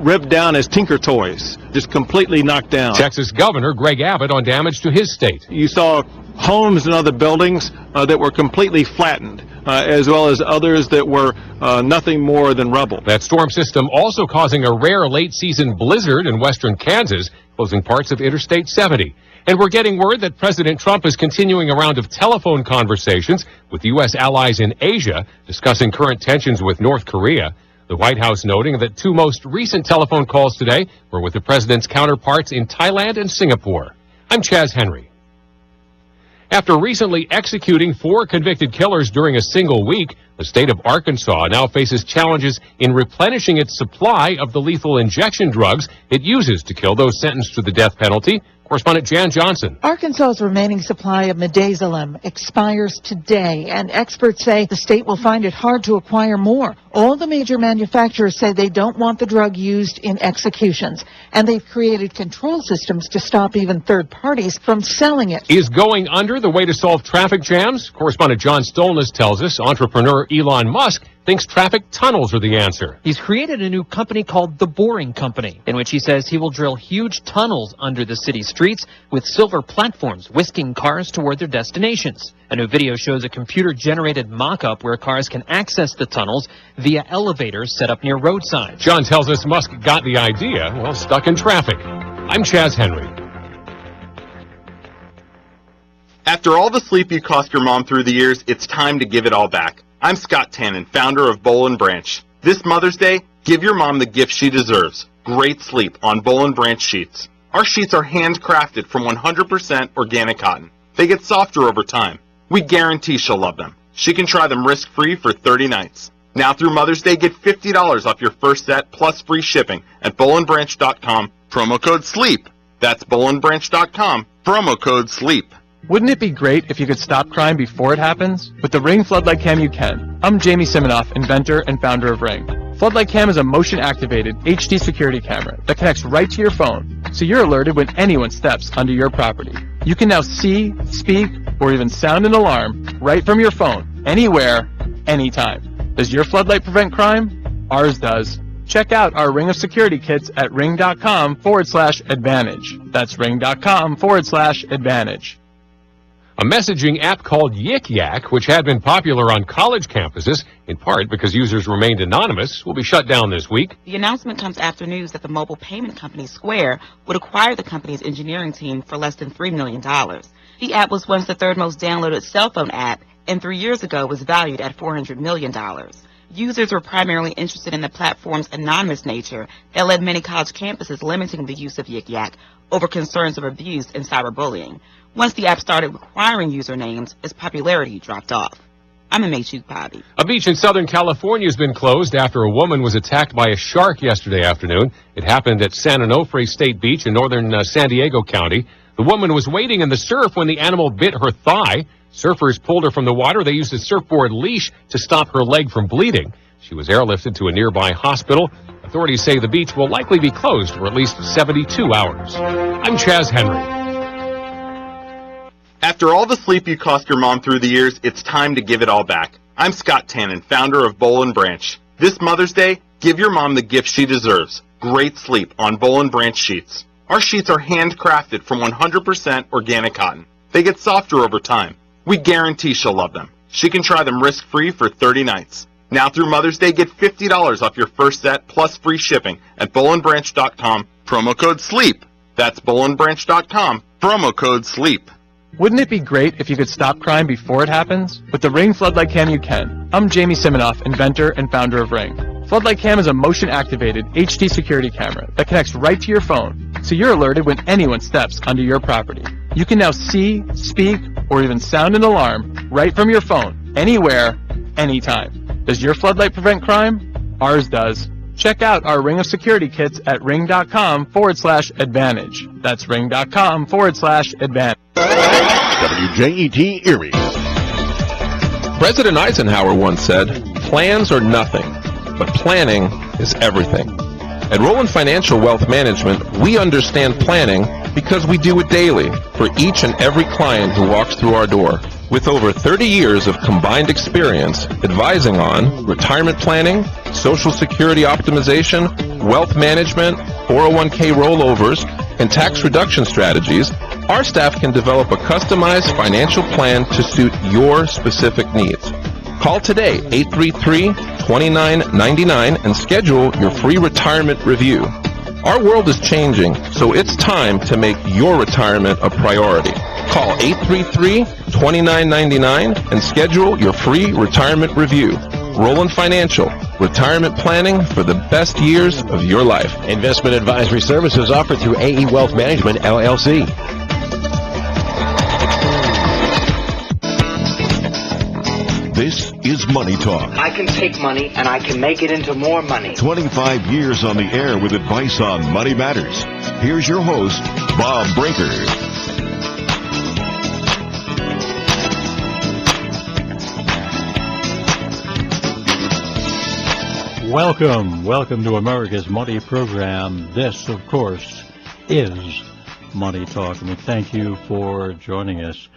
ripped down as tinker toys, just completely knocked down. Texas Governor Greg Abbott on damage to his state. You saw homes and other buildings that were completely flattened, as well as others that were nothing more than rubble. That storm system also causing a rare late-season blizzard in western Kansas, closing parts of Interstate 70. And we're getting word that President Trump is continuing a round of telephone conversations with U.S. allies in Asia, discussing current tensions with North Korea. The White House noting that two most recent telephone calls today were with the president's counterparts in Thailand and Singapore. I'm Chaz Henry. After recently executing 4 convicted killers during a single week, the state of Arkansas now faces challenges in replenishing its supply of the lethal injection drugs it uses to kill those sentenced to the death penalty. Correspondent Jan Johnson. Arkansas's remaining supply of midazolam expires today, and experts say the state will find it hard to acquire more. All the major manufacturers say they don't want the drug used in executions, and they've created control systems to stop even third parties from selling it. Is going under the way to solve traffic jams? Correspondent John Stolness tells us entrepreneur Elon Musk thinks traffic tunnels are the answer. He's created a new company called The Boring Company, in which he says he will drill huge tunnels under the city streets with silver platforms whisking cars toward their destinations. A new video shows a computer-generated mock-up where cars can access the tunnels via elevators set up near roadsides. John tells us Musk got the idea while stuck in traffic. I'm Chaz Henry. After all the sleep you cost your mom through the years, it's time to give it all back. I'm Scott Tannen, founder of Boll & Branch. This Mother's Day, give your mom the gift she deserves. Great sleep on Boll & Branch sheets. Our sheets are handcrafted from 100% organic cotton. They get softer over time. We guarantee she'll love them. She can try them risk-free for 30 nights. Now through Mother's Day, get $50 off your first set plus free shipping at bollandbranch.com, promo code SLEEP. That's bollandbranch.com, promo code SLEEP. Wouldn't it be great if you could stop crime before it happens? With the Ring Floodlight Cam, you can. I'm Jamie Siminoff, inventor and founder of Ring. Floodlight Cam is a motion-activated HD security camera that connects right to your phone, so you're alerted when anyone steps onto your property. You can now see, speak, or even sound an alarm right from your phone, anywhere, anytime. Does your floodlight prevent crime? Ours does. Check out our Ring of Security kits at ring.com/advantage. That's ring.com/advantage. A messaging app called Yik Yak, which had been popular on college campuses, in part because users remained anonymous, will be shut down this week. The announcement comes after news that the mobile payment company Square would acquire the company's engineering team for less than $3 million. The app was once the third most downloaded cell phone app, and 3 years ago was valued at $400 million. Users were primarily interested in the platform's anonymous nature that led many college campuses limiting the use of Yik Yak over concerns of abuse and cyberbullying. Once the app started requiring usernames, its popularity dropped off. I'm a Maychuk Bobby. A beach in Southern California has been closed after a woman was attacked by a shark yesterday afternoon. It happened at San Onofre State Beach in northern San Diego County. The woman was wading in the surf when the animal bit her thigh. Surfers pulled her from the water. They used a surfboard leash to stop her leg from bleeding. She was airlifted to a nearby hospital. Authorities say the beach will likely be closed for at least 72 hours. I'm Chaz Henry. After all the sleep you cost your mom through the years, it's time to give it all back. I'm Scott Tannen, founder of Boll & Branch. This Mother's Day, give your mom the gift she deserves. Great sleep on Boll & Branch sheets. Our sheets are handcrafted from 100% organic cotton. They get softer over time. We guarantee she'll love them. She can try them risk-free for 30 nights. Now through Mother's Day, get $50 off your first set plus free shipping at bollandbranch.com, promo code SLEEP. That's bollandbranch.com, promo code SLEEP. Wouldn't it be great if you could stop crime before it happens? With the Ring Floodlight Cam, you can. I'm Jamie Siminoff, inventor and founder of Ring. Floodlight Cam is a motion-activated HD security camera that connects right to your phone, so you're alerted when anyone steps onto your property. You can now see, speak, or even sound an alarm right from your phone, anywhere, anytime. Does your floodlight prevent crime? Ours does. Check out our Ring of Security kits at ring.com/advantage. That's ring.com/advantage. WJET Erie. President Eisenhower once said, "Plans are nothing, but planning is everything." At Roland Financial Wealth Management, we understand planning because we do it daily for each and every client who walks through our door. With over 30 years of combined experience advising on retirement planning, Social Security optimization, wealth management, 401k rollovers, and tax reduction strategies, our staff can develop a customized financial plan to suit your specific needs. Call today, 833-2999, and schedule your free retirement review. Our world is changing, so it's time to make your retirement a priority. Call 833-2999 and schedule your free retirement review. Roland Financial, retirement planning for the best years of your life. Investment advisory services offered through AE Wealth Management, LLC. This is Money Talk. I can take money and I can make it into more money. 25 years on the air with advice on money matters. Here's your host, Bob Brinker. Welcome to America's Money Program. This, of course, is Money Talk, and we thank you for joining us.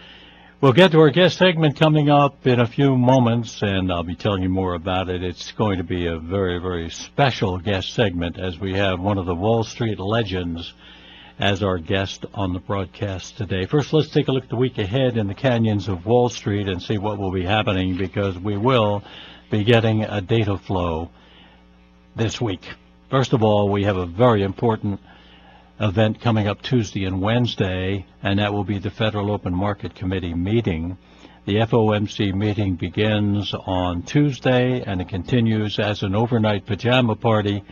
We'll get to our guest segment coming up in a few moments, and I'll be telling you more about it. It's going to be a very, very special guest segment as we have one of the Wall Street legends as our guest on the broadcast today. First, let's take a look at the week ahead in the canyons of Wall Street and see what will be happening, because we will be getting a data flow this week. First of all, we have a very important event coming up Tuesday and Wednesday, and that will be the Federal Open Market Committee meeting. The FOMC meeting begins on Tuesday, and it continues as an overnight pajama party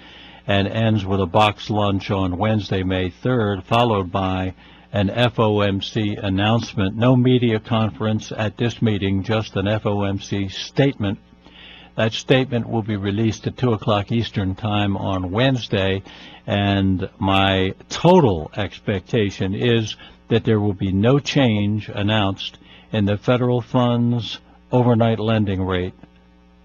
and ends with a box lunch on Wednesday, May 3rd, followed by an FOMC announcement. No media conference at this meeting, just an FOMC statement. That statement will be released at 2 o'clock Eastern Time on Wednesday, and my total expectation is that there will be no change announced in the federal funds overnight lending rate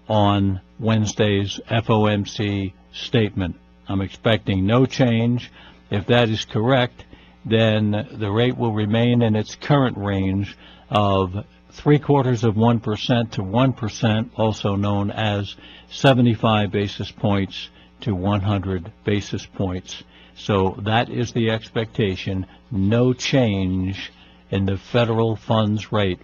on Wednesday's FOMC statement. I'm expecting no change. If that is correct, then the rate will remain in its current range of 0.75% to 1%, also known as 75 basis points to 100 basis points. So that is the expectation. No change in the federal funds rate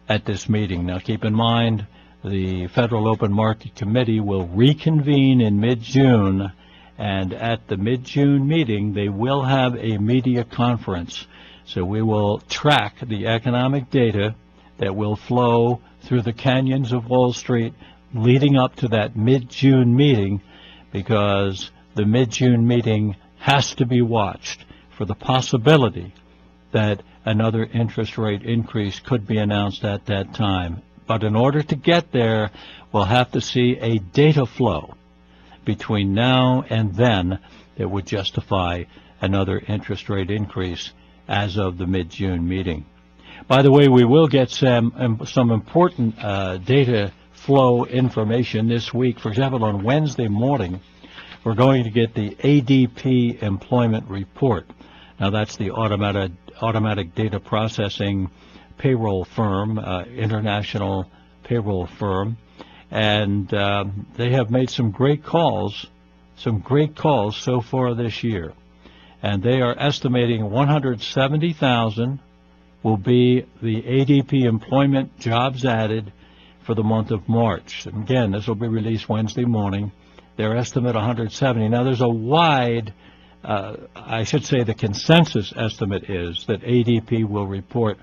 at this meeting. Now keep in mind, the Federal Open Market Committee will reconvene in mid-June, and at the mid-June meeting they will have a media conference. So we will track the economic data that will flow through the canyons of Wall Street leading up to that mid-June meeting, because the mid-June meeting has to be watched for the possibility that another interest rate increase could be announced at that time. But in order to get there, we'll have to see a data flow between now and then that would justify another interest rate increase as of the mid-June meeting. By the way, we will get some important data flow information this week. For example, on Wednesday morning, we're going to get the ADP employment report. Now, that's the automatic data processing payroll firm, international payroll firm, and they have made some great calls so far this year. And they are estimating 170,000 will be the ADP employment jobs added for the month of March. And again, this will be released Wednesday morning. Their estimate 170. Now, there's a wide, I should say the consensus estimate is that ADP will report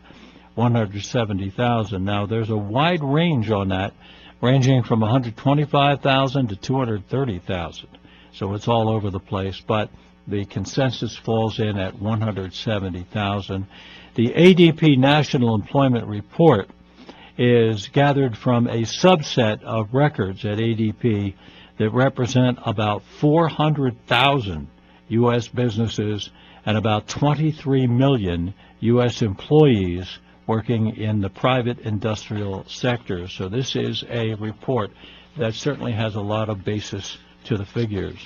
170,000. Now, there's a wide range on that, ranging from 125,000 to 230,000. So it's all over the place, but the consensus falls in at 170,000. The ADP National Employment Report is gathered from a subset of records at ADP that represent about 400,000 U.S. businesses and about 23 million U.S. employees working in the private industrial sector. So this is a report that certainly has a lot of basis to the figures.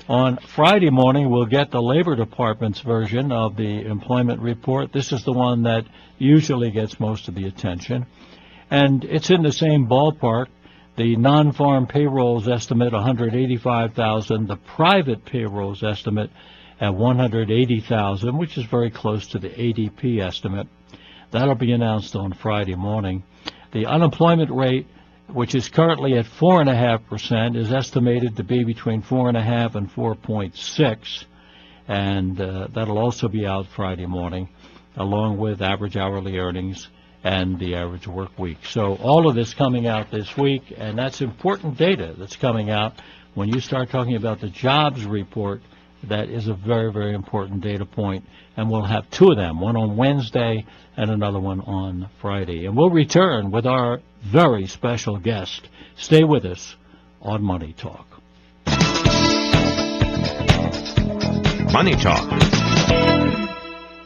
On Friday morning, we'll get the Labor Department's version of the employment report. This is the one that usually gets most of the attention. And it's in the same ballpark. The non-farm payrolls estimate 185,000, the private payrolls estimate at 180,000, which is very close to the ADP estimate. That'll be announced on Friday morning. The unemployment rate, which is currently at 4.5%, is estimated to be between 4.5 and 4.6, and that'll also be out Friday morning, along with average hourly earnings and the average work week. So all of this coming out this week, and that's important data that's coming out. When you start talking about the jobs report, that is a very, very important data point, and we'll have two of them, one on Wednesday and another one on Friday. And we'll return with our very special guest. Stay with us on Money Talk. Money Talk.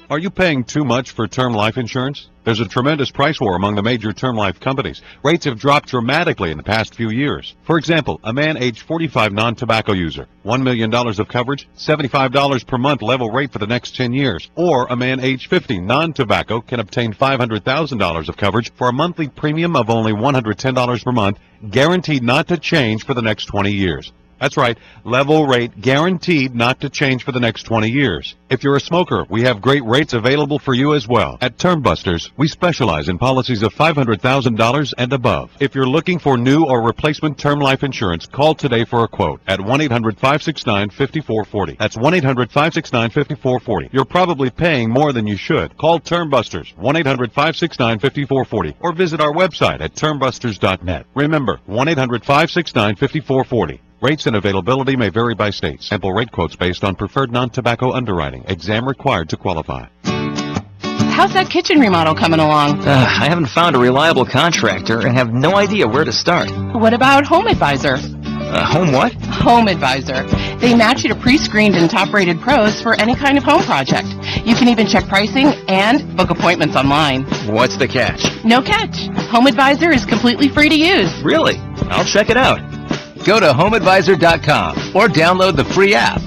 Are you paying too much for term life insurance? There's a tremendous price war among the major term life companies. Rates have dropped dramatically in the past few years. For example, a man age 45 non-tobacco user, $1 million of coverage, $75 per month level rate for the next 10 years. Or a man age 50 non-tobacco can obtain $500,000 of coverage for a monthly premium of only $110 per month, guaranteed not to change for the next 20 years. That's right, level rate guaranteed not to change for the next 20 years. If you're a smoker, we have great rates available for you as well. At Term Busters, we specialize in policies of $500,000 and above. If you're looking for new or replacement term life insurance, call today for a quote at 1-800-569-5440. That's 1-800-569-5440. You're probably paying more than you should. Call Term Busters, 1-800-569-5440, or visit our website at termbusters.net. Remember, 1-800-569-5440. Rates and availability may vary by state. Sample rate quotes based on preferred non-tobacco underwriting. Exam required to qualify. How's that kitchen remodel coming along? I haven't found a reliable contractor and have no idea where to start. What about Home Advisor? Home what? Home Advisor. They match you to pre-screened and top-rated pros for any kind of home project. You can even check pricing and book appointments online. What's the catch? No catch. Home Advisor is completely free to use. Really? I'll check it out. Go to homeadvisor.com or download the free app.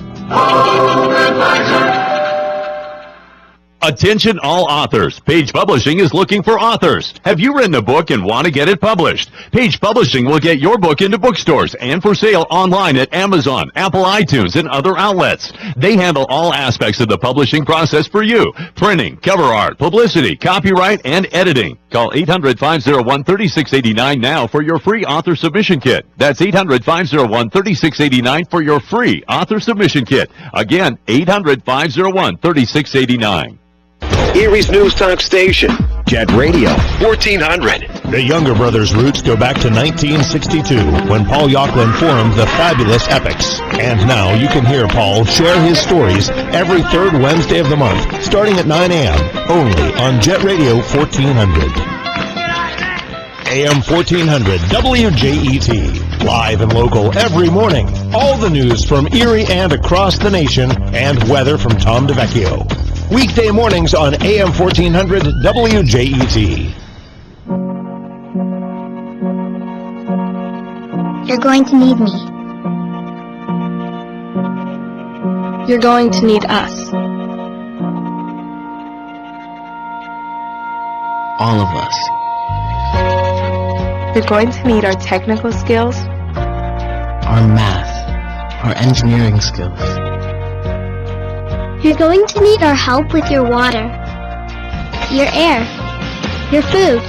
Attention all authors. Page Publishing is looking for authors. Have you written a book and want to get it published? Page Publishing will get your book into bookstores and for sale online at Amazon, Apple iTunes, and other outlets. They handle all aspects of the publishing process for you. Printing, cover art, publicity, copyright, and editing. Call 800-501-3689 now for your free author submission kit. That's 800-501-3689 for your free author submission kit. Again, 800-501-3689. Erie's News Talk Station, Jet Radio, 1400. The Younger Brothers' roots go back to 1962, when Paul Yocklin formed the Fabulous Epics. And now you can hear Paul share his stories every third Wednesday of the month, starting at 9 a.m., only on Jet Radio 1400. AM 1400 WJET. Live and local every morning. All the news from Erie and across the nation, and weather from Tom DeVecchio. Weekday mornings on AM 1400 WJET. You're going to need me. You're going to need us. All of us. You're going to need our technical skills, Our math, our engineering skills. You're going to need our help with your water, your air, your food.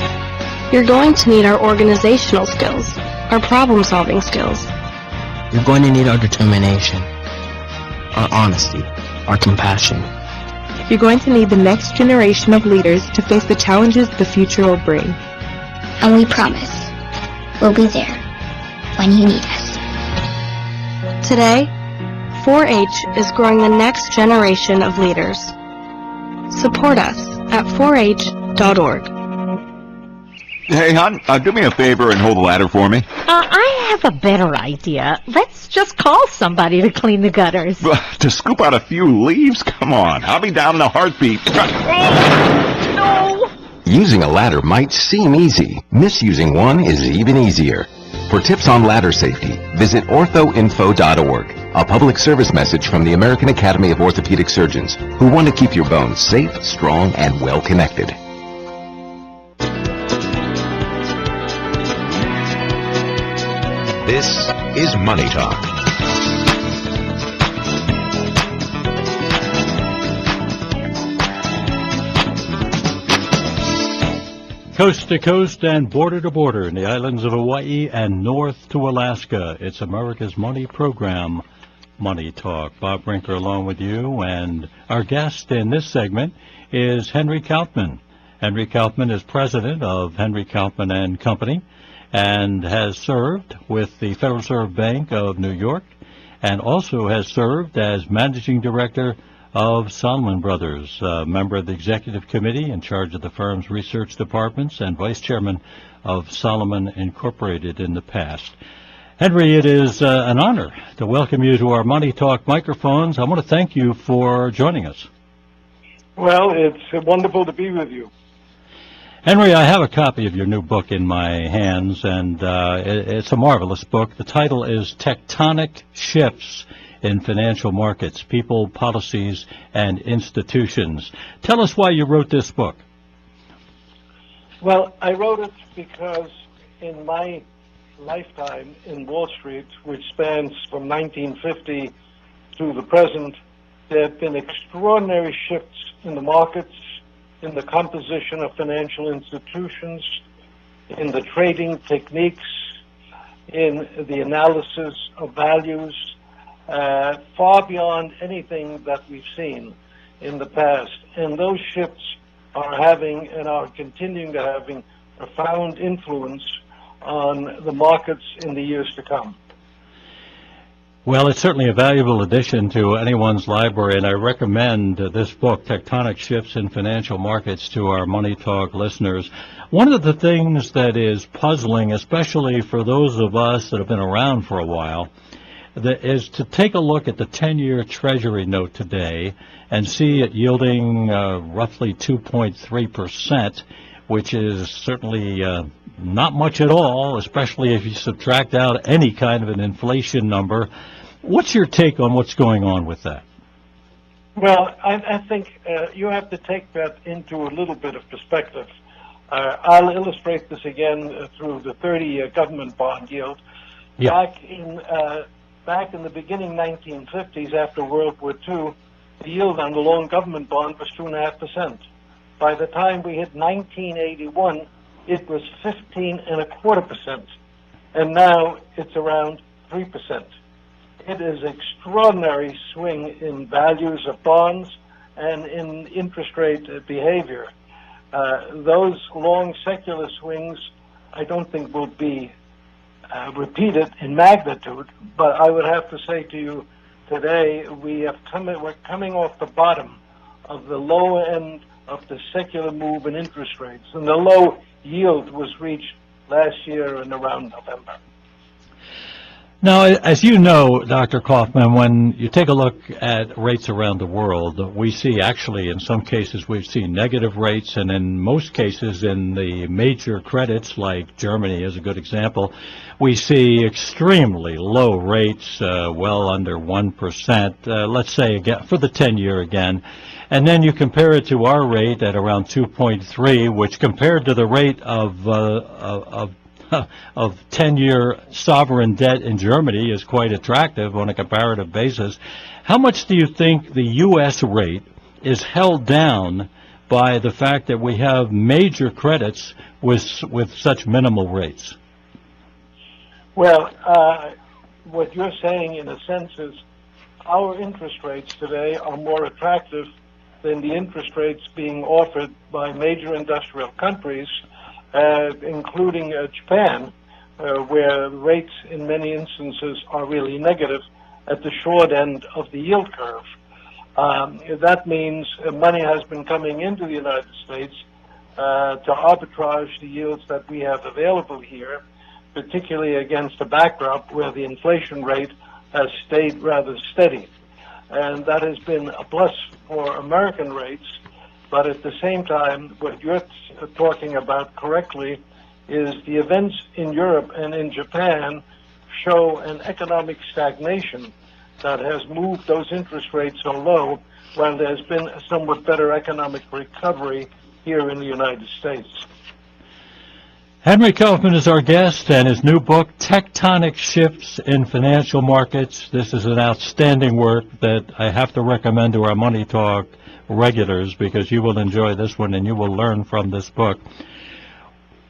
You're going to need our organizational skills, our problem-solving skills. You're going to need our determination, our honesty, our compassion. You're going to need the next generation of leaders to face the challenges the future will bring. And we promise, we'll be there when you need us. Today, 4-H is growing the next generation of leaders. Support us at 4h.org. Hey, hon, do me a favor and hold the ladder for me. I have a better idea. Let's just call somebody to clean the gutters. To scoop out a few leaves? Come on, I'll be down in a heartbeat. No! Using a ladder might seem easy. Misusing one is even easier. For tips on ladder safety, visit orthoinfo.org. A public service message from the American Academy of Orthopedic Surgeons, who want to keep your bones safe, strong, and well connected. This is Money Talk. Coast to coast and border to border in the islands of Hawaii and north to Alaska. It's America's Money Program, Money Talk. Bob Brinker along with you, and our guest in this segment is Henry Kaufman. Henry Kaufman is president of Henry Kaufman and Company, and has served with the Federal Reserve Bank of New York, and also has served as managing director of Solomon Brothers, member of the executive committee in charge of the firm's research departments, and vice chairman of Solomon Incorporated in the past. Henry, it is an honor to welcome you to our Money Talk microphones. I want to thank you for joining us. Well, it's wonderful to be with you. Henry, I have a copy of your new book in my hands, and it's a marvelous book. The title is Tectonic Shifts in Financial Markets, People, Policies, and Institutions. Tell us why you wrote this book. Well, I wrote it because in my lifetime in Wall Street, which spans from 1950 to the present, there have been extraordinary shifts in the markets, in the composition of financial institutions, in the trading techniques, in the analysis of values, far beyond anything that we've seen in the past. And those shifts are having and are continuing to having profound influence on the markets in the years to come. Well, it's certainly a valuable addition to anyone's library, and I recommend this book, Tectonic Shifts in Financial Markets, to our Money Talk listeners. One of the things that is puzzling, especially for those of us that have been around for a while, is to take a look at the 10-year Treasury note today and see it yielding roughly 2.3%, which is certainly not much at all, especially if you subtract out any kind of an inflation number. What's your take on what's going on with that? Well, I think you have to take that into a little bit of perspective. I'll illustrate this again through the 30-year government bond yield. Yeah. Back in the beginning 1950s, after World War II, the yield on the long government bond was 2.5%. By the time we hit 1981, it was 15.25%, and now it's around 3%. It is extraordinary swing in values of bonds and in interest rate behavior. Those long secular swings, I don't think will be repeated in magnitude, but I would have to say to you today, we're coming off the bottom of the lower end of the secular move in interest rates, and the low yield was reached last year in around November. Now, as you know, Dr. Kaufman, when you take a look at rates around the world, we see actually in some cases we've seen negative rates, and in most cases in the major credits, like Germany is a good example, we see extremely low rates, well under 1%, let's say again, for the 10-year again. And then you compare it to our rate at around 2.3, which compared to the rate of 10-year sovereign debt in Germany is quite attractive on a comparative basis. How much do you think the U.S. rate is held down by the fact that we have major credits with such minimal rates? Well, what you're saying in a sense is our interest rates today are more attractive than the interest rates being offered by major industrial countries, including Japan, where rates in many instances are really negative at the short end of the yield curve. That means money has been coming into the United States to arbitrage the yields that we have available here, particularly against a backdrop where the inflation rate has stayed rather steady. And that has been a plus for American rates. But at the same time, what you're talking about correctly is the events in Europe and in Japan show an economic stagnation that has moved those interest rates so low, while there's been a somewhat better economic recovery here in the United States. Henry Kaufman is our guest, and his new book, Tectonic Shifts in Financial Markets. This is an outstanding work that I have to recommend to our Money Talk regulars, because you will enjoy this one and you will learn from this book.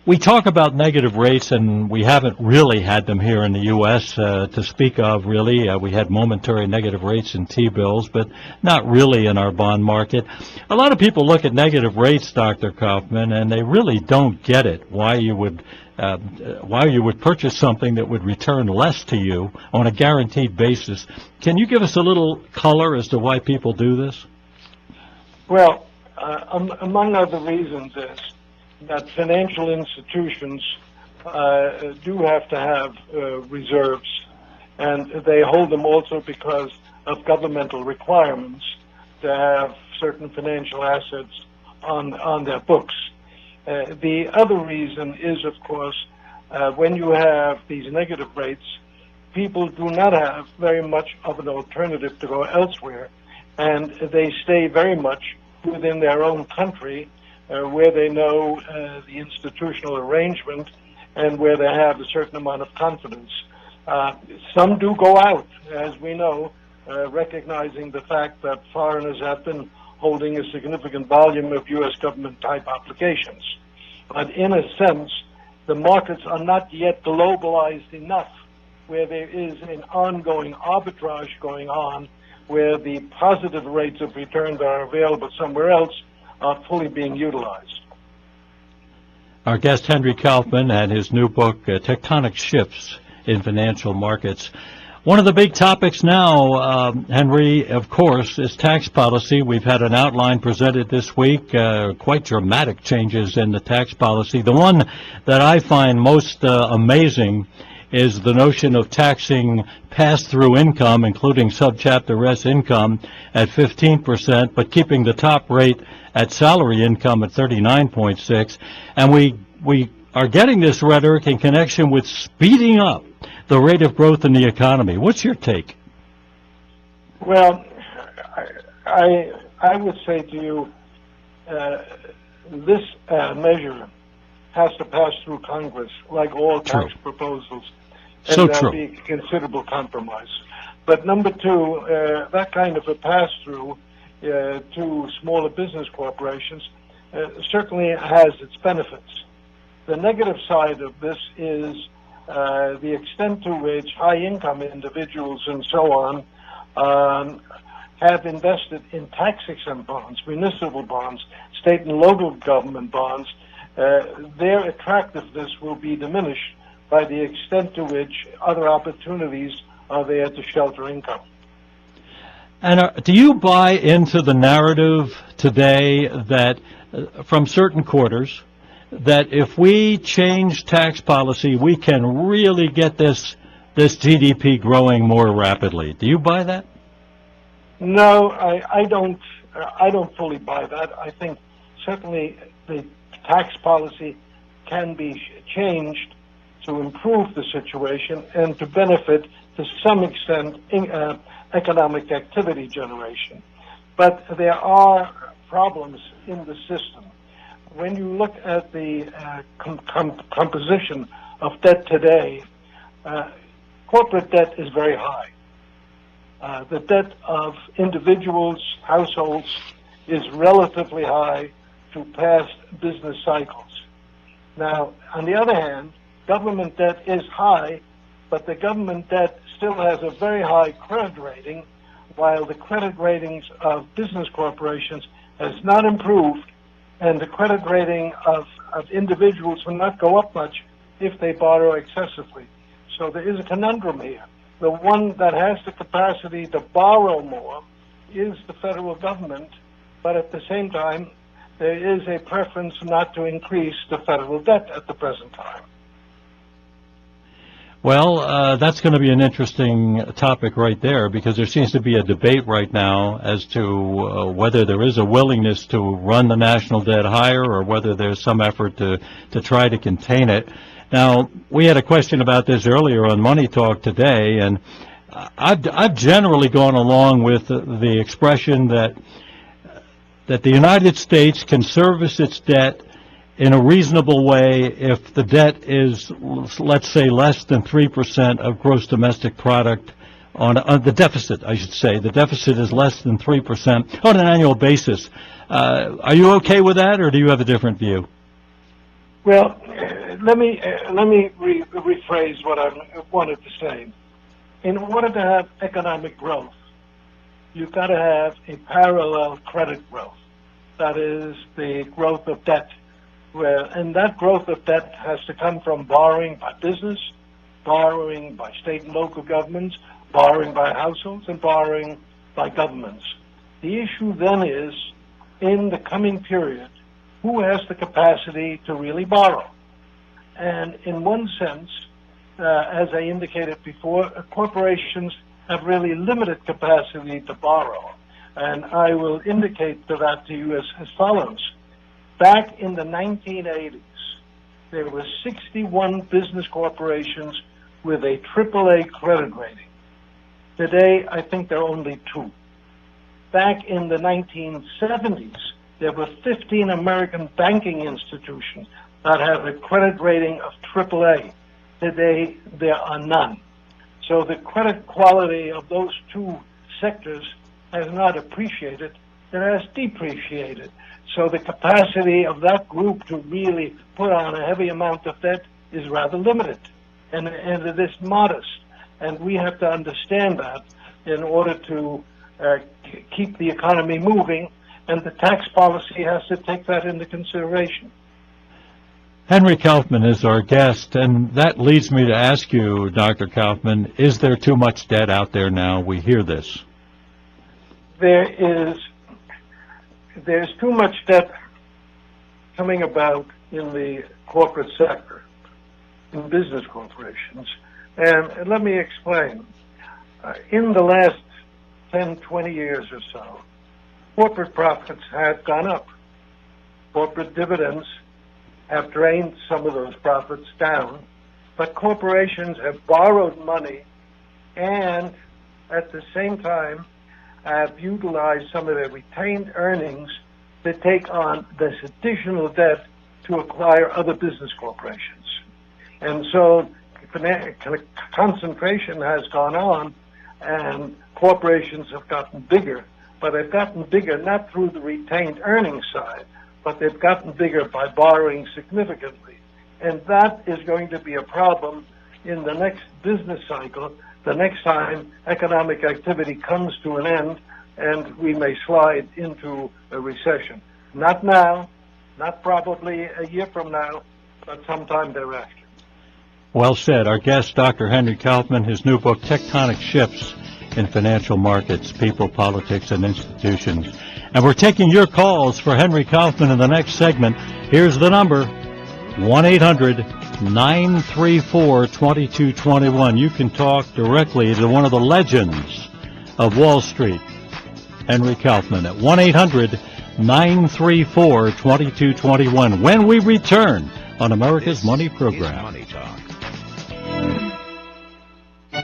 We talk about negative rates, and we haven't really had them here in the U.S. To speak of, really. We had momentary negative rates in T-bills, but not really in our bond market. A lot of people look at negative rates, Dr. Kaufman, and they really don't get it, why you would purchase something that would return less to you on a guaranteed basis. Can you give us a little color as to why people do this? Well, among other reasons is that financial institutions do have to have reserves, and they hold them also because of governmental requirements to have certain financial assets on their books. The other reason is, of course, when you have these negative rates, people do not have very much of an alternative to go elsewhere, and they stay very much within their own country, where they know the institutional arrangement and where they have a certain amount of confidence. Some do go out, as we know, recognizing the fact that foreigners have been holding a significant volume of U.S. government-type obligations. But in a sense, the markets are not yet globalized enough where there is an ongoing arbitrage going on, where the positive rates of return that are available somewhere else are fully being utilized. Our guest, Henry Kaufman, and his new book, Tectonic Shifts in Financial Markets. One of the big topics now, Henry, of course, is tax policy. We've had an outline presented this week, quite dramatic changes in the tax policy. The one that I find most amazing is the notion of taxing pass-through income, including subchapter S income, at 15%, but keeping the top rate at salary income at 39.6%. And we are getting this rhetoric in connection with speeding up the rate of growth in the economy. What's your take? Well, I would say to you, this measure has to pass through Congress, like all tax proposals, and there'll be considerable compromise. But number two, that kind of a pass-through to smaller business corporations certainly has its benefits. The negative side of this is the extent to which high-income individuals and so on have invested in tax-exempt bonds, municipal bonds, state and local government bonds. Their attractiveness will be diminished by the extent to which other opportunities are there to shelter income. And do you buy into the narrative today that from certain quarters that if we change tax policy, we can really get this GDP growing more rapidly. Do you buy that? No, I don't fully buy that. I think certainly the tax policy can be changed to improve the situation and to benefit, to some extent, economic activity generation. But there are problems in the system. When you look at the composition of debt today, corporate debt is very high. The debt of individuals, households, is relatively high to past business cycles. Now, on the other hand, government debt is high, but the government debt still has a very high credit rating, while the credit ratings of business corporations has not improved, and the credit rating of individuals will not go up much if they borrow excessively. So there is a conundrum here. The one that has the capacity to borrow more is the federal government, but at the same time, there is a preference not to increase the federal debt at the present time. Well, that's going to be an interesting topic right there, because there seems to be a debate right now as to whether there is a willingness to run the national debt higher or whether there's some effort to try to contain it. Now, we had a question about this earlier on Money Talk today, and I've generally gone along with the expression that the United States can service its debt in a reasonable way if the debt is, let's say, less than 3% of gross domestic product on the deficit, I should say. The deficit is less than 3% on an annual basis. Are you okay with that, or do you have a different view? Well, let me rephrase what I wanted to say. In order to have economic growth, you've got to have a parallel credit growth. That is the growth of debt. And that growth of debt has to come from borrowing by business, borrowing by state and local governments, borrowing by households, and borrowing by governments. The issue then is, in the coming period, who has the capacity to really borrow? And in one sense, as I indicated before, corporations have really limited capacity to borrow. And I will indicate that to you as follows. Back in the 1980s, there were 61 business corporations with a AAA credit rating. Today, I think there are only 2. Back in the 1970s, there were 15 American banking institutions that had a credit rating of AAA. Today, there are none. So the credit quality of those 2 sectors has not appreciated, it has depreciated. So the capacity of that group to really put on a heavy amount of debt is rather limited, and it is modest. And we have to understand that in order to keep the economy moving, and the tax policy has to take that into consideration. Henry Kaufman is our guest, and that leads me to ask you, Dr. Kaufman, is there too much debt out there now? We hear this. There's too much debt coming about in the corporate sector, in business corporations. And let me explain. In the last 10, 20 years or so, corporate profits have gone up. Corporate dividends have drained some of those profits down, but corporations have borrowed money and at the same time have utilized some of their retained earnings to take on this additional debt to acquire other business corporations. And so concentration has gone on, and corporations have gotten bigger, but they've gotten bigger not through the retained earnings side, but they've gotten bigger by borrowing significantly. And that is going to be a problem in the next business cycle, the next time economic activity comes to an end and we may slide into a recession. Not now, not probably a year from now, but sometime thereafter. Well said. Our guest, Dr. Henry Kaufman, his new book, Tectonic Shifts in Financial Markets, People, Politics, and Institutions. And we're taking your calls for Henry Kaufman in the next segment. Here's the number, 1-800-934-2221. You can talk directly to one of the legends of Wall Street, Henry Kaufman, at 1-800-934-2221. When we return on America's Money Program.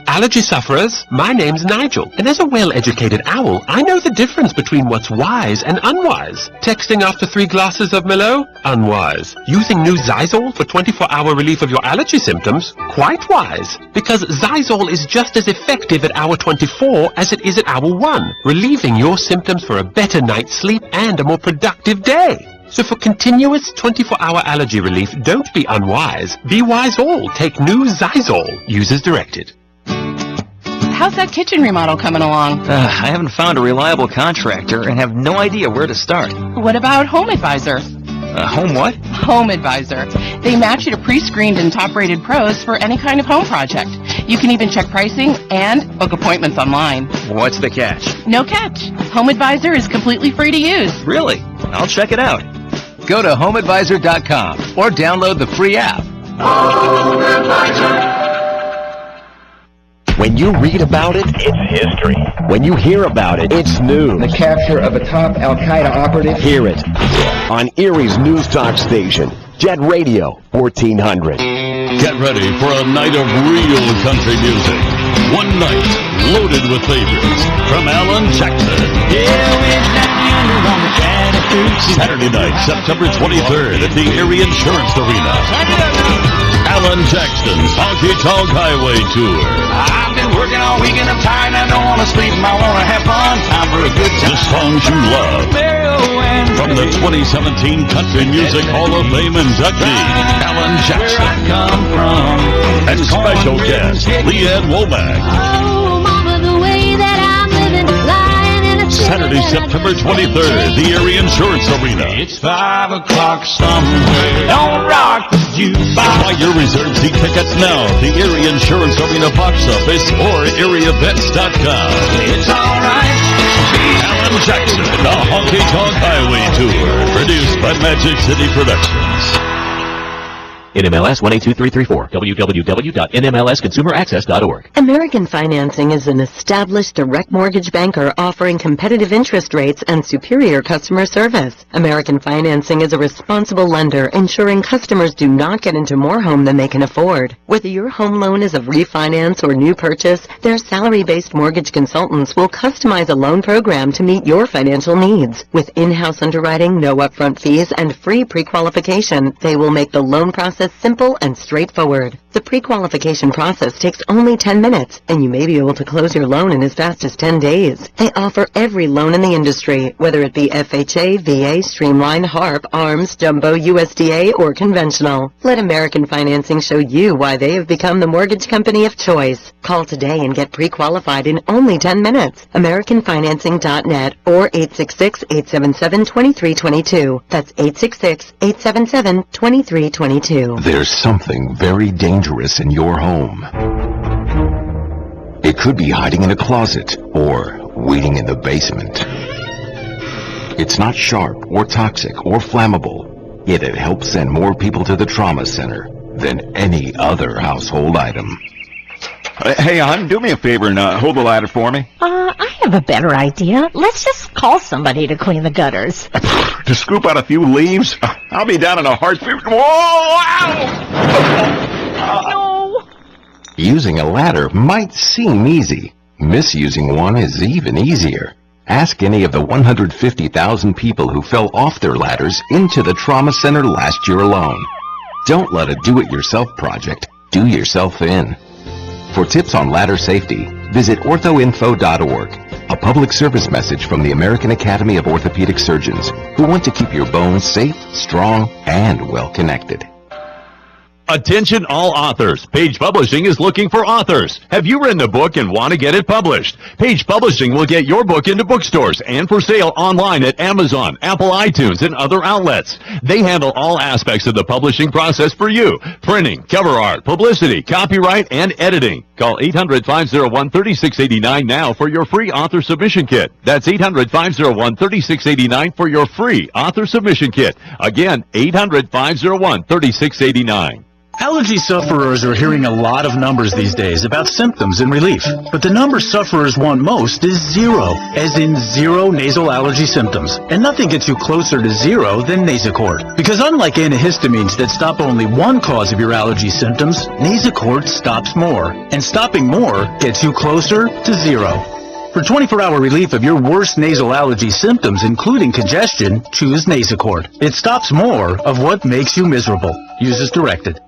Allergy sufferers, my name's Nigel, and as a well-educated owl, I know the difference between what's wise and unwise. Texting after 3 glasses of Merlot? Unwise. Using new Zysol for 24-hour relief of your allergy symptoms? Quite wise. Because Zysol is just as effective at hour 24 as it is at hour 1, relieving your symptoms for a better night's sleep and a more productive day. So for continuous 24-hour allergy relief, don't be unwise. Be wise all. Take new Zysol. Use as directed. How's that kitchen remodel coming along? I haven't found a reliable contractor and have no idea where to start. What about Home Advisor? Home what? Home Advisor. They match you to pre-screened and top-rated pros for any kind of home project. You can even check pricing and book appointments online. What's the catch? No catch. Home Advisor is completely free to use. Really? I'll check it out. Go to HomeAdvisor.com or download the free app. Home Advisor. When you read about it, it's history. When you hear about it, it's news. The capture of a top Al-Qaeda operative. Hear it on Erie's News Talk station, Jet Radio 1400. Get ready for a night of real country music. One night loaded with favorites from Alan Jackson. Saturday night, September 23rd at the Erie Insurance Arena. Alan Jackson's Honky Tonk Highway Tour. I've been working all weekend, I'm tired, I don't want to sleep, I want to have fun, time for a good time. The songs you love. From the 2017 Country Music Hall of Fame inductee, Alan Jackson. And special guest, Leanne Womack. Saturday, September 23rd, the Erie Insurance Arena. It's 5 o'clock somewhere. Don't rock the jukebox. Buy your reserved seat tickets now at the Erie Insurance Arena box office or ErieEvents.com. It's alright. Alan Jackson, the Honky Tonk Highway Tour, produced by Magic City Productions. NMLS 182334, www.nmlsconsumeraccess.org. American Financing is an established direct mortgage banker offering competitive interest rates and superior customer service. American Financing is a responsible lender ensuring customers do not get into more home than they can afford. Whether your home loan is a refinance or new purchase, their salary-based mortgage consultants will customize a loan program to meet your financial needs. With in-house underwriting, no upfront fees, and free pre-qualification, they will make the loan process simple and straightforward. The pre-qualification process takes only 10 minutes, and you may be able to close your loan in as fast as 10 days. They offer every loan in the industry, whether it be FHA, VA, Streamline, HARP, ARMS, Jumbo, USDA, or conventional. Let American Financing show you why they have become the mortgage company of choice. Call today and get pre-qualified in only 10 minutes. AmericanFinancing.net or 866-877-2322. That's 866-877-2322. There's something very dangerous in your home. It could be hiding in a closet or waiting in the basement. It's not sharp or toxic or flammable, yet it helps send more people to the trauma center than any other household item. Hey, hon, do me a favor and hold the ladder for me. I have a better idea. Let's just call somebody to clean the gutters. To scoop out a few leaves? I'll be down in a heartbeat. Whoa! Ow! No! Using a ladder might seem easy. Misusing one is even easier. Ask any of the 150,000 people who fell off their ladders into the trauma center last year alone. Don't let a do-it-yourself project do yourself in. For tips on ladder safety, visit orthoinfo.org, a public service message from the American Academy of Orthopedic Surgeons, who want to keep your bones safe, strong, and well-connected. Attention all authors. Page Publishing is looking for authors. Have you written a book and want to get it published? Page Publishing will get your book into bookstores and for sale online at Amazon, Apple iTunes, and other outlets. They handle all aspects of the publishing process for you. Printing, cover art, publicity, copyright, and editing. Call 800-501-3689 now for your free author submission kit. That's 800-501-3689 for your free author submission kit. Again, 800-501-3689. Allergy sufferers are hearing a lot of numbers these days about symptoms and relief. But the number sufferers want most is zero, as in zero nasal allergy symptoms. And nothing gets you closer to zero than Nasacort. Because unlike antihistamines that stop only one cause of your allergy symptoms, Nasacort stops more. And stopping more gets you closer to zero. For 24-hour relief of your worst nasal allergy symptoms, including congestion, choose Nasacort. It stops more of what makes you miserable. Use as directed.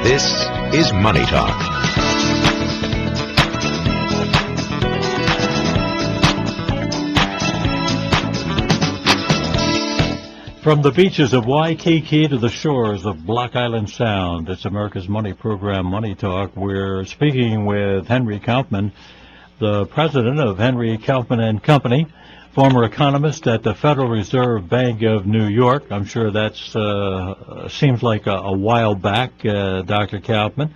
This is Money Talk. From the beaches of Waikiki to the shores of Block Island Sound, it's America's Money Program, Money Talk. We're speaking with Henry Kaufman, the president of Henry Kaufman and Company, former economist at the Federal Reserve Bank of New York. I'm sure that's seems like a while back, Dr. Kaufman,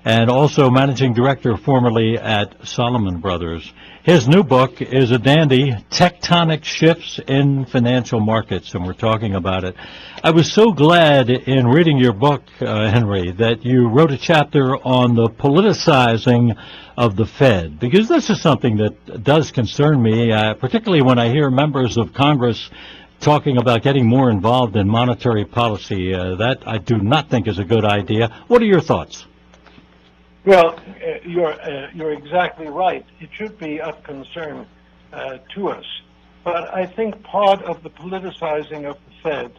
and also managing director formerly at Solomon Brothers. His new book is a dandy, Tectonic Shifts in Financial Markets, and we're talking about it. I was so glad in reading your book, Henry, that you wrote a chapter on the politicizing of the Fed, because this is something that does concern me, particularly when I hear members of Congress talking about getting more involved in monetary policy. That I do not think is a good idea. What are your thoughts? Well, you're exactly right. It should be of concern to us. But I think part of the politicizing of the Fed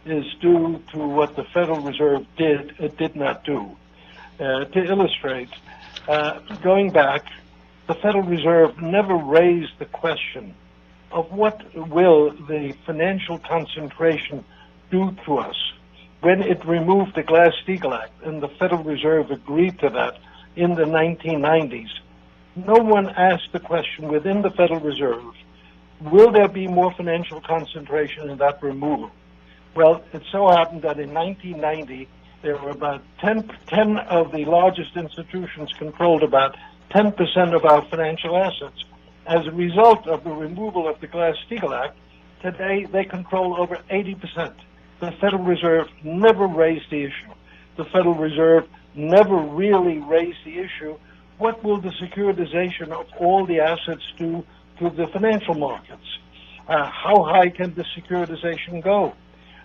is due to what the Federal Reserve did not do. To illustrate, going back, the Federal Reserve never raised the question of what will the financial concentration do to us when it removed the Glass-Steagall Act, and the Federal Reserve agreed to that in the 1990s. No one asked the question within the Federal Reserve, will there be more financial concentration in that removal? Well, it so happened that in 1990, there were about 10 of the largest institutions controlled about 10% of our financial assets. As a result of the removal of the Glass-Steagall Act, today they control over 80%. The Federal Reserve never raised the issue. The Federal Reserve never really raised the issue, what will the securitization of all the assets do to the financial markets? How high can the securitization go?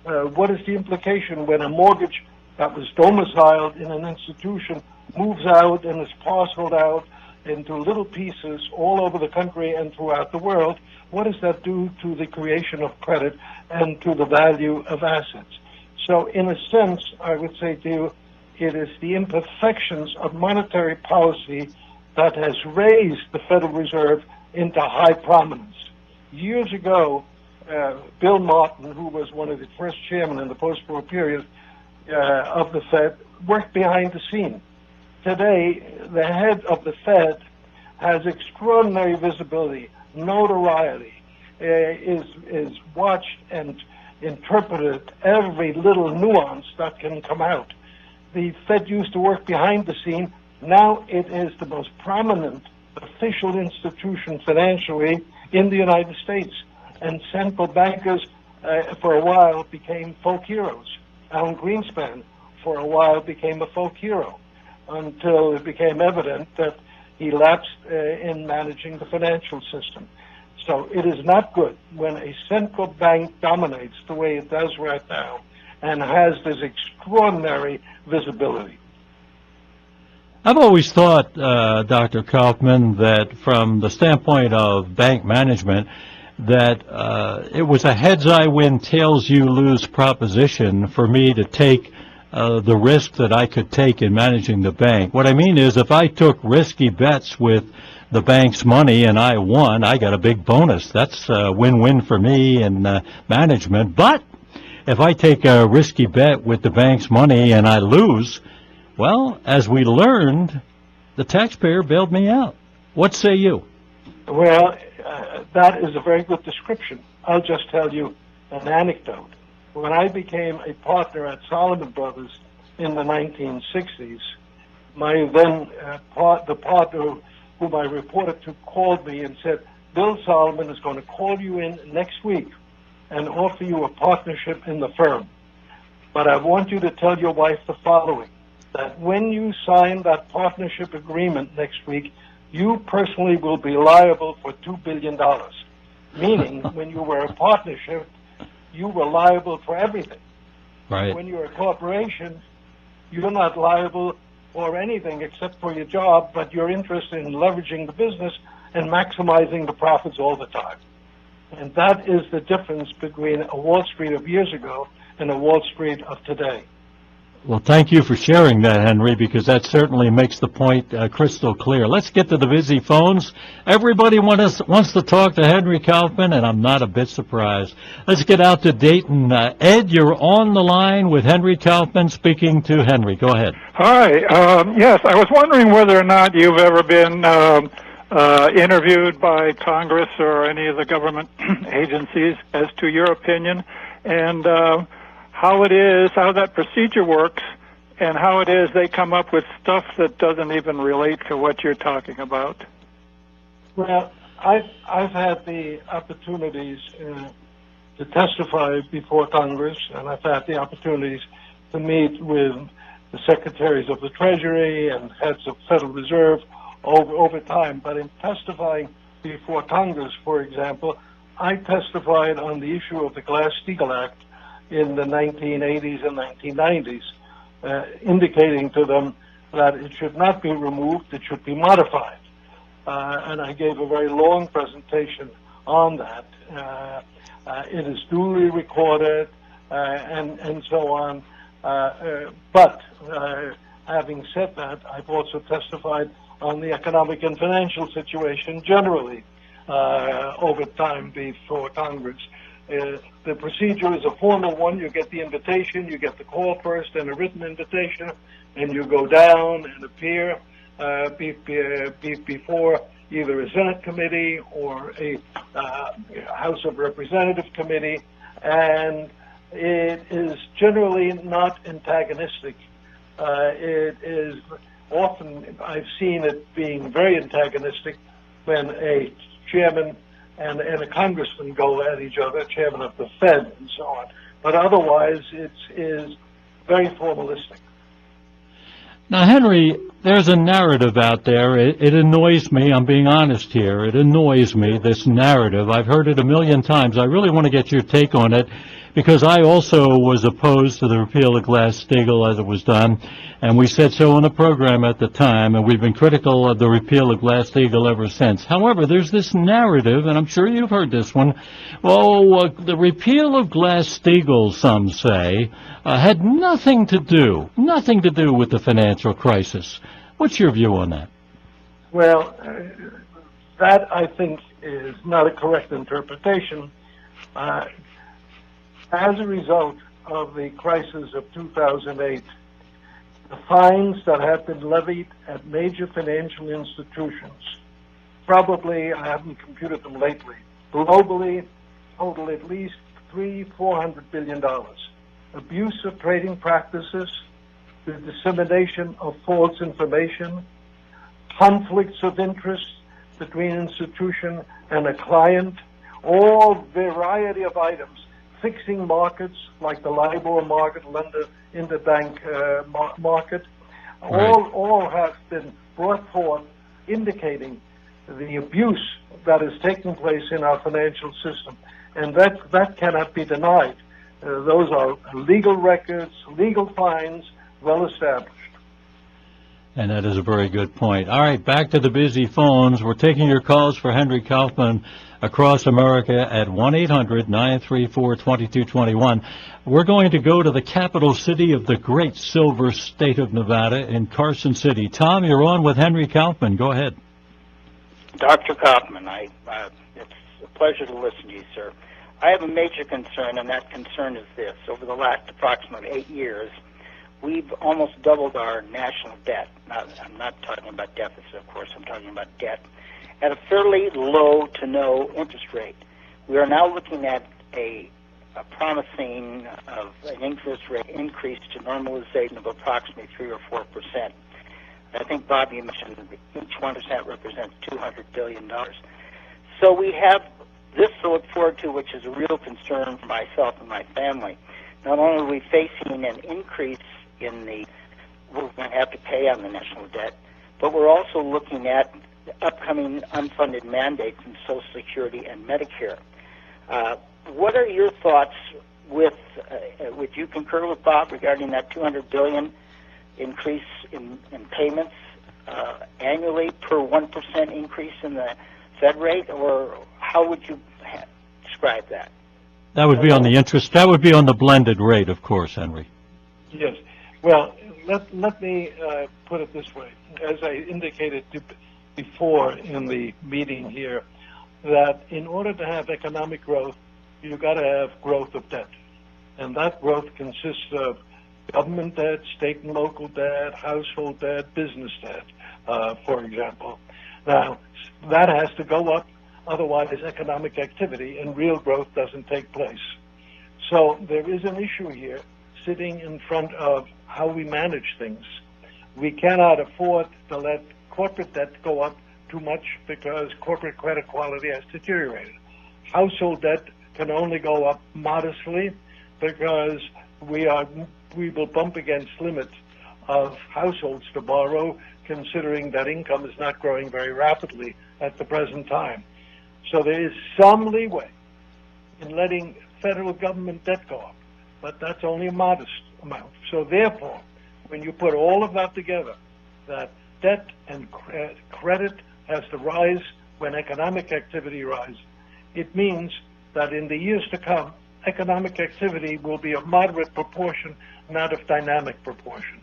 What is the implication when a mortgage that was domiciled in an institution moves out and is parceled out into little pieces all over the country and throughout the world? What does that do to the creation of credit and to the value of assets? So in a sense, I would say to you, it is the imperfections of monetary policy that has raised the Federal Reserve into high prominence. Years ago, Bill Martin, who was one of the first chairmen in the post-war period of the Fed, worked behind the scene. Today, the head of the Fed has extraordinary visibility, notoriety, is watched and interpreted every little nuance that can come out. The Fed used to work behind the scene. Now it is the most prominent official institution financially in the United States. And central bankers, for a while, became folk heroes. Alan Greenspan, for a while, became a folk hero until it became evident that he lapsed in managing the financial system. So it is not good when a central bank dominates the way it does right now and has this extraordinary visibility. I've always thought, Dr. Kaufman, that from the standpoint of bank management, that it was a heads-I-win, tails-you-lose proposition for me to take the risk that I could take in managing the bank. What I mean is, if I took risky bets with the bank's money and I won, I got a big bonus. That's a win-win for me and management. But if I take a risky bet with the bank's money and I lose, well, as we learned, the taxpayer bailed me out. What say you? Well, that is a very good description. I'll just tell you an anecdote. When I became a partner at Solomon Brothers in the 1960s, my then the partner whom I reported to called me and said, Bill Solomon is going to call you in next week and offer you a partnership in the firm. But I want you to tell your wife the following, that when you sign that partnership agreement next week, you personally will be liable for $2 billion. Meaning, when you were a partnership, you were liable for everything. Right. When you're a corporation, you're not liable for anything except for your job, but you're interested in leveraging the business and maximizing the profits all the time. And that is the difference between a Wall Street of years ago and a Wall Street of today. Well, thank you for sharing that, Henry, because that certainly makes the point crystal clear. Let's get to the busy phones. Everybody wants to talk to Henry Kaufman, and I'm not a bit surprised. Let's get out to Dayton. Ed, you're on the line with Henry Kaufman, speaking to Henry. Go ahead. Hi. Yes, I was wondering whether or not you've ever been interviewed by Congress or any of the government agencies as to your opinion, and how that procedure works, and how it is they come up with stuff that doesn't even relate to what you're talking about. Well, I've had the opportunities to testify before Congress, and I've had the opportunities to meet with the secretaries of the Treasury and heads of Federal Reserve over time. But in testifying before Congress, for example, I testified on the issue of the Glass-Steagall Act in the 1980s and 1990s, indicating to them that it should not be removed, it should be modified. And I gave a very long presentation on that. It is duly recorded and so on. But having said that, I've also testified on the economic and financial situation generally over time before Congress. The procedure is a formal one. You get the invitation, you get the call first and a written invitation, and you go down and appear before either a Senate committee or a House of Representatives committee, and it is generally not antagonistic. It is often, I've seen it being very antagonistic when a chairman and a congressman go at each other, chairman of the Fed and so on. But otherwise, it is very formalistic. Now, Henry, there's a narrative out there. It annoys me. I'm being honest here. It annoys me, this narrative. I've heard it a million times. I really want to get your take on it, because I also was opposed to the repeal of Glass-Steagall as it was done, and we said so on the program at the time, and we've been critical of the repeal of Glass-Steagall ever since. However, there's this narrative, and I'm sure you've heard this one. Well, the repeal of Glass-Steagall, some say, had nothing to do with the financial crisis. What's your view on that? Well, that I think is not a correct interpretation. As a result of the crisis of 2008, the fines that have been levied at major financial institutions, probably, I haven't computed them lately, globally total at least $400 billion. Abuse of trading practices, the dissemination of false information, conflicts of interest between an institution and a client, all variety of items, fixing markets like the LIBOR market, lender interbank market, all have been brought forth indicating the abuse that is taking place in our financial system. And that cannot be denied. Those are legal records, legal fines, well established. And that is a very good point. All right, back to the busy phones. We're taking your calls for Henry Kaufman across America at 1-800-934-2221. We're going to go to the capital city of the great silver state of Nevada in Carson City. Tom, you're on with Henry Kaufman. Go ahead. Dr. Kaufman, it's a pleasure to listen to you, sir. I have a major concern, and that concern is this. Over the last approximately 8 years, we've almost doubled our national debt. I'm not talking about deficit, of course. I'm talking about debt at a fairly low to no interest rate. We are now looking at a promising of an interest rate increase to normalization of approximately 3 or 4%. I think, Bob, you mentioned that each 1% represents $200 billion. So we have this to look forward to, which is a real concern for myself and my family. Not only are we facing an increase in we're going to have to pay on the national debt, but we're also looking at the upcoming unfunded mandates in Social Security and Medicare. What are your thoughts would you concur with Bob regarding that $200 billion increase in payments annually per 1% increase in the Fed rate, or how would you describe that? That would be on the interest. That would be on the blended rate, of course, Henry. Yes. Well, let me put it this way. As I indicated before in the meeting here, that in order to have economic growth, you've got to have growth of debt. And that growth consists of government debt, state and local debt, household debt, business debt, for example. Now, that has to go up, otherwise economic activity and real growth doesn't take place. So there is an issue here sitting in front of how we manage things. We cannot afford to let corporate debt go up too much because corporate credit quality has deteriorated. Household debt can only go up modestly because we will bump against limits of households to borrow, considering that income is not growing very rapidly at the present time. So there is some leeway in letting federal government debt go up, but that's only a modest amount. So therefore, when you put all of that together, that debt and credit has to rise when economic activity rises, it means that in the years to come, economic activity will be a moderate proportion, not of dynamic proportion.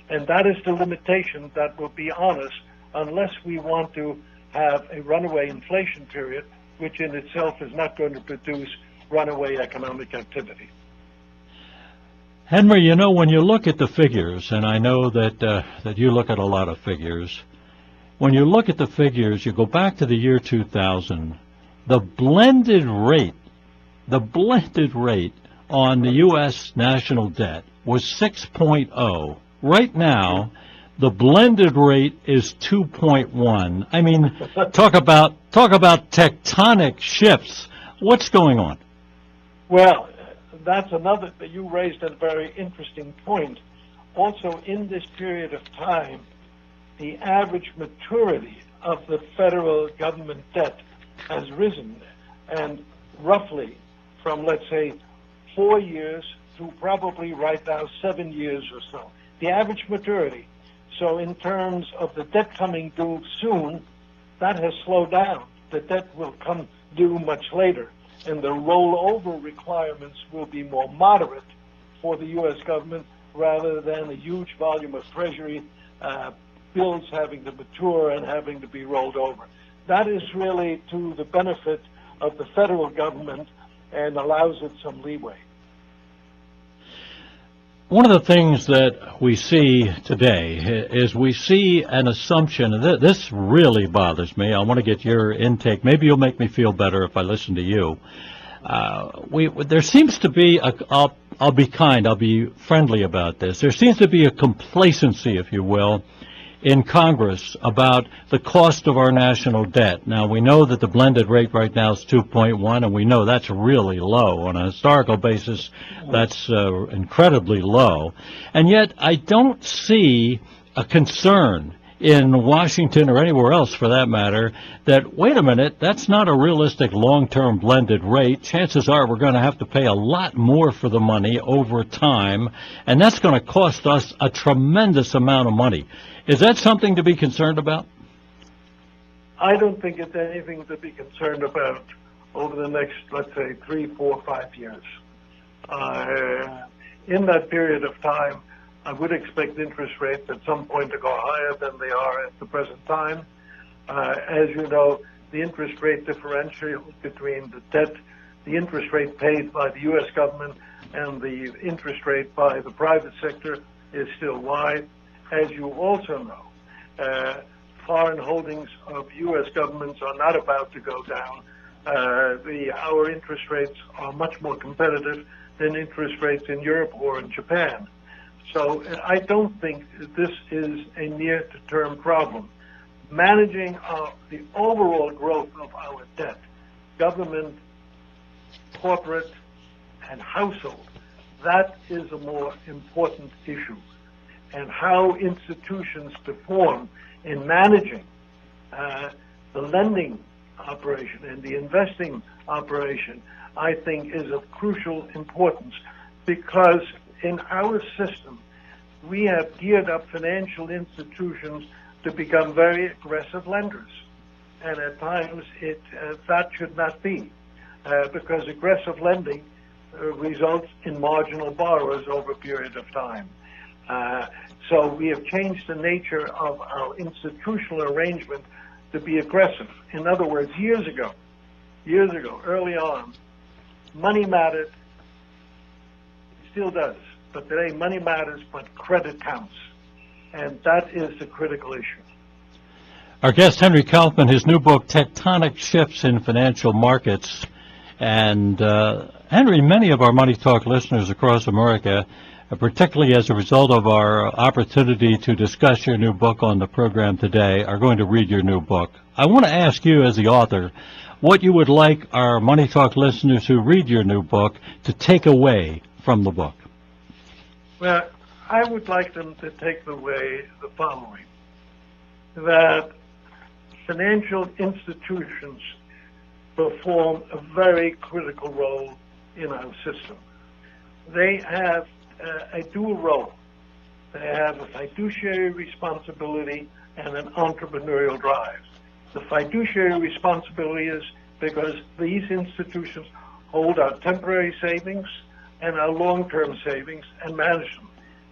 And that is the limitation that will be on us unless we want to have a runaway inflation period, which in itself is not going to produce runaway economic activity. Henry, you know, when you look at the figures, and I know that you look at a lot of figures, when you look at the figures, you go back to the year 2000, the blended rate on the U.S. national debt was 6.0. Right now, the blended rate is 2.1. I mean, talk about tectonic shifts. What's going on? Well, that's another, you raised a very interesting point. Also, in this period of time, the average maturity of the federal government debt has risen, and roughly from, let's say, 4 years to probably right now 7 years or so. The average maturity. So in terms of the debt coming due soon, that has slowed down. The debt will come due much later, and the rollover requirements will be more moderate for the U.S. government rather than a huge volume of Treasury bills having to mature and having to be rolled over. That is really to the benefit of the federal government and allows it some leeway. One of the things that we see today is we see an assumption, and this really bothers me. I want to get your intake. Maybe you'll make me feel better if I listen to you. There seems to be, I'll be kind, I'll be friendly about this. There seems to be a complacency, if you will, in Congress about the cost of our national debt. Now, we know that the blended rate right now is 2.1, and we know that's really low. On a historical basis, that's incredibly low. And yet, I don't see a concern in Washington or anywhere else for that matter that, wait a minute, that's not a realistic long-term blended rate. Chances are we're going to have to pay a lot more for the money over time, and that's going to cost us a tremendous amount of money. Is that something to be concerned about? I don't think it's anything to be concerned about over the next, let's say, 3, 4, 5 years. In that period of time, I would expect interest rates at some point to go higher than they are at the present time. As you know, the interest rate differential between the interest rate paid by the U.S. government and the interest rate by the private sector is still wide. As you also know, foreign holdings of U.S. governments are not about to go down. Our interest rates are much more competitive than interest rates in Europe or in Japan. So I don't think this is a near-term problem. Managing the overall growth of our debt, government, corporate, and household, that is a more important issue. And how institutions perform in managing the lending operation and the investing operation, I think, is of crucial importance, because in our system, we have geared up financial institutions to become very aggressive lenders. And at times, that should not be, because aggressive lending results in marginal borrowers over a period of time. So we have changed the nature of our institutional arrangement to be aggressive. In other words, years ago, early on, money mattered. It still does. But today, money matters, but credit counts. And that is the critical issue. Our guest, Henry Kaufman, his new book, Tectonic Shifts in Financial Markets. And Henry, many of our Money Talk listeners across America, particularly as a result of our opportunity to discuss your new book on the program today, are going to read your new book. I want to ask you, as the author, what you would like our Money Talk listeners who read your new book to take away from the book. Well, I would like them to take away the following: that financial institutions perform a very critical role in our system. They have a dual role. They have a fiduciary responsibility and an entrepreneurial drive. The fiduciary responsibility is because these institutions hold our temporary savings and our long-term savings and manage them.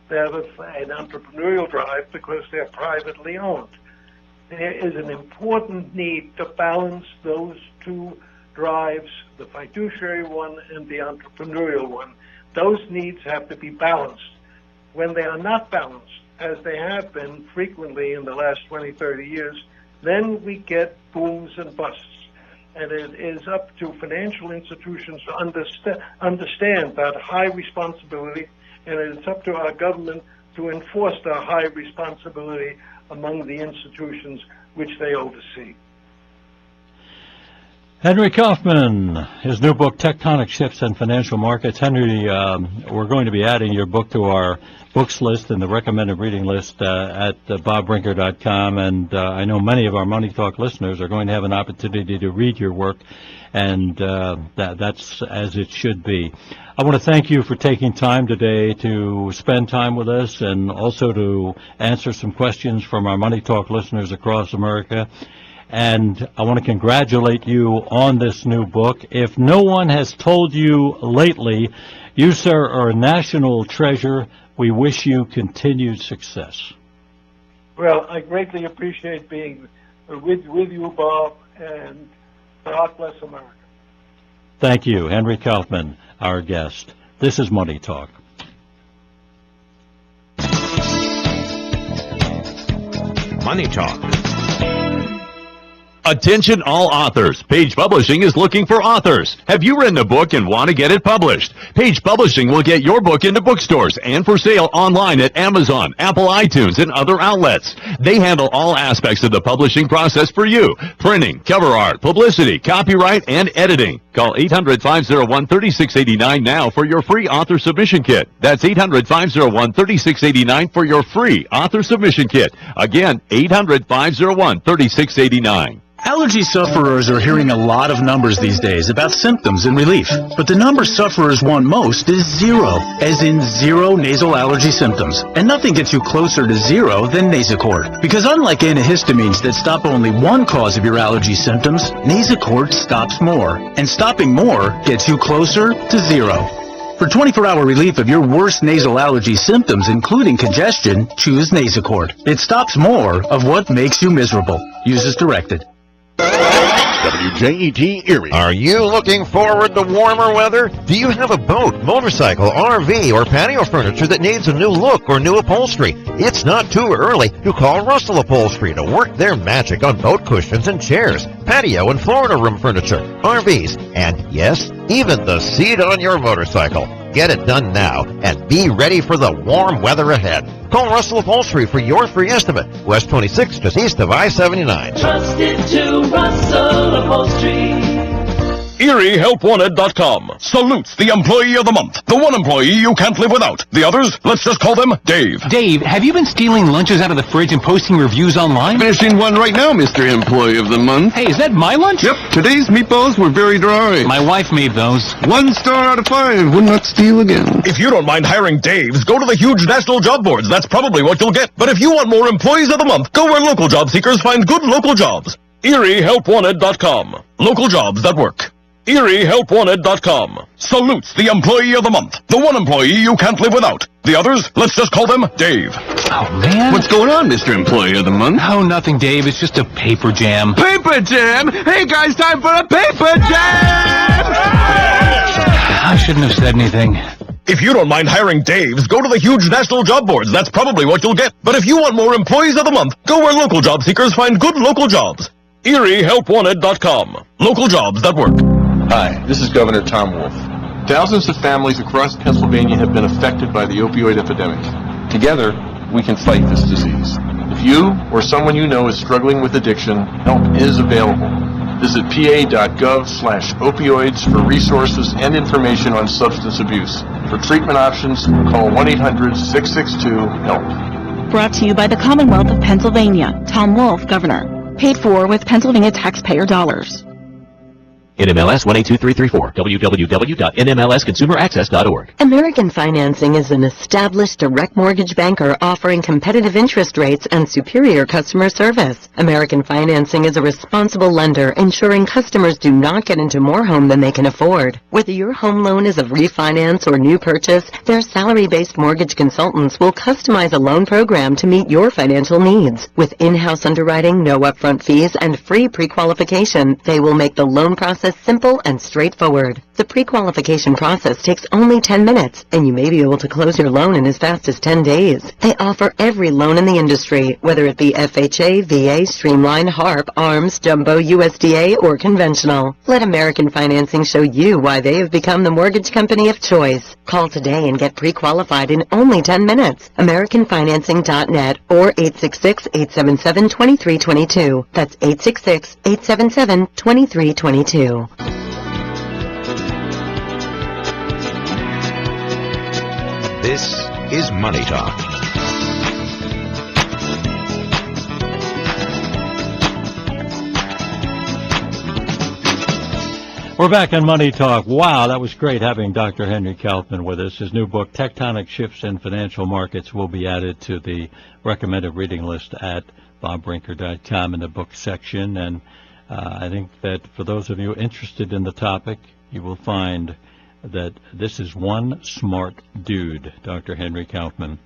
They have an entrepreneurial drive because they're privately owned. There is an important need to balance those two drives, the fiduciary one and the entrepreneurial one. Those needs have to be balanced. When they are not balanced, as they have been frequently in the last 20, 30 years, then we get booms and busts. And it is up to financial institutions to understand that high responsibility, and it's up to our government to enforce that high responsibility among the institutions which they oversee. Henry Kaufman, his new book, Tectonic Shifts in Financial Markets. Henry, we're going to be adding your book to our books list and the recommended reading list at bobbrinker.com, and I know many of our Money Talk listeners are going to have an opportunity to read your work, and that's as it should be. I want to thank you for taking time today to spend time with us and also to answer some questions from our Money Talk listeners across America. And I want to congratulate you on this new book. If no one has told you lately, you, sir, are a national treasure. We wish you continued success. Well, I greatly appreciate being with you, Bob, and God bless America. Thank you, Henry Kaufman, our guest. This is Money Talk. Money Talk. Attention all authors. Page Publishing is looking for authors. Have you written a book and want to get it published? Page Publishing will get your book into bookstores and for sale online at Amazon, Apple iTunes, and other outlets. They handle all aspects of the publishing process for you. Printing, cover art, publicity, copyright, and editing. Call 800-501-3689 now for your free author submission kit. That's 800-501-3689 for your free author submission kit. Again, 800-501-3689. Allergy sufferers are hearing a lot of numbers these days about symptoms and relief, but the number sufferers want most is zero, as in zero nasal allergy symptoms. And nothing gets you closer to zero than Nasacort, because unlike antihistamines that stop only one cause of your allergy symptoms, Nasacort stops more, and stopping more gets you closer to zero. For 24-hour relief of your worst nasal allergy symptoms, including congestion, choose Nasacort. It stops more of what makes you miserable. Use as directed. WJET Erie. Are you looking forward to warmer weather? Do you have a boat, motorcycle, RV, or patio furniture that needs a new look or new upholstery? It's not too early to call Russell Upholstery to work their magic on boat cushions and chairs, patio and Florida room furniture, RVs, and yes, even the seat on your motorcycle. Get it done now and be ready for the warm weather ahead. Call Russell Upholstery for your free estimate. West 26, just east of I-79. Trusted to Russell Upholstery. ErieHelpWanted.com salutes the employee of the month. The one employee you can't live without. The others, let's just call them Dave. Dave, have you been stealing lunches out of the fridge and posting reviews online? Finishing one right now, Mr. Employee of the Month. Hey, is that my lunch? Yep, today's meatballs were very dry. My wife made those. 1 star out of 5. Would not steal again. If you don't mind hiring Daves, go to the huge national job boards. That's probably what you'll get. But if you want more employees of the month, go where local job seekers find good local jobs. ErieHelpWanted.com. Local jobs that work. ErieHelpWanted.com salutes the employee of the month. The one employee you can't live without. The others, let's just call them Dave. Oh, man. What's going on, Mr. Employee of the Month? Oh, nothing, Dave. It's just a paper jam. Paper jam? Hey, guys, time for a paper jam! I shouldn't have said anything. If you don't mind hiring Daves, go to the huge national job boards. That's probably what you'll get. But if you want more employees of the month, go where local job seekers find good local jobs. ErieHelpWanted.com. Local jobs that work. Hi, this is Governor Tom Wolf. Thousands of families across Pennsylvania have been affected by the opioid epidemic. Together, we can fight this disease. If you or someone you know is struggling with addiction, help is available. Visit pa.gov/opioids for resources and information on substance abuse. For treatment options, call 1-800-662-HELP. Brought to you by the Commonwealth of Pennsylvania. Tom Wolf, Governor. Paid for with Pennsylvania taxpayer dollars. NMLS 182334, www.nmlsconsumeraccess.org. American Financing is an established direct mortgage banker offering competitive interest rates and superior customer service. American Financing is a responsible lender, ensuring customers do not get into more home than they can afford. Whether your home loan is a refinance or new purchase, their salary-based mortgage consultants will customize a loan program to meet your financial needs. With in-house underwriting, no upfront fees, and free pre-qualification, they will make the loan process simple and straightforward. The pre-qualification process takes only 10 minutes, and you may be able to close your loan in as fast as 10 days. They offer every loan in the industry, whether it be FHA, VA, Streamline, HARP, ARMS, Jumbo, USDA, or conventional. Let American Financing show you why they have become the mortgage company of choice. Call today and get pre-qualified in only 10 minutes. AmericanFinancing.net or 866-877-2322. That's 866-877-2322. This is Money Talk. We're back on Money Talk. Wow, that was great having Dr. Henry Kaufman with us. His new book, Tectonic Shifts in Financial Markets, will be added to the recommended reading list at bobbrinker.com in the book section. And I think that for those of you interested in the topic, you will find that this is one smart dude, Dr. Henry Kaufman.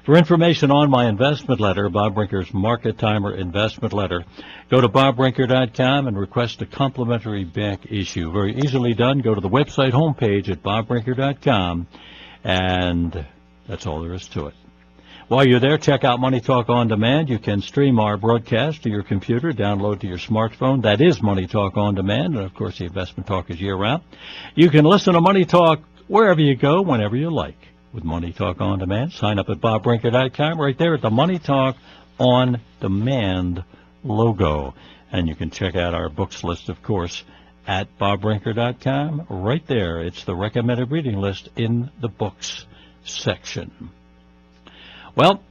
For information on my investment letter, Bob Brinker's Market Timer Investment Letter, go to bobbrinker.com and request a complimentary back issue. Very easily done. Go to the website homepage at bobbrinker.com, and that's all there is to it. While you're there, check out Money Talk On Demand. You can stream our broadcast to your computer, download to your smartphone. That is Money Talk On Demand, and of course the investment talk is year-round. You can listen to Money Talk wherever you go, whenever you like. With Money Talk On Demand, sign up at bobbrinker.com, right there at the Money Talk On Demand logo. And you can check out our books list, of course, at bobbrinker.com. Right there, it's the recommended reading list in the books section. Well,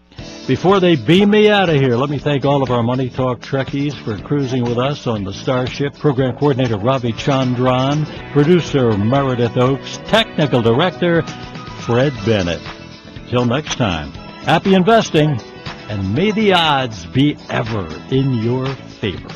before they beam me out of here, let me thank all of our Money Talk Trekkies for cruising with us on the Starship. Program Coordinator Ravi Chandran, Producer Meredith Oakes, Technical Director Fred Bennett. Till next time, happy investing, and may the odds be ever in your favor.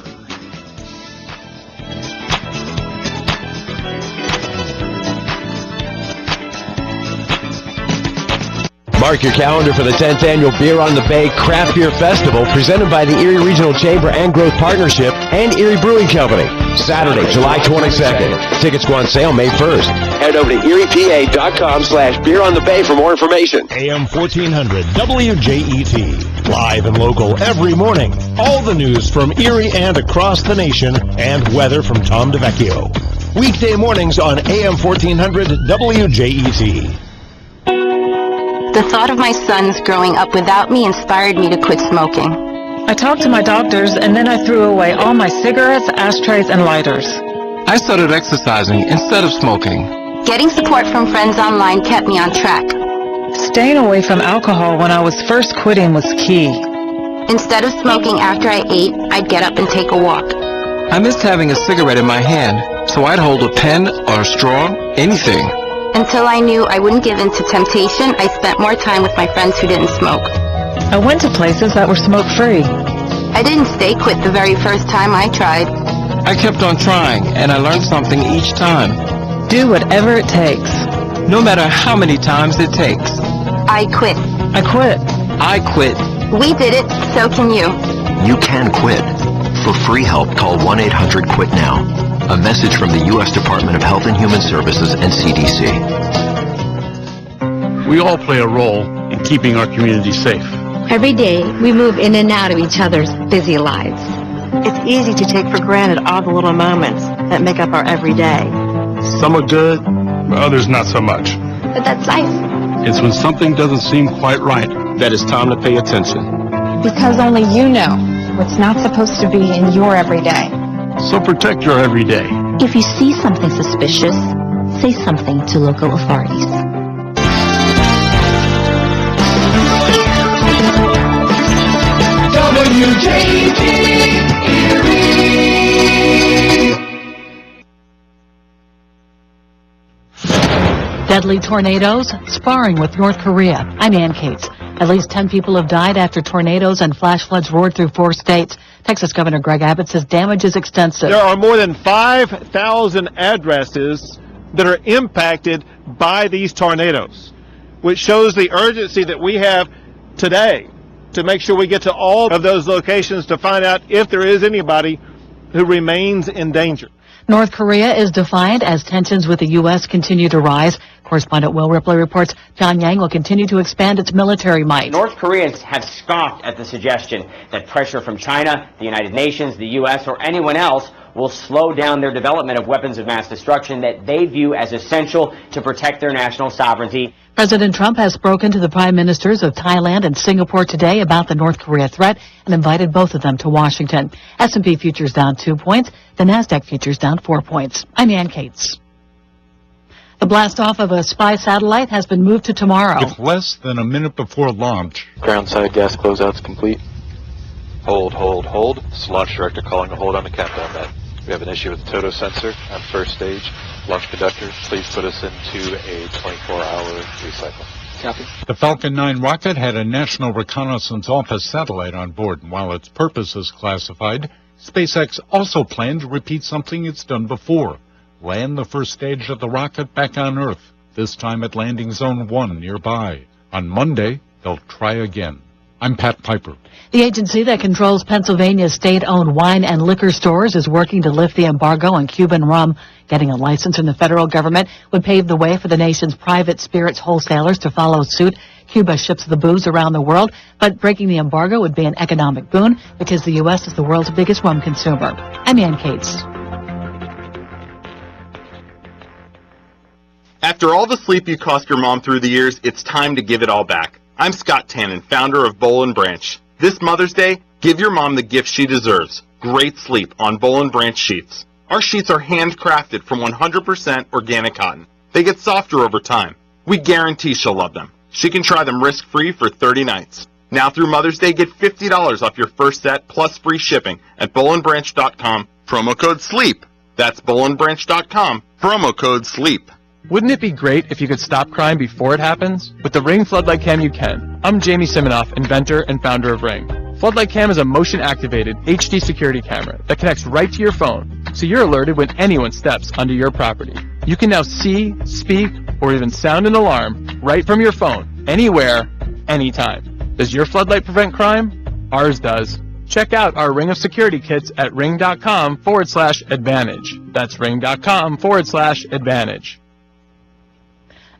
Mark your calendar for the 10th Annual Beer on the Bay Craft Beer Festival presented by the Erie Regional Chamber and Growth Partnership and Erie Brewing Company. Saturday, July 22nd. Tickets go on sale May 1st. Head over to eriepa.com/beer on the bay for more information. AM 1400 WJET. Live and local every morning. All the news from Erie and across the nation and weather from Tom DeVecchio. Weekday mornings on AM 1400 WJET. The thought of my sons growing up without me inspired me to quit smoking. I talked to my doctors, and then I threw away all my cigarettes, ashtrays, and lighters. I started exercising instead of smoking. Getting support from friends online kept me on track. Staying away from alcohol when I was first quitting was key. Instead of smoking after I ate, I'd get up and take a walk. I missed having a cigarette in my hand, so I'd hold a pen or a straw, anything. Until I knew I wouldn't give in to temptation, I spent more time with my friends who didn't smoke. I went to places that were smoke-free. I didn't stay quit the very first time I tried. I kept on trying, and I learned something each time. Do whatever it takes. No matter how many times it takes. I quit. I quit. I quit. We did it, so can you. You can quit. For free help, call 1-800-QUIT-NOW. A message from the U.S. Department of Health and Human Services and CDC. We all play a role in keeping our community safe. Every day, we move in and out of each other's busy lives. It's easy to take for granted all the little moments that make up our everyday. Some are good, others not so much. But that's life. It's when something doesn't seem quite right that it's time to pay attention. Because only you know what's not supposed to be in your everyday. So protect your everyday. If you see something suspicious, say something to local authorities. WJET Erie. Deadly tornadoes, sparring with North Korea. I'm Ann Cates. At least 10 people have died after tornadoes and flash floods roared through 4 states. Texas Governor Greg Abbott says damage is extensive. There are more than 5,000 addresses that are impacted by these tornadoes, which shows the urgency that we have today to make sure we get to all of those locations to find out if there is anybody who remains in danger. North Korea is defiant as tensions with the U.S. continue to rise. Correspondent Will Ripley reports Pyongyang will continue to expand its military might. North Koreans have scoffed at the suggestion that pressure from China, the United Nations, the U.S., or anyone else will slow down their development of weapons of mass destruction that they view as essential to protect their national sovereignty. President Trump has spoken to the prime ministers of Thailand and Singapore today about the North Korea threat and invited both of them to Washington. S&P futures down 2 points. The NASDAQ futures down 4 points. I'm Ann Cates. The blast-off of a spy satellite has been moved to tomorrow. With less than a minute before launch. Ground side gas closeouts complete. Hold. This is launch director calling a hold on the countdown net. We have an issue with the TOTO sensor on first stage. Launch conductor, please put us into a 24-hour recycle. Copy. The Falcon 9 rocket had a National Reconnaissance Office satellite on board, and while its purpose is classified, SpaceX also planned to repeat something it's done before. Land the first stage of the rocket back on Earth, this time at Landing Zone 1 nearby. On Monday, they'll try again. I'm Pat Piper. The agency that controls Pennsylvania's state-owned wine and liquor stores is working to lift the embargo on Cuban rum. Getting a license from the federal government would pave the way for the nation's private spirits wholesalers to follow suit. Cuba ships the booze around the world, but breaking the embargo would be an economic boon because the U.S. is the world's biggest rum consumer. I'm Ann Cates. After all the sleep you cost your mom through the years, it's time to give it all back. I'm Scott Tannen, founder of Boll & Branch. This Mother's Day, give your mom the gift she deserves, great sleep on Boll & Branch sheets. Our sheets are handcrafted from 100% organic cotton. They get softer over time. We guarantee she'll love them. She can try them risk-free for 30 nights. Now through Mother's Day, get $50 off your first set plus free shipping at bollandbranch.com, promo code SLEEP. That's bollandbranch.com, promo code SLEEP. Wouldn't it be great if you could stop crime before it happens? With the Ring Floodlight Cam, you can. I'm Jamie Siminoff, inventor and founder of Ring. Floodlight Cam is a motion-activated HD security camera that connects right to your phone, so you're alerted when anyone steps onto your property. You can now see, speak, or even sound an alarm right from your phone anywhere, anytime. Does your floodlight prevent crime? Ours does. Check out our Ring of Security kits at ring.com/advantage. That's ring.com/advantage.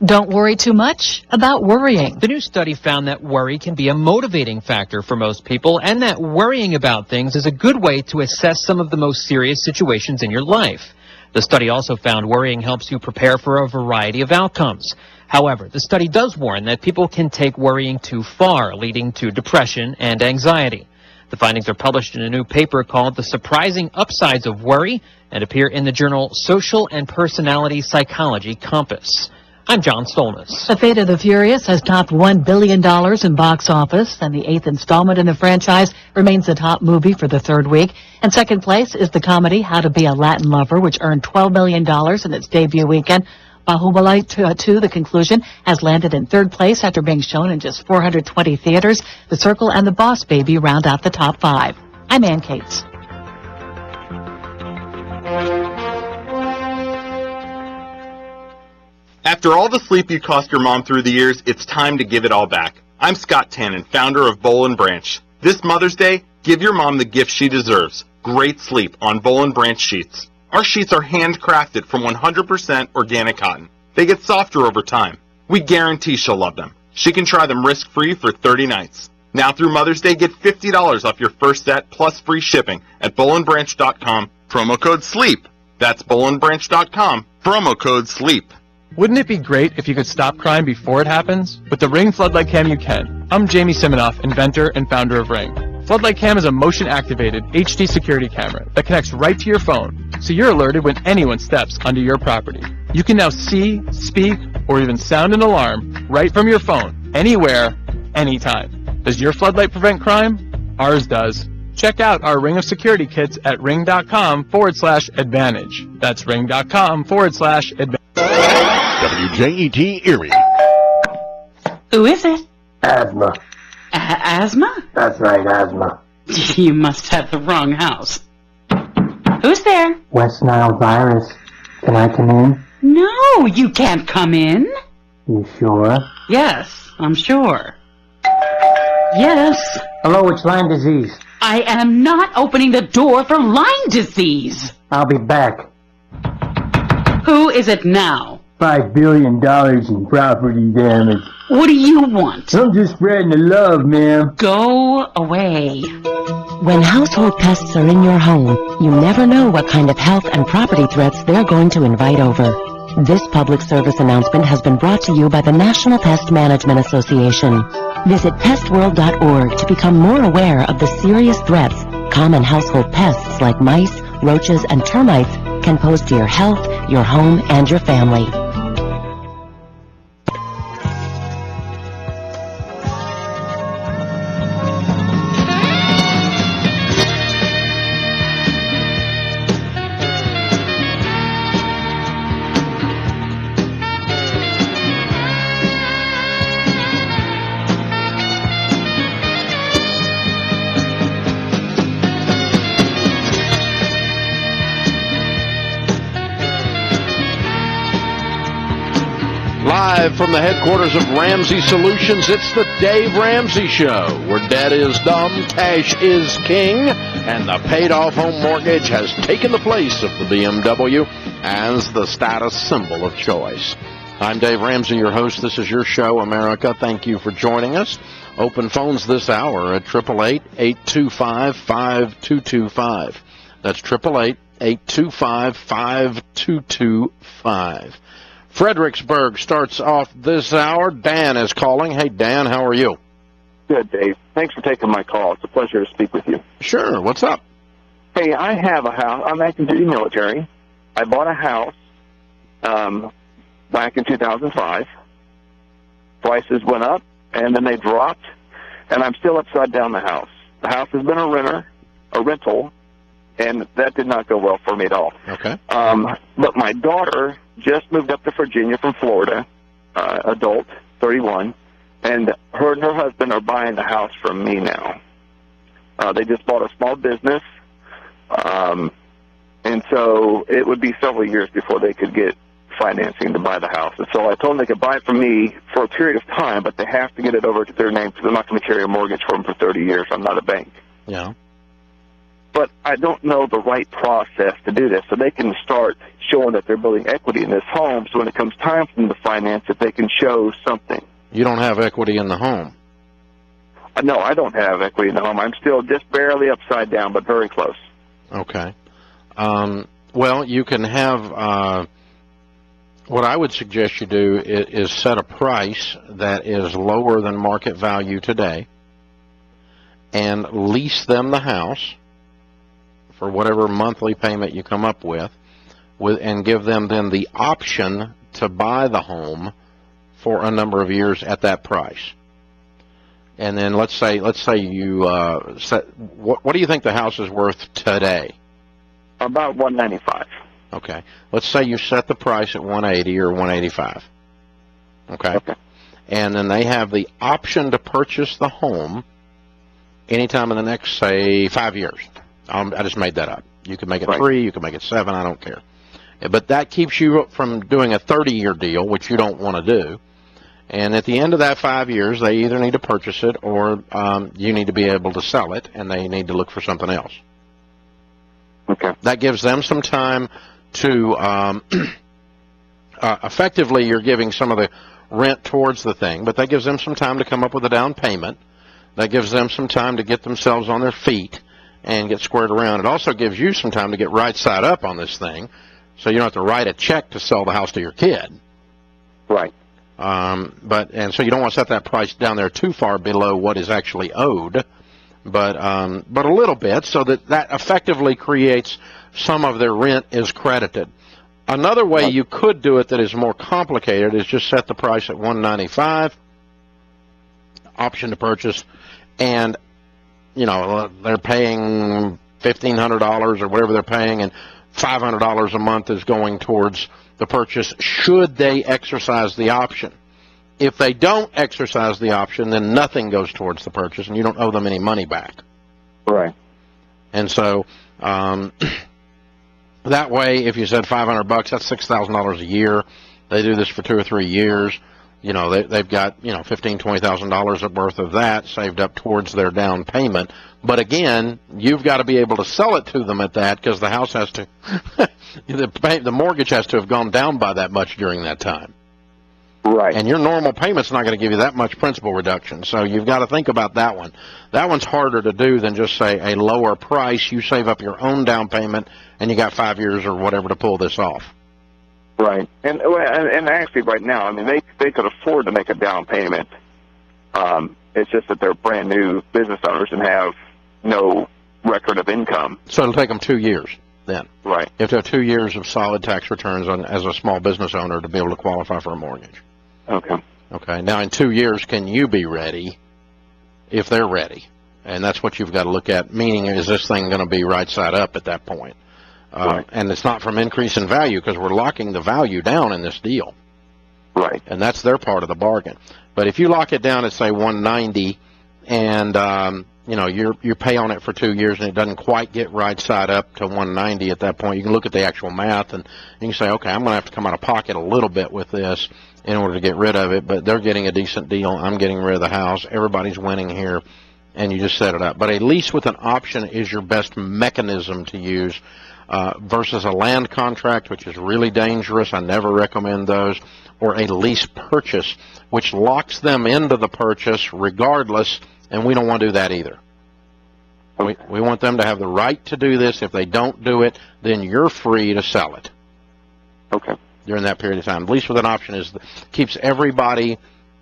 Don't worry too much about worrying. The new study found that worry can be a motivating factor for most people, and that worrying about things is a good way to assess some of the most serious situations in your life. The study also found worrying helps you prepare for a variety of outcomes. However, the study does warn that people can take worrying too far, leading to depression and anxiety. The findings are published in a new paper called The Surprising Upsides of Worry and appear in the journal Social and Personality Psychology Compass. I'm John Stolness. The Fate of the Furious has topped $1 billion in box office, and the 8th installment in the franchise remains the top movie for the third week. In second place is the comedy How to Be a Latin Lover, which earned $12 million in its debut weekend. Bahubali 2, The Conclusion, has landed in third place after being shown in just 420 theaters. The Circle and The Boss Baby round out the top 5. I'm Ann Cates. After all the sleep you cost your mom through the years, it's time to give it all back. I'm Scott Tannen, founder of Boll & Branch. This Mother's Day, give your mom the gift she deserves. Great sleep on Boll & Branch sheets. Our sheets are handcrafted from 100% organic cotton. They get softer over time. We guarantee she'll love them. She can try them risk-free for 30 nights. Now through Mother's Day, get $50 off your first set plus free shipping at bollandbranch.com. Promo code SLEEP. That's bollandbranch.com. Promo code SLEEP. Wouldn't it be great if you could stop crime before it happens? With the Ring Floodlight Cam, you can. I'm Jamie Siminoff, inventor and founder of Ring. Floodlight Cam is a motion-activated HD security camera that connects right to your phone, so you're alerted when anyone steps onto your property. You can now see, speak, or even sound an alarm right from your phone, anywhere, anytime. Does your floodlight prevent crime? Ours does. Check out our Ring of Security kits at ring.com/advantage. That's ring.com/advantage. WJET Erie. Who is it? Asthma. Asthma? That's right, asthma. You must have the wrong house. Who's there? West Nile virus. Can I come in? No, you can't come in. You sure? Yes, I'm sure. Yes. Hello, it's Lyme disease. I am not opening the door for Lyme disease. I'll be back. Who is it now? $5 billion in property damage. What do you want? I'm just spreading the love, ma'am. Go away. When household pests are in your home, you never know what kind of health and property threats they're going to invite over. This public service announcement has been brought to you by the National Pest Management Association. Visit pestworld.org to become more aware of the serious threats common household pests like mice, roaches, and termites can pose to your health, your home, and your family. Live from the headquarters of Ramsey Solutions, it's the Dave Ramsey Show, where debt is dumb, cash is king, and the paid-off home mortgage has taken the place of the BMW as the status symbol of choice. I'm Dave Ramsey, your host. This is your show, America. Thank you for joining us. Open phones this hour at 888-825-5225. That's 888-825-5225. Fredericksburg starts off this hour. Dan is calling. Hey, Dan, how are you? Good, Dave. Thanks for taking my call. It's a pleasure to speak with you. Sure. What's up? Hey, I have a house. I'm active duty military. I bought a house back in 2005. Prices went up, and then they dropped, and I'm still upside down the house. The house has been a rental, and that did not go well for me at all. Okay. But my daughter just moved up to Virginia from Florida, adult, 31, and her and her husband are buying the house from me now. They just bought a small business, and so it would be several years before they could get financing to buy the house. And so I told them they could buy it from me for a period of time, but they have to get it over to their name because I'm not going to carry a mortgage for them for 30 years. I'm not a bank. Yeah. But I don't know the right process to do this. So they can start showing that they're building equity in this home, so when it comes time for them to finance it, they can show something. You don't have equity in the home. No, I don't have equity in the home. I'm still just barely upside down, but very close. Okay. Well, you can have, what I would suggest you do is set a price that is lower than market value today and lease them the house for whatever monthly payment you come up with, and give them then the option to buy the home for a number of years at that price. And then let's say you what do you think the house is worth today? About $195. Okay. Let's say you set the price at $180 or $185. Okay. And then they have the option to purchase the home anytime in the next, say, 5 years. I just made that up. You can make it 3, you can make it 7, I don't care. But that keeps you from doing a 30-year deal, which you don't want to do. And at the end of that 5 years, they either need to purchase it or you need to be able to sell it, and they need to look for something else. Okay. That gives them some time to effectively you're giving some of the rent towards the thing, but that gives them some time to come up with a down payment. That gives them some time to get themselves on their feet and get squared around. It also gives you some time to get right side up on this thing, so you don't have to write a check to sell the house to your kid. Right. And so you don't want to set that price down there too far below what is actually owed, but a little bit, so that effectively creates some of their rent is credited. Another way you could do it that is more complicated is just set the price at $195, option to purchase, and they're paying $1,500 or whatever they're paying, and $500 a month is going towards the purchase should they exercise the option. If they don't exercise the option, then nothing goes towards the purchase, and you don't owe them any money back. Right. And so that way, if you said $500, that's $6,000 a year. They do this for 2 or 3 years. They've got $15,000, $20,000 worth of that saved up towards their down payment. But again, you've got to be able to sell it to them at that, because the house has to, the mortgage has to have gone down by that much during that time. Right. And your normal payment's not going to give you that much principal reduction. So you've got to think about that one. That one's harder to do than just say a lower price. You save up your own down payment, and you got 5 years or whatever to pull this off. Right. And actually right now, I mean, they could afford to make a down payment. It's just that they're brand new business owners and have no record of income. So it'll take them 2 years then. Right. You have to have 2 years of solid tax returns as a small business owner to be able to qualify for a mortgage. Okay. Okay. Now, in 2 years, can you be ready if they're ready? And that's what you've got to look at, meaning is this thing going to be right side up at that point? Right. And it's not from increase in value, because we're locking the value down in this deal. Right. And that's their part of the bargain. But if you lock it down at, say, $190, and you pay on it for 2 years and it doesn't quite get right side up to $190 at that point, you can look at the actual math and you can say, okay, I'm going to have to come out of pocket a little bit with this in order to get rid of it, but they're getting a decent deal. I'm getting rid of the house. Everybody's winning here, and you just set it up. But a lease with an option is your best mechanism to use versus a land contract, which is really dangerous. I never recommend those. Or a lease purchase, which locks them into the purchase regardless, and we don't want to do that either. We want them to have the right to do this. If they don't do it, then you're free to sell it. Okay. During that period of time. Lease with an option keeps everybody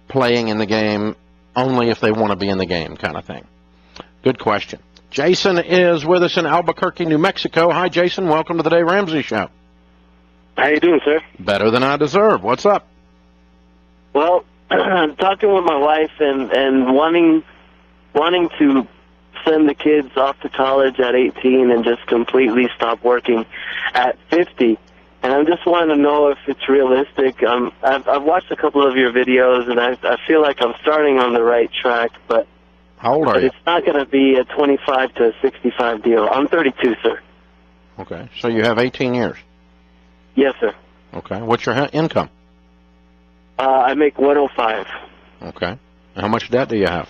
playing in the game only if they want to be in the game, kind of thing. Good question. Jason is with us in Albuquerque, New Mexico. Hi, Jason. Welcome to the Dave Ramsey Show. How you doing, sir? Better than I deserve. What's up? Well, I'm talking with my wife and wanting to send the kids off to college at 18 and just completely stop working at 50. And I'm just wanting to know if it's realistic. I've watched a couple of your videos, and I feel like I'm starting on the right track, but how old are you? It's not going to be a 25 to 65 deal. I'm 32, sir. Okay, so you have 18 years. Yes, sir. Okay. What's your income? I make $105. Okay. And how much debt do you have?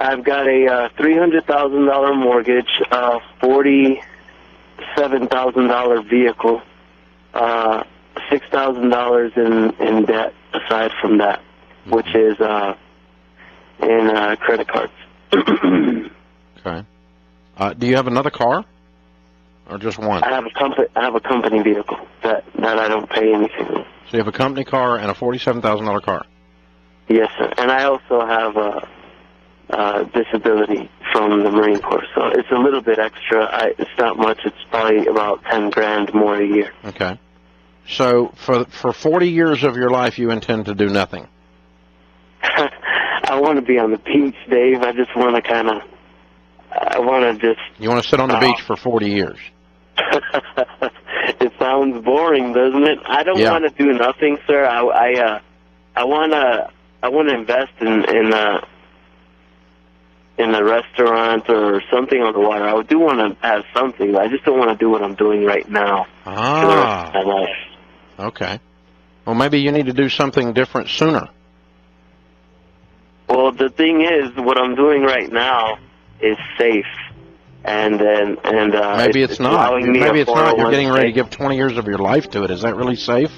I've got a $300,000 mortgage, $47,000 vehicle, $6,000 in debt aside from that, which is in credit cards. Okay. Do you have another car, or just one? I have a company vehicle that I don't pay anything on. So you have a company car and a $47,000 car. Yes, sir. And I also have a disability from the Marine Corps, so it's a little bit extra. It's not much. It's probably about $10,000 more a year. Okay. So for 40 years of your life, you intend to do nothing. I want to be on the beach, Dave. I just want to You want to sit on the beach for 40 years? It sounds boring, doesn't it? I don't want to do nothing, sir. I want to invest in a restaurant or something on the water. I do want to have something. I just don't want to do what I'm doing right now. For the rest of my life. Okay. Well, maybe you need to do something different sooner. Well, the thing is, what I'm doing right now is safe, and maybe it's not. Maybe it's not. You're getting ready to give 20 years of your life to it. Is that really safe?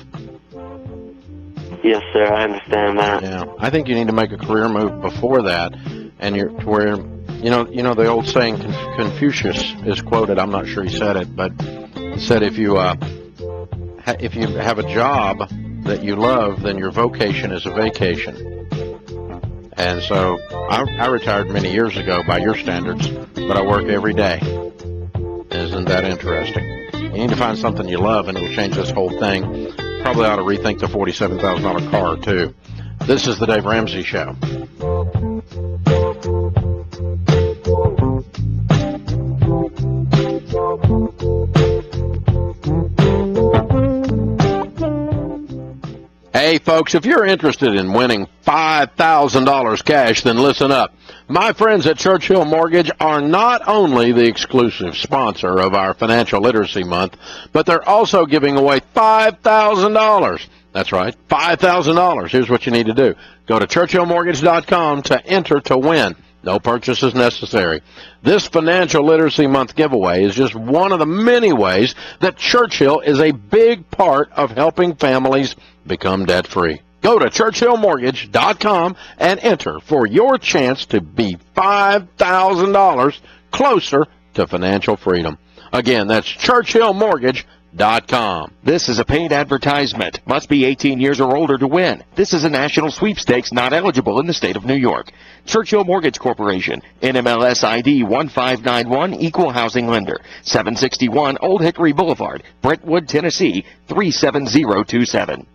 Yes, sir. I understand that. Yeah, I think you need to make a career move before that, and you know the old saying, Confucius is quoted. I'm not sure he said it, but he said if you have a job that you love, then your vocation is a vacation. And so I retired many years ago by your standards, but I work every day. Isn't that interesting? You need to find something you love, and it'll change this whole thing. Probably ought to rethink the $47,000 car, too. This is the Dave Ramsey Show. Hey, folks, if you're interested in winning $5,000 cash, then listen up. My friends at Churchill Mortgage are not only the exclusive sponsor of our Financial Literacy Month, but they're also giving away $5,000. That's right, $5,000. Here's what you need to do. Go to ChurchillMortgage.com to enter to win. No purchase is necessary. This Financial Literacy Month giveaway is just one of the many ways that Churchill is a big part of helping families become debt-free. Go to ChurchillMortgage.com and enter for your chance to be $5,000 closer to financial freedom. Again, that's ChurchillMortgage.com. This is a paid advertisement. Must be 18 years or older to win. This is a national sweepstakes not eligible in the state of New York. Churchill Mortgage Corporation, NMLS ID 1591, Equal Housing Lender, 761 Old Hickory Boulevard, Brentwood, Tennessee, 37027.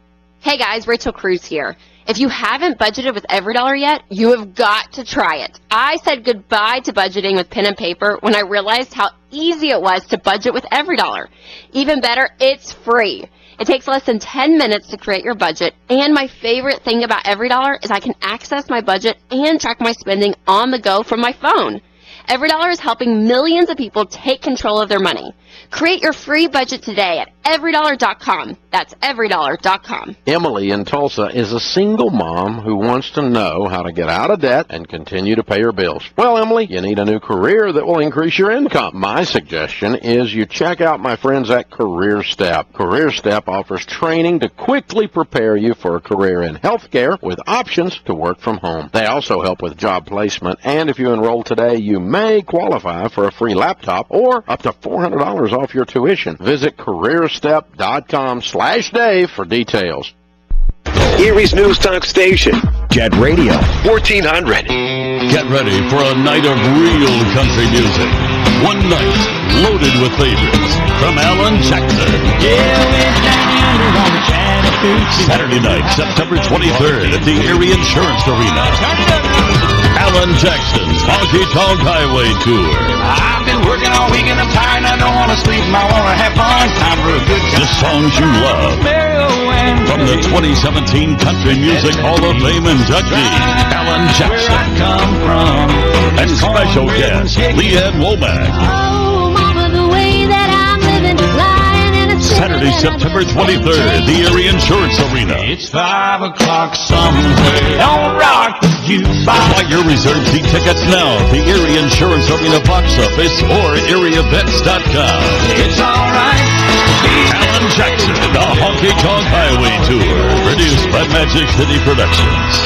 Hey guys, Rachel Cruz here. If you haven't budgeted with EveryDollar yet, you have got to try it. I said goodbye to budgeting with pen and paper when I realized how easy it was to budget with EveryDollar. Even better, it's free. It takes less than 10 minutes to create your budget, and my favorite thing about EveryDollar is I can access my budget and track my spending on the go from my phone. EveryDollar is helping millions of people take control of their money. Create your free budget today at everydollar.com. That's everydollar.com. Emily in Tulsa is a single mom who wants to know how to get out of debt and continue to pay her bills. Well, Emily, you need a new career that will increase your income. My suggestion is you check out my friends at Career Step. Career Step offers training to quickly prepare you for a career in healthcare with options to work from home. They also help with job placement, and if you enroll today, you may qualify for a free laptop or up to $400 off your tuition. Visit careerstep.com/Dave for details. Erie's News Talk Station, Jet Radio, 1400. Get ready for a night of real country music. One night loaded with favorites from Alan Jackson. Saturday night, September 23rd at the Erie Insurance Arena. Alan Jackson's Honky Tonk Highway Tour. I've been working all weekend, I'm tired, I don't want to sleep, I want to have fun, time for a good time. The songs you love. From the 2017 Country Music Hall of Fame inductee, Alan Jackson. And special guest, Leanne Womack. Oh, mama, the way that I'm living, lying in a Saturday Saturday, September 23rd, the Erie Insurance Arena. It's 5 o'clock somewhere. Don't rock the jukebox. Buy your reserved seat tickets now at the Erie Insurance Arena box office or ErieEvents.com. It's alright. Alan Jackson, the Honky Tonk Highway Tour, produced by Magic City Productions.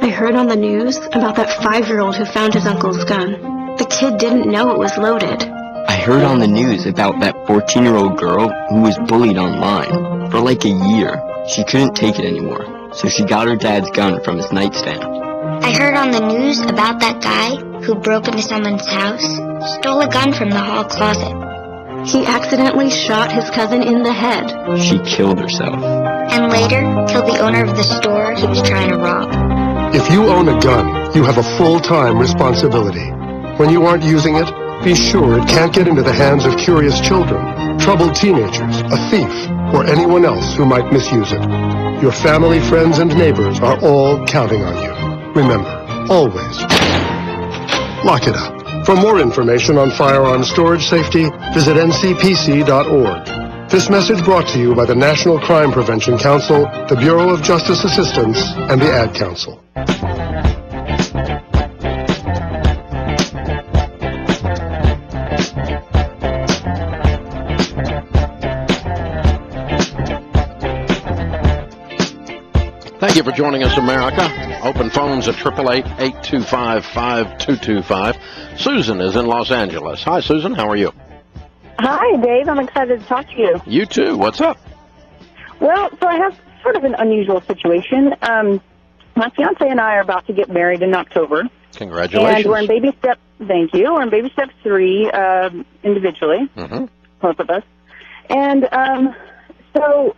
I heard on the news about that 5-year-old who found his uncle's gun. The kid didn't know it was loaded. I heard on the news about that 14-year-old girl who was bullied online. For like a year, she couldn't take it anymore, so she got her dad's gun from his nightstand. I heard on the news about that guy who broke into someone's house, stole a gun from the hall closet. He accidentally shot his cousin in the head. She killed herself. And later, killed the owner of the store he was trying to rob. If you own a gun, you have a full-time responsibility. When you aren't using it, be sure it can't get into the hands of curious children, troubled teenagers, a thief, or anyone else who might misuse it. Your family, friends, and neighbors are all counting on you. Remember, always lock it up. For more information on firearm storage safety, visit ncpc.org. This message brought to you by the National Crime Prevention Council, the Bureau of Justice Assistance, and the Ad Council. Thank you for joining us, America. Open phones at 888-825-5225. Susan is in Los Angeles. Hi, Susan. How are you? Hi, Dave. I'm excited to talk to you. You too. What's up? Well, so I have sort of an unusual situation. My fiance and I are about to get married in October. Congratulations. And we're in baby step. Thank you. We're in baby step 3 individually, both of us. And so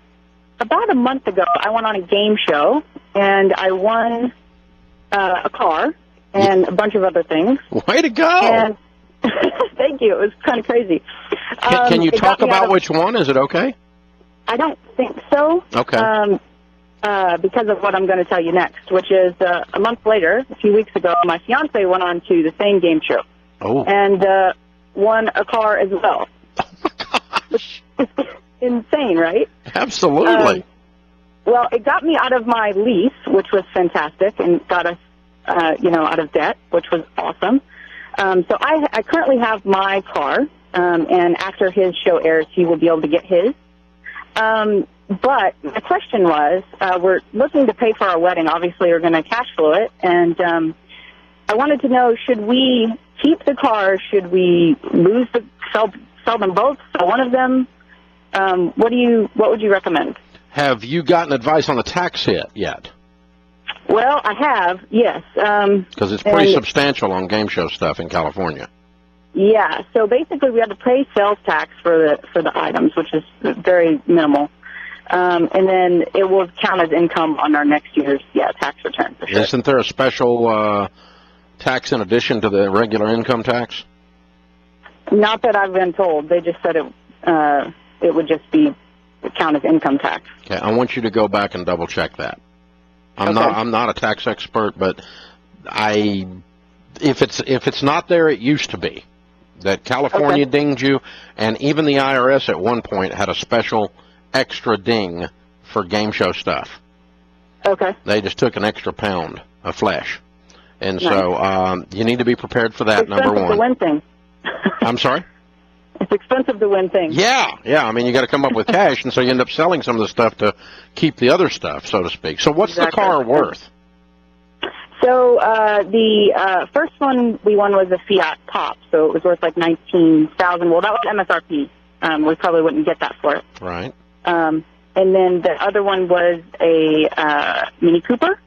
about a month ago, I went on a game show, and I won a car and a bunch of other things. Way to go! And thank you. It was kind of crazy. Can you talk about which one? Is it okay? I don't think so. Okay. Because of what I'm going to tell you next, which is a month later, a few weeks ago, my fiance went on to the same game show. Oh. And won a car as well. Oh, my gosh. Insane, right? Absolutely. Well, it got me out of my lease, which was fantastic, and got us, out of debt, which was awesome. So I currently have my car, and after his show airs, he will be able to get his. But my question was, we're looking to pay for our wedding. Obviously, we're going to cash flow it, and I wanted to know, should we keep the car? Should we sell them both? Sell one of them? What would you recommend? Have you gotten advice on the tax hit yet? Well, I have, yes. Because it's pretty substantial on game show stuff in California. Yeah, so basically we have to pay sales tax for the items, which is very minimal. And then it will count as income on our next year's tax return for sure. Isn't there a special tax in addition to the regular income tax? Not that I've been told. They just said it would just count as income tax. Okay, I want you to go back and double check that. I'm not a tax expert, but if it's not there, it used to be. That California dinged you, and even the IRS at one point had a special extra ding for game show stuff. Okay. They just took an extra pound of flesh. And so you need to be prepared for that, number one. It's expensive to win things. I'm sorry? It's expensive to win things. Yeah. I mean, you got to come up with cash, and so you end up selling some of the stuff to keep the other stuff, so to speak. So what's the car worth? So the first one we won was a Fiat Top, so it was worth like $19,000. Well, that was MSRP. We probably wouldn't get that for it. Right. And then the other one was a Mini Cooper,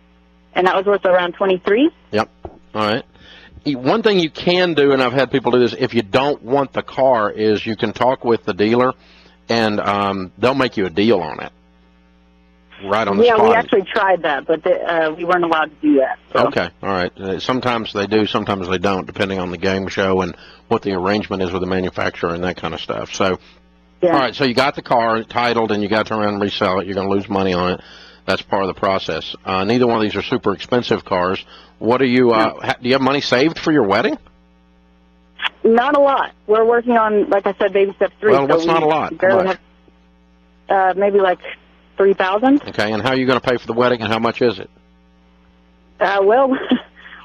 and that was worth around $23,000. Yep. All right. One thing you can do, and I've had people do this, if you don't want the car, is you can talk with the dealer, and they'll make you a deal on it. Right on the spot. Yeah, we actually tried that, but we weren't allowed to do that. So. Okay, all right. Sometimes they do, sometimes they don't, depending on the game show and what the arrangement is with the manufacturer and that kind of stuff. So, all right, so you got the car titled, and you got to turn around and resell it. You're going to lose money on it. That's part of the process. Neither one of these are super expensive cars. What are you? Do you have money saved for your wedding? Not a lot. We're working on, like I said, baby step 3. Well, what's not a lot? How much? Maybe like $3,000. Okay, and how are you going to pay for the wedding, and how much is it? Well,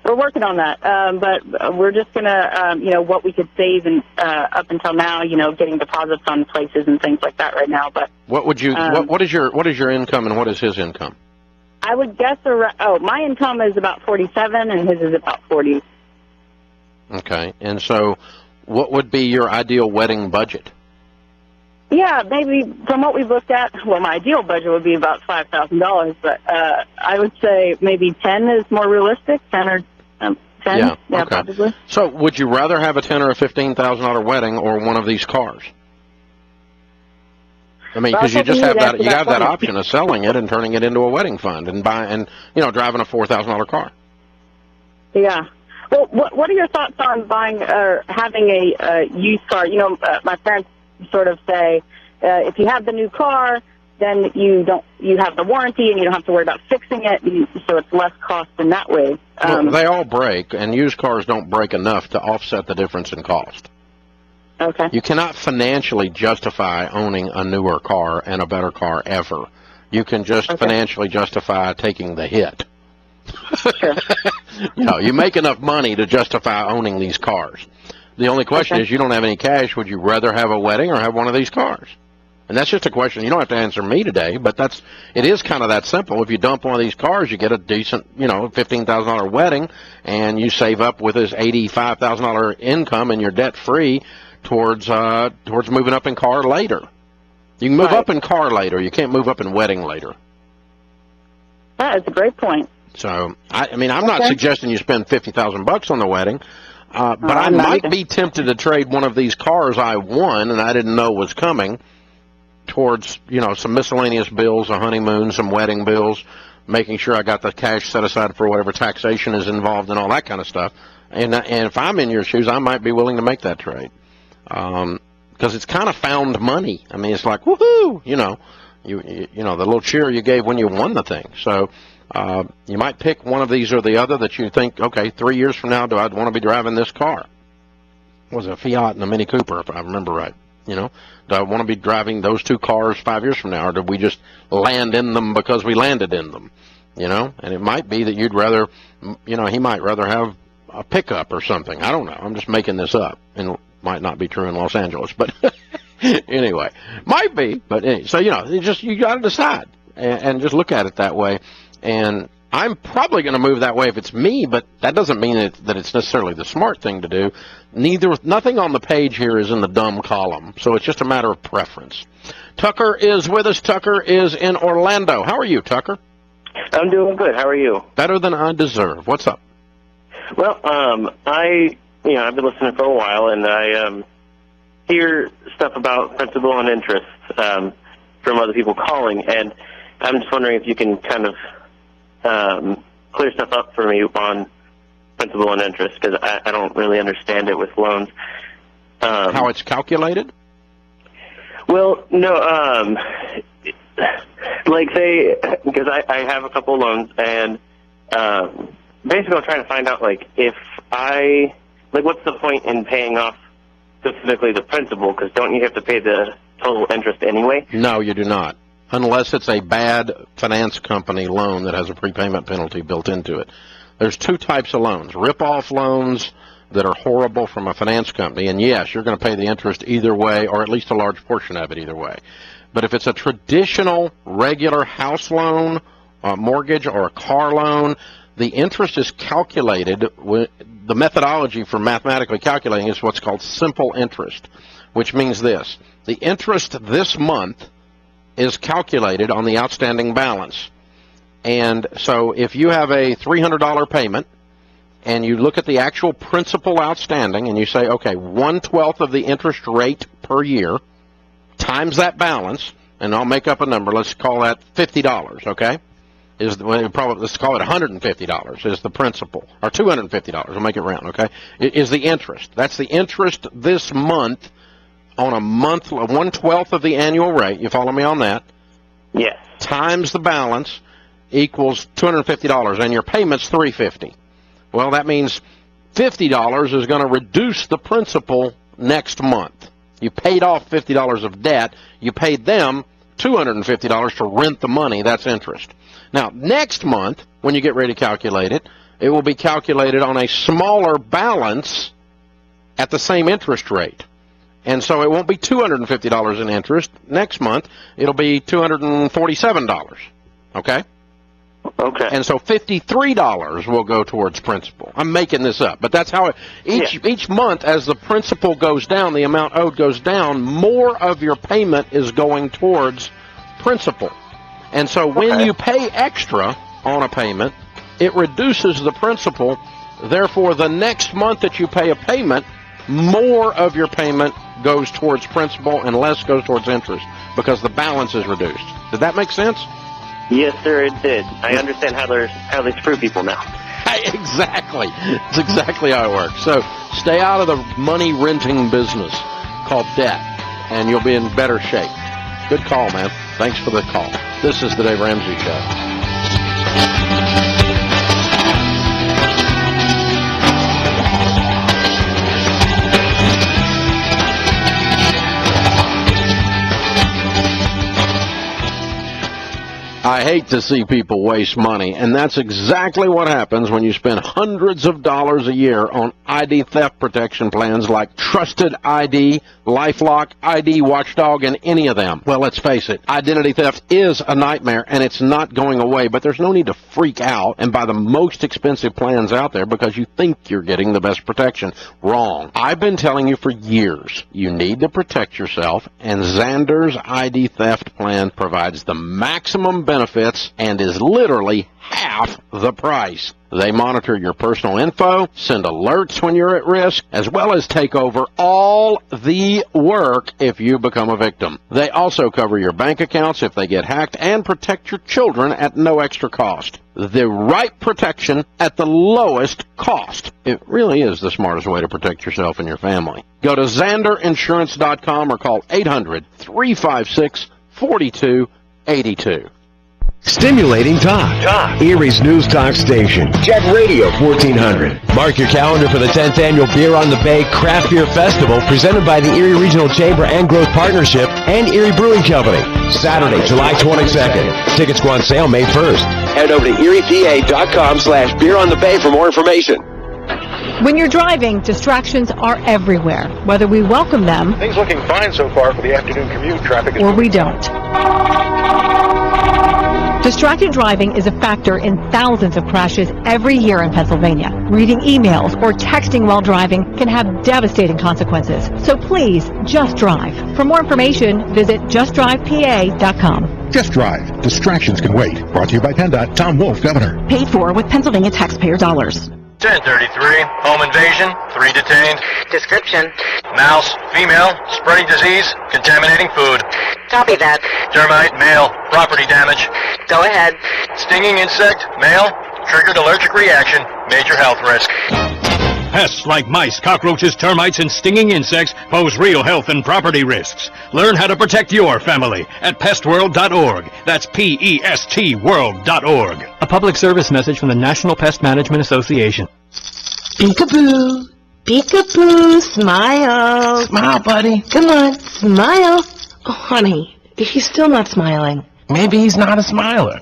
we're working on that, but we're just gonna, what we could save and up until now, getting deposits on places and things like that right now. But what would you? What is your income, and what is his income? I would guess my income is about 47, and his is about 40. Okay, and so what would be your ideal wedding budget? Yeah, maybe from what we've looked at, well, my ideal budget would be about $5,000, but I would say maybe 10 is more realistic, 10 or 10. Yeah, okay. Probably. So would you rather have a $10,000 or a $15,000 wedding or one of these cars? I mean, because you just have that, you have that option of selling it and turning it into a wedding fund and driving a $4,000 car. Yeah. Well, what are your thoughts on buying or having a used car? My parents sort of say, if you have the new car, then you have the warranty and you don't have to worry about fixing it, so it's less cost in that way. Well, they all break, and used cars don't break enough to offset the difference in cost. Okay. You cannot financially justify owning a newer car and a better car ever. You can just financially justify taking the hit. Sure. You make enough money to justify owning these cars. The only question is, you don't have any cash. Would you rather have a wedding or have one of these cars? And that's just a question. You don't have to answer me today, but it is kind of that simple. If you dump one of these cars, you get a decent, $15,000 wedding, and you save up with this $85,000 income, and you're debt free towards moving up in car later. You can move up in car later. You can't move up in wedding later. That is a great point. So, I'm not suggesting you spend $50,000 on the wedding. But I might be tempted to trade one of these cars I won and I didn't know was coming towards, some miscellaneous bills, a honeymoon, some wedding bills, making sure I got the cash set aside for whatever taxation is involved and all that kind of stuff. And if I'm in your shoes, I might be willing to make that trade. Because it's kind of found money. I mean, it's like, woohoo, the little cheer you gave when you won the thing. So, you might pick one of these or the other that you think, okay, 3 years from now, do I want to be driving this car? It was a Fiat and a Mini Cooper, if I remember right. Do I want to be driving those two cars 5 years from now, or did we just land in them because we landed in them? And it might be that you'd rather, he might rather have a pickup or something. I don't know. I'm just making this up, and it might not be true in Los Angeles, but anyway, might be. But so, you got to decide and just look at it that way. And I'm probably going to move that way if it's me, but that doesn't mean that it's necessarily the smart thing to do. Nothing on the page here is in the dumb column, so it's just a matter of preference. Tucker is with us. Tucker is in Orlando. How are you, Tucker? I'm doing good. How are you? Better than I deserve. What's up? Well, I've been listening for a while, and I hear stuff about principal and interest from other people calling, and I'm just wondering if you can kind of clear stuff up for me on principal and interest, because I don't really understand it with loans. How it's calculated? Well, no, say, because I have a couple of loans, and basically I'm trying to find out, what's the point in paying off specifically the principal, because don't you have to pay the total interest anyway? No, you do not. Unless it's a bad finance company loan that has a prepayment penalty built into it. There's two types of loans. Rip-off loans that are horrible from a finance company, and yes, you're going to pay the interest either way, or at least a large portion of it either way. But if it's a traditional, regular house loan, a mortgage, or a car loan, the interest is calculated. The methodology for mathematically calculating is what's called simple interest, which means this. The interest this month is calculated on the outstanding balance. And so if you have a $300 payment and you look at the actual principal outstanding and you say, okay, 1/12 of the interest rate per year times that balance, and I'll make up a number, let's call that $50, okay? Let's call it $150 is the principal, or $250, we'll make it round, okay? Is the interest. That's the interest this month on a 1/12 of the annual rate. You follow me on that? Yes. Times the balance equals $250, and your payment's $350. Well, that means $50 is going to reduce the principal next month. You paid off $50 of debt. You paid them $250 to rent the money. That's interest. Now, next month, when you get ready to calculate it, it will be calculated on a smaller balance at the same interest rate. And so it won't be $250 in interest. Next month, it'll be $247. Okay? Okay. And so $53 will go towards principal. I'm making this up, but that's how it, each month as the principal goes down, the amount owed goes down, more of your payment is going towards principal. And so when you pay extra on a payment, it reduces the principal. Therefore, the next month that you pay a payment, more of your payment goes towards principal and less goes towards interest because the balance is reduced. Did that make sense? Yes, sir, it did. I understand how they screw people now. Exactly. It's exactly how it works. So stay out of the money renting business called debt, and you'll be in better shape. Good call, man. Thanks for the call. This is the Dave Ramsey Show. I hate to see people waste money, and that's exactly what happens when you spend hundreds of dollars a year on ID theft protection plans like Trusted ID, LifeLock, ID Watchdog, and any of them. Well, let's face it, identity theft is a nightmare, and it's not going away, but there's no need to freak out and buy the most expensive plans out there because you think you're getting the best protection. Wrong. I've been telling you for years, you need to protect yourself, and Xander's ID theft plan provides the maximum benefits and is literally half the price. They monitor your personal info, send alerts when you're at risk, as well as take over all the work if you become a victim. They also cover your bank accounts if they get hacked and protect your children at no extra cost. The right protection at the lowest cost. It really is the smartest way to protect yourself and your family. Go to XanderInsurance.com or call 800-356-4282. Stimulating talk. Erie's News Talk Station. Jet Radio 1400. Mark your calendar for the 10th Annual Beer on the Bay Craft Beer Festival presented by the Erie Regional Chamber and Growth Partnership and Erie Brewing Company. Saturday, July 22nd. Tickets go on sale May 1st. Head over to eriepa.com/beeronthebay for more information. When you're driving, distractions are everywhere, whether we welcome them Things looking fine so far for the afternoon commute. Traffic is or we don't. Distracted driving is a factor in thousands of crashes every year in Pennsylvania. Reading emails or texting while driving can have devastating consequences. So please, just drive. For more information, visit justdrivepa.com. Just drive. Distractions can wait. Brought to you by PennDOT. Tom Wolf, Governor. Paid for with Pennsylvania taxpayer dollars. 1033, home invasion, 3 detained. Description. Mouse, female, spreading disease, contaminating food. Copy that. Termite, male, property damage. Go ahead. Stinging insect, male, triggered allergic reaction, major health risk. Pests like mice, cockroaches, termites, and stinging insects pose real health and property risks. Learn how to protect your family at pestworld.org. That's PEST world.org. A public service message from the National Pest Management Association. Peekaboo. Peekaboo. Smile. Smile, buddy. Come on. Smile. Oh, honey, he's still not smiling. Maybe he's not a smiler.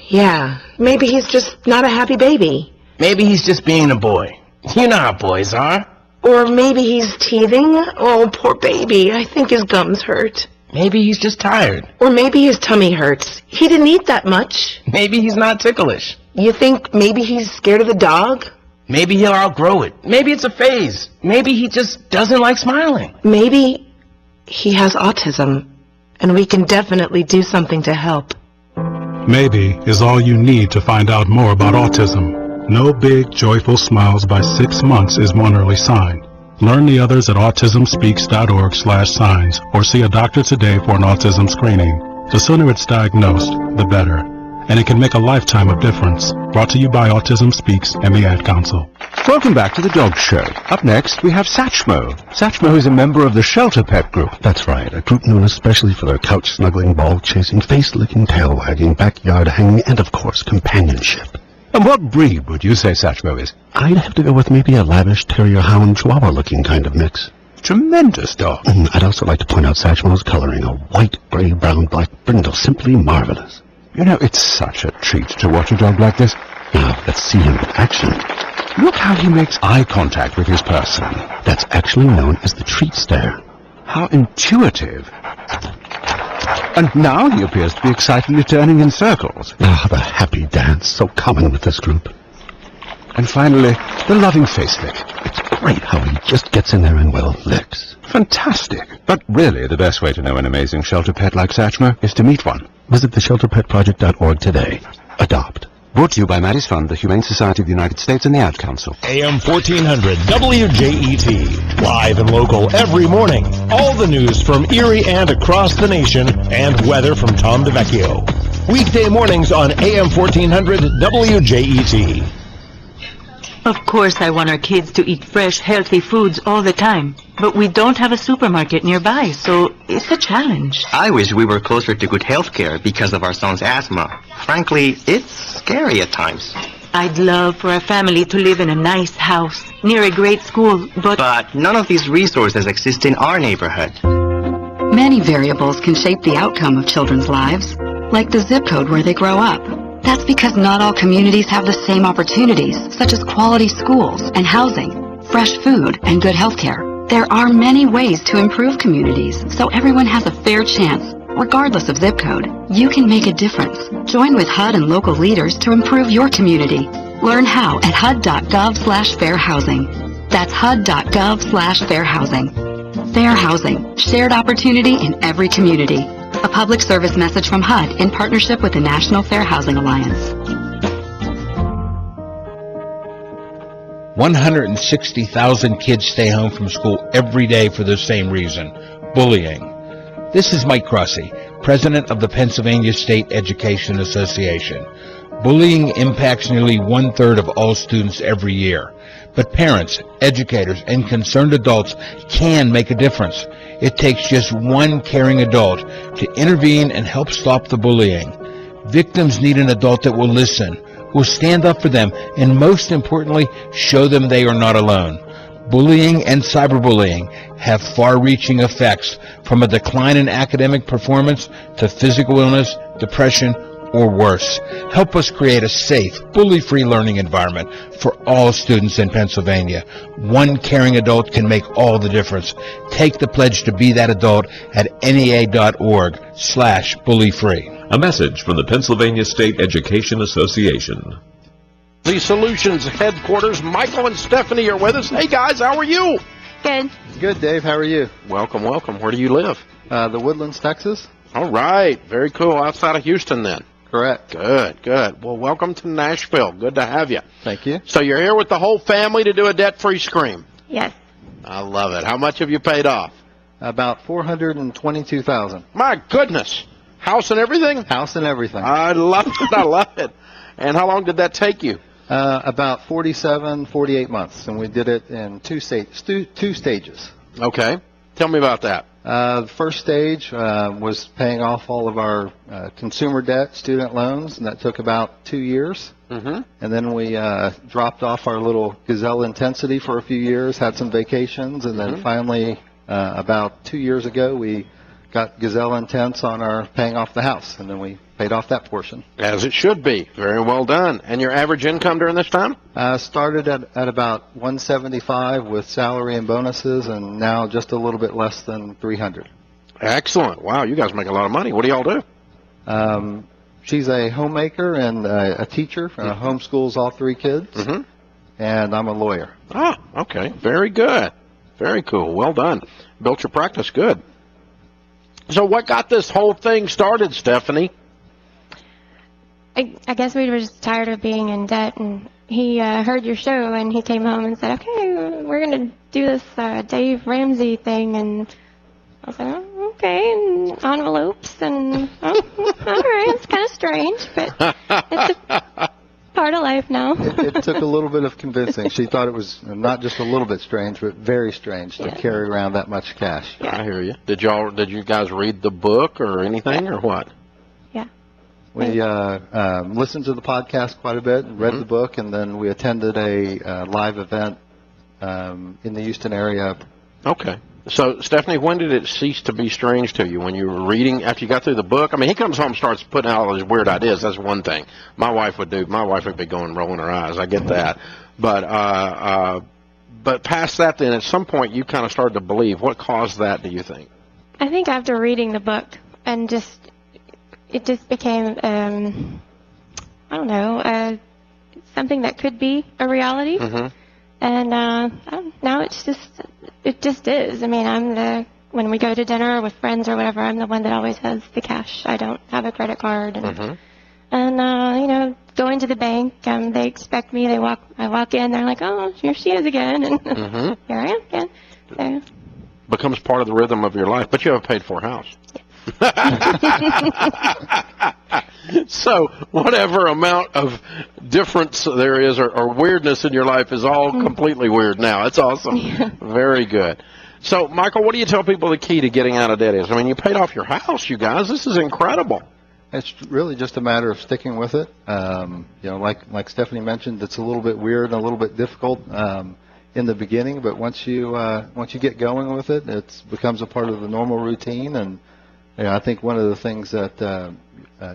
Yeah, maybe he's just not a happy baby. Maybe he's just being a boy. You know how boys are. Or maybe he's teething. Oh, poor baby. I think his gums hurt. Maybe he's just tired. Or maybe his tummy hurts. He didn't eat that much. Maybe he's not ticklish. You think maybe he's scared of the dog? Maybe he'll outgrow it. Maybe it's a phase. Maybe he just doesn't like smiling. Maybe he has autism, and we can definitely do something to help. Maybe is all you need to find out more about autism. No big, joyful smiles by 6 months is one early sign. Learn the others at autismspeaks.org/signs or see a doctor today for an autism screening. The sooner it's diagnosed, the better. And it can make a lifetime of difference. Brought to you by Autism Speaks and the Ad Council. Welcome back to the Dog Show. Up next, we have Satchmo. Satchmo is a member of the Shelter Pet Group. That's right, a group known especially for their couch-snuggling, ball-chasing, face-licking, tail-wagging, backyard hanging, and, of course, companionship. And what breed would you say Satchmo is? I'd have to go with maybe a lavish terrier hound chihuahua looking kind of mix. Tremendous dog. I'd also like to point out Satchmo's coloring, a white, gray, brown, black brindle, simply marvelous. You know, it's such a treat to watch a dog like this. Now, let's see him in action. Look how he makes eye contact with his person. That's actually known as the treat stare. How intuitive. And now he appears to be excitedly turning in circles. Ah, the happy dance, so common with this group. And finally, the loving face lick. It's great how he just gets in there and, well, licks. Fantastic. But really, the best way to know an amazing shelter pet like Satchmo is to meet one. Visit theshelterpetproject.org today. Adopt. Brought to you by Maddie's Fund, the Humane Society of the United States, and the Ad Council. AM 1400 WJET. Live and local every morning. All the news from Erie and across the nation, and weather from Tom DeVecchio. Weekday mornings on AM 1400 WJET. Of course, I want our kids to eat fresh, healthy foods all the time. But we don't have a supermarket nearby, so it's a challenge. I wish we were closer to good health care because of our son's asthma. Frankly, it's scary at times. I'd love for our family to live in a nice house, near a great school, but none of these resources exist in our neighborhood. Many variables can shape the outcome of children's lives, like the zip code where they grow up. That's because not all communities have the same opportunities, such as quality schools and housing, fresh food, and good health care. There are many ways to improve communities, so everyone has a fair chance, regardless of zip code. You can make a difference. Join with HUD and local leaders to improve your community. Learn how at HUD.gov/fairhousing. That's HUD.gov/fairhousing. Fair housing, shared opportunity in every community. A public service message from HUD in partnership with the National Fair Housing Alliance. 160,000 kids stay home from school every day for the same reason, bullying. This is Mike Crossy, president of the Pennsylvania State Education Association. Bullying impacts nearly 1/3 of all students every year. But parents, educators, and concerned adults can make a difference. It takes just one caring adult to intervene and help stop the bullying. Victims need an adult that will listen, will stand up for them, and most importantly, show them they are not alone. Bullying and cyberbullying have far-reaching effects, from a decline in academic performance to physical illness, depression, or worse. Help us create a safe, bully-free learning environment for all students in Pennsylvania. One caring adult can make all the difference. Take the pledge to be that adult at NEA.org/bully-free. A message from the Pennsylvania State Education Association. The Solutions headquarters, Michael and Stephanie are with us. Hey guys, how are you? Good. Good, Dave. How are you? Welcome, welcome. Where do you live? The Woodlands, Texas. All right. Very cool. Outside of Houston then. Correct. Good, good. Well, welcome to Nashville. Good to have you. Thank you. So you're here with the whole family to do a debt-free scream? Yes. I love it. How much have you paid off? About $422,000. My goodness. House and everything? House and everything. I love it. I love it. And how long did that take you? About 48 months, and we did it in two stages. Okay. Tell me about that. The first stage was paying off all of our consumer debt, student loans, and that took about 2 years. Mm-hmm. And then we dropped off our little Gazelle intensity for a few years, had some vacations, and then finally, about 2 years ago, we got Gazelle Intense on our paying off the house, and then we paid off that portion. As it should be. Very well done. And your average income during this time? Started at about $175 with salary and bonuses, and now just a little bit less than $300. Excellent. Wow, you guys make a lot of money. What do y'all do? She's a homemaker and a teacher, homeschools all three kids, and I'm a lawyer. Ah, okay. Very good. Very cool. Well done. Built your practice good. So what got this whole thing started, Stephanie? I guess we were just tired of being in debt, and he heard your show, and he came home and said, okay, we're going to do this Dave Ramsey thing, and I was like, oh, okay, and envelopes, and all right, it's kind of strange, but it's a part of life now. It took a little bit of convincing. She thought it was not just a little bit strange, but very strange to carry around that much cash. Yeah. I hear you. Did you guys read the book or anything, or what? Yeah. We listened to the podcast quite a bit, read the book, and then we attended a live event in the Houston area. Okay. So, Stephanie, when did it cease to be strange to you? When you were reading, after you got through the book? I mean, he comes home and starts putting out all these weird ideas. That's one thing. My wife would be going, rolling her eyes. I get that. But past that, then, at some point, you kind of started to believe. What caused that, do you think? I think after reading the book and it just became, I don't know, something that could be a reality. Mm-hmm. And now it just is. I mean, when we go to dinner with friends or whatever, I'm the one that always has the cash. I don't have a credit card. And, going to the bank, they expect me. I walk in, they're like, oh, here she is again. And here I am again. So. Becomes part of the rhythm of your life, but you have a paid-for house. So whatever amount of difference there is or weirdness in your life is all completely weird now. It's awesome. Very good. So, Michael, what do you tell people the key to getting out of debt is? I mean, you paid off your house, you guys. This is incredible. It's really just a matter of sticking with it. Like Stephanie mentioned, it's a little bit weird and a little bit difficult in the beginning, but once you get going with it, it becomes a part of the normal routine. And I think one of the things that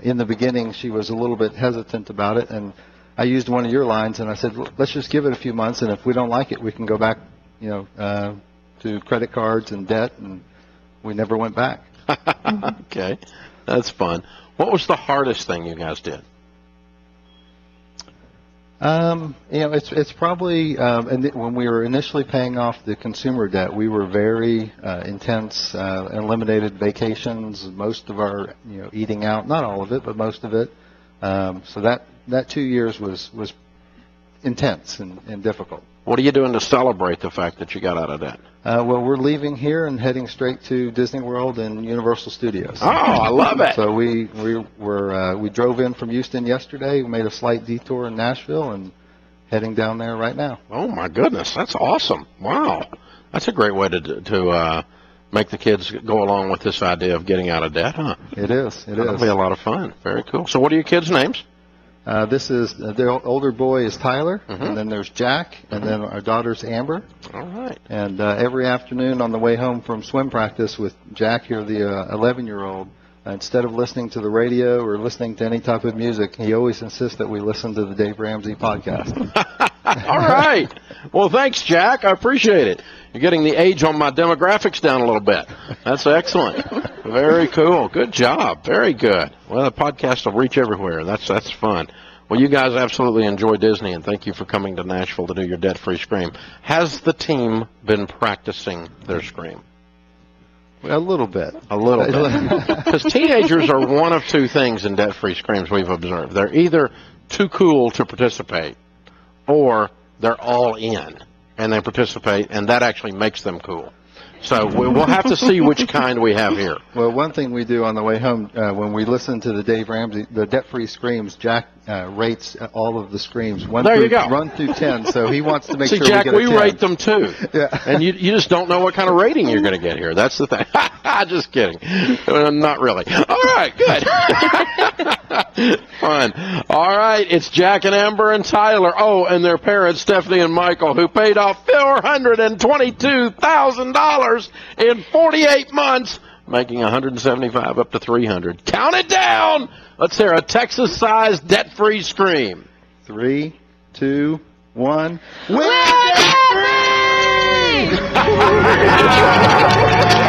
in the beginning she was a little bit hesitant about it, and I used one of your lines, and I said, let's just give it a few months, and if we don't like it, we can go back, to credit cards and debt, and we never went back. Okay, that's fun. What was the hardest thing you guys did? It's probably when we were initially paying off the consumer debt, we were very intense, eliminated vacations, most of our eating out, not all of it, but most of it. So that 2 years was intense and difficult. What are you doing to celebrate the fact that you got out of debt? Well, we're leaving here and heading straight to Disney World and Universal Studios. Oh, I love it! So we drove in from Houston yesterday. We made a slight detour in Nashville and heading down there right now. Oh my goodness, that's awesome! Wow, that's a great way to make the kids go along with this idea of getting out of debt, huh? It is. That'll be a lot of fun. Very cool. So, what are your kids' names? This is the older boy is Tyler, and then there's Jack, and then our daughter's Amber. All right. And every afternoon on the way home from swim practice with Jack here, the 11-year-old, instead of listening to the radio or listening to any type of music, he always insists that we listen to the Dave Ramsey podcast. All right. Well, thanks, Jack. I appreciate it. You're getting the age on my demographics down a little bit. That's excellent. Very cool. Good job. Very good. Well, the podcast will reach everywhere. That's fun. Well, you guys absolutely enjoy Disney, and thank you for coming to Nashville to do your debt-free scream. Has the team been practicing their scream? A little bit. A little bit. Because teenagers are one of two things in debt-free screams we've observed. They're either too cool to participate, or they're all in, and they participate, and that actually makes them cool. So we'll have to see which kind we have here. Well, one thing we do on the way home, when we listen to the Dave Ramsey, the debt-free screams, Jack rates all of the screams. There you go. 1 through 10, so he wants to make See, sure Jack, we get a 10. we rate them too. Yeah. And you just don't know what kind of rating you're going to get here. That's the thing. Just kidding. Not really. All right, good. Fun. All right, it's Jack and Amber and Tyler. Oh, and their parents, Stephanie and Michael, who paid off $422,000 in 48 months, making $175 up to $300. Count it down. Let's hear a Texas-sized debt-free scream. 3, 2, 1. We're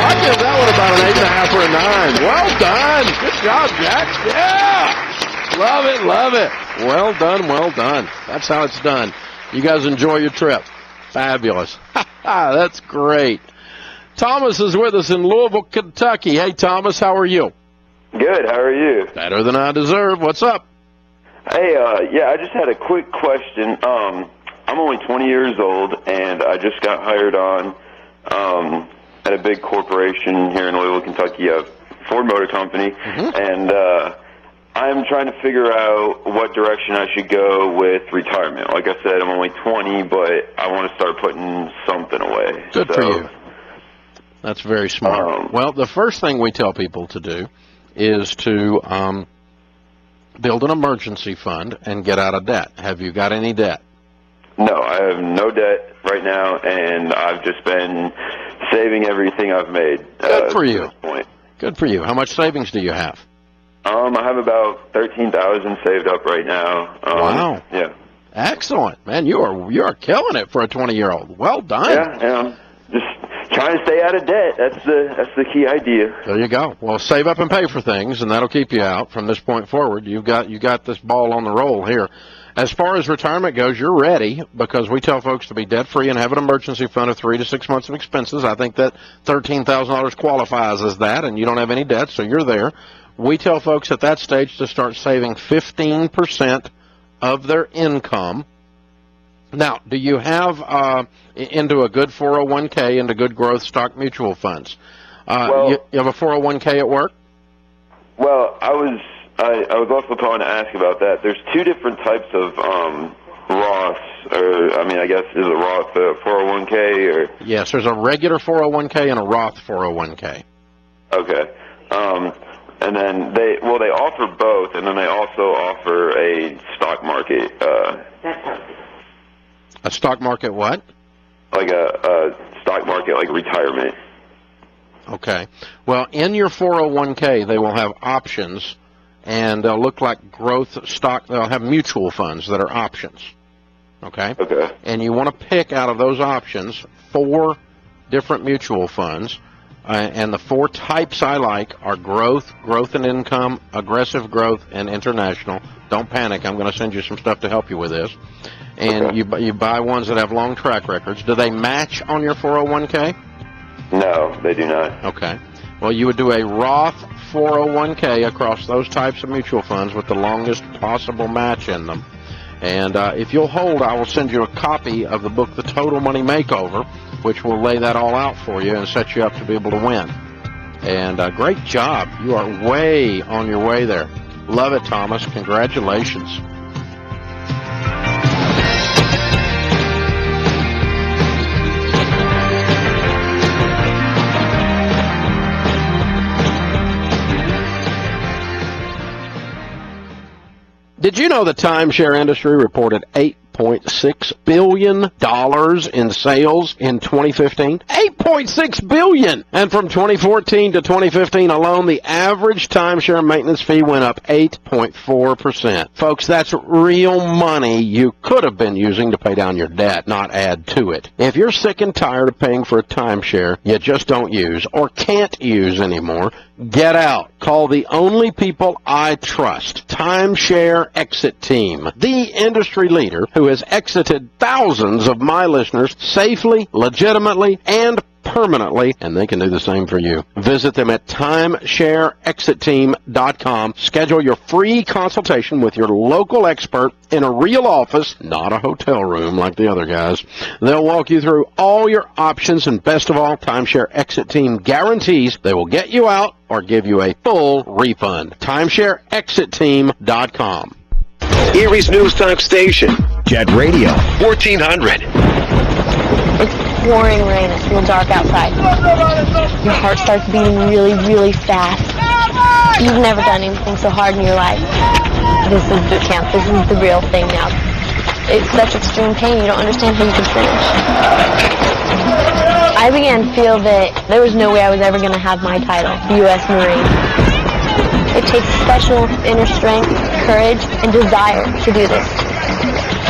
I give that one about an 8.5 or a 9. Well done. Good job, Jack. Yeah. Love it, love it. Well done, well done. That's how it's done. You guys enjoy your trip. Fabulous. That's great. Thomas is with us in Louisville, Kentucky. Hey, Thomas, how are you? Good. How are you? Better than I deserve. What's up? Hey, I just had a quick question. I'm only 20 years old, and I just got hired on at a big corporation here in Louisville, Kentucky, a Ford Motor Company, and I'm trying to figure out what direction I should go with retirement. Like I said, I'm only 20, but I want to start putting something away. Good for you. That's very smart. Well, the first thing we tell people to do is to build an emergency fund and get out of debt. Have you got any debt? No, I have no debt right now, and I've just been saving everything I've made. Good for you. To this point. Good for you. How much savings do you have? I have about $13,000 saved up right now. Wow. Yeah. Excellent, man. You are killing it for a 20-year-old. Well done. Yeah. Just trying to stay out of debt. That's the key idea. There you go. Well, save up and pay for things, and that'll keep you out from this point forward. You got this ball on the roll here. As far as retirement goes, you're ready, because we tell folks to be debt-free and have an emergency fund of 3 to 6 months of expenses. I think that $13,000 qualifies as that, and you don't have any debt, so you're there. We tell folks at that stage to start saving 15% of their income. Now, do you have into a good 401k, into good growth stock mutual funds? You have a 401k at work? Well, I was also calling to ask about that. There's two different types of Roths, or I guess is a Roth a 401k or? Yes, there's a regular 401k and a Roth 401k. Okay. And then they offer both, and then they also offer a stock market. A stock market what? Like a stock market, like retirement. Okay. Well, in your 401k, they will have options, and they'll look like growth stock. They'll have mutual funds that are options. Okay? Okay. And you want to pick out of those options 4 different mutual funds. And the 4 types I like are growth and income, aggressive growth, and international. Don't panic. I'm going to send you some stuff to help you with this. And okay. you buy ones that have long track records. Do they match on your 401k? No, they do not. Okay. Well, you would do a Roth 401k across those types of mutual funds with the longest possible match in them. And if you'll hold, I will send you a copy of the book, The Total Money Makeover, which will lay that all out for you and set you up to be able to win. And great job. You are way on your way there. Love it, Thomas. Congratulations. Did you know the timeshare industry reported $8.6 billion in sales in 2015? $8.6 billion! And from 2014 to 2015 alone, the average timeshare maintenance fee went up 8.4%. Folks, that's real money you could have been using to pay down your debt, not add to it. If you're sick and tired of paying for a timeshare you just don't use or can't use anymore, get out. Call the only people I trust, Timeshare Exit Team, the industry leader who has exited thousands of my listeners safely, legitimately, and permanently, and they can do the same for you. Visit them at timeshareexitteam.com. Schedule your free consultation with your local expert in a real office, not a hotel room like the other guys. They'll walk you through all your options, and best of all, Timeshare Exit Team guarantees they will get you out or give you a full refund. timeshareexitteam.com. Erie's News Talk Station. Jet Radio. 1400. It's pouring rain. It's real dark outside. Your heart starts beating really, really fast. You've never done anything so hard in your life. This is boot camp. This is the real thing now. It's such extreme pain, you don't understand how you can finish. I began to feel that there was no way I was ever going to have my title, U.S. Marine. It takes special inner strength, courage, and desire to do this.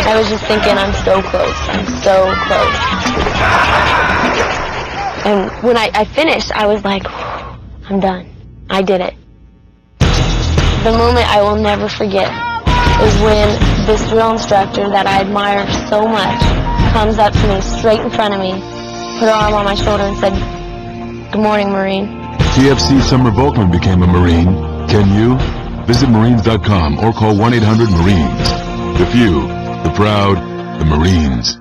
I was just thinking, I'm so close. I'm so close. And when I finished, I was like, I'm done. I did it. The moment I will never forget is when this drill instructor that I admire so much comes up to me straight in front of me, put her arm on my shoulder and said, "Good morning, Marine." TFC Summer Volkman became a Marine. Can you? Visit Marines.com or call 1-800-MARINES. The few, the proud, the Marines.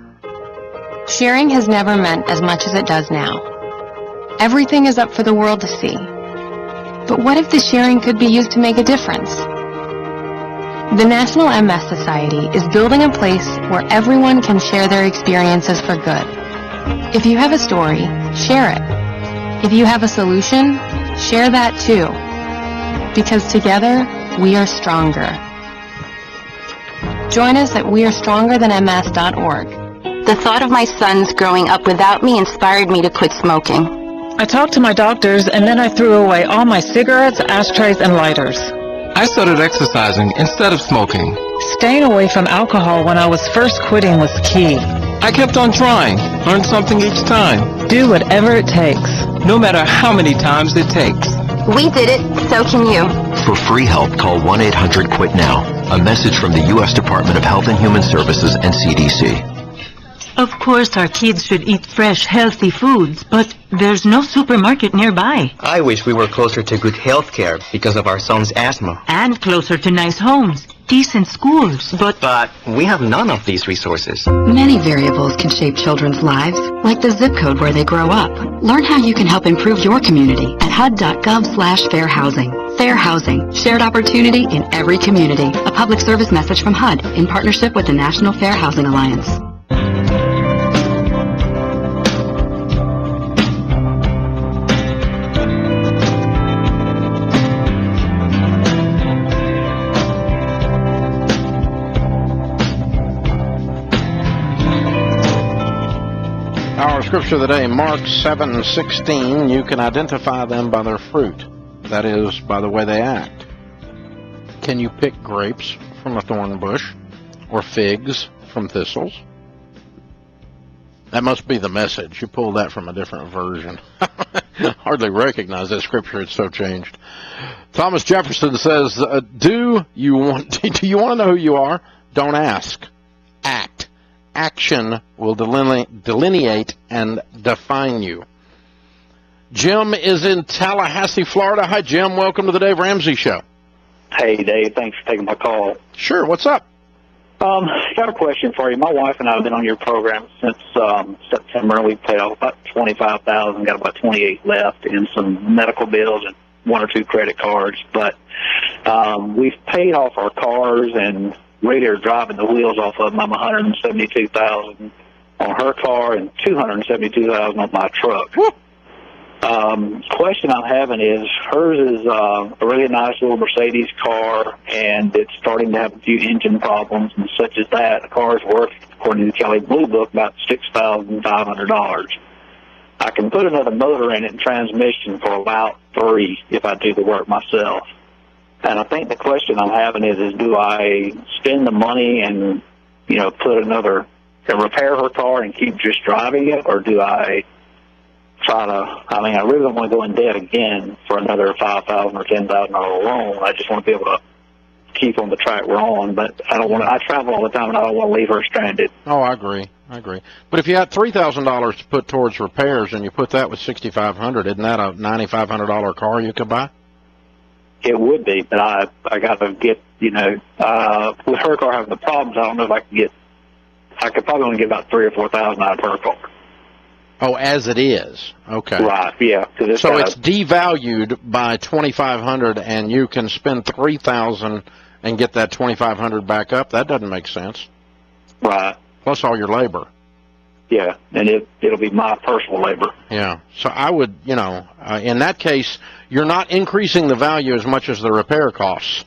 Sharing has never meant as much as it does now. Everything is up for the world to see. But what if the sharing could be used to make a difference? The National MS Society is building a place where everyone can share their experiences for good. If you have a story, share it. If you have a solution, share that too. Because together, we are stronger. Join us at wearestronger.ms.org. The thought of my sons growing up without me inspired me to quit smoking. I talked to my doctors, and then I threw away all my cigarettes, ashtrays, and lighters. I started exercising instead of smoking. Staying away from alcohol when I was first quitting was key. I kept on trying, learned something each time. Do whatever it takes. No matter how many times it takes. We did it, so can you. For free help, call 1-800-QUIT-NOW. A message from the U.S. Department of Health and Human Services and CDC. Of course, our kids should eat fresh, healthy foods, but there's no supermarket nearby. I wish we were closer to good health care because of our son's asthma. And closer to nice homes, decent schools, But we have none of these resources. Many variables can shape children's lives, like the zip code where they grow up. Learn how you can help improve your community at HUD.gov/fair housing. Fair housing, shared opportunity in every community. A public service message from HUD in partnership with the National Fair Housing Alliance. Our scripture of the day, Mark 7:16. You can identify them by their fruit. That is, by the way they act. Can you pick grapes from a thorn bush or figs from thistles? That must be the message. You pulled that from a different version. Hardly recognize that scripture. It's so changed. Thomas Jefferson says, do you want to know who you are? Don't ask. Act. Action will delineate and define you. Jim is in Tallahassee, Florida. Hi, Jim. Welcome to the Dave Ramsey Show. Hey, Dave. Thanks for taking my call. Sure. What's up? Got a question for you. My wife and I have been on your program since September, and we've paid off about $25,000, got about $28,000 left in some medical bills and one or two credit cards. But we've paid off our cars, and really are driving the wheels off of them. I'm $172,000 on her car and $272,000 on my truck. Question I'm having is, hers is a really nice little Mercedes car, and it's starting to have a few engine problems and such as that. The car's worth, according to the Kelly Blue Book, about $6,500. I can put another motor in it and transmission for about $3,000 if I do the work myself. And I think the question I'm having is do I spend the money and, repair her car and keep just driving it, or do I I really don't want to go in debt again for another $5,000 or $10,000 loan. I just want to be able to keep on the track we're on, but I travel all the time, and I don't want to leave her stranded. Oh, I agree. But if you had $3,000 to put towards repairs and you put that with $6,500, isn't that a $9,500 car you could buy? It would be, but I got to get, with her car having the problems, I don't know if I could probably only get about $3,000 or $4,000 out of her car. Oh, as it is. Okay. Right, yeah. So it's devalued by $2,500, and you can spend $3,000 and get that $2,500 back up? That doesn't make sense. Right. Plus all your labor. Yeah, and it'll be my personal labor. Yeah. So I would, in that case, you're not increasing the value as much as the repair costs.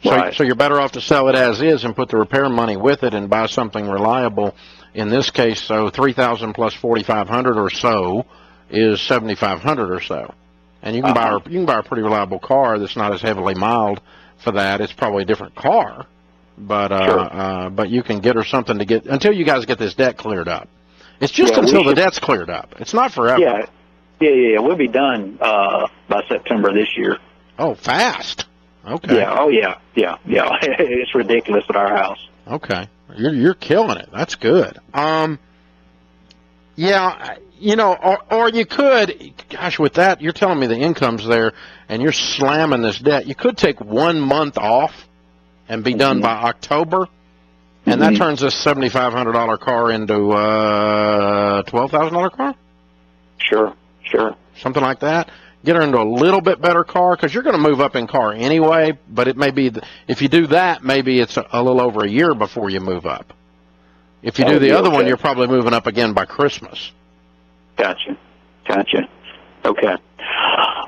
Right. So you're better off to sell it as is and put the repair money with it and buy something reliable. In this case, so $3,000 plus $4,500 or so is $7,500 or so, and you can buy a pretty reliable car that's not as heavily mild for that. It's probably a different car, but sure. But you can get her something to get until you guys get this debt cleared up. It's just until the debt's cleared up. It's not forever. Yeah. We'll be done by September this year. Oh, fast. Okay. Yeah. Oh, yeah. It's ridiculous at our house. Okay. You're killing it. That's good. Yeah, or you could, gosh, with that, you're telling me the income's there, and you're slamming this debt. You could take 1 month off and be done by October, and that turns this $7,500 car into a $12,000 car? Sure. Something like that. Get her into a little bit better car, because you're going to move up in car anyway, but it may be, if you do that, maybe it's a little over a year before you move up. If you do the other one, you're probably moving up again by Christmas. Gotcha. Okay.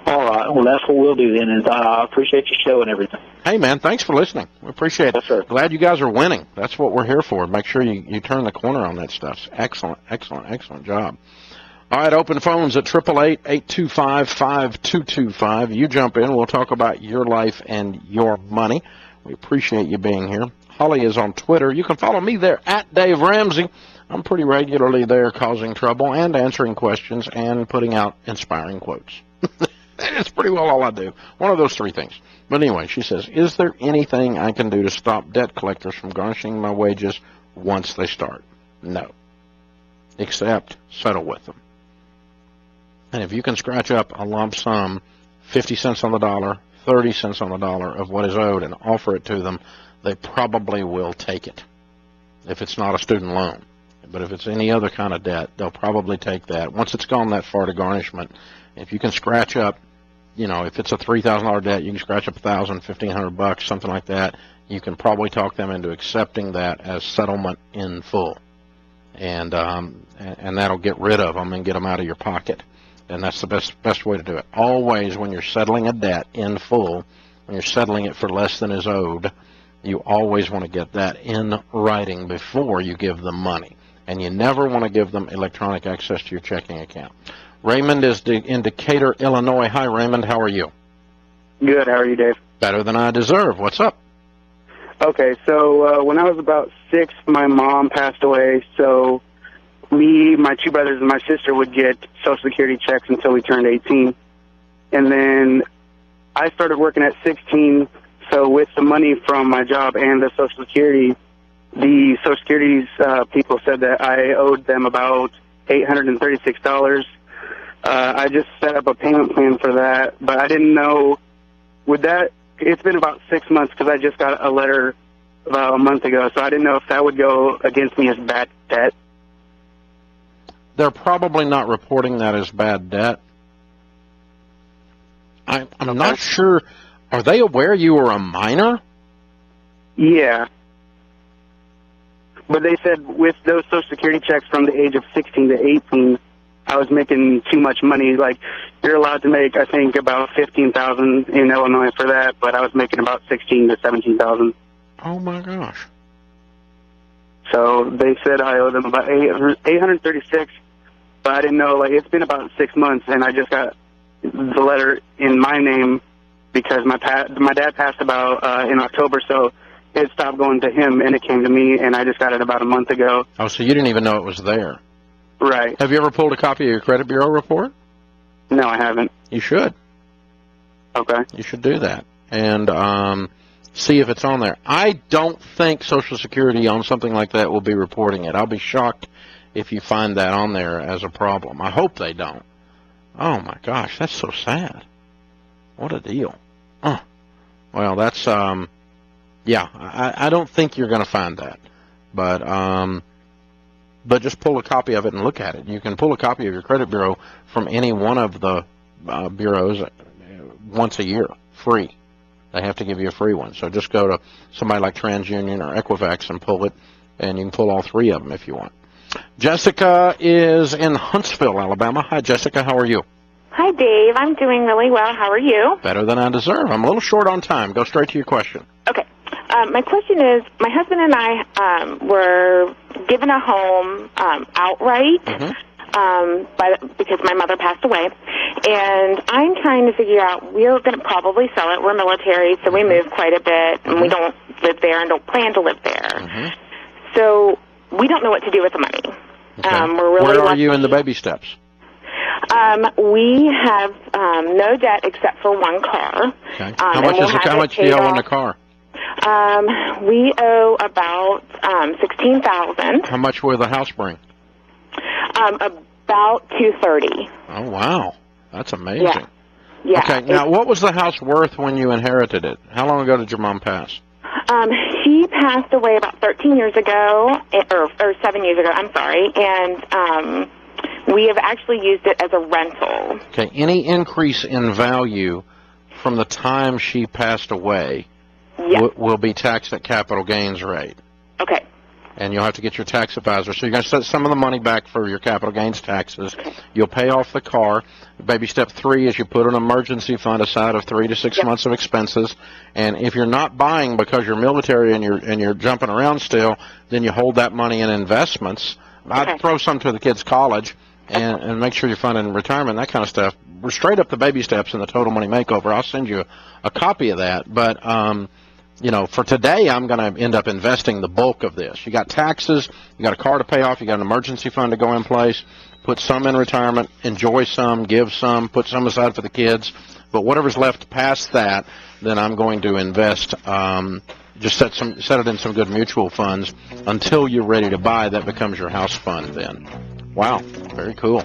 All right. Well, that's what we'll do then. Is I appreciate your show and everything. Hey, man, thanks for listening. We appreciate it. Yes, sir. Glad you guys are winning. That's what we're here for. Make sure you turn the corner on that stuff. Excellent, excellent, excellent job. All right, open phones at 888-825-5225. You jump in. We'll talk about your life and your money. We appreciate you being here. Holly is on Twitter. You can follow me there at Dave Ramsey. I'm pretty regularly there causing trouble and answering questions and putting out inspiring quotes. It's pretty well all I do. One of those three things. But anyway, she says, is there anything I can do to stop debt collectors from garnishing my wages once they start? No. Except settle with them. And if you can scratch up a lump sum, 50 cents on the dollar, 30 cents on the dollar of what is owed and offer it to them, they probably will take it. If it's not a student loan. But if it's any other kind of debt, they'll probably take that. Once it's gone that far to garnishment, if you can scratch up, if it's a $3,000 debt, you can scratch up $1,000, $1,500, something like that. You can probably talk them into accepting that as settlement in full. And that'll get rid of them and get them out of your pocket. And that's the best way to do it. Always, when you're settling a debt in full, when you're settling it for less than is owed, you always want to get that in writing before you give them money. And you never want to give them electronic access to your checking account. Raymond is in Decatur, Illinois. Hi, Raymond. How are you? Good. How are you, Dave? Better than I deserve. What's up? Okay, so when I was about 6, my mom passed away, so me, my 2 brothers, and my sister would get Social Security checks until we turned 18. And then I started working at 16, so with the money from my job and the Social Security, the Social Security's people said that I owed them about $836. I just set up a payment plan for that, but I didn't know, it's been about 6 months because I just got a letter about a month ago, so I didn't know if that would go against me as bad debt. They're probably not reporting that as bad debt. I'm not sure. Are they aware you were a minor? Yeah. But they said with those Social Security checks from the age of 16 to 18, I was making too much money. Like, you're allowed to make, I think, about $15,000 in Illinois for that, but I was making about $16,000 to $17,000. Oh my gosh! So they said I owe them about $836, but I didn't know. Like, it's been about 6 months, and I just got the letter in my name because my dad passed about in October, so it stopped going to him, and it came to me, and I just got it about a month ago. Oh, so you didn't even know it was there? Right. Have you ever pulled a copy of your credit bureau report? No, I haven't. You should. Okay. You should do that and see if it's on there. I don't think Social Security on something like that will be reporting it. I'll be shocked if you find that on there as a problem. I hope they don't. Oh, my gosh, that's so sad. What a deal. Well, that's, I don't think you're going to find that. But just pull a copy of it and look at it. You can pull a copy of your credit bureau from any one of the bureaus once a year, free. They have to give you a free one. So just go to somebody like TransUnion or Equifax and pull it, and you can pull all 3 of them if you want. Jessica is in Huntsville, Alabama. Hi, Jessica. How are you? Hi, Dave. I'm doing really well. How are you? Better than I deserve. I'm a little short on time. Go straight to your question. Okay. My question is, my husband and I were given a home outright because my mother passed away, and I'm trying to figure out, we're going to probably sell it. We're military, so we move quite a bit, and we don't live there and don't plan to live there. So we don't know what to do with the money. Okay. We're really Where are you in the baby steps? We have no debt except for one car. Okay. How much do you owe on the car? We owe about $16,000. How much will the house bring? About $230,000. Oh, wow. That's amazing. Yeah. Okay, now what was the house worth when you inherited it? How long ago did your mom pass? She passed away about 13 years ago, or 7 years ago, I'm sorry, and we have actually used it as a rental. Okay, any increase in value from the time she passed away will be taxed at capital gains rate. Okay. and you'll have to get your tax advisor. So you're going to set some of the money back for your capital gains taxes. You'll pay off the car. Baby step 3 is you put an emergency fund aside of 3 to 6 months of expenses. And if you're not buying because you're military and you're jumping around still, then you hold that money in investments. I'd throw some to the kids' college and make sure you're funding retirement, that kind of stuff. We're straight up the baby steps in the Total Money Makeover. I'll send you a copy of that. But, you know, for today, I'm going to end up investing the bulk of this. You got taxes, you got a car to pay off, you got an emergency fund to go in place, put some in retirement, enjoy some, give some, put some aside for the kids. But whatever's left past that, then I'm going to invest. Just set it in some good mutual funds until you're ready to buy. That becomes your house fund then. Wow, very cool.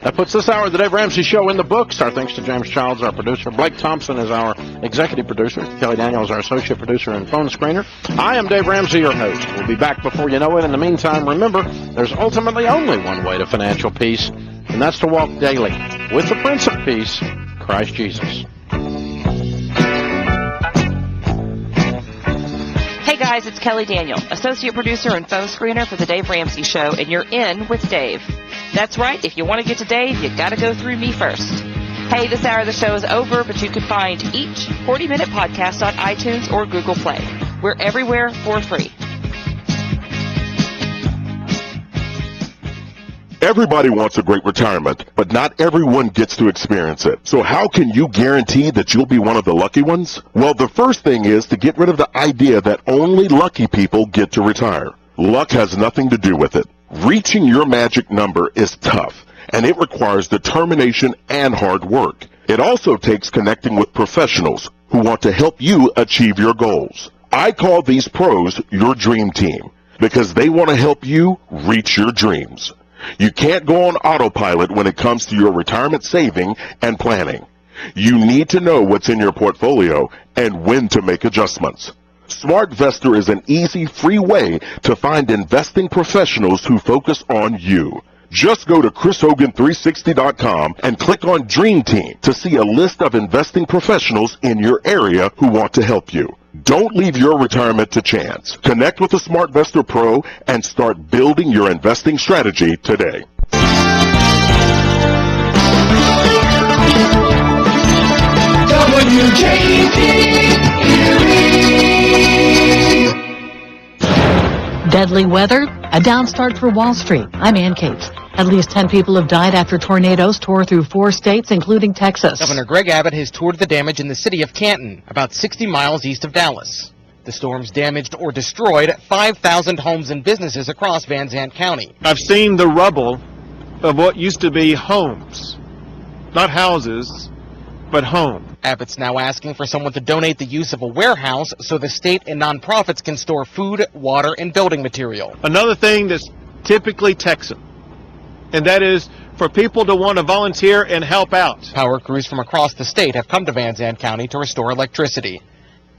That puts this hour of the Dave Ramsey Show in the books. Our thanks to James Childs, our producer. Blake Thompson is our executive producer. Kelly Daniels, our associate producer and phone screener. I am Dave Ramsey, your host. We'll be back before you know it. In the meantime, remember, there's ultimately only one way to financial peace, and that's to walk daily with the Prince of Peace, Christ Jesus. Hey guys, it's Kelly Daniel, associate producer and phone screener for the Dave Ramsey Show, and you're in with Dave. That's right, if you want to get to Dave, you got to go through me first. Hey, this hour of the show is over, but you can find each 40-minute podcast on iTunes or Google Play. We're everywhere for free. Everybody wants a great retirement, but not everyone gets to experience it. So how can you guarantee that you'll be one of the lucky ones? Well, the first thing is to get rid of the idea that only lucky people get to retire. Luck has nothing to do with it. Reaching your magic number is tough, and it requires determination and hard work. It also takes connecting with professionals who want to help you achieve your goals. I call these pros your dream team because they want to help you reach your dreams. You can't go on autopilot when it comes to your retirement saving and planning. You need to know what's in your portfolio and when to make adjustments. SmartVestor is an easy, free way to find investing professionals who focus on you. Just go to ChrisHogan360.com and click on Dream Team to see a list of investing professionals in your area who want to help you. Don't leave your retirement to chance. Connect with a SmartVestor Pro and start building your investing strategy today. Deadly weather, a down start for Wall Street. I'm Ann Cates. At least 10 people have died after tornadoes tore through 4 states, including Texas. Governor Greg Abbott has toured the damage in the city of Canton, about 60 miles east of Dallas. The storms damaged or destroyed 5,000 homes and businesses across Van Zandt County. I've seen the rubble of what used to be homes. Not houses, but home. Abbott's now asking for someone to donate the use of a warehouse so the state and nonprofits can store food, water, and building material. Another thing that's typically Texan, and that is for people to want to volunteer and help out. Power crews from across the state have come to Van Zandt County to restore electricity.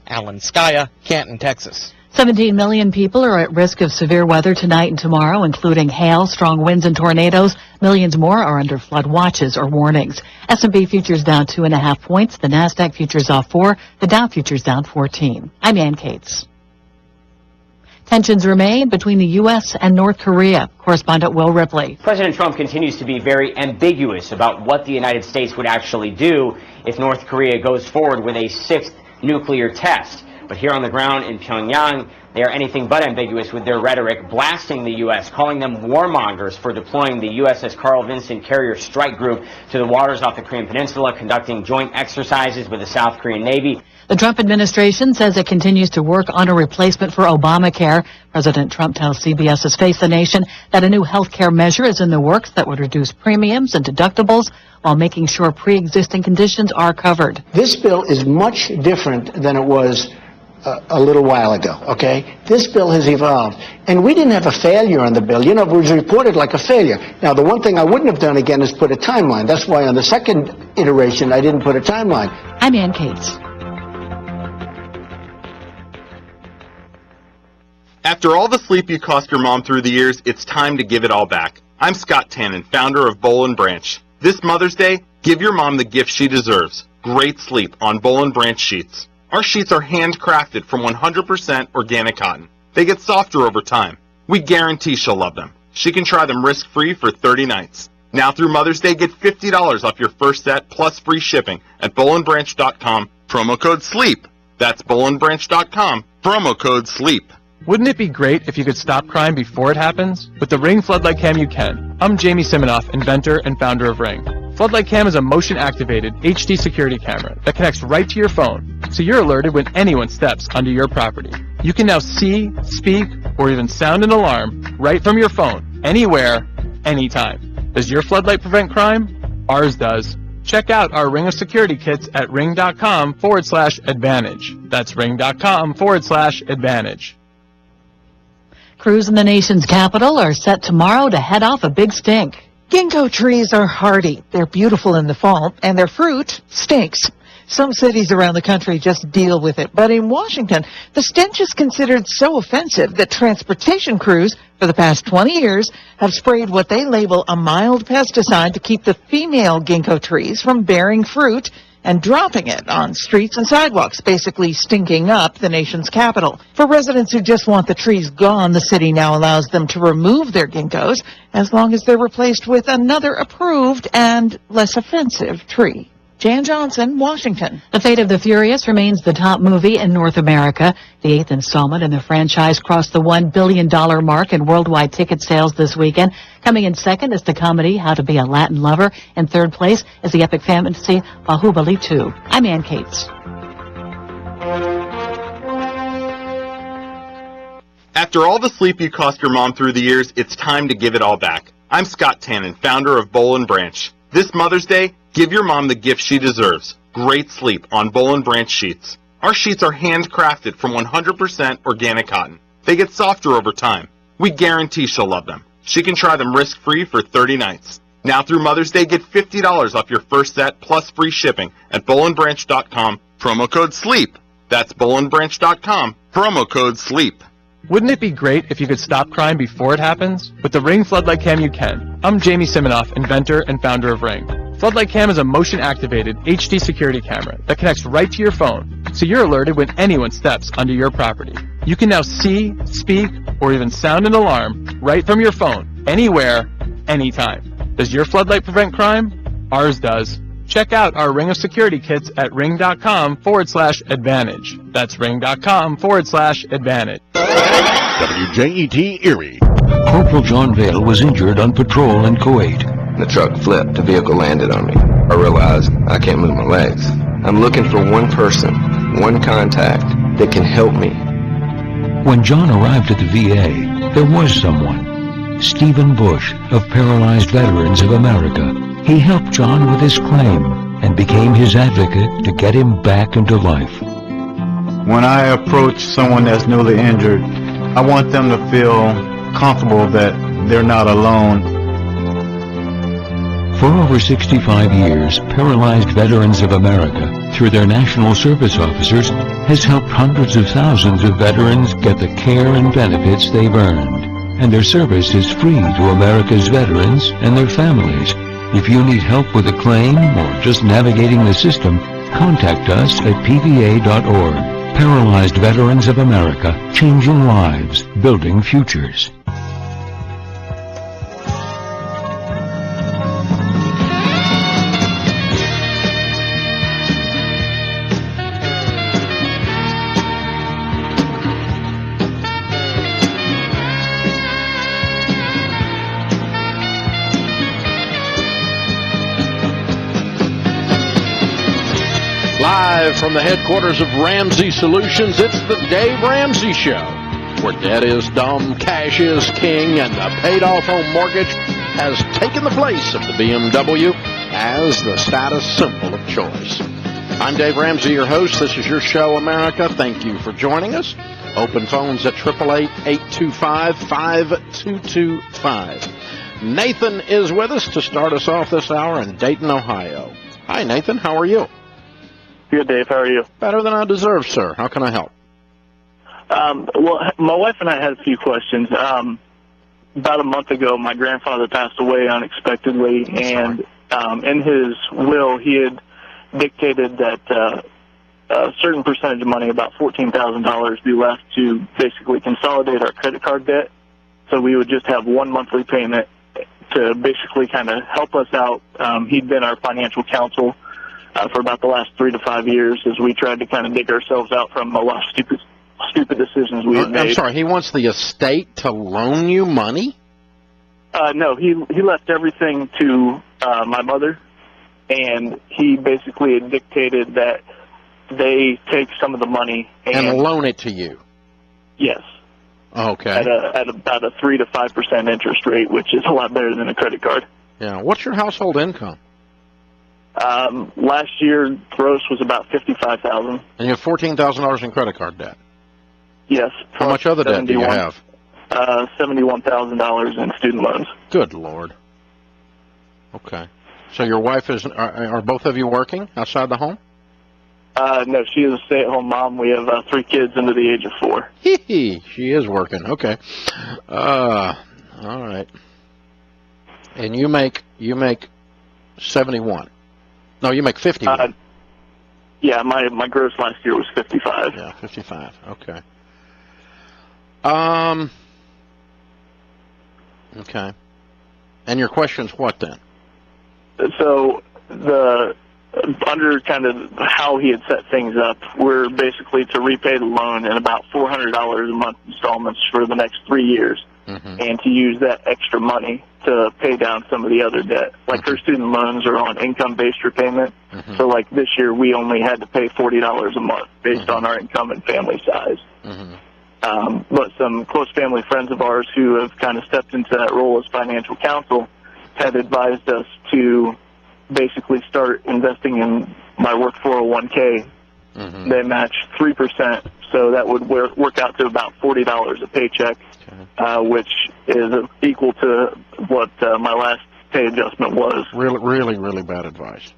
Alan Skaya, Canton, Texas. 17 million people are at risk of severe weather tonight and tomorrow, including hail, strong winds, and tornadoes. Millions more are under flood watches or warnings. S&P futures down 2.5 points. The NASDAQ futures off 4. The Dow futures down 14. I'm Ann Cates. Tensions remain between the U.S. and North Korea. Correspondent Will Ripley. President Trump continues to be very ambiguous about what the United States would actually do if North Korea goes forward with a 6th nuclear test. But here on the ground in Pyongyang, they are anything but ambiguous with their rhetoric, blasting the U.S., calling them warmongers for deploying the USS Carl Vinson Carrier Strike Group to the waters off the Korean Peninsula, conducting joint exercises with the South Korean Navy. The Trump administration says it continues to work on a replacement for Obamacare. President Trump tells CBS's Face the Nation that a new health care measure is in the works that would reduce premiums and deductibles while making sure pre-existing conditions are covered. This bill is much different than it was a little while ago, okay? This bill has evolved. And we didn't have a failure on the bill. You know, it was reported like a failure. Now, the one thing I wouldn't have done again is put a timeline. That's why on the second iteration, I didn't put a timeline. I'm Ann Cates. After all the sleep you cost your mom through the years, it's time to give it all back. I'm Scott Tannen, founder of Boll & Branch. This Mother's Day, give your mom the gift she deserves. Great sleep on Boll & Branch sheets. Our sheets are handcrafted from 100% organic cotton. They get softer over time. We guarantee she'll love them. She can try them risk-free for 30 nights. Now through Mother's Day, get $50 off your first set plus free shipping at BowlandBranch.com, promo code SLEEP. That's BowlandBranch.com, promo code SLEEP. Wouldn't it be great if you could stop crime before it happens? With the Ring Floodlight Cam, you can. I'm Jamie Siminoff, inventor and founder of Ring. Floodlight Cam is a motion-activated HD security camera that connects right to your phone, so you're alerted when anyone steps onto your property. You can now see, speak, or even sound an alarm right from your phone, anywhere, anytime. Does your floodlight prevent crime? Ours does. Check out our Ring of Security kits at ring.com/advantage. That's ring.com/advantage. Crews in the nation's capital are set tomorrow to head off a big stink. Ginkgo trees are hardy. They're beautiful in the fall, and their fruit stinks. Some cities around the country just deal with it. But in Washington, the stench is considered so offensive that transportation crews for the past 20 years have sprayed what they label a mild pesticide to keep the female ginkgo trees from bearing fruit and dropping it on streets and sidewalks, basically stinking up the nation's capital. For residents who just want the trees gone, the city now allows them to remove their ginkgos as long as they're replaced with another approved and less offensive tree. Jan Johnson, Washington. The Fate of the Furious remains the top movie in North America. The 8th installment in the franchise crossed the $1 billion mark in worldwide ticket sales this weekend. Coming in second is the comedy How to Be a Latin Lover. In third place is the epic fantasy Bahubali 2. I'm Ann Cates. After all the sleep you cost your mom through the years, it's time to give it all back. I'm Scott Tannen, founder of Boll & Branch. This Mother's Day, give your mom the gift she deserves, great sleep on Boll & Branch sheets. Our sheets are handcrafted from 100% organic cotton. They get softer over time. We guarantee she'll love them. She can try them risk-free for 30 nights. Now through Mother's Day, get $50 off your first set plus free shipping at BowlandBranch.com, promo code SLEEP. That's BowlandBranch.com, promo code SLEEP. Wouldn't it be great if you could stop crime before it happens? With the Ring Floodlight Cam, you can. I'm Jamie Siminoff, inventor and founder of Ring. Floodlight Cam is a motion-activated HD security camera that connects right to your phone, so you're alerted when anyone steps onto your property. You can now see, speak, or even sound an alarm right from your phone, anywhere, anytime. Does your floodlight prevent crime? Ours does. Check out our Ring of Security kits at ring.com/advantage. That's ring.com/advantage. WJET Erie. Corporal John Vale was injured on patrol in Kuwait. The truck flipped. The vehicle landed on me. I realized I can't move my legs. I'm looking for one person, one contact that can help me. When John arrived at the VA, there was someone. Stephen Bush of Paralyzed Veterans of America. He helped John with his claim and became his advocate to get him back into life. When I approach someone that's newly injured, I want them to feel comfortable that they're not alone. For over 65 years, Paralyzed Veterans of America, through their National Service Officers, has helped hundreds of thousands of veterans get the care and benefits they've earned. And their service is free to America's veterans and their families. If you need help with a claim or just navigating the system, contact us at pva.org. Paralyzed Veterans of America, changing lives, building futures. Live from the headquarters of Ramsey Solutions, it's the Dave Ramsey Show, where debt is dumb, cash is king, and the paid-off home mortgage has taken the place of the BMW as the status symbol of choice. I'm Dave Ramsey, your host. This is your show, America. Thank you for joining us. Open phones at 888-825-5225. Nathan is with us to start us off this hour in Dayton, Ohio. Hi, Nathan. How are you? Good, Dave. How are you? Better than I deserve, sir. How can I help? Well, my wife and I had a few questions. About a month ago, my grandfather passed away unexpectedly, and in his will, he had dictated that a certain percentage of money, about $14,000, be left to basically consolidate our credit card debt. So we would just have one monthly payment to basically kind of help us out. He'd been our financial counsel for about the last 3 to 5 years as we tried to kind of dig ourselves out from a lot of stupid decisions we had made. I'm sorry, he wants the estate to loan you money? No, he left everything to my mother, and he basically had dictated that they take some of the money and loan it to you. Yes. Okay. At about a 3 to 5% interest rate, which is a lot better than a credit card. Yeah. What's your household income? Last year, gross was about $55,000. And you have $14,000 in credit card debt. Yes. How much other debt do you have? $71,000 in student loans. Good Lord. Okay. So your wife is, are both of you working outside the home? No, she is a stay-at-home mom. We have 3 kids under the age of 4. She is working. Okay. All right. And you make 71. No, you make 51. Yeah, my gross last year was 55. Yeah, 55. Okay. Okay. And your question's what then? So under kind of how he had set things up, we're basically to repay the loan in about $400 a month installments for the next 3 years, and to use that extra money to pay down some of the other debt. Like her student loans are on income-based repayment, so like this year we only had to pay $40 a month based on our income and family size. But some close family friends of ours who have kind of stepped into that role as financial counsel had advised us to basically start investing in my work 401k. They match 3%, so that would work out to about $40 a paycheck, which is equal to what my last pay adjustment was. Really bad advice.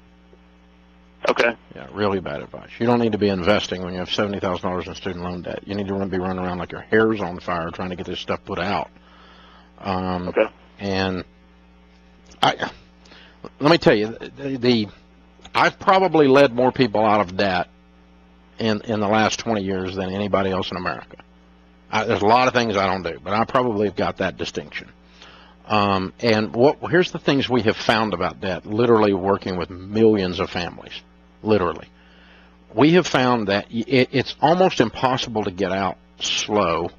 Okay. Yeah, really bad advice. You don't need to be investing when you have $70,000 in student loan debt. You need to be running around like your hair's on fire trying to get this stuff put out. Okay. And let me tell you, I've probably led more people out of debt in the last 20 years than anybody else in America. There's a lot of things I don't do, but I probably have got that distinction. And here's the things we have found about debt, literally working with millions of families, literally. We have found that it's almost impossible to get out slow,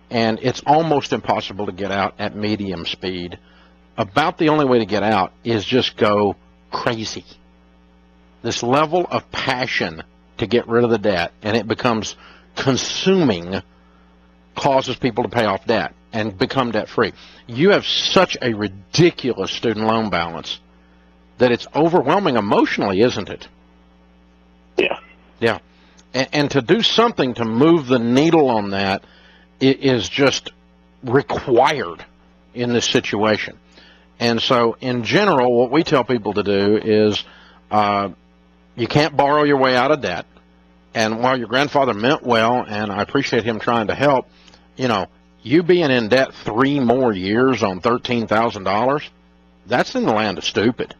and it's almost impossible to get out at medium speed. About the only way to get out is just go crazy. This level of passion to get rid of the debt, and it becomes consuming, causes people to pay off debt and become debt-free. You have such a ridiculous student loan balance that it's overwhelming emotionally, isn't it? Yeah. Yeah. And to do something to move the needle on that is just required in this situation. And so, in general, what we tell people to do is you can't borrow your way out of debt. And while your grandfather meant well, and I appreciate him trying to help, you being in debt 3 more years on $13,000, that's in the land of stupid.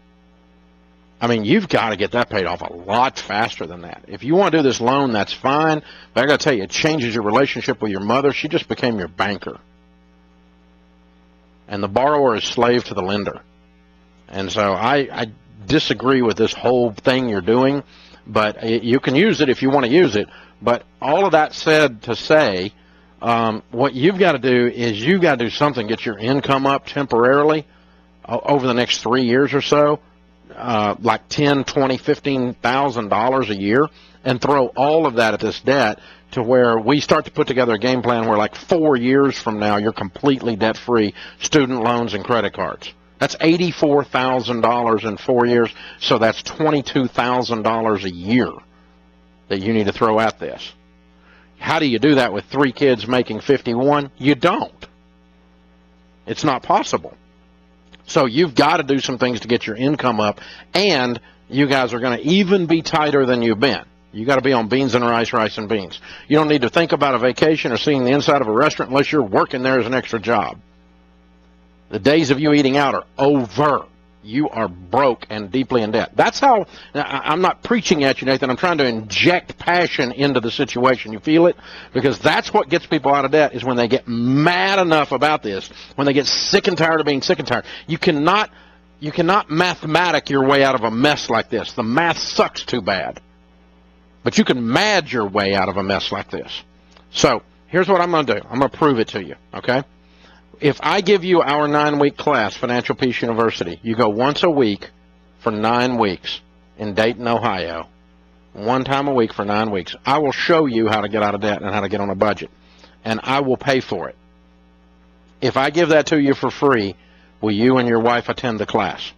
I mean, you've got to get that paid off a lot faster than that. If you want to do this loan, that's fine. But I got to tell you, it changes your relationship with your mother. She just became your banker. And the borrower is slave to the lender. And so I disagree with this whole thing you're doing, but you can use it if you want to use it. But all of that said to say, what you've got to do is you've got to do something, get your income up temporarily over the next 3 years or so, like $10,000, $20,000, $15,000 a year, and throw all of that at this debt to where we start to put together a game plan where like 4 years from now you're completely debt-free, student loans and credit cards. That's $84,000 in 4 years, so that's $22,000 a year that you need to throw at this. How do you do that with 3 kids making 51? You don't. It's not possible. So you've got to do some things to get your income up, and you guys are going to even be tighter than you've been. You got to be on beans and rice, rice and beans. You don't need to think about a vacation or seeing the inside of a restaurant unless you're working there as an extra job. The days of you eating out are over. you are broke and deeply in debt. That's how, I'm not preaching at you, Nathan. I'm trying to inject passion into the situation. You feel it? Because that's what gets people out of debt, is when they get mad enough about this, when they get sick and tired of being sick and tired. You cannot mathematic your way out of a mess like this. The math sucks too bad. But you can mad your way out of a mess like this. So here's what I'm going to do. I'm going to prove it to you, okay? If I give you our 9-week class, Financial Peace University, you go once a week for 9 weeks in Dayton, Ohio, one time a week for 9 weeks. I will show you how to get out of debt and how to get on a budget, and I will pay for it. If I give that to you for free, will you and your wife attend the class?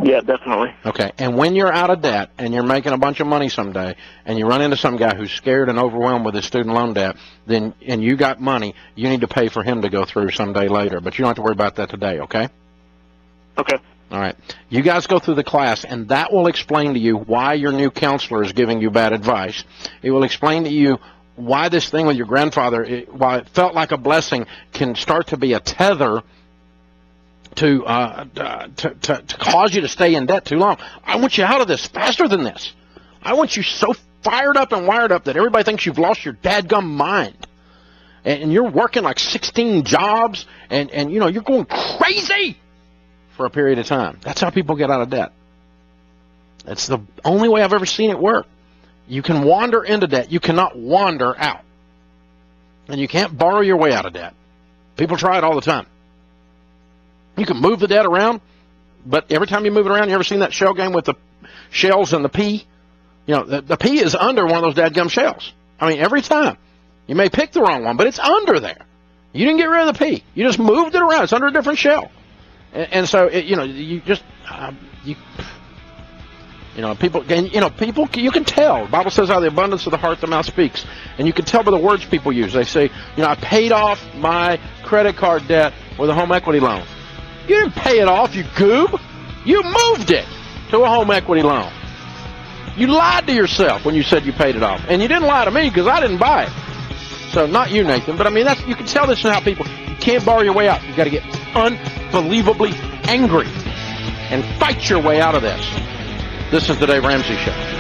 Yeah, definitely. Okay, and when you're out of debt and you're making a bunch of money someday and you run into some guy who's scared and overwhelmed with his student loan debt, then and you got money, you need to pay for him to go through someday later. But you don't have to worry about that today, okay? Okay. All right. You guys go through the class, and that will explain to you why your new counselor is giving you bad advice. It will explain to you why this thing with your grandfather, while it felt like a blessing, can start to be a tether to cause you to stay in debt too long. I want you out of this faster than this. I want you so fired up and wired up that everybody thinks you've lost your dadgum mind. And you're working like 16 jobs, and you know, you're going crazy for a period of time. That's how people get out of debt. That's the only way I've ever seen it work. You can wander into debt. You cannot wander out. And you can't borrow your way out of debt. People try it all the time. You can move the debt around, but every time you move it around, you ever seen that shell game with the shells and the pea? You know, the pea is under one of those dadgum shells. I mean, every time. You may pick the wrong one, but it's under there. You didn't get rid of the pea. You just moved it around. It's under a different shell. And so, you just, people, you can tell. The Bible says out of the abundance of the heart, the mouth speaks. And you can tell by the words people use. They say, I paid off my credit card debt with a home equity loan. You didn't pay it off, you goob. You moved it to a home equity loan. You lied to yourself when you said you paid it off. And you didn't lie to me because I didn't buy it. So, not you, Nathan, but I mean, you can tell this is how people, you can't borrow your way out. You've got to get unbelievably angry and fight your way out of this. This is the Dave Ramsey Show.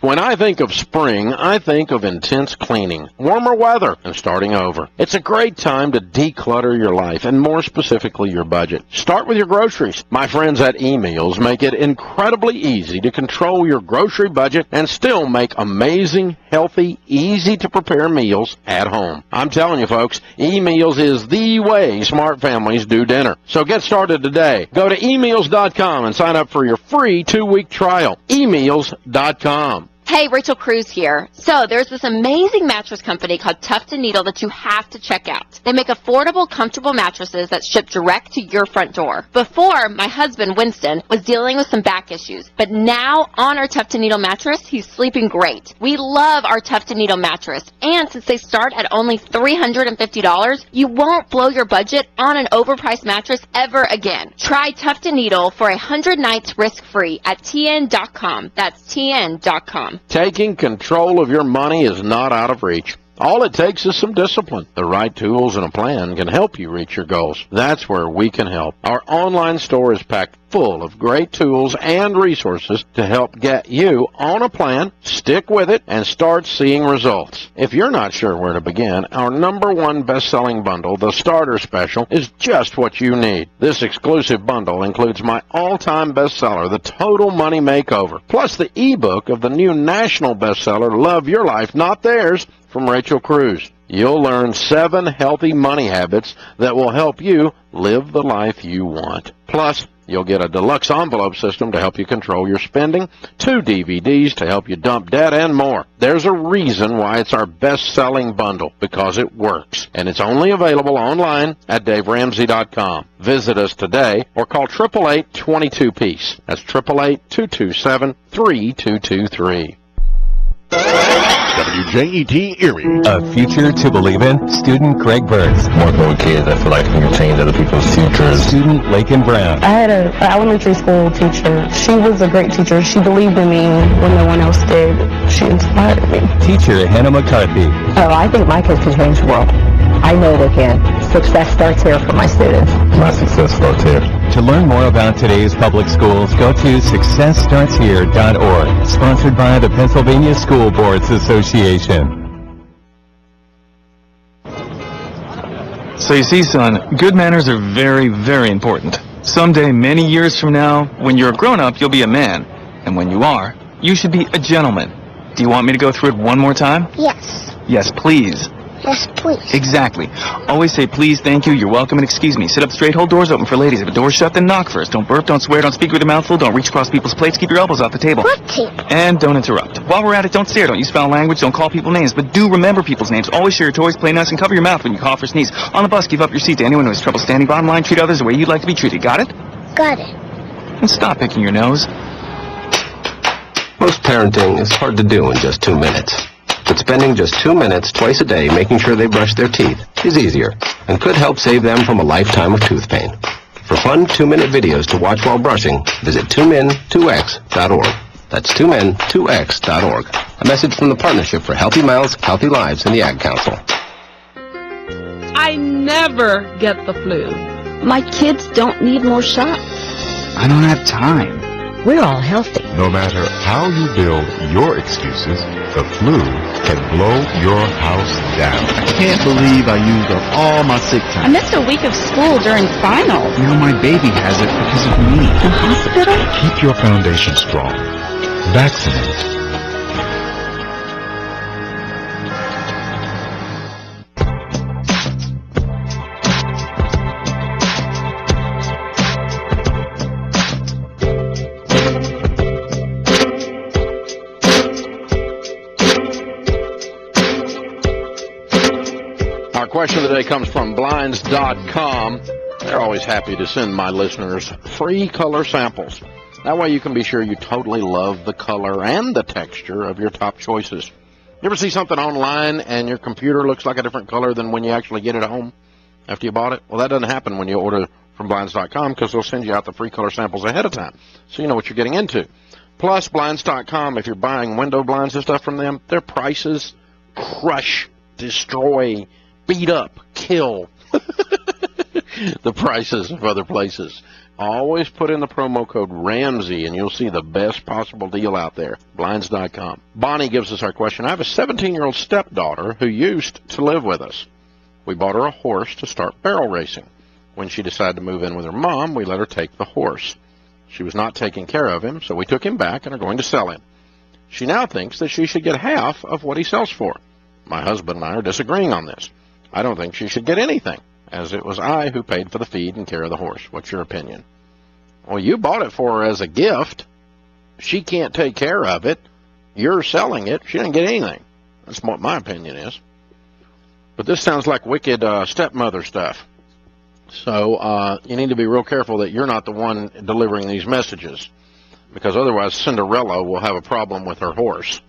When I think of spring, I think of intense cleaning, warmer weather, and starting over. It's a great time to declutter your life, and more specifically your budget. Start with your groceries. My friends at eMeals make it incredibly easy to control your grocery budget and still make amazing, healthy, easy-to-prepare meals at home. I'm telling you, folks, eMeals is the way smart families do dinner. So get started today. Go to eMeals.com and sign up for your free 2-week trial. eMeals.com. Hey, Rachel Cruz here. So there's this amazing mattress company called Tuft & Needle that you have to check out. They make affordable, comfortable mattresses that ship direct to your front door. Before, my husband, Winston, was dealing with some back issues, but now on our Tuft & Needle mattress, he's sleeping great. We love our Tuft & Needle mattress, and since they start at only $350, you won't blow your budget on an overpriced mattress ever again. Try Tuft & Needle for 100 nights risk-free at tn.com. That's tn.com. Taking control of your money is not out of reach. All it takes is some discipline. The right tools and a plan can help you reach your goals. That's where we can help. Our online store is packed full of great tools and resources to help get you on a plan, stick with it, and start seeing results. If you're not sure where to begin, our #1 best-selling bundle, the Starter Special, is just what you need. This exclusive bundle includes my all-time bestseller, The Total Money Makeover, plus the ebook of the new national bestseller, Love Your Life, Not Theirs, from Rachel Cruz. You'll learn 7 healthy money habits that will help you live the life you want. Plus, you'll get a deluxe envelope system to help you control your spending, 2 DVDs to help you dump debt, and more. There's a reason why it's our best-selling bundle, because it works. And it's only available online at DaveRamsey.com. Visit us today or call 888-22-PEACE. That's 888-227-3223. WJET Erie. A future to believe in. Student Greg Burns. Working with kids, I feel like I can change other people's futures. Student Lakin Brown. I had an elementary school teacher. She was a great teacher. She believed in me when no one else did. She inspired me. Teacher Hannah McCarthy. Oh, I think my kids can change the world. I know they can. Success starts here for my students. My success starts here. To learn more about today's public schools, go to successstartshere.org. Sponsored by the Pennsylvania School Boards Association. So you see, son, good manners are very, very important. Someday, many years from now, when you're a grown-up, you'll be a man. And when you are, you should be a gentleman. Do you want me to go through it one more time? Yes. Yes, please. Yes, please. Exactly. Always say please, thank you, you're welcome, and excuse me. Sit up straight, hold doors open for ladies. If a door's shut, then knock first. Don't burp, don't swear, don't speak with your mouth full, don't reach across people's plates, keep your elbows off the table. What table? And don't interrupt. While we're at it, don't stare, don't use foul language, don't call people names, but do remember people's names. Always share your toys, play nice, and cover your mouth when you cough or sneeze. On the bus, give up your seat to anyone who has trouble standing. Bottom line, treat others the way you'd like to be treated. Got it? Got it. And stop picking your nose. Most parenting is hard to do in just 2 minutes. But spending just 2 minutes twice a day making sure they brush their teeth is easier and could help save them from a lifetime of tooth pain. For fun 2-minute videos to watch while brushing, visit 2min2x.org. That's 2min2x.org. A message from the Partnership for Healthy Mouths, Healthy Lives, and the Ag Council. I never get the flu. My kids don't need more shots. I don't have time. We're all healthy. No matter how you build your excuses, the flu can blow your house down. I can't believe I used up all my sick I time. missed a week of school during finals. Now my baby has it because of me. The hospital? Keep your foundation strong. Vaccinate. Our question of the day comes from Blinds.com. They're always happy to send my listeners free color samples. That way you can be sure you totally love the color and the texture of your top choices. You ever see something online and your computer looks like a different color than when you actually get it at home after you bought it? Well, that doesn't happen when you order from Blinds.com because they'll send you out the free color samples ahead of time so you know what you're getting into. Plus, Blinds.com, if you're buying window blinds and stuff from them, their prices crush, destroy, beat up, kill the prices of other places. Always put in the promo code Ramsey and you'll see the best possible deal out there. Blinds.com. Bonnie gives us our question. I have a 17-year-old stepdaughter who used to live with us. We bought her a horse to start barrel racing. When she decided to move in with her mom, we let her take the horse. She was not taking care of him, so we took him back and are going to sell him. She now thinks that she should get half of what he sells for. My husband and I are disagreeing on this. I don't think she should get anything, as it was I who paid for the feed and care of the horse. What's your opinion? Well, you bought it for her as a gift. She can't take care of it. You're selling it. She didn't get anything. That's what my opinion is. But this sounds like wicked stepmother stuff. So you need to be real careful that you're not the one delivering these messages, because otherwise Cinderella will have a problem with her horse.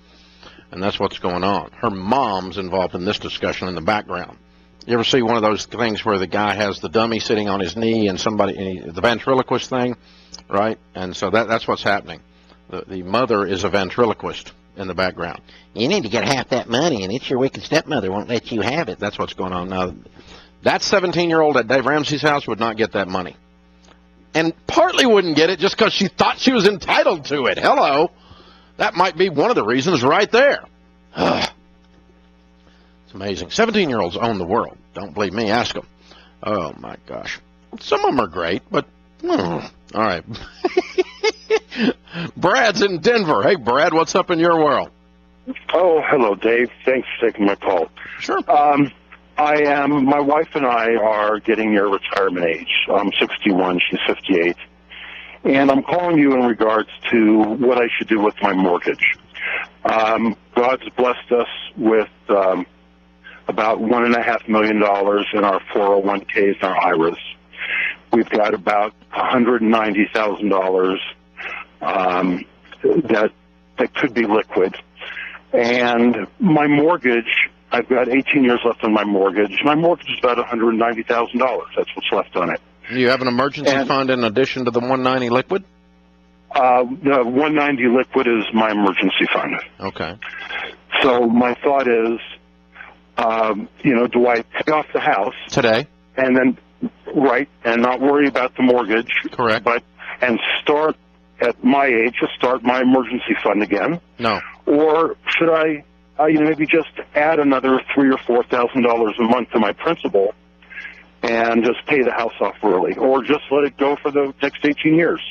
And that's what's going on. Her mom's involved in this discussion in the background. You ever see one of those things where the guy has the dummy sitting on his knee and the ventriloquist thing, right? And so that's what's happening. The mother is a ventriloquist in the background. You need to get half that money, and it's your wicked stepmother won't let you have it. That's what's going on now. That 17-year-old at Dave Ramsey's house would not get that money. And partly wouldn't get it just because she thought she was entitled to it. Hello. That might be one of the reasons right there. It's amazing. 17-year-olds own the world. Don't believe me? Ask them. Oh, my gosh. Some of them are great, but all right. Brad's in Denver. Hey, Brad, what's up in your world? Oh, hello, Dave. Thanks for taking my call. Sure. My wife and I are getting near retirement age. I'm 61, she's 58. And I'm calling you in regards to what I should do with my mortgage. God's blessed us with about $1.5 million in our 401ks and our IRAs. We've got about $190,000 that could be liquid. And my mortgage, I've got 18 years left on my mortgage. My mortgage is about $190,000. That's what's left on it. Do you have an emergency fund in addition to the 190 liquid? The 190 liquid is my emergency fund. Okay. So my thought is, do I pay off the house today, and then and not worry about the mortgage? Correct. And start at my age, start my emergency fund again? No. Or should I, maybe just add another $3,000 or $4,000 a month to my principal and just pay the house off early, or just let it go for the next 18 years?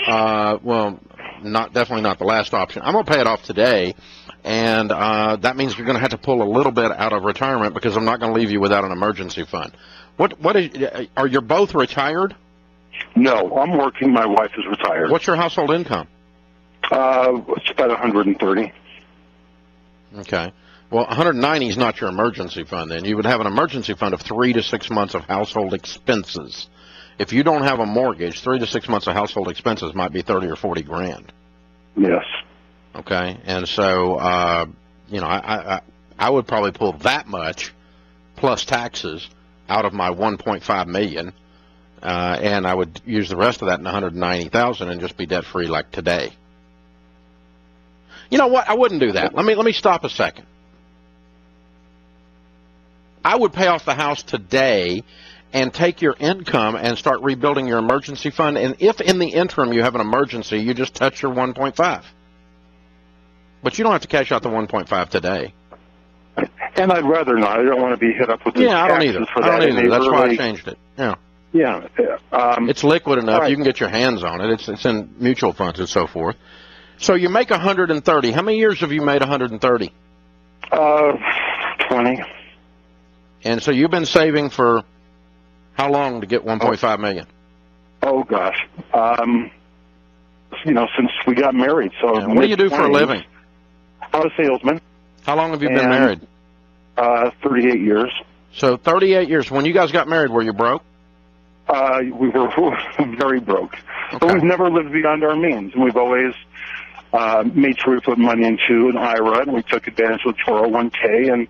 Well, definitely not the last option. I'm going to pay it off today, and that means you're going to have to pull a little bit out of retirement because I'm not going to leave you without an emergency fund. Are you both retired? No, I'm working. My wife is retired. What's your household income? It's about 130. Okay. Well, 190 is not your emergency fund then. You would have an emergency fund of 3 to 6 months of household expenses. If you don't have a mortgage, 3 to 6 months of household expenses might be 30 or 40 grand. Yes. Okay. And so, I would probably pull that much plus taxes out of my 1.5 million, and I would use the rest of that in 190,000 and just be debt free like today. You know what? I wouldn't do that. Let me stop a second. I would pay off the house today and take your income and start rebuilding your emergency fund. And if in the interim you have an emergency, you just touch your 1.5. But you don't have to cash out the 1.5 today. And I'd rather not. I don't want to be hit up with I don't either. That's why I changed it. Yeah. Yeah. It's liquid enough. Right. You can get your hands on it. It's in mutual funds and so forth. So you make 130. How many years have you made 130? 20. And so you've been saving for how long to get 1.5 million? Oh gosh. Since we got married. So what do you do for a living? I'm a salesman. How long have you been married? 38 years. So 38 years. When you guys got married, were you broke? We were very broke. Okay. But we've never lived beyond our means. And we've always made sure we put money into an IRA, and we took advantage of 401k, and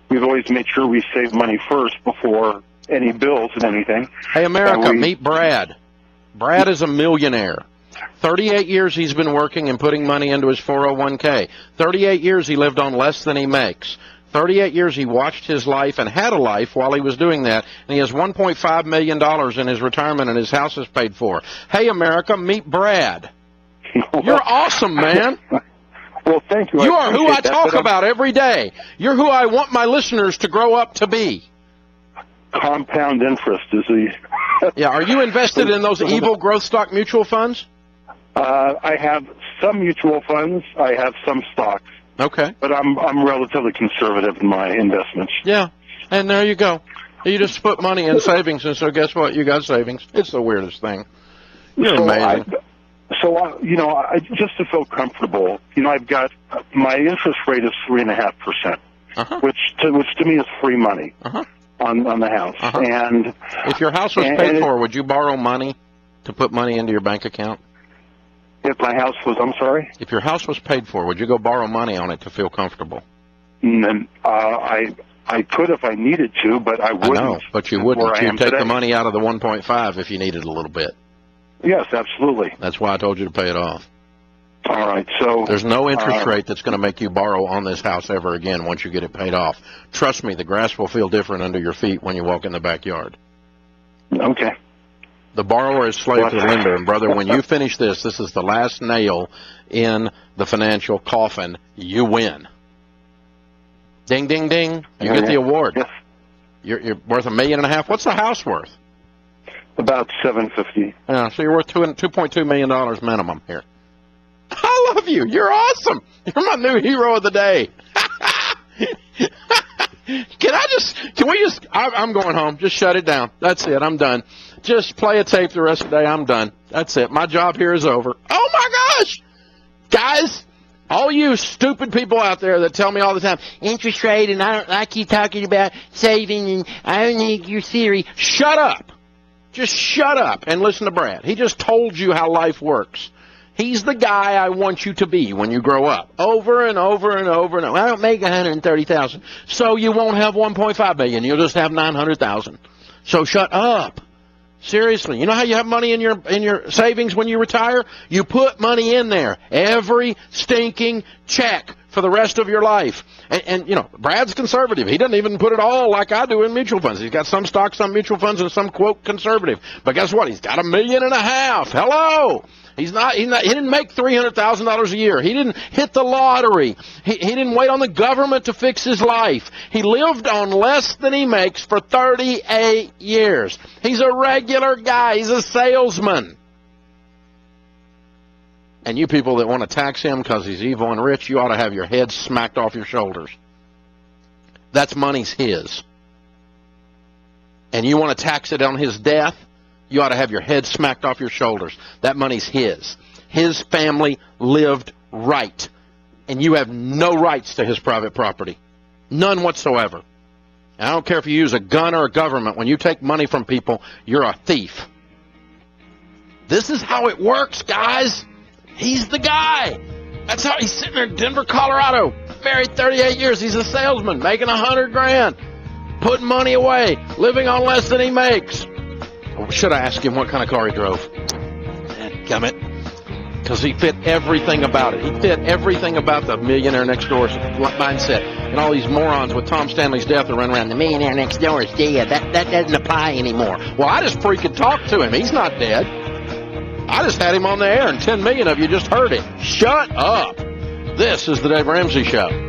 we've always made sure we save money first before any bills and anything. Hey, America, meet Brad. Brad is a millionaire. 38 years he's been working and putting money into his 401k. 38 years he lived on less than he makes. 38 years he watched his life and had a life while he was doing that, and he has $1.5 million in his retirement, and his house is paid for. Hey, America, meet Brad. You're awesome, man. Well, thank you. You are who I talk about every day. You're who I want my listeners to grow up to be. Compound interest is the... Yeah, are you invested in those evil growth stock mutual funds? I have some mutual funds. I have some stocks. Okay. But I'm relatively conservative in my investments. Yeah, and there you go. You just put money in savings, and so guess what? You got savings. It's the weirdest thing. You're amazing. Just to feel comfortable, I've got my interest rate is 3.5%, which to me is free money on the house. And if your house was paid for, would you borrow money to put money into your bank account? If my house was, I'm sorry? If your house was paid for, would you go borrow money on it to feel comfortable? I could if I needed to, but I wouldn't. I know, but you wouldn't. You'd take the money out of the 1.5 if you needed a little bit. Yes, absolutely. That's why I told you to pay it off. All right, so... There's no interest rate that's going to make you borrow on this house ever again once you get it paid off. Trust me, the grass will feel different under your feet when you walk in the backyard. Okay. The borrower is slave to the lender, and brother, when you finish this is the last nail in the financial coffin. You win. Ding, ding, ding. You get the award. Yes. You're worth $1.5 million. What's the house worth? About $750. Yeah, so you're worth $2.2 million minimum here. I love you. You're awesome. You're my new hero of the day. I'm going home. Just shut it down. That's it. I'm done. Just play a tape the rest of the day. I'm done. That's it. My job here is over. Oh, my gosh. Guys, all you stupid people out there that tell me all the time, interest rate, and I keep talking about saving, and I don't need your theory. Shut up. Just shut up and listen to Brad. He just told you how life works. He's the guy I want you to be when you grow up. Over and over and over and over. I don't make $130,000, so you won't have $1.5 million. You'll just have $900,000. So shut up. Seriously, you know how you have money in your savings when you retire? You put money in there every stinking check for the rest of your life. And you know, Brad's conservative. He doesn't even put it all like I do in mutual funds. He's got some stocks, some mutual funds, and some, quote, conservative. But guess what? He's got $1.5 million. Hello! He didn't make $300,000 a year. He didn't hit the lottery. He didn't wait on the government to fix his life. He lived on less than he makes for 38 years. He's a regular guy. He's a salesman. And you people that want to tax him because he's evil and rich, you ought to have your head smacked off your shoulders. That's money's his. And you want to tax it on his death? You ought to have your head smacked off your shoulders. That money's his. His family lived right. And you have no rights to his private property. None whatsoever. And I don't care if you use a gun or a government. When you take money from people, you're a thief. This is how it works, guys. He's the guy. That's how he's sitting there in Denver, Colorado. Married 38 years. He's a salesman, making $100,000. Putting money away. Living on less than he makes. Should I ask him what kind of car he drove? Dadgummit. Because he fit everything about it. He fit everything about the millionaire next door's mindset. And all these morons with Tom Stanley's death are running around, the millionaire next door is dead. That doesn't apply anymore. Well, I just freaking talked to him. He's not dead. I just had him on the air, and 10 million of you just heard it. Shut up. This is the Dave Ramsey Show.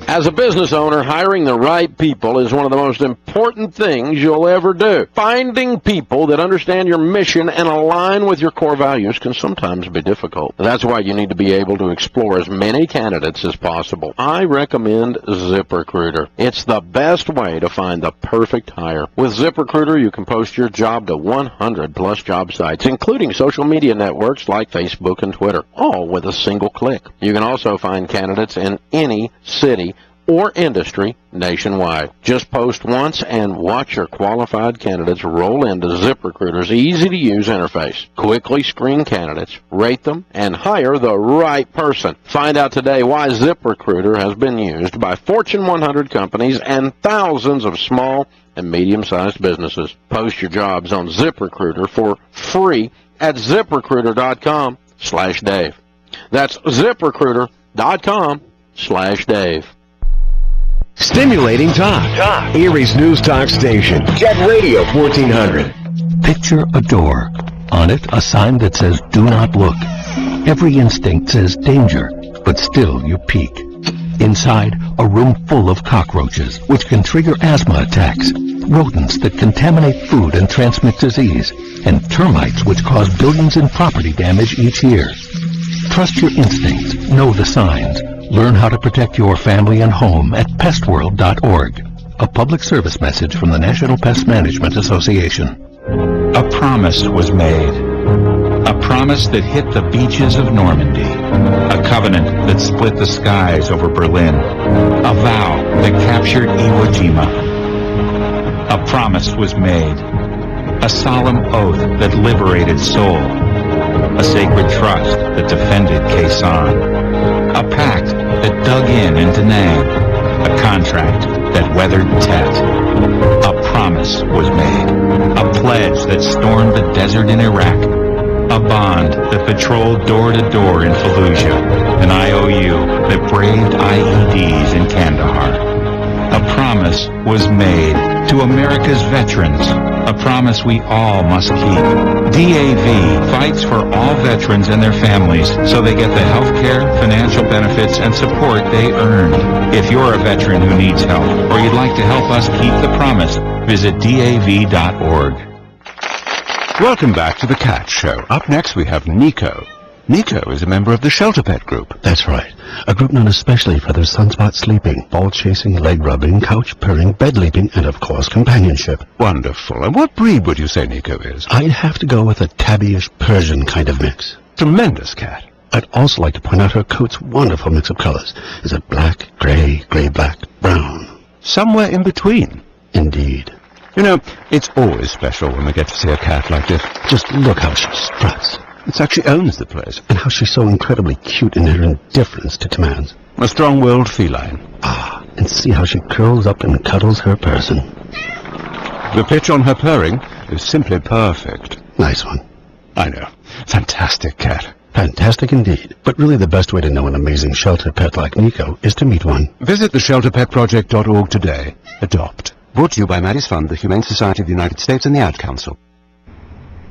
As a business owner, hiring the right people is one of the most important things you'll ever do. Finding people that understand your mission and align with your core values can sometimes be difficult. That's why you need to be able to explore as many candidates as possible. I recommend ZipRecruiter. It's the best way to find the perfect hire. With ZipRecruiter, you can post your job to 100+ job sites, including social media networks like Facebook and Twitter, all with a single click. You can also find candidates in any city or industry nationwide. Just post once and watch your qualified candidates roll into ZipRecruiter's easy-to-use interface. Quickly screen candidates, rate them, and hire the right person. Find out today why ZipRecruiter has been used by Fortune 100 companies and thousands of small and medium-sized businesses. Post your jobs on ZipRecruiter for free at ZipRecruiter.com/Dave. That's ZipRecruiter.com/Dave. Stimulating talk. Erie's News Talk Station. Jet Radio 1400. Picture a door. On it, a sign that says, "Do not look." Every instinct says danger, but still you peek. Inside, a room full of cockroaches, which can trigger asthma attacks, rodents that contaminate food and transmit disease, and termites which cause billions in property damage each year. Trust your instincts. Know the signs. Learn how to protect your family and home at pestworld.org. A public service message from the National Pest Management Association. A promise was made. A promise that hit the beaches of Normandy. A covenant that split the skies over Berlin. A vow that captured Iwo Jima. A promise was made. A solemn oath that liberated Seoul. A sacred trust that defended Quezon. A pact that dug into Nang. A contract that weathered Tet. A promise was made. A pledge that stormed the desert in Iraq. A bond that patrolled door to door in Fallujah. An IOU that braved IEDs in Kandahar. A promise was made to America's veterans. A promise we all must keep. DAV fights for all veterans and their families so they get the health care, financial benefits, and support they earned. If you're a veteran who needs help or you'd like to help us keep the promise, visit DAV.org. Welcome back to the Cat Show. Up next we have Nico. Nico is a member of the Shelter Pet Group. That's right. A group known especially for their sunspot sleeping, ball chasing, leg rubbing, couch purring, bed leaping, and of course companionship. Wonderful. And what breed would you say Nico is? I'd have to go with a tabbyish Persian kind of mix. Tremendous cat. I'd also like to point out her coat's wonderful mix of colors. Is it black, gray, black, brown? Somewhere in between. Indeed. You know, it's always special when we get to see a cat like this. Just look how she struts. It's like she owns the place. And how she's so incredibly cute in her indifference to demands. A strong-willed feline. Ah, and see how she curls up and cuddles her person. The pitch on her purring is simply perfect. Nice one. I know. Fantastic cat. Fantastic indeed. But really the best way to know an amazing shelter pet like Nico is to meet one. Visit theshelterpetproject.org today. Adopt. Brought to you by Maddie's Fund, the Humane Society of the United States, and the Ad Council.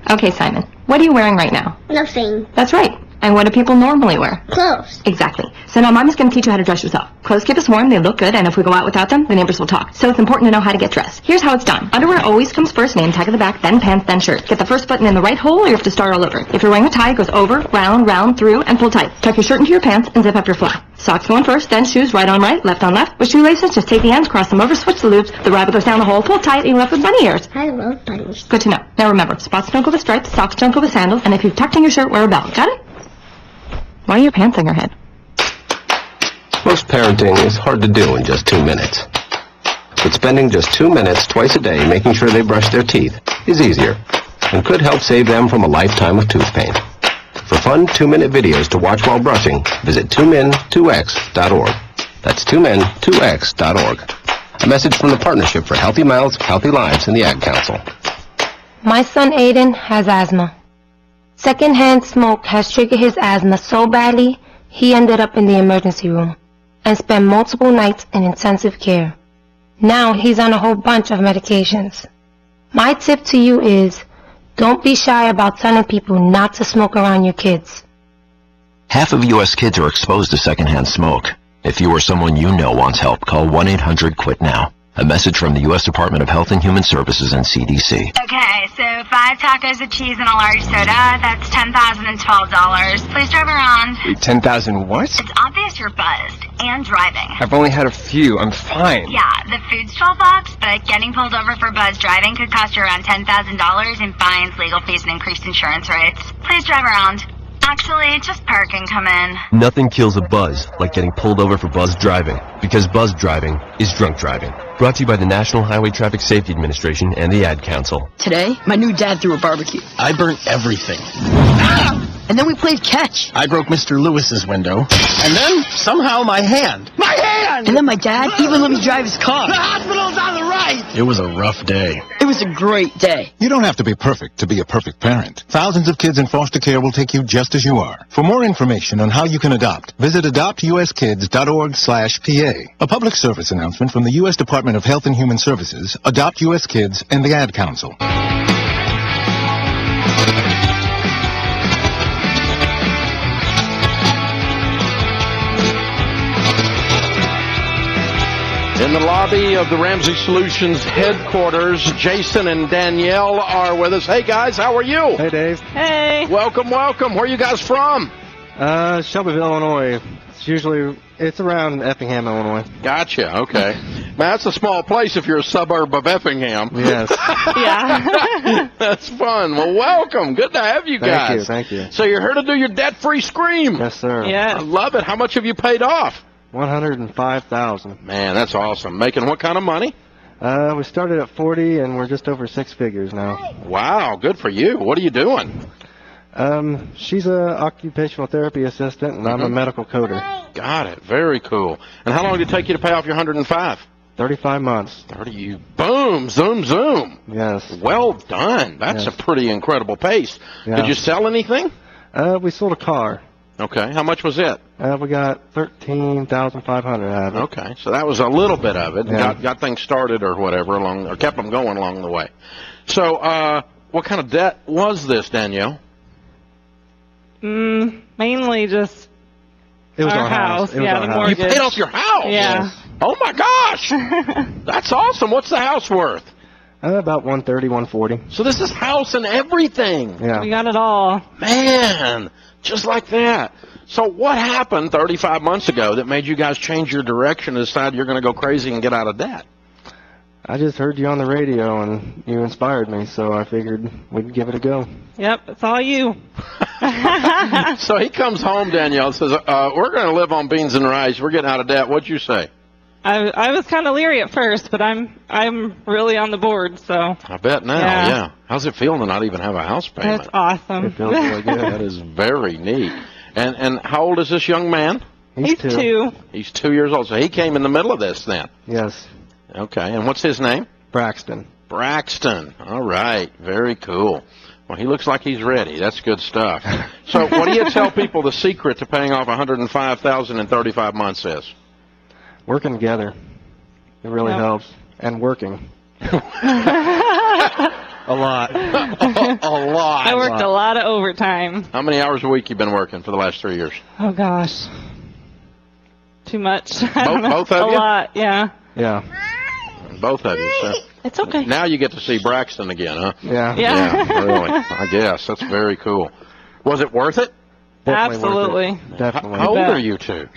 Okay, Simon, what are you wearing right now? Nothing. That's right. And what do people normally wear? Clothes. Exactly. So now Mama's going to teach you how to dress yourself. Clothes keep us warm, they look good, and if we go out without them, the neighbors will talk. So it's important to know how to get dressed. Here's how it's done. Underwear always comes first, name tag at the back, then pants, then shirt. Get the first button in the right hole, or you have to start all over. If you're wearing a tie, it goes over, round, through, and pull tight. Tuck your shirt into your pants and zip up your fly. Socks going first, then shoes right on right, left on left. With shoelaces, just take the ends, cross them over, switch the loops. The rabbit goes down the hole, pull tight, and you're left with bunny ears. I love bunnies. Good to know. Now remember, spots don't go with stripes, socks don't go with sandals, and if you've tucked in your shirt, wear a belt. Got it? Why are your pants on your head? Most parenting is hard to do in just 2 minutes. But spending just 2 minutes twice a day making sure they brush their teeth is easier and could help save them from a lifetime of tooth pain. For fun 2-minute videos to watch while brushing, visit 2min2x.org. That's 2min2x.org. A message from the Partnership for Healthy Mouths, Healthy Lives and the Ad Council. My son Aiden has asthma. Secondhand smoke has triggered his asthma so badly, he ended up in the emergency room and spent multiple nights in intensive care. Now he's on a whole bunch of medications. My tip to you is, don't be shy about telling people not to smoke around your kids. Half of U.S. kids are exposed to secondhand smoke. If you or someone you know wants help, call 1-800-QUIT-NOW. A message from the U.S. Department of Health and Human Services and CDC. Okay, so 5 tacos of cheese and a large soda, that's $10,012. Please drive around. Wait, 10,000 what? It's obvious you're buzzed and driving. I've only had a few. I'm fine. Yeah, the food's $12, but getting pulled over for buzz driving could cost you around $10,000 in fines, legal fees, and increased insurance rates. Please drive around. Actually, just park and come in. Nothing kills a buzz like getting pulled over for buzz driving, because buzz driving is drunk driving. Brought to you by the National Highway Traffic Safety Administration and the Ad Council. Today, my new dad threw a barbecue. I burnt everything. And then we played catch. I broke Mr. Lewis's window. And then, somehow, my hand. My hand! And then my dad even let me drive his car. The hospital's on the right! It was a rough day. It was a great day. You don't have to be perfect to be a perfect parent. Thousands of kids in foster care will take you just as you are. For more information on how you can adopt, visit adoptuskids.org/PA. A public service announcement from the U.S. Department of Health and Human Services, Adopt U.S. Kids, and the Ad Council. In the lobby of the Ramsey Solutions headquarters, Jason and Danielle are with us. Hey, guys, how are you? Hey, Dave. Hey. Welcome. Where are you guys from? Shelbyville, Illinois. It's around Effingham, Illinois. Gotcha. Okay. Man, that's a small place if you're a suburb of Effingham. Yes. Yeah. That's fun. Well, welcome. Good to have you guys. Thank you. So you're here to do your debt-free scream. Yes, sir. Yeah. I love it. How much have you paid off? $105,000. Man, that's awesome. Making what kind of money? We started at 40, and we're just over 6 figures now. Wow, good for you. What are you doing? She's an occupational therapy assistant, and I'm a medical coder. Got it. Very cool. And how long did it take you to pay off your 105? 35 months. 30. Boom, zoom, zoom. Yes. Well done. That's a pretty incredible pace. Yeah. Did you sell anything? We sold a car. Okay. How much was it? We got $13,500 out of it. Okay. So that was a little bit of it. Yeah. Got things started or whatever or kept them going along the way. So, what kind of debt was this, Danielle? Mainly just it was our house. It was yeah, our the house. mortgage. You paid off your house? Yeah. Yes. Oh, my gosh. That's awesome. What's the house worth? About $130,000, $140,000. So this is house and everything. Yeah. We got it all. Man, just like that. So what happened 35 months ago that made you guys change your direction and decide you're going to go crazy and get out of debt? I just heard you on the radio, and you inspired me, so I figured we'd give it a go. Yep, it's all you. So he comes home, Danielle, and says, we're going to live on beans and rice. We're getting out of debt. What'd you say? I was kind of leery at first, but I'm really on the board, so. I bet now, yeah. How's it feel to not even have a house payment? That's awesome. It feels really good. That is very neat. And how old is this young man? He's 2. He's 2 years old. So he came in the middle of this then? Yes. Okay. And what's his name? Braxton. Braxton. All right. Very cool. Well, he looks like he's ready. That's good stuff. So what do you tell people the secret to paying off $105,000 in 35 months is? Working together. It really helps. And working. A lot. A lot. I worked a lot of overtime. How many hours a week you been working for the last 3 years? Oh, gosh. Too much. Both of you? A lot, yeah. Yeah. Both of you. So it's okay. Now you get to see Braxton again, huh? Yeah. Yeah. Really. I guess. That's very cool. Was it worth it? Definitely Absolutely. worth it. Definitely. How old are you two?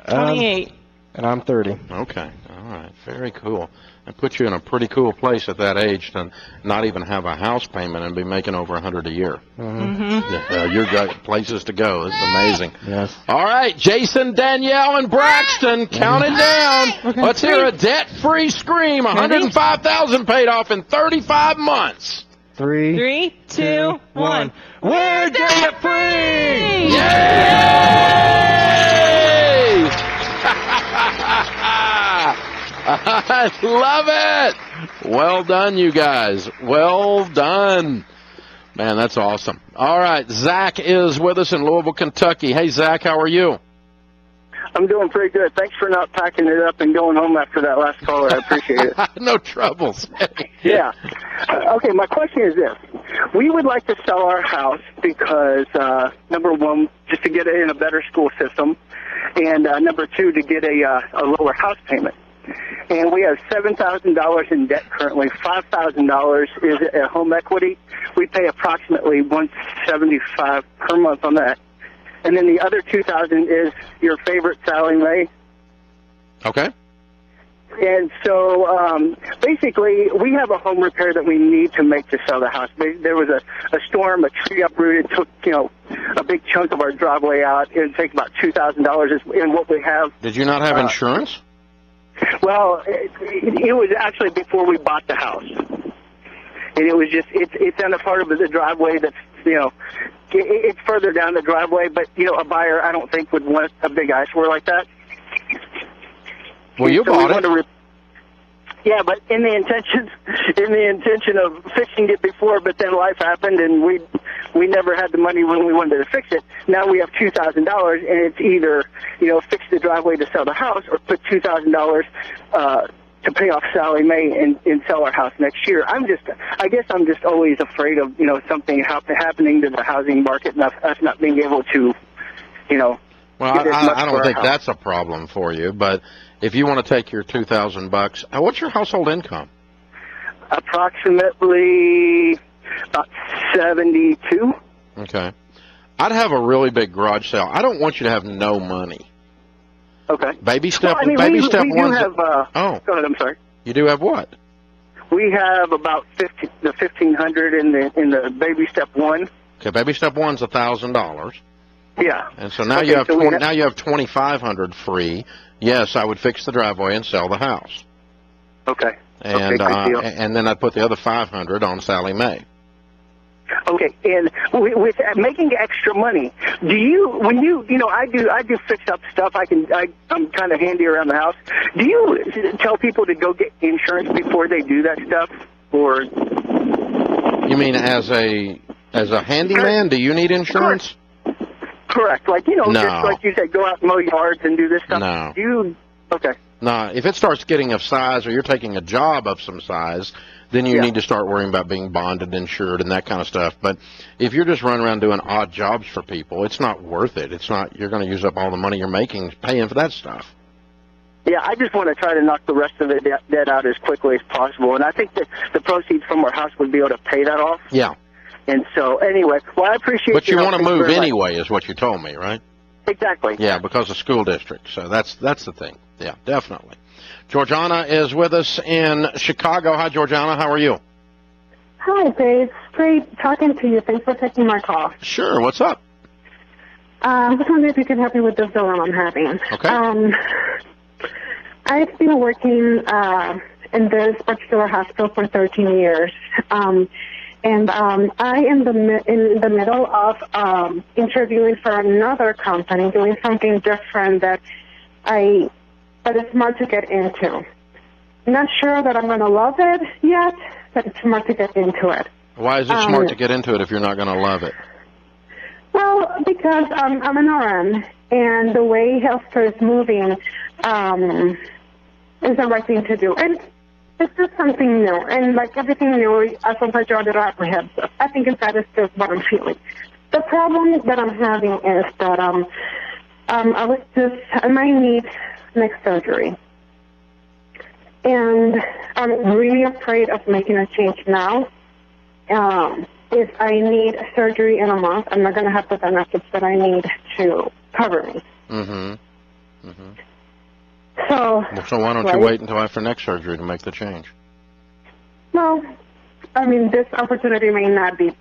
28. And I'm 30. Okay. All right. Very cool. That puts you in a pretty cool place at that age to not even have a house payment and be making over $100 a year. Yeah, you've got places to go. This is amazing. Yes. All right, Jason, Danielle, and Braxton, count it down. Let's hear a debt-free scream. $105,000 paid off in 35 months. 3, 2, 1. We're debt free! Yay! I love it! Well done, you guys. Well done. Man, that's awesome. All right, Zach is with us in Louisville, Kentucky. Hey, Zach, how are you? I'm doing pretty good. Thanks for not packing it up and going home after that last caller. I appreciate it. No troubles. Yeah. Okay, my question is this. We would like to sell our house because, number one, just to get it in a better school system, and number two, to get a lower house payment. And we have $7,000 in debt currently. $5,000 is a home equity. We pay approximately $175 per month on that. And then the other $2,000 is your favorite Sally Mae. Okay. And so basically, we have a home repair that we need to make to sell the house. There was a storm, a tree uprooted, took a big chunk of our driveway out. It would take about $2,000 in what we have. Did you not have insurance? Well, it was actually before we bought the house. And it was just, it's on a part of the driveway that's, it's further down the driveway, but, a buyer, I don't think, would want a big eyesore like that. Well, you bought it. Yeah, but in the intention of fixing it before, but then life happened, and we never had the money when we wanted to fix it. Now we have $2,000, and it's either, fix the driveway to sell the house or put $2,000 to pay off Sally Mae and sell our house next year. I guess I'm just always afraid of, something happening to the housing market and us not being able to, Well, I don't think that's a problem for you, but if you want to take your $2,000, what's your household income? Approximately about 72. Okay. I'd have a really big garage sale. I don't want you to have no money. Okay. Baby step. Well, baby step we one. Do have, oh. Go ahead. I'm sorry. You do have what? We have about $1,500 in the baby step one. Okay. Baby step one's $1,000. Yeah. And so now you have now you have $2,500 free. Yes, I would fix the driveway and sell the house. Okay. And okay, and then I'd put the other $500 on Sally Mae. Okay, and with making extra money, do you, when I do fix up stuff, I'm kind of handy around the house. Do you tell people to go get insurance before they do that stuff, or? You mean as a handyman, do you need insurance? Correct. Like, no. Just like you said, go out and mow yards and do this stuff. No. Okay. No, if it starts getting of size or you're taking a job of some size, then you need to start worrying about being bonded, insured, and that kind of stuff. But if you're just running around doing odd jobs for people, it's not worth it. It's not. You're going to use up all the money you're making paying for that stuff. Yeah, I just want to try to knock the rest of the debt out as quickly as possible. And I think that the proceeds from our house would be able to pay that off. Yeah. And so, anyway, well, I appreciate But you want to move anyway, is what you told me, right? Exactly. Yeah, because of school district. So that's the thing. Yeah, definitely. Georgiana is with us in Chicago. Hi, Georgiana. How are you? Hi, Dave. Great talking to you. Thanks for taking my call. Sure. What's up? I was wondering if you could help me with this dilemma I'm having. Okay. I've been working in this particular hospital for 13 years. I am in the middle of interviewing for another company, doing something different that it's smart to get into. Not sure that I'm going to love it yet, but it's smart to get into it. Why is it smart to get into it if you're not going to love it? Well, because I'm an RN, and the way healthcare is moving is the right thing to do. And it's just something new. And like everything new, sometimes you're a little apprehensive. I think that is just what I'm feeling. The problem that I'm having is that I might need neck surgery. And I'm really afraid of making a change now. If I need surgery in a month, I'm not going to have the benefits that I need to cover me. Mm-hmm. Mm-hmm. So why don't you wait until after neck surgery to make the change? Well, I mean, this opportunity may not be.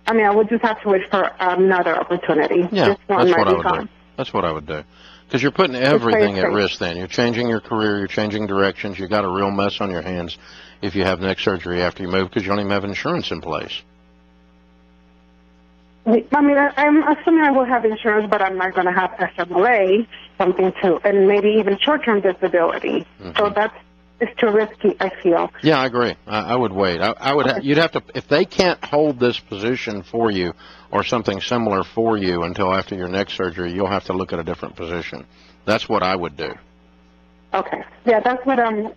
I mean, I would just have to wait for another opportunity. Yeah, this one that's might what be I would gone. do. That's what I would do. Because you're putting everything at risk then. You're changing your career, you're changing directions, you got a real mess on your hands if you have neck surgery after you move because you don't even have insurance in place. I mean, I'm assuming I will have insurance, but I'm not going to have FMLA, something too, and maybe even short-term disability. Mm-hmm. So it's too risky, I feel. Yeah, I agree. I would wait. I would. You'd have to, if they can't hold this position for you or something similar for you until after your neck surgery, you'll have to look at a different position. That's what I would do. Okay. Yeah, that's what I'm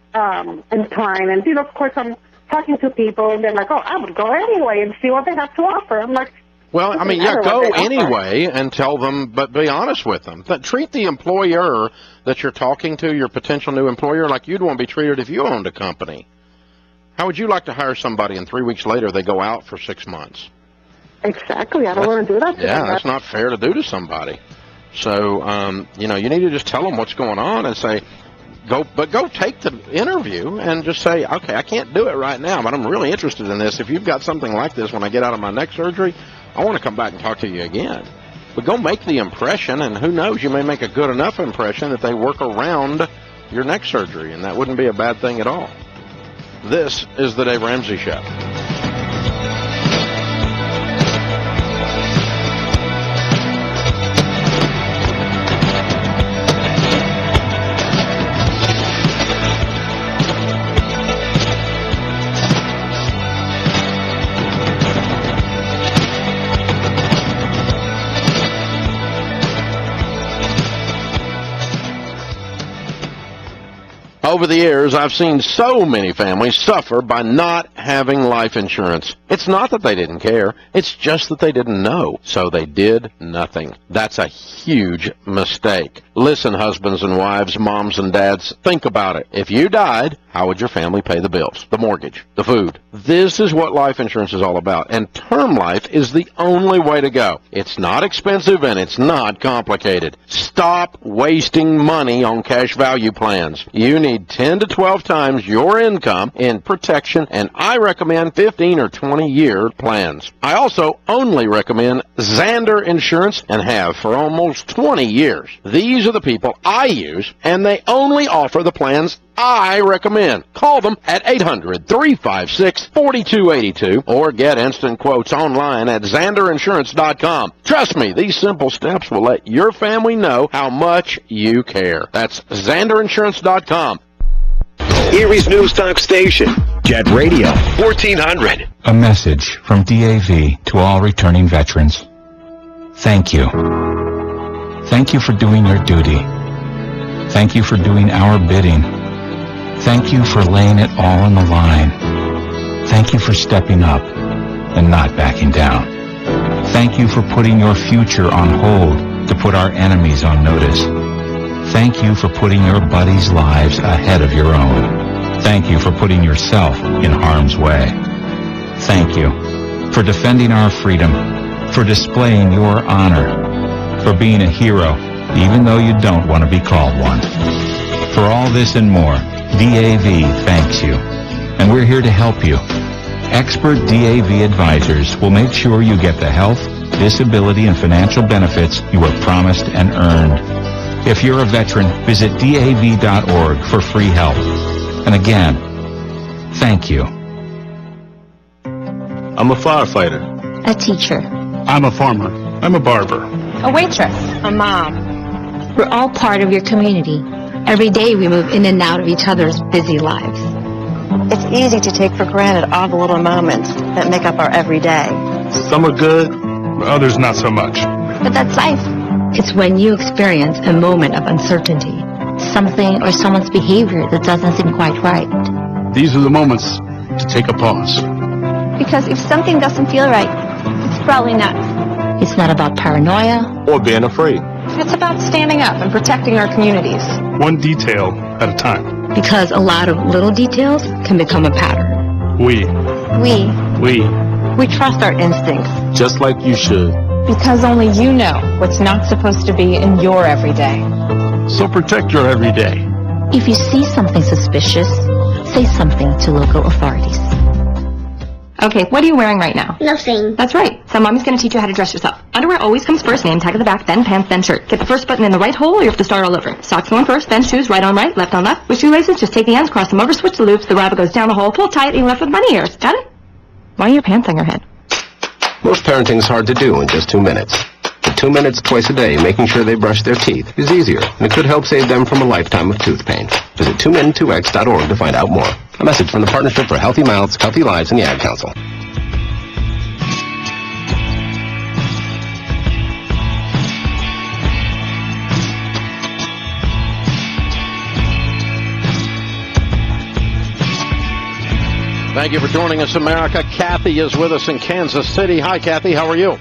implying. And, of course, I'm talking to people, and they're like, oh, I would go anyway and see what they have to offer. I'm like, well, I mean, yeah, go anyway and tell them, but be honest with them. Treat the employer that you're talking to, your potential new employer, like you'd want to be treated if you owned a company. How would you like to hire somebody and 3 weeks later they go out for 6 months? Exactly. I don't want to do that to them. Yeah, that's not fair to do to somebody. So, you need to just tell them what's going on and say, go take the interview and just say, okay, I can't do it right now, but I'm really interested in this. If you've got something like this when I get out of my neck surgery, I want to come back and talk to you again. But go make the impression, and who knows, you may make a good enough impression that they work around your neck surgery, and that wouldn't be a bad thing at all. This is the Dave Ramsey Show. Over the years, I've seen so many families suffer by not having life insurance. It's not that they didn't care. It's just that they didn't know, so they did nothing. That's a huge mistake. Listen, husbands and wives, moms and dads, think about it. If you died, how would your family pay the bills, the mortgage, the food? This is what life insurance is all about, and term life is the only way to go. It's not expensive and it's not complicated. Stop wasting money on cash value plans. You need 10 to 12 times your income in protection, and I recommend 15 or 20-year plans. I also only recommend Zander Insurance and have for almost 20 years. These are the people I use, and they only offer the plans I recommend. Call them at 800-356-4282 or get instant quotes online at ZanderInsurance.com. Trust me, these simple steps will let your family know how much you care. That's ZanderInsurance.com. Erie's News Talk Station, Jet Radio 1400. A message from DAV to all returning veterans. Thank you. Thank you for doing your duty. Thank you for doing our bidding. Thank you for laying it all on the line. Thank you for stepping up and not backing down. Thank you for putting your future on hold to put our enemies on notice. Thank you for putting your buddies' lives ahead of your own. Thank you for putting yourself in harm's way. Thank you for defending our freedom, for displaying your honor, for being a hero, even though you don't want to be called one. For all this and more, DAV thanks you. And we're here to help you. Expert DAV advisors will make sure you get the health, disability, and financial benefits you were promised and earned. If you're a veteran, visit DAV.org for free help. And again, thank you. I'm a firefighter. A teacher. I'm a farmer. I'm a barber. A waitress. A mom. We're all part of your community. Every day we move in and out of each other's busy lives. It's easy to take for granted all the little moments that make up our everyday. Some are good, others not so much. But that's life. It's when you experience a moment of uncertainty, something or someone's behavior that doesn't seem quite right. These are the moments to take a pause. Because if something doesn't feel right, it's probably not. It's not about paranoia. Or being afraid. It's about standing up and protecting our communities. One detail at a time. Because a lot of little details can become a pattern. We trust our instincts. Just like you should. Because only you know what's not supposed to be in your everyday. So protect your everyday. If you see something suspicious, say something to local authorities. Okay, what are you wearing right now? Nothing. That's right. So Mommy's going to teach you how to dress yourself. Underwear always comes first, name tag at the back, then pants, then shirt. Get the first button in the right hole or you have to start all over. Socks going first, then shoes, right on right, left on left. With shoelaces, just take the ends, cross them over, switch the loops, the rabbit goes down the hole, pull tight, and you're left with bunny ears. Got it? Why are your pants on your head? Most parenting's hard to do in just 2 minutes. But 2 minutes twice a day making sure they brush their teeth is easier, and it could help save them from a lifetime of tooth pain. Visit 2min2x.org to find out more. A message from the Partnership for Healthy Mouths, Healthy Lives, and the Ad Council. Thank you for joining us, America. Kathy is with us in Kansas City. Hi, Kathy. How are you?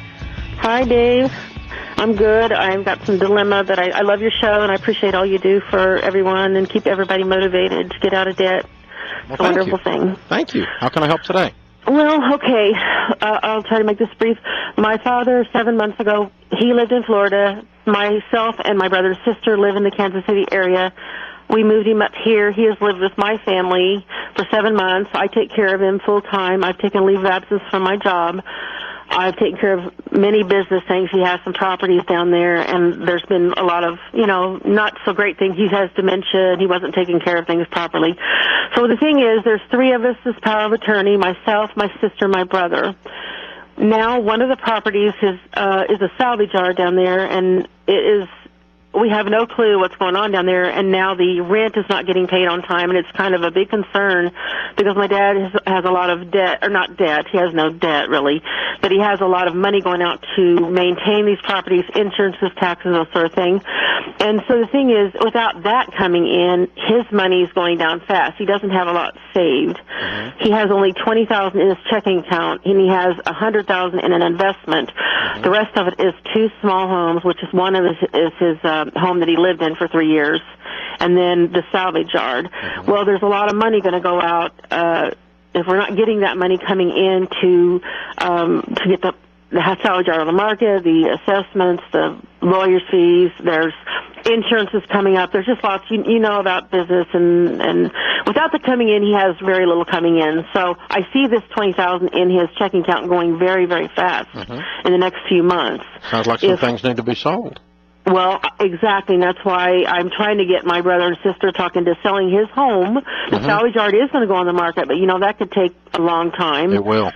Hi, Dave. I'm good. I've got some dilemma that I love your show, and I appreciate all you do for everyone and keep everybody motivated to get out of debt. It's a wonderful thing. Thank you. How can I help today? Well, okay. I'll try to make this brief. My father, 7 months ago, he lived in Florida. Myself and my brother's sister live in the Kansas City area. We moved him up here. He has lived with my family for 7 months. I take care of him full time. I've taken leave of absence from my job. I've taken care of many business things. He has some properties down there, and there's been a lot of, not so great things. He has dementia, and he wasn't taking care of things properly. So the thing is, there's 3 of us as power of attorney, myself, my sister, my brother. Now, one of the properties is a salvage yard down there, and we have no clue what's going on down there, and now the rent is not getting paid on time, and it's kind of a big concern because my dad has a lot of debt, or not debt, he has no debt really, but he has a lot of money going out to maintain these properties, insurances, taxes, those sort of thing. And so the thing is, without that coming in, his money is going down fast. He doesn't have a lot saved. Mm-hmm. He has only $20,000 in his checking account, and he has $100,000 in an investment. Mm-hmm. The rest of it is 2 small homes, which is one of his home that he lived in for 3 years, and then the salvage yard. Mm-hmm. Well, there's a lot of money going to go out if we're not getting that money coming in to get the salvage yard on the market, the assessments, the lawyer's fees. There's insurances coming up. There's just lots. You know about business, and without the coming in, he has very little coming in. So I see this $20,000 in his checking account going very, very fast in the next few months. Sounds like some things need to be sold. Well, exactly, and that's why I'm trying to get my brother and sister talking to selling his home. The salvage yard is going to go on the market, but that could take a long time. It will.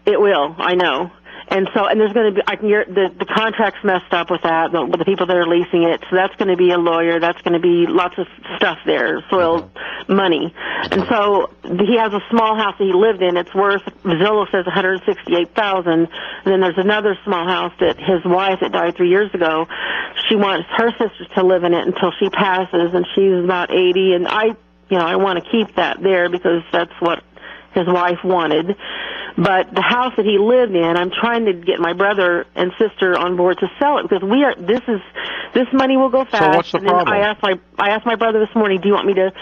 It will, I know. And there's going to be, the contract's messed up with that, with the people that are leasing it, so that's going to be a lawyer, that's going to be lots of stuff there, soiled money. And so he has a small house that he lived in, it's worth, Zillow says $168,000, and then there's another small house that his wife that died 3 years ago, she wants her sister to live in it until she passes, and she's about 80, and I want to keep that there because that's what his wife wanted. But the house that he lived in, I'm trying to get my brother and sister on board to sell it because this money will go fast. So what's the problem? I asked my brother this morning, do you want me to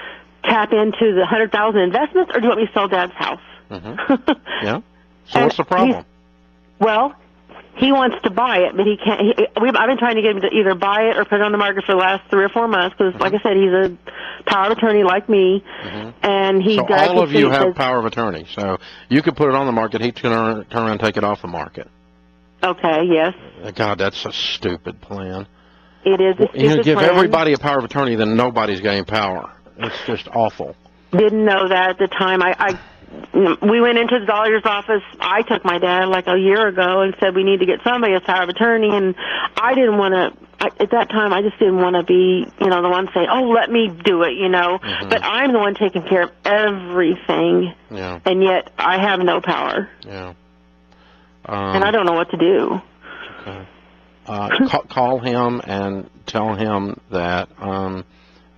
tap into the $100,000 investments or do you want me to sell Dad's house? Yeah. So what's the problem? Well, he wants to buy it, but he can't. I've been trying to get him to either buy it or put it on the market for the last 3 or 4 months because, like I said, he's a power of attorney like me, and he. So all of you have power of attorney. So you could put it on the market. He can turn around and take it off the market. Okay. Yes. God, that's a stupid plan. It is. You give everybody a power of attorney, then nobody's getting power. It's just awful. Didn't know that at the time. We went into the lawyer's office. I took my dad like a year ago and said we need to get somebody as power of attorney, and I didn't want to. At that time, I just didn't want to be, the one saying, "Oh, let me do it," But I'm the one taking care of everything, and yet I have no power. Yeah. And I don't know what to do. Okay. Call him and tell him that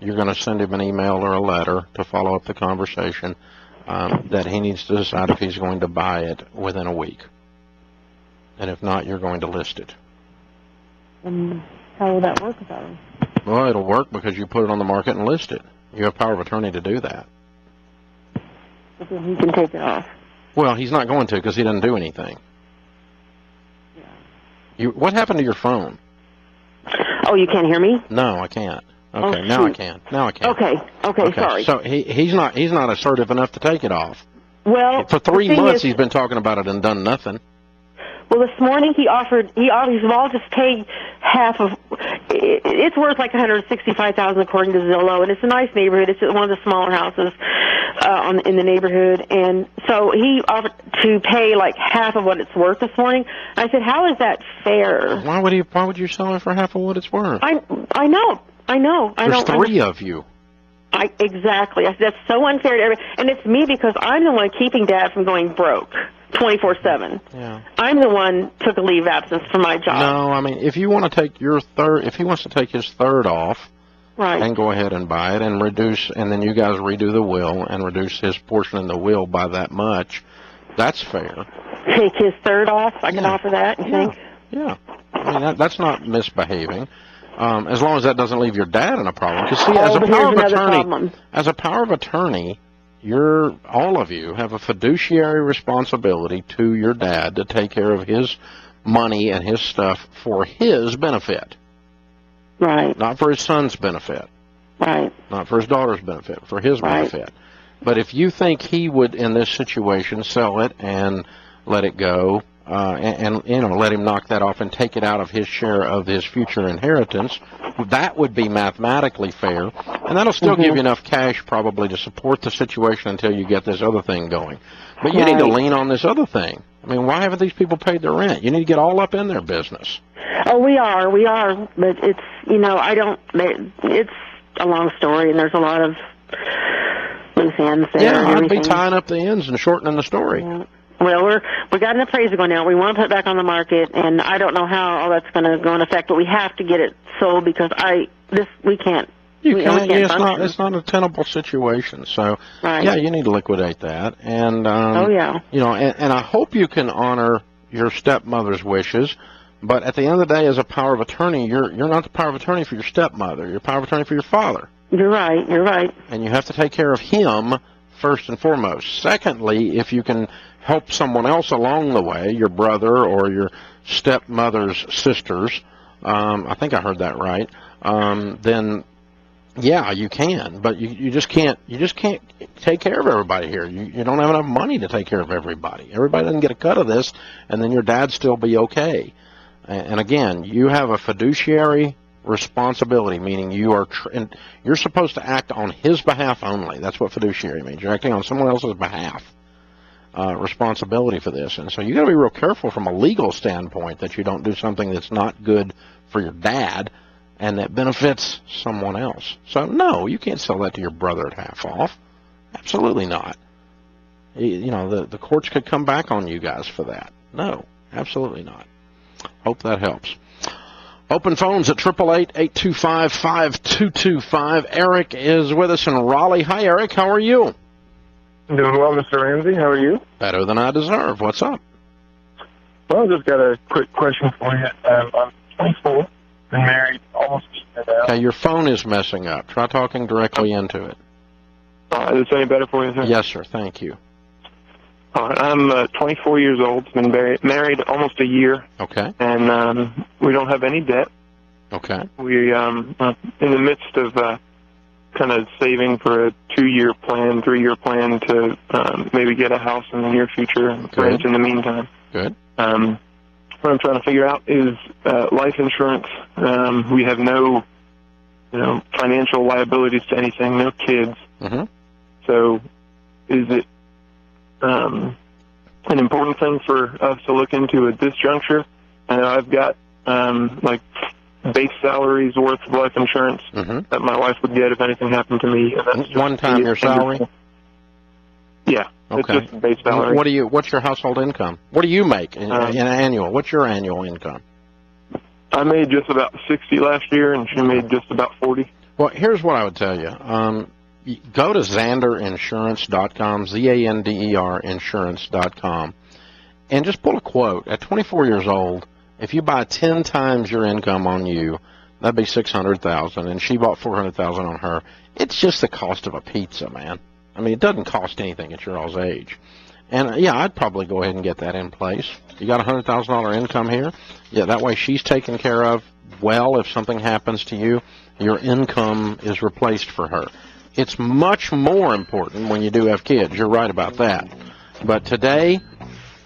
you're going to send him an email or a letter to follow up the conversation. That he needs to decide if he's going to buy it within a week. And if not, you're going to list it. How will that work without him? Well, it'll work because you put it on the market and list it. You have power of attorney to do that. But then he can take it off. Well, he's not going to because he doesn't do anything. Yeah. What happened to your phone? Oh, you can't hear me? No, I can't. Okay, now I can. Okay, sorry. So he's not assertive enough to take it off. Well, for 3 months he's been talking about it and done nothing. Well, this morning he offered, well, I'll just pay half of, it's worth like $165,000 according to Zillow, and it's a nice neighborhood. It's one of the smaller houses in the neighborhood, and so he offered to pay like half of what it's worth this morning. I said, how is that fair? Why would you sell it for half of what it's worth? I know. There's 3 of you. Exactly. That's so unfair to everybody. And it's me because I'm the one keeping Dad from going broke 24/7. Yeah. I'm the one took a leave of absence for my job. No, I mean, if you want to take your third, if he wants to take his third off, right, and go ahead and buy it and reduce, and then you guys redo the will and reduce his portion in the will by that much, that's fair. Take his third off? I can offer that, you think? Yeah. I mean, that's not misbehaving. As long as that doesn't leave your dad in a problem. Because see, as a power of attorney, all of you have a fiduciary responsibility to your dad to take care of his money and his stuff for his benefit. Right. Not for his son's benefit. Right. Not for his daughter's benefit, for his benefit. But if you think he would, in this situation, sell it and let it go, and let him knock that off and take it out of his share of his future inheritance, that would be mathematically fair, and that'll still give you enough cash probably to support the situation until you get this other thing going. But you need to lean on this other thing. I mean, why haven't these people paid their rent? You need to get all up in their business. Oh, we are, but it's, it's a long story, and there's a lot of loose ends there. Yeah, I'd be tying up the ends and shortening the story. Yeah. Well, we got an appraisal going now. We want to put it back on the market, and I don't know how all that's going to go in effect, but we have to get it sold because we can't. It's not a tenable situation. So, yeah, you need to liquidate that. And, and I hope you can honor your stepmother's wishes. But at the end of the day, as a power of attorney, you're not the power of attorney for your stepmother. You're power of attorney for your father. You're right. And you have to take care of him first and foremost. Secondly, if you can help someone else along the way, your brother or your stepmother's sisters, I think I heard that right, then yeah, you can. But you just can't take care of everybody here. You don't have enough money to take care of everybody. Everybody doesn't get a cut of this, and then your dad still be okay. And again, you have a fiduciary responsibility, meaning you're supposed to act on his behalf only. That's what fiduciary means. You're acting on someone else's behalf. Responsibility for this, and so you got to be real careful from a legal standpoint that you don't do something that's not good for your dad and that benefits someone else. So no, you can't sell that to your brother at half off. Absolutely not. The courts could come back on you guys for that. No, absolutely not. Hope that helps. Open phones at 888-825-5225. Eric is with us in Raleigh. Hi, Eric. How are you? Doing well, Mr. Ramsey. How are you? Better than I deserve. What's up? Well, just got a quick question for you. I'm 24, been married almost a year now. Okay, your phone is messing up. Try talking directly into it. Is this any better for you, sir? Yes, sir. Thank you. I'm 24 years old, been married almost a year. Okay. And we don't have any debt. Okay. We in the midst of kind of saving for a 2-year plan, 3-year plan to maybe get a house in the near future and rent in the meantime. Good. What I'm trying to figure out is life insurance. We have no, financial liabilities to anything, no kids. Mm-hmm. So is it an important thing for us to look into at this juncture? And I've got base salaries worth of life insurance that my wife would get if anything happened to me. One time your salary? Yeah. Okay. It's just base salary. What's your household income? What do you make in annual? What's your annual income? I made just about 60 last year, and she made just about 40. Well, here's what I would tell you. Go to ZandерInsurance.com, ZANDER Insurance.com, and just pull a quote. At 24 years old, if you buy 10 times your income on you, that'd be $600,000, and she bought $400,000 on her. It's just the cost of a pizza, man. I mean, it doesn't cost anything at your all's age. And, yeah, I'd probably go ahead and get that in place. You got a $100,000 income here. Yeah, that way she's taken care of well. If something happens to you, your income is replaced for her. It's much more important when you do have kids. You're right about that. But today,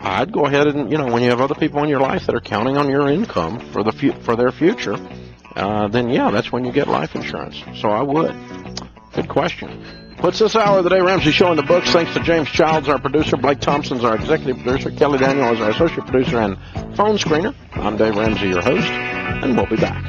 I'd go ahead and, when you have other people in your life that are counting on your income for their future, then, yeah, that's when you get life insurance. So I would. Good question. Puts this hour of the Dave Ramsey Show in the books. Thanks to James Childs, our producer. Blake Thompson's our executive producer. Kelly Daniel is our associate producer and phone screener. I'm Dave Ramsey, your host, and we'll be back.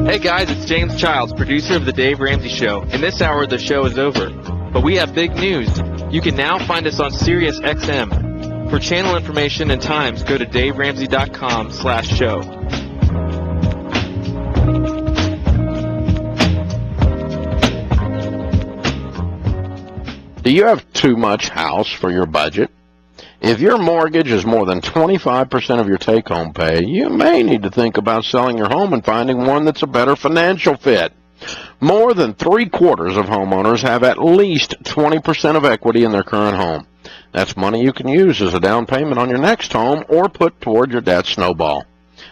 Hey guys, it's James Childs, producer of The Dave Ramsey Show. In this hour, the show is over. But we have big news. You can now find us on Sirius XM. For channel information and times, go to DaveRamsey.com/show. Do you have too much house for your budget? If your mortgage is more than 25% of your take-home pay, you may need to think about selling your home and finding one that's a better financial fit. More than 3/4 of homeowners have at least 20% of equity in their current home. That's money you can use as a down payment on your next home or put toward your debt snowball.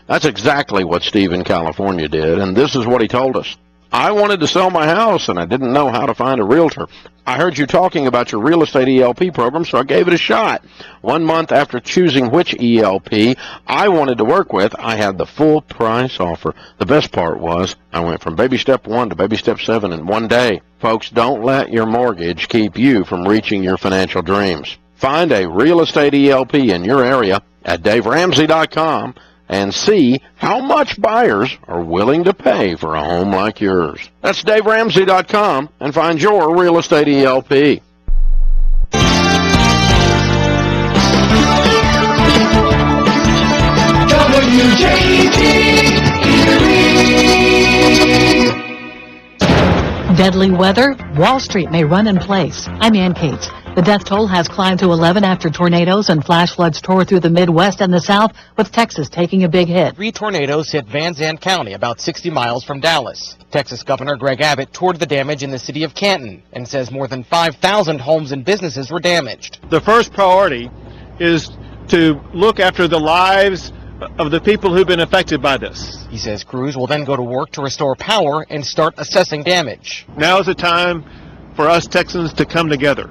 That's exactly what Steve in California did, and this is what he told us. I wanted to sell my house, and I didn't know how to find a realtor. I heard you talking about your real estate ELP program, so I gave it a shot. 1 month after choosing which ELP I wanted to work with, I had the full price offer. The best part was I went from baby step 1 to baby step 7 in 1 day. Folks, don't let your mortgage keep you from reaching your financial dreams. Find a real estate ELP in your area at DaveRamsey.com and see how much buyers are willing to pay for a home like yours. That's DaveRamsey.com and find your real estate ELP. Deadly weather, Wall Street may run in place. I'm Ann Cates. The death toll has climbed to 11 after tornadoes and flash floods tore through the Midwest and the South, with Texas taking a big hit. 3 tornadoes hit Van Zandt County, about 60 miles from Dallas. Texas Governor Greg Abbott toured the damage in the city of Canton and says more than 5,000 homes and businesses were damaged. The first priority is to look after the lives of the people who've been affected by this. He says crews will then go to work to restore power and start assessing damage. Now is the time for us Texans to come together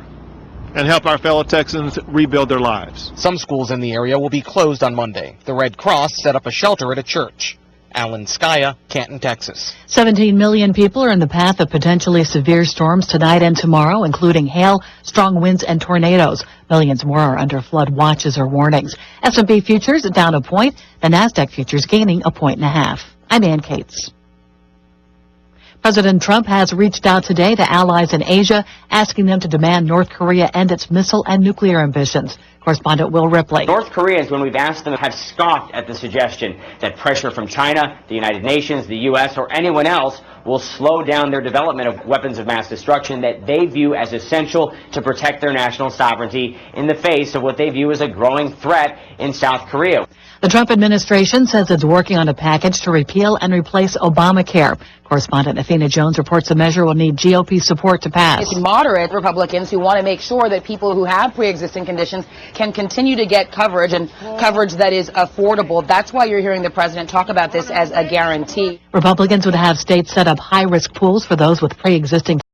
and help our fellow Texans rebuild their lives. Some schools in the area will be closed on Monday. The Red Cross set up a shelter at a church. Alan Skaya, Canton, Texas. 17 million people are in the path of potentially severe storms tonight and tomorrow, including hail, strong winds, and tornadoes. Millions more are under flood watches or warnings. S&P futures down a point. The NASDAQ futures gaining 1.5 points. I'm Ann Cates. President Trump has reached out today to allies in Asia, asking them to demand North Korea end its missile and nuclear ambitions. Correspondent Will Ripley. North Koreans, when we've asked them, have scoffed at the suggestion that pressure from China, the United Nations, the U.S., or anyone else will slow down their development of weapons of mass destruction that they view as essential to protect their national sovereignty in the face of what they view as a growing threat in South Korea. The Trump administration says it's working on a package to repeal and replace Obamacare. Correspondent Athena Jones reports the measure will need GOP support to pass. It's moderate Republicans who want to make sure that people who have pre-existing conditions can continue to get coverage, and coverage that is affordable. That's why you're hearing the president talk about this as a guarantee. Republicans would have states set up high-risk pools for those with pre-existing